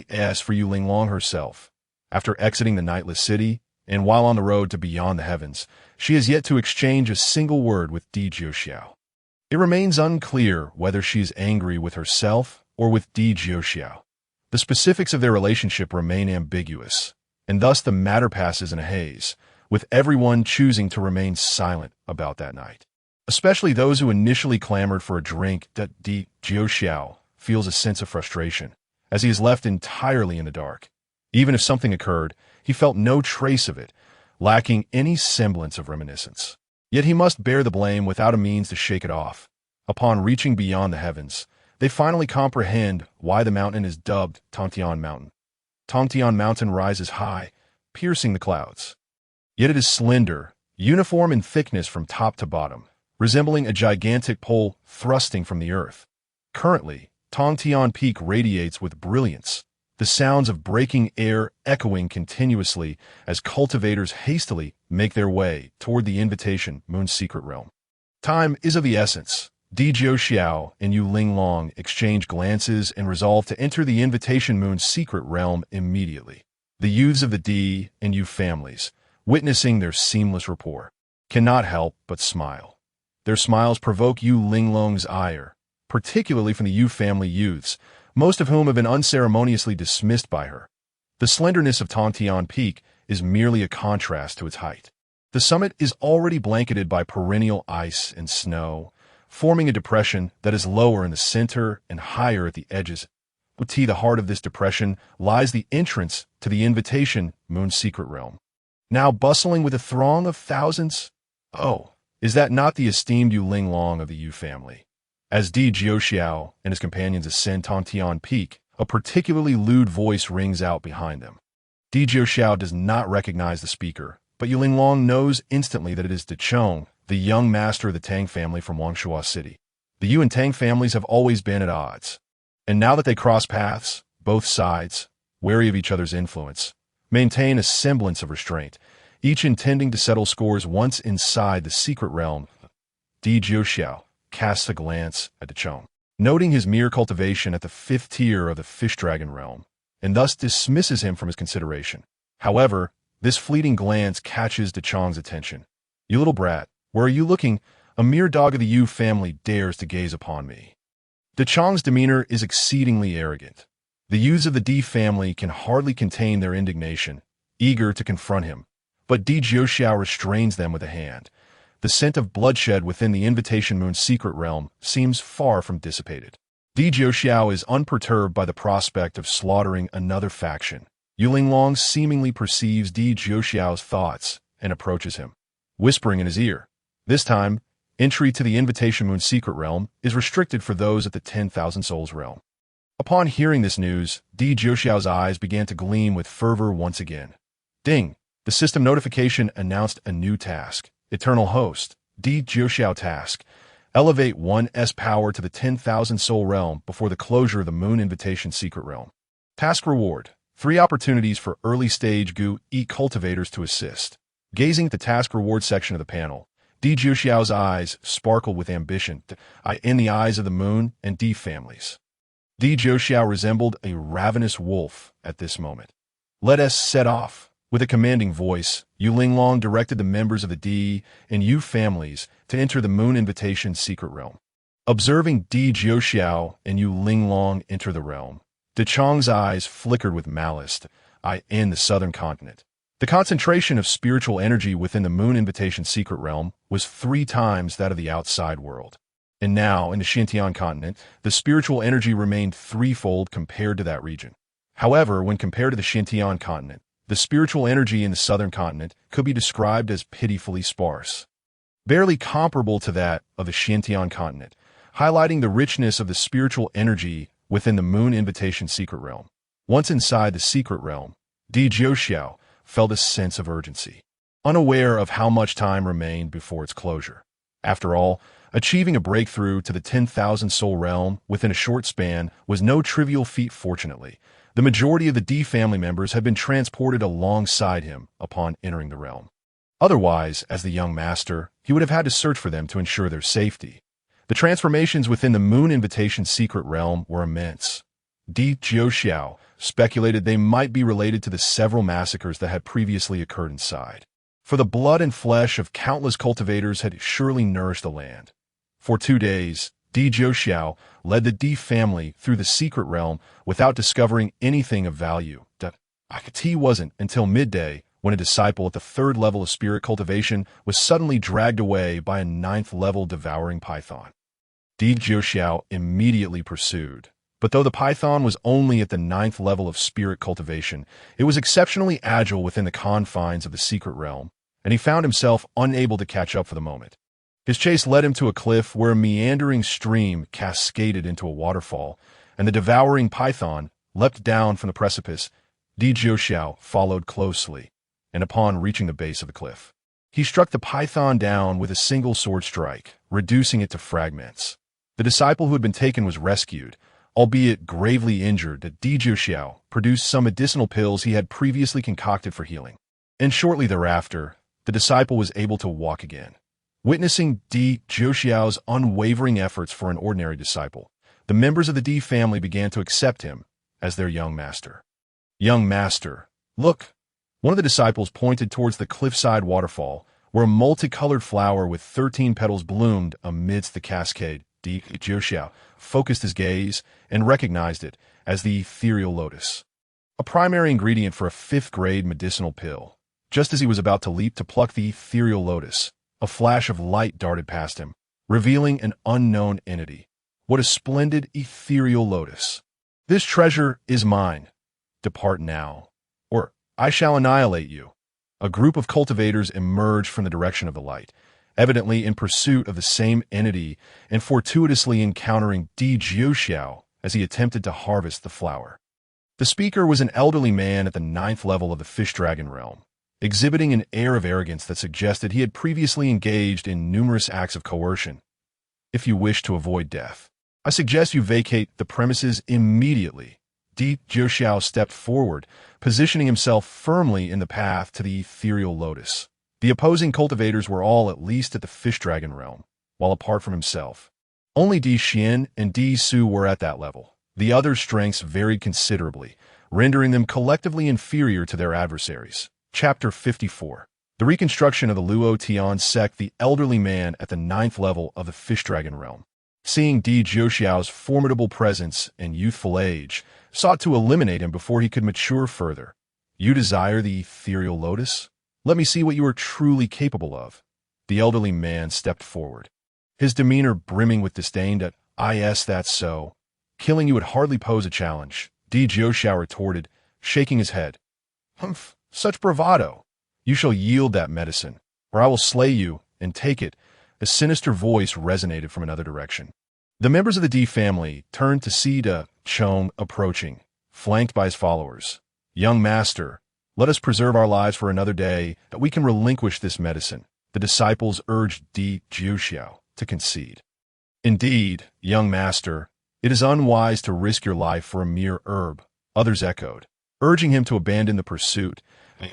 as for Yu Linglong herself. After exiting the nightless city, and while on the road to beyond the heavens, she has yet to exchange a single word with Di Jiuxiao. It remains unclear whether she is angry with herself or with Di Jiuxiao. The specifics of their relationship remain ambiguous, and thus the matter passes in a haze, with everyone choosing to remain silent about that night. Especially those who initially clamored for a drink. That Di Jiuxiao feels a sense of frustration, as he is left entirely in the dark. Even if something occurred, he felt no trace of it, lacking any semblance of reminiscence. Yet he must bear the blame without a means to shake it off. Upon reaching beyond the heavens, they finally comprehend why the mountain is dubbed Tongtian Mountain. Tongtian Mountain rises high, piercing the clouds. Yet it is slender, uniform in thickness from top to bottom, resembling a gigantic pole thrusting from the earth. Currently, Tongtian Peak radiates with brilliance, the sounds of breaking air echoing continuously as cultivators hastily make their way toward the Invitation Moon's secret realm. Time is of the essence. Di Jiuxiao and Yu Linglong exchange glances and resolve to enter the Invitation Moon's secret realm immediately. The youths of the Di and Yu families, witnessing their seamless rapport, cannot help but smile. Their smiles provoke Yu Linglong's ire, particularly from the Yu family youths, most of whom have been unceremoniously dismissed by her. The slenderness of Tongtian Peak is merely a contrast to its height. The summit is already blanketed by perennial ice and snow, forming a depression that is lower in the center and higher at the edges. Within the heart of this depression lies the entrance to the Invitation Moon's secret realm. Now bustling with a throng of thousands? Oh, is that not the esteemed Yu Linglong of the Yu family? As Di Jiuxiao and his companions ascend Tongtian Peak, a particularly lewd voice rings out behind them. Di Jiuxiao does not recognize the speaker, but Yu Linglong knows instantly that it is Dechong, the young master of the Tang family from Wangshuo City. The Yu and Tang families have always been at odds, and now that they cross paths, both sides, wary of each other's influence, maintain a semblance of restraint, each intending to settle scores once inside the secret realm. Di Jiuxiao casts a glance at Dechong, noting his mere cultivation at the 5th tier of the fish dragon realm, and thus dismisses him from his consideration. However, this fleeting glance catches Dechong's attention. "You little brat, where are you looking? A mere dog of the Yu family dares to gaze upon me." Dechong's demeanor is exceedingly arrogant. The youths of the Di family can hardly contain their indignation, eager to confront him, but Di Jiuxiao restrains them with a hand. The scent of bloodshed within the Invitation Moon's secret realm seems far from dissipated. Di Jiuxiao is unperturbed by the prospect of slaughtering another faction. Yu Linglong seemingly perceives Di Jiuxiao's thoughts and approaches him, whispering in his ear. This time, entry to the Invitation Moon's secret realm is restricted for those at the 10,000 Souls realm. Upon hearing this news, Di Jiuxiao's eyes began to gleam with fervor once again. Ding! The system notification announced a new task. Eternal Host, Di Jiuxiao task. Elevate 1's power to the 10,000 Soul realm before the closure of the Moon Invitation secret realm. Task reward. 3 opportunities for early-stage Gu-E cultivators to assist. Gazing at the task reward section of the panel, Di Jiuxiao's eyes sparkled with ambition in the eyes of the Moon and Di families. Di Jiuxiao resembled a ravenous wolf at this moment. Let us set off. With a commanding voice, Yu Linglong directed the members of the Di and Yu families to enter the Moon Invitation secret realm. Observing Di Jiuxiao and Yu Linglong enter the realm, Dechong's eyes flickered with malice in the southern continent. The concentration of spiritual energy within the Moon Invitation secret realm was 3 times that of the outside world. And now, in the Xintian continent, the spiritual energy remained threefold compared to that region. However, when compared to the Xintian continent, the spiritual energy in the southern continent could be described as pitifully sparse, barely comparable to that of the Xintian continent, highlighting the richness of the spiritual energy within the Moon Invitation secret realm. Once inside the secret realm, Di Jiuxiao felt a sense of urgency, unaware of how much time remained before its closure. After all, achieving a breakthrough to the 10,000 soul realm within a short span was no trivial feat. Fortunately, the majority of the Di family members had been transported alongside him upon entering the realm. Otherwise, as the young master, he would have had to search for them to ensure their safety. The transformations within the Moon Invitation secret realm were immense. Di Jiuxiao speculated they might be related to the several massacres that had previously occurred inside. For the blood and flesh of countless cultivators had surely nourished the land. For 2 days, Di Jiuxiao led the Di family through the secret realm without discovering anything of value. It wasn't until midday when a disciple at the 3rd level of spirit cultivation was suddenly dragged away by a 9th level devouring python. Di Jiuxiao immediately pursued. But though the python was only at the 9th level of spirit cultivation, it was exceptionally agile within the confines of the secret realm, and he found himself unable to catch up for the moment. His chase led him to a cliff where a meandering stream cascaded into a waterfall, and the devouring python leapt down from the precipice. Di Jiuxiao followed closely, and upon reaching the base of the cliff, he struck the python down with a single sword strike, reducing it to fragments. The disciple who had been taken was rescued, albeit gravely injured. That Di Jiuxiao produced some medicinal pills he had previously concocted for healing, and shortly thereafter, the disciple was able to walk again. Witnessing Di Jiuxiao's unwavering efforts for an ordinary disciple, the members of the Di family began to accept him as their young master. Young master, look! One of the disciples pointed towards the cliffside waterfall, where a multicolored flower with 13 petals bloomed amidst the cascade. Di Jiuxiao focused his gaze and recognized it as the ethereal lotus, a primary ingredient for a 5th-grade medicinal pill. Just as he was about to leap to pluck the ethereal lotus, a flash of light darted past him, revealing an unknown entity. What a splendid ethereal lotus! This treasure is mine. Depart now, or I shall annihilate you. A group of cultivators emerged from the direction of the light, evidently in pursuit of the same entity and fortuitously encountering Di Jiuxiao as he attempted to harvest the flower. The speaker was an elderly man at the 9th level of the fish dragon realm, exhibiting an air of arrogance that suggested he had previously engaged in numerous acts of coercion. If you wish to avoid death, I suggest you vacate the premises immediately. Di Jiuxiao stepped forward, positioning himself firmly in the path to the ethereal lotus. The opposing cultivators were all at least at the fish dragon realm, while apart from himself, only Di Xian and Di Su were at that level. The others' strengths varied considerably, rendering them collectively inferior to their adversaries. Chapter 54. The reconstruction of the Luo Tian sect. The elderly man at the 9th level of the fish dragon realm, seeing Di Jiuxiao's formidable presence and youthful age, sought to eliminate him before he could mature further. You desire the ethereal lotus? Let me see what you are truly capable of. The elderly man stepped forward, his demeanor brimming with disdain. Yes, that's so. Killing you would hardly pose a challenge, Di Jiuxiao retorted, shaking his head. Humph, such bravado. You shall yield that medicine, or I will slay you, and take it. A sinister voice resonated from another direction. The members of the Di family turned to see Da Chong approaching, flanked by his followers. Young master, let us preserve our lives for another day, that we can relinquish this medicine. The disciples urged Di Jiuxiao to concede. Indeed, young master, it is unwise to risk your life for a mere herb, others echoed, urging him to abandon the pursuit.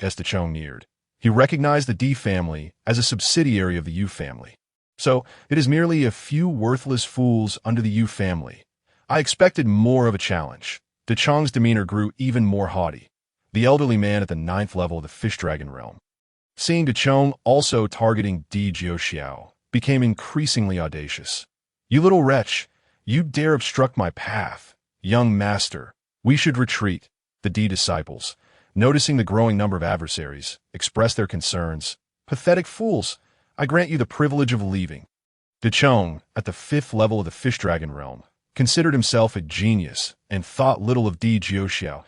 As Da Chong neared, he recognized the Di family as a subsidiary of the Yu family. So, it is merely a few worthless fools under the Yu family. I expected more of a challenge. Da Chong's demeanor grew even more haughty. The elderly man at the 9th level of the fish dragon realm, seeing Da Chong also targeting Di Jiuxiao, became increasingly audacious. You little wretch, you dare obstruct my path. Young master, we should retreat. The Di disciples, noticing the growing number of adversaries, expressed their concerns. Pathetic fools, I grant you the privilege of leaving. Da Chong, at the 5th level of the fish dragon realm, considered himself a genius and thought little of Di Jiuxiao.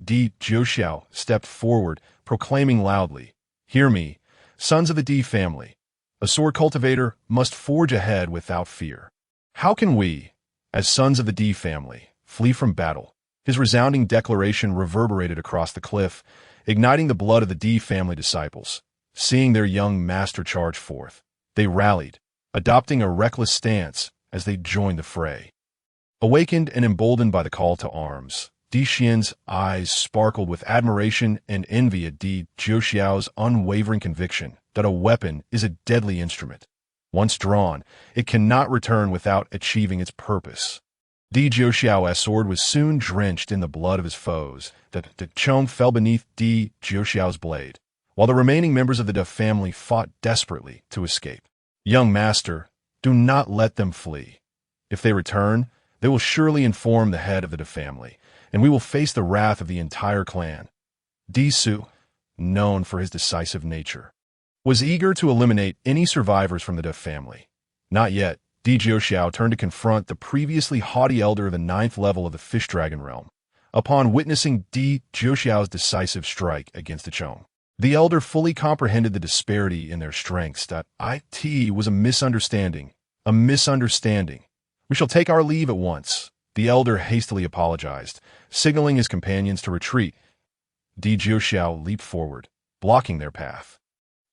Di Jiuxiao stepped forward, proclaiming loudly, Hear me, sons of the Di family. A sword cultivator must forge ahead without fear. How can we, as sons of the Di family, flee from battle? His resounding declaration reverberated across the cliff, igniting the blood of the D family disciples. Seeing their young master charge forth, they rallied, adopting a reckless stance as they joined the fray. Awakened and emboldened by the call to arms, Di Xian's eyes sparkled with admiration and envy at Di Jiuxiao's unwavering conviction that a weapon is a deadly instrument. Once drawn, it cannot return without achieving its purpose. Di Jiuxiao's sword was soon drenched in the blood of his foes. The Chong fell beneath Di Jiuxiao's blade, while the remaining members of the De family fought desperately to escape. Young master, do not let them flee. If they return, they will surely inform the head of the De family, and we will face the wrath of the entire clan. Di Su, known for his decisive nature, was eager to eliminate any survivors from the De family. Not yet, Di Jiuxiao turned to confront the previously haughty elder of the 9th level of the Fish Dragon realm. Upon witnessing Di Jiuxiao's decisive strike against the Chong, the elder fully comprehended the disparity in their strengths. It was a misunderstanding. A misunderstanding. We shall take our leave at once. The elder hastily apologized, signaling his companions to retreat. Di Jiuxiao leaped forward, blocking their path.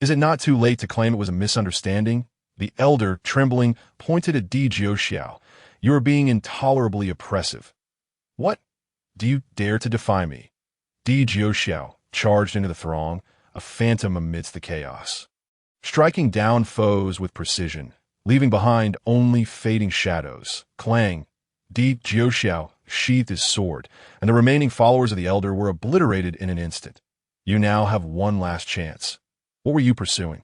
Is it not too late to claim it was a misunderstanding? The elder, trembling, pointed at Di Jiuxiao. You are being intolerably oppressive. What? Do you dare to defy me? Di Jiuxiao charged into the throng, a phantom amidst the chaos, striking down foes with precision, leaving behind only fading shadows. Clang! Di Jiuxiao sheathed his sword, and the remaining followers of the elder were obliterated in an instant. You now have one last chance. What were you pursuing?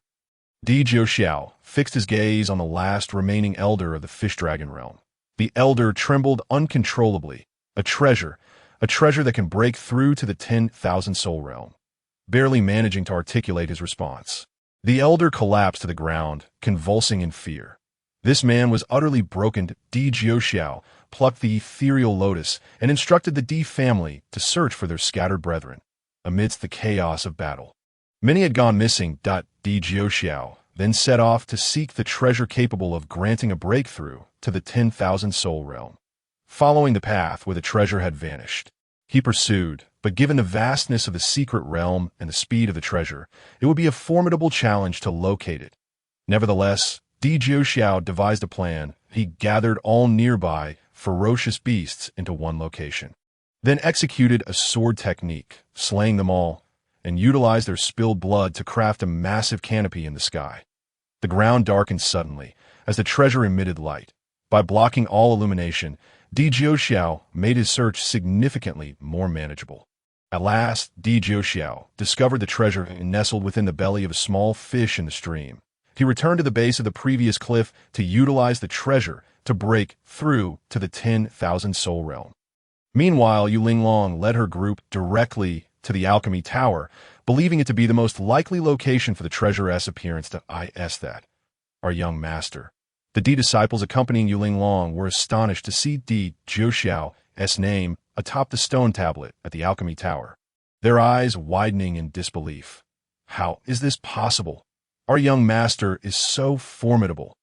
Di Jiuxiao fixed his gaze on the last remaining elder of the Fish Dragon realm. The elder trembled uncontrollably. A treasure that can break through to the 10,000 soul realm. Barely managing to articulate his response, the elder collapsed to the ground, convulsing in fear. This man was utterly broken. Di Jiuxiao plucked the ethereal lotus and instructed the Di family to search for their scattered brethren. Amidst the chaos of battle, many had gone missing. Di Jiuxiao then set off to seek the treasure capable of granting a breakthrough to the 10,000 soul realm. Following the path where the treasure had vanished, he pursued, but given the vastness of the secret realm and the speed of the treasure, it would be a formidable challenge to locate it. Nevertheless, Di Jiuxiao devised a plan. He gathered all nearby ferocious beasts into one location, then executed a sword technique, slaying them all, and utilized their spilled blood to craft a massive canopy in the sky. The ground darkened suddenly as the treasure emitted light. By blocking all illumination, Di Jiuxiao made his search significantly more manageable. At last, Di Jiuxiao discovered the treasure nestled within the belly of a small fish in the stream. He returned to the base of the previous cliff to utilize the treasure to break through to the 10,000 soul realm. Meanwhile, Yuling Long led her group directly to the alchemy tower, believing it to be the most likely location for the treasure's appearance. Our young master. The D disciples accompanying Yuling Long were astonished to see Di Jiuxiao's name atop the stone tablet at the alchemy tower, their eyes widening in disbelief. How is this possible? Our young master is so formidable.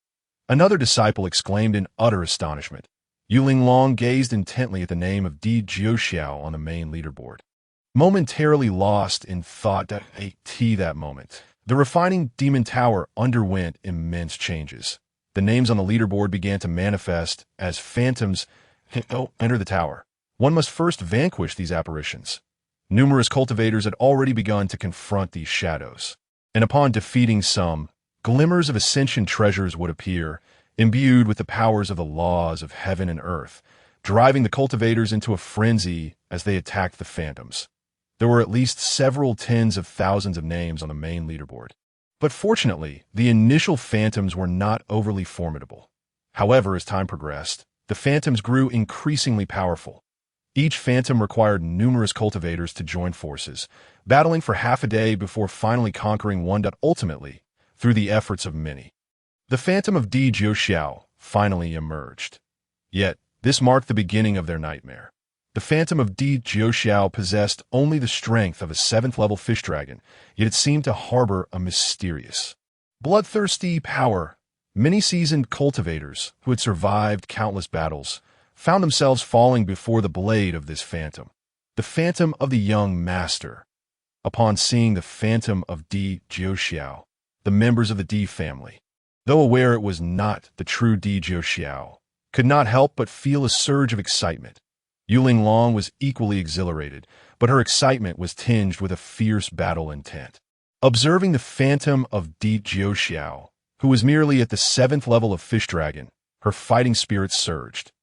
Another disciple exclaimed in utter astonishment. Yuling Long gazed intently at the name of Di Jiuxiao on the main leaderboard, momentarily lost in thought. That moment, the refining demon tower underwent immense changes. The names on the leaderboard began to manifest as phantoms. Enter the tower. One must first vanquish these apparitions. Numerous cultivators had already begun to confront these shadows, and upon defeating some, glimmers of ascension treasures would appear, imbued with the powers of the laws of heaven and earth, driving the cultivators into a frenzy as they attacked the phantoms. There were at least several tens of thousands of names on the main leaderboard. But fortunately, the initial phantoms were not overly formidable. However, as time progressed, the phantoms grew increasingly powerful. Each phantom required numerous cultivators to join forces, battling for half a day before finally conquering one. Ultimately, through the efforts of many, the phantom of Di Jiuxiao finally emerged. Yet, this marked the beginning of their nightmare. The phantom of Di Jiuxiao possessed only the strength of a 7th-level fish dragon, yet it seemed to harbor a mysterious, bloodthirsty power. Many seasoned cultivators who had survived countless battles found themselves falling before the blade of this phantom, the phantom of the young master. Upon seeing the phantom of Di Jiuxiao, the members of the Di family, though aware it was not the true Di Jiuxiao, could not help but feel a surge of excitement. Yuling Long was equally exhilarated, but her excitement was tinged with a fierce battle intent. Observing the phantom of Di Jiuxiao, who was merely at the 7th level of Fish Dragon, her fighting spirit surged.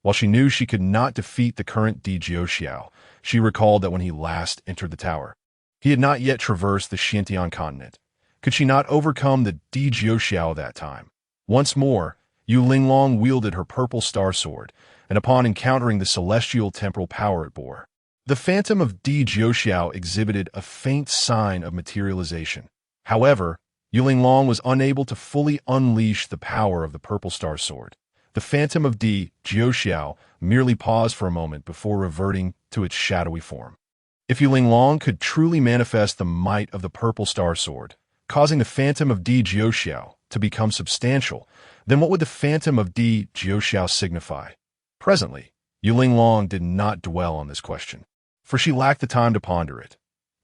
While she knew she could not defeat the current Di Jiuxiao, she recalled that when he last entered the tower, he had not yet traversed the Xintian continent. Could she not overcome the Di Jiuxiao that time? Once more, Yu Linglong wielded her purple star sword, and upon encountering the celestial temporal power it bore, the phantom of Di Jiuxiao exhibited a faint sign of materialization. However, Yu Linglong was unable to fully unleash the power of the purple star sword. The phantom of Di Jiuxiao merely paused for a moment before reverting to its shadowy form. If Yu Linglong could truly manifest the might of the purple star sword, causing the phantom of Di Jiuxiao to become substantial, then what would the phantom of Di Jiuxiao signify? Presently, Yu Linglong did not dwell on this question, for she lacked the time to ponder it.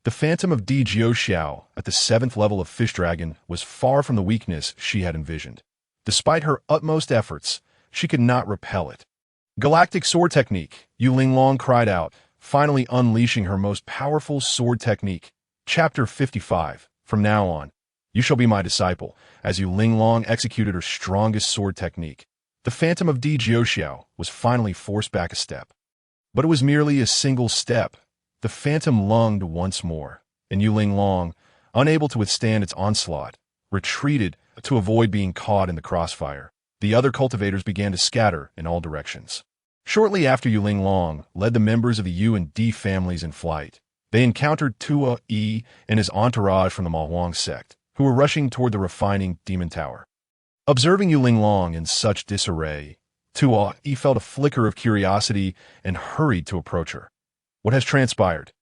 The phantom of Di Jiuxiao at the 7th level of Fish Dragon was far from the weakness she had envisioned. Despite her utmost efforts, she could not repel it. Galactic sword technique, Yu Linglong cried out, finally unleashing her most powerful sword technique. Chapter 55. From now on, you shall be my disciple, as Yu Linglong executed her strongest sword technique. The phantom of Di Jiuxiao was finally forced back a step. But it was merely a single step. The phantom lunged once more, and Yu Linglong, unable to withstand its onslaught, retreated to avoid being caught in the crossfire. The other cultivators began to scatter in all directions. Shortly after Yu Linglong led the members of the Yu and Di families in flight, they encountered Tua Yi and his entourage from the Mahuang sect, who were rushing toward the refining demon tower. Observing Yu Linglong in such disarray, Tua Yi felt a flicker of curiosity and hurried to approach her. What has transpired?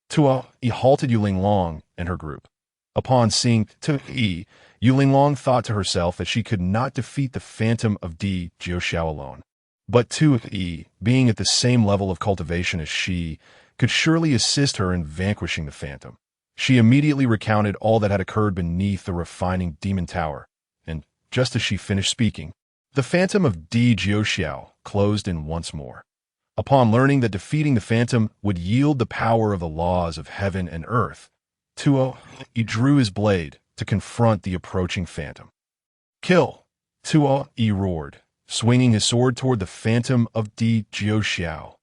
Tua Yi halted Yu Linglong and her group. Upon seeing Tua Yi, Yu Linglong thought to herself that she could not defeat the phantom of Di Jiuxiao alone. But Tua Yi, being at the same level of cultivation as she, could surely assist her in vanquishing the phantom. She immediately recounted all that had occurred beneath the refining demon tower, and just as she finished speaking, the phantom of Di Jiuxiao closed in once more. Upon learning that defeating the phantom would yield the power of the laws of heaven and earth, Tua Yi drew his blade to confront the approaching phantom. Kill! Tua Yi roared, swinging his sword toward the phantom of Di Jiuxiao.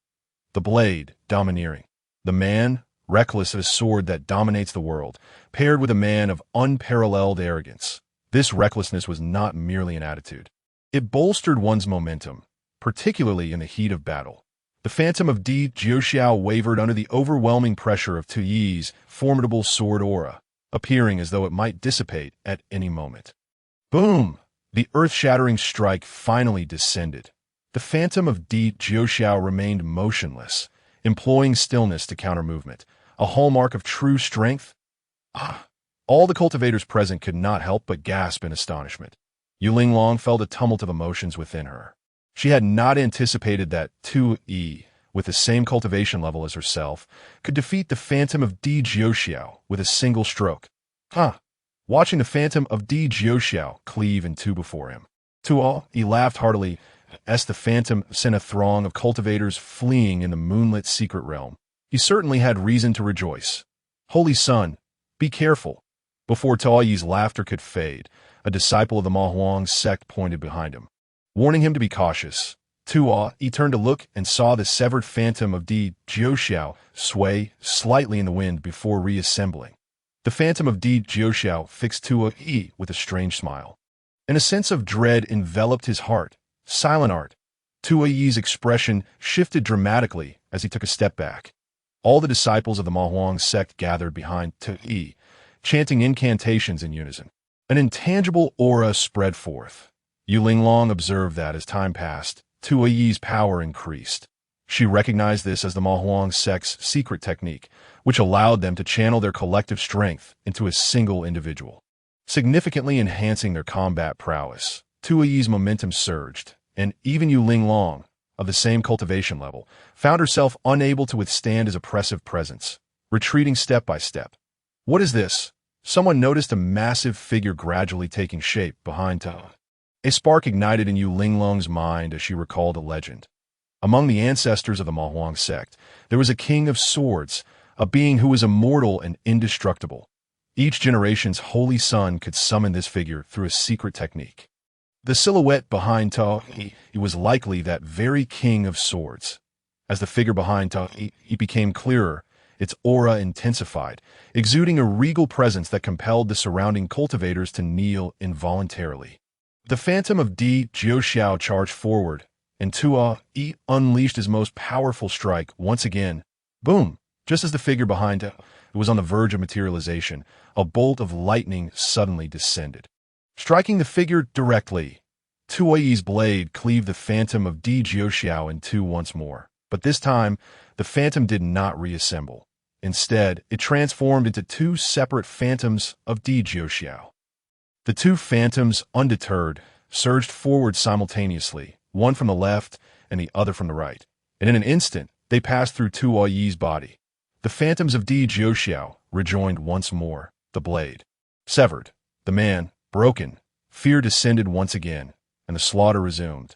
The blade, domineering. The man, reckless of a sword that dominates the world, paired with a man of unparalleled arrogance. This recklessness was not merely an attitude. It bolstered one's momentum, particularly in the heat of battle. The phantom of Di Jiuxiao wavered under the overwhelming pressure of Tu Yi's formidable sword aura, appearing as though it might dissipate at any moment. Boom! The earth-shattering strike finally descended. The phantom of Di Jiuxiao remained motionless, employing stillness to counter movement, a hallmark of true strength. All the cultivators present could not help but gasp in astonishment. Yu Linglong felt a tumult of emotions within her. She had not anticipated that Tu Yi, with the same cultivation level as herself, could defeat the phantom of Di Jiuxiao with a single stroke. Watching the phantom of Di Jiuxiao cleave in two before him, Tu Yi laughed heartily as the phantom sent a throng of cultivators fleeing in the moonlit secret realm. He certainly had reason to rejoice. Holy Sun, be careful. Before Tu Yi's laughter could fade, a disciple of the Mahuang sect pointed behind him, warning him to be cautious. Tu Yi turned to look and saw the severed phantom of Di Jiuxiao sway slightly in the wind before reassembling. The phantom of Di Jiuxiao fixed Tu Yi with a strange smile, and a sense of dread enveloped his heart. Silent art. Tu Yi's expression shifted dramatically as he took a step back. All the disciples of the Mahuang sect gathered behind Tu Yi, chanting incantations in unison. An intangible aura spread forth. Yu Linglong observed that as time passed, Tu Yi's power increased. She recognized this as the Mahuang sect's secret technique, which allowed them to channel their collective strength into a single individual, significantly enhancing their combat prowess. Tu Yi's momentum surged, and even Yu Linglong, of the same cultivation level, found herself unable to withstand his oppressive presence, retreating step by step. What is this? Someone noticed a massive figure gradually taking shape behind Ta. A spark ignited in Yu Linglong's mind as she recalled a legend. Among the ancestors of the Mahuang sect, there was a king of swords, a being who was immortal and indestructible. Each generation's holy son could summon this figure through a secret technique. The silhouette behind Ta was likely that very king of swords. As the figure behind Ta became clearer, its aura intensified, exuding a regal presence that compelled the surrounding cultivators to kneel involuntarily. The phantom of Di Jiuxiao charged forward, and Tua unleashed his most powerful strike once again. Boom! Just as the figure behind it was on the verge of materialization, a bolt of lightning suddenly descended, striking the figure directly. Tuoyi's blade cleaved the phantom of Di Jiuxiao in two once more, but this time, the phantom did not reassemble. Instead, it transformed into two separate phantoms of Di Jiuxiao. The two phantoms, undeterred, surged forward simultaneously, one from the left and the other from the right, and in an instant, they passed through Tuoyi's body. The phantoms of Di Jiuxiao rejoined once more, the blade severed, the man broken. Fear descended once again, and the slaughter resumed.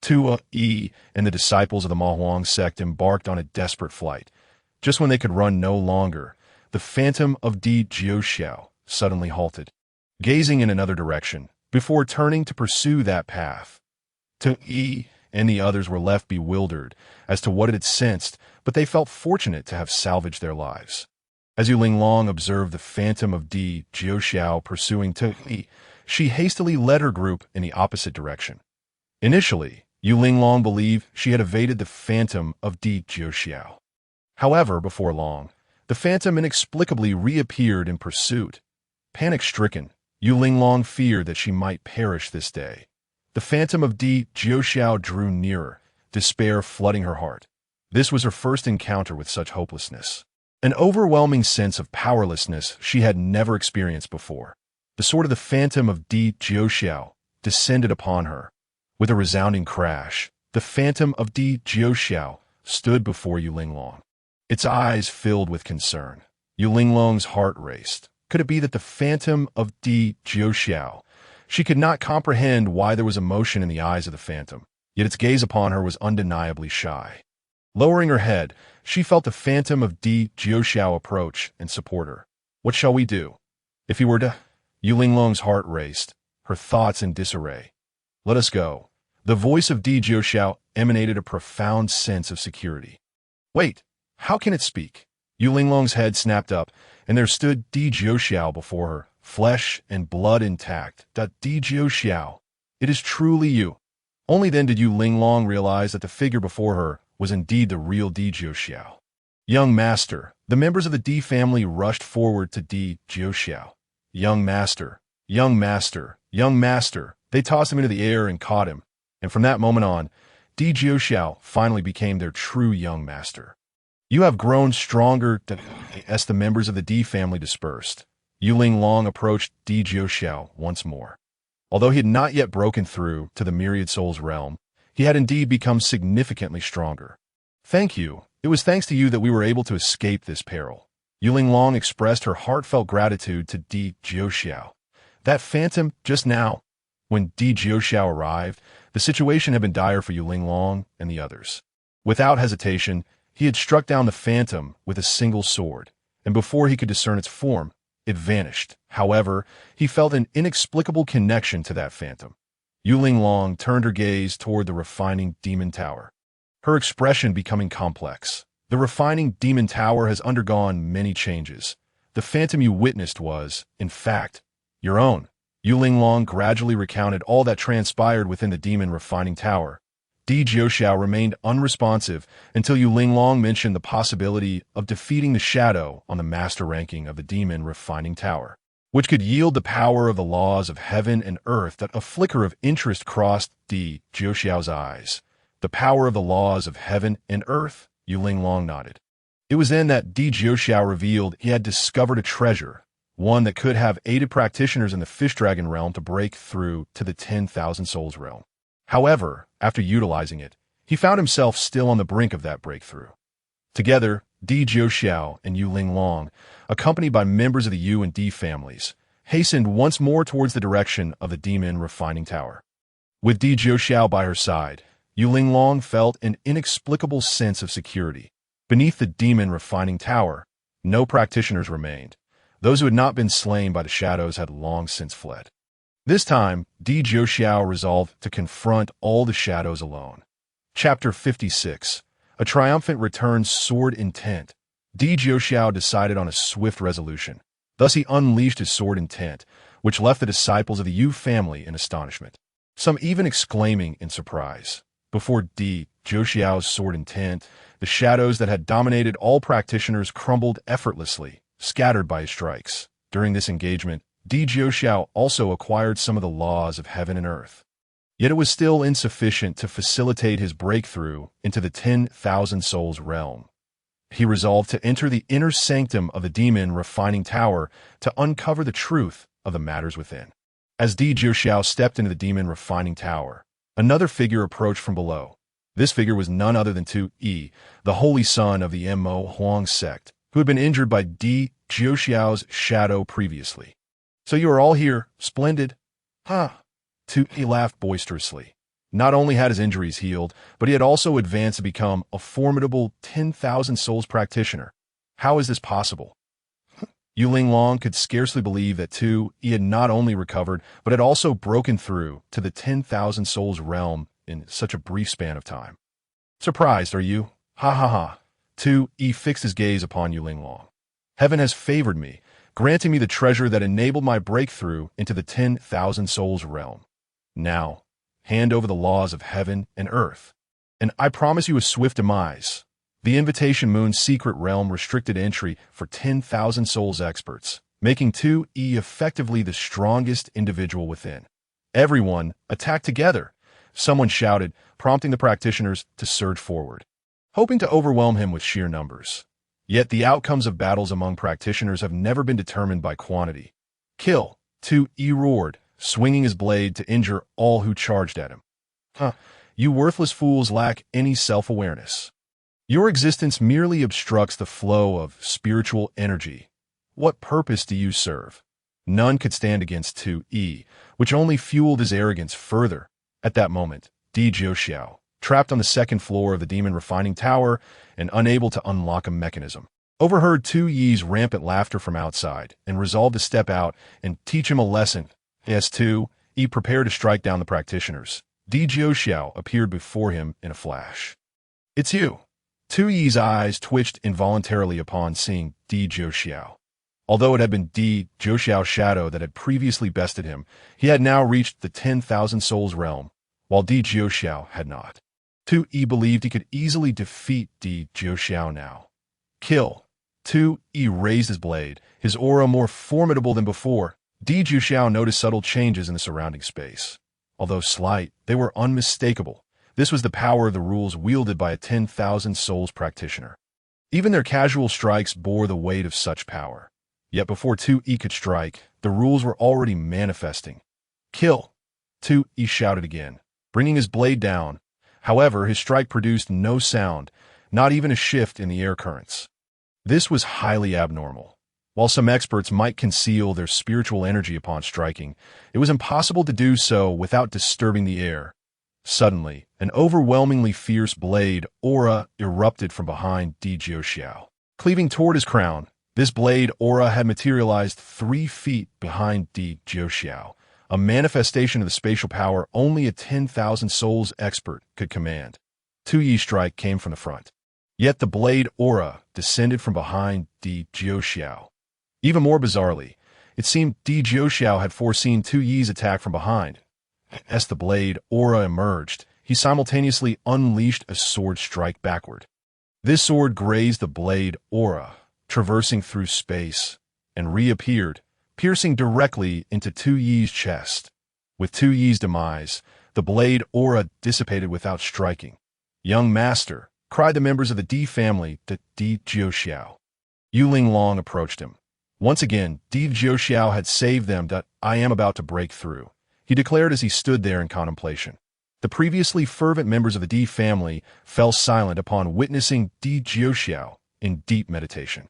Tuoyi and the disciples of the Mahuang sect embarked on a desperate flight. Just when they could run no longer, the phantom of Di Jiuxiao suddenly halted, gazing in another direction, before turning to pursue that path. Tuoyi and the others were left bewildered as to what it had sensed, but they felt fortunate to have salvaged their lives. As Yu Linglong observed the phantom of Di Jiuxiao pursuing Tuoyi, she hastily led her group in the opposite direction. Initially, Yu Linglong believed she had evaded the phantom of Di Jiuxiao. However, before long, the phantom inexplicably reappeared in pursuit. Panic-stricken, Yu Linglong feared that she might perish this day. The phantom of Di Jiuxiao drew nearer, despair flooding her heart. This was her first encounter with such hopelessness. An overwhelming sense of powerlessness she had never experienced before. The sword of the phantom of Di Jiuxiao descended upon her. With a resounding crash, the phantom of Di Jiuxiao stood before Yu Linglong. Its eyes filled with concern. Yu Linglong's heart raced. Could it be that the phantom of Di Jiuxiao? She could not comprehend why there was emotion in the eyes of the phantom, yet its gaze upon her was undeniably shy. Lowering her head, she felt the phantom of Di Jiuxiao approach and support her. What shall we do? If he were to... Yu Linglong's heart raced, her thoughts in disarray. Let us go. The voice of Di Jiuxiao emanated a profound sense of security. Wait, how can it speak? Yu Linglong's head snapped up, and there stood Di Jiuxiao before her, flesh and blood intact. Di Jiuxiao, it is truly you. Only then did Yu Linglong realize that the figure before her was indeed the real Di Jiuxiao. Young master, the members of the Di family rushed forward to Di Jiuxiao. Young master, young master, young master. They tossed him into the air and caught him, and from that moment on, Di Jiuxiao finally became their true young master. You have grown stronger as the members of the Di family dispersed. Yu Linglong approached Di Jiuxiao once more. Although he had not yet broken through to the myriad souls realm, he had indeed become significantly stronger. Thank you. It was thanks to you that we were able to escape this peril. Yu Linglong expressed her heartfelt gratitude to Di Jiuxiao. That phantom just now. When Di Jiuxiao arrived, the situation had been dire for Yu Linglong and the others. Without hesitation, he had struck down the phantom with a single sword, and before he could discern its form, it vanished. However, he felt an inexplicable connection to that phantom. Yu Linglong turned her gaze toward the refining demon tower, her expression becoming complex. The refining demon tower has undergone many changes. The phantom you witnessed was, in fact, your own. Yu Linglong gradually recounted all that transpired within the demon refining tower. Di Jiuxiao remained unresponsive until Yu Linglong mentioned the possibility of defeating the shadow on the master ranking of the demon refining tower, which could yield the power of the laws of heaven and earth. That a flicker of interest crossed Di Jiuxiao's eyes. The power of the laws of heaven and earth? Yu Linglong nodded. It was then that Di Jiuxiao revealed he had discovered a treasure, one that could have aided practitioners in the fish dragon realm to break through to the 10,000 souls realm. However, after utilizing it, He found himself still on the brink of that breakthrough. Together, Di Jiuxiao and Yu Linglong, accompanied by members of the Yu and Di families, hastened once more towards the direction of the demon refining tower. With Di Jiuxiao by her side, Yu Linglong felt an inexplicable sense of security. Beneath the demon refining tower, no practitioners remained. Those who had not been slain by the shadows had long since fled. This time, Di Jiuxiao resolved to confront all the shadows alone. Chapter 56. A triumphant return sword intent. Di Jiuxiao decided on a swift resolution. Thus he unleashed his sword intent, which left the disciples of the Yu family in astonishment, some even exclaiming in surprise. Before Di Jiuxiao's sword intent, the shadows that had dominated all practitioners crumbled effortlessly, scattered by his strikes. During this engagement, Di Jiuxiao also acquired some of the laws of heaven and earth. Yet it was still insufficient to facilitate his breakthrough into the 10,000 souls realm. He resolved to enter the inner sanctum of the demon refining tower to uncover the truth of the matters within. As Di Jiuxiao stepped into the demon refining tower, another figure approached from below. This figure was none other than Tu Yi, the holy son of the Mo Huang sect, who had been injured by Di Jiuxiao's shadow previously. "So you are all here? Splendid." "Huh." Tu Yi laughed boisterously. Not only had his injuries healed, but he had also advanced to become a formidable 10,000 souls practitioner. How is this possible? Yu Linglong could scarcely believe that Tu Yi had not only recovered, but had also broken through to the 10,000 souls realm in such a brief span of time. "Surprised, are you? Ha ha ha." Tu Yi fixed his gaze upon Yu Linglong. "Heaven has favored me, granting me the treasure that enabled my breakthrough into the 10,000 souls realm. Now, hand over the laws of heaven and earth, and I promise you a swift demise." The Invitation Moon's secret realm restricted entry for 10,000 souls experts, making Tu Yi effectively the strongest individual within. "Everyone, attack together!" someone shouted, prompting the practitioners to surge forward, hoping to overwhelm him with sheer numbers. Yet the outcomes of battles among practitioners have never been determined by quantity. "Kill!" Tu Yi roared, swinging his blade to injure all who charged at him. You worthless fools lack any self-awareness. Your existence merely obstructs the flow of spiritual energy. What purpose do you serve? None could stand against Tu Yi, which only fueled his arrogance further. At that moment, Di Jiuxiao, trapped on the second floor of the demon refining tower and unable to unlock a mechanism, overheard Tu Yi's rampant laughter from outside and resolved to step out and teach him a lesson. As Tu Yi prepared to strike down the practitioners, Di Jiuxiao appeared before him in a flash. "It's you." Tu Yi's eyes twitched involuntarily upon seeing Di Jiuxiao. Although it had been Di Jiuxiao's shadow that had previously bested him, he had now reached the 10,000 souls realm, while Di Jiuxiao had not. Tu Yi believed he could easily defeat Di Jiuxiao now. "Kill." Tu Yi raised his blade, his aura more formidable than before. Di Jiuxiao noticed subtle changes in the surrounding space. Although slight, they were unmistakable. This was the power of the rules wielded by a 10,000 souls practitioner. Even their casual strikes bore the weight of such power. Yet before Tu Yi could strike, the rules were already manifesting. "Kill!" Tu Yi shouted again, bringing his blade down. However, his strike produced no sound, not even a shift in the air currents. This was highly abnormal. While some experts might conceal their spiritual energy upon striking, it was impossible to do so without disturbing the air. Suddenly, an overwhelmingly fierce blade aura erupted from behind Di Jiuxiao. Cleaving toward his crown, this blade aura had materialized 3 feet behind Di Jiuxiao, a manifestation of the spatial power only a 10,000 souls expert could command. Tu Yi's strike came from the front. Yet the blade aura descended from behind Di Jiuxiao. Even more bizarrely, it seemed Di Jiuxiao had foreseen Tu Yi's attack from behind. As the blade aura emerged, he simultaneously unleashed a sword strike backward. This sword grazed the blade aura, traversing through space, and reappeared, piercing directly into Tu Yi's chest. With Tu Yi's demise, the blade aura dissipated without striking. "Young master," cried the members of the Di family to Di Jiuxiao. Yu Linglong approached him. Once again, Di Jiuxiao had saved them. "I am about to break through," he declared as he stood there in contemplation. The previously fervent members of the Di family fell silent upon witnessing Di Jiuxiao in deep meditation.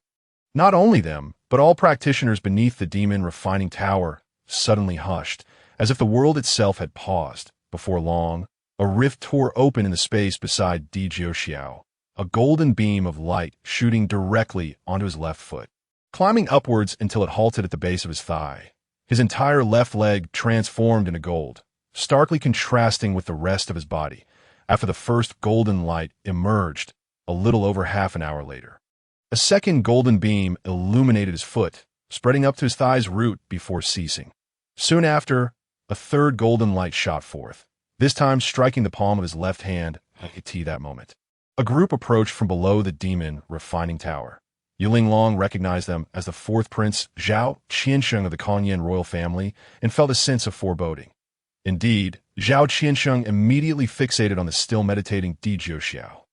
Not only them, but all practitioners beneath the demon refining tower suddenly hushed, as if the world itself had paused. Before long, a rift tore open in the space beside Di Jiuxiao, a golden beam of light shooting directly onto his left foot, climbing upwards until it halted at the base of his thigh. His entire left leg transformed into gold, starkly contrasting with the rest of his body, after the first golden light emerged a little over half an hour later. A second golden beam illuminated his foot, spreading up to his thigh's root before ceasing. Soon after, a third golden light shot forth, this time striking the palm of his left hand at that moment. A group approached from below the demon refining tower. Yuling Long recognized them as the fourth prince Zhao Qiansheng of the Kanyan royal family and felt a sense of foreboding. Indeed, Zhao Qiansheng immediately fixated on the still meditating Di Jiuxiao.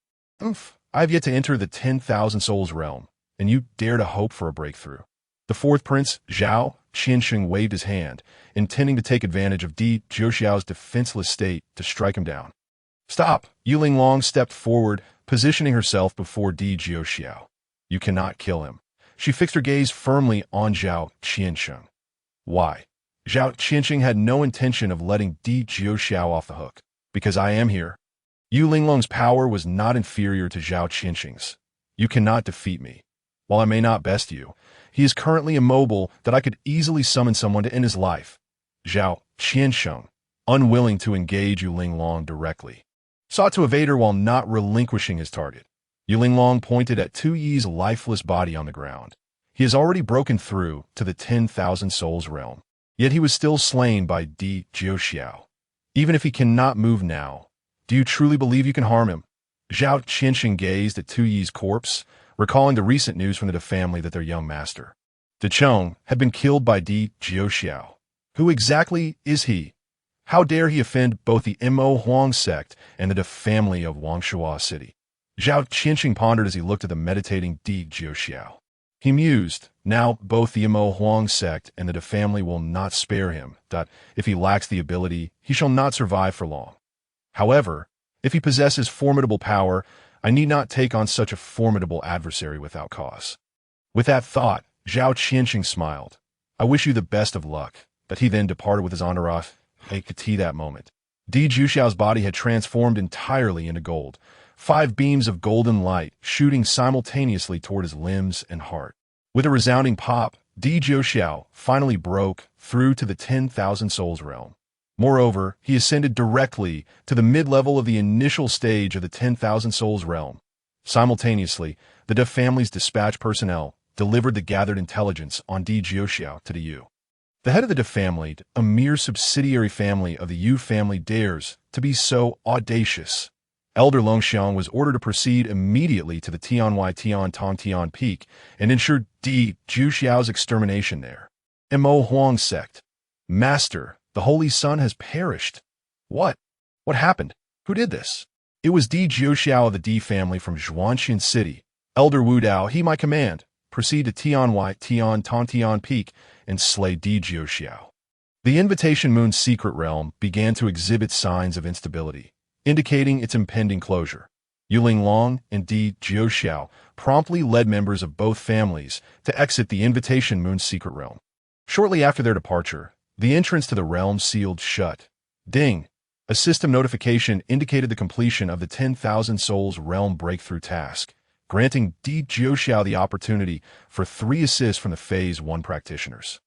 I have yet to enter the 10,000 souls realm, and you dare to hope for a breakthrough. The fourth prince, Zhao Qiansheng, waved his hand, intending to take advantage of Di Jiuxiao's defenseless state to strike him down. Stop! Yuling Long stepped forward, positioning herself before Di Jiuxiao. You cannot kill him. She fixed her gaze firmly on Zhao Qiansheng. Why? Zhao Qiansheng had no intention of letting Di Jiuxiao off the hook. Because I am here. Yuling Long's power was not inferior to Zhao Qiansheng's. You cannot defeat me. While I may not best you, he is currently immobile that I could easily summon someone to end his life. Zhao Qiansheng, unwilling to engage Yuling Long directly, sought to evade her while not relinquishing his target. Yuling Long pointed at Tu Yi's lifeless body on the ground. He has already broken through to the 10,000 souls realm, yet he was still slain by Di Jiuxiao. Even if he cannot move now, do you truly believe you can harm him? Zhao Qiansheng gazed at Tu Yi's corpse, recalling the recent news from the De family that their young master, De Chong, had been killed by Di Jiuxiao. Who exactly is he? How dare he offend both the Mo Huang sect and the De family of Wangshuo City? Zhao Qiansheng pondered as he looked at the meditating Di Jiuxiao. He mused, now both the Mo Huang sect and the De family will not spare him. If he lacks the ability, he shall not survive for long. However, if he possesses formidable power, I need not take on such a formidable adversary without cause. With that thought, Zhao Qiansheng smiled. I wish you the best of luck. But he then departed with his entourage. I could see that moment. Di Jiuxiao's body had transformed entirely into gold, 5 beams of golden light shooting simultaneously toward his limbs and heart. With a resounding pop, Di Jiuxiao finally broke through to the 10,000 souls realm. Moreover, he ascended directly to the mid-level of the initial stage of the 10,000 souls realm. Simultaneously, the De family's dispatch personnel delivered the gathered intelligence on Di Jiuxiao to the Yu. The head of the De family, a mere subsidiary family of the Yu family, dares to be so audacious. Elder Longxiang was ordered to proceed immediately to the Tianwai Tian Tong Tian Peak and ensure Di Jiuxiao's extermination there. Mo Huang sect. Master, the Holy Sun has perished. What? What happened? Who did this? It was Di Jiuxiao of the Di family from Zhuanxin City. Elder Wu Dao, he my command. Proceed to Tianwai Tian Tong Tian Peak and slay Di Jiuxiao. The Invitation Moon's secret realm began to exhibit signs of instability, indicating its impending closure. Yuling Long and Di Jiuxiao promptly led members of both families to exit the Invitation Moon's secret realm. Shortly after their departure, the entrance to the realm sealed shut. Ding! A system notification indicated the completion of the 10,000 souls realm breakthrough task, granting Di Jiuxiao the opportunity for 3 assists from the Phase 1 practitioners.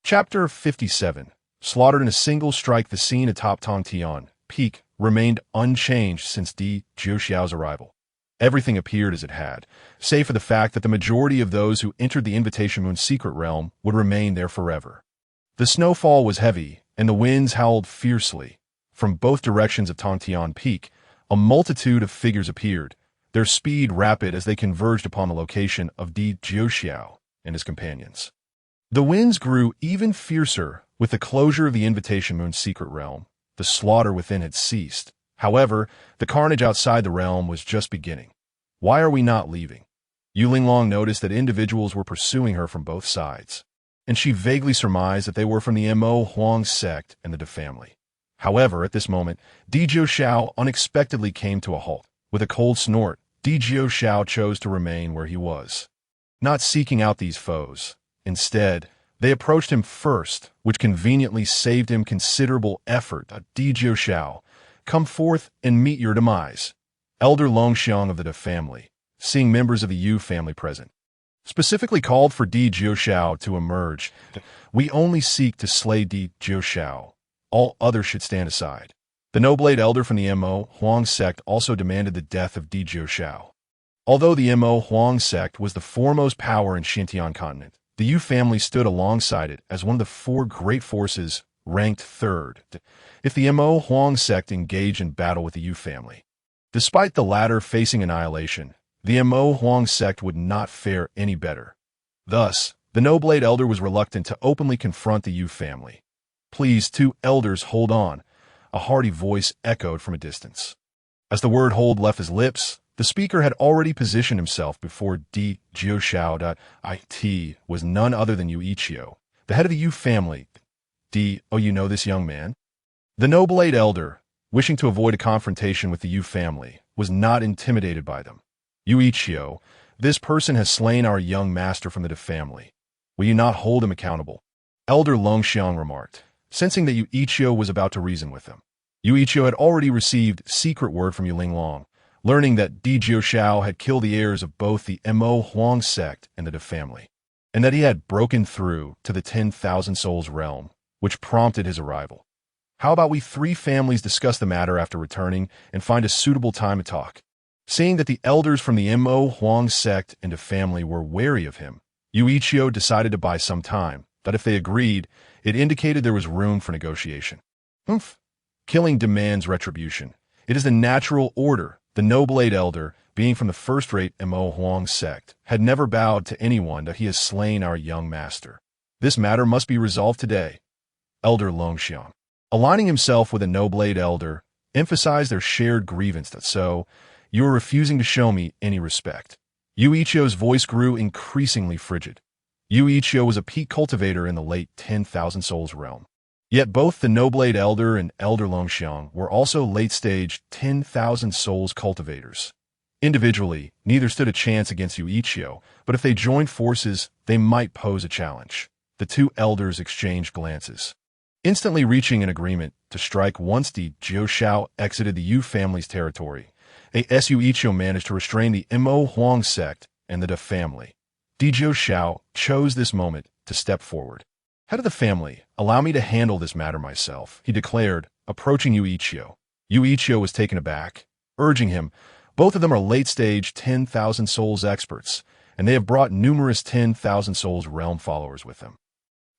Chapter 57. Slaughtered in a single strike. The scene atop Tongtian Peak remained unchanged since Di Jiuxiao's arrival. Everything appeared as it had, save for the fact that the majority of those who entered the Invitation Moon's secret realm would remain there forever. The snowfall was heavy, and the winds howled fiercely. From both directions of Tongtian Peak, a multitude of figures appeared, their speed rapid as they converged upon the location of Di Jiuxiao and his companions. The winds grew even fiercer with the closure of the Invitation Moon's secret realm. The slaughter within had ceased. However, the carnage outside the realm was just beginning. Why are we not leaving? Yuling Long noticed that individuals were pursuing her from both sides, and she vaguely surmised that they were from the Mo Huang sect and the De family. However, at this moment, Di Jiu Shao unexpectedly came to a halt. With a cold snort, Di Jiu Shao chose to remain where he was, not seeking out these foes. Instead, they approached him first, which conveniently saved him considerable effort. Di Jiu Shao, come forth and meet your demise. Elder Longxiang of the De family, seeing members of the Yu family present, specifically called for Di Jiu Shao to emerge. We only seek to slay Di Jiu Shao. All others should stand aside. The Noblade Elder from the Mo Huang sect also demanded the death of Di Jiu Shao. Although the Mo Huang sect was the foremost power in Xinjiang continent, the Yu family stood alongside it as one of the four great forces, ranked third. If the Mo Huang sect engaged in battle with the Yu family, despite the latter facing annihilation, the Mo Huang sect would not fare any better. Thus, the Noblade Elder was reluctant to openly confront the Yu family. Please, two elders, hold on, a hearty voice echoed from a distance. As the word hold left his lips, the speaker had already positioned himself before Di Jiu Shao. It was none other than Yu Ichio, the head of the Yu family. Oh, you know this young man? The Noblade Elder, wishing to avoid a confrontation with the Yu family, was not intimidated by them. Yu Ichio, this person has slain our young master from the De family. Will you not hold him accountable? Elder Longxiang remarked, sensing that Yu Ichio was about to reason with him. Yu Ichio had already received secret word from Yu Linglong, learning that Di Jiu Shao had killed the heirs of both the Mo Huang sect and the De family, and that he had broken through to the 10,000 Souls realm, which prompted his arrival. How about we three families discuss the matter after returning and find a suitable time to talk? Seeing that the elders from the Mo Huang sect and De family were wary of him, Yu Ichio decided to buy some time, that if they agreed, it indicated there was room for negotiation. Killing demands retribution. It is the natural order. The Noblade Elder, being from the first-rate Mo Huang sect, had never bowed to anyone that he has slain our young master. This matter must be resolved today. Elder Longxiang, aligning himself with the Noblade Elder, emphasized their shared grievance that so, you are refusing to show me any respect. Yu Ichio's voice grew increasingly frigid. Yu Ichio was a peak cultivator in the late 10,000 Souls realm. Yet both the Noblade Elder and Elder Longxiang were also late-stage 10,000 Souls cultivators. Individually, neither stood a chance against Yu Ichio, but if they joined forces, they might pose a challenge. The two elders exchanged glances, instantly reaching an agreement to strike once Di Jiu Shao exited the Yu family's territory. Yu Ichio managed to restrain the Mo Huang sect and the De family. Di Jiu Shao chose this moment to step forward. Head of the family, allow me to handle this matter myself, he declared, approaching Yu Ichio. Yu Ichio was taken aback, urging him. Both of them are late-stage 10,000 Souls experts, and they have brought numerous 10,000 Souls realm followers with them.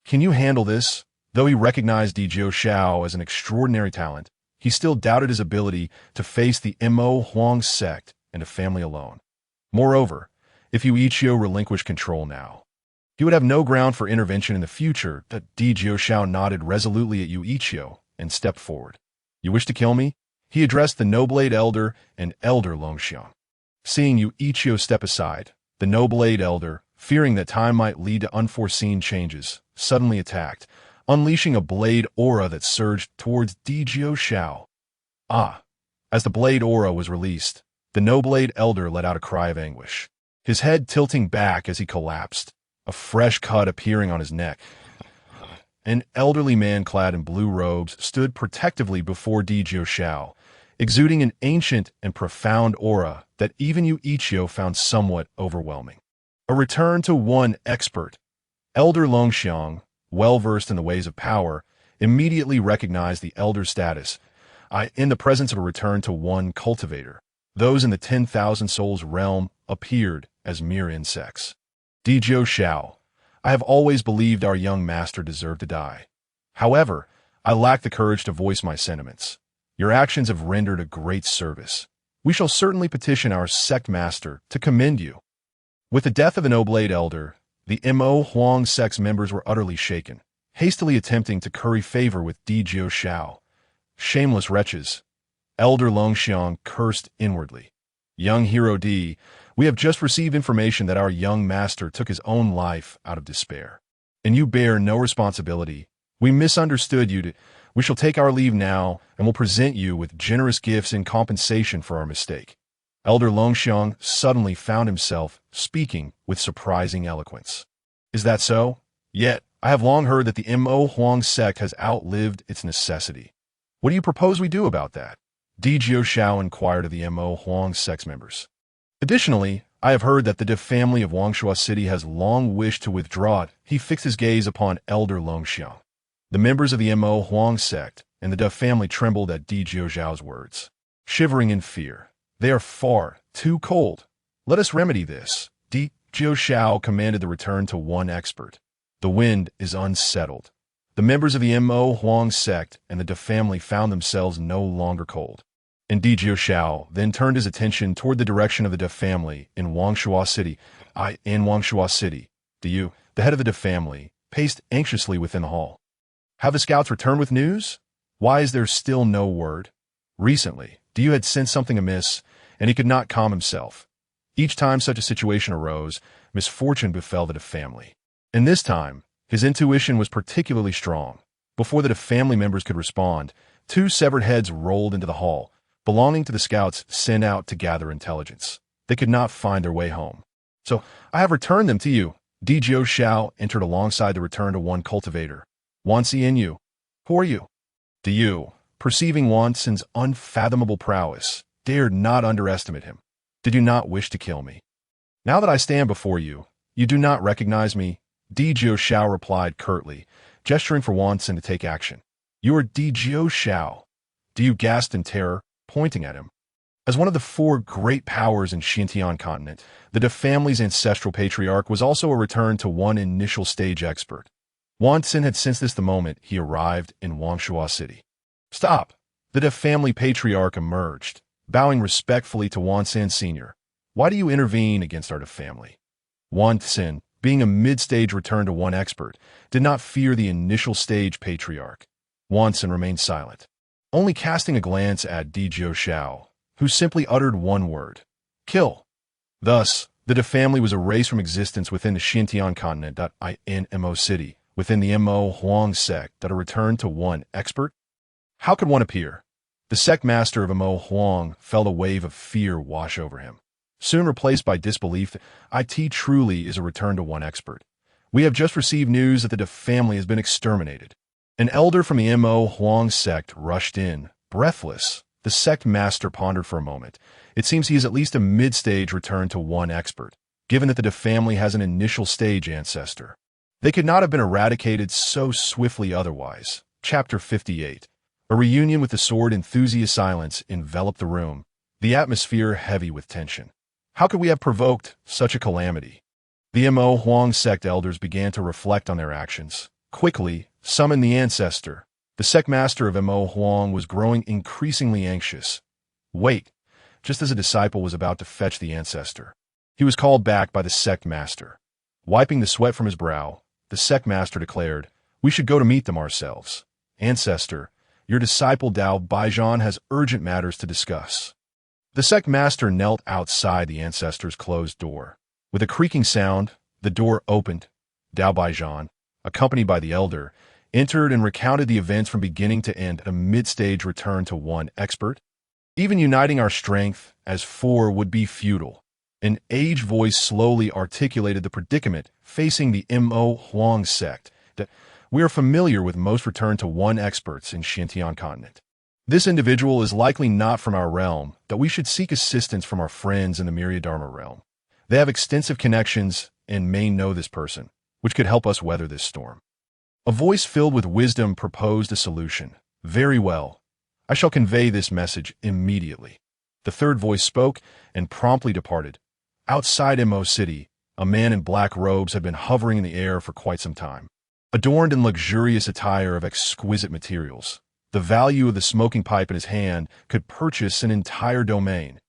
Can you handle this? Though he recognized Di Jiu Shao as an extraordinary talent, he still doubted his ability to face the Mo Huang sect and a family alone. Moreover, if Yu Ichio relinquished control now, he would have no ground for intervention in the future. Di Jiu Shao nodded resolutely at Yu Ichio and stepped forward. You wish to kill me? He addressed the Noblade Elder and Elder Longxiang. Seeing Yu Ichio step aside, the Noblade Elder, fearing that time might lead to unforeseen changes, suddenly attacked, unleashing a blade aura that surged towards Di Jiu Shao. As the blade aura was released, the Noblade Elder let out a cry of anguish, his head tilting back as he collapsed, a fresh cut appearing on his neck. An elderly man clad in blue robes stood protectively before Di Jiu Shao, exuding an ancient and profound aura that even Yu Ichio found somewhat overwhelming. A return to one expert. Elder Longxiang, well-versed in the ways of power, immediately recognized the elder's status. In the presence of a return to one cultivator, those in the 10,000 Souls realm appeared as mere insects. Di Jiu Shao, I have always believed our young master deserved to die. However, I lack the courage to voice my sentiments. Your actions have rendered a great service. We shall certainly petition our sect master to commend you. With the death of the Noblade Elder, the Mo Huang sect's members were utterly shaken, hastily attempting to curry favor with Di Jiu Shao. Shameless wretches. Elder Longxiang cursed inwardly. Young Hero Di, we have just received information that our young master took his own life out of despair. And you bear no responsibility. We misunderstood you. We shall take our leave now, and will present you with generous gifts in compensation for our mistake." Elder Longxiang suddenly found himself speaking with surprising eloquence. "Is that so? Yet, I have long heard that the Mo Huang sect has outlived its necessity. What do you propose we do about that?" Dijio Xiao inquired of the Mo Huang sect's members. "Additionally, I have heard that the De family of Wangshuo City has long wished to withdraw it." He fixed his gaze upon Elder Longxiang. The members of the Mo Huang sect and the De family trembled at Dijio Xiao's words, shivering in fear. "They are far too cold. Let us remedy this." Dijio Xiao commanded the return to one expert. "The wind is unsettled." The members of the Mo Huang sect and the De family found themselves no longer cold. And Dijio Xiao then turned his attention toward the direction of the De family in Wangshuo City. In Wangshuo City, Diyu, the head of the De family, paced anxiously within the hall. "Have the scouts returned with news? Why is there still no word?" Recently, Diyu had sensed something amiss, and he could not calm himself. Each time such a situation arose, misfortune befell the De family. And this time, his intuition was particularly strong. Before the De family members could respond, two severed heads rolled into the hall, belonging to the scouts sent out to gather intelligence. They could not find their way home. "So, I have returned them to you." Dijio Xiao entered alongside the return to one cultivator. "Wan Xianyu, who are you?" Diyu, perceiving Wan Xin's unfathomable prowess, dared not underestimate him. "Did you not wish to kill me? Now that I stand before you, you do not recognize me?" Dijio Xiao replied curtly, gesturing for Wan Xin to take action. "You are Dijio Xiao." Diyu gasped in terror, pointing at him. As one of the four great powers in Xintian continent, the De family's ancestral patriarch was also a return to one initial stage expert. Wan Xin had sensed this the moment he arrived in Wangshuo City. "Stop!" The De family patriarch emerged, bowing respectfully to Wan Xin Sr. "Why do you intervene against our De family?" Wan Xin, being a mid-stage return to one expert, did not fear the initial stage patriarch. Wan Xin remained silent, only casting a glance at Dijio Xiao, who simply uttered one word: "Kill." Thus, the De family was erased from existence within the Xintian continent. In Mo City, within the Mo Huang sect, that a return to one expert? How could one appear? The sect master of Mo Huang felt a wave of fear wash over him, soon replaced by disbelief that it truly is a return to one expert. "We have just received news that the De family has been exterminated." An elder from the Mo Huang sect rushed in, breathless. The sect master pondered for a moment. It seems he is at least a mid-stage return to one expert, given that the De family has an initial stage ancestor. They could not have been eradicated so swiftly otherwise. Chapter 58. A reunion with the sword enthusiast. Silence enveloped the room, the atmosphere heavy with tension. How could we have provoked such a calamity? The Mo Huang sect elders began to reflect on their actions. Quickly, summon the ancestor. The sect master of Mo Huang was growing increasingly anxious. Wait, just as a disciple was about to fetch the ancestor, he was called back by the sect master. Wiping the sweat from his brow, the sect master declared, "We should go to meet them ourselves. Ancestor, your disciple Dao Baijan has urgent matters to discuss." The sect master knelt outside the ancestor's closed door. With a creaking sound, the door opened. Dao Baijan, accompanied by the elder, entered and recounted the events from beginning to end. A mid-stage return to one expert. "Even uniting our strength as four would be futile." An aged voice slowly articulated the predicament facing the Mo Huang sect. That "We are familiar with most return to one experts in Xintian continent. This individual is likely not from our realm, that we should seek assistance from our friends in the Myriadharma realm. They have extensive connections and may know this person, which could help us weather this storm." A voice filled with wisdom proposed a solution. "Very well. I shall convey this message immediately." The third voice spoke and promptly departed. Outside Mo City, a man in black robes had been hovering in the air for quite some time, adorned in luxurious attire of exquisite materials. The value of the smoking pipe in his hand could purchase an entire domain.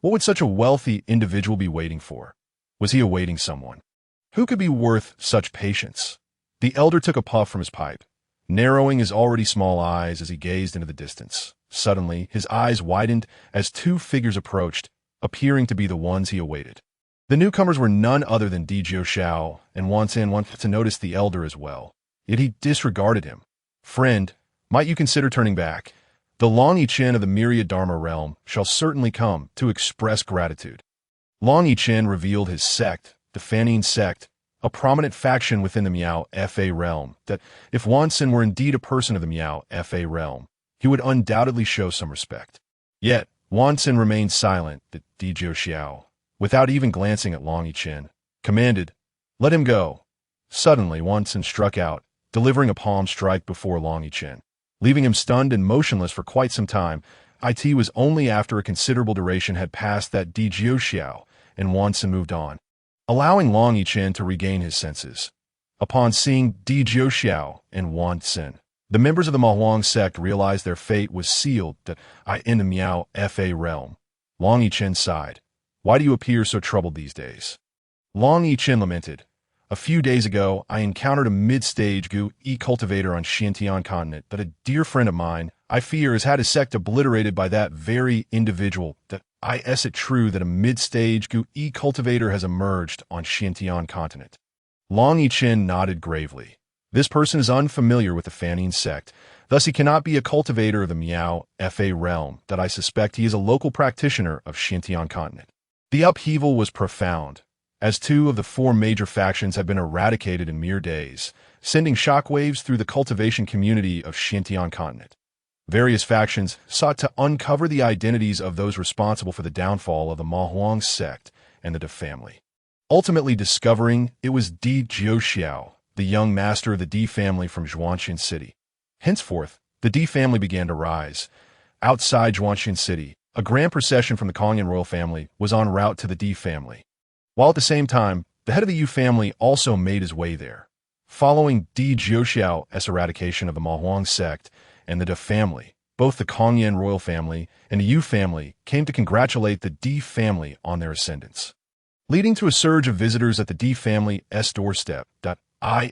What would such a wealthy individual be waiting for? Was he awaiting someone? Who could be worth such patience? The elder took a puff from his pipe, narrowing his already small eyes as he gazed into the distance. Suddenly, his eyes widened as two figures approached, appearing to be the ones he awaited. The newcomers were none other than Dijio Xiao, and Wan Xin wanted to notice the elder as well. Yet he disregarded him. "Friend, Might you consider turning back? The Long Ichin of the Myriad Dharma realm shall certainly come to express gratitude. Long Ichin revealed his sect, the Fanine sect, a prominent faction within the Miao Fa realm, that if Wansen were indeed a person of the Miao Fa realm, he would undoubtedly show some respect. Yet, Wansen remained silent that Di Xiao, without even glancing at Long Ichin, commanded, "Let him go." Suddenly, Wansen struck out, delivering a palm strike before Long Ichin, leaving him stunned and motionless for quite some time. It was only after a considerable duration had passed that Di Xiao and Wansen moved on, allowing Long Ichin to regain his senses. Upon seeing Di Xiao and Wansen, the members of the Mahuang sect realized their fate was sealed that in the Miao Fa realm. Long Ichin sighed. "Why do you appear so troubled these days?" Long Ichin lamented. "A few days ago, I encountered a mid-stage Gu-E cultivator on Xiantian continent that a dear friend of mine, I fear, has had his sect obliterated by that very individual. That is it true that a mid-stage Gu-E cultivator has emerged on Xiantian continent?" Long Ichin nodded gravely. This person is unfamiliar with the Fanine sect, thus he cannot be a cultivator of the Miao Fa realm, that I suspect he is a local practitioner of Xiantian continent. The upheaval was profound, as 2 of the 4 major factions had been eradicated in mere days, sending shockwaves through the cultivation community of Xiantian continent. Various factions sought to uncover the identities of those responsible for the downfall of the Mahuang sect and the De family. Ultimately discovering it was Di Xiao, the young master of the Di family from Zhuanxin City. Henceforth, the Di family began to rise. Outside Zhuanxin City, a grand procession from the Kongyan royal family was en route to the Di family, while at the same time, the head of the Yu family also made his way there. Following Di Xiao's eradication of the Mahuang sect and the De family, both the Kongyan royal family and the Yu family came to congratulate the Di family on their ascendance, leading to a surge of visitors at the Di family's doorstep.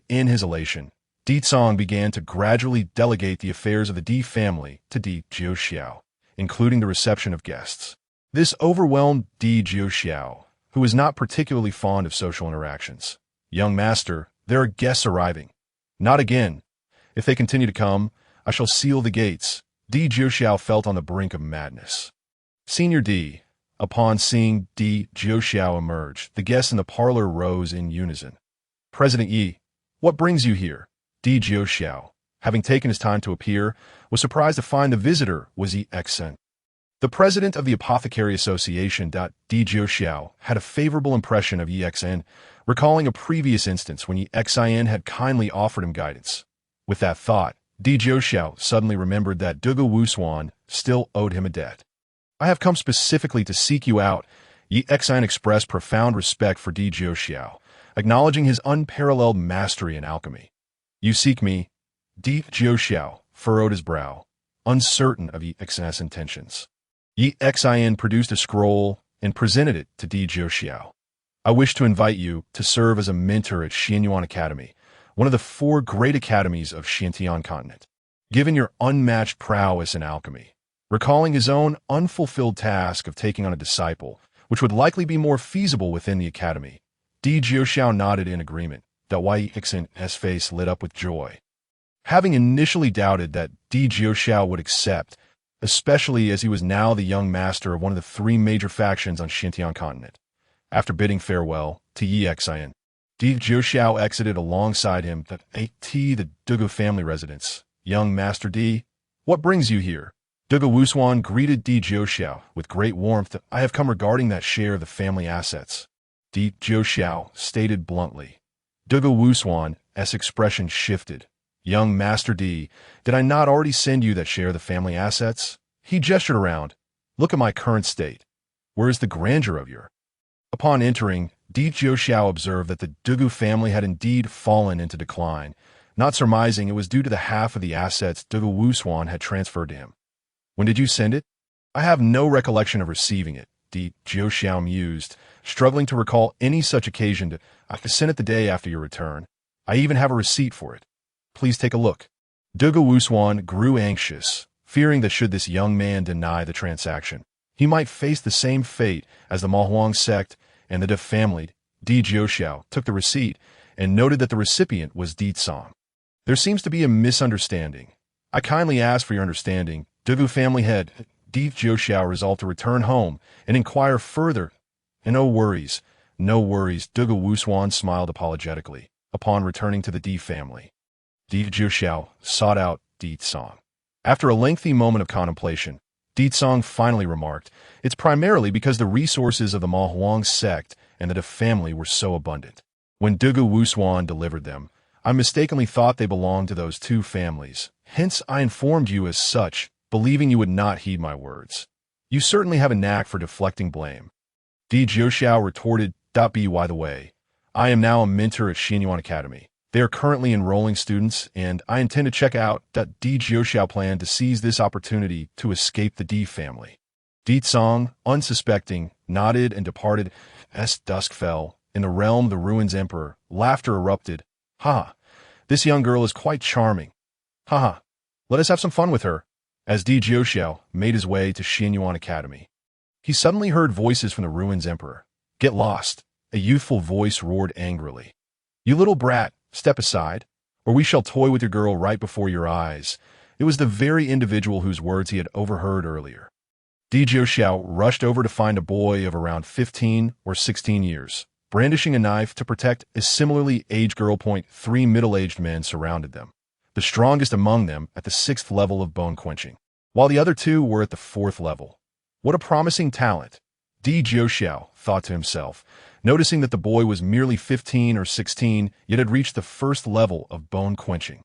In his elation, Di Cong began to gradually delegate the affairs of the Di family to Di Xiao, including the reception of guests. This overwhelmed Di Xiao, who was not particularly fond of social interactions. "Young master, there are guests arriving." "Not again. If they continue to come, I shall seal the gates." Di Xiao felt on the brink of madness. Senior Di. Upon seeing Di Xiao emerge, the guests in the parlor rose in unison. "President Yi, what brings you here?" Di Xiao, having taken his time to appear, was surprised to find the visitor was Yi Xen, the president of the Apothecary Association. Di Xiao had a favorable impression of Yi Xen, recalling a previous instance when Yi Xen had kindly offered him guidance. With that thought, Di Xiao suddenly remembered that Dugu Wushuan still owed him a debt. "I have come specifically to seek you out." Yi Xen expressed profound respect for Di Xiao, acknowledging his unparalleled mastery in alchemy. "You seek me?" Di Xiao furrowed his brow, uncertain of Yi Xen's intentions. Yi Xen produced a scroll and presented it to Di Xiao. "I wish to invite you to serve as a mentor at Xianyuan Academy, one of the 4 great academies of Xiantian continent. Given your unmatched prowess in alchemy," recalling his own unfulfilled task of taking on a disciple, which would likely be more feasible within the academy, Di Xiao nodded in agreement. That Yi Xen's face lit up with joy. Having initially doubted that Di Xiao would accept, especially as he was now the young master of one of the 3 major factions on Xiantian continent. After bidding farewell to Yi Xen, Di Xiao exited alongside him the Dugu family residence. "Young Master Di, what brings you here?" Dugu Wushuan greeted Di Xiao with great warmth. "I have come regarding that share of the family assets." Di Xiao stated bluntly. Dugu Wushuan's expression shifted. "Young Master Di, did I not already send you that share of the family assets?" He gestured around. "Look at my current state. Where is the grandeur of your—" Upon entering, Di Xiao observed that the Dugu family had indeed fallen into decline, not surmising it was due to the half of the assets Dugu Wushuan had transferred to him. "When did you send it?" "I have no recollection of receiving it," Di Xiao mused, struggling to recall any such occasion. "I sent it the day after your return. I even have a receipt for it. Please take a look." Dugu Wushuan grew anxious, fearing that should this young man deny the transaction, he might face the same fate as the Mahuang sect and the De family. Di Xiao took the receipt and noted that the recipient was Di Cong. "There seems to be a misunderstanding. I kindly ask for your understanding. Dugu family head, Di Jiuxiao resolved to return home and inquire further. And no worries, no worries, Dugu Wushuan smiled apologetically upon returning to the Di family. Di Jiuxiao sought out Di Tsong. After a lengthy moment of contemplation, Di Tsong finally remarked, "It's primarily because the resources of the Ma Huang sect and the De family were so abundant. When Dugu Wushuan delivered them, I mistakenly thought they belonged to those two families. Hence, I informed you as such, believing you would not heed my words. You certainly have a knack for deflecting blame." Di Jiuxiao retorted, "By the way, I am now a mentor at Xinyuan Academy. They are currently enrolling students, and I intend to check out Di Jiuxiao plan to seize this opportunity to escape the Di family." Di Tsong, unsuspecting, nodded and departed. As dusk fell, in the realm of the ruins emperor, laughter erupted. "Ha! This young girl is quite charming. Ha ha! Let us have some fun with her." As Di Jiuxiao made his way to Xinyuan Academy, he suddenly heard voices from the ruins emperor. "Get lost!" A youthful voice roared angrily. "You little brat, step aside, or we shall toy with your girl right before your eyes." It was the very individual whose words he had overheard earlier. Di Jiuxiao rushed over to find a boy of around 15 or 16 years, brandishing a knife to protect a similarly aged girl. Three middle-aged men surrounded them, the strongest among them at the 6th level of bone quenching, while the other two were at the 4th level. What a promising talent, Di Jiuxiao thought to himself, noticing that the boy was merely 15 or 16, yet had reached the 1st level of bone quenching.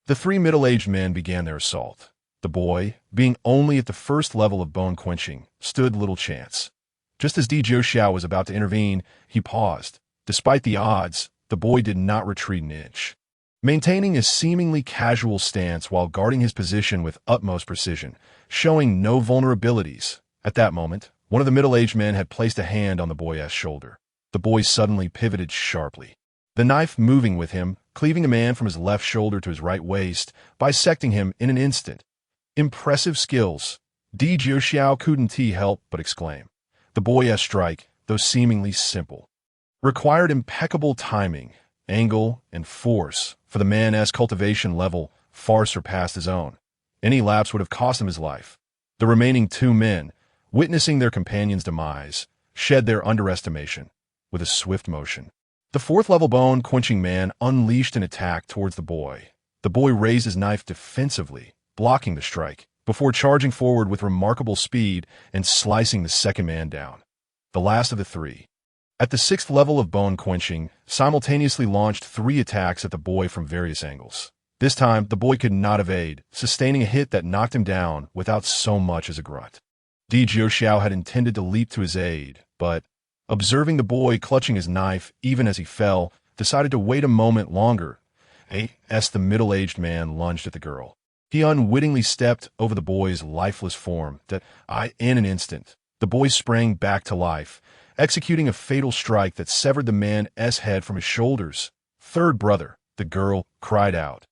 The three middle-aged men began their assault. The boy, being only at the 1st level of bone quenching, stood little chance. Just as Di Jiuxiao was about to intervene, he paused. Despite the odds, the boy did not retreat an inch. Maintaining a seemingly casual stance while guarding his position with utmost precision, showing no vulnerabilities. At that moment, one of the middle-aged men had placed a hand on the boy's shoulder. The boy suddenly pivoted sharply, the knife moving with him, cleaving a man from his left shoulder to his right waist, bisecting him in an instant. Impressive skills. Di Jiuxiao couldn't help but exclaim. The boy's strike, though seemingly simple, required impeccable timing, angle, and force, for the man's cultivation level far surpassed his own. Any lapse would have cost him his life. The remaining two men, witnessing their companion's demise, shed their underestimation with a swift motion. The 4th level bone quenching man unleashed an attack towards the boy. The boy raised his knife defensively, blocking the strike, before charging forward with remarkable speed and slicing the second man down. The last of the three, at the 6th level of bone quenching, simultaneously launched 3 attacks at the boy from various angles. This time, the boy could not evade, sustaining a hit that knocked him down without so much as a grunt. Di Jiuxiao had intended to leap to his aid, but, observing the boy clutching his knife even as he fell, decided to wait a moment longer. As the middle-aged man lunged at the girl, he unwittingly stepped over the boy's lifeless form. In an instant, the boy sprang back to life, executing a fatal strike that severed the man's head from his shoulders. "Third brother," the girl cried out.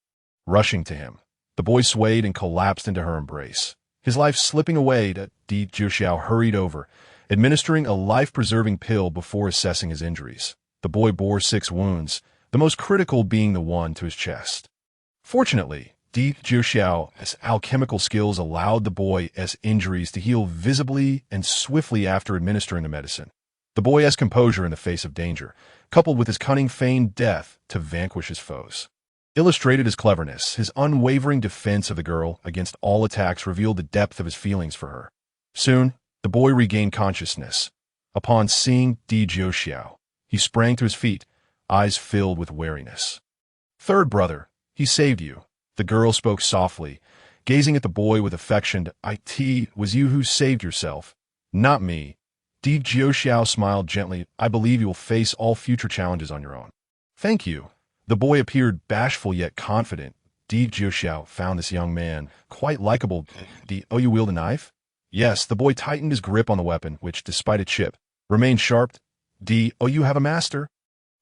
Rushing to him, the boy swayed and collapsed into her embrace. His life slipping away, Di Jiuxiao hurried over, administering a life-preserving pill before assessing his injuries. The boy bore 6 wounds, the most critical being the one to his chest. Fortunately, Di Jiuxiao's alchemical skills allowed the boy's injuries to heal visibly and swiftly after administering the medicine. The boy has composure in the face of danger, coupled with his cunning feigned death to vanquish his foes. Illustrated his cleverness, his unwavering defense of the girl against all attacks revealed the depth of his feelings for her. Soon, the boy regained consciousness. Upon seeing Di Jiuxiao, he sprang to his feet, eyes filled with wariness. "Third brother, he saved you." The girl spoke softly, gazing at the boy with affection. "It was you who saved yourself, not me." Di Jiuxiao smiled gently. "I believe you will face all future challenges on your own." "Thank you." The boy appeared bashful yet confident. Di Jiuxiao found this young man quite likable. You wield a knife?" "Yes." The boy tightened his grip on the weapon, which, despite a chip, remained sharp. You have a master?"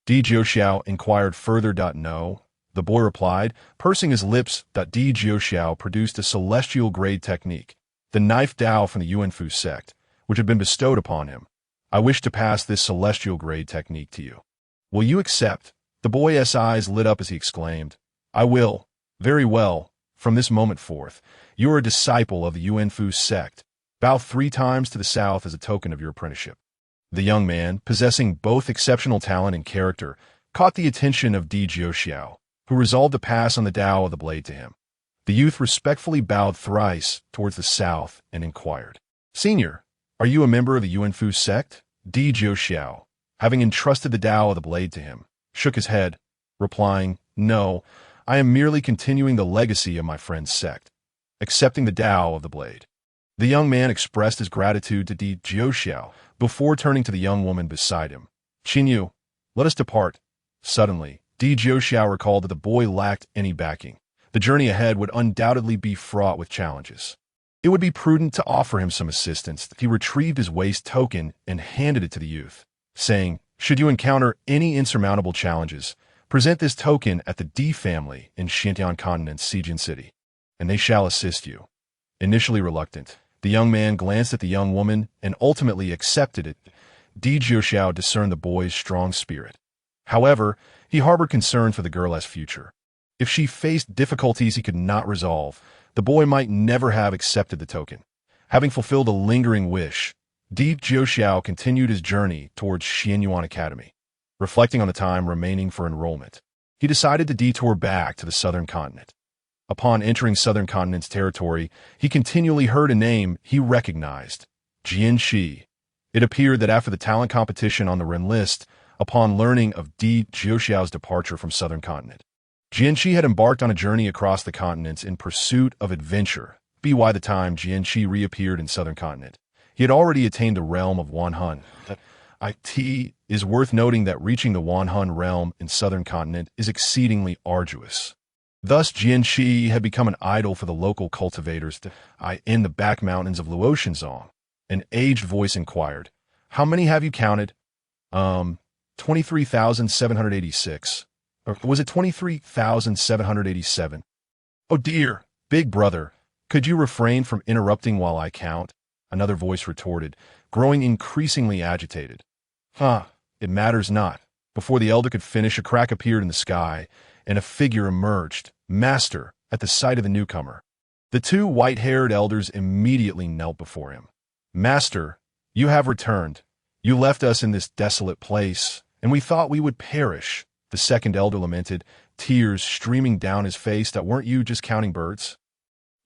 Di Jiuxiao inquired further. "No." The boy replied, pursing his lips. Di Jiuxiao produced a celestial grade technique, the knife Dao from the Yuanfu sect, which had been bestowed upon him. "I wish to pass this celestial grade technique to you. Will you accept?" The boy's eyes lit up as he exclaimed, "I will. Very well. From this moment forth, you are a disciple of the Yuanfu sect. Bow 3 times to the south as a token of your apprenticeship." The young man, possessing both exceptional talent and character, caught the attention of Di Jiuxiao, who resolved to pass on the Tao of the blade to him. The youth respectfully bowed thrice towards the south and inquired, "Senior, are you a member of the Yuanfu sect?" Di Jiuxiao, having entrusted the Tao of the blade to him, shook his head, replying, "No, I am merely continuing the legacy of my friend's sect, accepting the Tao of the blade." The young man expressed his gratitude to Di Jiuxiao before turning to the young woman beside him. "Qinyu, let us depart." Suddenly, Di Jiuxiao recalled that the boy lacked any backing. The journey ahead would undoubtedly be fraught with challenges. It would be prudent to offer him some assistance. He retrieved his waist token and handed it to the youth, saying, "Should you encounter any insurmountable challenges, present this token at the D family in Xinjiang Continent's Sijin City, and they shall assist you." Initially reluctant, the young man glanced at the young woman and ultimately accepted it. Di Jiuxiao discerned the boy's strong spirit. However, he harbored concern for the girl's future. If she faced difficulties he could not resolve, the boy might never have accepted the token. Having fulfilled a lingering wish, Di Jiuxiao continued his journey towards Xianyuan Academy. Reflecting on the time remaining for enrollment, he decided to detour back to the southern continent. Upon entering southern continent's territory, he continually heard a name he recognized, Jian Shi. It appeared that after the talent competition on the Ren list, upon learning of Di Jiuxiao's departure from southern continent, Jianxi had embarked on a journey across the continents in pursuit of adventure. By the time Jianxi reappeared in southern continent, he had already attained the realm of Wanhun. It is worth noting that reaching the Wanhun realm in southern continent is exceedingly arduous. Thus, Jianxi had become an idol for the local cultivators in the back mountains of Luoshenzong. An aged voice inquired, "How many have you counted?" 23,786. Or was it 23,787? "Oh dear, big brother, could you refrain from interrupting while I count?" Another voice retorted, growing increasingly agitated. It matters not." Before the elder could finish, a crack appeared in the sky, and a figure emerged, Master, at the sight of the newcomer. The 2 white-haired elders immediately knelt before him. "Master, you have returned. You left us in this desolate place, and we thought we would perish." The second elder lamented, tears streaming down his face. "That weren't you just counting birds?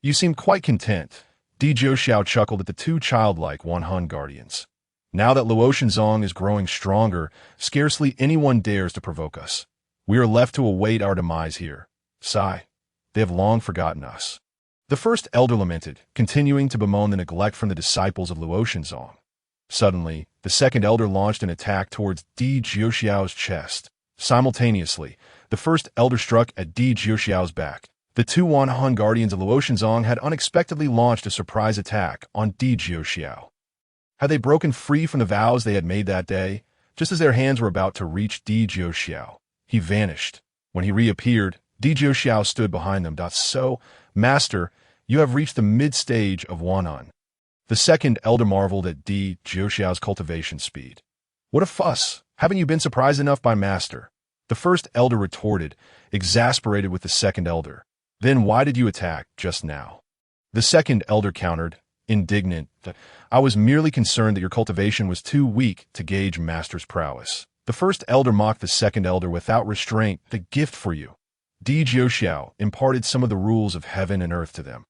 You seem quite content." Di Jiuxiao chuckled at the 2 childlike Wanhun guardians. "Now that Luoshenzong is growing stronger, scarcely anyone dares to provoke us. We are left to await our demise here. Sigh, they have long forgotten us." The first elder lamented, continuing to bemoan the neglect from the disciples of Luoshenzong. Suddenly, the second elder launched an attack towards Di Jiuxiao's chest. Simultaneously, the first elder struck at Di Jiuxiao's back. The 2 Wanhun guardians of Luoshenzong had unexpectedly launched a surprise attack on Di Jiuxiao. Had they broken free from the vows they had made that day? Just as their hands were about to reach Di Jiuxiao, he vanished. When he reappeared, Di Jiuxiao stood behind them. "So, Master, you have reached the mid-stage of Wanhun." The second elder marveled at Di Jiuxiao's cultivation speed. "What a fuss! Haven't you been surprised enough by Master?" The first elder retorted, exasperated with the second elder. "Then why did you attack just now?" The second elder countered, indignant, "I was merely concerned that your cultivation was too weak to gauge Master's prowess." The first elder mocked the second elder without restraint. "The gift for you." Di Jiuxiao imparted some of the rules of heaven and earth to them.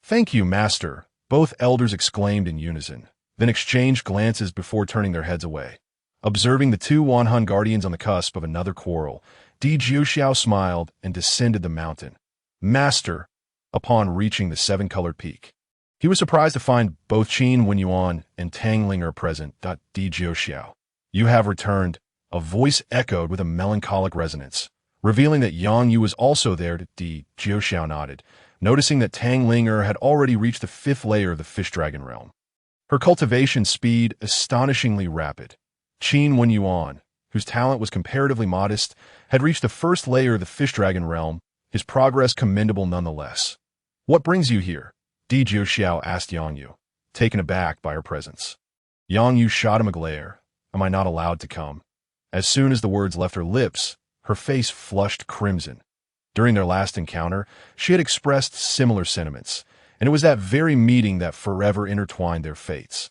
"Thank you, Master," both elders exclaimed in unison, then exchanged glances before turning their heads away. Observing the 2 Wanhun guardians on the cusp of another quarrel, Di Jiuxiao smiled and descended the mountain. "Master," upon reaching the 7-colored peak, he was surprised to find both Qin Wenyuan and Tang Linger present. Di Jiuxiao, "You have returned," a voice echoed with a melancholic resonance, revealing that Yang Yu was also there. Di Jiuxiao nodded, noticing that Tang Linger had already reached the 5th layer of the fish dragon realm. Her cultivation speed astonishingly rapid. Qin Wenyuan, whose talent was comparatively modest, had reached the 1st layer of the fish dragon realm, his progress commendable nonetheless. "What brings you here?" Di Jiuxiao asked Yang Yu, taken aback by her presence. Yang Yu shot him a glare. "Am I not allowed to come?" As soon as the words left her lips, her face flushed crimson. During their last encounter, she had expressed similar sentiments, and it was that very meeting that forever intertwined their fates.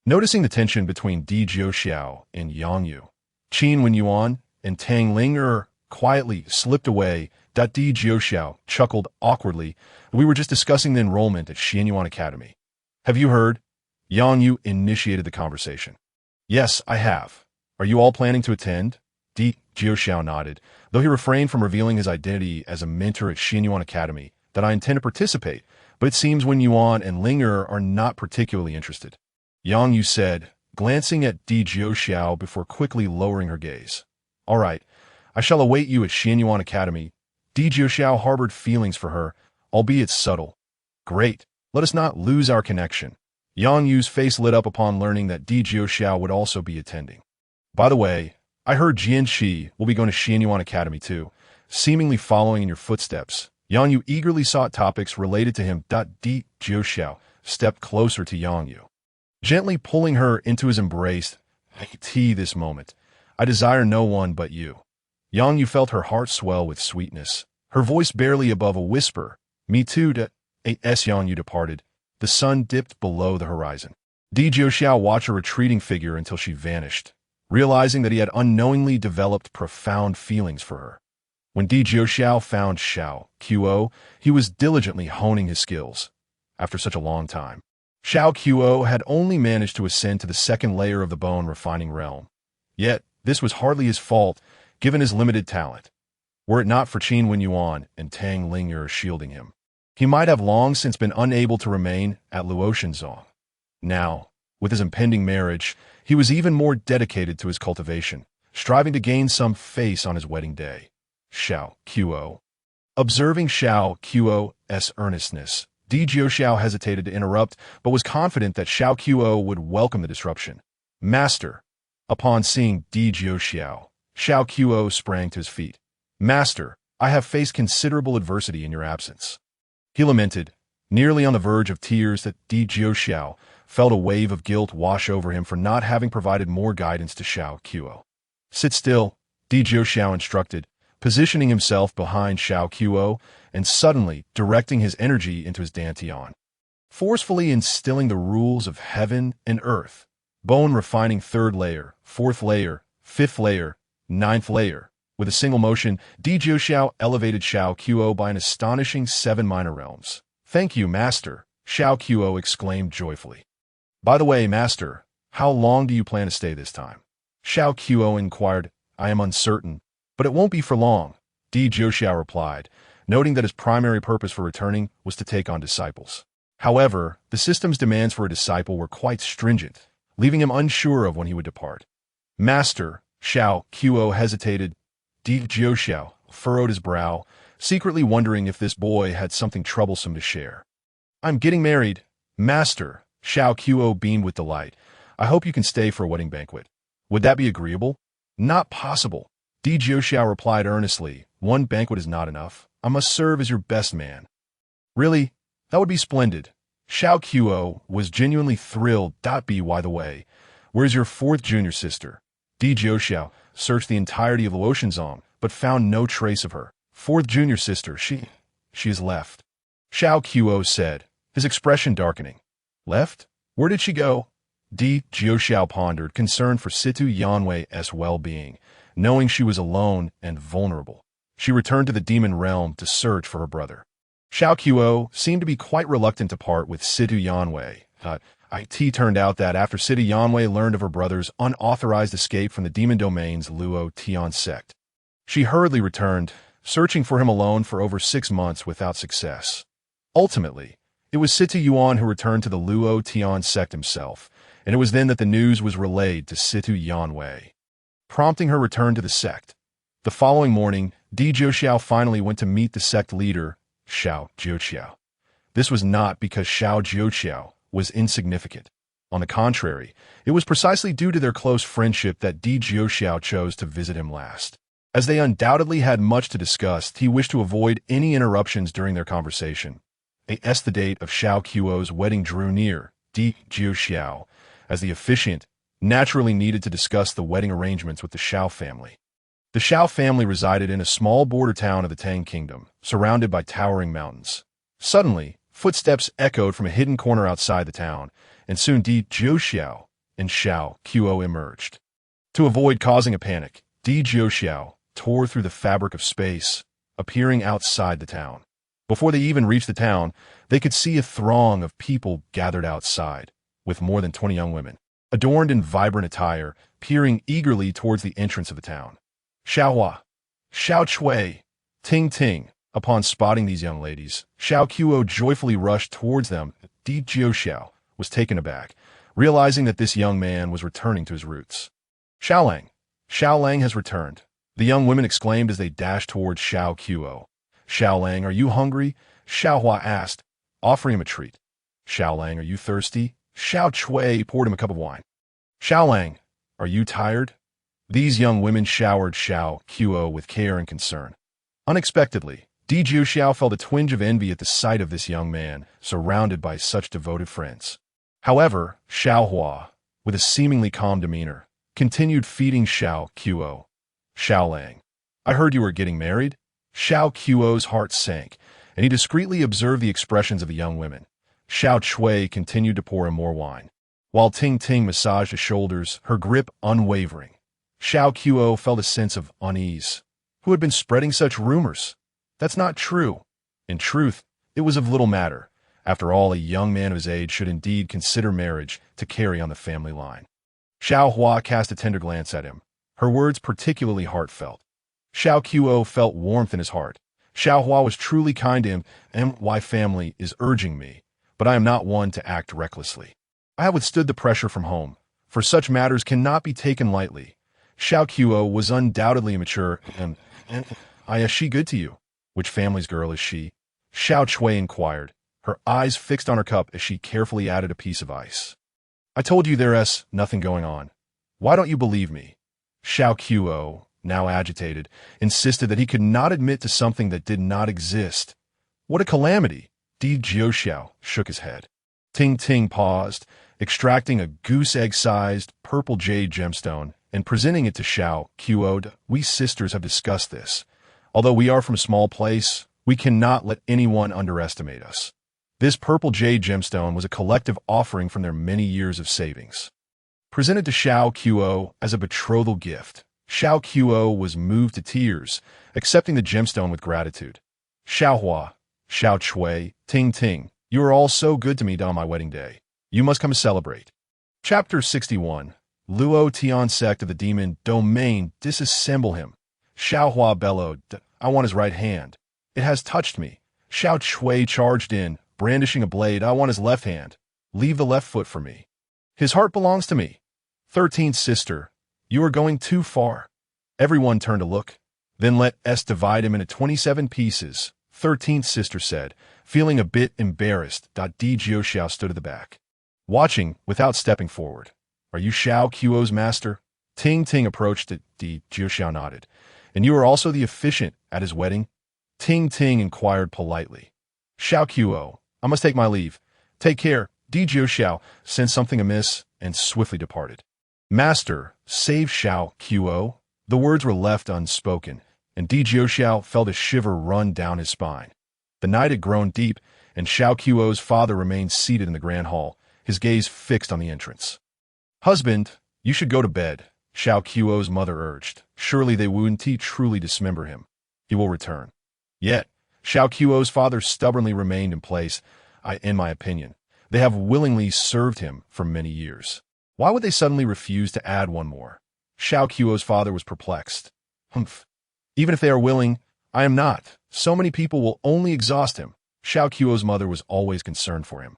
Noticing the tension between Di Jiuxiao and Yang Yu, Qin Wenyuan and Tang Linger quietly slipped away. Di Jiuxiao chuckled awkwardly. We were just discussing the enrollment at Xianyuan Academy. Have you heard? Yang Yu initiated the conversation. Yes, I have. Are you all planning to attend? Di Jiuxiao nodded, though he refrained from revealing his identity as a mentor at Xianyuan Academy. That I intend to participate, but it seems Wenyuan and Linger are not particularly interested. Yang Yu said, glancing at Di Jiuxiao before quickly lowering her gaze. All right, I shall await you at Xianyuan Academy. Di Jiuxiao harbored feelings for her, albeit subtle. Great, let us not lose our connection. Yang Yu's face lit up upon learning that Di Jiuxiao would also be attending. By the way, I heard Jian Shi will be going to Xianyuan Academy too, seemingly following in your footsteps. Yang Yu eagerly sought topics related to him. Di Jiuxiao stepped closer to Yang Yu, gently pulling her into his embrace. This moment, I desire no one but you. Yang Yu felt her heart swell with sweetness, her voice barely above a whisper. Me too. As Yang Yu departed, the sun dipped below the horizon. Di Jiuxiao watched her retreating figure until she vanished, realizing that he had unknowingly developed profound feelings for her. When Di Jiuxiao found Xiao Qiuo, he was diligently honing his skills. After such a long time, Xiao Qiuo had only managed to ascend to the second layer of the bone refining realm. Yet, this was hardly his fault, given his limited talent. Were it not for Qin Wenyuan and Tang Linger shielding him, he might have long since been unable to remain at Luoshenzong. Now, with his impending marriage, he was even more dedicated to his cultivation, striving to gain some face on his wedding day. Xiao Qiuo. Observing Xiao Qiuo's earnestness, Di Jiuxiao hesitated to interrupt, but was confident that Xiao Qiuo would welcome the disruption. Master. Upon seeing Di Jiuxiao, Xiao Qiuo sprang to his feet. Master, I have faced considerable adversity in your absence. He lamented, nearly on the verge of tears, that Di Jiuxiao felt a wave of guilt wash over him for not having provided more guidance to Xiao Qiuo. Sit still, Di Jiuxiao instructed, positioning himself behind Xiao Qiuo and suddenly directing his energy into his dantian, forcefully instilling the rules of heaven and earth. Bone refining third layer, fourth layer, fifth layer, ninth layer. With a single motion, Di Jiuxiao elevated Xiao Qiuo by an astonishing 7 minor realms. Thank you, Master, Xiao Qiuo exclaimed joyfully. By the way, Master, how long do you plan to stay this time? Xiao Qiuo inquired. I am uncertain, but it won't be for long, Di Jiuxiao replied, noting that his primary purpose for returning was to take on disciples. However, the system's demands for a disciple were quite stringent, leaving him unsure of when he would depart. Master, Xiao Qiuo hesitated. Di Jiuxiao furrowed his brow, secretly wondering if this boy had something troublesome to share. I'm getting married. Master, Xiao Qiuo beamed with delight. I hope you can stay for a wedding banquet. Would that be agreeable? Not possible, Di Jiuxiao replied earnestly. One banquet is not enough. I must serve as your best man. Really? That would be splendid. Xiao Qiuo was genuinely thrilled. By the way, where's your fourth junior sister? Di Jiuxiao searched the entirety of Luoshenzong, but found no trace of her. Fourth junior sister, she has left, Xiao Qiuo said, his expression darkening. Left? Where did she go? Di Jiuxiao pondered, concerned for Situ Yanwei's well-being, knowing she was alone and vulnerable. She returned to the demon realm to search for her brother. Xiao Qiuo seemed to be quite reluctant to part with Situ Yanwei. It turned out that after Situ Yanwei learned of her brother's unauthorized escape from the demon domain's Luo Tian sect, she hurriedly returned, searching for him alone for over 6 months without success. Ultimately, it was Situ Yuan who returned to the Luo Tian sect himself, and it was then that the news was relayed to Situ Yanwei, prompting her return to the sect. The following morning, Di Jiuxiao finally went to meet the sect leader, Xiao Jiuxiao. This was not because Xiao Jiuxiao was insignificant. On the contrary, it was precisely due to their close friendship that Di Jiuxiao chose to visit him last. As they undoubtedly had much to discuss, he wished to avoid any interruptions during their conversation. As the date of Xiao Qiuo's wedding drew near, Di Jiuxiao, as the officiant, naturally needed to discuss the wedding arrangements with the Xiao family. The Xiao family resided in a small border town of the Tang Kingdom, surrounded by towering mountains. Suddenly, footsteps echoed from a hidden corner outside the town, and soon Di Jiuxiao and Xiao Qiu emerged. To avoid causing a panic, Di Jiuxiao tore through the fabric of space, appearing outside the town. Before they even reached the town, they could see a throng of people gathered outside, with more than 20 young women, adorned in vibrant attire, peering eagerly towards the entrance of the town. Xiaohua, Xiao Chui, Ting Ting. Upon spotting these young ladies, Xiao Qiu joyfully rushed towards them. Di Jiuxiao was taken aback, realizing that this young man was returning to his roots. Xiao Lang has returned, the young women exclaimed as they dashed towards Xiao Qiu. Xiao Lang, are you hungry? Xiaohua asked, offering him a treat. Xiao Lang, are you thirsty? Xiao Chui poured him a cup of wine. Xiao Lang, are you tired? These young women showered Xiao Qiu with care and concern. Unexpectedly, Di Jiuxiao felt a twinge of envy at the sight of this young man, surrounded by such devoted friends. However, Xiaohua, with a seemingly calm demeanor, continued feeding Xiao Qiu. Xiao Lang, I heard you were getting married? Xiao Qiu's heart sank, and he discreetly observed the expressions of the young women. Xiao Chui continued to pour him more wine, while Ting Ting massaged his shoulders, her grip unwavering. Xiao Qiu felt a sense of unease. Who had been spreading such rumors? That's not true. In truth, it was of little matter. After all, a young man of his age should indeed consider marriage to carry on the family line. Xiaohua cast a tender glance at him, her words particularly heartfelt. Xiao Qiu felt warmth in his heart. Xiaohua was truly kind to him, and my family is urging me, but I am not one to act recklessly. I have withstood the pressure from home, for such matters cannot be taken lightly. Xiao Qiu was undoubtedly immature, and is she good to you? Which family's girl is she? Xiao Chui inquired, her eyes fixed on her cup as she carefully added a piece of ice. I told you there's nothing going on. Why don't you believe me? Xiao Qiu, now agitated, insisted that he could not admit to something that did not exist. What a calamity! Di Jiuxiao shook his head. Ting Ting paused, extracting a goose egg-sized purple jade gemstone and presenting it to Xiao Qiu. We sisters have discussed this. Although we are from a small place, we cannot let anyone underestimate us. This purple jade gemstone was a collective offering from their many years of savings. Presented to Xiao Qiu as a betrothal gift, Xiao Qiu was moved to tears, accepting the gemstone with gratitude. Xiaohua, Xiao Chui, Ting Ting, you are all so good to me on my wedding day. You must come and celebrate. Chapter 61. Luo Tian sect of the demon domain, disassemble him. Xiaohua bellowed, I want his right hand. It has touched me. Xiao Chui charged in, brandishing a blade. I want his left hand. Leave the left foot for me. His heart belongs to me. 13th sister, you are going too far. Everyone turned to look. Then let us divide him into 27 pieces, 13th sister said, feeling a bit embarrassed. Di Jiuxiao stood at the back, watching without stepping forward. Are you Xiao Qiu's master? Ting Ting approached it. Di Jiuxiao nodded. And you are also the officiant at his wedding? Ting Ting inquired politely. Xiao Qiu, I must take my leave. Take care. Di Jiuxiao sensed something amiss and swiftly departed. Master, save Xiao Qiu. The words were left unspoken, and Di Jiuxiao felt a shiver run down his spine. The night had grown deep, and Xiao Qiu's father remained seated in the grand hall, his gaze fixed on the entrance. Husband, you should go to bed, Xiao Qiu's mother urged. Surely they wouldn't truly dismember him. He will return. Yet, Xiao Qiu's father stubbornly remained in place. In my opinion, they have willingly served him for many years. Why would they suddenly refuse to add one more? Xiao Qiu's father was perplexed. Humph. Even if they are willing, I am not. So many people will only exhaust him. Xiao Qiu's mother was always concerned for him.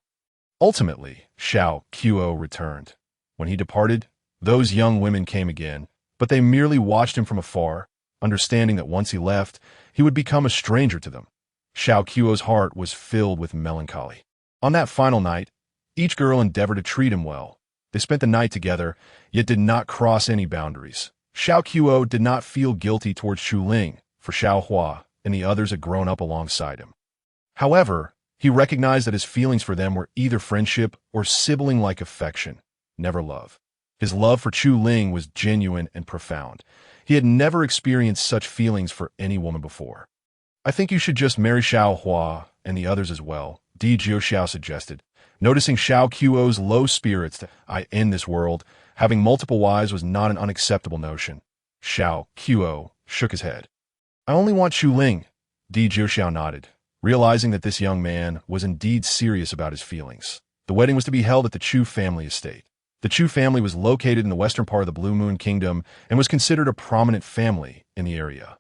Ultimately, Xiao Qiu returned. When he departed, those young women came again, but they merely watched him from afar, understanding that once he left, he would become a stranger to them. Xiao Qiu's heart was filled with melancholy. On that final night, each girl endeavored to treat him well. They spent the night together, yet did not cross any boundaries. Xiao Qiu did not feel guilty towards Chu Ling, for Xiaohua and the others had grown up alongside him. However, he recognized that his feelings for them were either friendship or sibling-like affection, never love. His love for Chu Ling was genuine and profound. He had never experienced such feelings for any woman before. I think you should just marry Xiao Hua and the others as well, Di Jiuxiao suggested. Noticing Xiao Qiuo's low spirits in this world, having multiple wives was not an unacceptable notion. Xiao Qiuo shook his head. I only want Chu Ling, Di Jiuxiao nodded, realizing that this young man was indeed serious about his feelings. The wedding was to be held at the Chu family estate. The Chu family was located in the western part of the Blue Moon Kingdom and was considered a prominent family in the area.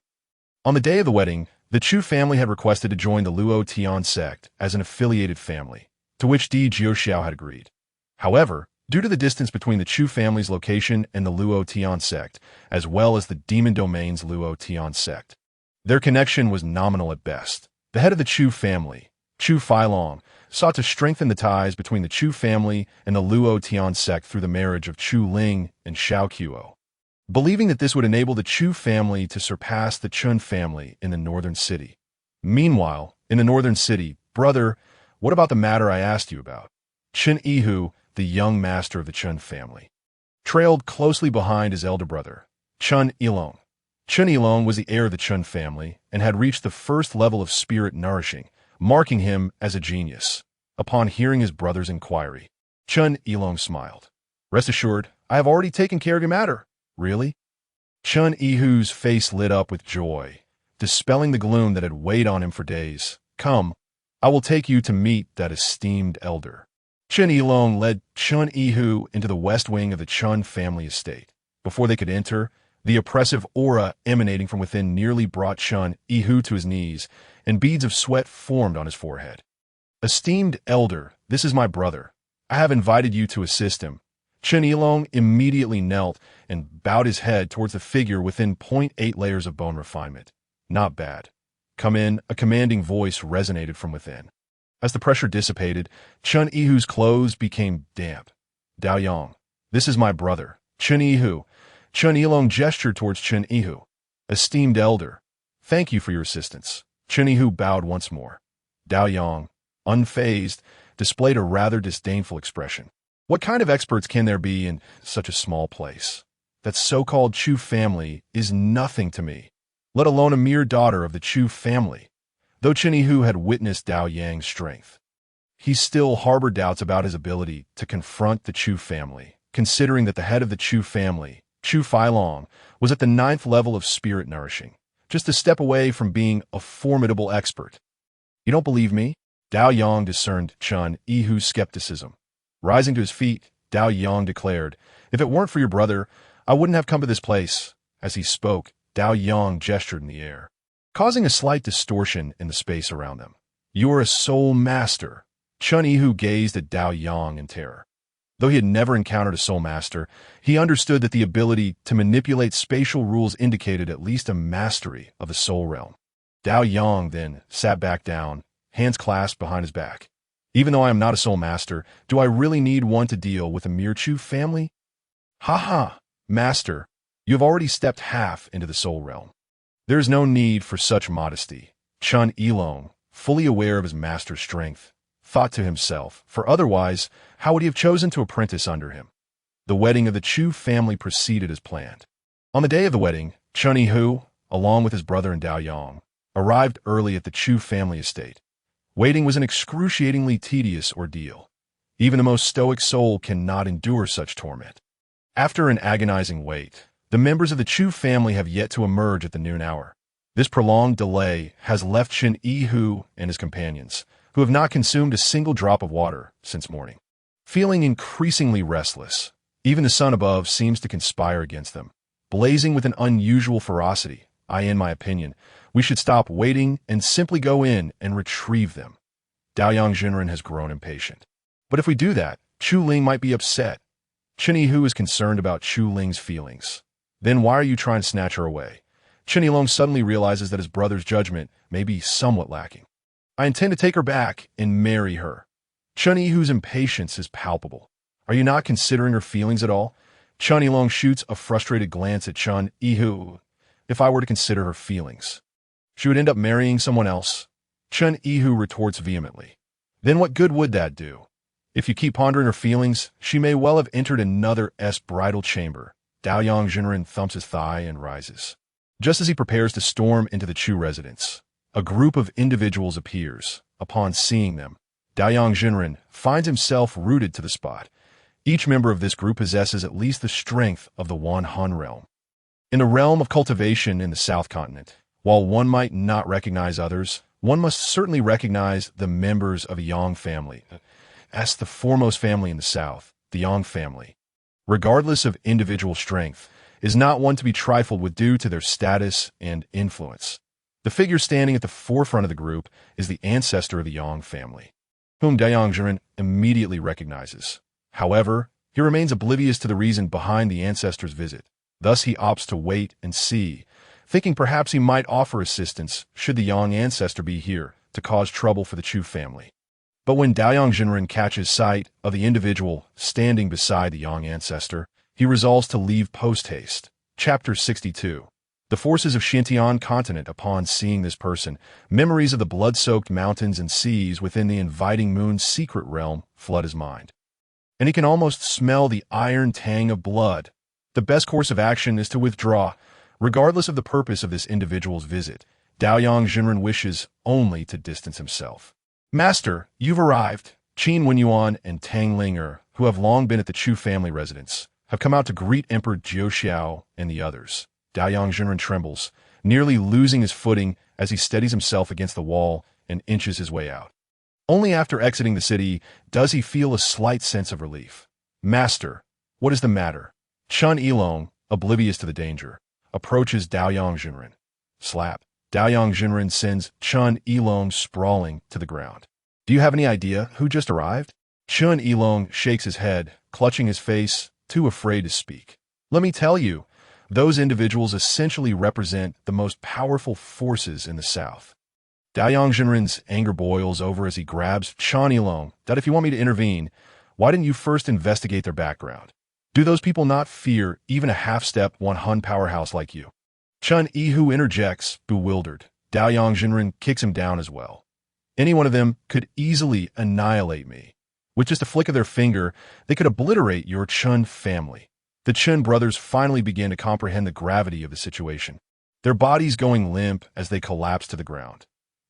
On the day of the wedding, the Chu family had requested to join the Luo Tian sect as an affiliated family, to which Di Jiuxiao had agreed. However, due to the distance between the Chu family's location and the Luo Tian sect, as well as the Demon Domain's Luo Tian sect, their connection was nominal at best. The head of the Chu family, Chu Feilong, sought to strengthen the ties between the Chu family and the Luo Tian sect through the marriage of Chu Ling and Xiao Qiuo, believing that this would enable the Chu family to surpass the Chun family in the northern city. Meanwhile, in the northern city, brother, what about the matter I asked you about? Chen Yihu, the young master of the Chun family, trailed closely behind his elder brother, Chun Yilong. Chun Yilong was the heir of the Chun family and had reached the first level of spirit nourishing, marking him as a genius. Upon hearing his brother's inquiry, Chun Yilong smiled. Rest assured, I have already taken care of your matter. Really? Chun Yihu's face lit up with joy, dispelling the gloom that had weighed on him for days. Come, I will take you to meet that esteemed elder. Chun Yilong led Chun Yihu into the west wing of the Chun family estate. Before they could enter, the oppressive aura emanating from within nearly brought Chun Yihu to his knees, and beads of sweat formed on his forehead. Esteemed elder, this is my brother. I have invited you to assist him. Chun Yilong immediately knelt and bowed his head towards the figure within 0.8 layers of bone refinement. Not bad. Come in, a commanding voice resonated from within. As the pressure dissipated, Chun Yihu's clothes became damp. Dao Yang, this is my brother, Chun Yihu. Chun Yilong gestured towards Chun Yihu. Esteemed elder, thank you for your assistance. Chun Yihu bowed once more. Dao Yang, unfazed, displayed a rather disdainful expression. What kind of experts can there be in such a small place? That so-called Chu family is nothing to me, let alone a mere daughter of the Chu family. Though Chun Yihu had witnessed Dao Yang's strength, he still harbored doubts about his ability to confront the Chu family, considering that the head of the Chu family, Chu Feilong, was at the 9th level of spirit nourishing, just a step away from being a formidable expert. You don't believe me? Dao Yang discerned Chun Yihu's skepticism. Rising to his feet, Dao Yang declared, if it weren't for your brother, I wouldn't have come to this place. As he spoke, Dao Yang gestured in the air, causing a slight distortion in the space around them. You are a soul master. Chun Yihu gazed at Dao Yang in terror. Though he had never encountered a soul master, he understood that the ability to manipulate spatial rules indicated at least a mastery of the soul realm. Dao Yang then sat back down, hands clasped behind his back. Even though I am not a soul master, do I really need one to deal with a mere Chu family? Ha ha, master, you have already stepped half into the soul realm. There is no need for such modesty. Chun Yilong, fully aware of his master's strength, thought to himself, for otherwise, how would he have chosen to apprentice under him? The wedding of the Chu family proceeded as planned. On the day of the wedding, Chun Yihu, along with his brother and Dao Yang, arrived early at the Chu family estate. Waiting was an excruciatingly tedious ordeal. Even the most stoic soul cannot endure such torment. After an agonizing wait, the members of the Chu family have yet to emerge at the noon hour. This prolonged delay has left Chun Yihu and his companions, who have not consumed a single drop of water since morning, feeling increasingly restless. Even the sun above seems to conspire against them, blazing with an unusual ferocity. In my opinion, we should stop waiting and simply go in and retrieve them. Dao Yang Jinren has grown impatient. But if we do that, Chu Ling might be upset. Chun Yihu is concerned about Chu Ling's feelings. Then why are you trying to snatch her away? Chun Yilong suddenly realizes that his brother's judgment may be somewhat lacking. I intend to take her back and marry her. Chun Yihu's impatience is palpable. Are you not considering her feelings at all? Chun Yilong shoots a frustrated glance at Chun Yihu. If I were to consider her feelings, she would end up marrying someone else. Chun Yihu retorts vehemently. Then what good would that do? If you keep pondering her feelings, she may well have entered another bridal chamber. Daoyang Jinren thumps his thigh and rises. Just as he prepares to storm into the Chu residence, a group of individuals appears. Upon seeing them, Daoyang Jinren finds himself rooted to the spot. Each member of this group possesses at least the strength of the Wan Han realm. In the realm of cultivation in the South Continent, while one might not recognize others, one must certainly recognize the members of a Yang family. As the foremost family in the South, the Yang family, regardless of individual strength, is not one to be trifled with due to their status and influence. The figure standing at the forefront of the group is the ancestor of the Yang family, whom Daoyang Jinren immediately recognizes. However, he remains oblivious to the reason behind the ancestor's visit. Thus he opts to wait and see, thinking perhaps he might offer assistance should the Yang ancestor be here to cause trouble for the Chu family. But when Daoyang Jinren catches sight of the individual standing beside the Yang ancestor, he resolves to leave post-haste. Chapter 62. The forces of Xintian continent. Upon seeing this person, memories of the blood-soaked mountains and seas within the inviting moon's secret realm flood his mind. And he can almost smell the iron tang of blood. The best course of action is to withdraw. Regardless of the purpose of this individual's visit, Daoyang Jinren wishes only to distance himself. Master, you've arrived. Qin Wenyuan and Tang Linger, who have long been at the Chu family residence, have come out to greet Emperor Jiuxiao and the others. Daoyang Jinren trembles, nearly losing his footing as he steadies himself against the wall and inches his way out. Only after exiting the city does he feel a slight sense of relief. Master, what is the matter? Chun Yilong, oblivious to the danger, approaches Daoyang Jinren. Slap. Daoyang Jinren sends Chun Yilong sprawling to the ground. Do you have any idea who just arrived? Chun Yilong shakes his head, clutching his face, too afraid to speak. Let me tell you, those individuals essentially represent the most powerful forces in the South. Daoyang Jinren's anger boils over as he grabs Chun Yilong. That if you want me to intervene, why didn't you first investigate their background? Do those people not fear even a half-step Wan Han powerhouse like you? Chun Yihu interjects, bewildered. Daoyang Jinren kicks him down as well. Any one of them could easily annihilate me. With just a flick of their finger, they could obliterate your Chun family. The Chen brothers finally begin to comprehend the gravity of the situation, their bodies going limp as they collapse to the ground.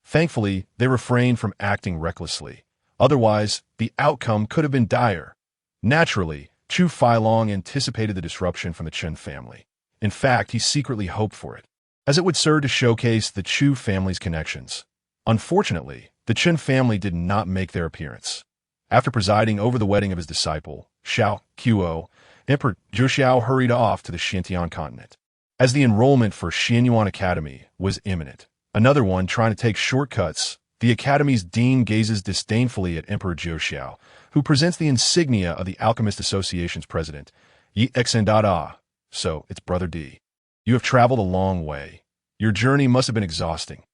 Thankfully, they refrain from acting recklessly. Otherwise, the outcome could have been dire. Naturally, Chu Feilong anticipated the disruption from the Chen family. In fact, he secretly hoped for it, as it would serve to showcase the Chu family's connections. Unfortunately, the Chen family did not make their appearance. After presiding over the wedding of his disciple, Xiao Qiuo, Emperor Jiuxiao hurried off to the Xintian continent. As the enrollment for Xianyuan Academy was imminent, another one trying to take shortcuts, the academy's dean gazes disdainfully at Emperor Jiuxiao, who presents the insignia of the Alchemist Association's president, Yi Exendada. So, it's Brother D. You have traveled a long way. Your journey must have been exhausting.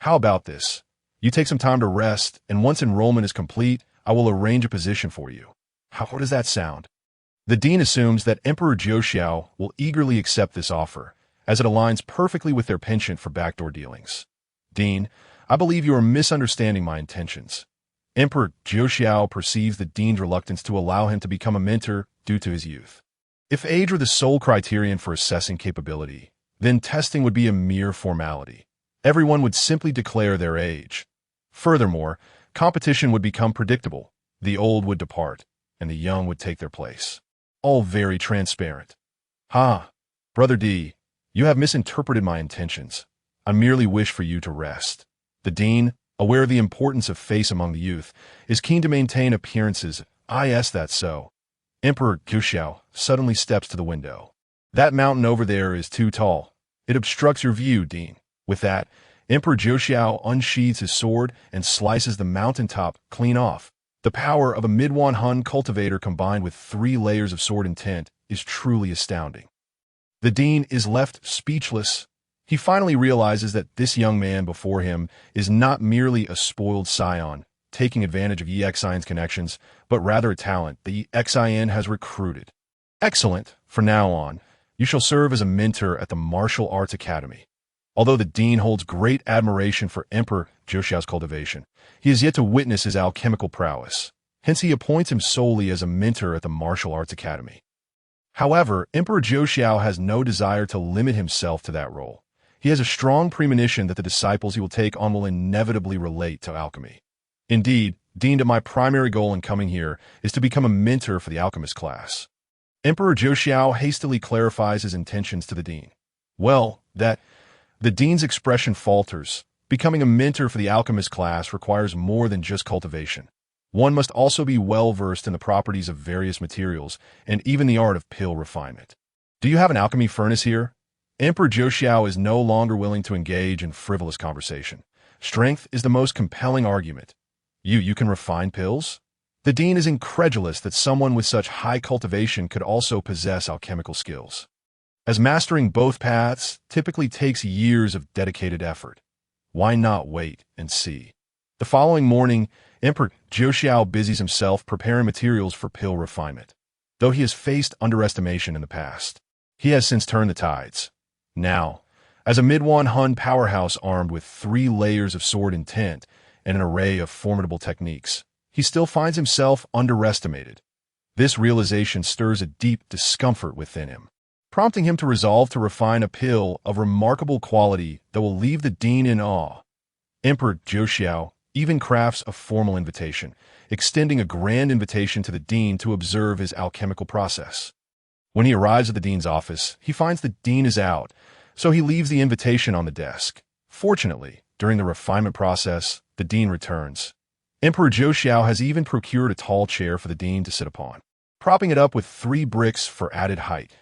How about this? You take some time to rest, and once enrollment is complete, I will arrange a position for you. How does that sound? The dean assumes that Emperor Jiuxiao will eagerly accept this offer, as it aligns perfectly with their penchant for backdoor dealings. Dean, I believe you are misunderstanding my intentions. Emperor Jiuxiao perceives the dean's reluctance to allow him to become a mentor due to his youth. If age were the sole criterion for assessing capability, then testing would be a mere formality. Everyone would simply declare their age. Furthermore, competition would become predictable. The old would depart, and the young would take their place. All very transparent. Brother D, you have misinterpreted my intentions. I merely wish for you to rest. The dean, aware of the importance of face among the youth, is keen to maintain appearances. That so. Emperor Jiuxiao suddenly steps to the window. That mountain over there is too tall. It obstructs your view, Dean. With that, Emperor Jiuxiao unsheathes his sword and slices the mountaintop clean off. The power of a mid-Wan Han cultivator combined with 3 layers of sword intent is truly astounding. The dean is left speechless. He finally realizes that this young man before him is not merely a spoiled scion, taking advantage of EXIN's connections, but rather a talent the EXIN has recruited. Excellent. From now on, you shall serve as a mentor at the Martial Arts Academy. Although the dean holds great admiration for Emperor Jiuxiao's cultivation, he has yet to witness his alchemical prowess. Hence, he appoints him solely as a mentor at the Martial Arts Academy. However, Emperor Zhou has no desire to limit himself to that role. He has a strong premonition that the disciples he will take on will inevitably relate to alchemy. Indeed, deemed my primary goal in coming here is to become a mentor for the alchemist class. Emperor Zhou hastily clarifies his intentions to the dean. Well, the dean's expression falters. Becoming a mentor for the alchemist class requires more than just cultivation. One must also be well-versed in the properties of various materials and even the art of pill refinement. Do you have an alchemy furnace here? Emperor Zhou is no longer willing to engage in frivolous conversation. Strength is the most compelling argument. You can refine pills? The dean is incredulous that someone with such high cultivation could also possess alchemical skills, as mastering both paths typically takes years of dedicated effort. Why not wait and see? The following morning, Emperor Zhou busies himself preparing materials for pill refinement. Though he has faced underestimation in the past, he has since turned the tides. Now, as a Midwan Hun powerhouse armed with 3 layers of sword intent and an array of formidable techniques, he still finds himself underestimated. This realization stirs a deep discomfort within him, prompting him to resolve to refine a pill of remarkable quality that will leave the dean in awe. Emperor Zhou even crafts a formal invitation, extending a grand invitation to the dean to observe his alchemical process. When he arrives at the dean's office, he finds the dean is out, so he leaves the invitation on the desk. Fortunately, during the refinement process, the dean returns. Emperor Zhou has even procured a tall chair for the dean to sit upon, propping it up with 3 bricks for added height.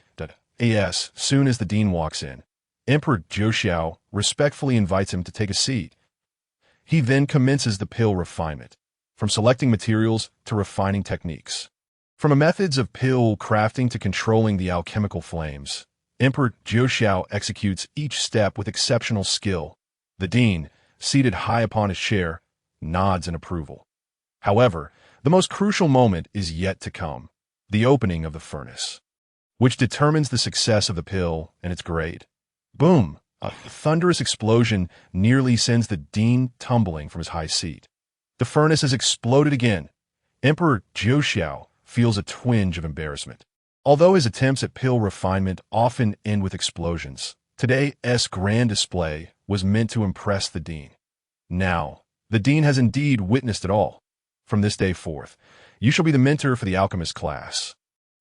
Soon as the dean walks in, Emperor Zhou respectfully invites him to take a seat. He then commences the pill refinement, from selecting materials to refining techniques. From methods of pill crafting to controlling the alchemical flames, Emperor Zhou executes each step with exceptional skill. The dean, seated high upon his chair, nods in approval. However, the most crucial moment is yet to come, the opening of the furnace, which determines the success of the pill and its grade. Boom! A thunderous explosion nearly sends the dean tumbling from his high seat. The furnace has exploded again. Emperor Zhou feels a twinge of embarrassment. Although his attempts at pill refinement often end with explosions, today's grand display was meant to impress the dean. Now, the dean has indeed witnessed it all. From this day forth, you shall be the mentor for the alchemist class.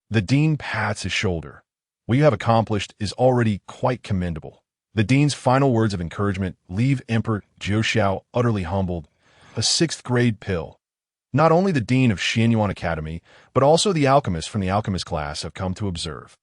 The dean pats his shoulder. What you have accomplished is already quite commendable. The dean's final words of encouragement leave Emperor Zhou utterly humbled. A 6th grade pill. Not only the dean of Xianyuan Academy, but also the alchemists from the alchemist class have come to observe.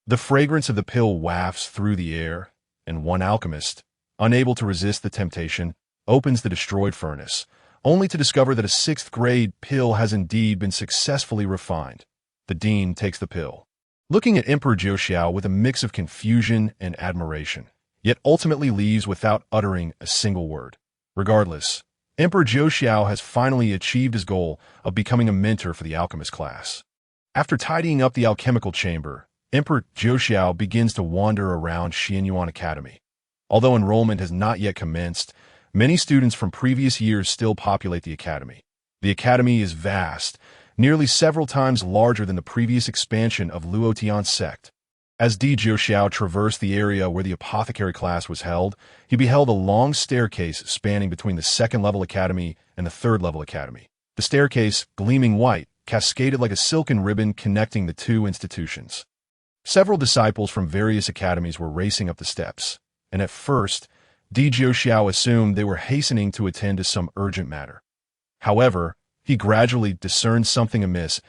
The fragrance of the pill wafts through the air, and one alchemist, unable to resist the temptation, opens the destroyed furnace, only to discover that a 6th grade pill has indeed been successfully refined. The dean takes the pill, looking at Emperor Zhou with a mix of confusion and admiration, yet ultimately leaves without uttering a single word. Regardless, Emperor Zhou has finally achieved his goal of becoming a mentor for the alchemist class. After tidying up the alchemical chamber, Emperor Zhou begins to wander around Xianyuan Academy. Although enrollment has not yet commenced, many students from previous years still populate the academy. The academy is vast, nearly several times larger than the previous expansion of Luotian sect. As Zhou traversed the area where the apothecary class was held, he beheld a long staircase spanning between the 2nd-level academy and the 3rd-level academy. The staircase, gleaming white, cascaded like a silken ribbon connecting the 2 institutions. Several disciples from various academies were racing up the steps, and at first, Zhou assumed they were hastening to attend to some urgent matter. However, he gradually discerned something amiss.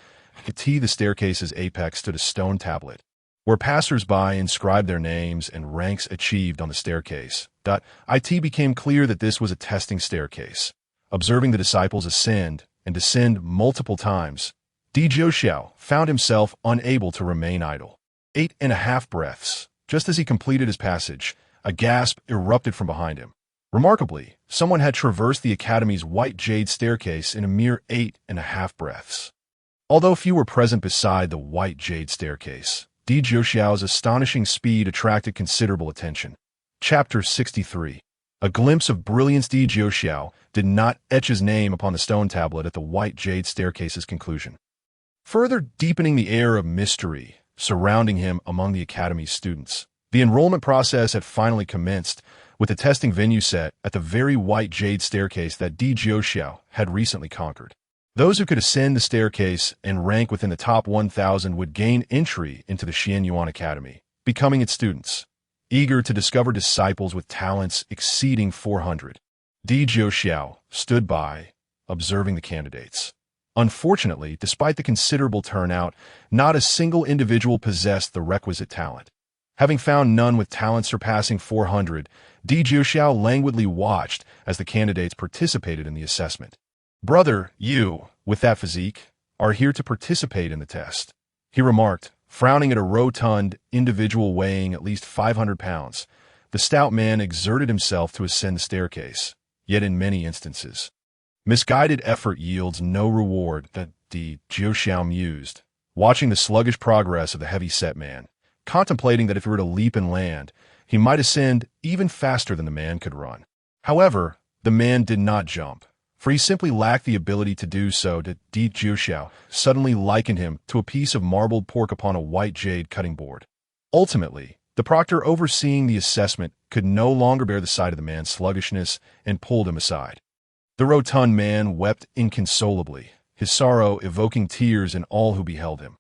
At the staircase's apex stood a stone tablet, where passers-by inscribed their names and ranks achieved on the staircase. It became clear that this was a testing staircase. Observing the disciples ascend and descend multiple times, Zhou found himself unable to remain idle. 8.5 breaths. Just as he completed his passage, a gasp erupted from behind him. Remarkably, someone had traversed the academy's white jade staircase in a mere 8.5 breaths. Although few were present beside the white jade staircase, Zhou's astonishing speed attracted considerable attention. Chapter 63. A glimpse of brilliance. Di Jiuxiao did not etch his name upon the stone tablet at the white jade staircase's conclusion, further deepening the air of mystery surrounding him among the academy's students. The enrollment process had finally commenced, with the testing venue set at the very white jade staircase that Di Jiuxiao had recently conquered. Those who could ascend the staircase and rank within the top 1,000 would gain entry into the Xianyuan Academy, becoming its students, eager to discover disciples with talents exceeding 400. Di Jiuxiao stood by, observing the candidates. Unfortunately, despite the considerable turnout, not a single individual possessed the requisite talent. Having found none with talent surpassing 400, Di Jiuxiao languidly watched as the candidates participated in the assessment. "Brother, you, with that physique, are here to participate in the test," he remarked, frowning at a rotund individual weighing at least 500 pounds. The stout man exerted himself to ascend the staircase, yet in many instances, misguided effort yields no reward. That Di Jiuxiao mused, watching the sluggish progress of the heavy-set man, contemplating that if he were to leap and land, he might ascend even faster than the man could run. However, the man did not jump, for he simply lacked the ability to do so. Di Jiuxiao suddenly likened him to a piece of marbled pork upon a white jade cutting board. Ultimately, the proctor overseeing the assessment could no longer bear the sight of the man's sluggishness and pulled him aside. The rotund man wept inconsolably, his sorrow evoking tears in all who beheld him.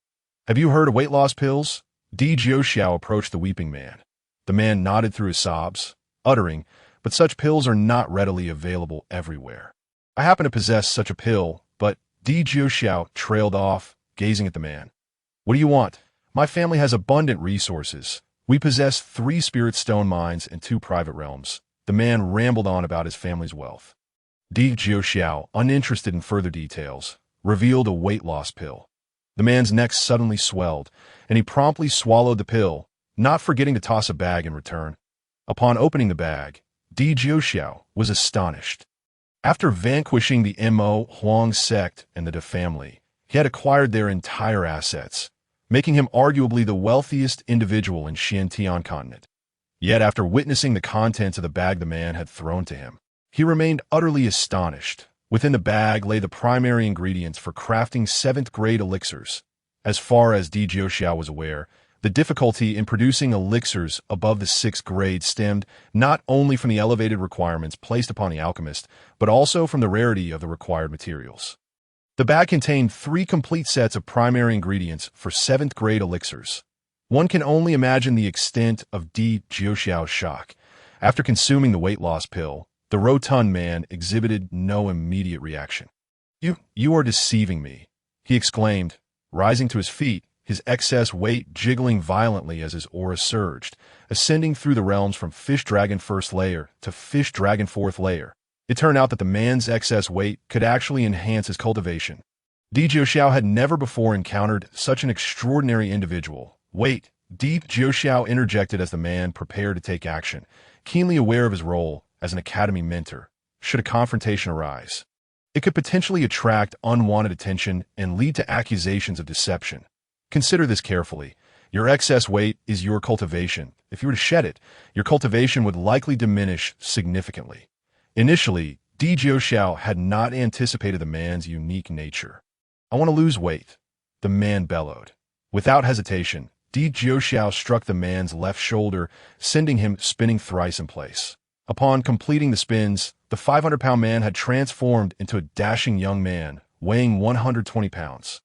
"Have you heard of weight loss pills?" Di Jiuxiao approached the weeping man. The man nodded through his sobs, uttering, "But such pills are not readily available everywhere. I happen to possess such a pill, but..." Di Jiuxiao trailed off, gazing at the man. "What do you want?" "My family has abundant resources. We possess 3 spirit stone mines and 2 private realms." The man rambled on about his family's wealth. Di Jiuxiao, uninterested in further details, revealed a weight loss pill. The man's neck suddenly swelled, and he promptly swallowed the pill, not forgetting to toss a bag in return. Upon opening the bag, Di Jiuxiao was astonished. After vanquishing the Mo Huang sect and the De family, he had acquired their entire assets, making him arguably the wealthiest individual in Xiantian continent. Yet after witnessing the contents of the bag the man had thrown to him, he remained utterly astonished. Within the bag lay the primary ingredients for crafting 7th-grade elixirs. As far as Di Jiuxiao was aware, the difficulty in producing elixirs above the 6th grade stemmed not only from the elevated requirements placed upon the alchemist, but also from the rarity of the required materials. The bag contained 3 complete sets of primary ingredients for 7th-grade elixirs. One can only imagine the extent of Di Jiuxiao's shock. After consuming the weight loss pill, the rotund man exhibited no immediate reaction. You are deceiving me," he exclaimed, rising to his feet, his excess weight jiggling violently as his aura surged, ascending through the realms from Fish Dragon 1st layer to Fish Dragon 4th layer. It turned out that the man's excess weight could actually enhance his cultivation. Di Jiuxiao had never before encountered such an extraordinary individual. "Wait," Di Jiuxiao interjected as the man prepared to take action, keenly aware of his role as an academy mentor. Should a confrontation arise, it could potentially attract unwanted attention and lead to accusations of deception. Consider this carefully. Your excess weight is your cultivation. If you were to shed it, your cultivation would likely diminish significantly. Initially, Di Jiuxiao had not anticipated the man's unique nature. "I want to lose weight," the man bellowed. Without hesitation, Di Jiuxiao struck the man's left shoulder, sending him spinning thrice in place. Upon completing the spins, the 500-pound man had transformed into a dashing young man, weighing 120 pounds.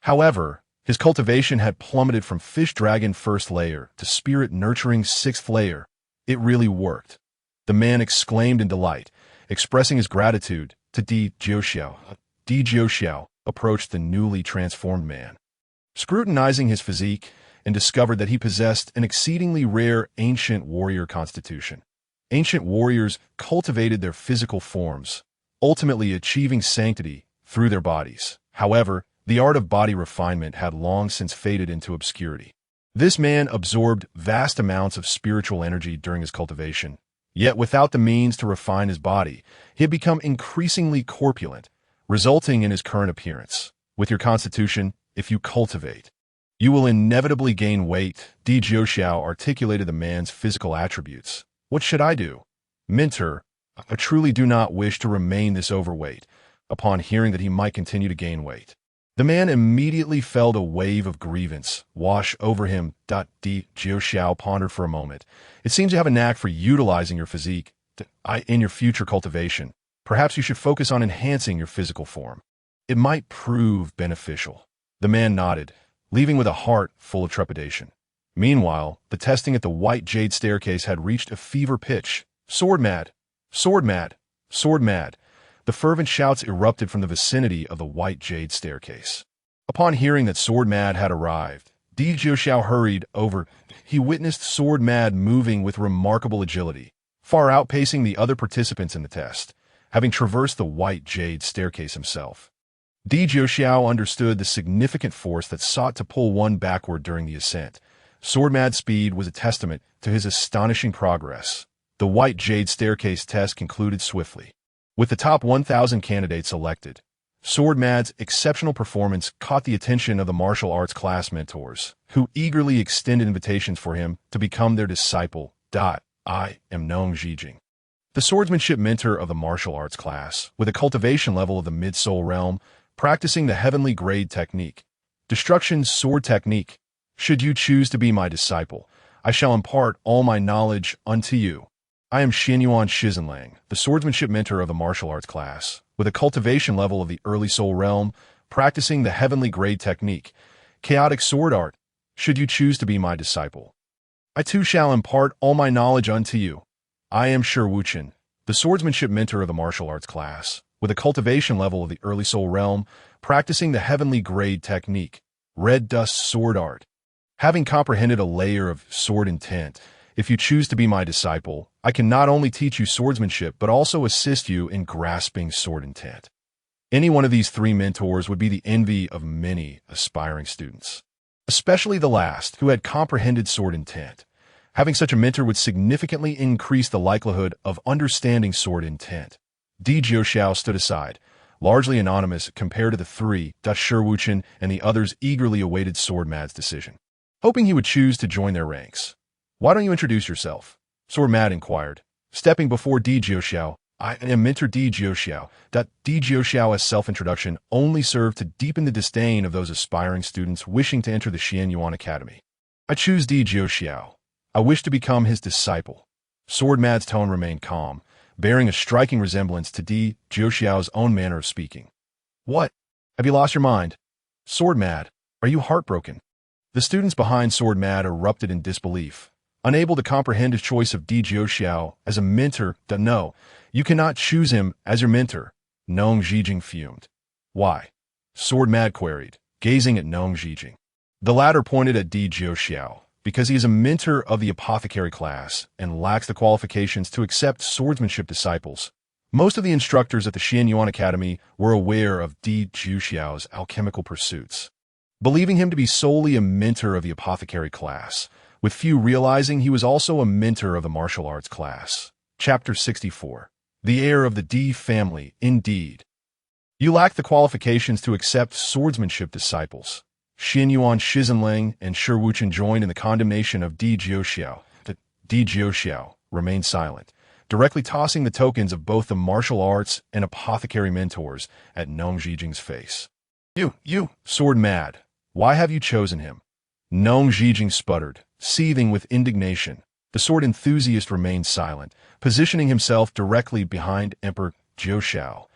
However, his cultivation had plummeted from Fish Dragon 1st layer to Spirit Nurturing 6th layer. It really worked. The man exclaimed in delight, expressing his gratitude to Di Jiuxiao. Di Jiuxiao approached the newly transformed man, scrutinizing his physique, and discovered that he possessed an exceedingly rare ancient warrior constitution. Ancient warriors cultivated their physical forms, ultimately achieving sanctity through their bodies. However, the art of body refinement had long since faded into obscurity. This man absorbed vast amounts of spiritual energy during his cultivation, yet without the means to refine his body, he had become increasingly corpulent, resulting in his current appearance. With your constitution, if you cultivate, you will inevitably gain weight. Di Jiuxiao articulated the man's physical attributes. "What should I do?" Mentor, I truly do not wish to remain this overweight, upon hearing that he might continue to gain weight. The man immediately felt a wave of grievance wash over him. D. Jiu Xiao pondered for a moment. It seems you have a knack for utilizing your physique in your future cultivation. Perhaps you should focus on enhancing your physical form. It might prove beneficial. The man nodded, leaving with a heart full of trepidation. Meanwhile, the testing at the White Jade Staircase had reached a fever pitch. Sword mad! Sword mad! Sword mad! The fervent shouts erupted from the vicinity of the White Jade Staircase. Upon hearing that Sword Mad had arrived, Di Jiuxiao hurried over. He witnessed Sword Mad moving with remarkable agility, far outpacing the other participants in the test, having traversed the White Jade Staircase himself. Di Jiuxiao understood the significant force that sought to pull one backward during the ascent. Sword Mad's speed was a testament to his astonishing progress. The White Jade Staircase test concluded swiftly. With the top 1,000 candidates selected, Sword Mad's exceptional performance caught the attention of the martial arts class mentors, who eagerly extended invitations for him to become their disciple. I am Nong Zijing, the swordsmanship mentor of the martial arts class, with a cultivation level of the mid-soul realm, practicing the heavenly grade technique, Destruction's sword technique. Should you choose to be my disciple, I shall impart all my knowledge unto you. I am Xianyuan Shizenlang, the swordsmanship mentor of the martial arts class, with a cultivation level of the early soul realm, practicing the heavenly grade technique, chaotic sword art. Should you choose to be my disciple, I too shall impart all my knowledge unto you. I am Shi Wuchen, the swordsmanship mentor of the martial arts class, with a cultivation level of the early soul realm, practicing the heavenly grade technique, red dust sword art. Having comprehended a layer of sword intent, if you choose to be my disciple, I can not only teach you swordsmanship but also assist you in grasping sword intent. Any one of these three mentors would be the envy of many aspiring students, especially the last, who had comprehended sword intent. Having such a mentor would significantly increase the likelihood of understanding sword intent. Di Jiuxiao stood aside, largely anonymous compared to the three. Shi Wuchen and the others eagerly awaited Sword Mad's decision, hoping he would choose to join their ranks. Why don't you introduce yourself? Sword Mad inquired, stepping before Di Jiuxiao. I am Mentor Di Jiuxiao. Di Jiuxiao's self-introduction only served to deepen the disdain of those aspiring students wishing to enter the Xianyuan Academy. I choose Di Jiuxiao. I wish to become his disciple. Sword Mad's tone remained calm, bearing a striking resemblance to Di Jiuxiao's own manner of speaking. What? Have you lost your mind? Sword Mad, are you heartbroken? The students behind Sword Mad erupted in disbelief, unable to comprehend his choice of Di Jiuxiao as a mentor. No, you cannot choose him as your mentor. Nong Zijing fumed. Why? Sword Mad queried, gazing at Nong Zijing. The latter pointed at Di Jiuxiao, because he is a mentor of the apothecary class and lacks the qualifications to accept swordsmanship disciples. Most of the instructors at the Xianyuan Academy were aware of Di Jiuxiao's alchemical pursuits, believing him to be solely a mentor of the apothecary class, with few realizing he was also a mentor of the martial arts class. Chapter 64. The heir of the Di family, indeed. You lack the qualifications to accept swordsmanship disciples. Xianyuan Shizenlang and Shi Wuchen joined in the condemnation of Di Jiuxiao. Di Jiuxiao remained silent, directly tossing the tokens of both the martial arts and apothecary mentors at Nong Zijing's face. You, Sword Mad, why have you chosen him? Nong Zijing sputtered, seething with indignation. The sword enthusiast remained silent, positioning himself directly behind Emperor Jiuxiao,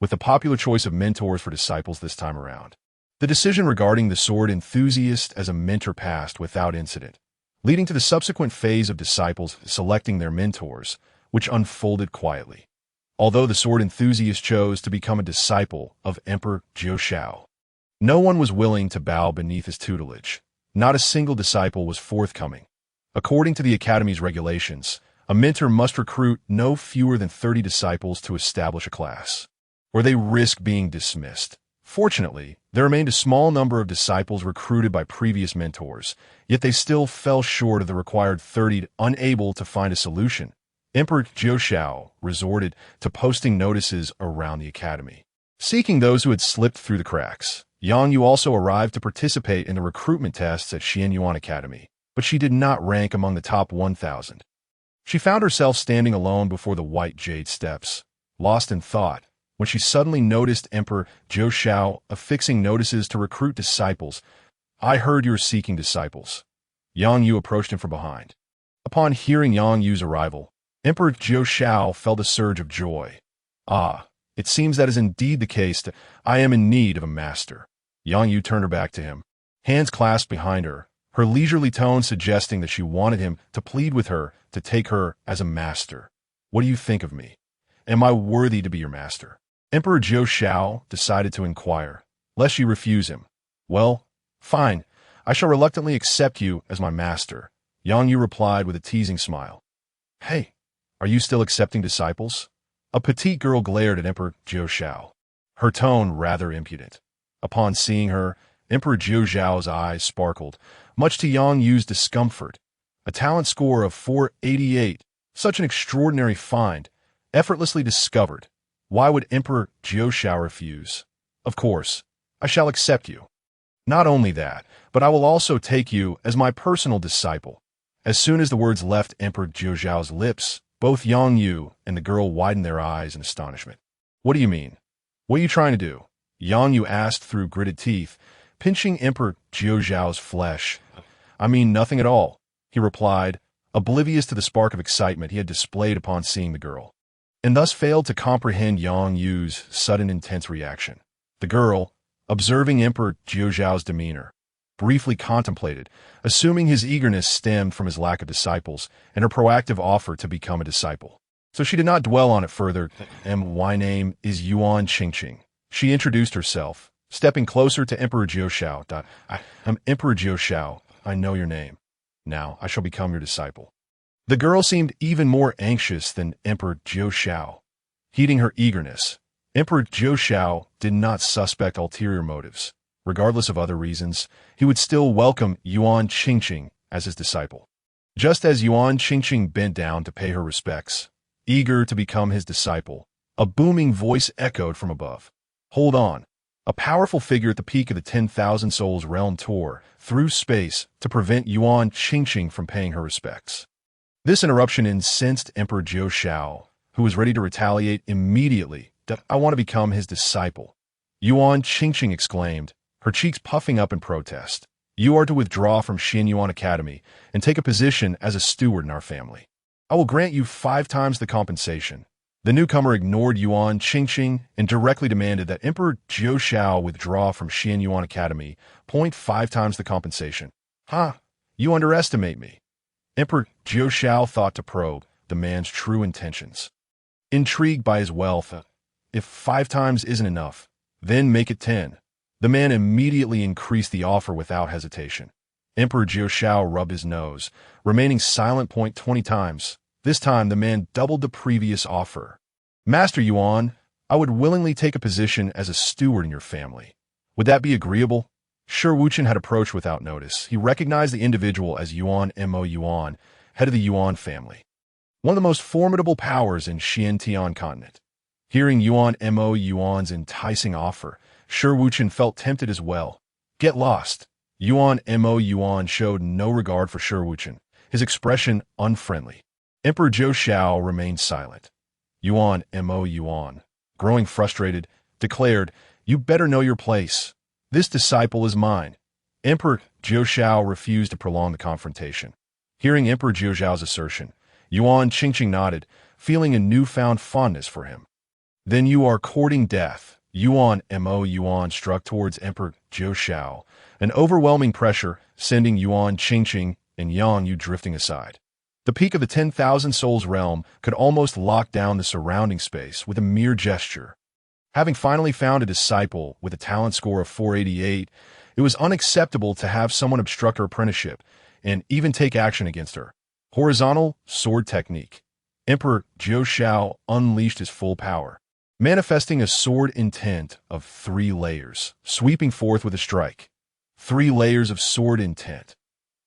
with the popular choice of mentors for disciples this time around. The decision regarding the sword enthusiast as a mentor passed without incident, leading to the subsequent phase of disciples selecting their mentors, which unfolded quietly. Although the sword enthusiast chose to become a disciple of Emperor Jiuxiao, no one was willing to bow beneath his tutelage. Not a single disciple was forthcoming. According to the Academy's regulations, a mentor must recruit no fewer than 30 disciples to establish a class, or they risk being dismissed. Fortunately, there remained a small number of disciples recruited by previous mentors, yet they still fell short of the required 30. Unable to find a solution, Emperor Jiuxiao resorted to posting notices around the academy, seeking those who had slipped through the cracks. Yang Yu also arrived to participate in the recruitment tests at Xianyuan Academy, but she did not rank among the top 1,000. She found herself standing alone before the white jade steps, lost in thought, when she suddenly noticed Emperor Zhou Xiao affixing notices to recruit disciples. "I heard you are seeking disciples." Yang Yu approached him from behind. Upon hearing Yang Yu's arrival, Emperor Zhou Xiao felt a surge of joy. "Ah, it seems that is indeed the case. I am in need of a master." Yang Yu turned her back to him, hands clasped behind her, her leisurely tone suggesting that she wanted him to plead with her to take her as a master. "What do you think of me? Am I worthy to be your master?" Emperor Zhou Xiao decided to inquire, lest she refuse him. "Well, fine. I shall reluctantly accept you as my master," Yang Yu replied with a teasing smile. "Hey, are you still accepting disciples?" A petite girl glared at Emperor Zhou Xiao, her tone rather impudent. Upon seeing her, Emperor Zhou Xiao's eyes sparkled, much to Yang Yu's discomfort. A talent score of 488, such an extraordinary find, effortlessly discovered. Why would Emperor Zhou Xiao refuse? "Of course, I shall accept you. Not only that, but I will also take you as my personal disciple." As soon as the words left Emperor Zhou Xiao's lips, both Yang Yu and the girl widened their eyes in astonishment. "What do you mean? What are you trying to do?" Yang Yu asked through gritted teeth, pinching Emperor Zhou Xiao's flesh. "I mean nothing at all," he replied, oblivious to the spark of excitement he had displayed upon seeing the girl, and thus failed to comprehend Yang Yu's sudden intense reaction. The girl, observing Emperor Zhou Xiao's demeanor, briefly contemplated, assuming his eagerness stemmed from his lack of disciples and her proactive offer to become a disciple. So she did not dwell on it further. "My name is Yuan Qingqing." She introduced herself, stepping closer to Emperor Zhou Xiao. "I'm Emperor Zhou Xiao. I know your name. Now I shall become your disciple." The girl seemed even more anxious than Emperor Zhou Xiao. Heeding her eagerness, Emperor Zhou Xiao did not suspect ulterior motives. Regardless of other reasons, he would still welcome Yuan Qingqing as his disciple. Just as Yuan Qingqing bent down to pay her respects, eager to become his disciple, a booming voice echoed from above. "Hold on." A powerful figure at the peak of the 10,000 Souls realm tore through space to prevent Yuan Qingqing from paying her respects. This interruption incensed Emperor Zhou Xiao, who was ready to retaliate immediately. "I want to become his disciple," Yuan Qingqing exclaimed, her cheeks puffing up in protest. "You are to withdraw from Xianyuan Academy and take a position as a steward in our family. I will grant you 5 times the compensation." The newcomer ignored Yuan Qingqing and directly demanded that Emperor Zhou Xiao withdraw from Xianyuan Academy, 0.5 times the compensation. "Ha! You underestimate me." Emperor Zhou Xiao thought to probe the man's true intentions. Intrigued by his wealth, "If 5 times isn't enough, then make it 10. The man immediately increased the offer without hesitation. Emperor Zhou Xiao rubbed his nose, remaining silent 20 times. This time, the man doubled the previous offer. "Master Yuan, I would willingly take a position as a steward in your family. Would that be agreeable?" Shi Wuchen had approached without notice. He recognized the individual as Yuan Mo Yuan, head of the Yuan family, one of the most formidable powers in Xiantian continent. Hearing Yuan Mo Yuan's enticing offer, Shi Wuchen felt tempted as well. "Get lost." Yuan Mo Yuan showed no regard for Shi Wuchen, his expression unfriendly. Emperor Zhou Xiao remained silent. Yuan Mo Yuan, growing frustrated, declared, "You better know your place. This disciple is mine." Emperor Zhou Xiao refused to prolong the confrontation. Hearing Emperor Zhou Xiao's assertion, Yuan Qingqing nodded, feeling a newfound fondness for him. "Then you are courting death." Yuan Mo Yuan struck towards Emperor Zhou Xiao, an overwhelming pressure sending Yuan Qingqing and Yang Yu drifting aside. The peak of the 10,000 Souls realm could almost lock down the surrounding space with a mere gesture. Having finally found a disciple with a talent score of 488, it was unacceptable to have someone obstruct her apprenticeship and even take action against her. Horizontal sword technique. Emperor Zhou Xiao unleashed his full power, manifesting a sword intent of 3 layers, sweeping forth with a strike. 3 layers of sword intent.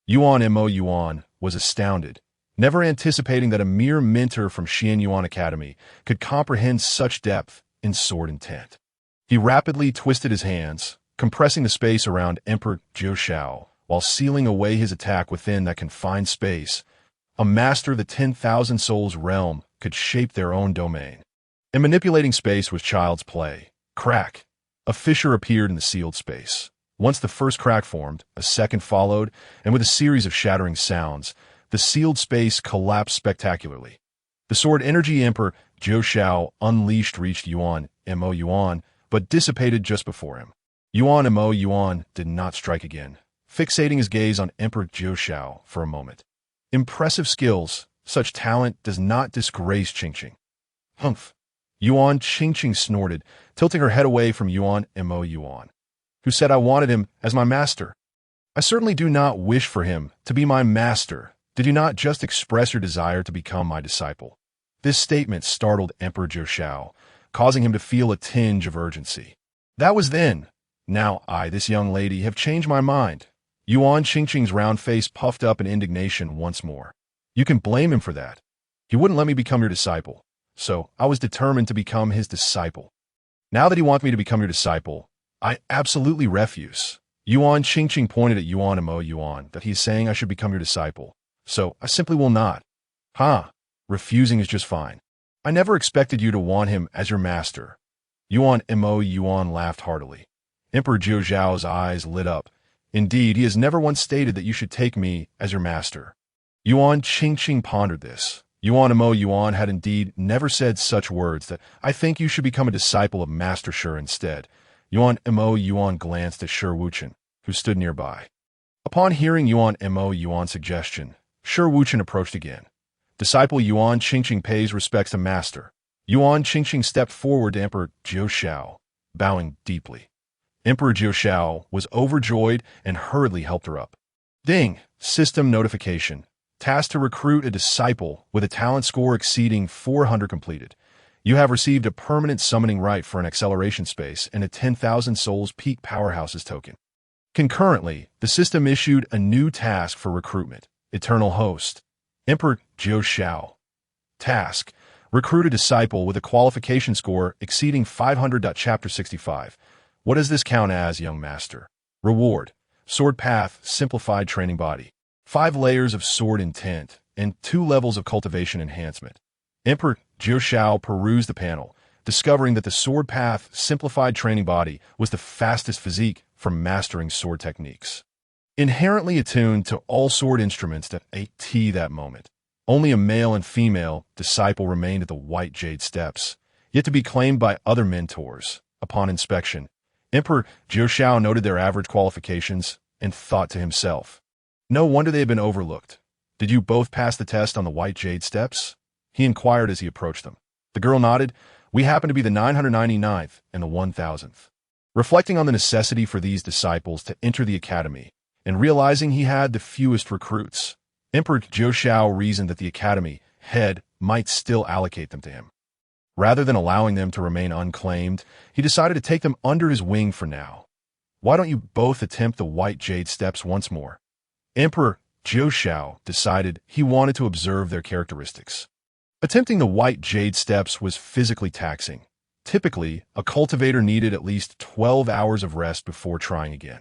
Yuan Mo Yuan was astounded, never anticipating that a mere mentor from Xianyuan Academy could comprehend such depth in sword intent. He rapidly twisted his hands, compressing the space around Emperor Zhou Xiao, while sealing away his attack within that confined space. a master of the 10,000 souls realm could shape their own domain. And manipulating space was child's play. Crack. A fissure appeared in the sealed space. Once the first crack formed, a second followed, and with a series of shattering sounds, the sealed space collapsed spectacularly. The sword energy Emperor Zhou Shao unleashed reached Yuan Mo Yuan, but dissipated just before him. Yuan Mo Yuan did not strike again, fixating his gaze on Emperor Zhou Shao for a moment. Impressive skills, such talent does not disgrace Qingqing. Humph. Yuan Qingqing snorted, tilting her head away from Yuan Mo Yuan, who said, I wanted him as my master. I certainly do not wish for him to be my master. Did you not just express your desire to become my disciple? This statement startled Emperor Zhou Shao, causing him to feel a tinge of urgency. That was then. Now I, this young lady, have changed my mind. Yuan Qingqing's round face puffed up in indignation once more. You can blame him for that. He wouldn't let me become your disciple, so I was determined to become his disciple. Now that he wants me to become your disciple, I absolutely refuse. Yuan Qingqing pointed at Yuan Mo Yuan that he is saying I should become your disciple, so I simply will not. Refusing is just fine. I never expected you to want him as your master. Yuan Mo Yuan laughed heartily. Emperor Zhou Zhao's eyes lit up. Indeed, he has never once stated that you should take me as your master. Yuan Qingqing pondered this. Yuan Mo Yuan had indeed never said such words that I think you should become a disciple of Master Shi instead. Yuan Mo Yuan glanced at Shi Wuchen, who stood nearby. Upon hearing Yuan Mo Yuan's suggestion, Shi Wuchen approached again. Disciple Yuan Qingqing pays respects to Master. Yuan Qingqing stepped forward to Emperor Zhou Shao, bowing deeply. Emperor Zhou Shao was overjoyed and hurriedly helped her up. Ding! System notification. Task to recruit a disciple with a talent score exceeding 400 completed. You have received a permanent summoning right for an acceleration space and a 10,000 souls peak powerhouses token. Concurrently, the system issued a new task for recruitment. Eternal Host. Emperor Zhou Shao. Task. Recruit a disciple with a qualification score exceeding 500. Chapter 65. What does this count as, young master? Reward. Sword Path, Simplified Training Body. 5 layers of sword intent, and 2 levels of cultivation enhancement. Emperor Zhou Shao perused the panel, discovering that the Sword Path, Simplified Training Body was the fastest physique for mastering sword techniques. Inherently attuned to all sword instruments at that moment. Only a male and female disciple remained at the White Jade Steps, yet to be claimed by other mentors. Upon inspection, Emperor Zhou Shao noted their average qualifications and thought to himself, no wonder they had been overlooked. Did you both pass the test on the White Jade Steps? He inquired as he approached them. The girl nodded. We happen to be the 999th and the 1000th. Reflecting on the necessity for these disciples to enter the academy, and realizing he had the fewest recruits, Emperor Zhou Shao reasoned that the academy head might still allocate them to him. Rather than allowing them to remain unclaimed, he decided to take them under his wing for now. Why don't you both attempt the White Jade Steps once more? Emperor Zhou Shao decided he wanted to observe their characteristics. Attempting the White Jade Steps was physically taxing. Typically, a cultivator needed at least 12 hours of rest before trying again.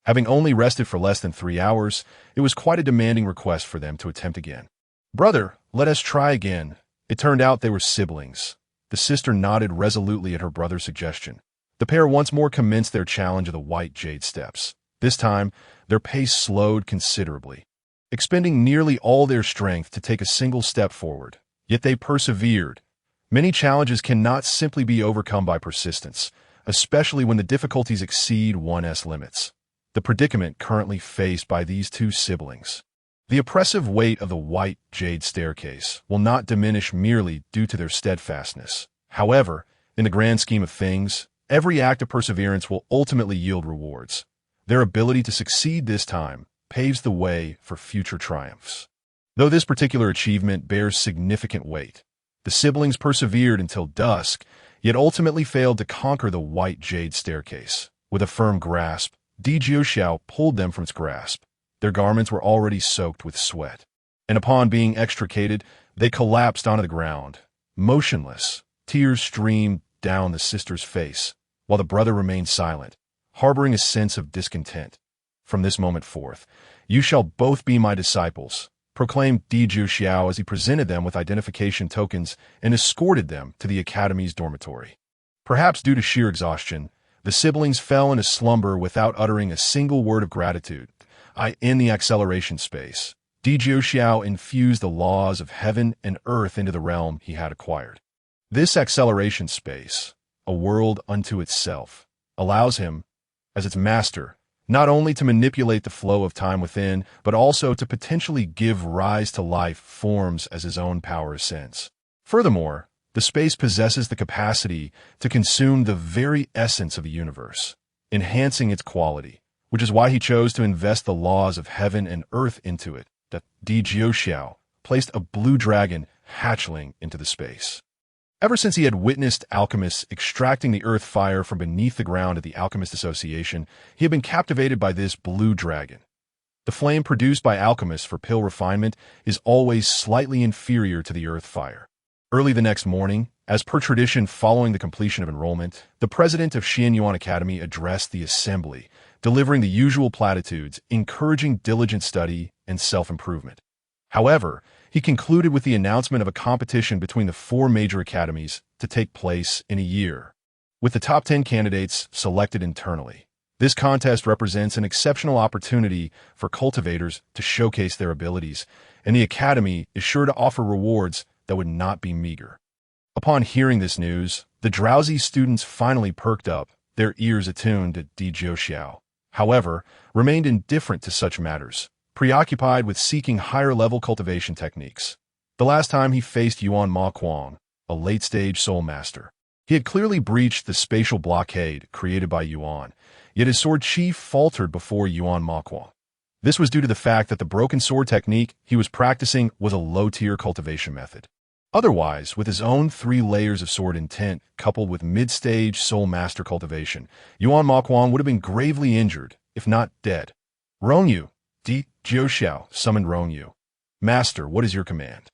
Having only rested for less than 3 hours, it was quite a demanding request for them to attempt again. Brother, let us try again. It turned out they were siblings. The sister nodded resolutely at her brother's suggestion. The pair once more commenced their challenge of the White Jade Steps. This time, their pace slowed considerably, expending nearly all their strength to take a single step forward. Yet they persevered. Many challenges cannot simply be overcome by persistence, especially when the difficulties exceed one's limits. The predicament currently faced by these two siblings. The oppressive weight of the White Jade Staircase will not diminish merely due to their steadfastness. However, in the grand scheme of things, every act of perseverance will ultimately yield rewards. Their ability to succeed this time paves the way for future triumphs. Though this particular achievement bears significant weight, the siblings persevered until dusk, yet ultimately failed to conquer the White Jade Staircase. With a firm grasp, Zhou Shao pulled them from its grasp. Their garments were already soaked with sweat, and upon being extricated, they collapsed onto the ground. Motionless, tears streamed down the sister's face, while the brother remained silent, harboring a sense of discontent. From this moment forth, you shall both be my disciples, proclaimed Di Xiao as he presented them with identification tokens and escorted them to the academy's dormitory. Perhaps due to sheer exhaustion, the siblings fell into slumber without uttering a single word of gratitude. In the acceleration space, Di Xiao infused the laws of heaven and earth into the realm he had acquired. This acceleration space, a world unto itself, allows him, as its master, not only to manipulate the flow of time within, but also to potentially give rise to life forms as his own power ascends. Furthermore, the space possesses the capacity to consume the very essence of the universe, enhancing its quality, which is why he chose to invest the laws of heaven and earth into it. That Di Xiao placed a blue dragon hatchling into the space. Ever since he had witnessed alchemists extracting the earth fire from beneath the ground at the Alchemist Association, he had been captivated by this blue dragon. The flame produced by alchemists for pill refinement is always slightly inferior to the earth fire. Early the next morning, as per tradition following the completion of enrollment, the president of Xianyuan Academy addressed the assembly, delivering the usual platitudes, encouraging diligent study and self-improvement. However, he concluded with the announcement of a competition between the 4 major academies to take place in a year, with the top 10 candidates selected internally. This contest represents an exceptional opportunity for cultivators to showcase their abilities, and the academy is sure to offer rewards that would not be meager. Upon hearing this news, the drowsy students finally perked up, their ears attuned to Di Xiao. However, remained indifferent to such matters, preoccupied with seeking higher-level cultivation techniques. The last time he faced Yuan Ma Kuang, a late-stage soul master, he had clearly breached the spatial blockade created by Yuan, yet his sword chief faltered before Yuan Ma Kuang. This was due to the fact that the broken sword technique he was practicing was a low-tier cultivation method. Otherwise, with his own 3 layers of sword intent coupled with mid-stage soul master cultivation, Yuan Ma Kuang would have been gravely injured, if not dead. Rongyu, Di Xiao summoned Rongyu. Master, what is your command?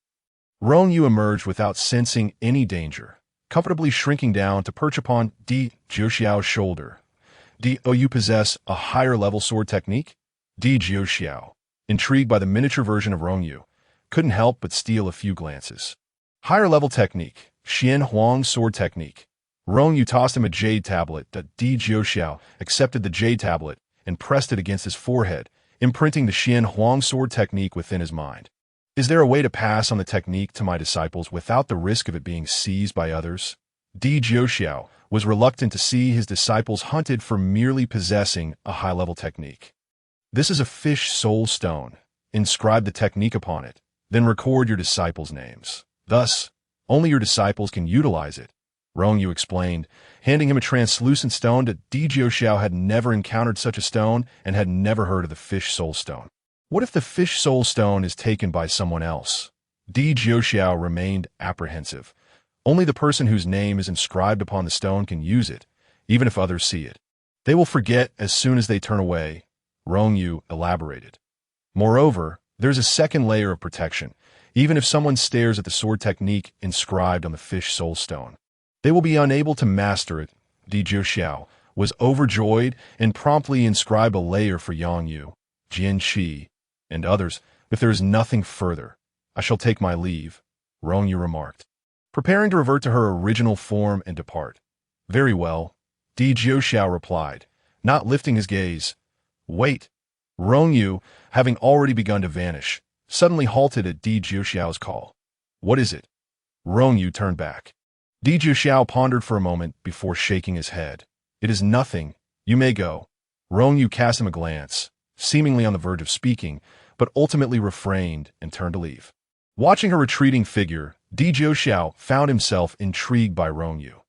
Rongyu emerged without sensing any danger, comfortably shrinking down to perch upon Di Xiao's shoulder. You possess a higher-level sword technique? Di Xiao, intrigued by the miniature version of Rongyu, couldn't help but steal a few glances. Higher-level technique, Xian Huang's sword technique. Rongyu tossed him a jade tablet. Di Xiao accepted the jade tablet and pressed it against his forehead, imprinting the Xian Huang sword technique within his mind. Is there a way to pass on the technique to my disciples without the risk of it being seized by others? Di Xiao was reluctant to see his disciples hunted for merely possessing a high-level technique. This is a fish soul stone. Inscribe the technique upon it, then record your disciples' names. Thus, only your disciples can utilize it, Rongyu explained, handing him a translucent stone. Di Xiao had never encountered such a stone and had never heard of the fish soul stone. What if the fish soul stone is taken by someone else? Di Xiao remained apprehensive. Only the person whose name is inscribed upon the stone can use it, even if others see it. They will forget as soon as they turn away, Rongyu elaborated. Moreover, there's a second layer of protection. Even if someone stares at the sword technique inscribed on the fish soul stone, they will be unable to master it. Di Xiao was overjoyed and promptly inscribed a layer for Yang Yu, Jian Shi, and others. If there is nothing further, I shall take my leave, Rongyu remarked, preparing to revert to her original form and depart. Very well, Di Xiao replied, not lifting his gaze. Wait. Rongyu, having already begun to vanish, suddenly halted at Di Xiao's call. What is it? Rongyu turned back. Di Xiao pondered for a moment before shaking his head. It is nothing. You may go. Rongyu cast him a glance, seemingly on the verge of speaking, but ultimately refrained and turned to leave. Watching her retreating figure, Di Xiao found himself intrigued by Rongyu.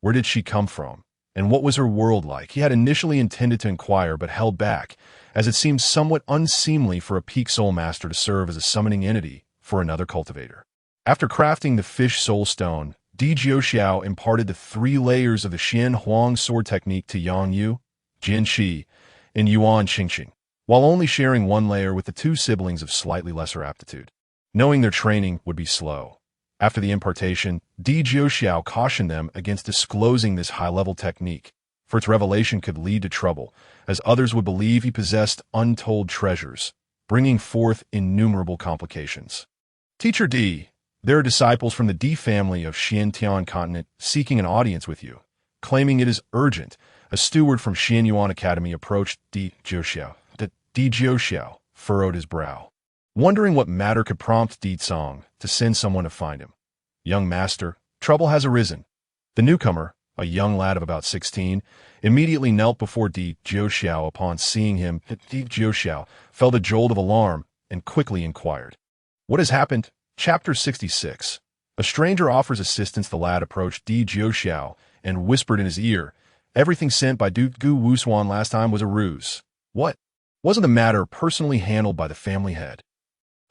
Where did she come from? And what was her world like? He had initially intended to inquire but held back, as it seemed somewhat unseemly for a peak soul master to serve as a summoning entity for another cultivator. After crafting the fish soul stone, Di Xiao imparted the 3 layers of the Xian Huang sword technique to Yang Yu, Jian Shi, and Yuan Qingxing, while only sharing 1 layer with the 2 siblings of slightly lesser aptitude. Knowing their training would be slow, after the impartation, Di Xiao cautioned them against disclosing this high-level technique, for its revelation could lead to trouble, as others would believe he possessed untold treasures. bringing forth innumerable complications. Teacher D, there are disciples from the D family of Xiantian continent seeking an audience with you, claiming it is urgent. A steward from Xianyuan Academy approached Di Jiuxiao. Di Jiuxiao furrowed his brow, wondering what matter could prompt Di Cong to send someone to find him. Young master, trouble has arisen. The newcomer, a young lad of about 16, immediately knelt before Di Jiuxiao. Upon seeing him, Di Jiuxiao felt a jolt of alarm and quickly inquired, "What has happened?" Chapter 66. A stranger offers assistance. The lad approached Di Jiuxiao and whispered in his ear, "Everything sent by Duke Gu Wusuan last time was a ruse. What? Wasn't the matter personally handled by the family head?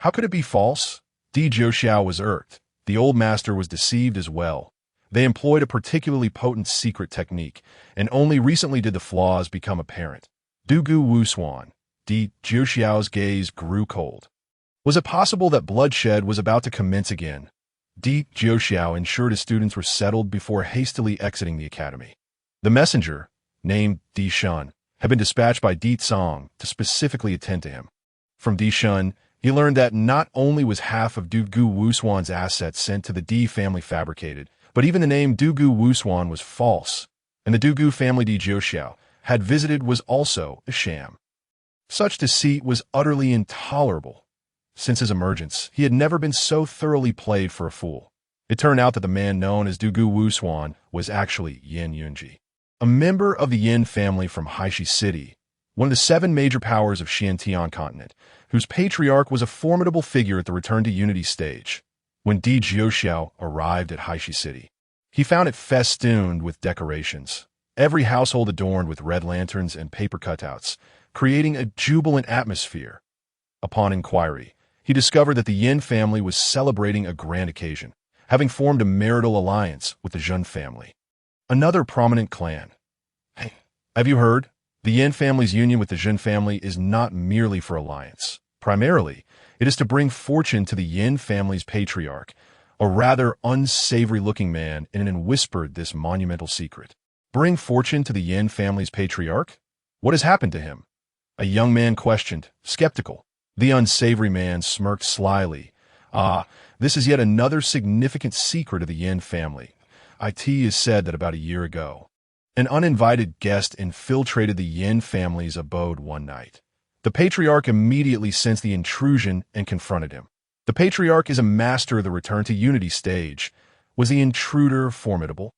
How could it be false?" Di Jiuxiao was irked. The old master was deceived as well. They employed a particularly potent secret technique, and only recently did the flaws become apparent. Du Gu Wusuan. Di Jiuxiao's gaze grew cold. Was it possible that bloodshed was about to commence again? Di Jiuxiao ensured his students were settled before hastily exiting the academy. The messenger, named Di Shun, had been dispatched by Di Cong to specifically attend to him. From Di Shun, he learned that not only was half of Du Gu Wusuan's assets sent to the Di family fabricated, but even the name Du Gu Wusuan was false, and the Du Gu family Di Jiuxiao had visited was also a sham. Such deceit was utterly intolerable. Since his emergence, he had never been so thoroughly played for a fool. It turned out that the man known as Du Gu Wusuan was actually Yin Yunji, a member of the Yin family from Haishi City, one of the 7 major powers of Xiantian continent, whose patriarch was a formidable figure at the Return to Unity stage. When Di Jiuxiao arrived at Haishi City, he found it festooned with decorations, every household adorned with red lanterns and paper cutouts, creating a jubilant atmosphere. Upon inquiry, he discovered that the Yin family was celebrating a grand occasion, having formed a marital alliance with the Zhen family, another prominent clan. Hey, have you heard? The Yin family's union with the Zhen family is not merely for alliance. Primarily, it is to bring fortune to the Yin family's patriarch, a rather unsavory-looking man, and whispered this monumental secret. Bring fortune to the Yin family's patriarch? What has happened to him? A young man questioned, skeptical. The unsavory man smirked slyly. This is yet another significant secret of the Yin family. It is said that about a year ago, an uninvited guest infiltrated the Yin family's abode one night. The patriarch immediately sensed the intrusion and confronted him. The patriarch is a master of the Return to Unity stage. Was the intruder formidable?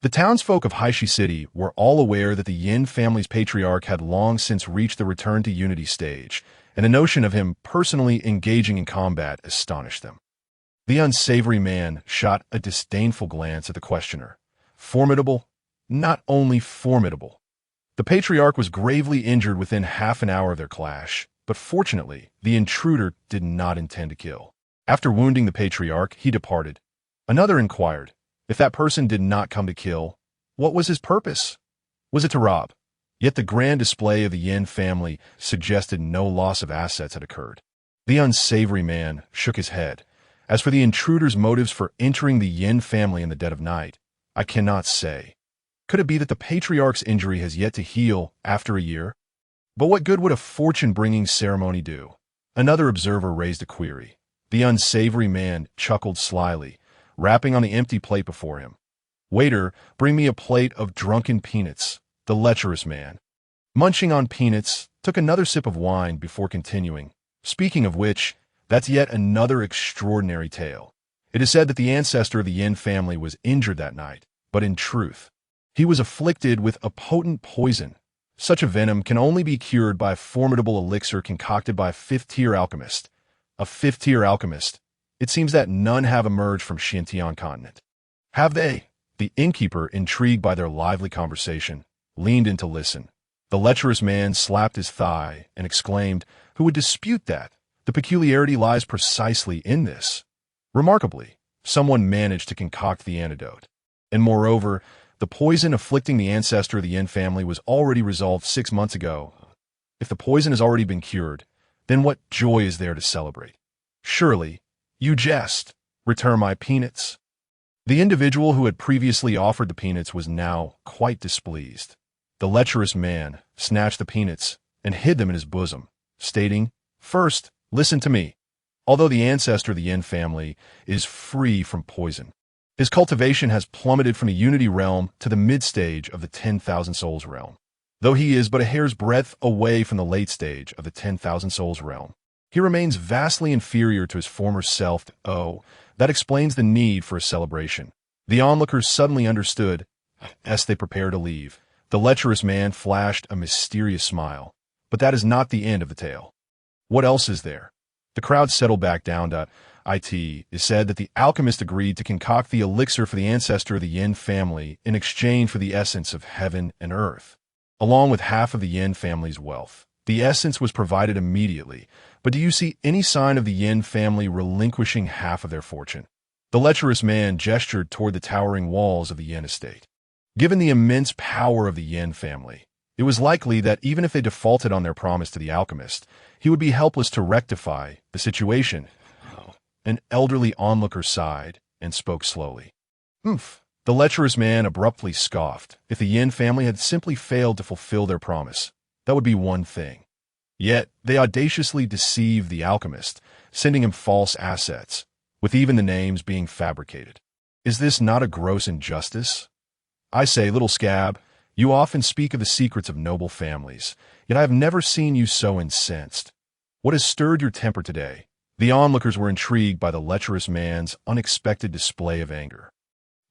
The townsfolk of Haishi City were all aware that the Yin family's patriarch had long since reached the Return to Unity stage, and the notion of him personally engaging in combat astonished them. The unsavory man shot a disdainful glance at the questioner. Formidable? Not only formidable. The patriarch was gravely injured within half an hour of their clash, but fortunately, the intruder did not intend to kill. After wounding the patriarch, he departed. Another inquired, if that person did not come to kill, what was his purpose? Was it to rob? Yet the grand display of the Yin family suggested no loss of assets had occurred. The unsavory man shook his head. As for the intruder's motives for entering the Yin family in the dead of night, I cannot say. Could it be that the patriarch's injury has yet to heal after a year? But what good would a fortune-bringing ceremony do? Another observer raised a query. The unsavory man chuckled slyly, rapping on the empty plate before him. Waiter, bring me a plate of drunken peanuts. The lecherous man, munching on peanuts, took another sip of wine before continuing. Speaking of which, that's yet another extraordinary tale. It is said that the ancestor of the Yin family was injured that night, but in truth, he was afflicted with a potent poison. Such a venom can only be cured by a formidable elixir concocted by a 5th-tier alchemist. A 5th-tier alchemist. It seems that none have emerged from Xiantian continent. Have they? The innkeeper, intrigued by their lively conversation, leaned in to listen. The lecherous man slapped his thigh and exclaimed, "Who would dispute that? The peculiarity lies precisely in this." Remarkably, someone managed to concoct the antidote. And moreover, the poison afflicting the ancestor of the Yin family was already resolved 6 months ago. If the poison has already been cured, then what joy is there to celebrate? Surely, you jest. Return my peanuts. The individual who had previously offered the peanuts was now quite displeased. The lecherous man snatched the peanuts and hid them in his bosom, stating, First, listen to me. Although the ancestor of the Yin family is free from poison, his cultivation has plummeted from the Unity realm to the mid-stage of the 10,000 Souls realm. Though he is but a hair's breadth away from the late stage of the 10,000 Souls realm, he remains vastly inferior to his former self. Oh, that explains the need for a celebration. The onlookers suddenly understood. As they prepare to leave, the lecherous man flashed a mysterious smile. But that is not the end of the tale. What else is there? The crowd settled back down to it is said that the alchemist agreed to concoct the elixir for the ancestor of the Yin family in exchange for the essence of heaven and earth. Along with half of the Yin family's wealth, the essence was provided immediately, but do you see any sign of the Yin family relinquishing half of their fortune? The lecherous man gestured toward the towering walls of the Yin estate. Given the immense power of the Yin family, it was likely that even if they defaulted on their promise to the alchemist, he would be helpless to rectify the situation. An elderly onlooker sighed and spoke slowly. Oomph. The lecherous man abruptly scoffed. If the Yin family had simply failed to fulfill their promise, that would be one thing. Yet, they audaciously deceived the alchemist, sending him false assets, with even the names being fabricated. Is this not a gross injustice? I say, little scab, you often speak of the secrets of noble families, yet I have never seen you so incensed. What has stirred your temper today? The onlookers were intrigued by the lecherous man's unexpected display of anger.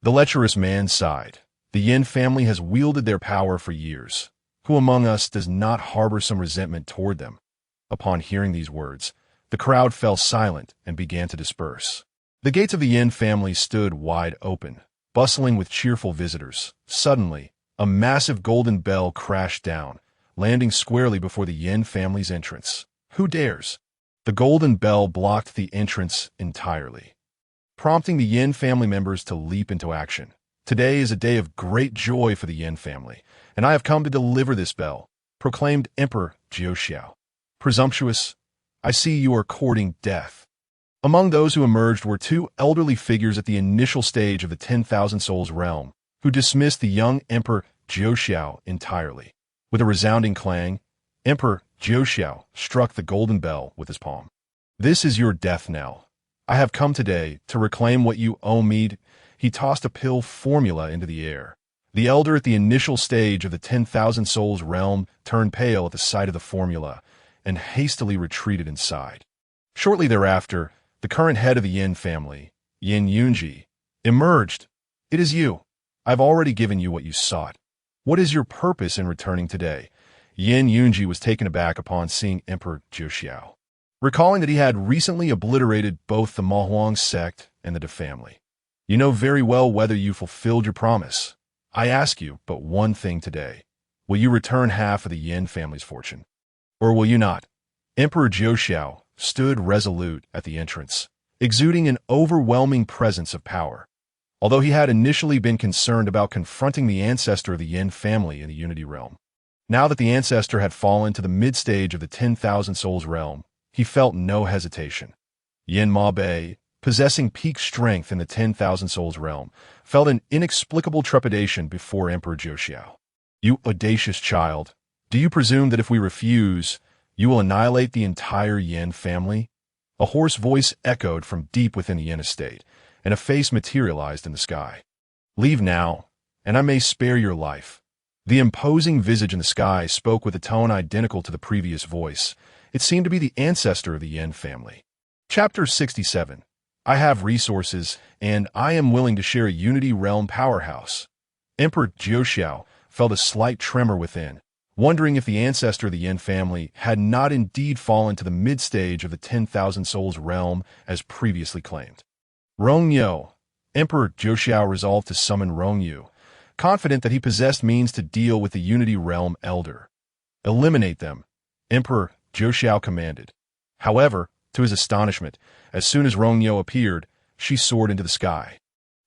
The lecherous man sighed. The Yin family has wielded their power for years. Who among us does not harbor some resentment toward them? Upon hearing these words, the crowd fell silent and began to disperse. The gates of the Yin family stood wide open, bustling with cheerful visitors. Suddenly, a massive golden bell crashed down, landing squarely before the Yin family's entrance. Who dares? The golden bell blocked the entrance entirely, prompting the Yin family members to leap into action. Today is a day of great joy for the Yin family, and I have come to deliver this bell, proclaimed Emperor Jiuxiao. Presumptuous, I see you are courting death. Among those who emerged were two elderly figures at the initial stage of the 10,000 Souls realm, who dismissed the young Emperor Jiuxiao entirely. With a resounding clang, Emperor Jiuxiao struck the golden bell with his palm. This is your death knell. I have come today to reclaim what you owe me. He tossed a pill formula into the air. The elder at the initial stage of the 10,000 Souls realm turned pale at the sight of the formula and hastily retreated inside. Shortly thereafter, the current head of the Yin family, Yin Yunji, emerged. It is you. I've already given you what you sought. What is your purpose in returning today? Yin Yunji was taken aback upon seeing Emperor Jiuxiao, recalling that he had recently obliterated both the Mahuang sect and the De family. You know very well whether you fulfilled your promise. I ask you but one thing today. Will you return half of the Yin family's fortune? Or will you not? Emperor Jiuxiao stood resolute at the entrance, exuding an overwhelming presence of power. Although he had initially been concerned about confronting the ancestor of the Yin family in the Unity realm, now that the ancestor had fallen to the mid-stage of the 10,000 Souls realm, he felt no hesitation. Yin Ma Bei, possessing peak strength in the 10,000 Souls realm, felt an inexplicable trepidation before Emperor Jiuxiao. You audacious child, do you presume that if we refuse, you will annihilate the entire Yin family? A hoarse voice echoed from deep within the Yin estate, and a face materialized in the sky. Leave now, and I may spare your life. The imposing visage in the sky spoke with a tone identical to the previous voice. It seemed to be the ancestor of the Yin family. Chapter 67. I have resources, and I am willing to share a Unity realm powerhouse. Emperor Jiuxiao felt a slight tremor within, wondering if the ancestor of the Yin family had not indeed fallen to the mid-stage of the 10,000 Souls realm as previously claimed. Rongyu. Emperor Jiuxiao resolved to summon Rongyu, confident that he possessed means to deal with the Unity realm elder. Eliminate them, Emperor Jiuxiao commanded. However, to his astonishment, as soon as Rongyu appeared, she soared into the sky,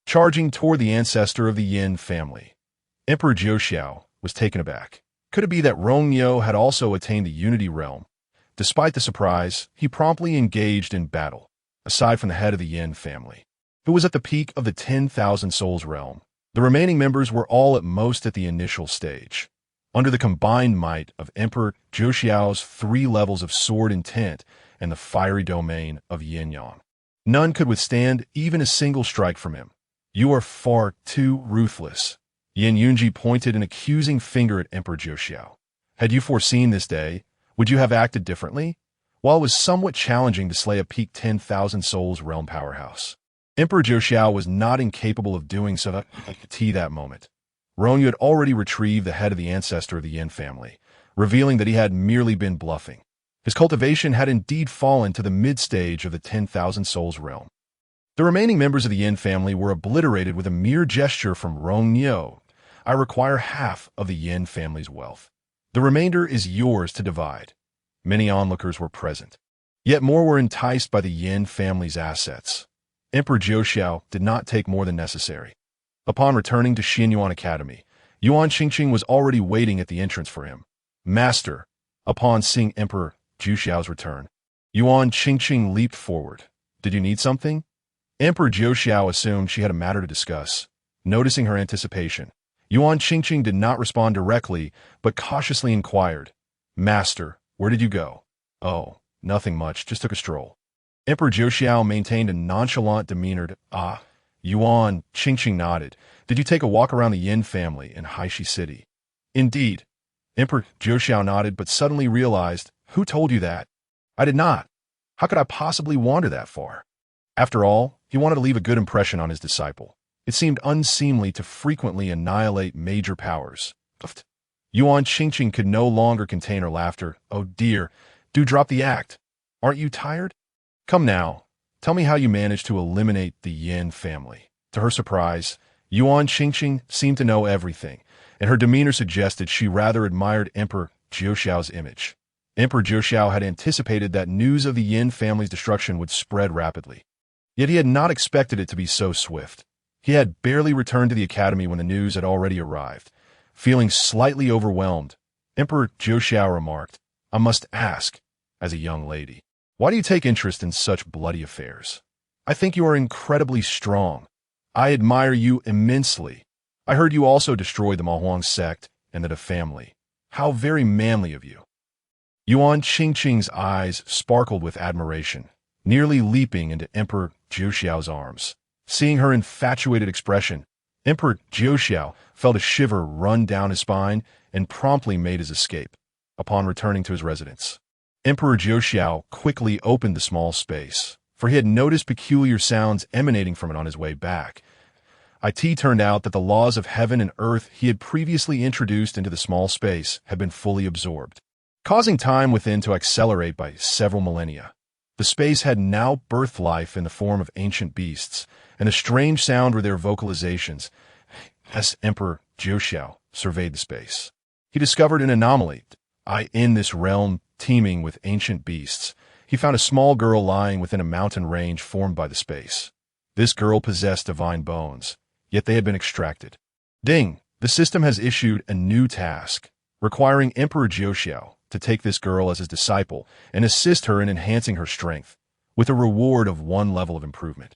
charging toward the ancestor of the Yin family. Emperor Jiuxiao was taken aback. Could it be that Rongyu had also attained the Unity realm? Despite the surprise, he promptly engaged in battle, aside from the head of the Yin family, who was at the peak of the 10,000 Souls realm. The remaining members were all at most at the initial stage. Under the combined might of Emperor Zhou 3 levels of sword intent and the fiery domain of Yin-Yang, none could withstand even a single strike from him. You are far too ruthless. Yin Yunji pointed an accusing finger at Emperor Zhou. Had you foreseen this day, would you have acted differently? While it was somewhat challenging to slay a peak 10,000 souls realm powerhouse, Emperor Zhou was not incapable of doing so at that moment. Ronyu had already retrieved the head of the ancestor of the Yin family, revealing that he had merely been bluffing. His cultivation had indeed fallen to the mid-stage of the 10,000 souls realm. The remaining members of the Yin family were obliterated with a mere gesture from Ronyu. I require half of the Yin family's wealth. The remainder is yours to divide. Many onlookers were present, yet more were enticed by the Yin family's assets. Emperor Zhou did not take more than necessary. Upon returning to Xinyuan Academy, Yuan Qingqing was already waiting at the entrance for him. Master, upon seeing Emperor Zhou return, Yuan Qingqing leaped forward. Did you need something? Emperor Zhou assumed she had a matter to discuss. Noticing her anticipation, Yuan Qingqing did not respond directly, but cautiously inquired, Master, where did you go? Oh, nothing much, just took a stroll. Emperor Zhou maintained a nonchalant demeanor. Yuan Qingqing nodded. Did you take a walk around the Yin family in Haishi City? Indeed. Emperor Zhou nodded, but suddenly realized, who told you that? I did not. How could I possibly wander that far? After all, he wanted to leave a good impression on his disciple. It seemed unseemly to frequently annihilate major powers. Yuan Qingqing could no longer contain her laughter. Oh dear, do drop the act. Aren't you tired? Come now, tell me how you managed to eliminate the Yin family. To her surprise, Yuan Qingqing seemed to know everything, and her demeanor suggested she rather admired Emperor Zhou image. Emperor Zhou had anticipated that news of the Yin family's destruction would spread rapidly. Yet he had not expected it to be so swift. He had barely returned to the academy when the news had already arrived. Feeling slightly overwhelmed, Emperor Zhou remarked, I must ask, as a young lady, why do you take interest in such bloody affairs? I think you are incredibly strong. I admire you immensely. I heard you also destroyed the Mahuang sect and the De family. How very manly of you. Yuan Qingqing's eyes sparkled with admiration, nearly leaping into Emperor Zhou arms. Seeing her infatuated expression, Emperor Zhou felt a shiver run down his spine and promptly made his escape. Upon returning to his residence, Emperor Zhou quickly opened the small space, for he had noticed peculiar sounds emanating from it on his way back. It turned out that the laws of heaven and earth he had previously introduced into the small space had been fully absorbed, causing time within to accelerate by several millennia. The space had now birthed life in the form of ancient beasts, and a strange sound were their vocalizations. As Emperor Zhou surveyed the space, he discovered an anomaly. In this realm teeming with ancient beasts, he found a small girl lying within a mountain range formed by the space. This girl possessed divine bones, yet they had been extracted. Ding! The system has issued a new task, requiring Emperor Zhou to take this girl as his disciple and assist her in enhancing her strength, with a reward of 1 level of improvement.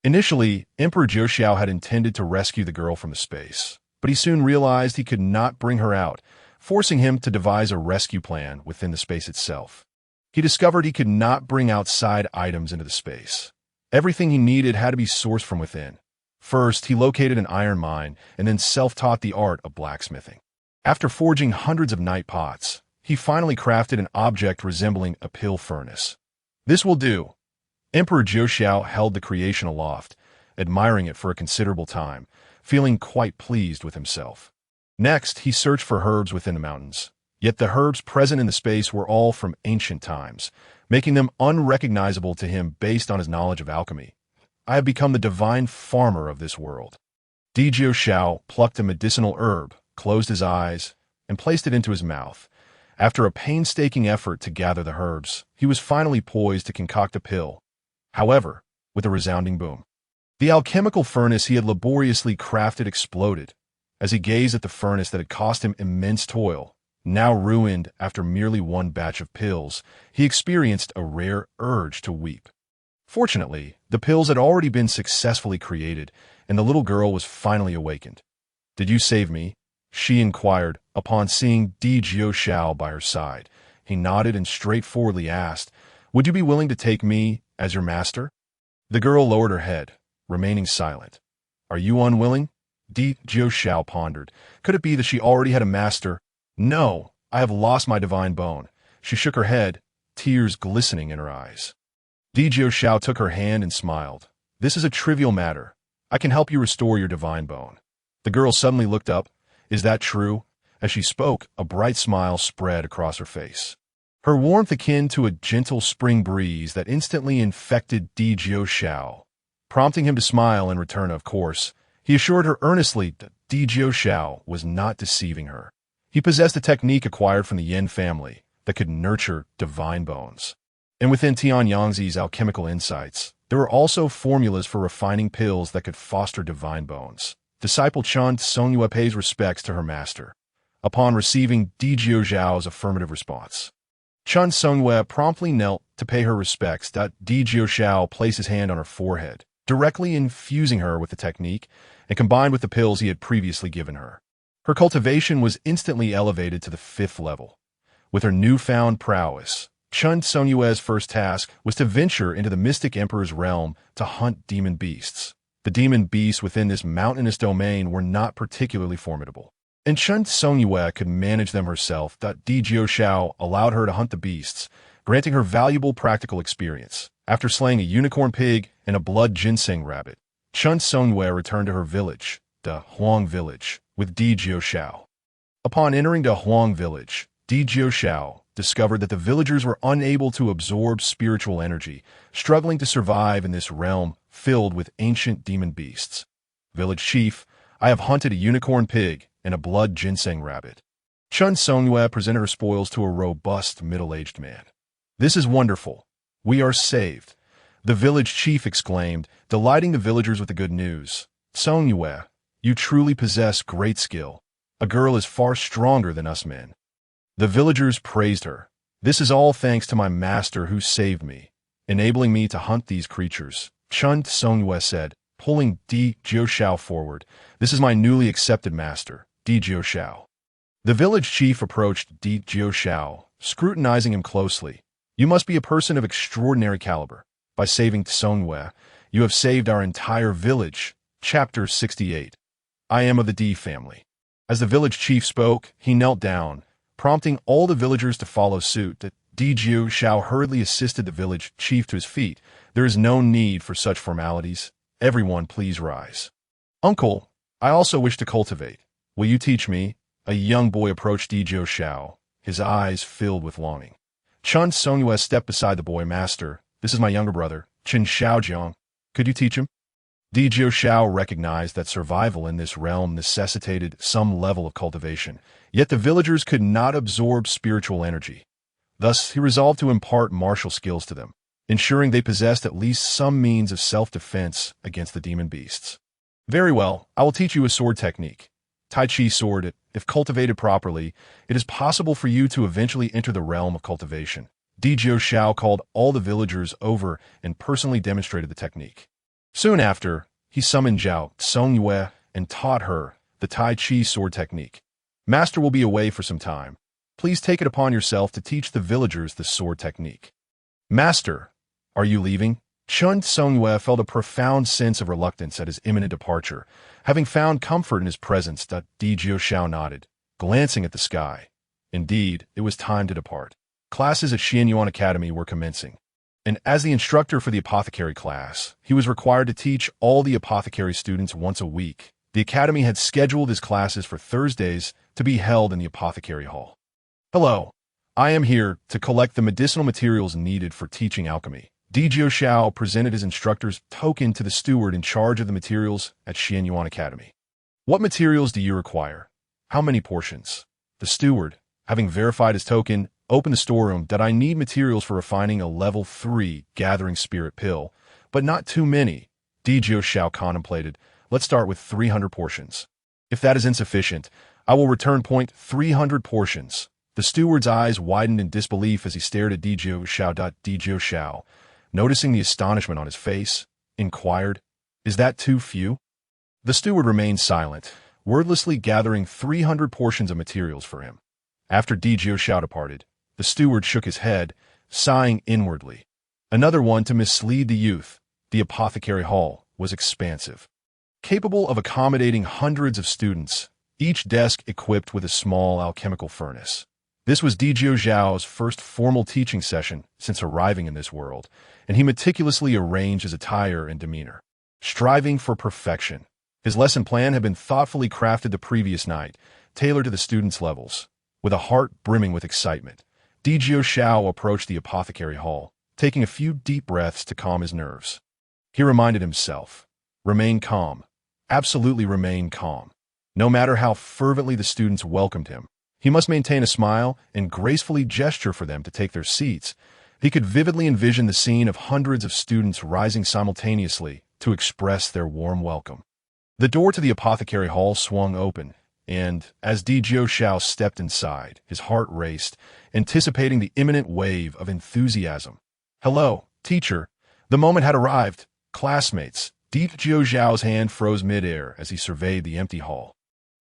Initially, Emperor Zhou had intended to rescue the girl from the space, but he soon realized he could not bring her out, forcing him to devise a rescue plan within the space itself. He discovered he could not bring outside items into the space. Everything he needed had to be sourced from within. First, he located an iron mine and then self-taught the art of blacksmithing. After forging hundreds of night pots, he finally crafted an object resembling a pill furnace. This will do. Emperor Zhou held the creation aloft, admiring it for a considerable time, feeling quite pleased with himself. Next, he searched for herbs within the mountains. Yet the herbs present in the space were all from ancient times, making them unrecognizable to him based on his knowledge of alchemy. I have become the divine farmer of this world. Zhou plucked a medicinal herb, closed his eyes, and placed it into his mouth. After a painstaking effort to gather the herbs, he was finally poised to concoct a pill. However, with a resounding boom, the alchemical furnace he had laboriously crafted exploded. As he gazed at the furnace that had cost him immense toil, now ruined after merely 1 batch of pills, he experienced a rare urge to weep. Fortunately, the pills had already been successfully created, and the little girl was finally awakened. Did you save me? She inquired, Upon seeing Di Jiu by her side, he nodded and straightforwardly asked, "Would you be willing to take me as your master?" The girl lowered her head, remaining silent. "Are you unwilling?" Di Jiu pondered. Could it be that she already had a master? "No, I have lost my divine bone." She shook her head, tears glistening in her eyes. Di Jiu took her hand and smiled. "This is a trivial matter. I can help you restore your divine bone." The girl suddenly looked up. "Is that true?" As she spoke, a bright smile spread across her face. Her warmth akin to a gentle spring breeze that instantly infected Di Jiu, prompting him to smile in return. Of course, he assured her earnestly that Di Jiu was not deceiving her. He possessed a technique acquired from the Yin family that could nurture divine bones. And within Tian Yangzi's alchemical insights, there were also formulas for refining pills that could foster divine bones. Disciple Chun Songyue pays respects to her master. Upon receiving Di Jiu affirmative response, Chun Songyue promptly knelt to pay her respects. Di Jiu placed his hand on her forehead, directly infusing her with the technique and combined with the pills he had previously given her. Her cultivation was instantly elevated to the 5th level. With her newfound prowess, Chun Sonyue's first task was to venture into the Mystic Emperor's realm to hunt demon beasts. The demon beasts within this mountainous domain were not particularly formidable, and Chun Songyue could manage them herself. Di Jiu allowed her to hunt the beasts, granting her valuable practical experience. After slaying a unicorn pig and a blood ginseng rabbit, Chun Songyue returned to her village, the Huang village, with Di Jiu. Upon entering the Huang village, Di Jiu discovered that the villagers were unable to absorb spiritual energy, struggling to survive in this realm filled with ancient demon beasts. "Village chief, I have hunted a unicorn pig and a blood ginseng rabbit." Chun Songyue presented her spoils to a robust, middle-aged man. "This is wonderful. We are saved," the village chief exclaimed, delighting the villagers with the good news. "Songyue, you truly possess great skill. A girl is far stronger than us men." The villagers praised her. "This is all thanks to my master who saved me, enabling me to hunt these creatures," Chun Songyue said, pulling Di Jiu forward. "This is my newly accepted master, Di Jiu." The village chief approached Di Jiu, scrutinizing him closely. "You must be a person of extraordinary caliber. By saving Songyue, you have saved our entire village." Chapter 68. I am of the Di family. As the village chief spoke, he knelt down, prompting all the villagers to follow suit. Di Jiu hurriedly assisted the village chief to his feet. "There is no need for such formalities. Everyone please rise." "Uncle, I also wish to cultivate. Will you teach me?" A young boy approached Di Jiu, his eyes filled with longing. Chun Songyue stepped beside the boy. "Master, this is my younger brother, Chen Xiaojiang. Could you teach him?" Di Jiu recognized that survival in this realm necessitated some level of cultivation, yet the villagers could not absorb spiritual energy. Thus, he resolved to impart martial skills to them, ensuring they possessed at least some means of self-defense against the demon beasts. "Very well, I will teach you a sword technique. Tai Chi sword. If cultivated properly, it is possible for you to eventually enter the realm of cultivation." Di Jiu called all the villagers over and personally demonstrated the technique. Soon after, he summoned Zhao Songyue and taught her the Tai Chi sword technique. "Master will be away for some time. Please take it upon yourself to teach the villagers the sword technique." "Master, are you leaving?" Chun Songyue felt a profound sense of reluctance at his imminent departure, having found comfort in his presence. Di Jiu nodded, glancing at the sky. Indeed, it was time to depart. Classes at Xianyuan Academy were commencing, and as the instructor for the apothecary class, he was required to teach all the apothecary students once a week. The academy had scheduled his classes for Thursdays to be held in the apothecary hall. "Hello, I am here to collect the medicinal materials needed for teaching alchemy." Di Jiu presented his instructor's token to the steward in charge of the materials at Xianyuan Academy. "What materials do you require? How many portions?" The steward, having verified his token, opened the storeroom. "I need materials for refining a level 3 gathering spirit pill, but not too many." Di Jiu contemplated. "Let's start with 300 portions. If that is insufficient, I will return 300 portions. The steward's eyes widened in disbelief as he stared at Di Jiu. Di Jiu, noticing the astonishment on his face, inquired, "Is that too few?" The steward remained silent, wordlessly gathering 300 portions of materials for him. After Di Jiuxiao departed, the steward shook his head, sighing inwardly. Another one to mislead the youth, the apothecary hall, was expansive. Capable of accommodating hundreds of students, each desk equipped with a small alchemical furnace. This was Di Jiuxiao's first formal teaching session since arriving in this world, and he meticulously arranged his attire and demeanor. Striving for perfection, his lesson plan had been thoughtfully crafted the previous night, tailored to the students' levels. With a heart brimming with excitement, Di Jiuxiao approached the apothecary hall, taking a few deep breaths to calm his nerves. He reminded himself, remain calm, absolutely remain calm. No matter how fervently the students welcomed him, he must maintain a smile and gracefully gesture for them to take their seats. He could vividly envision the scene of hundreds of students rising simultaneously to express their warm welcome. The door to the apothecary hall swung open, and as Di Jiuxiao stepped inside, his heart raced, anticipating the imminent wave of enthusiasm. "Hello, teacher." The moment had arrived. "Classmates." Di Jiuxiao's hand froze mid-air as he surveyed the empty hall.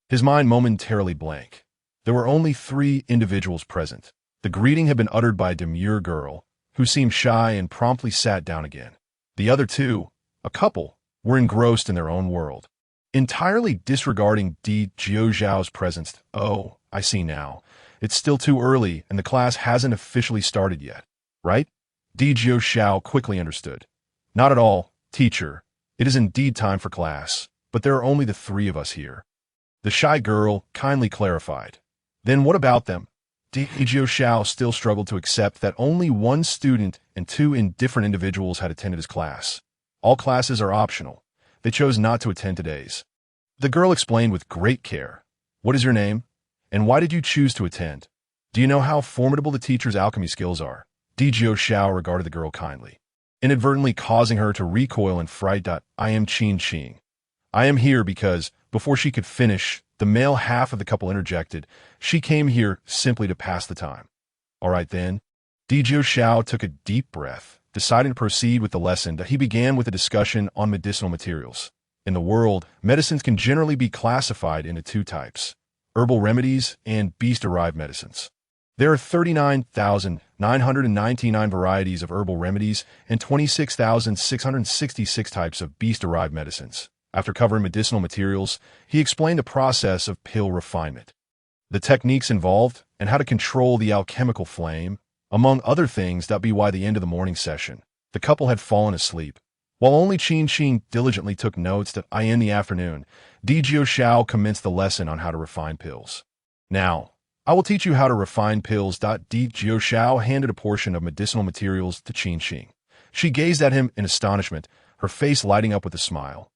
His mind momentarily blank. There were only 3 individuals present. The greeting had been uttered by a demure girl, who seemed shy and promptly sat down again. The other 2, a couple, were engrossed in their own world. Entirely disregarding Di Jiuxiao's presence. "Oh, I see now. It's still too early and the class hasn't officially started yet, right?" Di Jiuxiao quickly understood. "Not at all, teacher. It is indeed time for class, but there are only the 3 of us here." The shy girl kindly clarified. "Then what about them?" Di Jiuxiao still struggled to accept that only 1 student and 2 indifferent individuals had attended his class. All classes are optional. They chose not to attend today's. The girl explained with great care. "What is your name? And why did you choose to attend? Do you know how formidable the teacher's alchemy skills are?" Di Jiuxiao regarded the girl kindly, inadvertently causing her to recoil in fright. "I am Qin Qing. I am here because," before she could finish, the male half of the couple interjected, "she came here simply to pass the time." "All right then." Di Jiuxiao took a deep breath, deciding to proceed with the lesson. He began with a discussion on medicinal materials. In the world, medicines can generally be classified into 2 types: herbal remedies and beast-derived medicines. There are 39,999 varieties of herbal remedies and 26,666 types of beast-derived medicines. After covering medicinal materials, he explained the process of pill refinement, the techniques involved, and how to control the alchemical flame, among other things. By the end of the morning session, the couple had fallen asleep. While only Qin Qing diligently took notes. In the afternoon, Di Jiuxiao commenced the lesson on how to refine pills. "Now, I will teach you how to refine pills." Di Jiuxiao handed a portion of medicinal materials to Qin Qing. She gazed at him in astonishment, her face lighting up with a smile.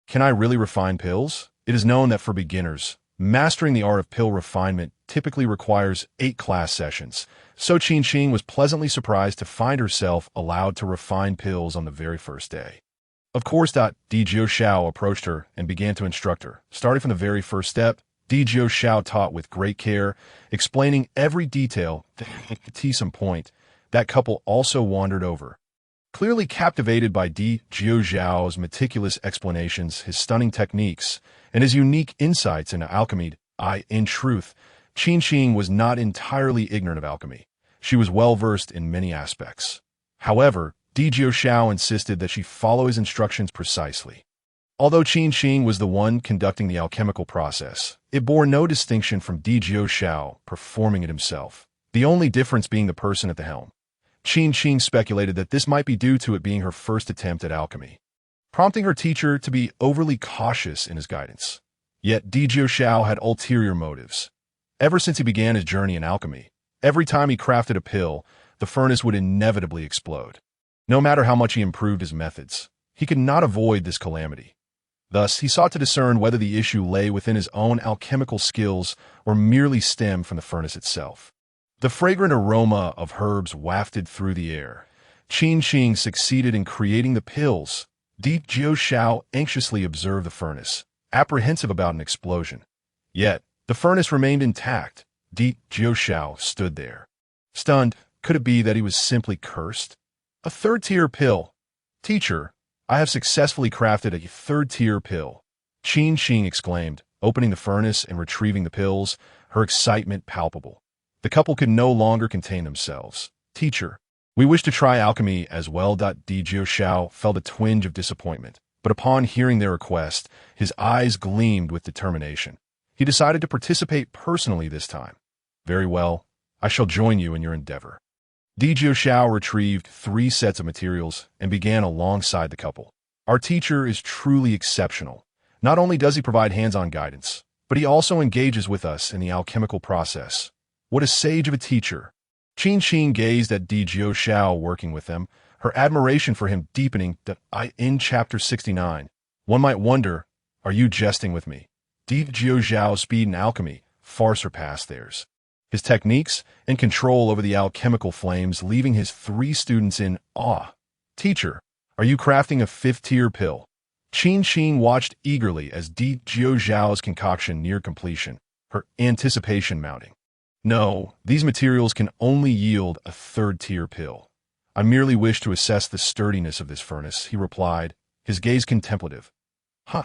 Can I really refine pills? It is known that for beginners, mastering the art of pill refinement typically requires 8 class sessions, so Qin Qing was pleasantly surprised to find herself allowed to refine pills on the very first day. Of course. Di Jiuxiao approached her and began to instruct her. Starting from the very first step, Di Jiuxiao taught with great care, explaining every detail to some point that couple also wandered over. Clearly captivated by Di Jiuxiao's meticulous explanations, his stunning techniques, and his unique insights into alchemy, in truth, Qin Qing was not entirely ignorant of alchemy. She was well-versed in many aspects. However, Di Jiuxiao insisted that she follow his instructions precisely. Although Qin Qing was the one conducting the alchemical process, it bore no distinction from Di Jiuxiao performing it himself, the only difference being the person at the helm. Qin Qing speculated that this might be due to it being her first attempt at alchemy, prompting her teacher to be overly cautious in his guidance. Yet Di Jiuxiao had ulterior motives. Ever since he began his journey in alchemy, every time he crafted a pill, the furnace would inevitably explode. No matter how much he improved his methods, he could not avoid this calamity. Thus, he sought to discern whether the issue lay within his own alchemical skills or merely stemmed from the furnace itself. The fragrant aroma of herbs wafted through the air. Qin Qing succeeded in creating the pills. Di Jiuxiao anxiously observed the furnace, apprehensive about an explosion. Yet, the furnace remained intact. Di Jiuxiao stood there, stunned. Could it be that he was simply cursed? A 3rd-tier pill. "Teacher, I have successfully crafted a 3rd-tier pill." Qin Xing exclaimed, opening the furnace and retrieving the pills, her excitement palpable. The couple could no longer contain themselves. Teacher, we wish to try alchemy as well. Di Jiuxiao felt a twinge of disappointment, but upon hearing their request, his eyes gleamed with determination. He decided to participate personally this time. Very well, I shall join you in your endeavor. Di Jiuxiao retrieved 3 sets of materials and began alongside the couple. Our teacher is truly exceptional. Not only does he provide hands-on guidance, but he also engages with us in the alchemical process. What a sage of a teacher! Qin Xing gazed at Di Jiuxiao working with them, her admiration for him deepening. In Chapter 69, one might wonder, are you jesting with me? Di Jiuxiao's speed in alchemy far surpassed theirs. His techniques and control over the alchemical flames leaving his 3 students in awe. Teacher, are you crafting a 5th-tier pill? Qin Xing watched eagerly as Di Jiuxiao's concoction neared completion, her anticipation mounting. No, these materials can only yield a 3rd-tier pill. I merely wish to assess the sturdiness of this furnace, he replied, his gaze contemplative. Huh.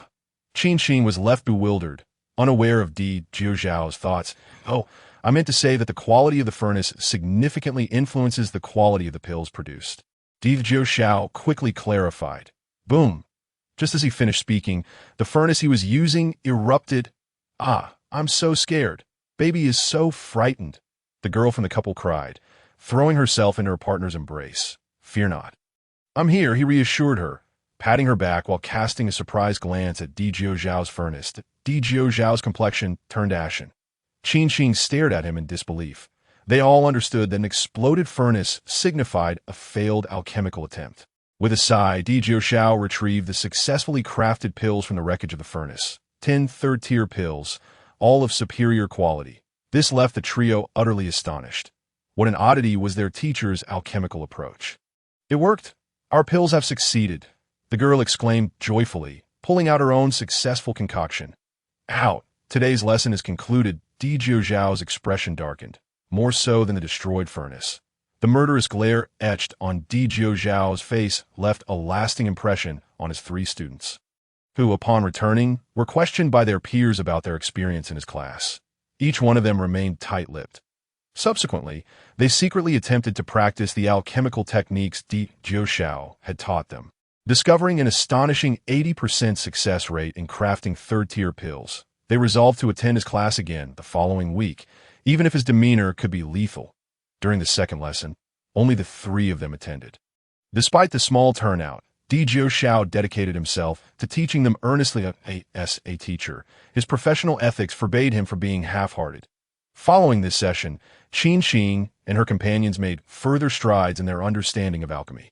Qin Xing was left bewildered, unaware of Di Jiuxiao's thoughts. Oh, I meant to say that the quality of the furnace significantly influences the quality of the pills produced. Di Jiuxiao quickly clarified. Boom. Just as he finished speaking, the furnace he was using erupted. Ah, I'm so scared. Baby is so frightened. The girl from the couple cried, throwing herself into her partner's embrace. Fear not. I'm here, he reassured her, patting her back while casting a surprised glance at Di Jiuxiao's furnace. Di Jiuxiao's complexion turned ashen. Qin Xing stared at him in disbelief. They all understood that an exploded furnace signified a failed alchemical attempt. With a sigh, Di Jiuxiao retrieved the successfully crafted pills from the wreckage of the furnace. 10 third-tier pills, all of superior quality. This left the trio utterly astonished. What an oddity was their teacher's alchemical approach. It worked. Our pills have succeeded, the girl exclaimed joyfully, pulling out her own successful concoction. Out. Today's lesson is concluded. Di Jiuxiao's expression darkened, more so than the destroyed furnace. The murderous glare etched on Di Jiuxiao's face left a lasting impression on his 3 students, who, upon returning, were questioned by their peers about their experience in his class. Each one of them remained tight-lipped. Subsequently, they secretly attempted to practice the alchemical techniques Di Jiuxiao had taught them, discovering an astonishing 80% success rate in crafting 3rd-tier pills. They resolved to attend his class again the following week, even if his demeanor could be lethal. During the 2nd lesson, only the 3 of them attended. Despite the small turnout, Di Jiuxiao dedicated himself to teaching them earnestly. As a teacher, his professional ethics forbade him from being half-hearted. Following this session, Qin Xing and her companions made further strides in their understanding of alchemy.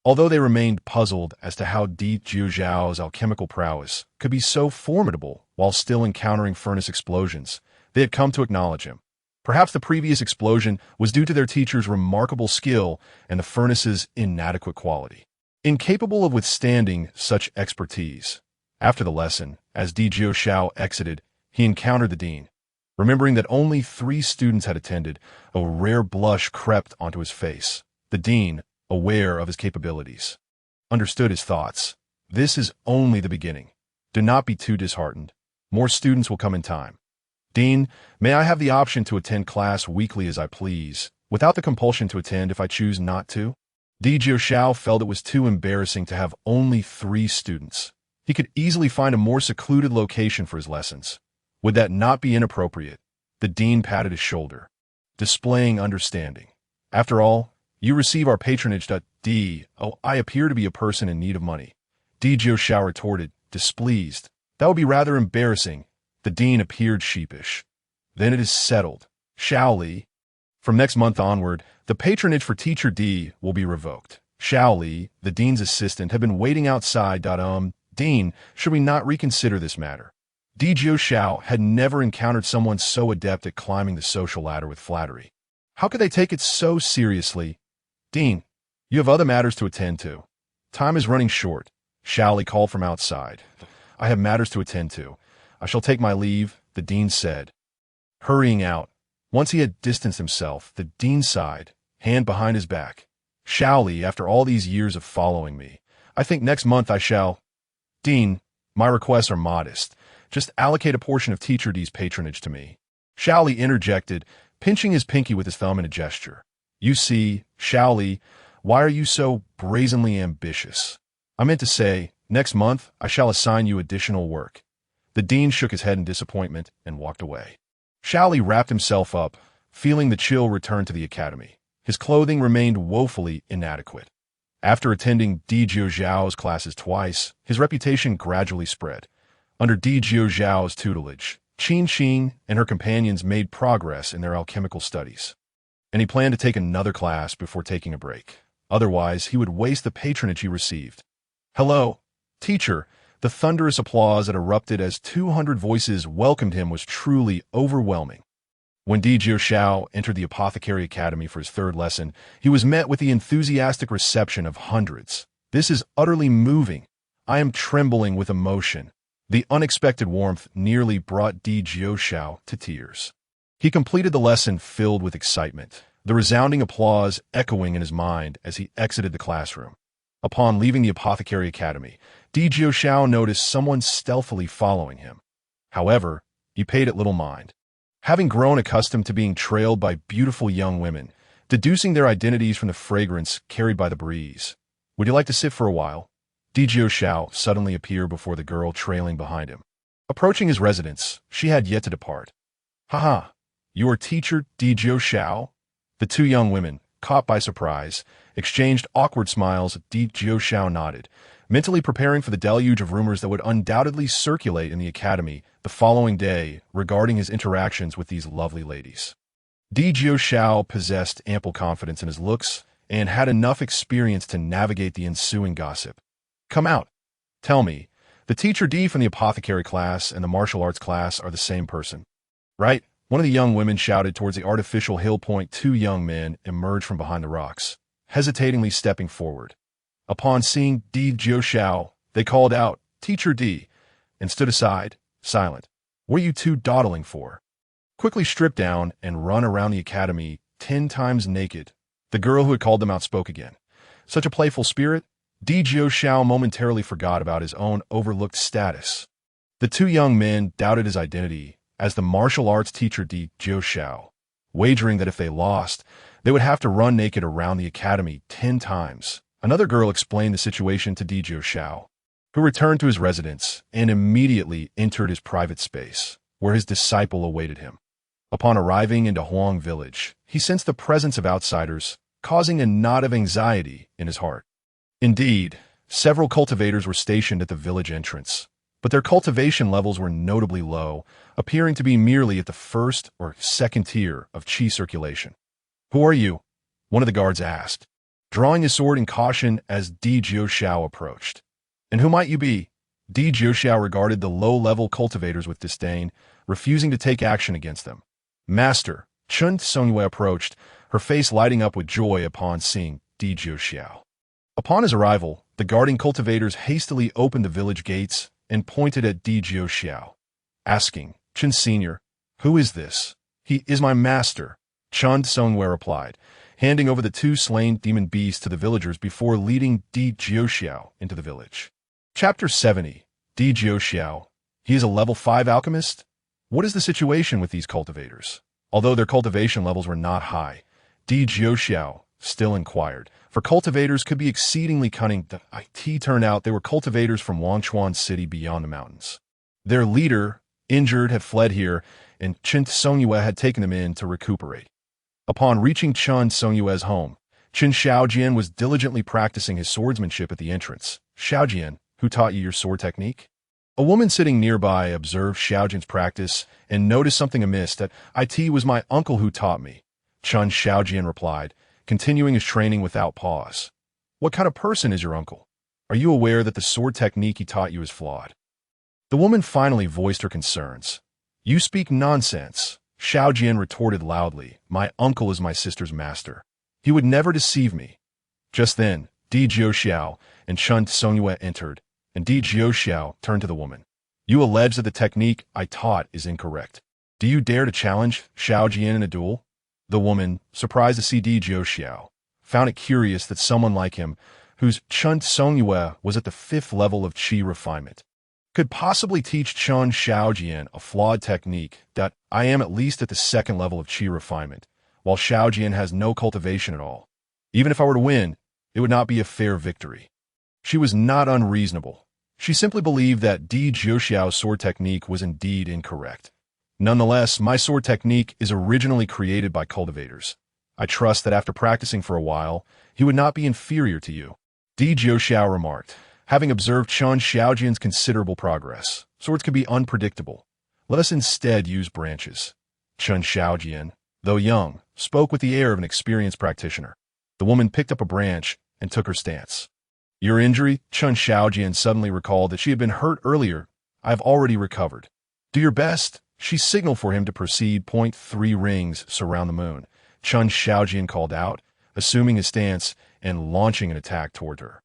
Although they remained puzzled as to how Di Jiuxiao's alchemical prowess could be so formidable while still encountering furnace explosions, they had come to acknowledge him. Perhaps the previous explosion was due to their teacher's remarkable skill and the furnace's inadequate quality. Incapable of withstanding such expertise. After the lesson, as Di Jiuxiao exited, he encountered the dean. Remembering that only 3 students had attended, a rare blush crept onto his face. The dean, aware of his capabilities, understood his thoughts. This is only the beginning. Do not be too disheartened. More students will come in time. Dean, may I have the option to attend class weekly as I please, without the compulsion to attend if I choose not to? Di Jiuxiao felt it was too embarrassing to have only 3 students. He could easily find a more secluded location for his lessons. Would that not be inappropriate? The dean patted his shoulder, displaying understanding. After all, you receive our patronage. I appear to be a person in need of money. Di Jiuxiao retorted, displeased. That would be rather embarrassing. The dean appeared sheepish. Then it is settled. Xiao Li. From next month onward, the patronage for Teacher D will be revoked. Xiao Li, the dean's assistant, had been waiting outside. Dean, should we not reconsider this matter? Di Jiuxiao had never encountered someone so adept at climbing the social ladder with flattery. How could they take it so seriously? Dean, you have other matters to attend to. Time is running short. Xiao Li called from outside. I have matters to attend to. I shall take my leave, the dean said. Hurrying out, once he had distanced himself, the dean sighed, hand behind his back. Xiao Li, after all these years of following me, I think next month I shall... Dean, My requests are modest. Just allocate a portion of Teacher D's patronage to me. Xiao Li interjected, pinching his pinky with his thumb in a gesture. You see, Xiao Li, why are you so brazenly ambitious? I meant to say, next month I shall assign you additional work. The dean shook his head in disappointment and walked away. Xiao Li wrapped himself up, feeling the chill return to the academy. His clothing remained woefully inadequate. After attending Di Jiuzhao's classes twice, his reputation gradually spread. Under Di Jiuzhao's tutelage, Qin Qing and her companions made progress in their alchemical studies. And he planned to take another class before taking a break. Otherwise, he would waste the patronage he received. Hello, teacher. The thunderous applause that erupted as 200 voices welcomed him was truly overwhelming. When Di Jiuxiao entered the Apothecary Academy for his third lesson, he was met with the enthusiastic reception of hundreds. This is utterly moving. I am trembling with emotion. The unexpected warmth nearly brought Di Jiuxiao to tears. He completed the lesson filled with excitement, the resounding applause echoing in his mind as he exited the classroom. Upon leaving the Apothecary Academy, Di Jiuxiao noticed someone stealthily following him. However, he paid it little mind. Having grown accustomed to being trailed by beautiful young women, deducing their identities from the fragrance carried by the breeze. Would you like to sit for a while? Di Jiuxiao suddenly appeared before the girl trailing behind him. Approaching his residence, she had yet to depart. Haha, you are teacher Di Jiuxiao? The two young women, caught by surprise, exchanged awkward smiles. Di Jiuxiao nodded, mentally preparing for the deluge of rumors that would undoubtedly circulate in the academy the following day regarding his interactions with these lovely ladies. Di Jiuxiao possessed ample confidence in his looks and had enough experience to navigate the ensuing gossip. Come out. Tell me, the teacher D from the apothecary class and the martial arts class are the same person, right? One of the young women shouted towards the artificial hill point. Two young men emerged from behind the rocks, hesitatingly stepping forward. Upon seeing Di Jiuxiao, they called out, Teacher D, and stood aside, silent. What are you two dawdling for? Quickly stripped down and run around the academy 10 times naked. The girl who had called them out spoke again. Such a playful spirit, Di Jiuxiao momentarily forgot about his own overlooked status. The two young men doubted his identity as the martial arts teacher Di Jiuxiao, wagering that if they lost, they would have to run naked around the academy 10 times. Another girl explained the situation to Di Jiuxiao, who returned to his residence and immediately entered his private space, where his disciple awaited him. Upon arriving into Huang village, he sensed the presence of outsiders, causing a knot of anxiety in his heart. Indeed, several cultivators were stationed at the village entrance, but their cultivation levels were notably low, appearing to be merely at the first or second tier of qi circulation. Who are you? One of the guards asked, drawing his sword in caution as Di Jiuxiao approached. And who might you be? Di Jiuxiao regarded the low-level cultivators with disdain, refusing to take action against them. Master, Chun Songyue approached, her face lighting up with joy upon seeing Di Jiuxiao. Upon his arrival, the guarding cultivators hastily opened the village gates and pointed at Di Jiuxiao, asking, Chun Senior, who is this? He is my master, Chun Songyue replied, handing over the two slain demon beasts to the villagers before leading Di Jiuxiao into the village. Chapter 70. Di Jiuxiao. He is a level 5 alchemist? What is the situation with these cultivators? Although their cultivation levels were not high, Di Jiuxiao still inquired, for cultivators could be exceedingly cunning. It turned out they were cultivators from Wangchuan City beyond the mountains. Their leader, injured, had fled here, and Qin Songyue had taken them in to recuperate. Upon reaching Chun Songyue's home, Qin Xiaojian was diligently practicing his swordsmanship at the entrance. Xiaojian, who taught you your sword technique? A woman sitting nearby observed Xiaojian's practice and noticed something amiss. That it was my uncle who taught me, Chun Xiaojian replied, continuing his training without pause. What kind of person is your uncle? Are you aware that the sword technique he taught you is flawed? The woman finally voiced her concerns. You speak nonsense, Xiaojian retorted loudly. My uncle is my sister's master. He would never deceive me. Just then, Di Jiuxiao and Chun Songyue entered, and Di Jiuxiao turned to the woman. You allege that the technique I taught is incorrect. Do you dare to challenge Xiaojian in a duel? The woman, surprised to see Di Jiuxiao, found it curious that someone like him, whose Chun Songyue was at the 5th level of qi refinement, could possibly teach Chen Xiaojian a flawed technique that I am at least at the second level of qi refinement, while Xiaojian has no cultivation at all. Even if I were to win, it would not be a fair victory. She was not unreasonable. She simply believed that Di Jiuxiao's sword technique was indeed incorrect. Nonetheless, my sword technique is originally created by cultivators. I trust that after practicing for a while, he would not be inferior to you. Di Jiuxiao remarked, having observed Chen Xiaojian's considerable progress. Swords can be unpredictable. Let us instead use branches. Chen Xiaojian, though young, spoke with the air of an experienced practitioner. The woman picked up a branch and took her stance. Your injury? Chen Xiaojian suddenly recalled that she had been hurt earlier. I have already recovered. Do your best. She signaled for him to proceed. 3 rings surround the moon. Chen Xiaojian called out, assuming his stance and launching an attack toward her.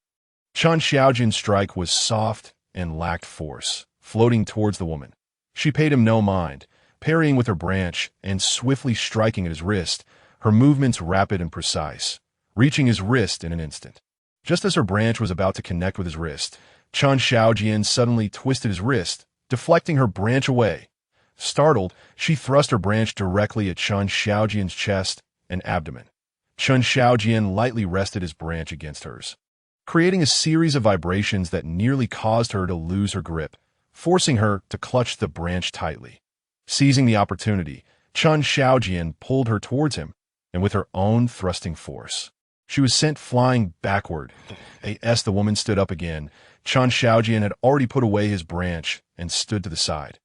Chen Xiaojian's strike was soft and lacked force, floating towards the woman. She paid him no mind, parrying with her branch and swiftly striking at his wrist, her movements rapid and precise, reaching his wrist in an instant. Just as her branch was about to connect with his wrist, Chen Xiaojian suddenly twisted his wrist, deflecting her branch away. Startled, she thrust her branch directly at Chen Xiaojian's chest and abdomen. Chen Xiaojian lightly rested his branch against hers, creating a series of vibrations that nearly caused her to lose her grip, forcing her to clutch the branch tightly. Seizing the opportunity, Chen Xiaojian pulled her towards him, and with her own thrusting force, she was sent flying backward. As the woman stood up again, Chen Xiaojian had already put away his branch and stood to the side.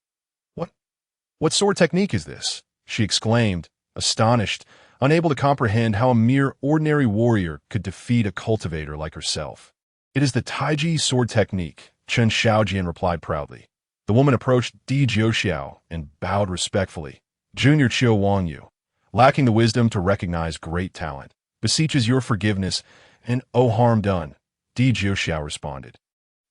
What sword technique is this? She exclaimed, astonished, unable to comprehend how a mere ordinary warrior could defeat a cultivator like herself. It is the Taiji sword technique, Chen Xiaojian replied proudly. The woman approached Di Jiuxiao and bowed respectfully. Junior Qiu Wangyu, lacking the wisdom to recognize great talent, beseeches your forgiveness and oh harm done, Di Jiuxiao responded.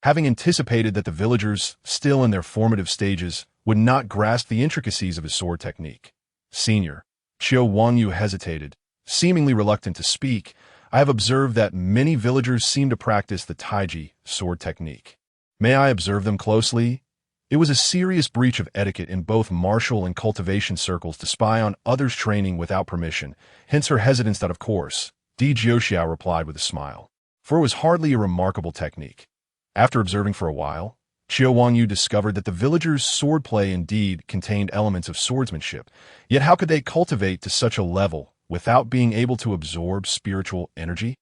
Having anticipated that the villagers, still in their formative stages, would not grasp the intricacies of his sword technique. Senior, Qiu Wangyu hesitated, seemingly reluctant to speak. I have observed that many villagers seem to practice the Taiji sword technique. May I observe them closely? It was a serious breach of etiquette in both martial and cultivation circles to spy on others' training without permission, hence her hesitance that of course, Di Jiuxiao replied with a smile, for it was hardly a remarkable technique. After observing for a while, Qiu Wangyu discovered that the villagers' swordplay indeed contained elements of swordsmanship, yet how could they cultivate to such a level without being able to absorb spiritual energy?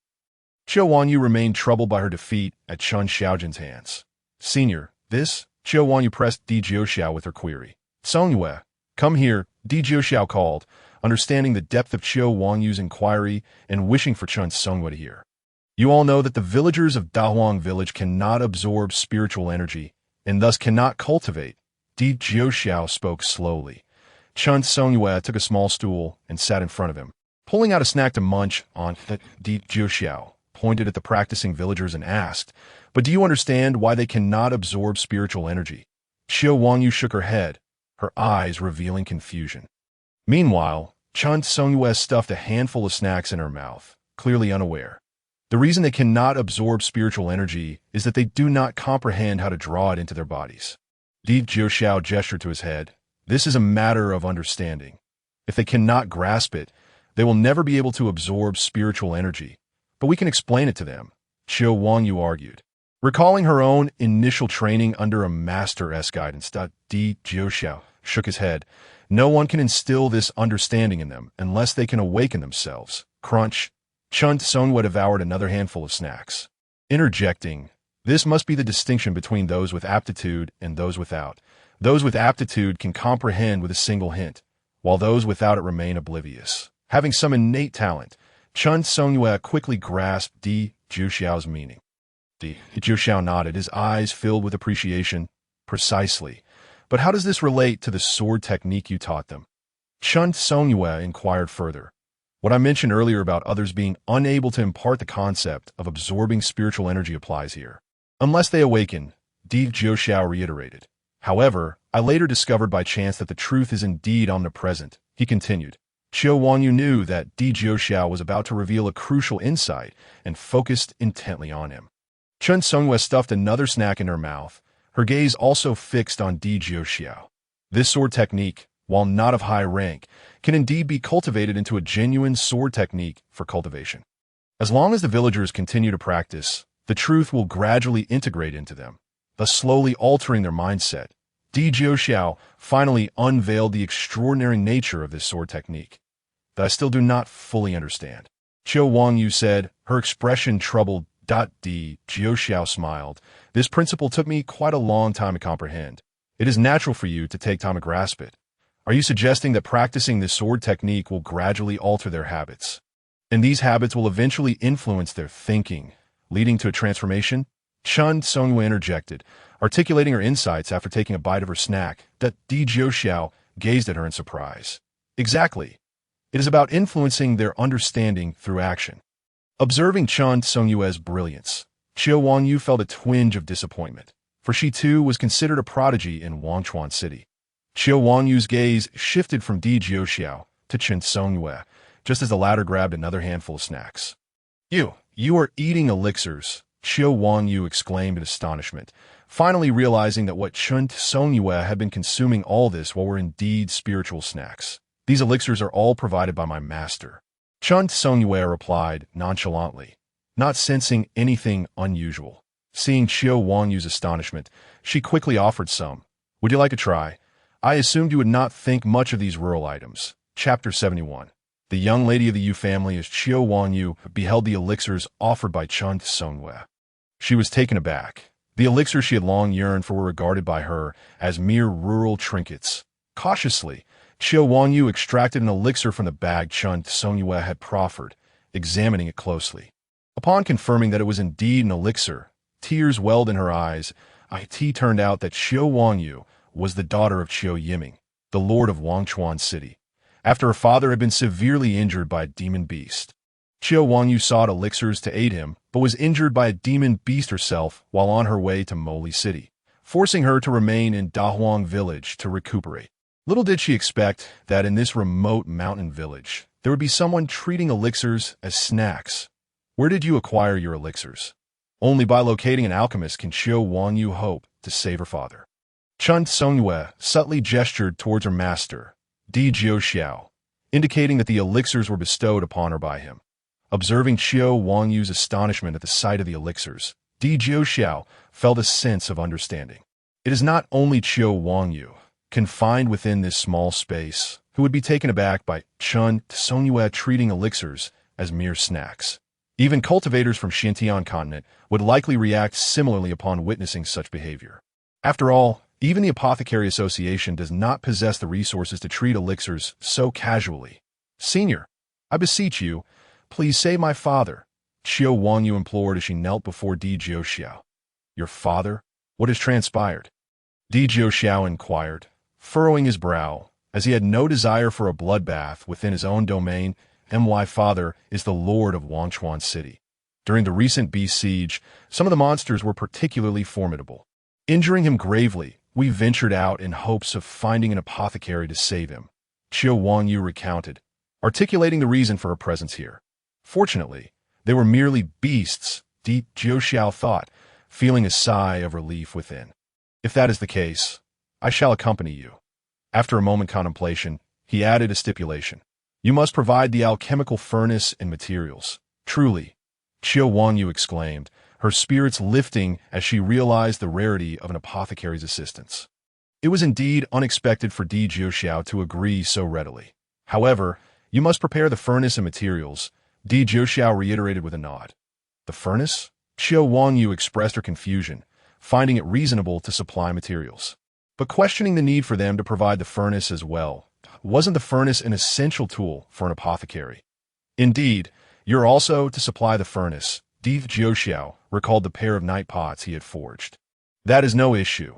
Qiu Wangyu remained troubled by her defeat at Chen Xiaojian's hands. Senior, this? Qiu Wangyu pressed Di Jiuxiao with her query. Songyue, come here, Di Jiuxiao called, understanding the depth of Qiu Wangyu's inquiry and wishing for Chen Songyue to hear. You all know that the villagers of Dahuang village cannot absorb spiritual energy, and thus cannot cultivate. Di Jiuxiao spoke slowly. Chen Songyue took a small stool and sat in front of him. Pulling out a snack to munch on, Di Jiuxiao pointed at the practicing villagers and asked, but do you understand why they cannot absorb spiritual energy? Qiu Wangyu shook her head, her eyes revealing confusion. Meanwhile, Chen Songyue stuffed a handful of snacks in her mouth, clearly unaware. The reason they cannot absorb spiritual energy is that they do not comprehend how to draw it into their bodies. Di Jiuxiao gestured to his head. This is a matter of understanding. If they cannot grasp it, they will never be able to absorb spiritual energy. But we can explain it to them, Qiu Wangyu argued. Recalling her own initial training under a master's guidance, Di Jiuxiao shook his head. No one can instill this understanding in them unless they can awaken themselves. Crunch. Chen Songyue devoured another handful of snacks. Interjecting, this must be the distinction between those with aptitude and those without. Those with aptitude can comprehend with a single hint, while those without it remain oblivious. Having some innate talent, Chen Songyue quickly grasped Di Jiuxiao's meaning. Di Jiuxiao nodded, his eyes filled with appreciation. Precisely. But how does this relate to the sword technique you taught them? Chen Songyue inquired further. What I mentioned earlier about others being unable to impart the concept of absorbing spiritual energy applies here. Unless they awaken, Di Jiuxiao reiterated. However, I later discovered by chance that the truth is indeed omnipresent, he continued. Qiu Wangyu knew that Di Jiuxiao was about to reveal a crucial insight and focused intently on him. Chen Songyue stuffed another snack in her mouth, her gaze also fixed on Di Jiuxiao. This sword technique, while not of high rank, can indeed be cultivated into a genuine sword technique for cultivation. As long as the villagers continue to practice, the truth will gradually integrate into them, thus slowly altering their mindset. Di Jiuxiao finally unveiled the extraordinary nature of this sword technique that I still do not fully understand. Qiu Wangyu said, her expression troubled. Di Jiuxiao smiled. This principle took me quite a long time to comprehend. It is natural for you to take time to grasp it. Are you suggesting that practicing this sword technique will gradually alter their habits? And these habits will eventually influence their thinking, leading to a transformation? Chun Songyue interjected, articulating her insights after taking a bite of her snack. Di Jiuxiao gazed at her in surprise. Exactly. It is about influencing their understanding through action. Observing Chun Songyue's brilliance, Qiu Wangyu felt a twinge of disappointment, for she too was considered a prodigy in Wangchuan City. Qiu Wangyu's gaze shifted from Di Jiuxiao to Chen Songyue, just as the latter grabbed another handful of snacks. You are eating elixirs, Qiu Wangyu exclaimed in astonishment, finally realizing that what Chen Songyue had been consuming all this while were indeed spiritual snacks. These elixirs are all provided by my master. Chun Songyue replied nonchalantly, not sensing anything unusual. Seeing Qiu Wangyu's astonishment, she quickly offered some. Would you like to try? I assumed you would not think much of these rural items. Chapter 71. The young lady of the Yu family as Qiu Wangyu beheld the elixirs offered by Chun Songyue. She was taken aback. The elixirs she had long yearned for were regarded by her as mere rural trinkets. Cautiously, Qiu Wangyu extracted an elixir from the bag Chun Songyue had proffered, examining it closely. Upon confirming that it was indeed an elixir, tears welled in her eyes. It turned out that Qiu Wangyu was the daughter of Qiu Yiming, the lord of Wangchuan City, after her father had been severely injured by a demon beast. Qiu Wangyu sought elixirs to aid him, but was injured by a demon beast herself while on her way to Moli City, forcing her to remain in Dahuang village to recuperate. Little did she expect that in this remote mountain village, there would be someone treating elixirs as snacks. Where did you acquire your elixirs? Only by locating an alchemist can Qiu Wangyu hope to save her father. Chun Songyue subtly gestured towards her master, Di Jiuxiao, indicating that the elixirs were bestowed upon her by him. Observing Qiu Wangyu's astonishment at the sight of the elixirs, Di Jiuxiao felt a sense of understanding. It is not only Qiu Wangyu, confined within this small space, who would be taken aback by Chun Songyue treating elixirs as mere snacks. Even cultivators from Xintian continent would likely react similarly upon witnessing such behavior. After all, even the Apothecary Association does not possess the resources to treat elixirs so casually. Senior, I beseech you, please save my father, Qiu Wangyu implored as she knelt before Di Jiuxiao. Your father? What has transpired? Di Jiuxiao inquired, furrowing his brow, as he had no desire for a bloodbath within his own domain. My father is the lord of Wangchuan City. During the recent beast siege, some of the monsters were particularly formidable. Injuring him gravely, we ventured out in hopes of finding an apothecary to save him, Qiu Wangyu recounted, articulating the reason for her presence here. Fortunately, they were merely beasts, Di Jiuxiao thought, feeling a sigh of relief within. If that is the case, I shall accompany you. After a moment's contemplation, he added a stipulation. You must provide the alchemical furnace and materials. Truly, Qiu Wangyu exclaimed, her spirits lifting as she realized the rarity of an apothecary's assistance. It was indeed unexpected for Di Jiuxiao to agree so readily. However, you must prepare the furnace and materials, Di Jiuxiao reiterated with a nod. The furnace? Qiu Wangyu expressed her confusion, finding it reasonable to supply materials, but questioning the need for them to provide the furnace as well. Wasn't the furnace an essential tool for an apothecary? Indeed, you're also to supply the furnace. Di Jiuxiao recalled the pair of night pots he had forged. That is no issue.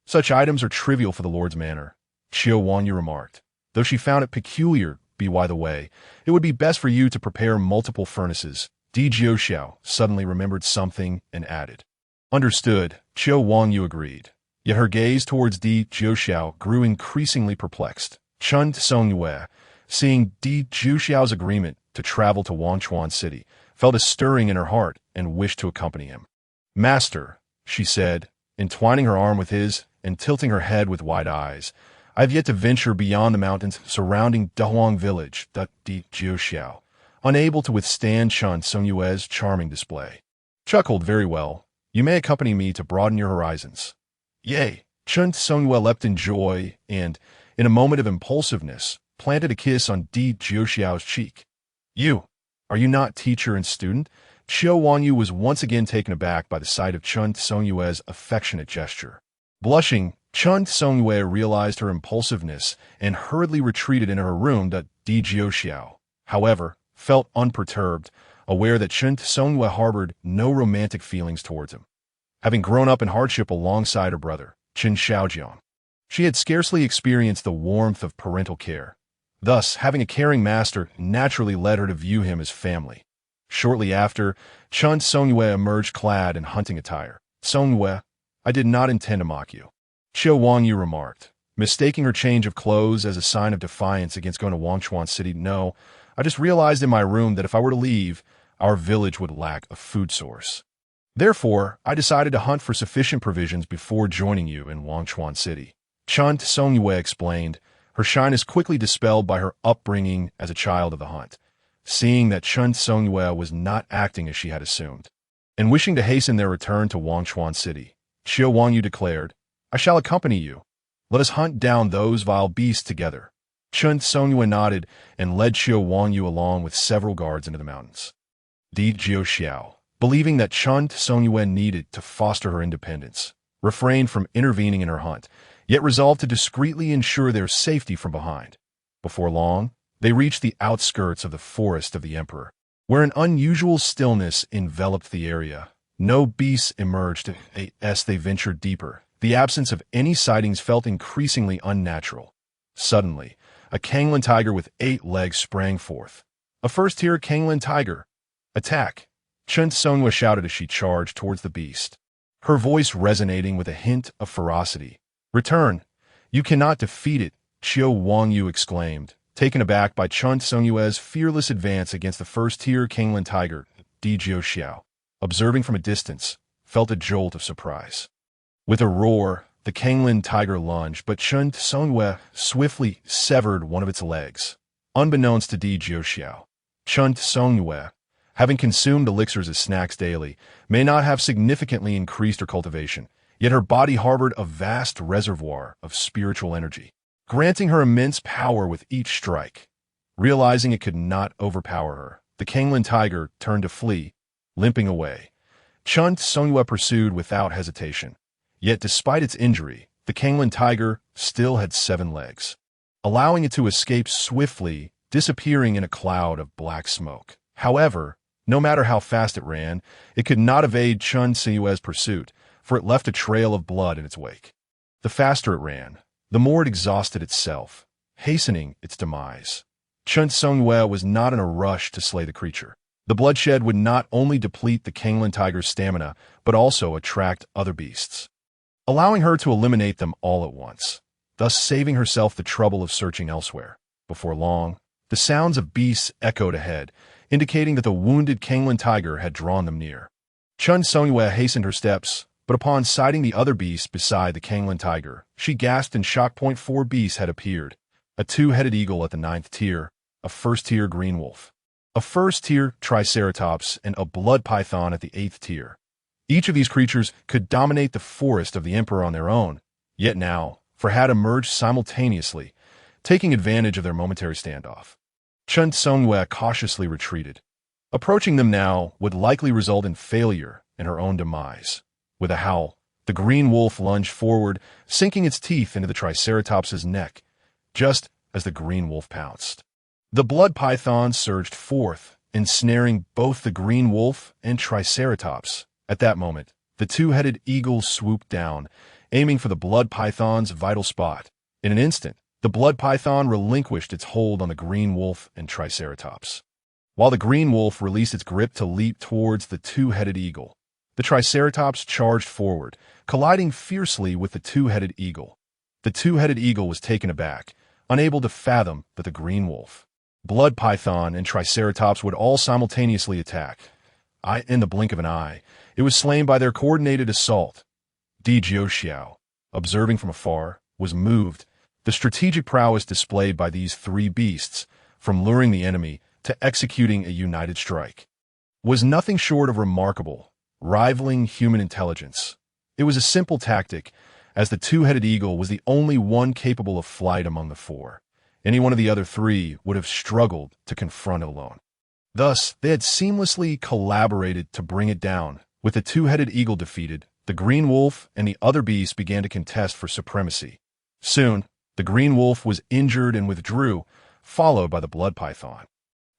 Such items are trivial for the Lord's manor, Qiu Wangyu remarked, though she found it peculiar. By the way, it would be best for you to prepare multiple furnaces. Di Jiuxiao suddenly remembered something and added. Understood, Qiu Wangyu agreed. Yet her gaze towards Di Jiuxiao grew increasingly perplexed. Chun Songyue, seeing Di Jiuxiao's agreement to travel to Wangchuan City, felt a stirring in her heart and wished to accompany him. Master, she said, entwining her arm with his and tilting her head with wide eyes. I have yet to venture beyond the mountains surrounding Dahuang village, Di Jiuxiao, unable to withstand Chen Songyue's charming display. Chuckled very well. You may accompany me to broaden your horizons. Yay! Chen Songyue leapt in joy and, in a moment of impulsiveness, planted a kiss on Di Jiuxiao's cheek. Are you not teacher and student? Xiao Wangyu was once again taken aback by the sight of Chen Songyue's affectionate gesture. Blushing, Chen Songyue realized her impulsiveness and hurriedly retreated into her room. Di Jiuxiao, however, felt unperturbed, aware that Chen Songyue harbored no romantic feelings towards him. Having grown up in hardship alongside her brother, Qin Xiaojiang, she had scarcely experienced the warmth of parental care. Thus, having a caring master naturally led her to view him as family. Shortly after, Chen Songyue emerged clad in hunting attire. Songyue, I did not intend to mock you, Xiao Wangyu remarked, mistaking her change of clothes as a sign of defiance against going to Wangchuan City. No, I just realized in my room that if I were to leave, our village would lack a food source. Therefore, I decided to hunt for sufficient provisions before joining you in Wangchuan City. Chen Songyue explained, her shyness quickly dispelled by her upbringing as a child of the hunt. Seeing that Chen Songyue was not acting as she had assumed, and wishing to hasten their return to Wangchuan City, Xiao Wangyu declared, I shall accompany you. Let us hunt down those vile beasts together. Chen Songyue nodded and led Xiao Wangyu along with several guards into the mountains. Di Jiuxiao, believing that Chen Songyue needed to foster her independence, refrained from intervening in her hunt, yet resolved to discreetly ensure their safety from behind. Before long, they reached the outskirts of the forest of the Emperor, where an unusual stillness enveloped the area. No beasts emerged as they ventured deeper. The absence of any sightings felt increasingly unnatural. Suddenly, a Kanglan tiger with 8 legs sprang forth. A first-tier Kanglan tiger. Attack! Chen Songyue shouted as she charged towards the beast, her voice resonating with a hint of ferocity. Return! You cannot defeat it, Xiao Wangyu exclaimed, taken aback by Chen Songyue's fearless advance against the first-tier Kanglan tiger. Di Jiuxiao, observing from a distance, felt a jolt of surprise. With a roar, the Kanglan tiger lunged, but Chen Songyue swiftly severed one of its legs. Unbeknownst to Di Jiuxiao, Chen Songyue, having consumed elixirs as snacks daily, may not have significantly increased her cultivation, yet her body harbored a vast reservoir of spiritual energy, granting her immense power with each strike. Realizing it could not overpower her, the Kanglan tiger turned to flee, limping away. Chen Songyue pursued without hesitation. Yet despite its injury, the Kanglan tiger still had 7 legs, allowing it to escape swiftly, disappearing in a cloud of black smoke. However, no matter how fast it ran, it could not evade Chen Songyue's pursuit, for it left a trail of blood in its wake. The faster it ran, the more it exhausted itself, hastening its demise. Chen Songyue was not in a rush to slay the creature. The bloodshed would not only deplete the Kanglan tiger's stamina, but also attract other beasts, allowing her to eliminate them all at once, thus saving herself the trouble of searching elsewhere. Before long, the sounds of beasts echoed ahead, indicating that the wounded Kanglan tiger had drawn them near. Chen Songyue hastened her steps, but upon sighting the other beasts beside the Kanglan tiger, she gasped in shock. 4 beasts had appeared: a 2-headed eagle at the 9th tier, a first-tier green wolf, a first-tier triceratops, and a blood python at the 8th tier. Each of these creatures could dominate the forest of the Emperor on their own, yet now, had emerged simultaneously, taking advantage of their momentary standoff. Chen Songyue cautiously retreated. Approaching them now would likely result in failure and her own demise. With a howl, the green wolf lunged forward, sinking its teeth into the triceratops's neck, just as the green wolf pounced. The blood python surged forth, ensnaring both the green wolf and triceratops. At that moment, the 2-headed eagle swooped down, aiming for the blood python's vital spot. In an instant, the blood python relinquished its hold on the green wolf and triceratops, while the green wolf released its grip to leap towards the 2-headed eagle. The triceratops charged forward, colliding fiercely with the 2-headed eagle. The 2-headed eagle was taken aback, unable to fathom that the green wolf, blood python, and triceratops would all simultaneously attack. In the blink of an eye, it was slain by their coordinated assault. Di Jiuxiao, observing from afar, was moved. The strategic prowess displayed by these three beasts, from luring the enemy to executing a united strike, was nothing short of remarkable, rivaling human intelligence. It was a simple tactic, as the two-headed eagle was the only one capable of flight among the four. Any one of the other three would have struggled to confront it alone. Thus, they had seamlessly collaborated to bring it down. With the two-headed eagle defeated, the green wolf and the other beasts began to contest for supremacy. Soon, the green wolf was injured and withdrew, followed by the blood python.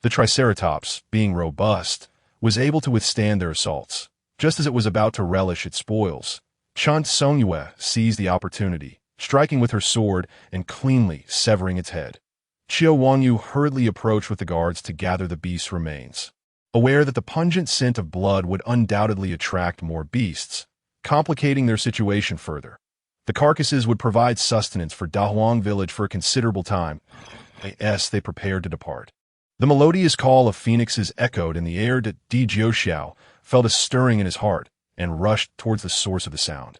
The triceratops, being robust, was able to withstand their assaults. Just as it was about to relish its spoils, Chun Songyue seized the opportunity, striking with her sword and cleanly severing its head. Qiu Wangyu hurriedly approached with the guards to gather the beast's remains. Aware that the pungent scent of blood would undoubtedly attract more beasts, complicating their situation further. The carcasses would provide sustenance for Dahuang village for a considerable time. They prepared to depart. The melodious call of phoenixes echoed in the air. Di Jiuxiao felt a stirring in his heart and rushed towards the source of the sound.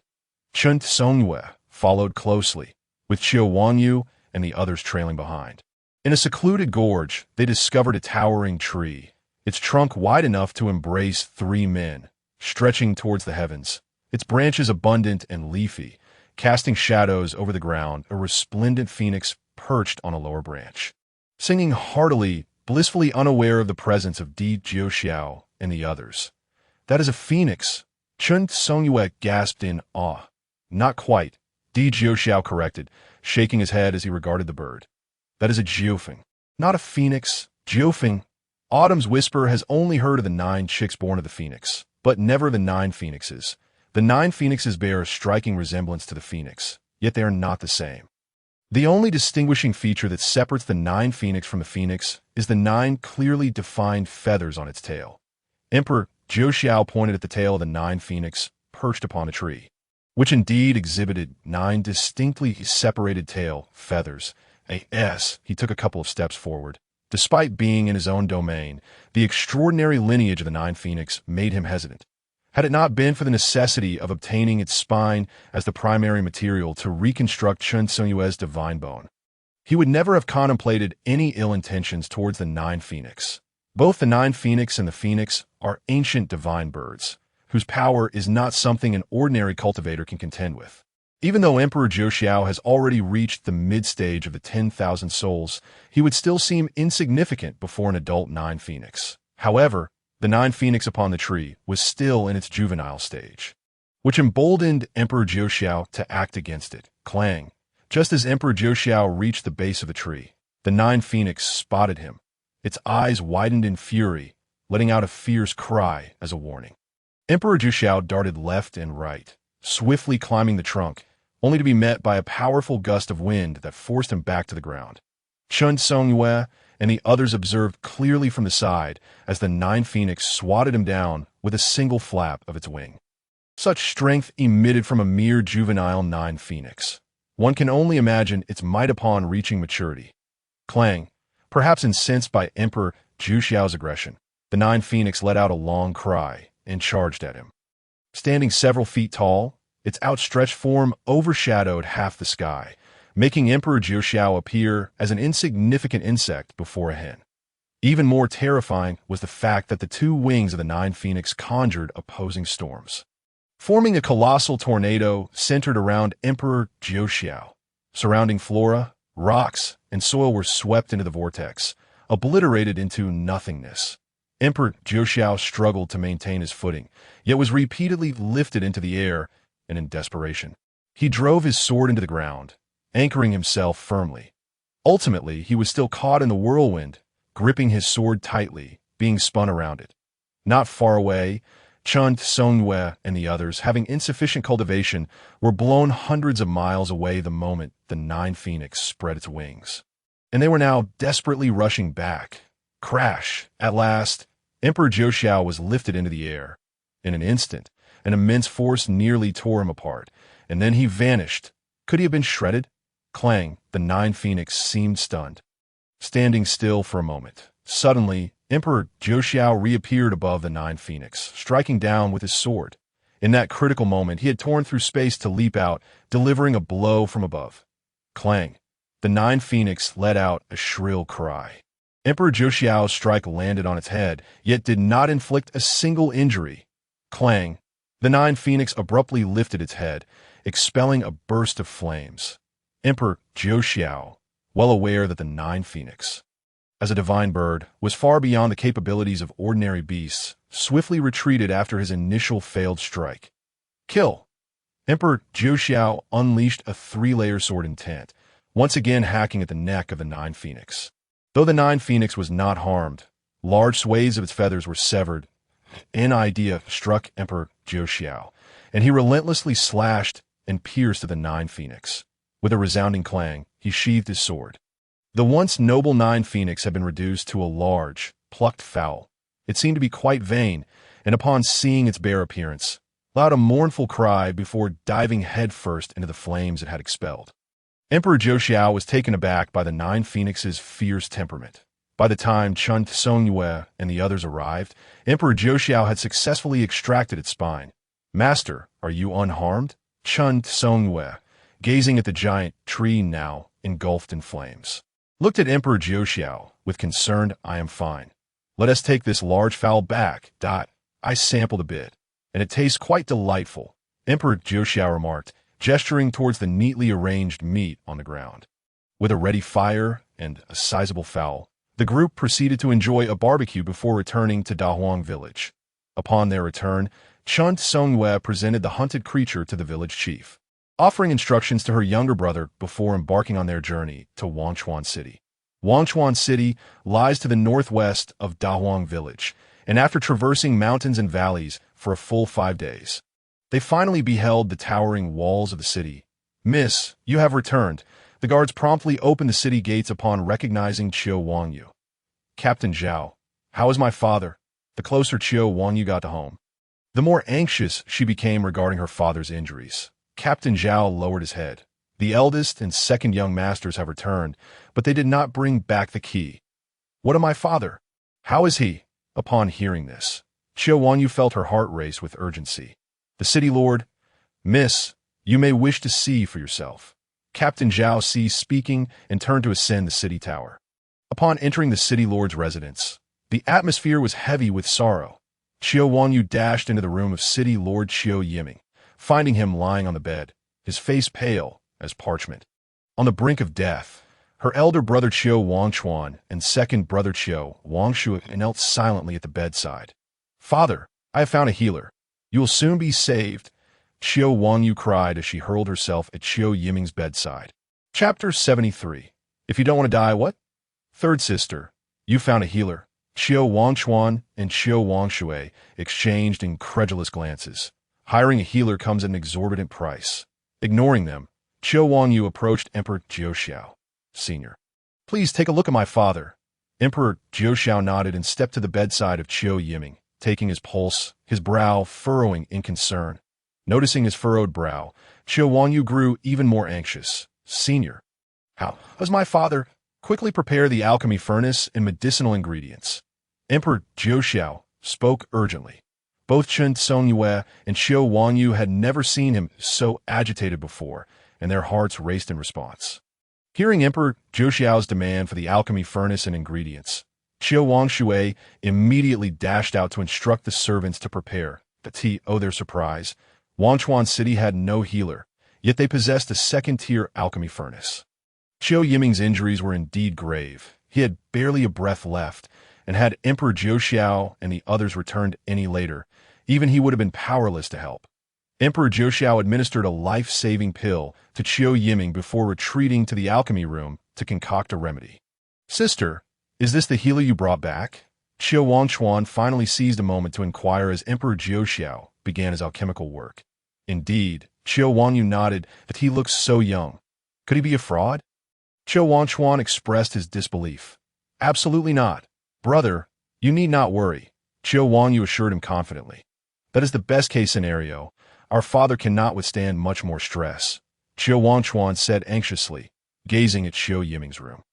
Chun Songyue followed closely, with Qiu Wangyu and the others trailing behind. In a secluded gorge, they discovered a towering tree, its trunk wide enough to embrace three men, stretching towards the heavens, its branches abundant and leafy, casting shadows over the ground. A resplendent phoenix perched on a lower branch, singing heartily, blissfully unaware of the presence of Di Jiuxiao and the others. "That is a phoenix," Chun Songyue gasped in awe. "Not quite," Di Jiuxiao corrected, shaking his head as he regarded the bird. "That is a jiufeng, not a phoenix. Jiufeng." Autumn's Whisper has only heard of the 9 chicks born of the phoenix, but never the 9 phoenixes. The 9 phoenixes bear a striking resemblance to the phoenix, yet they are not the same. The only distinguishing feature that separates the 9 phoenix from the phoenix is the 9 clearly defined feathers on its tail. Emperor Jiuxiao pointed at the tail of the 9 phoenix perched upon a tree, which indeed exhibited 9 distinctly separated tail feathers. He took a couple of steps forward. Despite being in his own domain, the extraordinary lineage of the 9 phoenix made him hesitant. Had it not been for the necessity of obtaining its spine as the primary material to reconstruct Chun Songyue's divine bone, he would never have contemplated any ill intentions towards the 9 phoenix. Both the 9 phoenix and the phoenix are ancient divine birds, whose power is not something an ordinary cultivator can contend with. Even though Emperor Jiuxiao has already reached the mid-stage of the 10,000 souls, he would still seem insignificant before an adult 9 phoenix. However, the 9 phoenix upon the tree was still in its juvenile stage, which emboldened Emperor Jiuxiao to act against it. Clang! Just as Emperor Jiuxiao reached the base of the tree, the 9 phoenix spotted him. Its eyes widened in fury, letting out a fierce cry as a warning. Emperor Jiuxiao darted left and right, swiftly climbing the trunk, only to be met by a powerful gust of wind that forced him back to the ground. Chun Songyue and the others observed clearly from the side as the 9 phoenix swatted him down with a single flap of its wing. Such strength emitted from a mere juvenile 9 phoenix. One can only imagine its might upon reaching maturity. Clang! Perhaps incensed by Emperor Jiuxiao's aggression, the 9 phoenix let out a long cry and charged at him. Standing several feet tall, its outstretched form overshadowed half the sky, making Emperor Jiuxiao appear as an insignificant insect before a hen. Even more terrifying was the fact that the 2 wings of the 9 phoenix conjured opposing storms, forming a colossal tornado centered around Emperor Jiuxiao. Surrounding flora, rocks, and soil were swept into the vortex, obliterated into nothingness. Emperor Jiuxiao struggled to maintain his footing, yet was repeatedly lifted into the air, and in desperation, he drove his sword into the ground, anchoring himself firmly. Ultimately, he was still caught in the whirlwind, gripping his sword tightly, being spun around it. Not far away, Chun Songyue and the others, having insufficient cultivation, were blown hundreds of miles away the moment the 9 phoenix spread its wings. And they were now desperately rushing back. Crash! At last, Emperor Jiuxiao was lifted into the air. In an instant, an immense force nearly tore him apart, and then he vanished. Could he have been shredded? Clang! The 9 phoenix seemed stunned, standing still for a moment. Suddenly, Emperor Jiuxiao reappeared above the 9 phoenix, striking down with his sword. In that critical moment, he had torn through space to leap out, delivering a blow from above. Clang. The Nine Phoenix let out a shrill cry. Emperor Joshiao's strike landed on its head, yet did not inflict a single injury. Clang. The Nine Phoenix abruptly lifted its head, expelling a burst of flames. Emperor Joshiao, well aware that the Nine Phoenix, as a divine bird, was far beyond the capabilities of ordinary beasts, swiftly retreated after his initial failed strike. Kill! Emperor Joshiao unleashed a three-layer sword intent, once again hacking at the neck of the Nine Phoenix. Though the Nine Phoenix was not harmed, large swathes of its feathers were severed. An idea struck Emperor Joshiao, and he relentlessly slashed and pierced at the Nine Phoenix. With a resounding clang, he sheathed his sword. The once noble Nine Phoenix had been reduced to a large, plucked fowl. It seemed to be quite vain, and upon seeing its bare appearance, allowed a mournful cry before diving headfirst into the flames it had expelled. Emperor Joshiao was taken aback by the Nine Phoenix's fierce temperament. By the time Chun Tsongyue and the others arrived, Emperor Joshiao had successfully extracted its spine. "Master, are you unharmed?" Chun Tsongyue, gazing at the giant tree now engulfed in flames, looked at Emperor Joshiao with concerned, "I am fine. Let us take this large fowl back." I sampled a bit, and it tastes quite delightful, Emperor Joshiao remarked, gesturing towards the neatly arranged meat on the ground. With a ready fire and a sizable fowl, the group proceeded to enjoy a barbecue before returning to Dahuang village. Upon their return, Chun Tsongyue presented the hunted creature to the village chief, offering instructions to her younger brother before embarking on their journey to Wangchuan City. Wangchuan City lies to the northwest of Dahuang village, and after traversing mountains and valleys for a full 5 days, they finally beheld the towering walls of the city. "Miss, you have returned." The guards promptly opened the city gates upon recognizing Qiu Wangyu. "Captain Zhao, how is my father?" The closer Qiu Wangyu got to home, the more anxious she became regarding her father's injuries. Captain Zhao lowered his head. "The eldest and second young masters have returned, but they did not bring back the key." "What of my father? How is he?" Upon hearing this, Qiu Wangyu felt her heart race with urgency. "The city lord, miss, you may wish to see for yourself." Captain Zhao ceased speaking and turned to ascend the city tower. Upon entering the city lord's residence, the atmosphere was heavy with sorrow. Qiu Wangyu dashed into the room of city lord Qiu Yiming, finding him lying on the bed, his face pale as parchment. On the brink of death, her elder brother Qiu Wangchuan and second brother Qiu Wangshu knelt silently at the bedside. "Father, I have found a healer. You will soon be saved," Qiu Wangyu cried as she hurled herself at Qiu Yiming's bedside. Chapter 73. If you don't want to die, what? Third sister, you found a healer. Qiu Wangchuan and Qiu Wangshui exchanged incredulous glances. Hiring a healer comes at an exorbitant price. Ignoring them, Qiu Wangyu approached Emperor Joshiao. "Senior, please take a look at my father." Emperor Joshiao nodded and stepped to the bedside of Qiu Yiming, taking his pulse, his brow furrowing in concern. Noticing his furrowed brow, Qiu Wangyu grew even more anxious. "Senior, how does my father?" "Quickly prepare the alchemy furnace and medicinal ingredients." Emperor Joshiao spoke urgently. Both Chun Tsongyue and Qiu Wangyu had never seen him so agitated before, and their hearts raced in response. Hearing Emperor Joshiao's demand for the alchemy furnace and ingredients, Qiu Wangshui immediately dashed out to instruct the servants to prepare. But to their surprise, Wangchuan City had no healer, yet they possessed a second-tier alchemy furnace. Qiu Yiming's injuries were indeed grave. He had barely a breath left, and had Emperor Joshiao and the others returned any later, even he would have been powerless to help. Emperor Joshiao administered a life-saving pill to Qiu Yiming before retreating to the alchemy room to concoct a remedy. "Sister, is this the healer you brought back?" Qiu Wangchuan finally seized a moment to inquire as Emperor Joshiao began his alchemical work. Indeed, Qiu Wangyu nodded that he looked so young. Could he be a fraud? Qiu Wangchuan expressed his disbelief. "Absolutely not. Brother, you need not worry," Qiu Wangyu assured him confidently. "That is the best-case scenario. Our father cannot withstand much more stress," Qiu Wangchuan said anxiously, gazing at Qiu Yiming's room.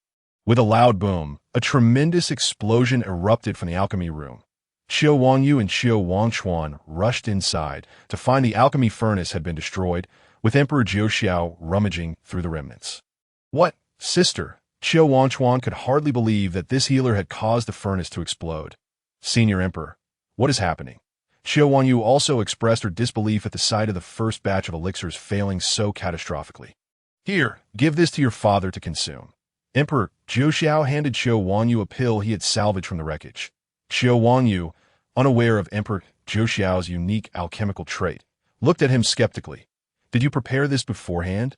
With a loud boom, a tremendous explosion erupted from the alchemy room. Xiao Wangyu and Xiao Wangchuan rushed inside to find the alchemy furnace had been destroyed, with Emperor Jiuxiao rummaging through the remnants. What, sister? Xiao Wangchuan could hardly believe that this healer had caused the furnace to explode. Senior Emperor, what is happening? Xiao Wangyu also expressed her disbelief at the sight of the first batch of elixirs failing so catastrophically. Here, give this to your father to consume. Emperor Jiuxiao handed Xiao Wangyu a pill he had salvaged from the wreckage. Xiao Wangyu, unaware of Emperor Jiuxiao's unique alchemical trait, looked at him skeptically. Did you prepare this beforehand?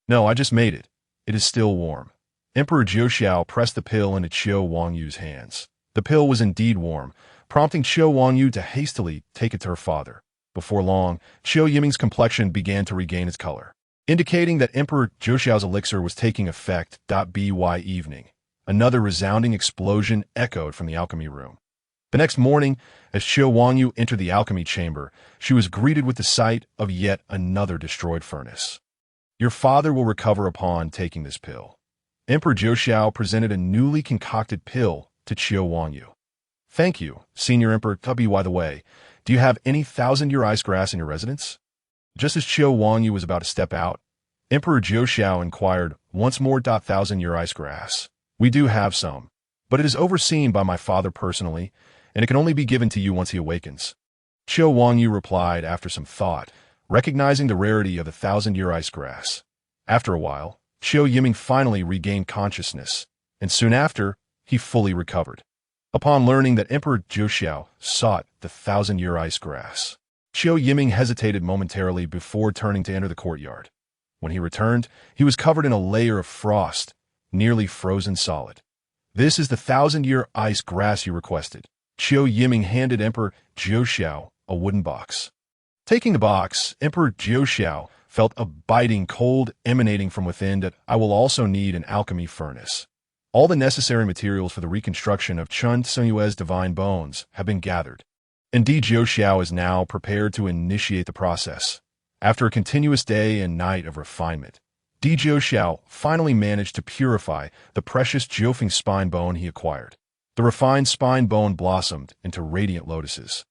No, I just made it. It is still warm. Emperor Jiuxiao pressed the pill into Xiao Wangyu's hands. The pill was indeed warm, prompting Xiao Wangyu to hastily take it to her father. Before long, Xiao Yiming's complexion began to regain its color, indicating that Emperor Jiuxiao's elixir was taking effect. By evening, another resounding explosion echoed from the alchemy room. The next morning, as Xiao Wangyu entered the alchemy chamber, she was greeted with the sight of yet another destroyed furnace. Your father will recover upon taking this pill. Emperor Jiuxiao presented a newly concocted pill to Xiao Wangyu. Thank you, Senior Emperor. By the way, do you have any 1,000-year ice grass in your residence? Just as Xiao Wangyu was about to step out, Emperor Jiuxiao inquired once more. 1,000-year ice grass. We do have some, but it is overseen by my father personally, and it can only be given to you once he awakens. Xiao Wangyu replied after some thought, recognizing the rarity of the 1,000-year ice grass. After a while, Xiao Yiming finally regained consciousness, and soon after, he fully recovered. Upon learning that Emperor Jiuxiao sought the 1,000-year ice grass, Xiao Yiming hesitated momentarily before turning to enter the courtyard. When he returned, he was covered in a layer of frost, nearly frozen solid. This is the 1,000-year ice grass you requested. Xiao Yiming handed Emperor Jiuxiao a wooden box. Taking the box, Emperor Jiuxiao felt a biting cold emanating from within. I will also need an alchemy furnace. All the necessary materials for the reconstruction of Chun Tsungyue's divine bones have been gathered, and Di Jiuxiao is now prepared to initiate the process. After a continuous day and night of refinement, Di Jiuxiao finally managed to purify the precious Jiufeng spine bone he acquired. The refined spine bone blossomed into radiant lotuses.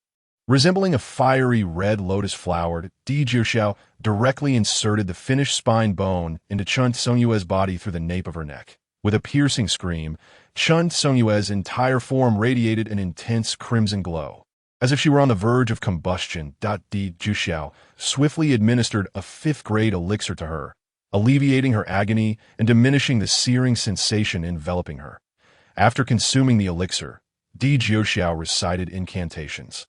Resembling a fiery red lotus flower, Di Jiuxiao directly inserted the finished spine bone into Chun Tsungyue's body through the nape of her neck. With a piercing scream, Chun Tsungyue's entire form radiated an intense crimson glow. As if she were on the verge of combustion, Di Jiuxiao swiftly administered a 5th-grade elixir to her, alleviating her agony and diminishing the searing sensation enveloping her. After consuming the elixir, Di Jiuxiao recited incantations,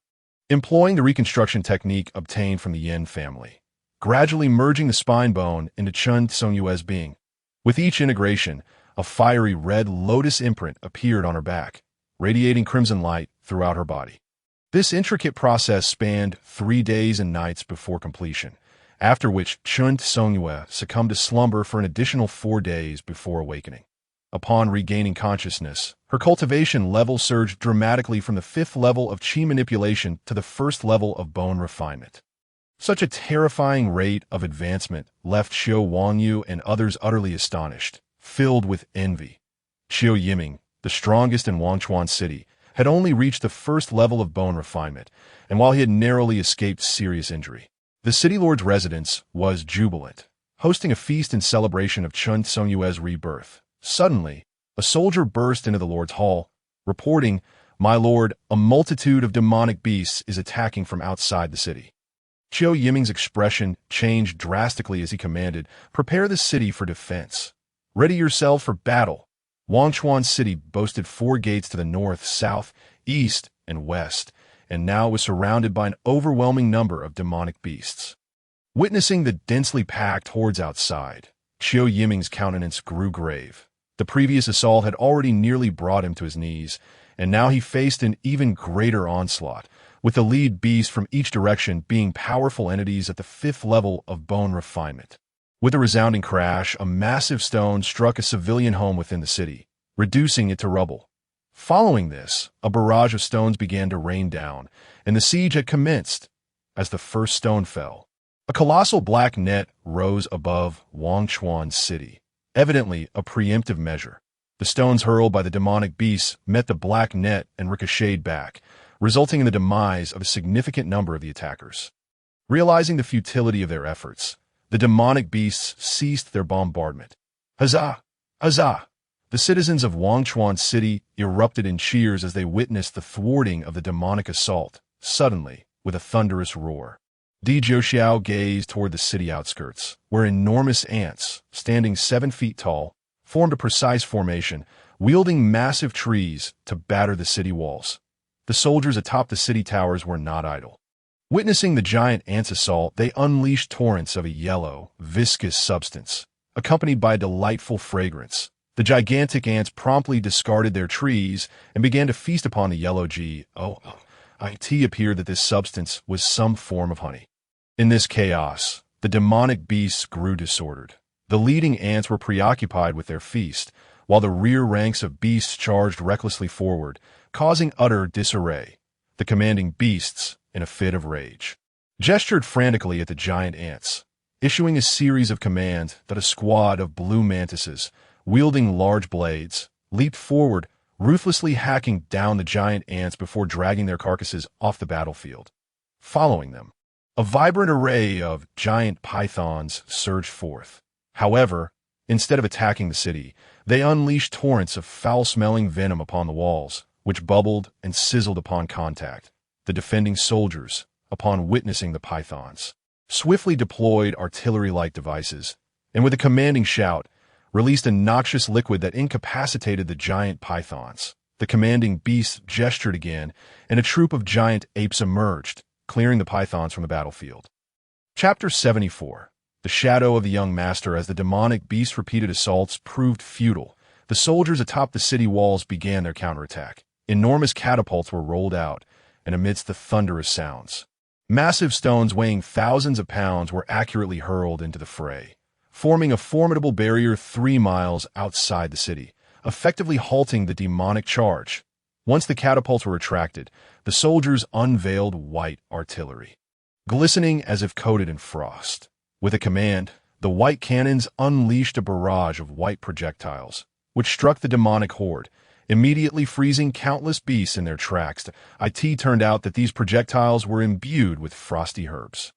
employing the reconstruction technique obtained from the Yin family, gradually merging the spine bone into Chun Tsungyue's being. With each integration, a fiery red lotus imprint appeared on her back, radiating crimson light throughout her body. This intricate process spanned 3 days and nights before completion, after which Chun Tsungyue succumbed to slumber for an additional 4 days before awakening. Upon regaining consciousness, her cultivation level surged dramatically from the 5th level of qi manipulation to the 1st level of bone refinement. Such a terrifying rate of advancement left Xiao Wangyu and others utterly astonished, filled with envy. Xiao Yiming, the strongest in Wangchuan City, had only reached the 1st level of bone refinement, and while he had narrowly escaped serious injury, the city lord's residence was jubilant, hosting a feast in celebration of Chun Tsungyue's rebirth. Suddenly, a soldier burst into the lord's hall, reporting, "My lord, a multitude of demonic beasts is attacking from outside the city." Xiao Yiming's expression changed drastically as he commanded, "Prepare the city for defense. Ready yourselves for battle." Wangchuan City boasted 4 gates to the north, south, east, and west, and now was surrounded by an overwhelming number of demonic beasts. Witnessing the densely packed hordes outside, Xiao Yiming's countenance grew grave. The previous assault had already nearly brought him to his knees, and now he faced an even greater onslaught, with the lead beasts from each direction being powerful entities at the 5th level of bone refinement. With a resounding crash, a massive stone struck a civilian home within the city, reducing it to rubble. Following this, a barrage of stones began to rain down, and the siege had commenced. As the first stone fell, a colossal black net rose above Wangchuan City, evidently a preemptive measure. The stones hurled by the demonic beasts met the black net and ricocheted back, resulting in the demise of a significant number of the attackers. Realizing the futility of their efforts, the demonic beasts ceased their bombardment. Huzzah! Huzzah! The citizens of Wangchuan City erupted in cheers as they witnessed the thwarting of the demonic assault. Suddenly, with a thunderous roar, Di Zhouxiao gazed toward the city outskirts, where enormous ants, standing 7 feet tall, formed a precise formation, wielding massive trees to batter the city walls. The soldiers atop the city towers were not idle. Witnessing the giant ants' assault, they unleashed torrents of a yellow, viscous substance, accompanied by a delightful fragrance. The gigantic ants promptly discarded their trees and began to feast upon the yellow G. It appeared that this substance was some form of honey. In this chaos, the demonic beasts grew disordered. The leading ants were preoccupied with their feast, while the rear ranks of beasts charged recklessly forward, causing utter disarray. The commanding beasts, in a fit of rage, gestured frantically at the giant ants, issuing a series of commands that a squad of blue mantises, wielding large blades, leaped forward, ruthlessly hacking down the giant ants before dragging their carcasses off the battlefield. Following them, a vibrant array of giant pythons surged forth. However, instead of attacking the city, they unleashed torrents of foul-smelling venom upon the walls, which bubbled and sizzled upon contact. The defending soldiers, upon witnessing the pythons, swiftly deployed artillery-like devices, and with a commanding shout, released a noxious liquid that incapacitated the giant pythons. The commanding beasts gestured again, and a troop of giant apes emerged, clearing the pythons from the battlefield. Chapter 74. The Shadow of the Young Master. As the demonic beasts' repeated assaults proved futile, the soldiers atop the city walls began their counterattack. Enormous catapults were rolled out, and amidst the thunderous sounds, massive stones weighing thousands of pounds were accurately hurled into the fray, forming a formidable barrier 3 miles outside the city, effectively halting the demonic charge. Once the catapults were retracted, the soldiers unveiled white artillery, glistening as if coated in frost. With a command, the white cannons unleashed a barrage of white projectiles, which struck the demonic horde, immediately freezing countless beasts in their tracks. It turned out that these projectiles were imbued with frosty herbs.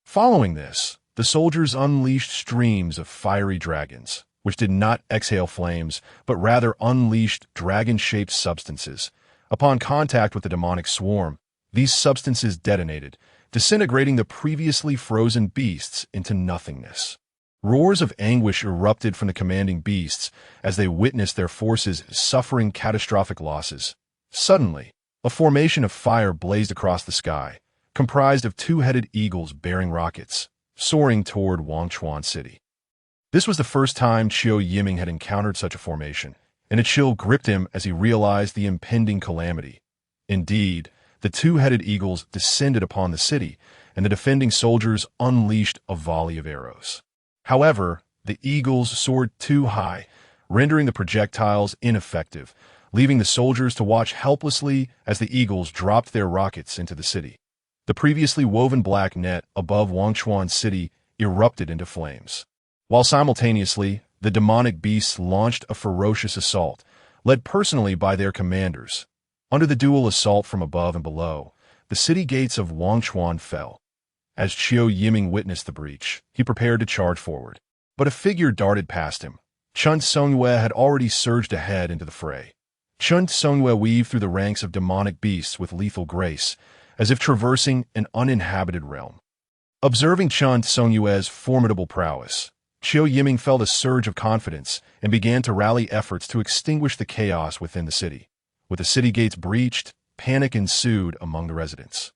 Following this, the soldiers unleashed streams of fiery dragons, which did not exhale flames, but rather unleashed dragon-shaped substances. Upon contact with the demonic swarm, these substances detonated, disintegrating the previously frozen beasts into nothingness. Roars of anguish erupted from the commanding beasts as they witnessed their forces suffering catastrophic losses. Suddenly, a formation of fire blazed across the sky, comprised of 2-headed eagles bearing rockets, soaring toward Wangchuan City. This was the first time Qiu Yiming had encountered such a formation, and a chill gripped him as he realized the impending calamity. Indeed, the 2-headed eagles descended upon the city, and the defending soldiers unleashed a volley of arrows. However, the eagles soared too high, rendering the projectiles ineffective, leaving the soldiers to watch helplessly as the eagles dropped their rockets into the city. The previously woven black net above Wangchuan City erupted into flames, while simultaneously, the demonic beasts launched a ferocious assault, led personally by their commanders. Under the dual assault from above and below, the city gates of Wangchuan fell. As Qiu Yiming witnessed the breach, he prepared to charge forward. But a figure darted past him. Chun Songyue had already surged ahead into the fray. Chun Songyue weaved through the ranks of demonic beasts with lethal grace, as if traversing an uninhabited realm. Observing Chun Songyue's formidable prowess, Qiu Yiming felt a surge of confidence and began to rally efforts to extinguish the chaos within the city. With the city gates breached, panic ensued among the residents,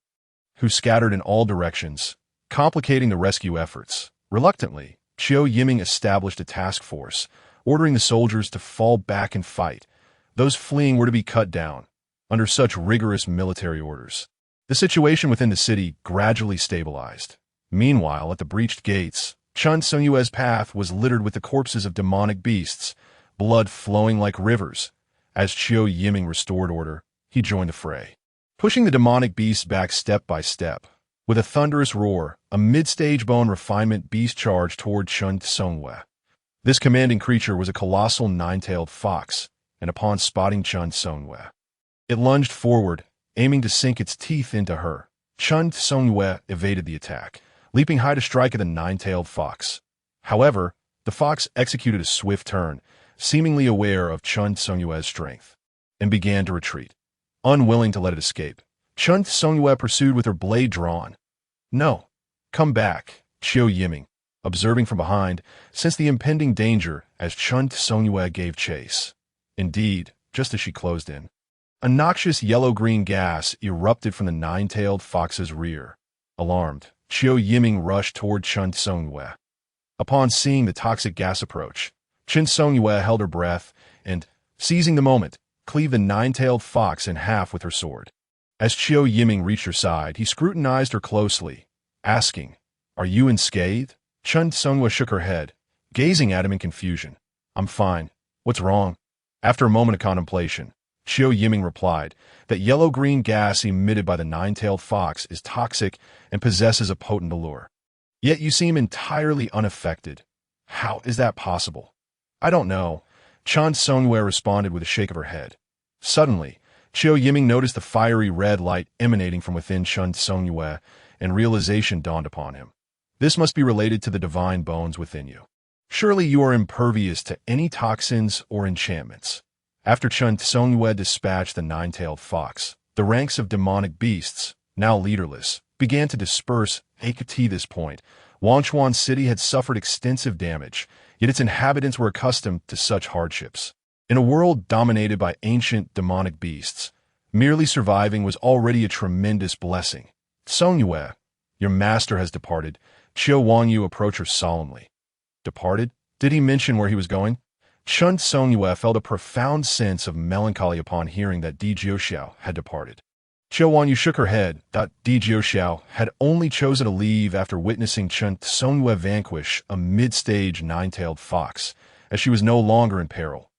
who scattered in all directions, complicating the rescue efforts. Reluctantly, Qiu Yiming established a task force, ordering the soldiers to fall back and fight. Those fleeing were to be cut down. Under such rigorous military orders, the situation within the city gradually stabilized. Meanwhile, at the breached gates, Chun Songyue's path was littered with the corpses of demonic beasts, blood flowing like rivers. As Qiu Yiming restored order, he joined the fray, pushing the demonic beasts back step by step. With a thunderous roar, a mid-stage bone refinement beast charged toward Chun Songyue. This commanding creature was a colossal 9-tailed fox, and upon spotting Chun Songyue, it lunged forward, aiming to sink its teeth into her. Chun Songyue evaded the attack, leaping high to strike at the nine-tailed fox. However, the fox executed a swift turn, seemingly aware of Chun Songyue's strength, and began to retreat. Unwilling to let it escape, Chun Songyue pursued with her blade drawn. "No, come back," Chiu Yiming, observing from behind, sensed the impending danger as Chun Songyue gave chase. Indeed, just as she closed in, a noxious yellow-green gas erupted from the nine-tailed fox's rear. Alarmed, Chiu Yiming rushed toward Chun Songyue. Upon seeing the toxic gas approach, Chun Songyue held her breath and, seizing the moment, cleaved the nine-tailed fox in half with her sword. As Chiu Yiming reached her side, he scrutinized her closely, asking, "Are you unscathed?" Chun Songyue shook her head, gazing at him in confusion. "I'm fine. What's wrong?" After a moment of contemplation, Chiu Yiming replied that yellow-green gas emitted by the nine-tailed fox is toxic and possesses a potent allure. "Yet you seem entirely unaffected. How is that possible?" "I don't know," Chun Songyue responded with a shake of her head. Suddenly, Chiu Yiming noticed the fiery red light emanating from within Chun Songyue, and realization dawned upon him. This must be related to the divine bones within you. Surely you are impervious to any toxins or enchantments. After Chun Songyue dispatched the nine-tailed fox, the ranks of demonic beasts, now leaderless, began to disperse. At this point, Wangchuan City had suffered extensive damage, yet its inhabitants were accustomed to such hardships. In a world dominated by ancient demonic beasts, merely surviving was already a tremendous blessing. "Songyue, your master has departed." Chiu Wangyu approached her solemnly. "Departed? Did he mention where he was going?" Chun Songyue felt a profound sense of melancholy upon hearing that Di Jiuxiao had departed. Chiu Wangyu shook her head, that Di Jiuxiao had only chosen to leave after witnessing Chun Songyue vanquish a mid-stage nine-tailed fox, as she was no longer in peril.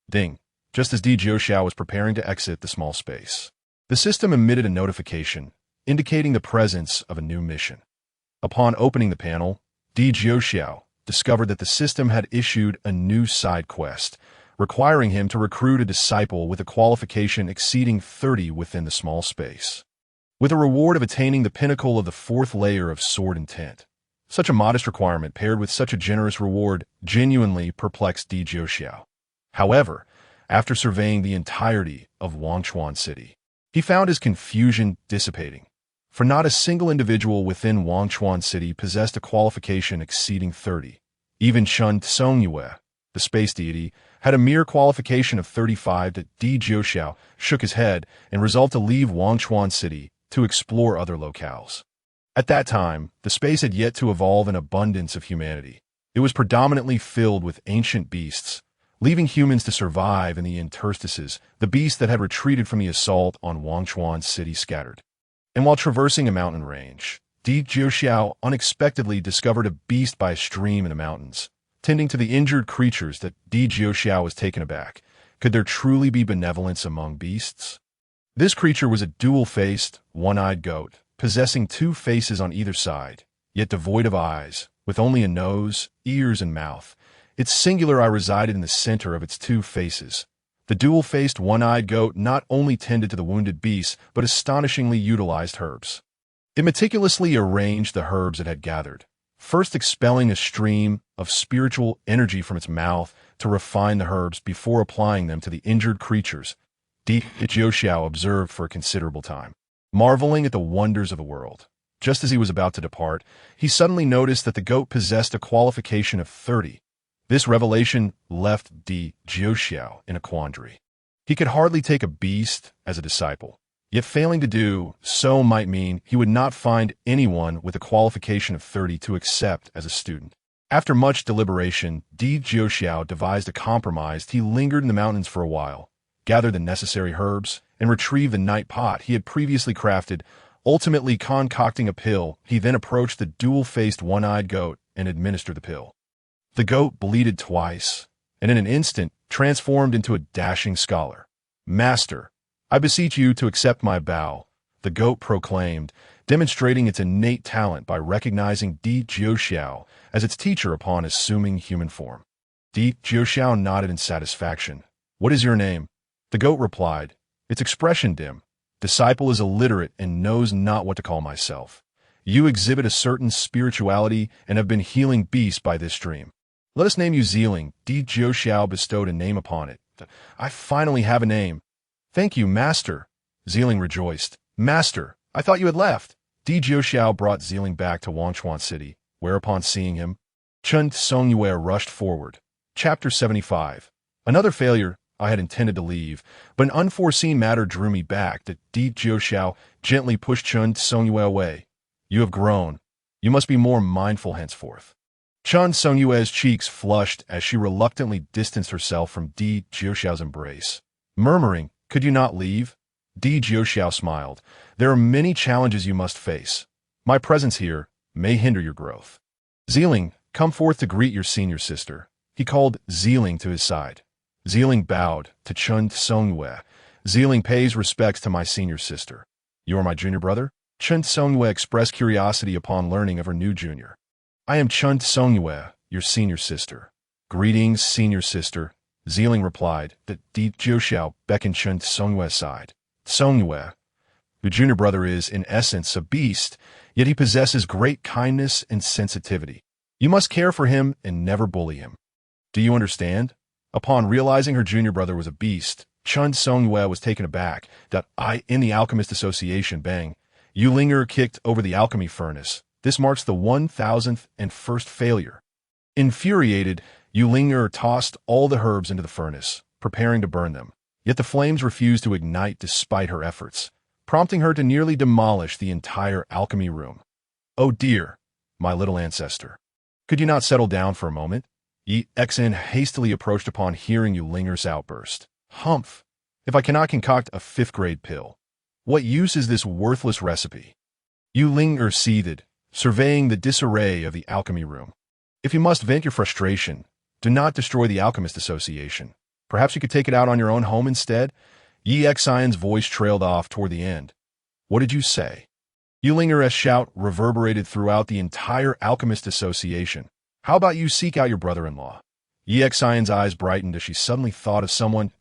Ding! Just as Di Jiuxiao was preparing to exit the small space, the system emitted a notification, indicating the presence of a new mission. Upon opening the panel, Di Jiuxiao discovered that the system had issued a new side quest, requiring him to recruit a disciple with a qualification exceeding 30 within the small space, with a reward of attaining the pinnacle of the 4th layer of sword intent. Such a modest requirement paired with such a generous reward genuinely perplexed Di Jiuxiao. However, after surveying the entirety of Wangchuan City, he found his confusion dissipating, for not a single individual within Wangchuan City possessed a qualification exceeding 30. Even Chun Songyue, the space deity, had a mere qualification of 35. Di Jiuxiao shook his head and resolved to leave Wangchuan City to explore other locales. At that time, the space had yet to evolve an abundance of humanity. It was predominantly filled with ancient beasts, leaving humans to survive in the interstices, the beasts that had retreated from the assault on Wangchuan City scattered. And while traversing a mountain range, Di Jiuxiao unexpectedly discovered a beast by a stream in the mountains. Tending to the injured creatures, that Di Jiuxiao was taken aback. Could there truly be benevolence among beasts? This creature was a dual-faced, one-eyed goat, possessing 2 faces on either side, yet devoid of eyes, with only a nose, ears, and mouth. Its singular eye resided in the center of its 2 faces. The dual-faced, one-eyed goat not only tended to the wounded beasts, but astonishingly utilized herbs. It meticulously arranged the herbs it had gathered, first expelling a stream of spiritual energy from its mouth to refine the herbs before applying them to the injured creatures. Di Jiuxiao observed for a considerable time, marveling at the wonders of the world. Just as he was about to depart, he suddenly noticed that the goat possessed a qualification of 30. This revelation left Di Jiuxiao in a quandary. He could hardly take a beast as a disciple, yet failing to do so might mean he would not find anyone with a qualification of 30 to accept as a student. After much deliberation, Di Jiuxiao devised a compromise. He lingered in the mountains for a while, gathered the necessary herbs, and retrieved the night pot he had previously crafted, ultimately concocting a pill. He then approached the dual-faced one-eyed goat and administered the pill. The goat bleated twice, and in an instant transformed into a dashing scholar. "Master, I beseech you to accept my bow," the goat proclaimed, demonstrating its innate talent by recognizing Di Jiuxiao as its teacher upon assuming human form. Di Jiuxiao nodded in satisfaction. "What is your name?" The goat replied, its expression dim, Disciple is illiterate and knows not what to call myself. You exhibit a certain spirituality and have been healing beasts by this dream. Let us name you Zealing. Di Jiuxiao bestowed a name upon it. I finally have a name. Thank you, Master. Zealing rejoiced. Master, I thought you had left. Di Jiuxiao brought Zealing back to Wangchuan City, whereupon seeing him, Chen Songyue rushed forward. Chapter 75. Another failure. I had intended to leave, but an unforeseen matter drew me back. That Di Jiuxiao gently pushed Chen Songyue away. You have grown. You must be more mindful henceforth. Chen Songyue's cheeks flushed as she reluctantly distanced herself from Di Jiuxiao's embrace. Murmuring, could you not leave? Di Jiuxiao smiled. There are many challenges you must face. My presence here may hinder your growth. Zealing, come forth to greet your senior sister. He called Zealing to his side. Zealing bowed to Chen Songyue. Zealing pays respects to my senior sister. You are my junior brother? Chen Songyue expressed curiosity upon learning of her new junior. I am Chen Songyue, your senior sister. Greetings, senior sister. Zealing replied. That Di Jiuxiao beckoned Chen Songyue's side. Songyue, your junior brother is, in essence, a beast, yet he possesses great kindness and sensitivity. You must care for him and never bully him. Do you understand? Upon realizing her junior brother was a beast, Chen Songyue was taken aback. In the Alchemist Association, bang, Yu Linger kicked over the alchemy furnace. This marks the 1001st failure. Infuriated, Yu Linger tossed all the herbs into the furnace, preparing to burn them. Yet the flames refused to ignite despite her efforts, prompting her to nearly demolish the entire alchemy room. Oh dear, my little ancestor. Could you not settle down for a moment? Yi Xen hastily approached upon hearing Yu Linger's outburst. Humph! If I cannot concoct a 5th-grade pill, what use is this worthless recipe? Yu Linger seethed, surveying the disarray of the alchemy room. If you must vent your frustration, do not destroy the Alchemist Association. Perhaps you could take it out on your own home instead? Yi Xen's voice trailed off toward the end. What did you say? Yu Linger's shout reverberated throughout the entire Alchemist Association. How about you seek out your brother-in-law? Yi Xen's eyes brightened as she suddenly thought of someone.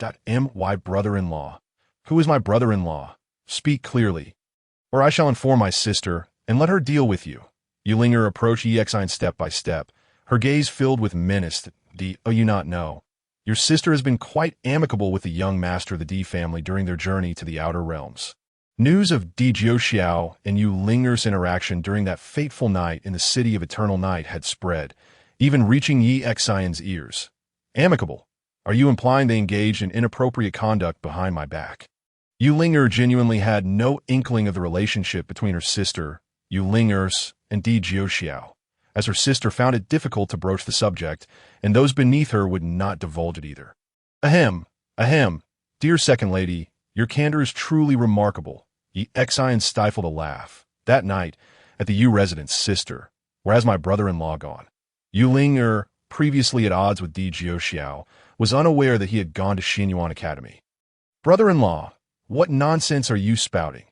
My brother-in-law. Who is my brother-in-law? Speak clearly, or I shall inform my sister and let her deal with you. Yu Linger approached Yi Xen step by step, her gaze filled with menace. You not know. Your sister has been quite amicable with the young master of the Di family during their journey to the outer realms. News of Di Jiuxiao and Yu Linger's interaction during that fateful night in the City of Eternal Night had spread, even reaching Yi Xen's ears. Amicable? Are you implying they engaged in inappropriate conduct behind my back? Yu Linger genuinely had no inkling of the relationship between her sister, Yu Linger's, and Di Jiuxiao, as her sister found it difficult to broach the subject, and those beneath her would not divulge it either. Ahem, dear second lady, your candor is truly remarkable. Yi Xen stifled a laugh. That night, at the Yu residence, sister, where has my brother-in-law gone? Yu Linger, previously at odds with Di Jiuxiao, was unaware that he had gone to Xinyuan Academy. Brother-in-law, what nonsense are you spouting?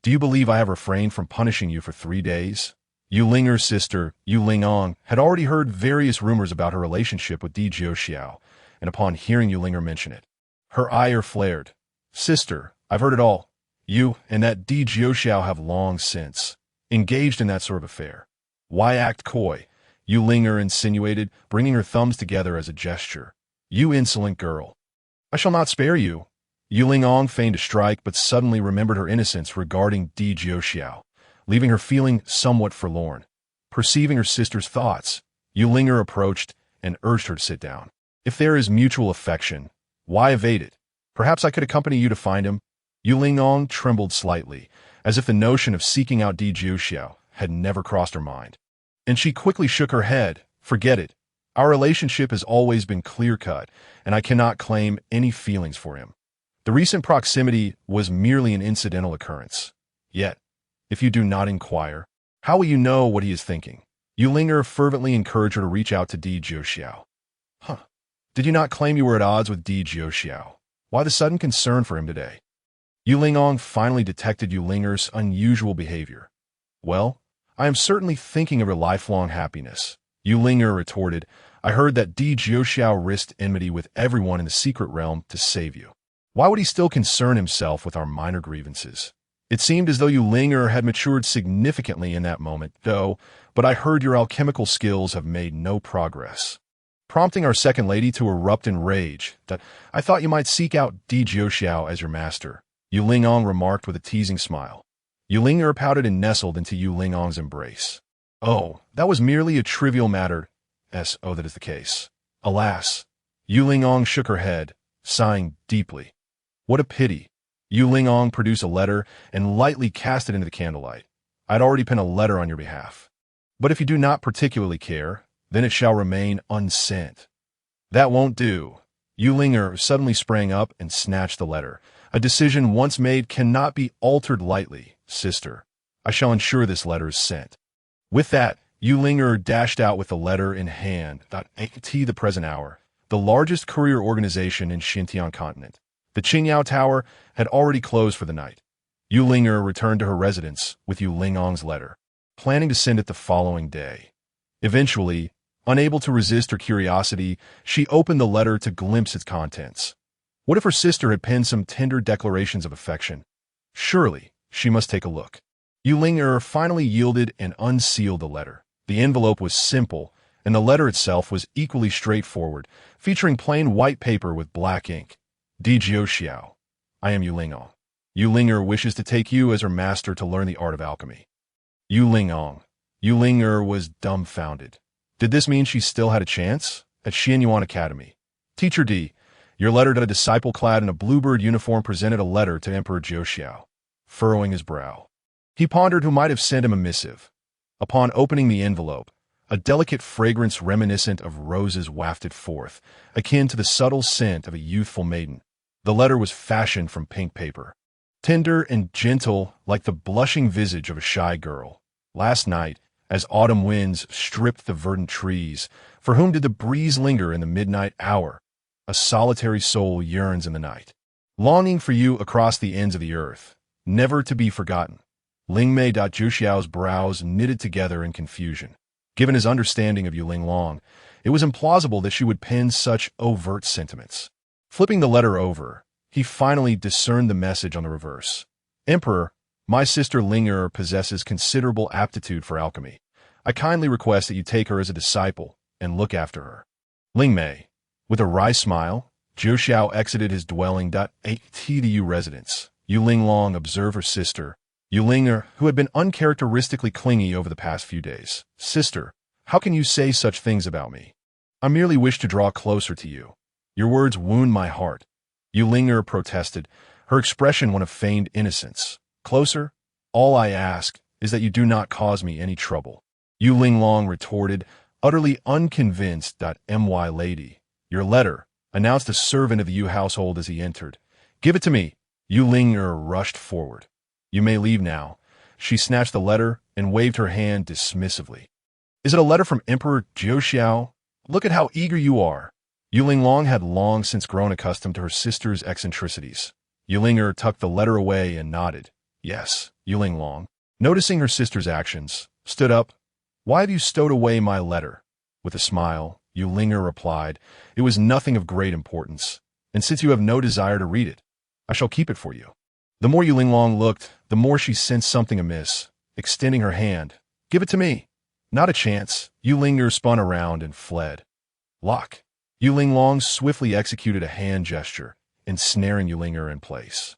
Do you believe I have refrained from punishing you for 3 days? Yu Linger's sister, Yu Lingong, had already heard various rumors about her relationship with Di Jiuxiao, and upon hearing Yu Linger mention it, her ire flared. Sister, I've heard it all. You and that Di Jiuxiao have long since engaged in that sort of affair. Why act coy? Yu Linger insinuated, bringing her thumbs together as a gesture. You insolent girl. I shall not spare you. Yu Lingong feigned to strike, but suddenly remembered her innocence regarding Di Jiuxiao, leaving her feeling somewhat forlorn. Perceiving her sister's thoughts, Yu Linger approached and urged her to sit down. If there is mutual affection, why evade it? Perhaps I could accompany you to find him. Yu Lingong trembled slightly, as if the notion of seeking out Di Jiuxiao had never crossed her mind. And she quickly shook her head. Forget it. Our relationship has always been clear-cut, and I cannot claim any feelings for him. The recent proximity was merely an incidental occurrence. Yet, if you do not inquire, how will you know what he is thinking? Yu Linger fervently encouraged her to reach out to Di Jiuxiao. Did you not claim you were at odds with Di Jiuxiao? Why the sudden concern for him today? Yu Lingong finally detected Yu Linger's unusual behavior. Well, I am certainly thinking of your lifelong happiness. Yu Linger retorted. I heard that Di Jiuxiao risked enmity with everyone in the secret realm to save you. Why would he still concern himself with our minor grievances? It seemed as though Yu Linger had matured significantly in that moment, though, but I heard your alchemical skills have made no progress. Prompting our second lady to erupt in rage, that I thought you might seek out Di Jiuxiao as your master, Yu Lingong remarked with a teasing smile. Yu Linger pouted and nestled into Yu Lingong's embrace. Oh, that was merely a trivial matter. Oh, that is the case. Alas. Yu Lingong shook her head, sighing deeply. What a pity. Yu Lingong produced a letter and lightly cast it into the candlelight. I'd already penned a letter on your behalf. But if you do not particularly care, then it shall remain unsent. That won't do. Yu Linger suddenly sprang up and snatched the letter. A decision once made cannot be altered lightly, sister. I shall ensure this letter is sent. With that, Yu Linger dashed out with the letter in hand. At the present hour, the largest courier organization in Xinjiang continent, the Qingyao Tower, had already closed for the night. Yu Linger returned to her residence with Yu Lingong's letter, planning to send it the following day. Eventually, unable to resist her curiosity, she opened the letter to glimpse its contents. What if her sister had penned some tender declarations of affection? Surely, she must take a look. Yu Linger finally yielded and unsealed the letter. The envelope was simple, and the letter itself was equally straightforward, featuring plain white paper with black ink. Di Jiuxiao. I am Yu Lingong. Yu Linger wishes to take you as her master to learn the art of alchemy. Yu Lingong. Yu Linger was dumbfounded. Did this mean she still had a chance? At Xianyuan Academy. Teacher D, your letter to a disciple clad in a bluebird uniform presented a letter to Emperor Jiuxiao. Furrowing his brow, he pondered who might have sent him a missive. Upon opening the envelope, a delicate fragrance reminiscent of roses wafted forth, akin to the subtle scent of a youthful maiden. The letter was fashioned from pink paper, tender and gentle like the blushing visage of a shy girl. Last night, as autumn winds stripped the verdant trees, for whom did the breeze linger in the midnight hour? A solitary soul yearns in the night, longing for you across the ends of the earth, never to be forgotten. Lingmei Jiuxiao's brows knitted together in confusion. Given his understanding of Yu Linglong, it was implausible that she would pen such overt sentiments. Flipping the letter over, he finally discerned the message on the reverse. Emperor, my sister Linger possesses considerable aptitude for alchemy. I kindly request that you take her as a disciple and look after her. Lingmei. With a wry smile, Jiuxiao exited his dwelling. TDU residence. Yu Linglong observed her sister, Yu Linger, who had been uncharacteristically clingy over the past few days. Sister, how can you say such things about me? I merely wish to draw closer to you. Your words wound my heart. Yu Linger protested, her expression one of feigned innocence. Closer? All I ask is that you do not cause me any trouble. Yu Linglong retorted, utterly unconvinced. My lady, your letter, announced a servant of the Yu household as he entered. Give it to me. Yu Linger rushed forward. You may leave now. She snatched the letter and waved her hand dismissively. Is it a letter from Emperor Jiuxiao? Look at how eager you are. Yu Linglong had long since grown accustomed to her sister's eccentricities. Yu Linger tucked the letter away and nodded. Yes, Yu Linglong, noticing her sister's actions, stood up. Why have you stowed away my letter? With a smile, Yu Linger replied, it was nothing of great importance, and since you have no desire to read it, I shall keep it for you. The more Yu Linglong looked, the more she sensed something amiss, extending her hand. Give it to me. Not a chance. Yu Linger spun around and fled. Lock. Yu Linglong swiftly executed a hand gesture, ensnaring Yu Linger in place.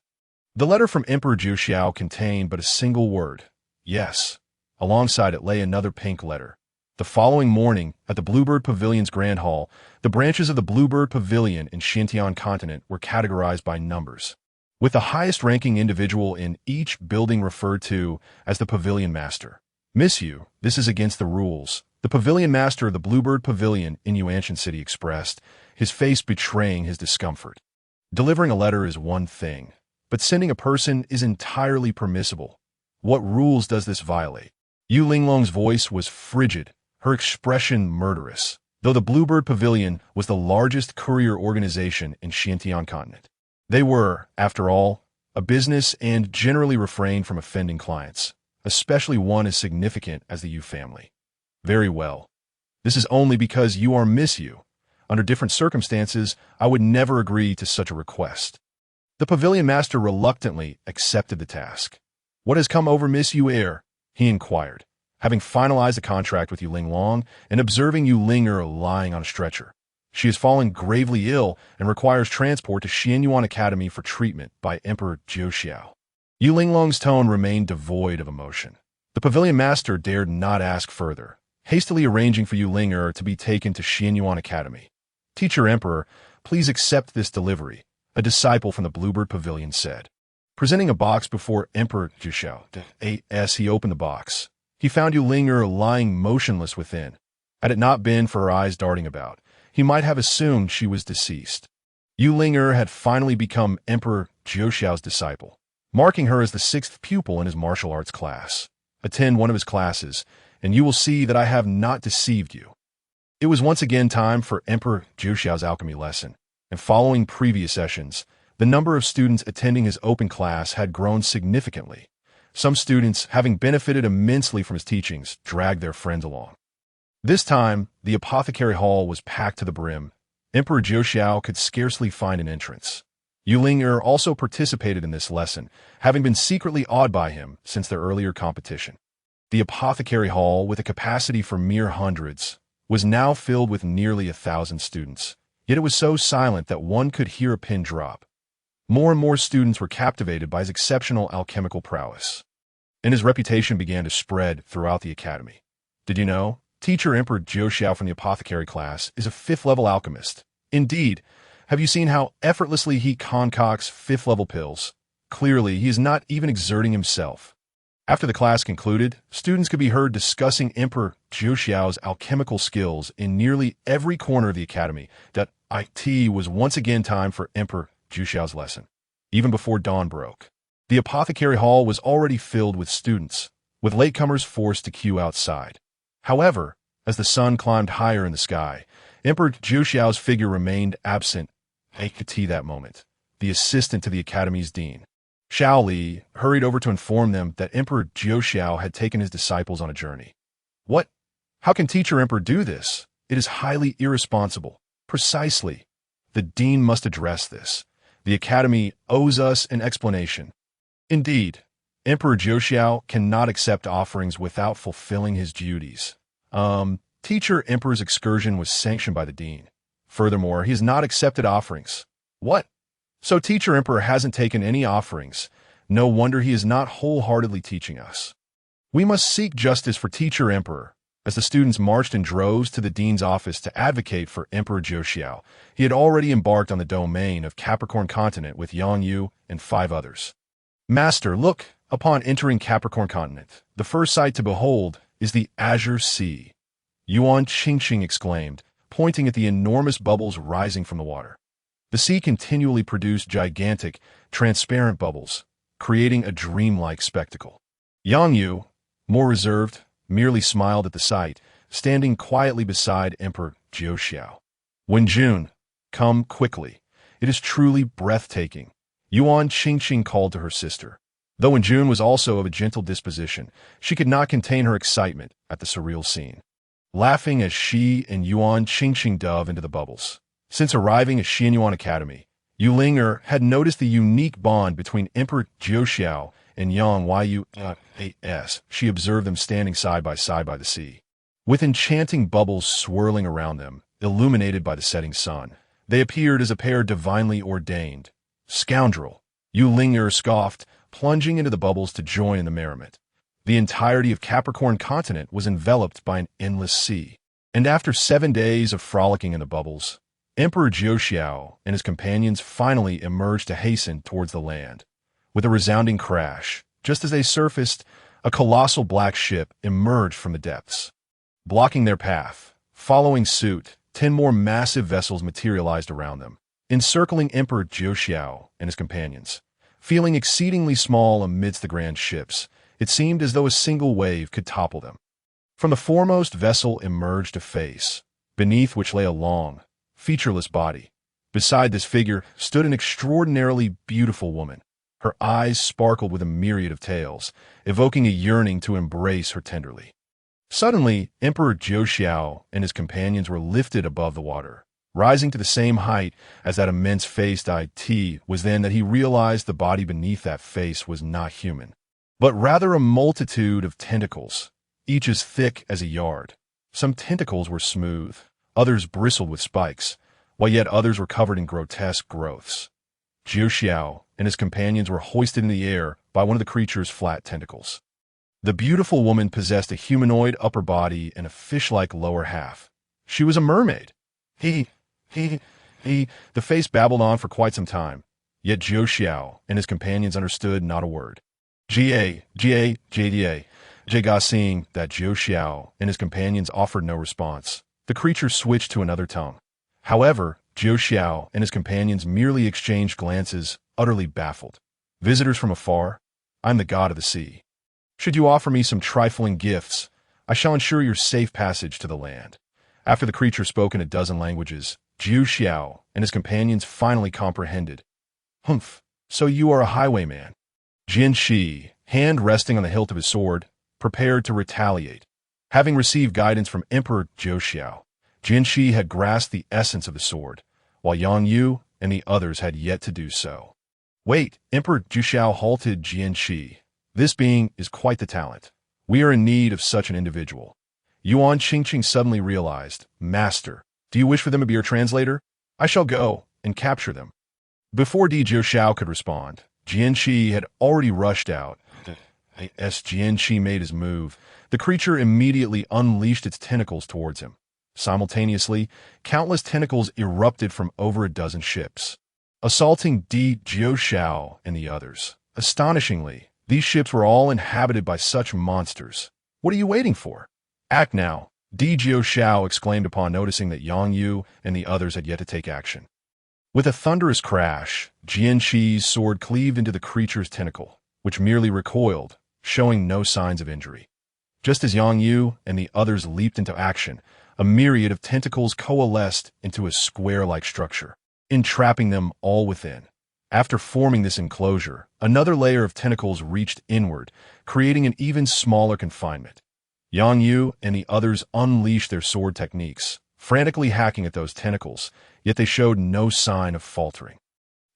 The letter from Emperor Jiuxiao contained but a single word, yes. Alongside it lay another pink letter. The following morning, at the Bluebird Pavilion's Grand Hall, the branches of the Bluebird Pavilion in Xinjiang continent were categorized by numbers, with the highest-ranking individual in each building referred to as the Pavilion Master. Miss Yu, this is against the rules, the Pavilion Master of the Bluebird Pavilion in Yuanshan City expressed, his face betraying his discomfort. Delivering a letter is one thing, but sending a person is entirely permissible. What rules does this violate? Yu Linglong's voice was frigid, her expression murderous, though the Bluebird Pavilion was the largest courier organization in Xinjiang continent. They were, after all, a business and generally refrained from offending clients, especially one as significant as the Yu family. Very well. This is only because you are Miss Yu. Under different circumstances, I would never agree to such a request. The pavilion master reluctantly accepted the task. "What has come over Miss Yu Er?" he inquired, having finalized the contract with Yu Linglong and observing Yu Ling lying on a stretcher. "She has fallen gravely ill and requires transport to Xianyuan Academy for treatment by Emperor Jiuxiao." Yu Linglong's tone remained devoid of emotion. The pavilion master dared not ask further, hastily arranging for Yu Ling to be taken to Xianyuan Academy. "Teacher Emperor, please accept this delivery," a disciple from the Bluebird Pavilion said. Presenting a box before Emperor Jiuxiao, as he opened the box, he found Yu Ling lying motionless within. Had it not been for her eyes darting about, he might have assumed she was deceased. Yu Ling had finally become Emperor Jiuxiao's disciple, marking her as the 6th pupil in his martial arts class. Attend one of his classes, and you will see that I have not deceived you. It was once again time for Emperor Jiuxiao's alchemy lesson, and following previous sessions, the number of students attending his open class had grown significantly. Some students, having benefited immensely from his teachings, dragged their friends along. This time, the apothecary hall was packed to the brim. Emperor Jiuxiao could scarcely find an entrance. Yu Ling also participated in this lesson, having been secretly awed by him since their earlier competition. The apothecary hall, with a capacity for mere hundreds, was now filled with nearly 1,000 students, yet it was so silent that one could hear a pin drop. More and more students were captivated by his exceptional alchemical prowess, and his reputation began to spread throughout the academy. Did you know? Teacher Emperor Jiuxiao from the apothecary class is a 5th-level alchemist. Indeed, have you seen how effortlessly he concocts 5th-level pills? Clearly, he is not even exerting himself. After the class concluded, students could be heard discussing Emperor Jiuxiao's alchemical skills in nearly every corner of the academy. It was once again time for Emperor Jiuxiao's lesson. Even before dawn broke, the apothecary hall was already filled with students, with latecomers forced to queue outside. However, as the sun climbed higher in the sky, Emperor Jiuxiao's figure remained absent. That moment, the assistant to the academy's dean, Xiao Li, hurried over to inform them that Emperor Jiuxiao had taken his disciples on a journey. "What? How can Teacher Emperor do this? It is highly irresponsible." "Precisely. The dean must address this. The academy owes us an explanation." Indeed, Emperor Jiuxiao cannot accept offerings without fulfilling his duties. Teacher Emperor's excursion was sanctioned by the dean. Furthermore, he has not accepted offerings. What? So Teacher Emperor hasn't taken any offerings. No wonder he is not wholeheartedly teaching us. We must seek justice for Teacher Emperor. As the students marched in droves to the dean's office to advocate for Emperor Jiuxiao, he had already embarked on the domain of Capricorn Continent with Yang Yu and 5 others. "Master, look, upon entering Capricorn Continent, the first sight to behold is the Azure Sea," Yuan Qingqing exclaimed, pointing at the enormous bubbles rising from the water. The sea continually produced gigantic, transparent bubbles, creating a dreamlike spectacle. Yang Yu, more reserved, merely smiled at the sight, standing quietly beside Emperor Jiuxiao. "Wenjun, come quickly. It is truly breathtaking," Yuan Qingqing called to her sister. Though Wenjun was also of a gentle disposition, she could not contain her excitement at the surreal scene, laughing as she and Yuan Qingqing dove into the bubbles. Since arriving at Xianyuan Academy, Yu Ling had noticed the unique bond between Emperor Jiuxiao and Yang Yus. She observed them standing side by the sea, with enchanting bubbles swirling around them, illuminated by the setting sun. They appeared as a pair divinely ordained. "Scoundrel!" Yu Ling scoffed, plunging into the bubbles to join in the merriment. The entirety of Capricorn Continent was enveloped by an endless sea, and after 7 days of frolicking in the bubbles, Emperor Jiuxiao and his companions finally emerged to hasten towards the land. With a resounding crash, just as they surfaced, a colossal black ship emerged from the depths. Blocking their path, following suit, 10 more massive vessels materialized around them, encircling Emperor Jiuxiao and his companions. Feeling exceedingly small amidst the grand ships, it seemed as though a single wave could topple them. From the foremost vessel emerged a face, beneath which lay a long, featureless body. Beside this figure stood an extraordinarily beautiful woman. Her eyes sparkled with a myriad of tails, evoking a yearning to embrace her tenderly. Suddenly, Emperor Jiuxiao and his companions were lifted above the water. Rising to the same height as that immense face, it was then that he realized the body beneath that face was not human, but rather a multitude of tentacles, each as thick as a yard. Some tentacles were smooth, others bristled with spikes, while yet others were covered in grotesque growths. Jiu Xiao and his companions were hoisted in the air by one of the creature's flat tentacles. The beautiful woman possessed a humanoid upper body and a fish-like lower half. She was a mermaid. The face babbled on for quite some time, yet Jiu Xiao and his companions understood not a word. Jia, seeing that Jiu Xiao and his companions offered no response, the creature switched to another tongue. However, Jiu Xiao and his companions merely exchanged glances, utterly baffled. Visitors from afar, I'm the god of the sea. Should you offer me some trifling gifts, I shall ensure your safe passage to the land. After the creature spoke in a dozen languages, Jiu Xiao and his companions finally comprehended. Humph, so you are a highwayman. Jian Shi, hand resting on the hilt of his sword, prepared to retaliate. Having received guidance from Emperor Jiu Xiao, Jian Shi had grasped the essence of the sword, while Yang Yu and the others had yet to do so. Wait, Emperor Jiu Xiao halted Jian Shi. This being is quite the talent. We are in need of such an individual. Yuan Qingqing suddenly realized, Master, do you wish for them to be your translator? I shall go and capture them. Before Di Jiu Xiao could respond, Jian Shi had already rushed out. As Jian Shi made his move, the creature immediately unleashed its tentacles towards him. Simultaneously, countless tentacles erupted from over a dozen ships, assaulting Di Jiu Xiao and the others. Astonishingly, these ships were all inhabited by such monsters. What are you waiting for? Act now, Di Jiu Xiao exclaimed upon noticing that Yang Yu and the others had yet to take action. With a thunderous crash, Jian Shi's sword cleaved into the creature's tentacle, which merely recoiled, showing no signs of injury. Just as Yang Yu and the others leaped into action, a myriad of tentacles coalesced into a square-like structure, entrapping them all within. After forming this enclosure, another layer of tentacles reached inward, creating an even smaller confinement. Yang Yu and the others unleashed their sword techniques, frantically hacking at those tentacles, yet they showed no sign of faltering.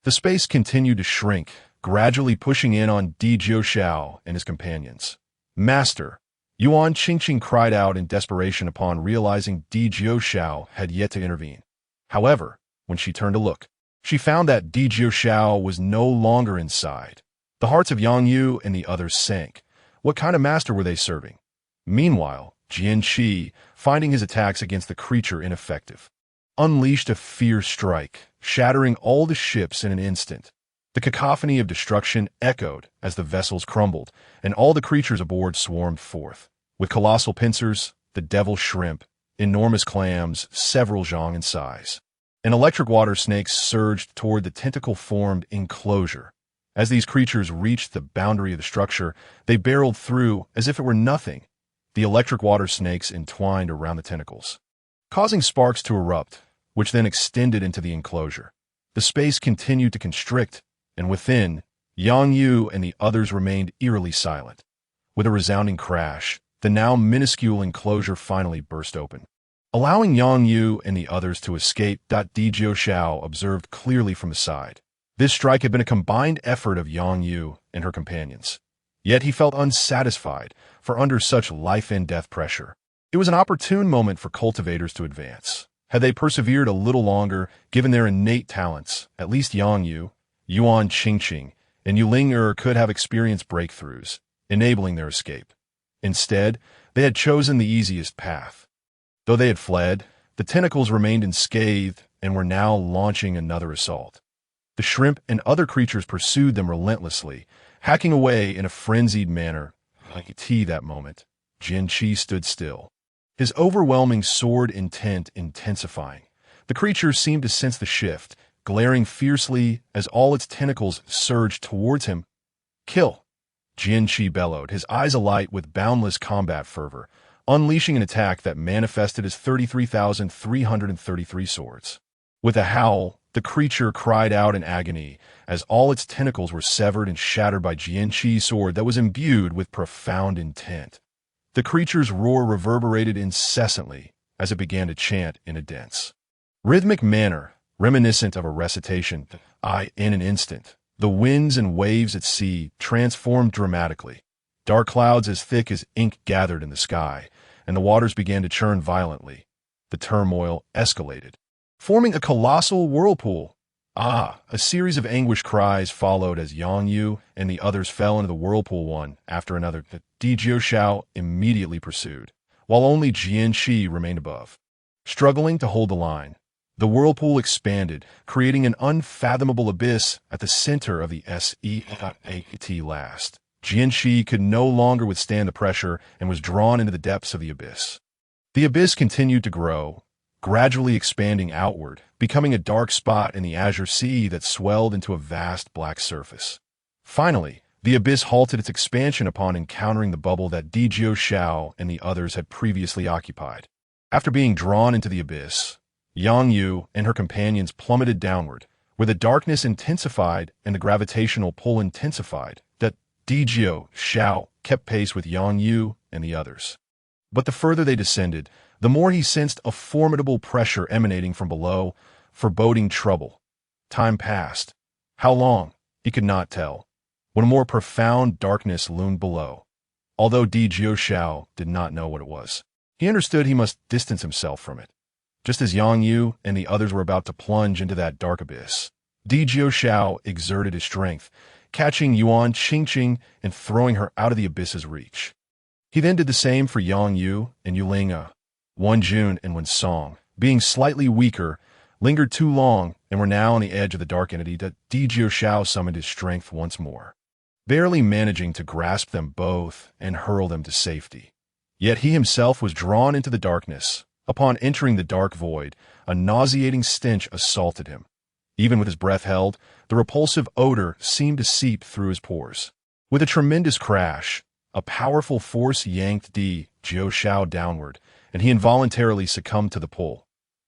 The space continued to shrink, gradually pushing in on Di Jiu Xiao and his companions. Master, Yuan Qingqing cried out in desperation upon realizing Di Jiu Xiao had yet to intervene. However, when she turned to look, she found that Di Jiu Xiao was no longer inside. The hearts of Yang Yu and the others sank. What kind of master were they serving? Meanwhile, Jian Shi, finding his attacks against the creature ineffective, unleashed a fierce strike, shattering all the ships in an instant. The cacophony of destruction echoed as the vessels crumbled, and all the creatures aboard swarmed forth. With colossal pincers, the devil shrimp, enormous clams, several zhang in size, and electric water snakes surged toward the tentacle-formed enclosure. As these creatures reached the boundary of the structure, they barreled through as if it were nothing. The electric water snakes entwined around the tentacles, causing sparks to erupt, which then extended into the enclosure. The space continued to constrict, and within, Yang Yu and the others remained eerily silent. With a resounding crash, the now minuscule enclosure finally burst open, allowing Yang Yu and the others to escape. Di Jiu Xiao observed clearly from the side. This strike had been a combined effort of Yang Yu and her companions. Yet he felt unsatisfied, for under such life-and-death pressure, it was an opportune moment for cultivators to advance. Had they persevered a little longer, given their innate talents, at least Yang Yu, Yuan Qingqing, and Yuling could have experienced breakthroughs, enabling their escape. Instead, they had chosen the easiest path. Though they had fled, the tentacles remained unscathed and were now launching another assault. The shrimp and other creatures pursued them relentlessly, hacking away in a frenzied manner. That moment, Jian Shi stood still, his overwhelming sword intent intensifying. The creature seemed to sense the shift, glaring fiercely as all its tentacles surged towards him. Kill! Jian Shi bellowed, his eyes alight with boundless combat fervor, unleashing an attack that manifested as 33,333 swords. With a howl, the creature cried out in agony as all its tentacles were severed and shattered by Jian Shi's sword that was imbued with profound intent. The creature's roar reverberated incessantly as it began to chant in a dense, Rhythmic manner, reminiscent of a recitation. In an instant, the winds and waves at sea transformed dramatically. Dark clouds as thick as ink gathered in the sky, and the waters began to churn violently. The turmoil escalated, forming a colossal whirlpool. A series of anguished cries followed as Yang Yu and the others fell into the whirlpool one after another. Di Jiuxiao immediately pursued, while only Jian Shi remained above. Struggling to hold the line, the whirlpool expanded, creating an unfathomable abyss at the center of the SEAT last. Jian Shi could no longer withstand the pressure and was drawn into the depths of the abyss. The abyss continued to grow, gradually expanding outward, becoming a dark spot in the azure sea that swelled into a vast black surface. Finally, the abyss halted its expansion upon encountering the bubble that Di Jiuxiao and the others had previously occupied. After being drawn into the abyss, Yang Yu and her companions plummeted downward, where the darkness intensified and the gravitational pull intensified. That Di Jiuxiao kept pace with Yang Yu and the others. But the further they descended, the more he sensed a formidable pressure emanating from below, foreboding trouble. Time passed. How long? He could not tell, when a more profound darkness loomed below. Although Di Jiuxiao did not know what it was, he understood he must distance himself from it. Just as Yang Yu and the others were about to plunge into that dark abyss, Di Jiuxiao exerted his strength, catching Yuan Qingqing and throwing her out of the abyss's reach. He then did the same for Yang Yu and Yulinga. Wen Jun and Wen Song, being slightly weaker, lingered too long and were now on the edge of the dark entity that Di Jiuxiao summoned his strength once more, barely managing to grasp them both and hurl them to safety. Yet he himself was drawn into the darkness. Upon entering the dark void, a nauseating stench assaulted him. Even with his breath held, the repulsive odor seemed to seep through his pores. With a tremendous crash, a powerful force yanked Di Jiuxiao downward, and he involuntarily succumbed to the pull.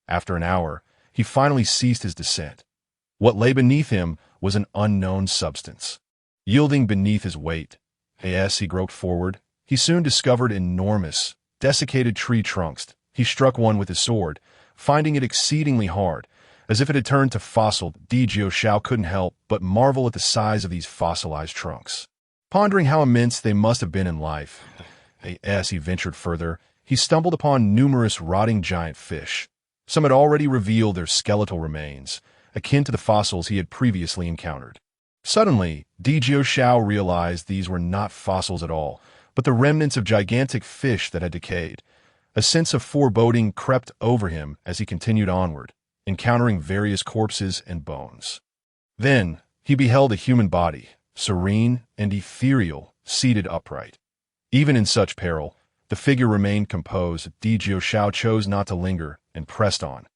After an hour, he finally ceased his descent. What lay beneath him was an unknown substance. Yielding beneath his weight, as he groped forward, he soon discovered enormous, desiccated tree trunks. He struck one with his sword, finding it exceedingly hard. As if it had turned to fossil, Di Jiuxiao couldn't help but marvel at the size of these fossilized trunks. Pondering how immense they must have been in life, as he ventured further, he stumbled upon numerous rotting giant fish. Some had already revealed their skeletal remains, akin to the fossils he had previously encountered. Suddenly, Di Jiuxiao realized these were not fossils at all, but the remnants of gigantic fish that had decayed. A sense of foreboding crept over him as he continued onward, encountering various corpses and bones. Then, he beheld a human body, serene and ethereal, seated upright. Even in such peril, the figure remained composed. Di Jiuxiao chose not to linger and pressed on.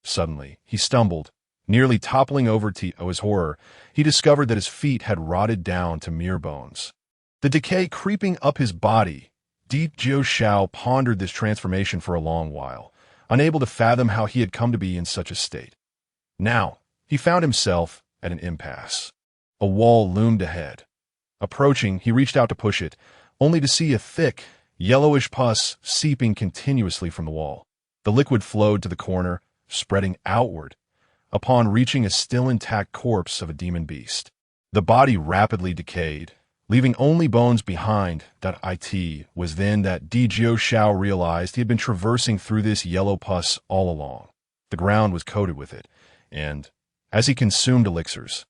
Suddenly, he stumbled, nearly toppling over. To his horror, he discovered that his feet had rotted down to mere bones. The decay creeping up his body, Di Jiuxiao pondered this transformation for a long while, unable to fathom how he had come to be in such a state. Now, he found himself at an impasse. A wall loomed ahead. Approaching, he reached out to push it, only to see a thick, yellowish pus seeping continuously from the wall. The liquid flowed to the corner, spreading outward, upon reaching a still intact corpse of a demon beast. The body rapidly decayed, leaving only bones behind. It was then that Di Jiuxiao realized he had been traversing through this yellow pus all along. The ground was coated with it, and, as he consumed elixirs,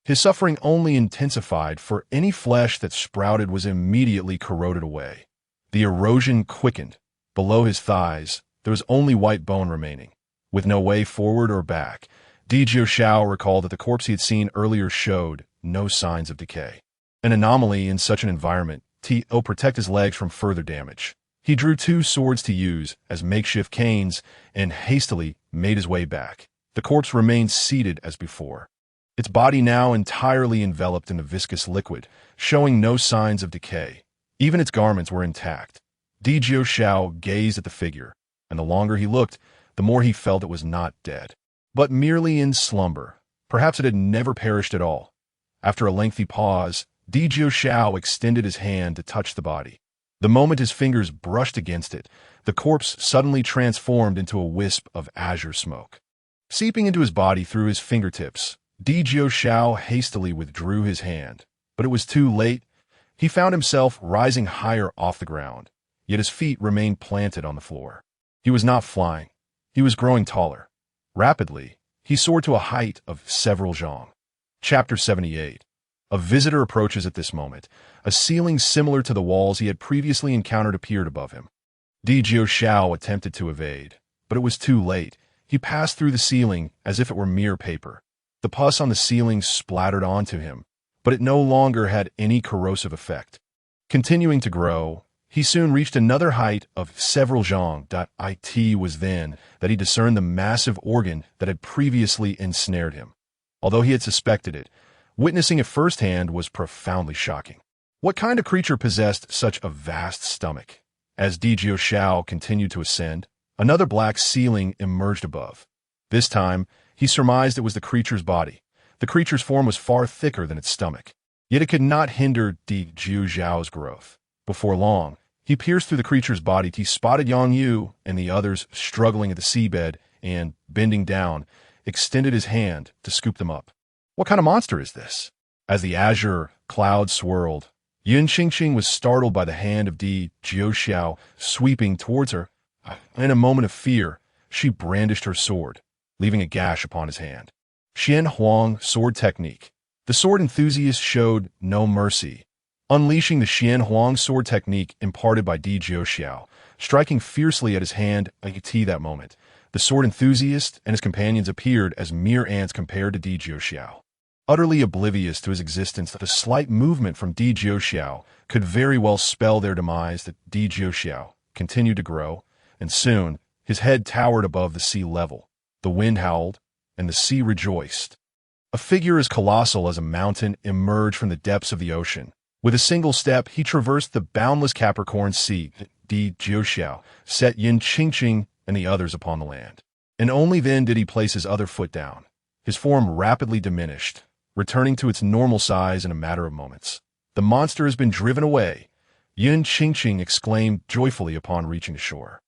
his suffering only intensified, for any flesh that sprouted was immediately corroded away. The erosion quickened. Below his thighs, there was only white bone remaining. With no way forward or back, Di Jiuxiao recalled that the corpse he had seen earlier showed no signs of decay. An anomaly in such an environment, to protect his legs from further damage. He drew 2 swords to use as makeshift canes and hastily made his way back. The corpse remained seated as before, its body now entirely enveloped in the viscous liquid, showing no signs of decay. Even its garments were intact. Di Jiuxiao gazed at the figure, and the longer he looked, the more he felt it was not dead, but merely in slumber. Perhaps it had never perished at all. After a lengthy pause, Di Jiuxiao extended his hand to touch the body. The moment his fingers brushed against it, the corpse suddenly transformed into a wisp of azure smoke. Seeping into his body through his fingertips, Di Xiao hastily withdrew his hand. But it was too late. He found himself rising higher off the ground, yet his feet remained planted on the floor. He was not flying. He was growing taller. Rapidly, he soared to a height of several zhang. Chapter 78. A visitor approaches at this moment. A ceiling similar to the walls he had previously encountered appeared above him. Di Xiao attempted to evade, but it was too late. He passed through the ceiling as if it were mere paper. The pus on the ceiling splattered onto him, but it no longer had any corrosive effect. Continuing to grow, he soon reached another height of several zhang. It was then that he discerned the massive organ that had previously ensnared him. Although he had suspected it, witnessing it firsthand was profoundly shocking. What kind of creature possessed such a vast stomach? As Di Xiao continued to ascend, another black ceiling emerged above. This time, he surmised it was the creature's body. The creature's form was far thicker than its stomach. Yet it could not hinder Di Xiao's growth. Before long, he pierced through the creature's body. He spotted Yang Yu and the others struggling at the seabed and, bending down, extended his hand to scoop them up. What kind of monster is this? As the azure cloud swirled, Yun Qingqing was startled by the hand of Di Xiao sweeping towards her. In a moment of fear, she brandished her sword, leaving a gash upon his hand. Xian Huang sword technique. The sword enthusiast showed no mercy, unleashing the Xian Huang sword technique imparted by Di Xiao, striking fiercely at his hand. That moment, the sword enthusiast and his companions appeared as mere ants compared to Di Xiao. Utterly oblivious to his existence, the slight movement from Di Xiao could very well spell their demise. That Di Xiao continued to grow, and soon his head towered above the sea level. The wind howled, and the sea rejoiced. A figure as colossal as a mountain emerged from the depths of the ocean. With a single step, he traversed the boundless Capricorn Sea. Di Xiao set Yun Qingqing and the others upon the land. And only then did he place his other foot down. His form rapidly diminished, returning to its normal size in a matter of moments. The monster has been driven away, Yun Qingqing exclaimed joyfully upon reaching the shore.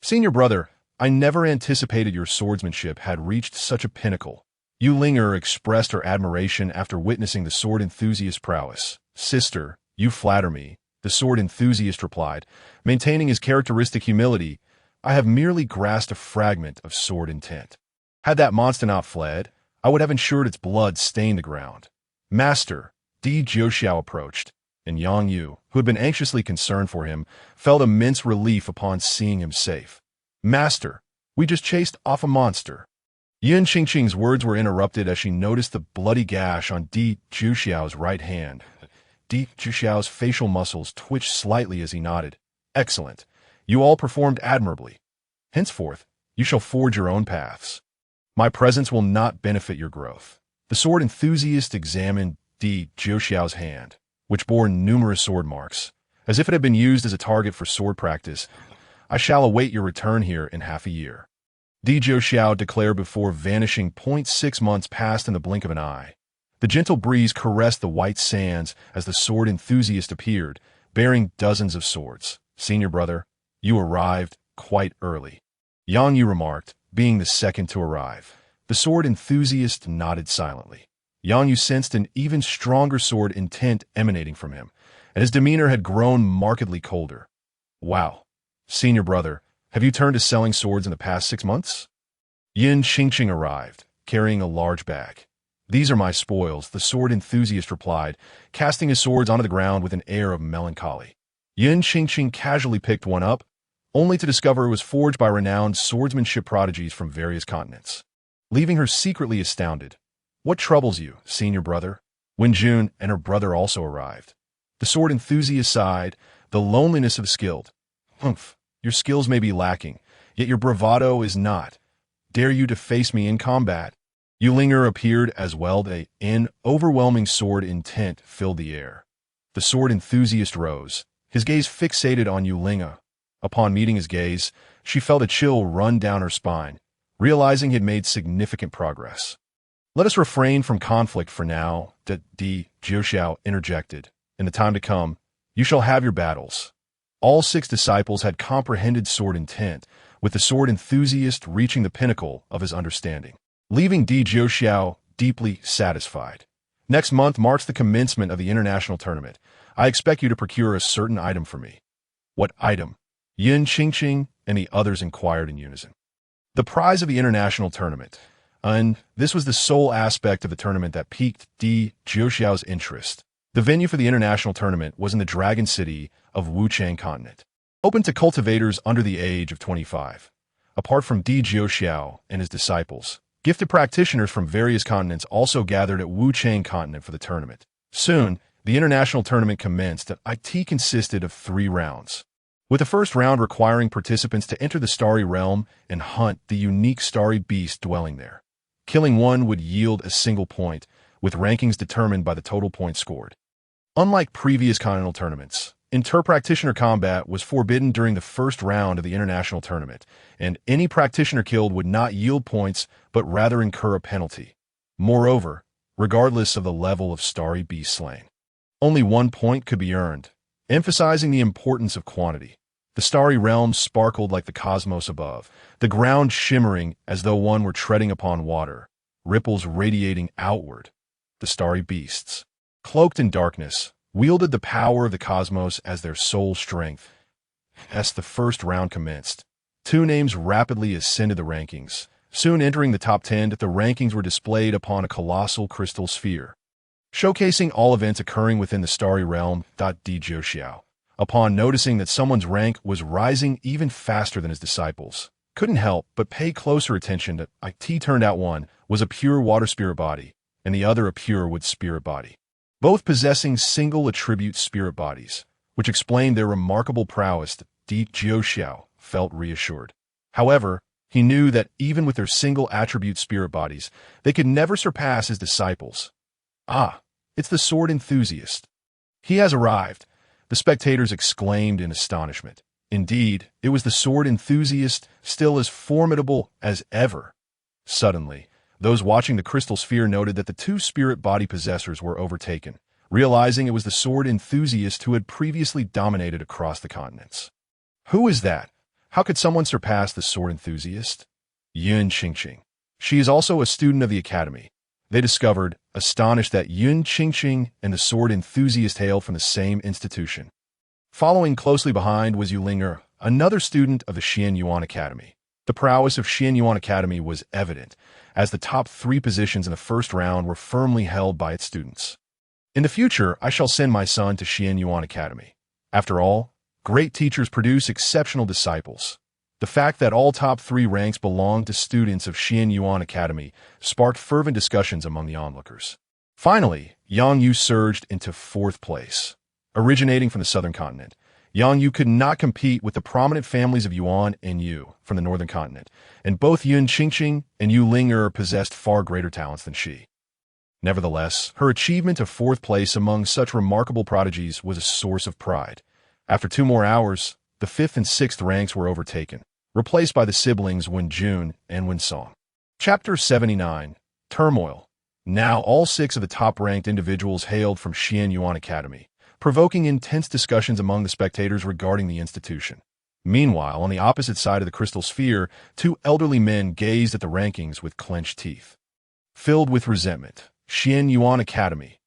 Senior brother, I never anticipated your swordsmanship had reached such a pinnacle. Yu Linger expressed her admiration after witnessing the sword enthusiast's prowess. Sister, you flatter me, the sword enthusiast replied, maintaining his characteristic humility. I have merely grasped a fragment of sword intent. Had that monster not fled, I would have ensured its blood stained the ground. Master, Di Xiao approached, and Yang Yu, who had been anxiously concerned for him, felt immense relief upon seeing him safe. Master, we just chased off a monster. Yun Qingqing's words were interrupted as she noticed the bloody gash on Di Xiao's right hand. Di Xiao's facial muscles twitched slightly as he nodded. Excellent. You all performed admirably. Henceforth, you shall forge your own paths. My presence will not benefit your growth. The sword enthusiast examined Di Xiao's hand, which bore numerous sword marks, as if it had been used as a target for sword practice. I shall await your return here in half a year. Di Xiao declared before vanishing. 6 months passed in the blink of an eye. The gentle breeze caressed the white sands as the sword enthusiast appeared, bearing dozens of swords. Senior brother, you arrived quite early. Yang Yu remarked, being the second to arrive. The sword enthusiast nodded silently. Yang Yu sensed an even stronger sword intent emanating from him, and his demeanor had grown markedly colder. Wow. Senior brother, have you turned to selling swords in the past 6 months? Yun Qingqing arrived, carrying a large bag. These are my spoils, the sword enthusiast replied, casting his swords onto the ground with an air of melancholy. Yun Qingqing casually picked one up, only to discover it was forged by renowned swordsmanship prodigies from various continents, leaving her secretly astounded. What troubles you, senior brother? Wen Jun and her brother also arrived. The sword enthusiast sighed, the loneliness of the skilled. Humph, your skills may be lacking, yet your bravado is not. Dare you to face me in combat? Yu Linger appeared as well. An overwhelming sword intent filled the air. The sword enthusiast rose, his gaze fixated on Yu Linger. Upon meeting his gaze, she felt a chill run down her spine, realizing he had made significant progress. Let us refrain from conflict for now, Di Xiao interjected. In the time to come, you shall have your battles. All 6 disciples had comprehended sword intent, with the sword enthusiast reaching the pinnacle of his understanding. leaving Di Jiuxiao deeply satisfied. Next month marks the commencement of the international tournament. I expect you to procure a certain item for me. What item? Yin Qingqing and the others inquired in unison. The prize of the international tournament. And this was the sole aspect of the tournament that piqued Di Jiuxiao's interest. The venue for the international tournament was in the Dragon City of Wuchang Continent, open to cultivators under the age of 25. Apart from Di Jiuxiao and his disciples, gifted practitioners from various continents also gathered at Wuchang Continent for the tournament. Soon, the international tournament commenced. It consisted of 3 rounds, with the first round requiring participants to enter the starry realm and hunt the unique starry beast dwelling there. Killing one would yield a single point, with rankings determined by the total points scored. Unlike previous continental tournaments, inter-practitioner combat was forbidden during the first round of the international tournament, and any practitioner killed would not yield points but rather incur a penalty. Moreover, regardless of the level of starry beast slain, only 1 point could be earned, emphasizing the importance of quantity. The starry realm sparkled like the cosmos above, the ground shimmering as though one were treading upon water, ripples radiating outward. The starry beasts, cloaked in darkness, wielded the power of the cosmos as their sole strength. As the first round commenced, 2 names rapidly ascended the rankings, soon entering the top 10. The rankings were displayed upon a colossal crystal sphere, showcasing all events occurring within the starry realm. Di Jiuxiao, upon noticing that someone's rank was rising even faster than his disciples, couldn't help but pay closer attention to it. Turned out one was a pure water spirit body, and the other a pure wood spirit body, both possessing single attribute spirit bodies, which explained their remarkable prowess. Di Jiuxiao felt reassured. However, he knew that even with their single attribute spirit bodies, they could never surpass his disciples. Ah, it's the sword enthusiast. He has arrived, the spectators exclaimed in astonishment. Indeed, it was the sword enthusiast, still as formidable as ever. Suddenly, those watching the crystal sphere noted that the 2 spirit body possessors were overtaken, realizing it was the sword enthusiast who had previously dominated across the continents. Who is that? How could someone surpass the sword enthusiast? Yun Qingqing. She is also a student of the academy. They discovered, astonished, that Yun Qingqing and the sword enthusiast hailed from the same institution. Following closely behind was Yu Linger, another student of the Xian Yuan Academy. The prowess of Xian Yuan Academy was evident, as the top 3 positions in the first round were firmly held by its students. In the future, I shall send my son to Xian Yuan Academy. After all, great teachers produce exceptional disciples. The fact that all top 3 ranks belonged to students of Xian Yuan Academy sparked fervent discussions among the onlookers. Finally, Yang Yu surged into 4th place. Originating from the southern continent, Yang Yu could not compete with the prominent families of Yuan and Yu from the northern continent, and both Yun Qingqing and Yu Linger possessed far greater talents than she. Nevertheless, her achievement of 4th place among such remarkable prodigies was a source of pride. After 2 more hours, the 5th and 6th ranks were overtaken, replaced by the siblings Wen Jun and Wen Song. Chapter 79. Turmoil. Now all 6 of the top-ranked individuals hailed from Xian Yuan Academy, provoking intense discussions among the spectators regarding the institution. Meanwhile, on the opposite side of the crystal sphere, 2 elderly men gazed at the rankings with clenched teeth. Filled with resentment, Xian Yuan Academy.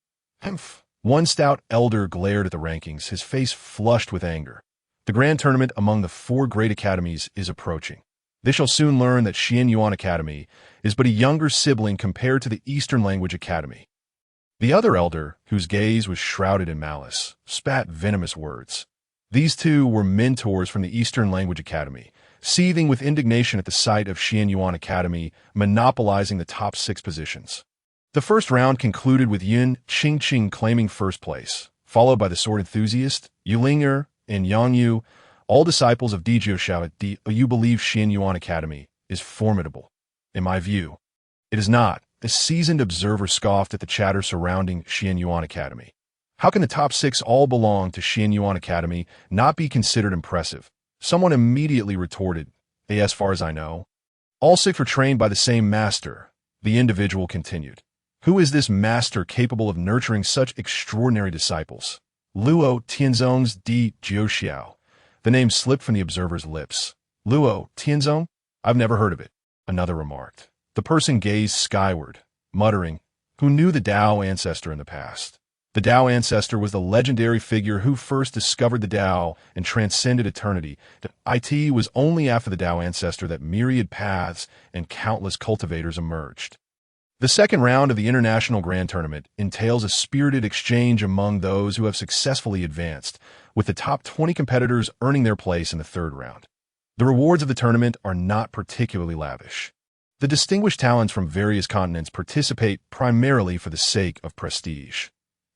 Humph. One stout elder glared at the rankings, his face flushed with anger. The grand tournament among the 4 great academies is approaching. They shall soon learn that Xian Yuan Academy is but a younger sibling compared to the Eastern Language Academy. The other elder, whose gaze was shrouded in malice, spat venomous words. These 2 were mentors from the Eastern Language Academy, seething with indignation at the sight of Xian Yuan Academy monopolizing the top 6 positions. The first round concluded with Yun Qingqing claiming 1st place, followed by the sword enthusiast, Yu Linger, and Yang Yu, all disciples of Di Jiuxiao. You believe Xian Yuan Academy is formidable. In my view, it is not. The seasoned observer scoffed at the chatter surrounding Xian Yuan Academy. How can the top 6 all belong to Xian Yuan Academy not be considered impressive? Someone immediately retorted, as far as I know, all 6 were trained by the same master. The individual continued. Who is this master capable of nurturing such extraordinary disciples? Luo Tianzong's Di Jiuxiao. The name slipped from the observer's lips. Luo Tianzong? I've never heard of it, another remarked. The person gazed skyward, muttering, "Who knew the Tao ancestor in the past?" The Tao ancestor was the legendary figure who first discovered the Tao and transcended eternity. It was only after the Tao ancestor that myriad paths and countless cultivators emerged. The second round of the International Grand Tournament entails a spirited exchange among those who have successfully advanced, with the top 20 competitors earning their place in the third round. The rewards of the tournament are not particularly lavish. The distinguished talents from various continents participate primarily for the sake of prestige.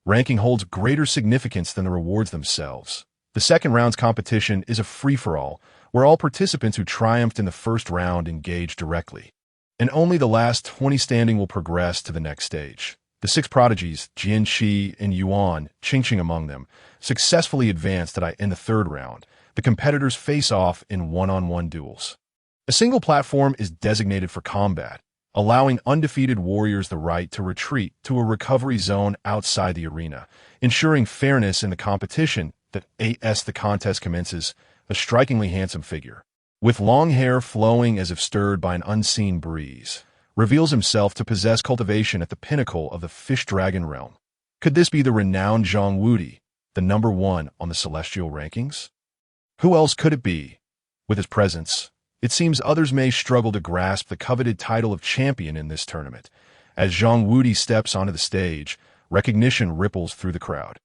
Ranking holds greater significance than the rewards themselves. The second round's competition is a free-for-all, where all participants who triumphed in the first round engage directly. And only the last 20 standing will progress to the next stage. The six prodigies, Jin, Shi, and Yuan, Qingqing among them, successfully advanced in the third round. The competitors face off in one-on-one duels. A single platform is designated for combat, allowing undefeated warriors the right to retreat to a recovery zone outside the arena, ensuring fairness in the competition. The contest commences, a strikingly handsome figure, with long hair flowing as if stirred by an unseen breeze, reveals himself to possess cultivation at the pinnacle of the fish-dragon realm. Could this be the renowned Zhang Wudi, the number one on the celestial rankings? Who else could it be? With his presence, it seems others may struggle to grasp the coveted title of champion in this tournament. As Zhang Wudi steps onto the stage, recognition ripples through the crowd.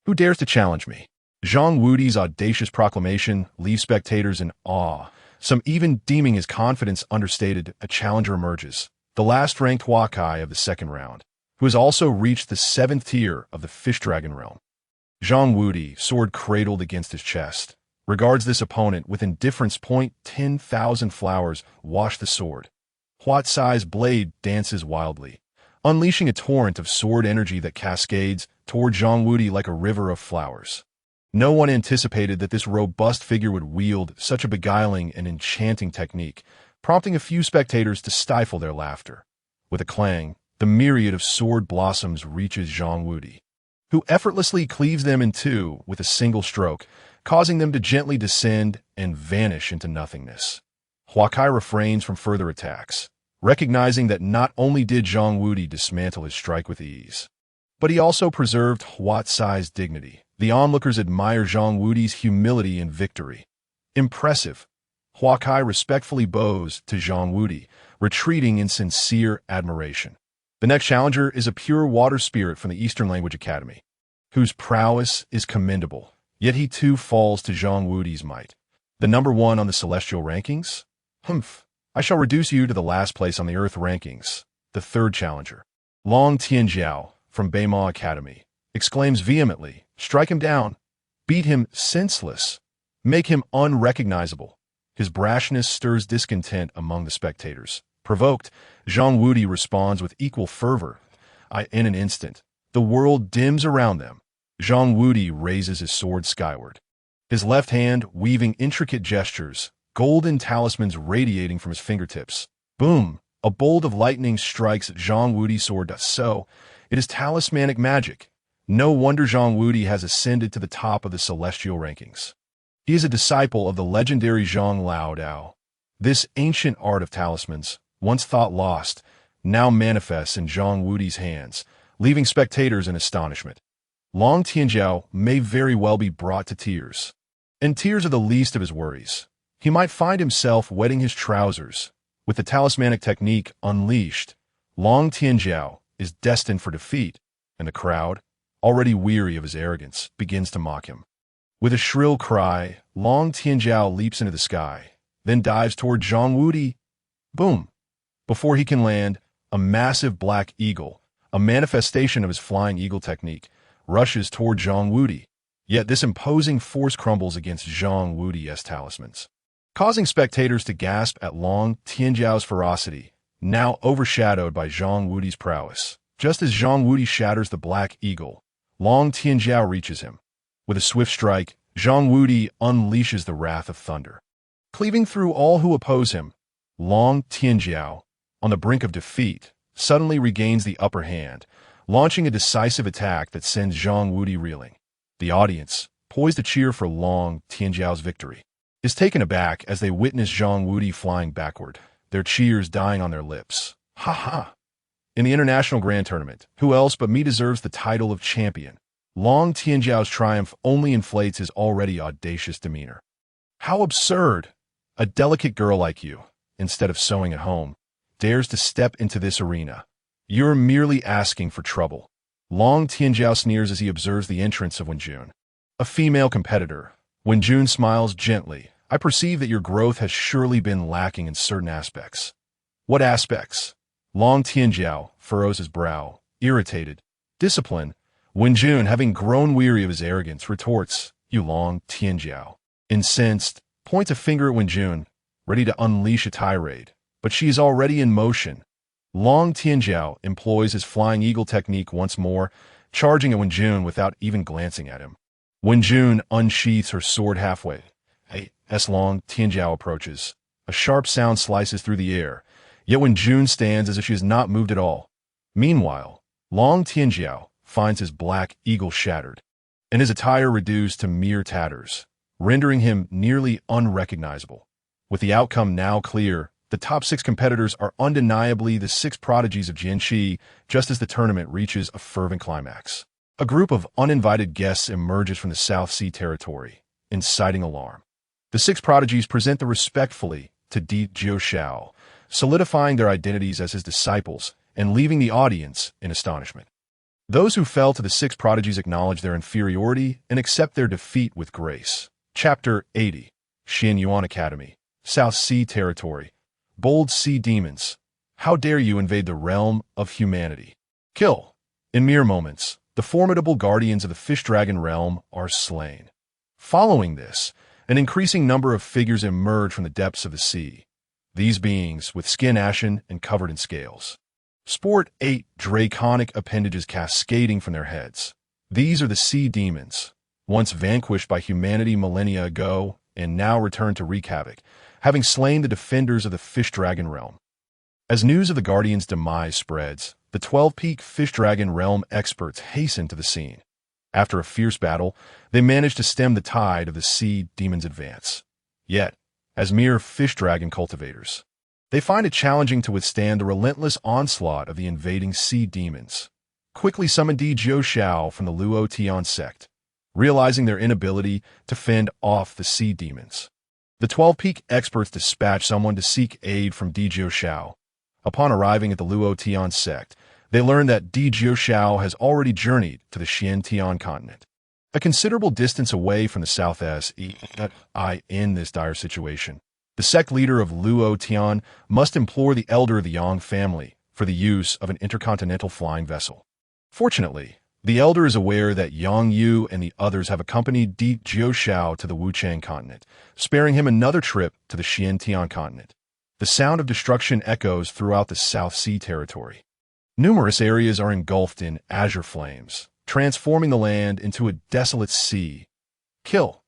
Who dares to challenge me? Zhang Wudi's audacious proclamation leaves spectators in awe, some even deeming his confidence understated. A challenger emerges, the last-ranked Huakai of the second round, who has also reached the 7th tier of the fish dragon realm. Zhang Wudi, sword cradled against his chest, regards this opponent with indifference. 10,000 flowers wash the sword. Huatsai's blade dances wildly, unleashing a torrent of sword energy that cascades toward Zhang Wudi like a river of flowers. No one anticipated that this robust figure would wield such a beguiling and enchanting technique, prompting a few spectators to stifle their laughter. With a clang, the myriad of sword blossoms reaches Zhang Wudi, who effortlessly cleaves them in two with a single stroke, causing them to gently descend and vanish into nothingness. Huakai refrains from further attacks, recognizing that not only did Zhang Wudi dismantle his strike with ease, but he also preserved Huatsai's dignity. The onlookers admire Zhang Wudi's humility and victory. Impressive. Huakai respectfully bows to Zhang Wudi, retreating in sincere admiration. The next challenger is a pure water spirit from the Eastern Language Academy, whose prowess is commendable, yet he too falls to Zhang Wudi's might. The number one on the celestial rankings? I shall reduce you to the last place on the Earth rankings. The third challenger, Long Tianjiao from Beima Academy, exclaims vehemently, "Strike him down, beat him senseless, make him unrecognizable." His brashness stirs discontent among the spectators. Provoked, Zhang Wudi responds with equal fervor. In an instant, the world dims around them. Zhang Wudi raises his sword skyward, his left hand weaving intricate gestures, golden talismans radiating from his fingertips. Boom! A bolt of lightning strikes Zhang Wudi's sword. So, it is talismanic magic. No wonder Zhang Wudi has ascended to the top of the celestial rankings. He is a disciple of the legendary Zhang Lao Dao. This ancient art of talismans, once thought lost, now manifests in Zhang Wudi's hands, leaving spectators in astonishment. Long Tianjiao may very well be brought to tears. And tears are the least of his worries. He might find himself wetting his trousers. With the talismanic technique unleashed, Long Tianjiao is destined for defeat, and the crowd, already weary of his arrogance, begins to mock him. With a shrill cry, Long Tianjiao leaps into the sky, then dives toward Zhang Wudi. Boom! Before he can land, a massive black eagle, a manifestation of his flying eagle technique, rushes toward Zhang Wudi. Yet this imposing force crumbles against Zhang Wudi's talismans, causing spectators to gasp at Long Tianjiao's ferocity, now overshadowed by Zhang Wudi's prowess. Just as Zhang Wudi shatters the black eagle, Long Tianjiao reaches him. With a swift strike, Zhang Wudi unleashes the wrath of thunder, cleaving through all who oppose him. Long Tianjiao, on the brink of defeat, suddenly regains the upper hand, launching a decisive attack that sends Zhang Wudi reeling. The audience, poised to cheer for Long Tianjiao's victory, is taken aback as they witness Zhang Wudi flying backward, their cheers dying on their lips. Ha ha. In the International Grand Tournament, who else but me deserves the title of champion? Long Tianjiao's triumph only inflates his already audacious demeanor. How absurd! A delicate girl like you, instead of sewing at home, dares to step into this arena. You're merely asking for trouble. Long Tianjiao sneers as he observes the entrance of Wenjun, a female competitor. Wenjun smiles gently. I perceive that your growth has surely been lacking in certain aspects. What aspects? Long Tianjiao furrows his brow, irritated. Discipline. Wenjun, having grown weary of his arrogance, retorts, You Long Tianjiao. Incensed, points a finger at Wenjun, ready to unleash a tirade. But she is already in motion. Long Tianjiao employs his flying eagle technique once more, charging at Wenjun without even glancing at him. Wenjun unsheaths her sword halfway. As Long Tianjiao approaches, a sharp sound slices through the air, yet Wenjun stands as if she has not moved at all. Meanwhile, Long Tianjiao finds his black eagle shattered, and his attire reduced to mere tatters, rendering him nearly unrecognizable. With the outcome now clear, the top 6 competitors are undeniably the 6 prodigies of Jianxi, just as the tournament reaches a fervent climax. A group of uninvited guests emerges from the South Sea territory, inciting alarm. The 6 prodigies present them respectfully to Di Jiushao, solidifying their identities as his disciples and leaving the audience in astonishment. Those who fell to the 6 prodigies acknowledge their inferiority and accept their defeat with grace. Chapter 80. Xian Yuan Academy, South Sea Territory. Bold sea demons, how dare you invade the realm of humanity? Kill. In mere moments, the formidable guardians of the fish dragon realm are slain. Following this, an increasing number of figures emerge from the depths of the sea. These beings, with skin ashen and covered in scales, sport 8 draconic appendages cascading from their heads. These are the sea demons, once vanquished by humanity millennia ago and now returned to wreak havoc, having slain the defenders of the fish dragon realm. As news of the Guardian's demise spreads, the 12-peak fish dragon realm experts hasten to the scene. After a fierce battle, they manage to stem the tide of the sea demon's advance. Yet, as mere fish dragon cultivators, they find it challenging to withstand the relentless onslaught of the invading sea demons. Quickly summon Di Jiushao from the Luo Tian sect, realizing their inability to fend off the sea demons. The 12-peak experts dispatch someone to seek aid from Di Jiushao. Upon arriving at the Luo Tian sect, they learn that Di Jiushao has already journeyed to the Xian Tian continent, a considerable distance away from the South-Est. In this dire situation, the sect leader of Luo Tian must implore the elder of the Yang family for the use of an intercontinental flying vessel. Fortunately, the elder is aware that Yang Yu and the others have accompanied Di Jiushao to the Wuchang continent, sparing him another trip to the Xian Tian continent. The sound of destruction echoes throughout the South Sea territory. Numerous areas are engulfed in azure flames, transforming the land into a desolate sea. Kill.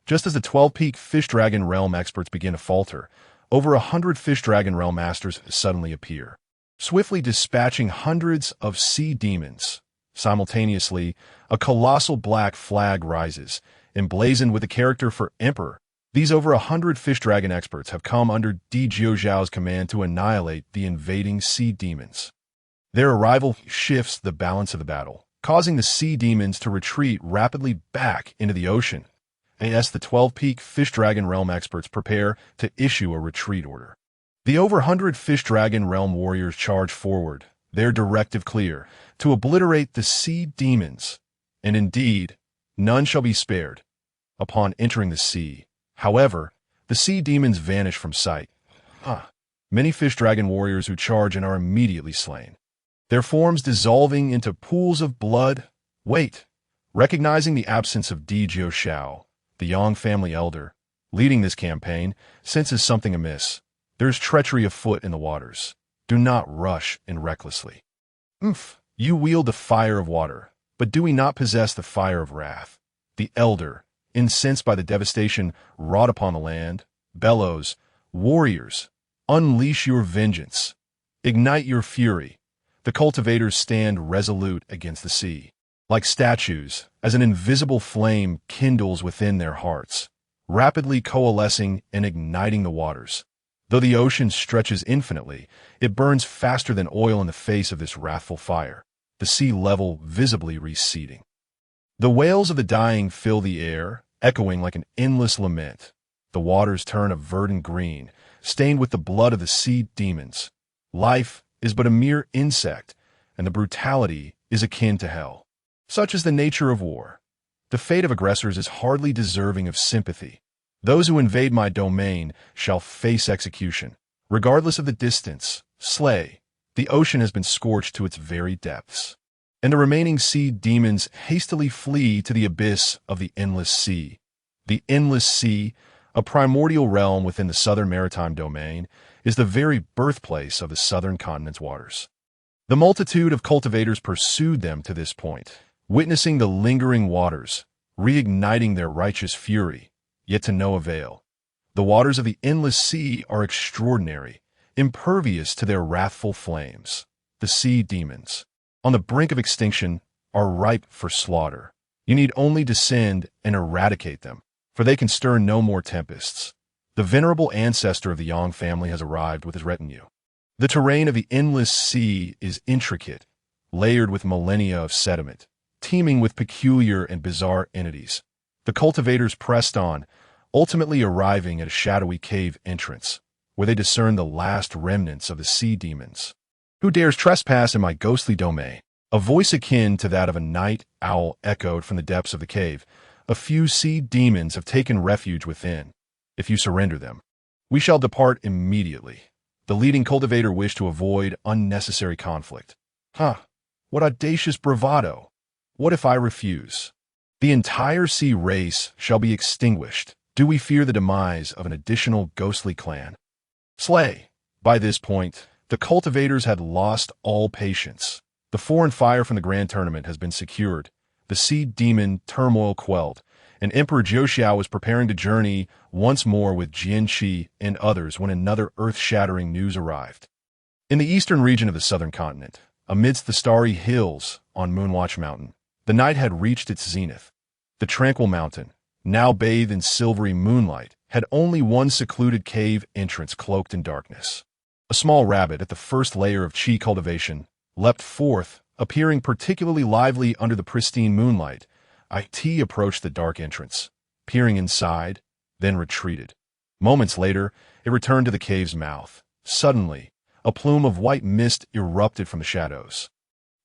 Just as the 12-peak fish dragon realm experts begin to falter, over 100 fish dragon realm masters suddenly appear, swiftly dispatching hundreds of sea demons. Simultaneously, a colossal black flag rises, emblazoned with the character for Emperor. These over 100 fish dragon experts have come under Di Jiuxiao's command to annihilate the invading sea demons. Their arrival shifts the balance of the battle, causing the sea demons to retreat rapidly back into the ocean. As the 12-peak fish dragon realm experts prepare to issue a retreat order, the over 100 fish dragon realm warriors charge forward, their directive clear, to obliterate the sea demons. And indeed, none shall be spared. Upon entering the sea, however, the sea demons vanish from sight. Many fish dragon warriors who charge and are immediately slain, their forms dissolving into pools of blood. Wait. Recognizing the absence of Di Jiushao, the Yang family elder, leading this campaign, senses something amiss. There's treachery afoot in the waters. Do not rush in recklessly. You wield the fire of water, but do we not possess the fire of wrath? The elder, incensed by the devastation wrought upon the land, bellows, Warriors, unleash your vengeance. Ignite your fury. The cultivators stand resolute against the sea, like statues, as an invisible flame kindles within their hearts, rapidly coalescing and igniting the waters. Though the ocean stretches infinitely, it burns faster than oil in the face of this wrathful fire, the sea level visibly receding. The wails of the dying fill the air, echoing like an endless lament. The waters turn a verdant green, stained with the blood of the sea demons. Life is but a mere insect, and the brutality is akin to hell. Such is the nature of war. The fate of aggressors is hardly deserving of sympathy. Those who invade my domain shall face execution. Regardless of the distance, slay. The ocean has been scorched to its very depths. And the remaining sea demons hastily flee to the abyss of the endless sea. The endless sea, a primordial realm within the southern maritime domain, is the very birthplace of the southern continent's waters. The multitude of cultivators pursued them to this point, witnessing the lingering waters, reigniting their righteous fury, yet to no avail. The waters of the endless sea are extraordinary, impervious to their wrathful flames. The sea demons, on the brink of extinction, are ripe for slaughter. You need only descend and eradicate them, for they can stir no more tempests. The venerable ancestor of the Yang family has arrived with his retinue. The terrain of the endless sea is intricate, layered with millennia of sediment, teeming with peculiar and bizarre entities. The cultivators pressed on, ultimately arriving at a shadowy cave entrance, where they discern the last remnants of the sea demons. Who dares trespass in my ghostly domain? A voice akin to that of a night owl echoed from the depths of the cave. A few sea demons have taken refuge within. If you surrender them, we shall depart immediately. The leading cultivator wished to avoid unnecessary conflict. What audacious bravado! What if I refuse? The entire sea race shall be extinguished. Do we fear the demise of an additional ghostly clan? Slay! By this point, the cultivators had lost all patience. The foreign fire from the grand tournament has been secured, the sea demon turmoil quelled, and Emperor Jiuxiao was preparing to journey once more with Jianqi and others when another earth-shattering news arrived. In the eastern region of the southern continent, amidst the starry hills on Moonwatch Mountain, the night had reached its zenith. The tranquil mountain, now bathed in silvery moonlight, had only one secluded cave entrance cloaked in darkness. A small rabbit at the first layer of Qi cultivation leapt forth, appearing particularly lively under the pristine moonlight. It approached the dark entrance, peering inside, then retreated. Moments later, it returned to the cave's mouth. Suddenly, a plume of white mist erupted from the shadows.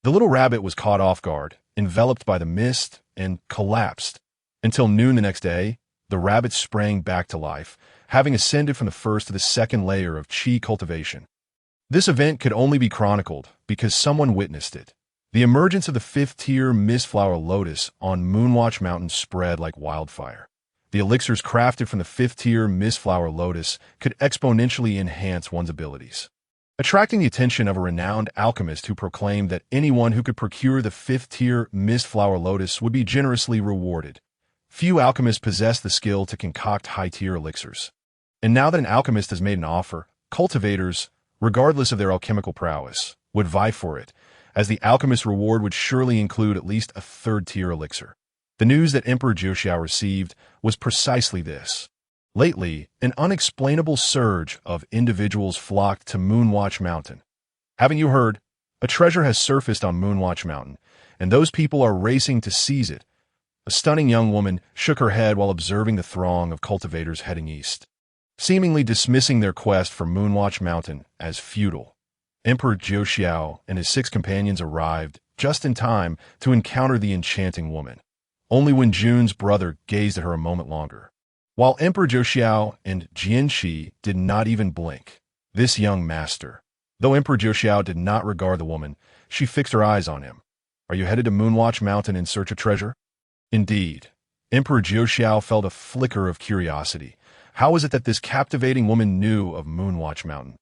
The little rabbit was caught off guard, enveloped by the mist, and collapsed. Until noon the next day, the rabbit sprang back to life, having ascended from the first to the second layer of Qi cultivation. This event could only be chronicled because someone witnessed it. The emergence of the fifth-tier mistflower lotus on Moonwatch Mountain spread like wildfire. The elixirs crafted from the fifth-tier mistflower lotus could exponentially enhance one's abilities, attracting the attention of a renowned alchemist who proclaimed that anyone who could procure the fifth-tier mistflower lotus would be generously rewarded. Few alchemists possess the skill to concoct high-tier elixirs. And now that an alchemist has made an offer, cultivators, regardless of their alchemical prowess, would vie for it, as the alchemist's reward would surely include at least a third-tier elixir. The news that Emperor Jiuxiao received was precisely this. Lately, an unexplainable surge of individuals flocked to Moonwatch Mountain. Haven't you heard? A treasure has surfaced on Moonwatch Mountain, and those people are racing to seize it. A stunning young woman shook her head while observing the throng of cultivators heading east, seemingly dismissing their quest for Moonwatch Mountain as futile. Emperor Jiuxiao and his 6 companions arrived just in time to encounter the enchanting woman. Only when Jun's brother gazed at her a moment longer. While Emperor Jiuxiao and Jianqi did not even blink, this young master, though Emperor Jiuxiao did not regard the woman, she fixed her eyes on him. Are you headed to Moonwatch Mountain in search of treasure? Indeed. Emperor Jiuxiao felt a flicker of curiosity. How was it that this captivating woman knew of Moonwatch Mountain?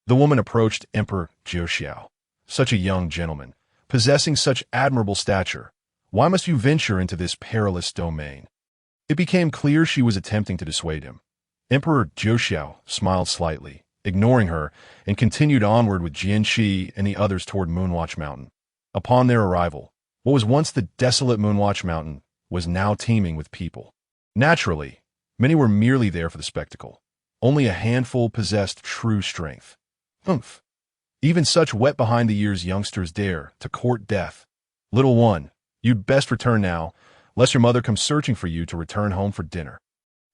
The woman approached Emperor Jiuxiao. Such a young gentleman, possessing such admirable stature. Why must you venture into this perilous domain? It became clear she was attempting to dissuade him. Emperor Jiuxiao smiled slightly, ignoring her, and continued onward with Jianqi and the others toward Moonwatch Mountain. Upon their arrival, what was once the desolate Moonwatch Mountain was now teeming with people. Naturally, many were merely there for the spectacle. Only a handful possessed true strength. Humph. Even such wet-behind-the-ears youngsters dare to court death. Little one, you'd best return now, lest your mother come searching for you to return home for dinner.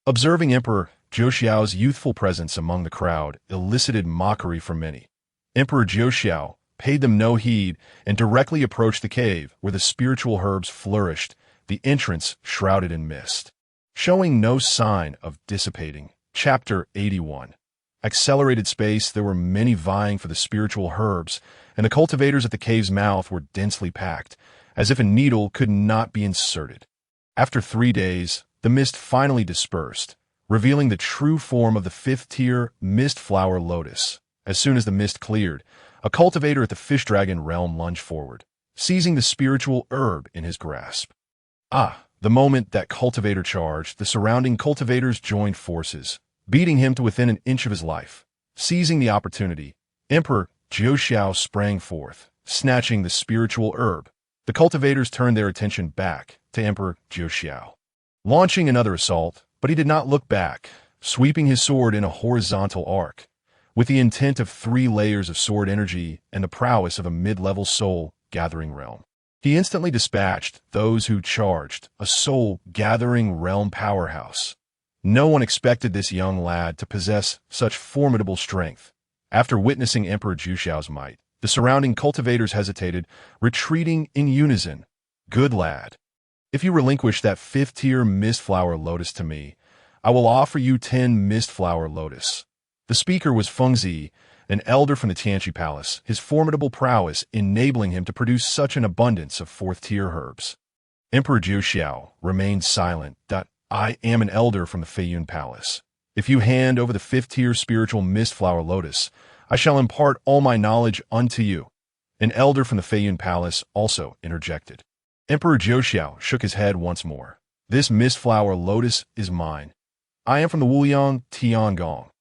Observing Emperor Zhou youthful presence among the crowd elicited mockery from many. Emperor Zhou paid them no heed and directly approached the cave where the spiritual herbs flourished, the entrance shrouded in mist. Showing no sign of dissipating. Chapter 81. Accelerated space. There were many vying for the spiritual herbs, and the cultivators at the cave's mouth were densely packed, as if a needle could not be inserted. After 3 days, the mist finally dispersed, revealing the true form of the fifth-tier mist flower lotus. As soon as the mist cleared, a cultivator at the fish dragon realm lunged forward, seizing the spiritual herb in his grasp. The moment that cultivator charged, the surrounding cultivators joined forces, beating him to within an inch of his life. Seizing the opportunity, Emperor Zhou sprang forth, snatching the spiritual herb. The cultivators turned their attention back to Emperor Zhou, launching another assault, but he did not look back, sweeping his sword in a horizontal arc. With the intent of 3 layers of sword energy and the prowess of a mid-level soul-gathering realm, he instantly dispatched those who charged, a soul-gathering realm powerhouse. No one expected this young lad to possess such formidable strength. After witnessing Emperor Zhou might, the surrounding cultivators hesitated, retreating in unison. Good lad. If you relinquish that 5th-tier mistflower lotus to me, I will offer you 10 mistflower lotus. The speaker was Fengzi, an elder from the Tianqi Palace, his formidable prowess enabling him to produce such an abundance of 4th-tier herbs. Emperor Zhou remained silent. I am an elder from the Feiyun Palace. If you hand over the 5th-tier spiritual mistflower lotus, I shall impart all my knowledge unto you. An elder from the Feiyun Palace also interjected. Emperor Zhou shook his head once more. This mistflower lotus is mine. I am from the Wuliang Tiangong.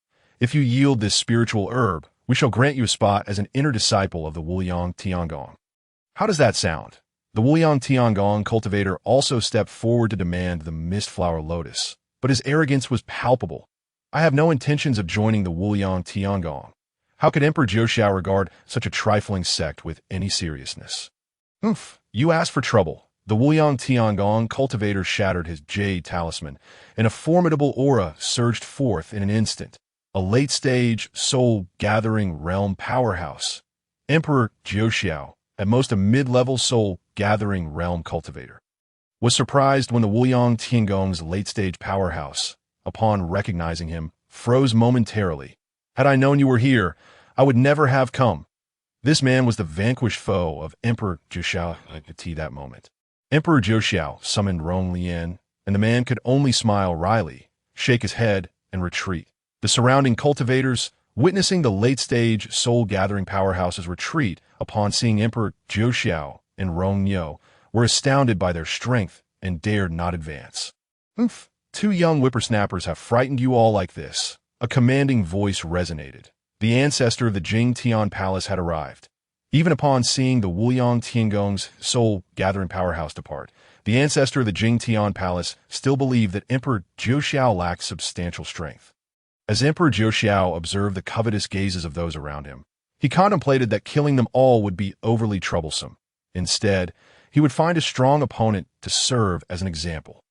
If you yield this spiritual herb, we shall grant you a spot as an inner disciple of the Wuliang Tiangong. How does that sound? The Wuliang Tiangong cultivator also stepped forward to demand the mistflower lotus, but his arrogance was palpable. I have no intentions of joining the Wuliang Tiangong. How could Emperor Zhou regard such a trifling sect with any seriousness? You asked for trouble. The Wuliang Tiangong cultivator shattered his jade talisman, and a formidable aura surged forth in an instant. A late-stage, soul-gathering realm powerhouse. Emperor Zhou, at most a mid-level soul-gathering realm cultivator, was surprised when the Wuliang Tiangong's late-stage powerhouse, upon recognizing him, froze momentarily. Had I known you were here, I would never have come. This man was the vanquished foe of Emperor Zhou at that moment. Emperor Zhou summoned Rong Lian, and the man could only smile wryly, shake his head, and retreat. The surrounding cultivators, witnessing the late-stage soul-gathering powerhouse's retreat upon seeing Emperor Zhou and Rong Niu, were astounded by their strength and dared not advance. 2 young whippersnappers have frightened you all like this. A commanding voice resonated. The ancestor of the Jing Tian Palace had arrived. Even upon seeing the Wuliang Tiangong's soul-gathering powerhouse depart, the ancestor of the Jing Tian Palace still believed that Emperor Zhou lacked substantial strength. As Emperor Zhou observed the covetous gazes of those around him, he contemplated that killing them all would be overly troublesome. Instead, he would find a strong opponent to serve as an example.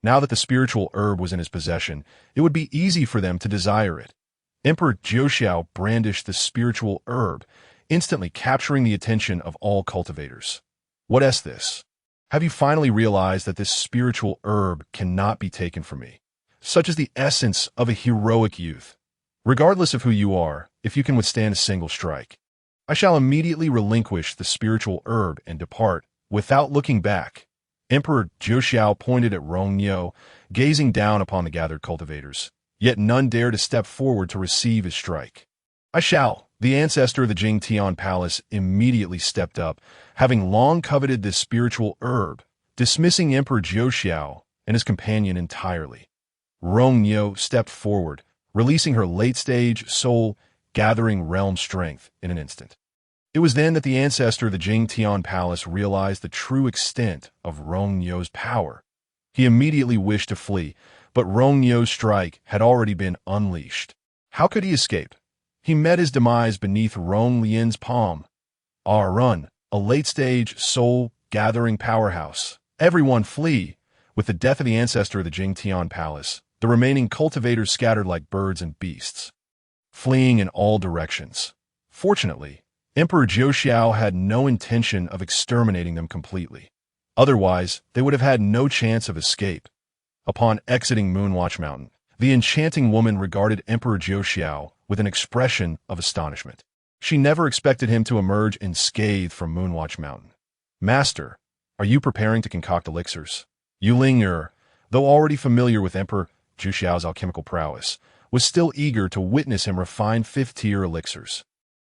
Now that the spiritual herb was in his possession, it would be easy for them to desire it. Emperor Zhou brandished the spiritual herb, instantly capturing the attention of all cultivators. What is this? Have you finally realized that this spiritual herb cannot be taken from me? Such is the essence of a heroic youth. Regardless of who you are, if you can withstand a single strike, I shall immediately relinquish the spiritual herb and depart, without looking back. Emperor Zhou pointed at Rong Niu, gazing down upon the gathered cultivators, yet none dared to step forward to receive his strike. I shall. The ancestor of the Jing Tian Palace immediately stepped up, having long coveted this spiritual herb, dismissing Emperor Zhou and his companion entirely. Rong Niu stepped forward, releasing her late-stage soul-gathering realm strength in an instant. It was then that the ancestor of the Jing Tian Palace realized the true extent of Rong Niu's power. He immediately wished to flee, but Rong Niu's strike had already been unleashed. How could he escape? He met his demise beneath Rong Lian's palm. Run, a late-stage, soul-gathering powerhouse. Everyone flee. With the death of the ancestor of the Jingtian Palace, the remaining cultivators scattered like birds and beasts, fleeing in all directions. Fortunately, Emperor Jiuxiao had no intention of exterminating them completely. Otherwise, they would have had no chance of escape. Upon exiting Moonwatch Mountain, the enchanting woman regarded Emperor Jiuxiao with an expression of astonishment. She never expected him to emerge unscathed from Moonwatch Mountain. "Master, are you preparing to concoct elixirs?" Yuling, though already familiar with Emperor Jiuxiao's alchemical prowess, was still eager to witness him refine fifth-tier elixirs.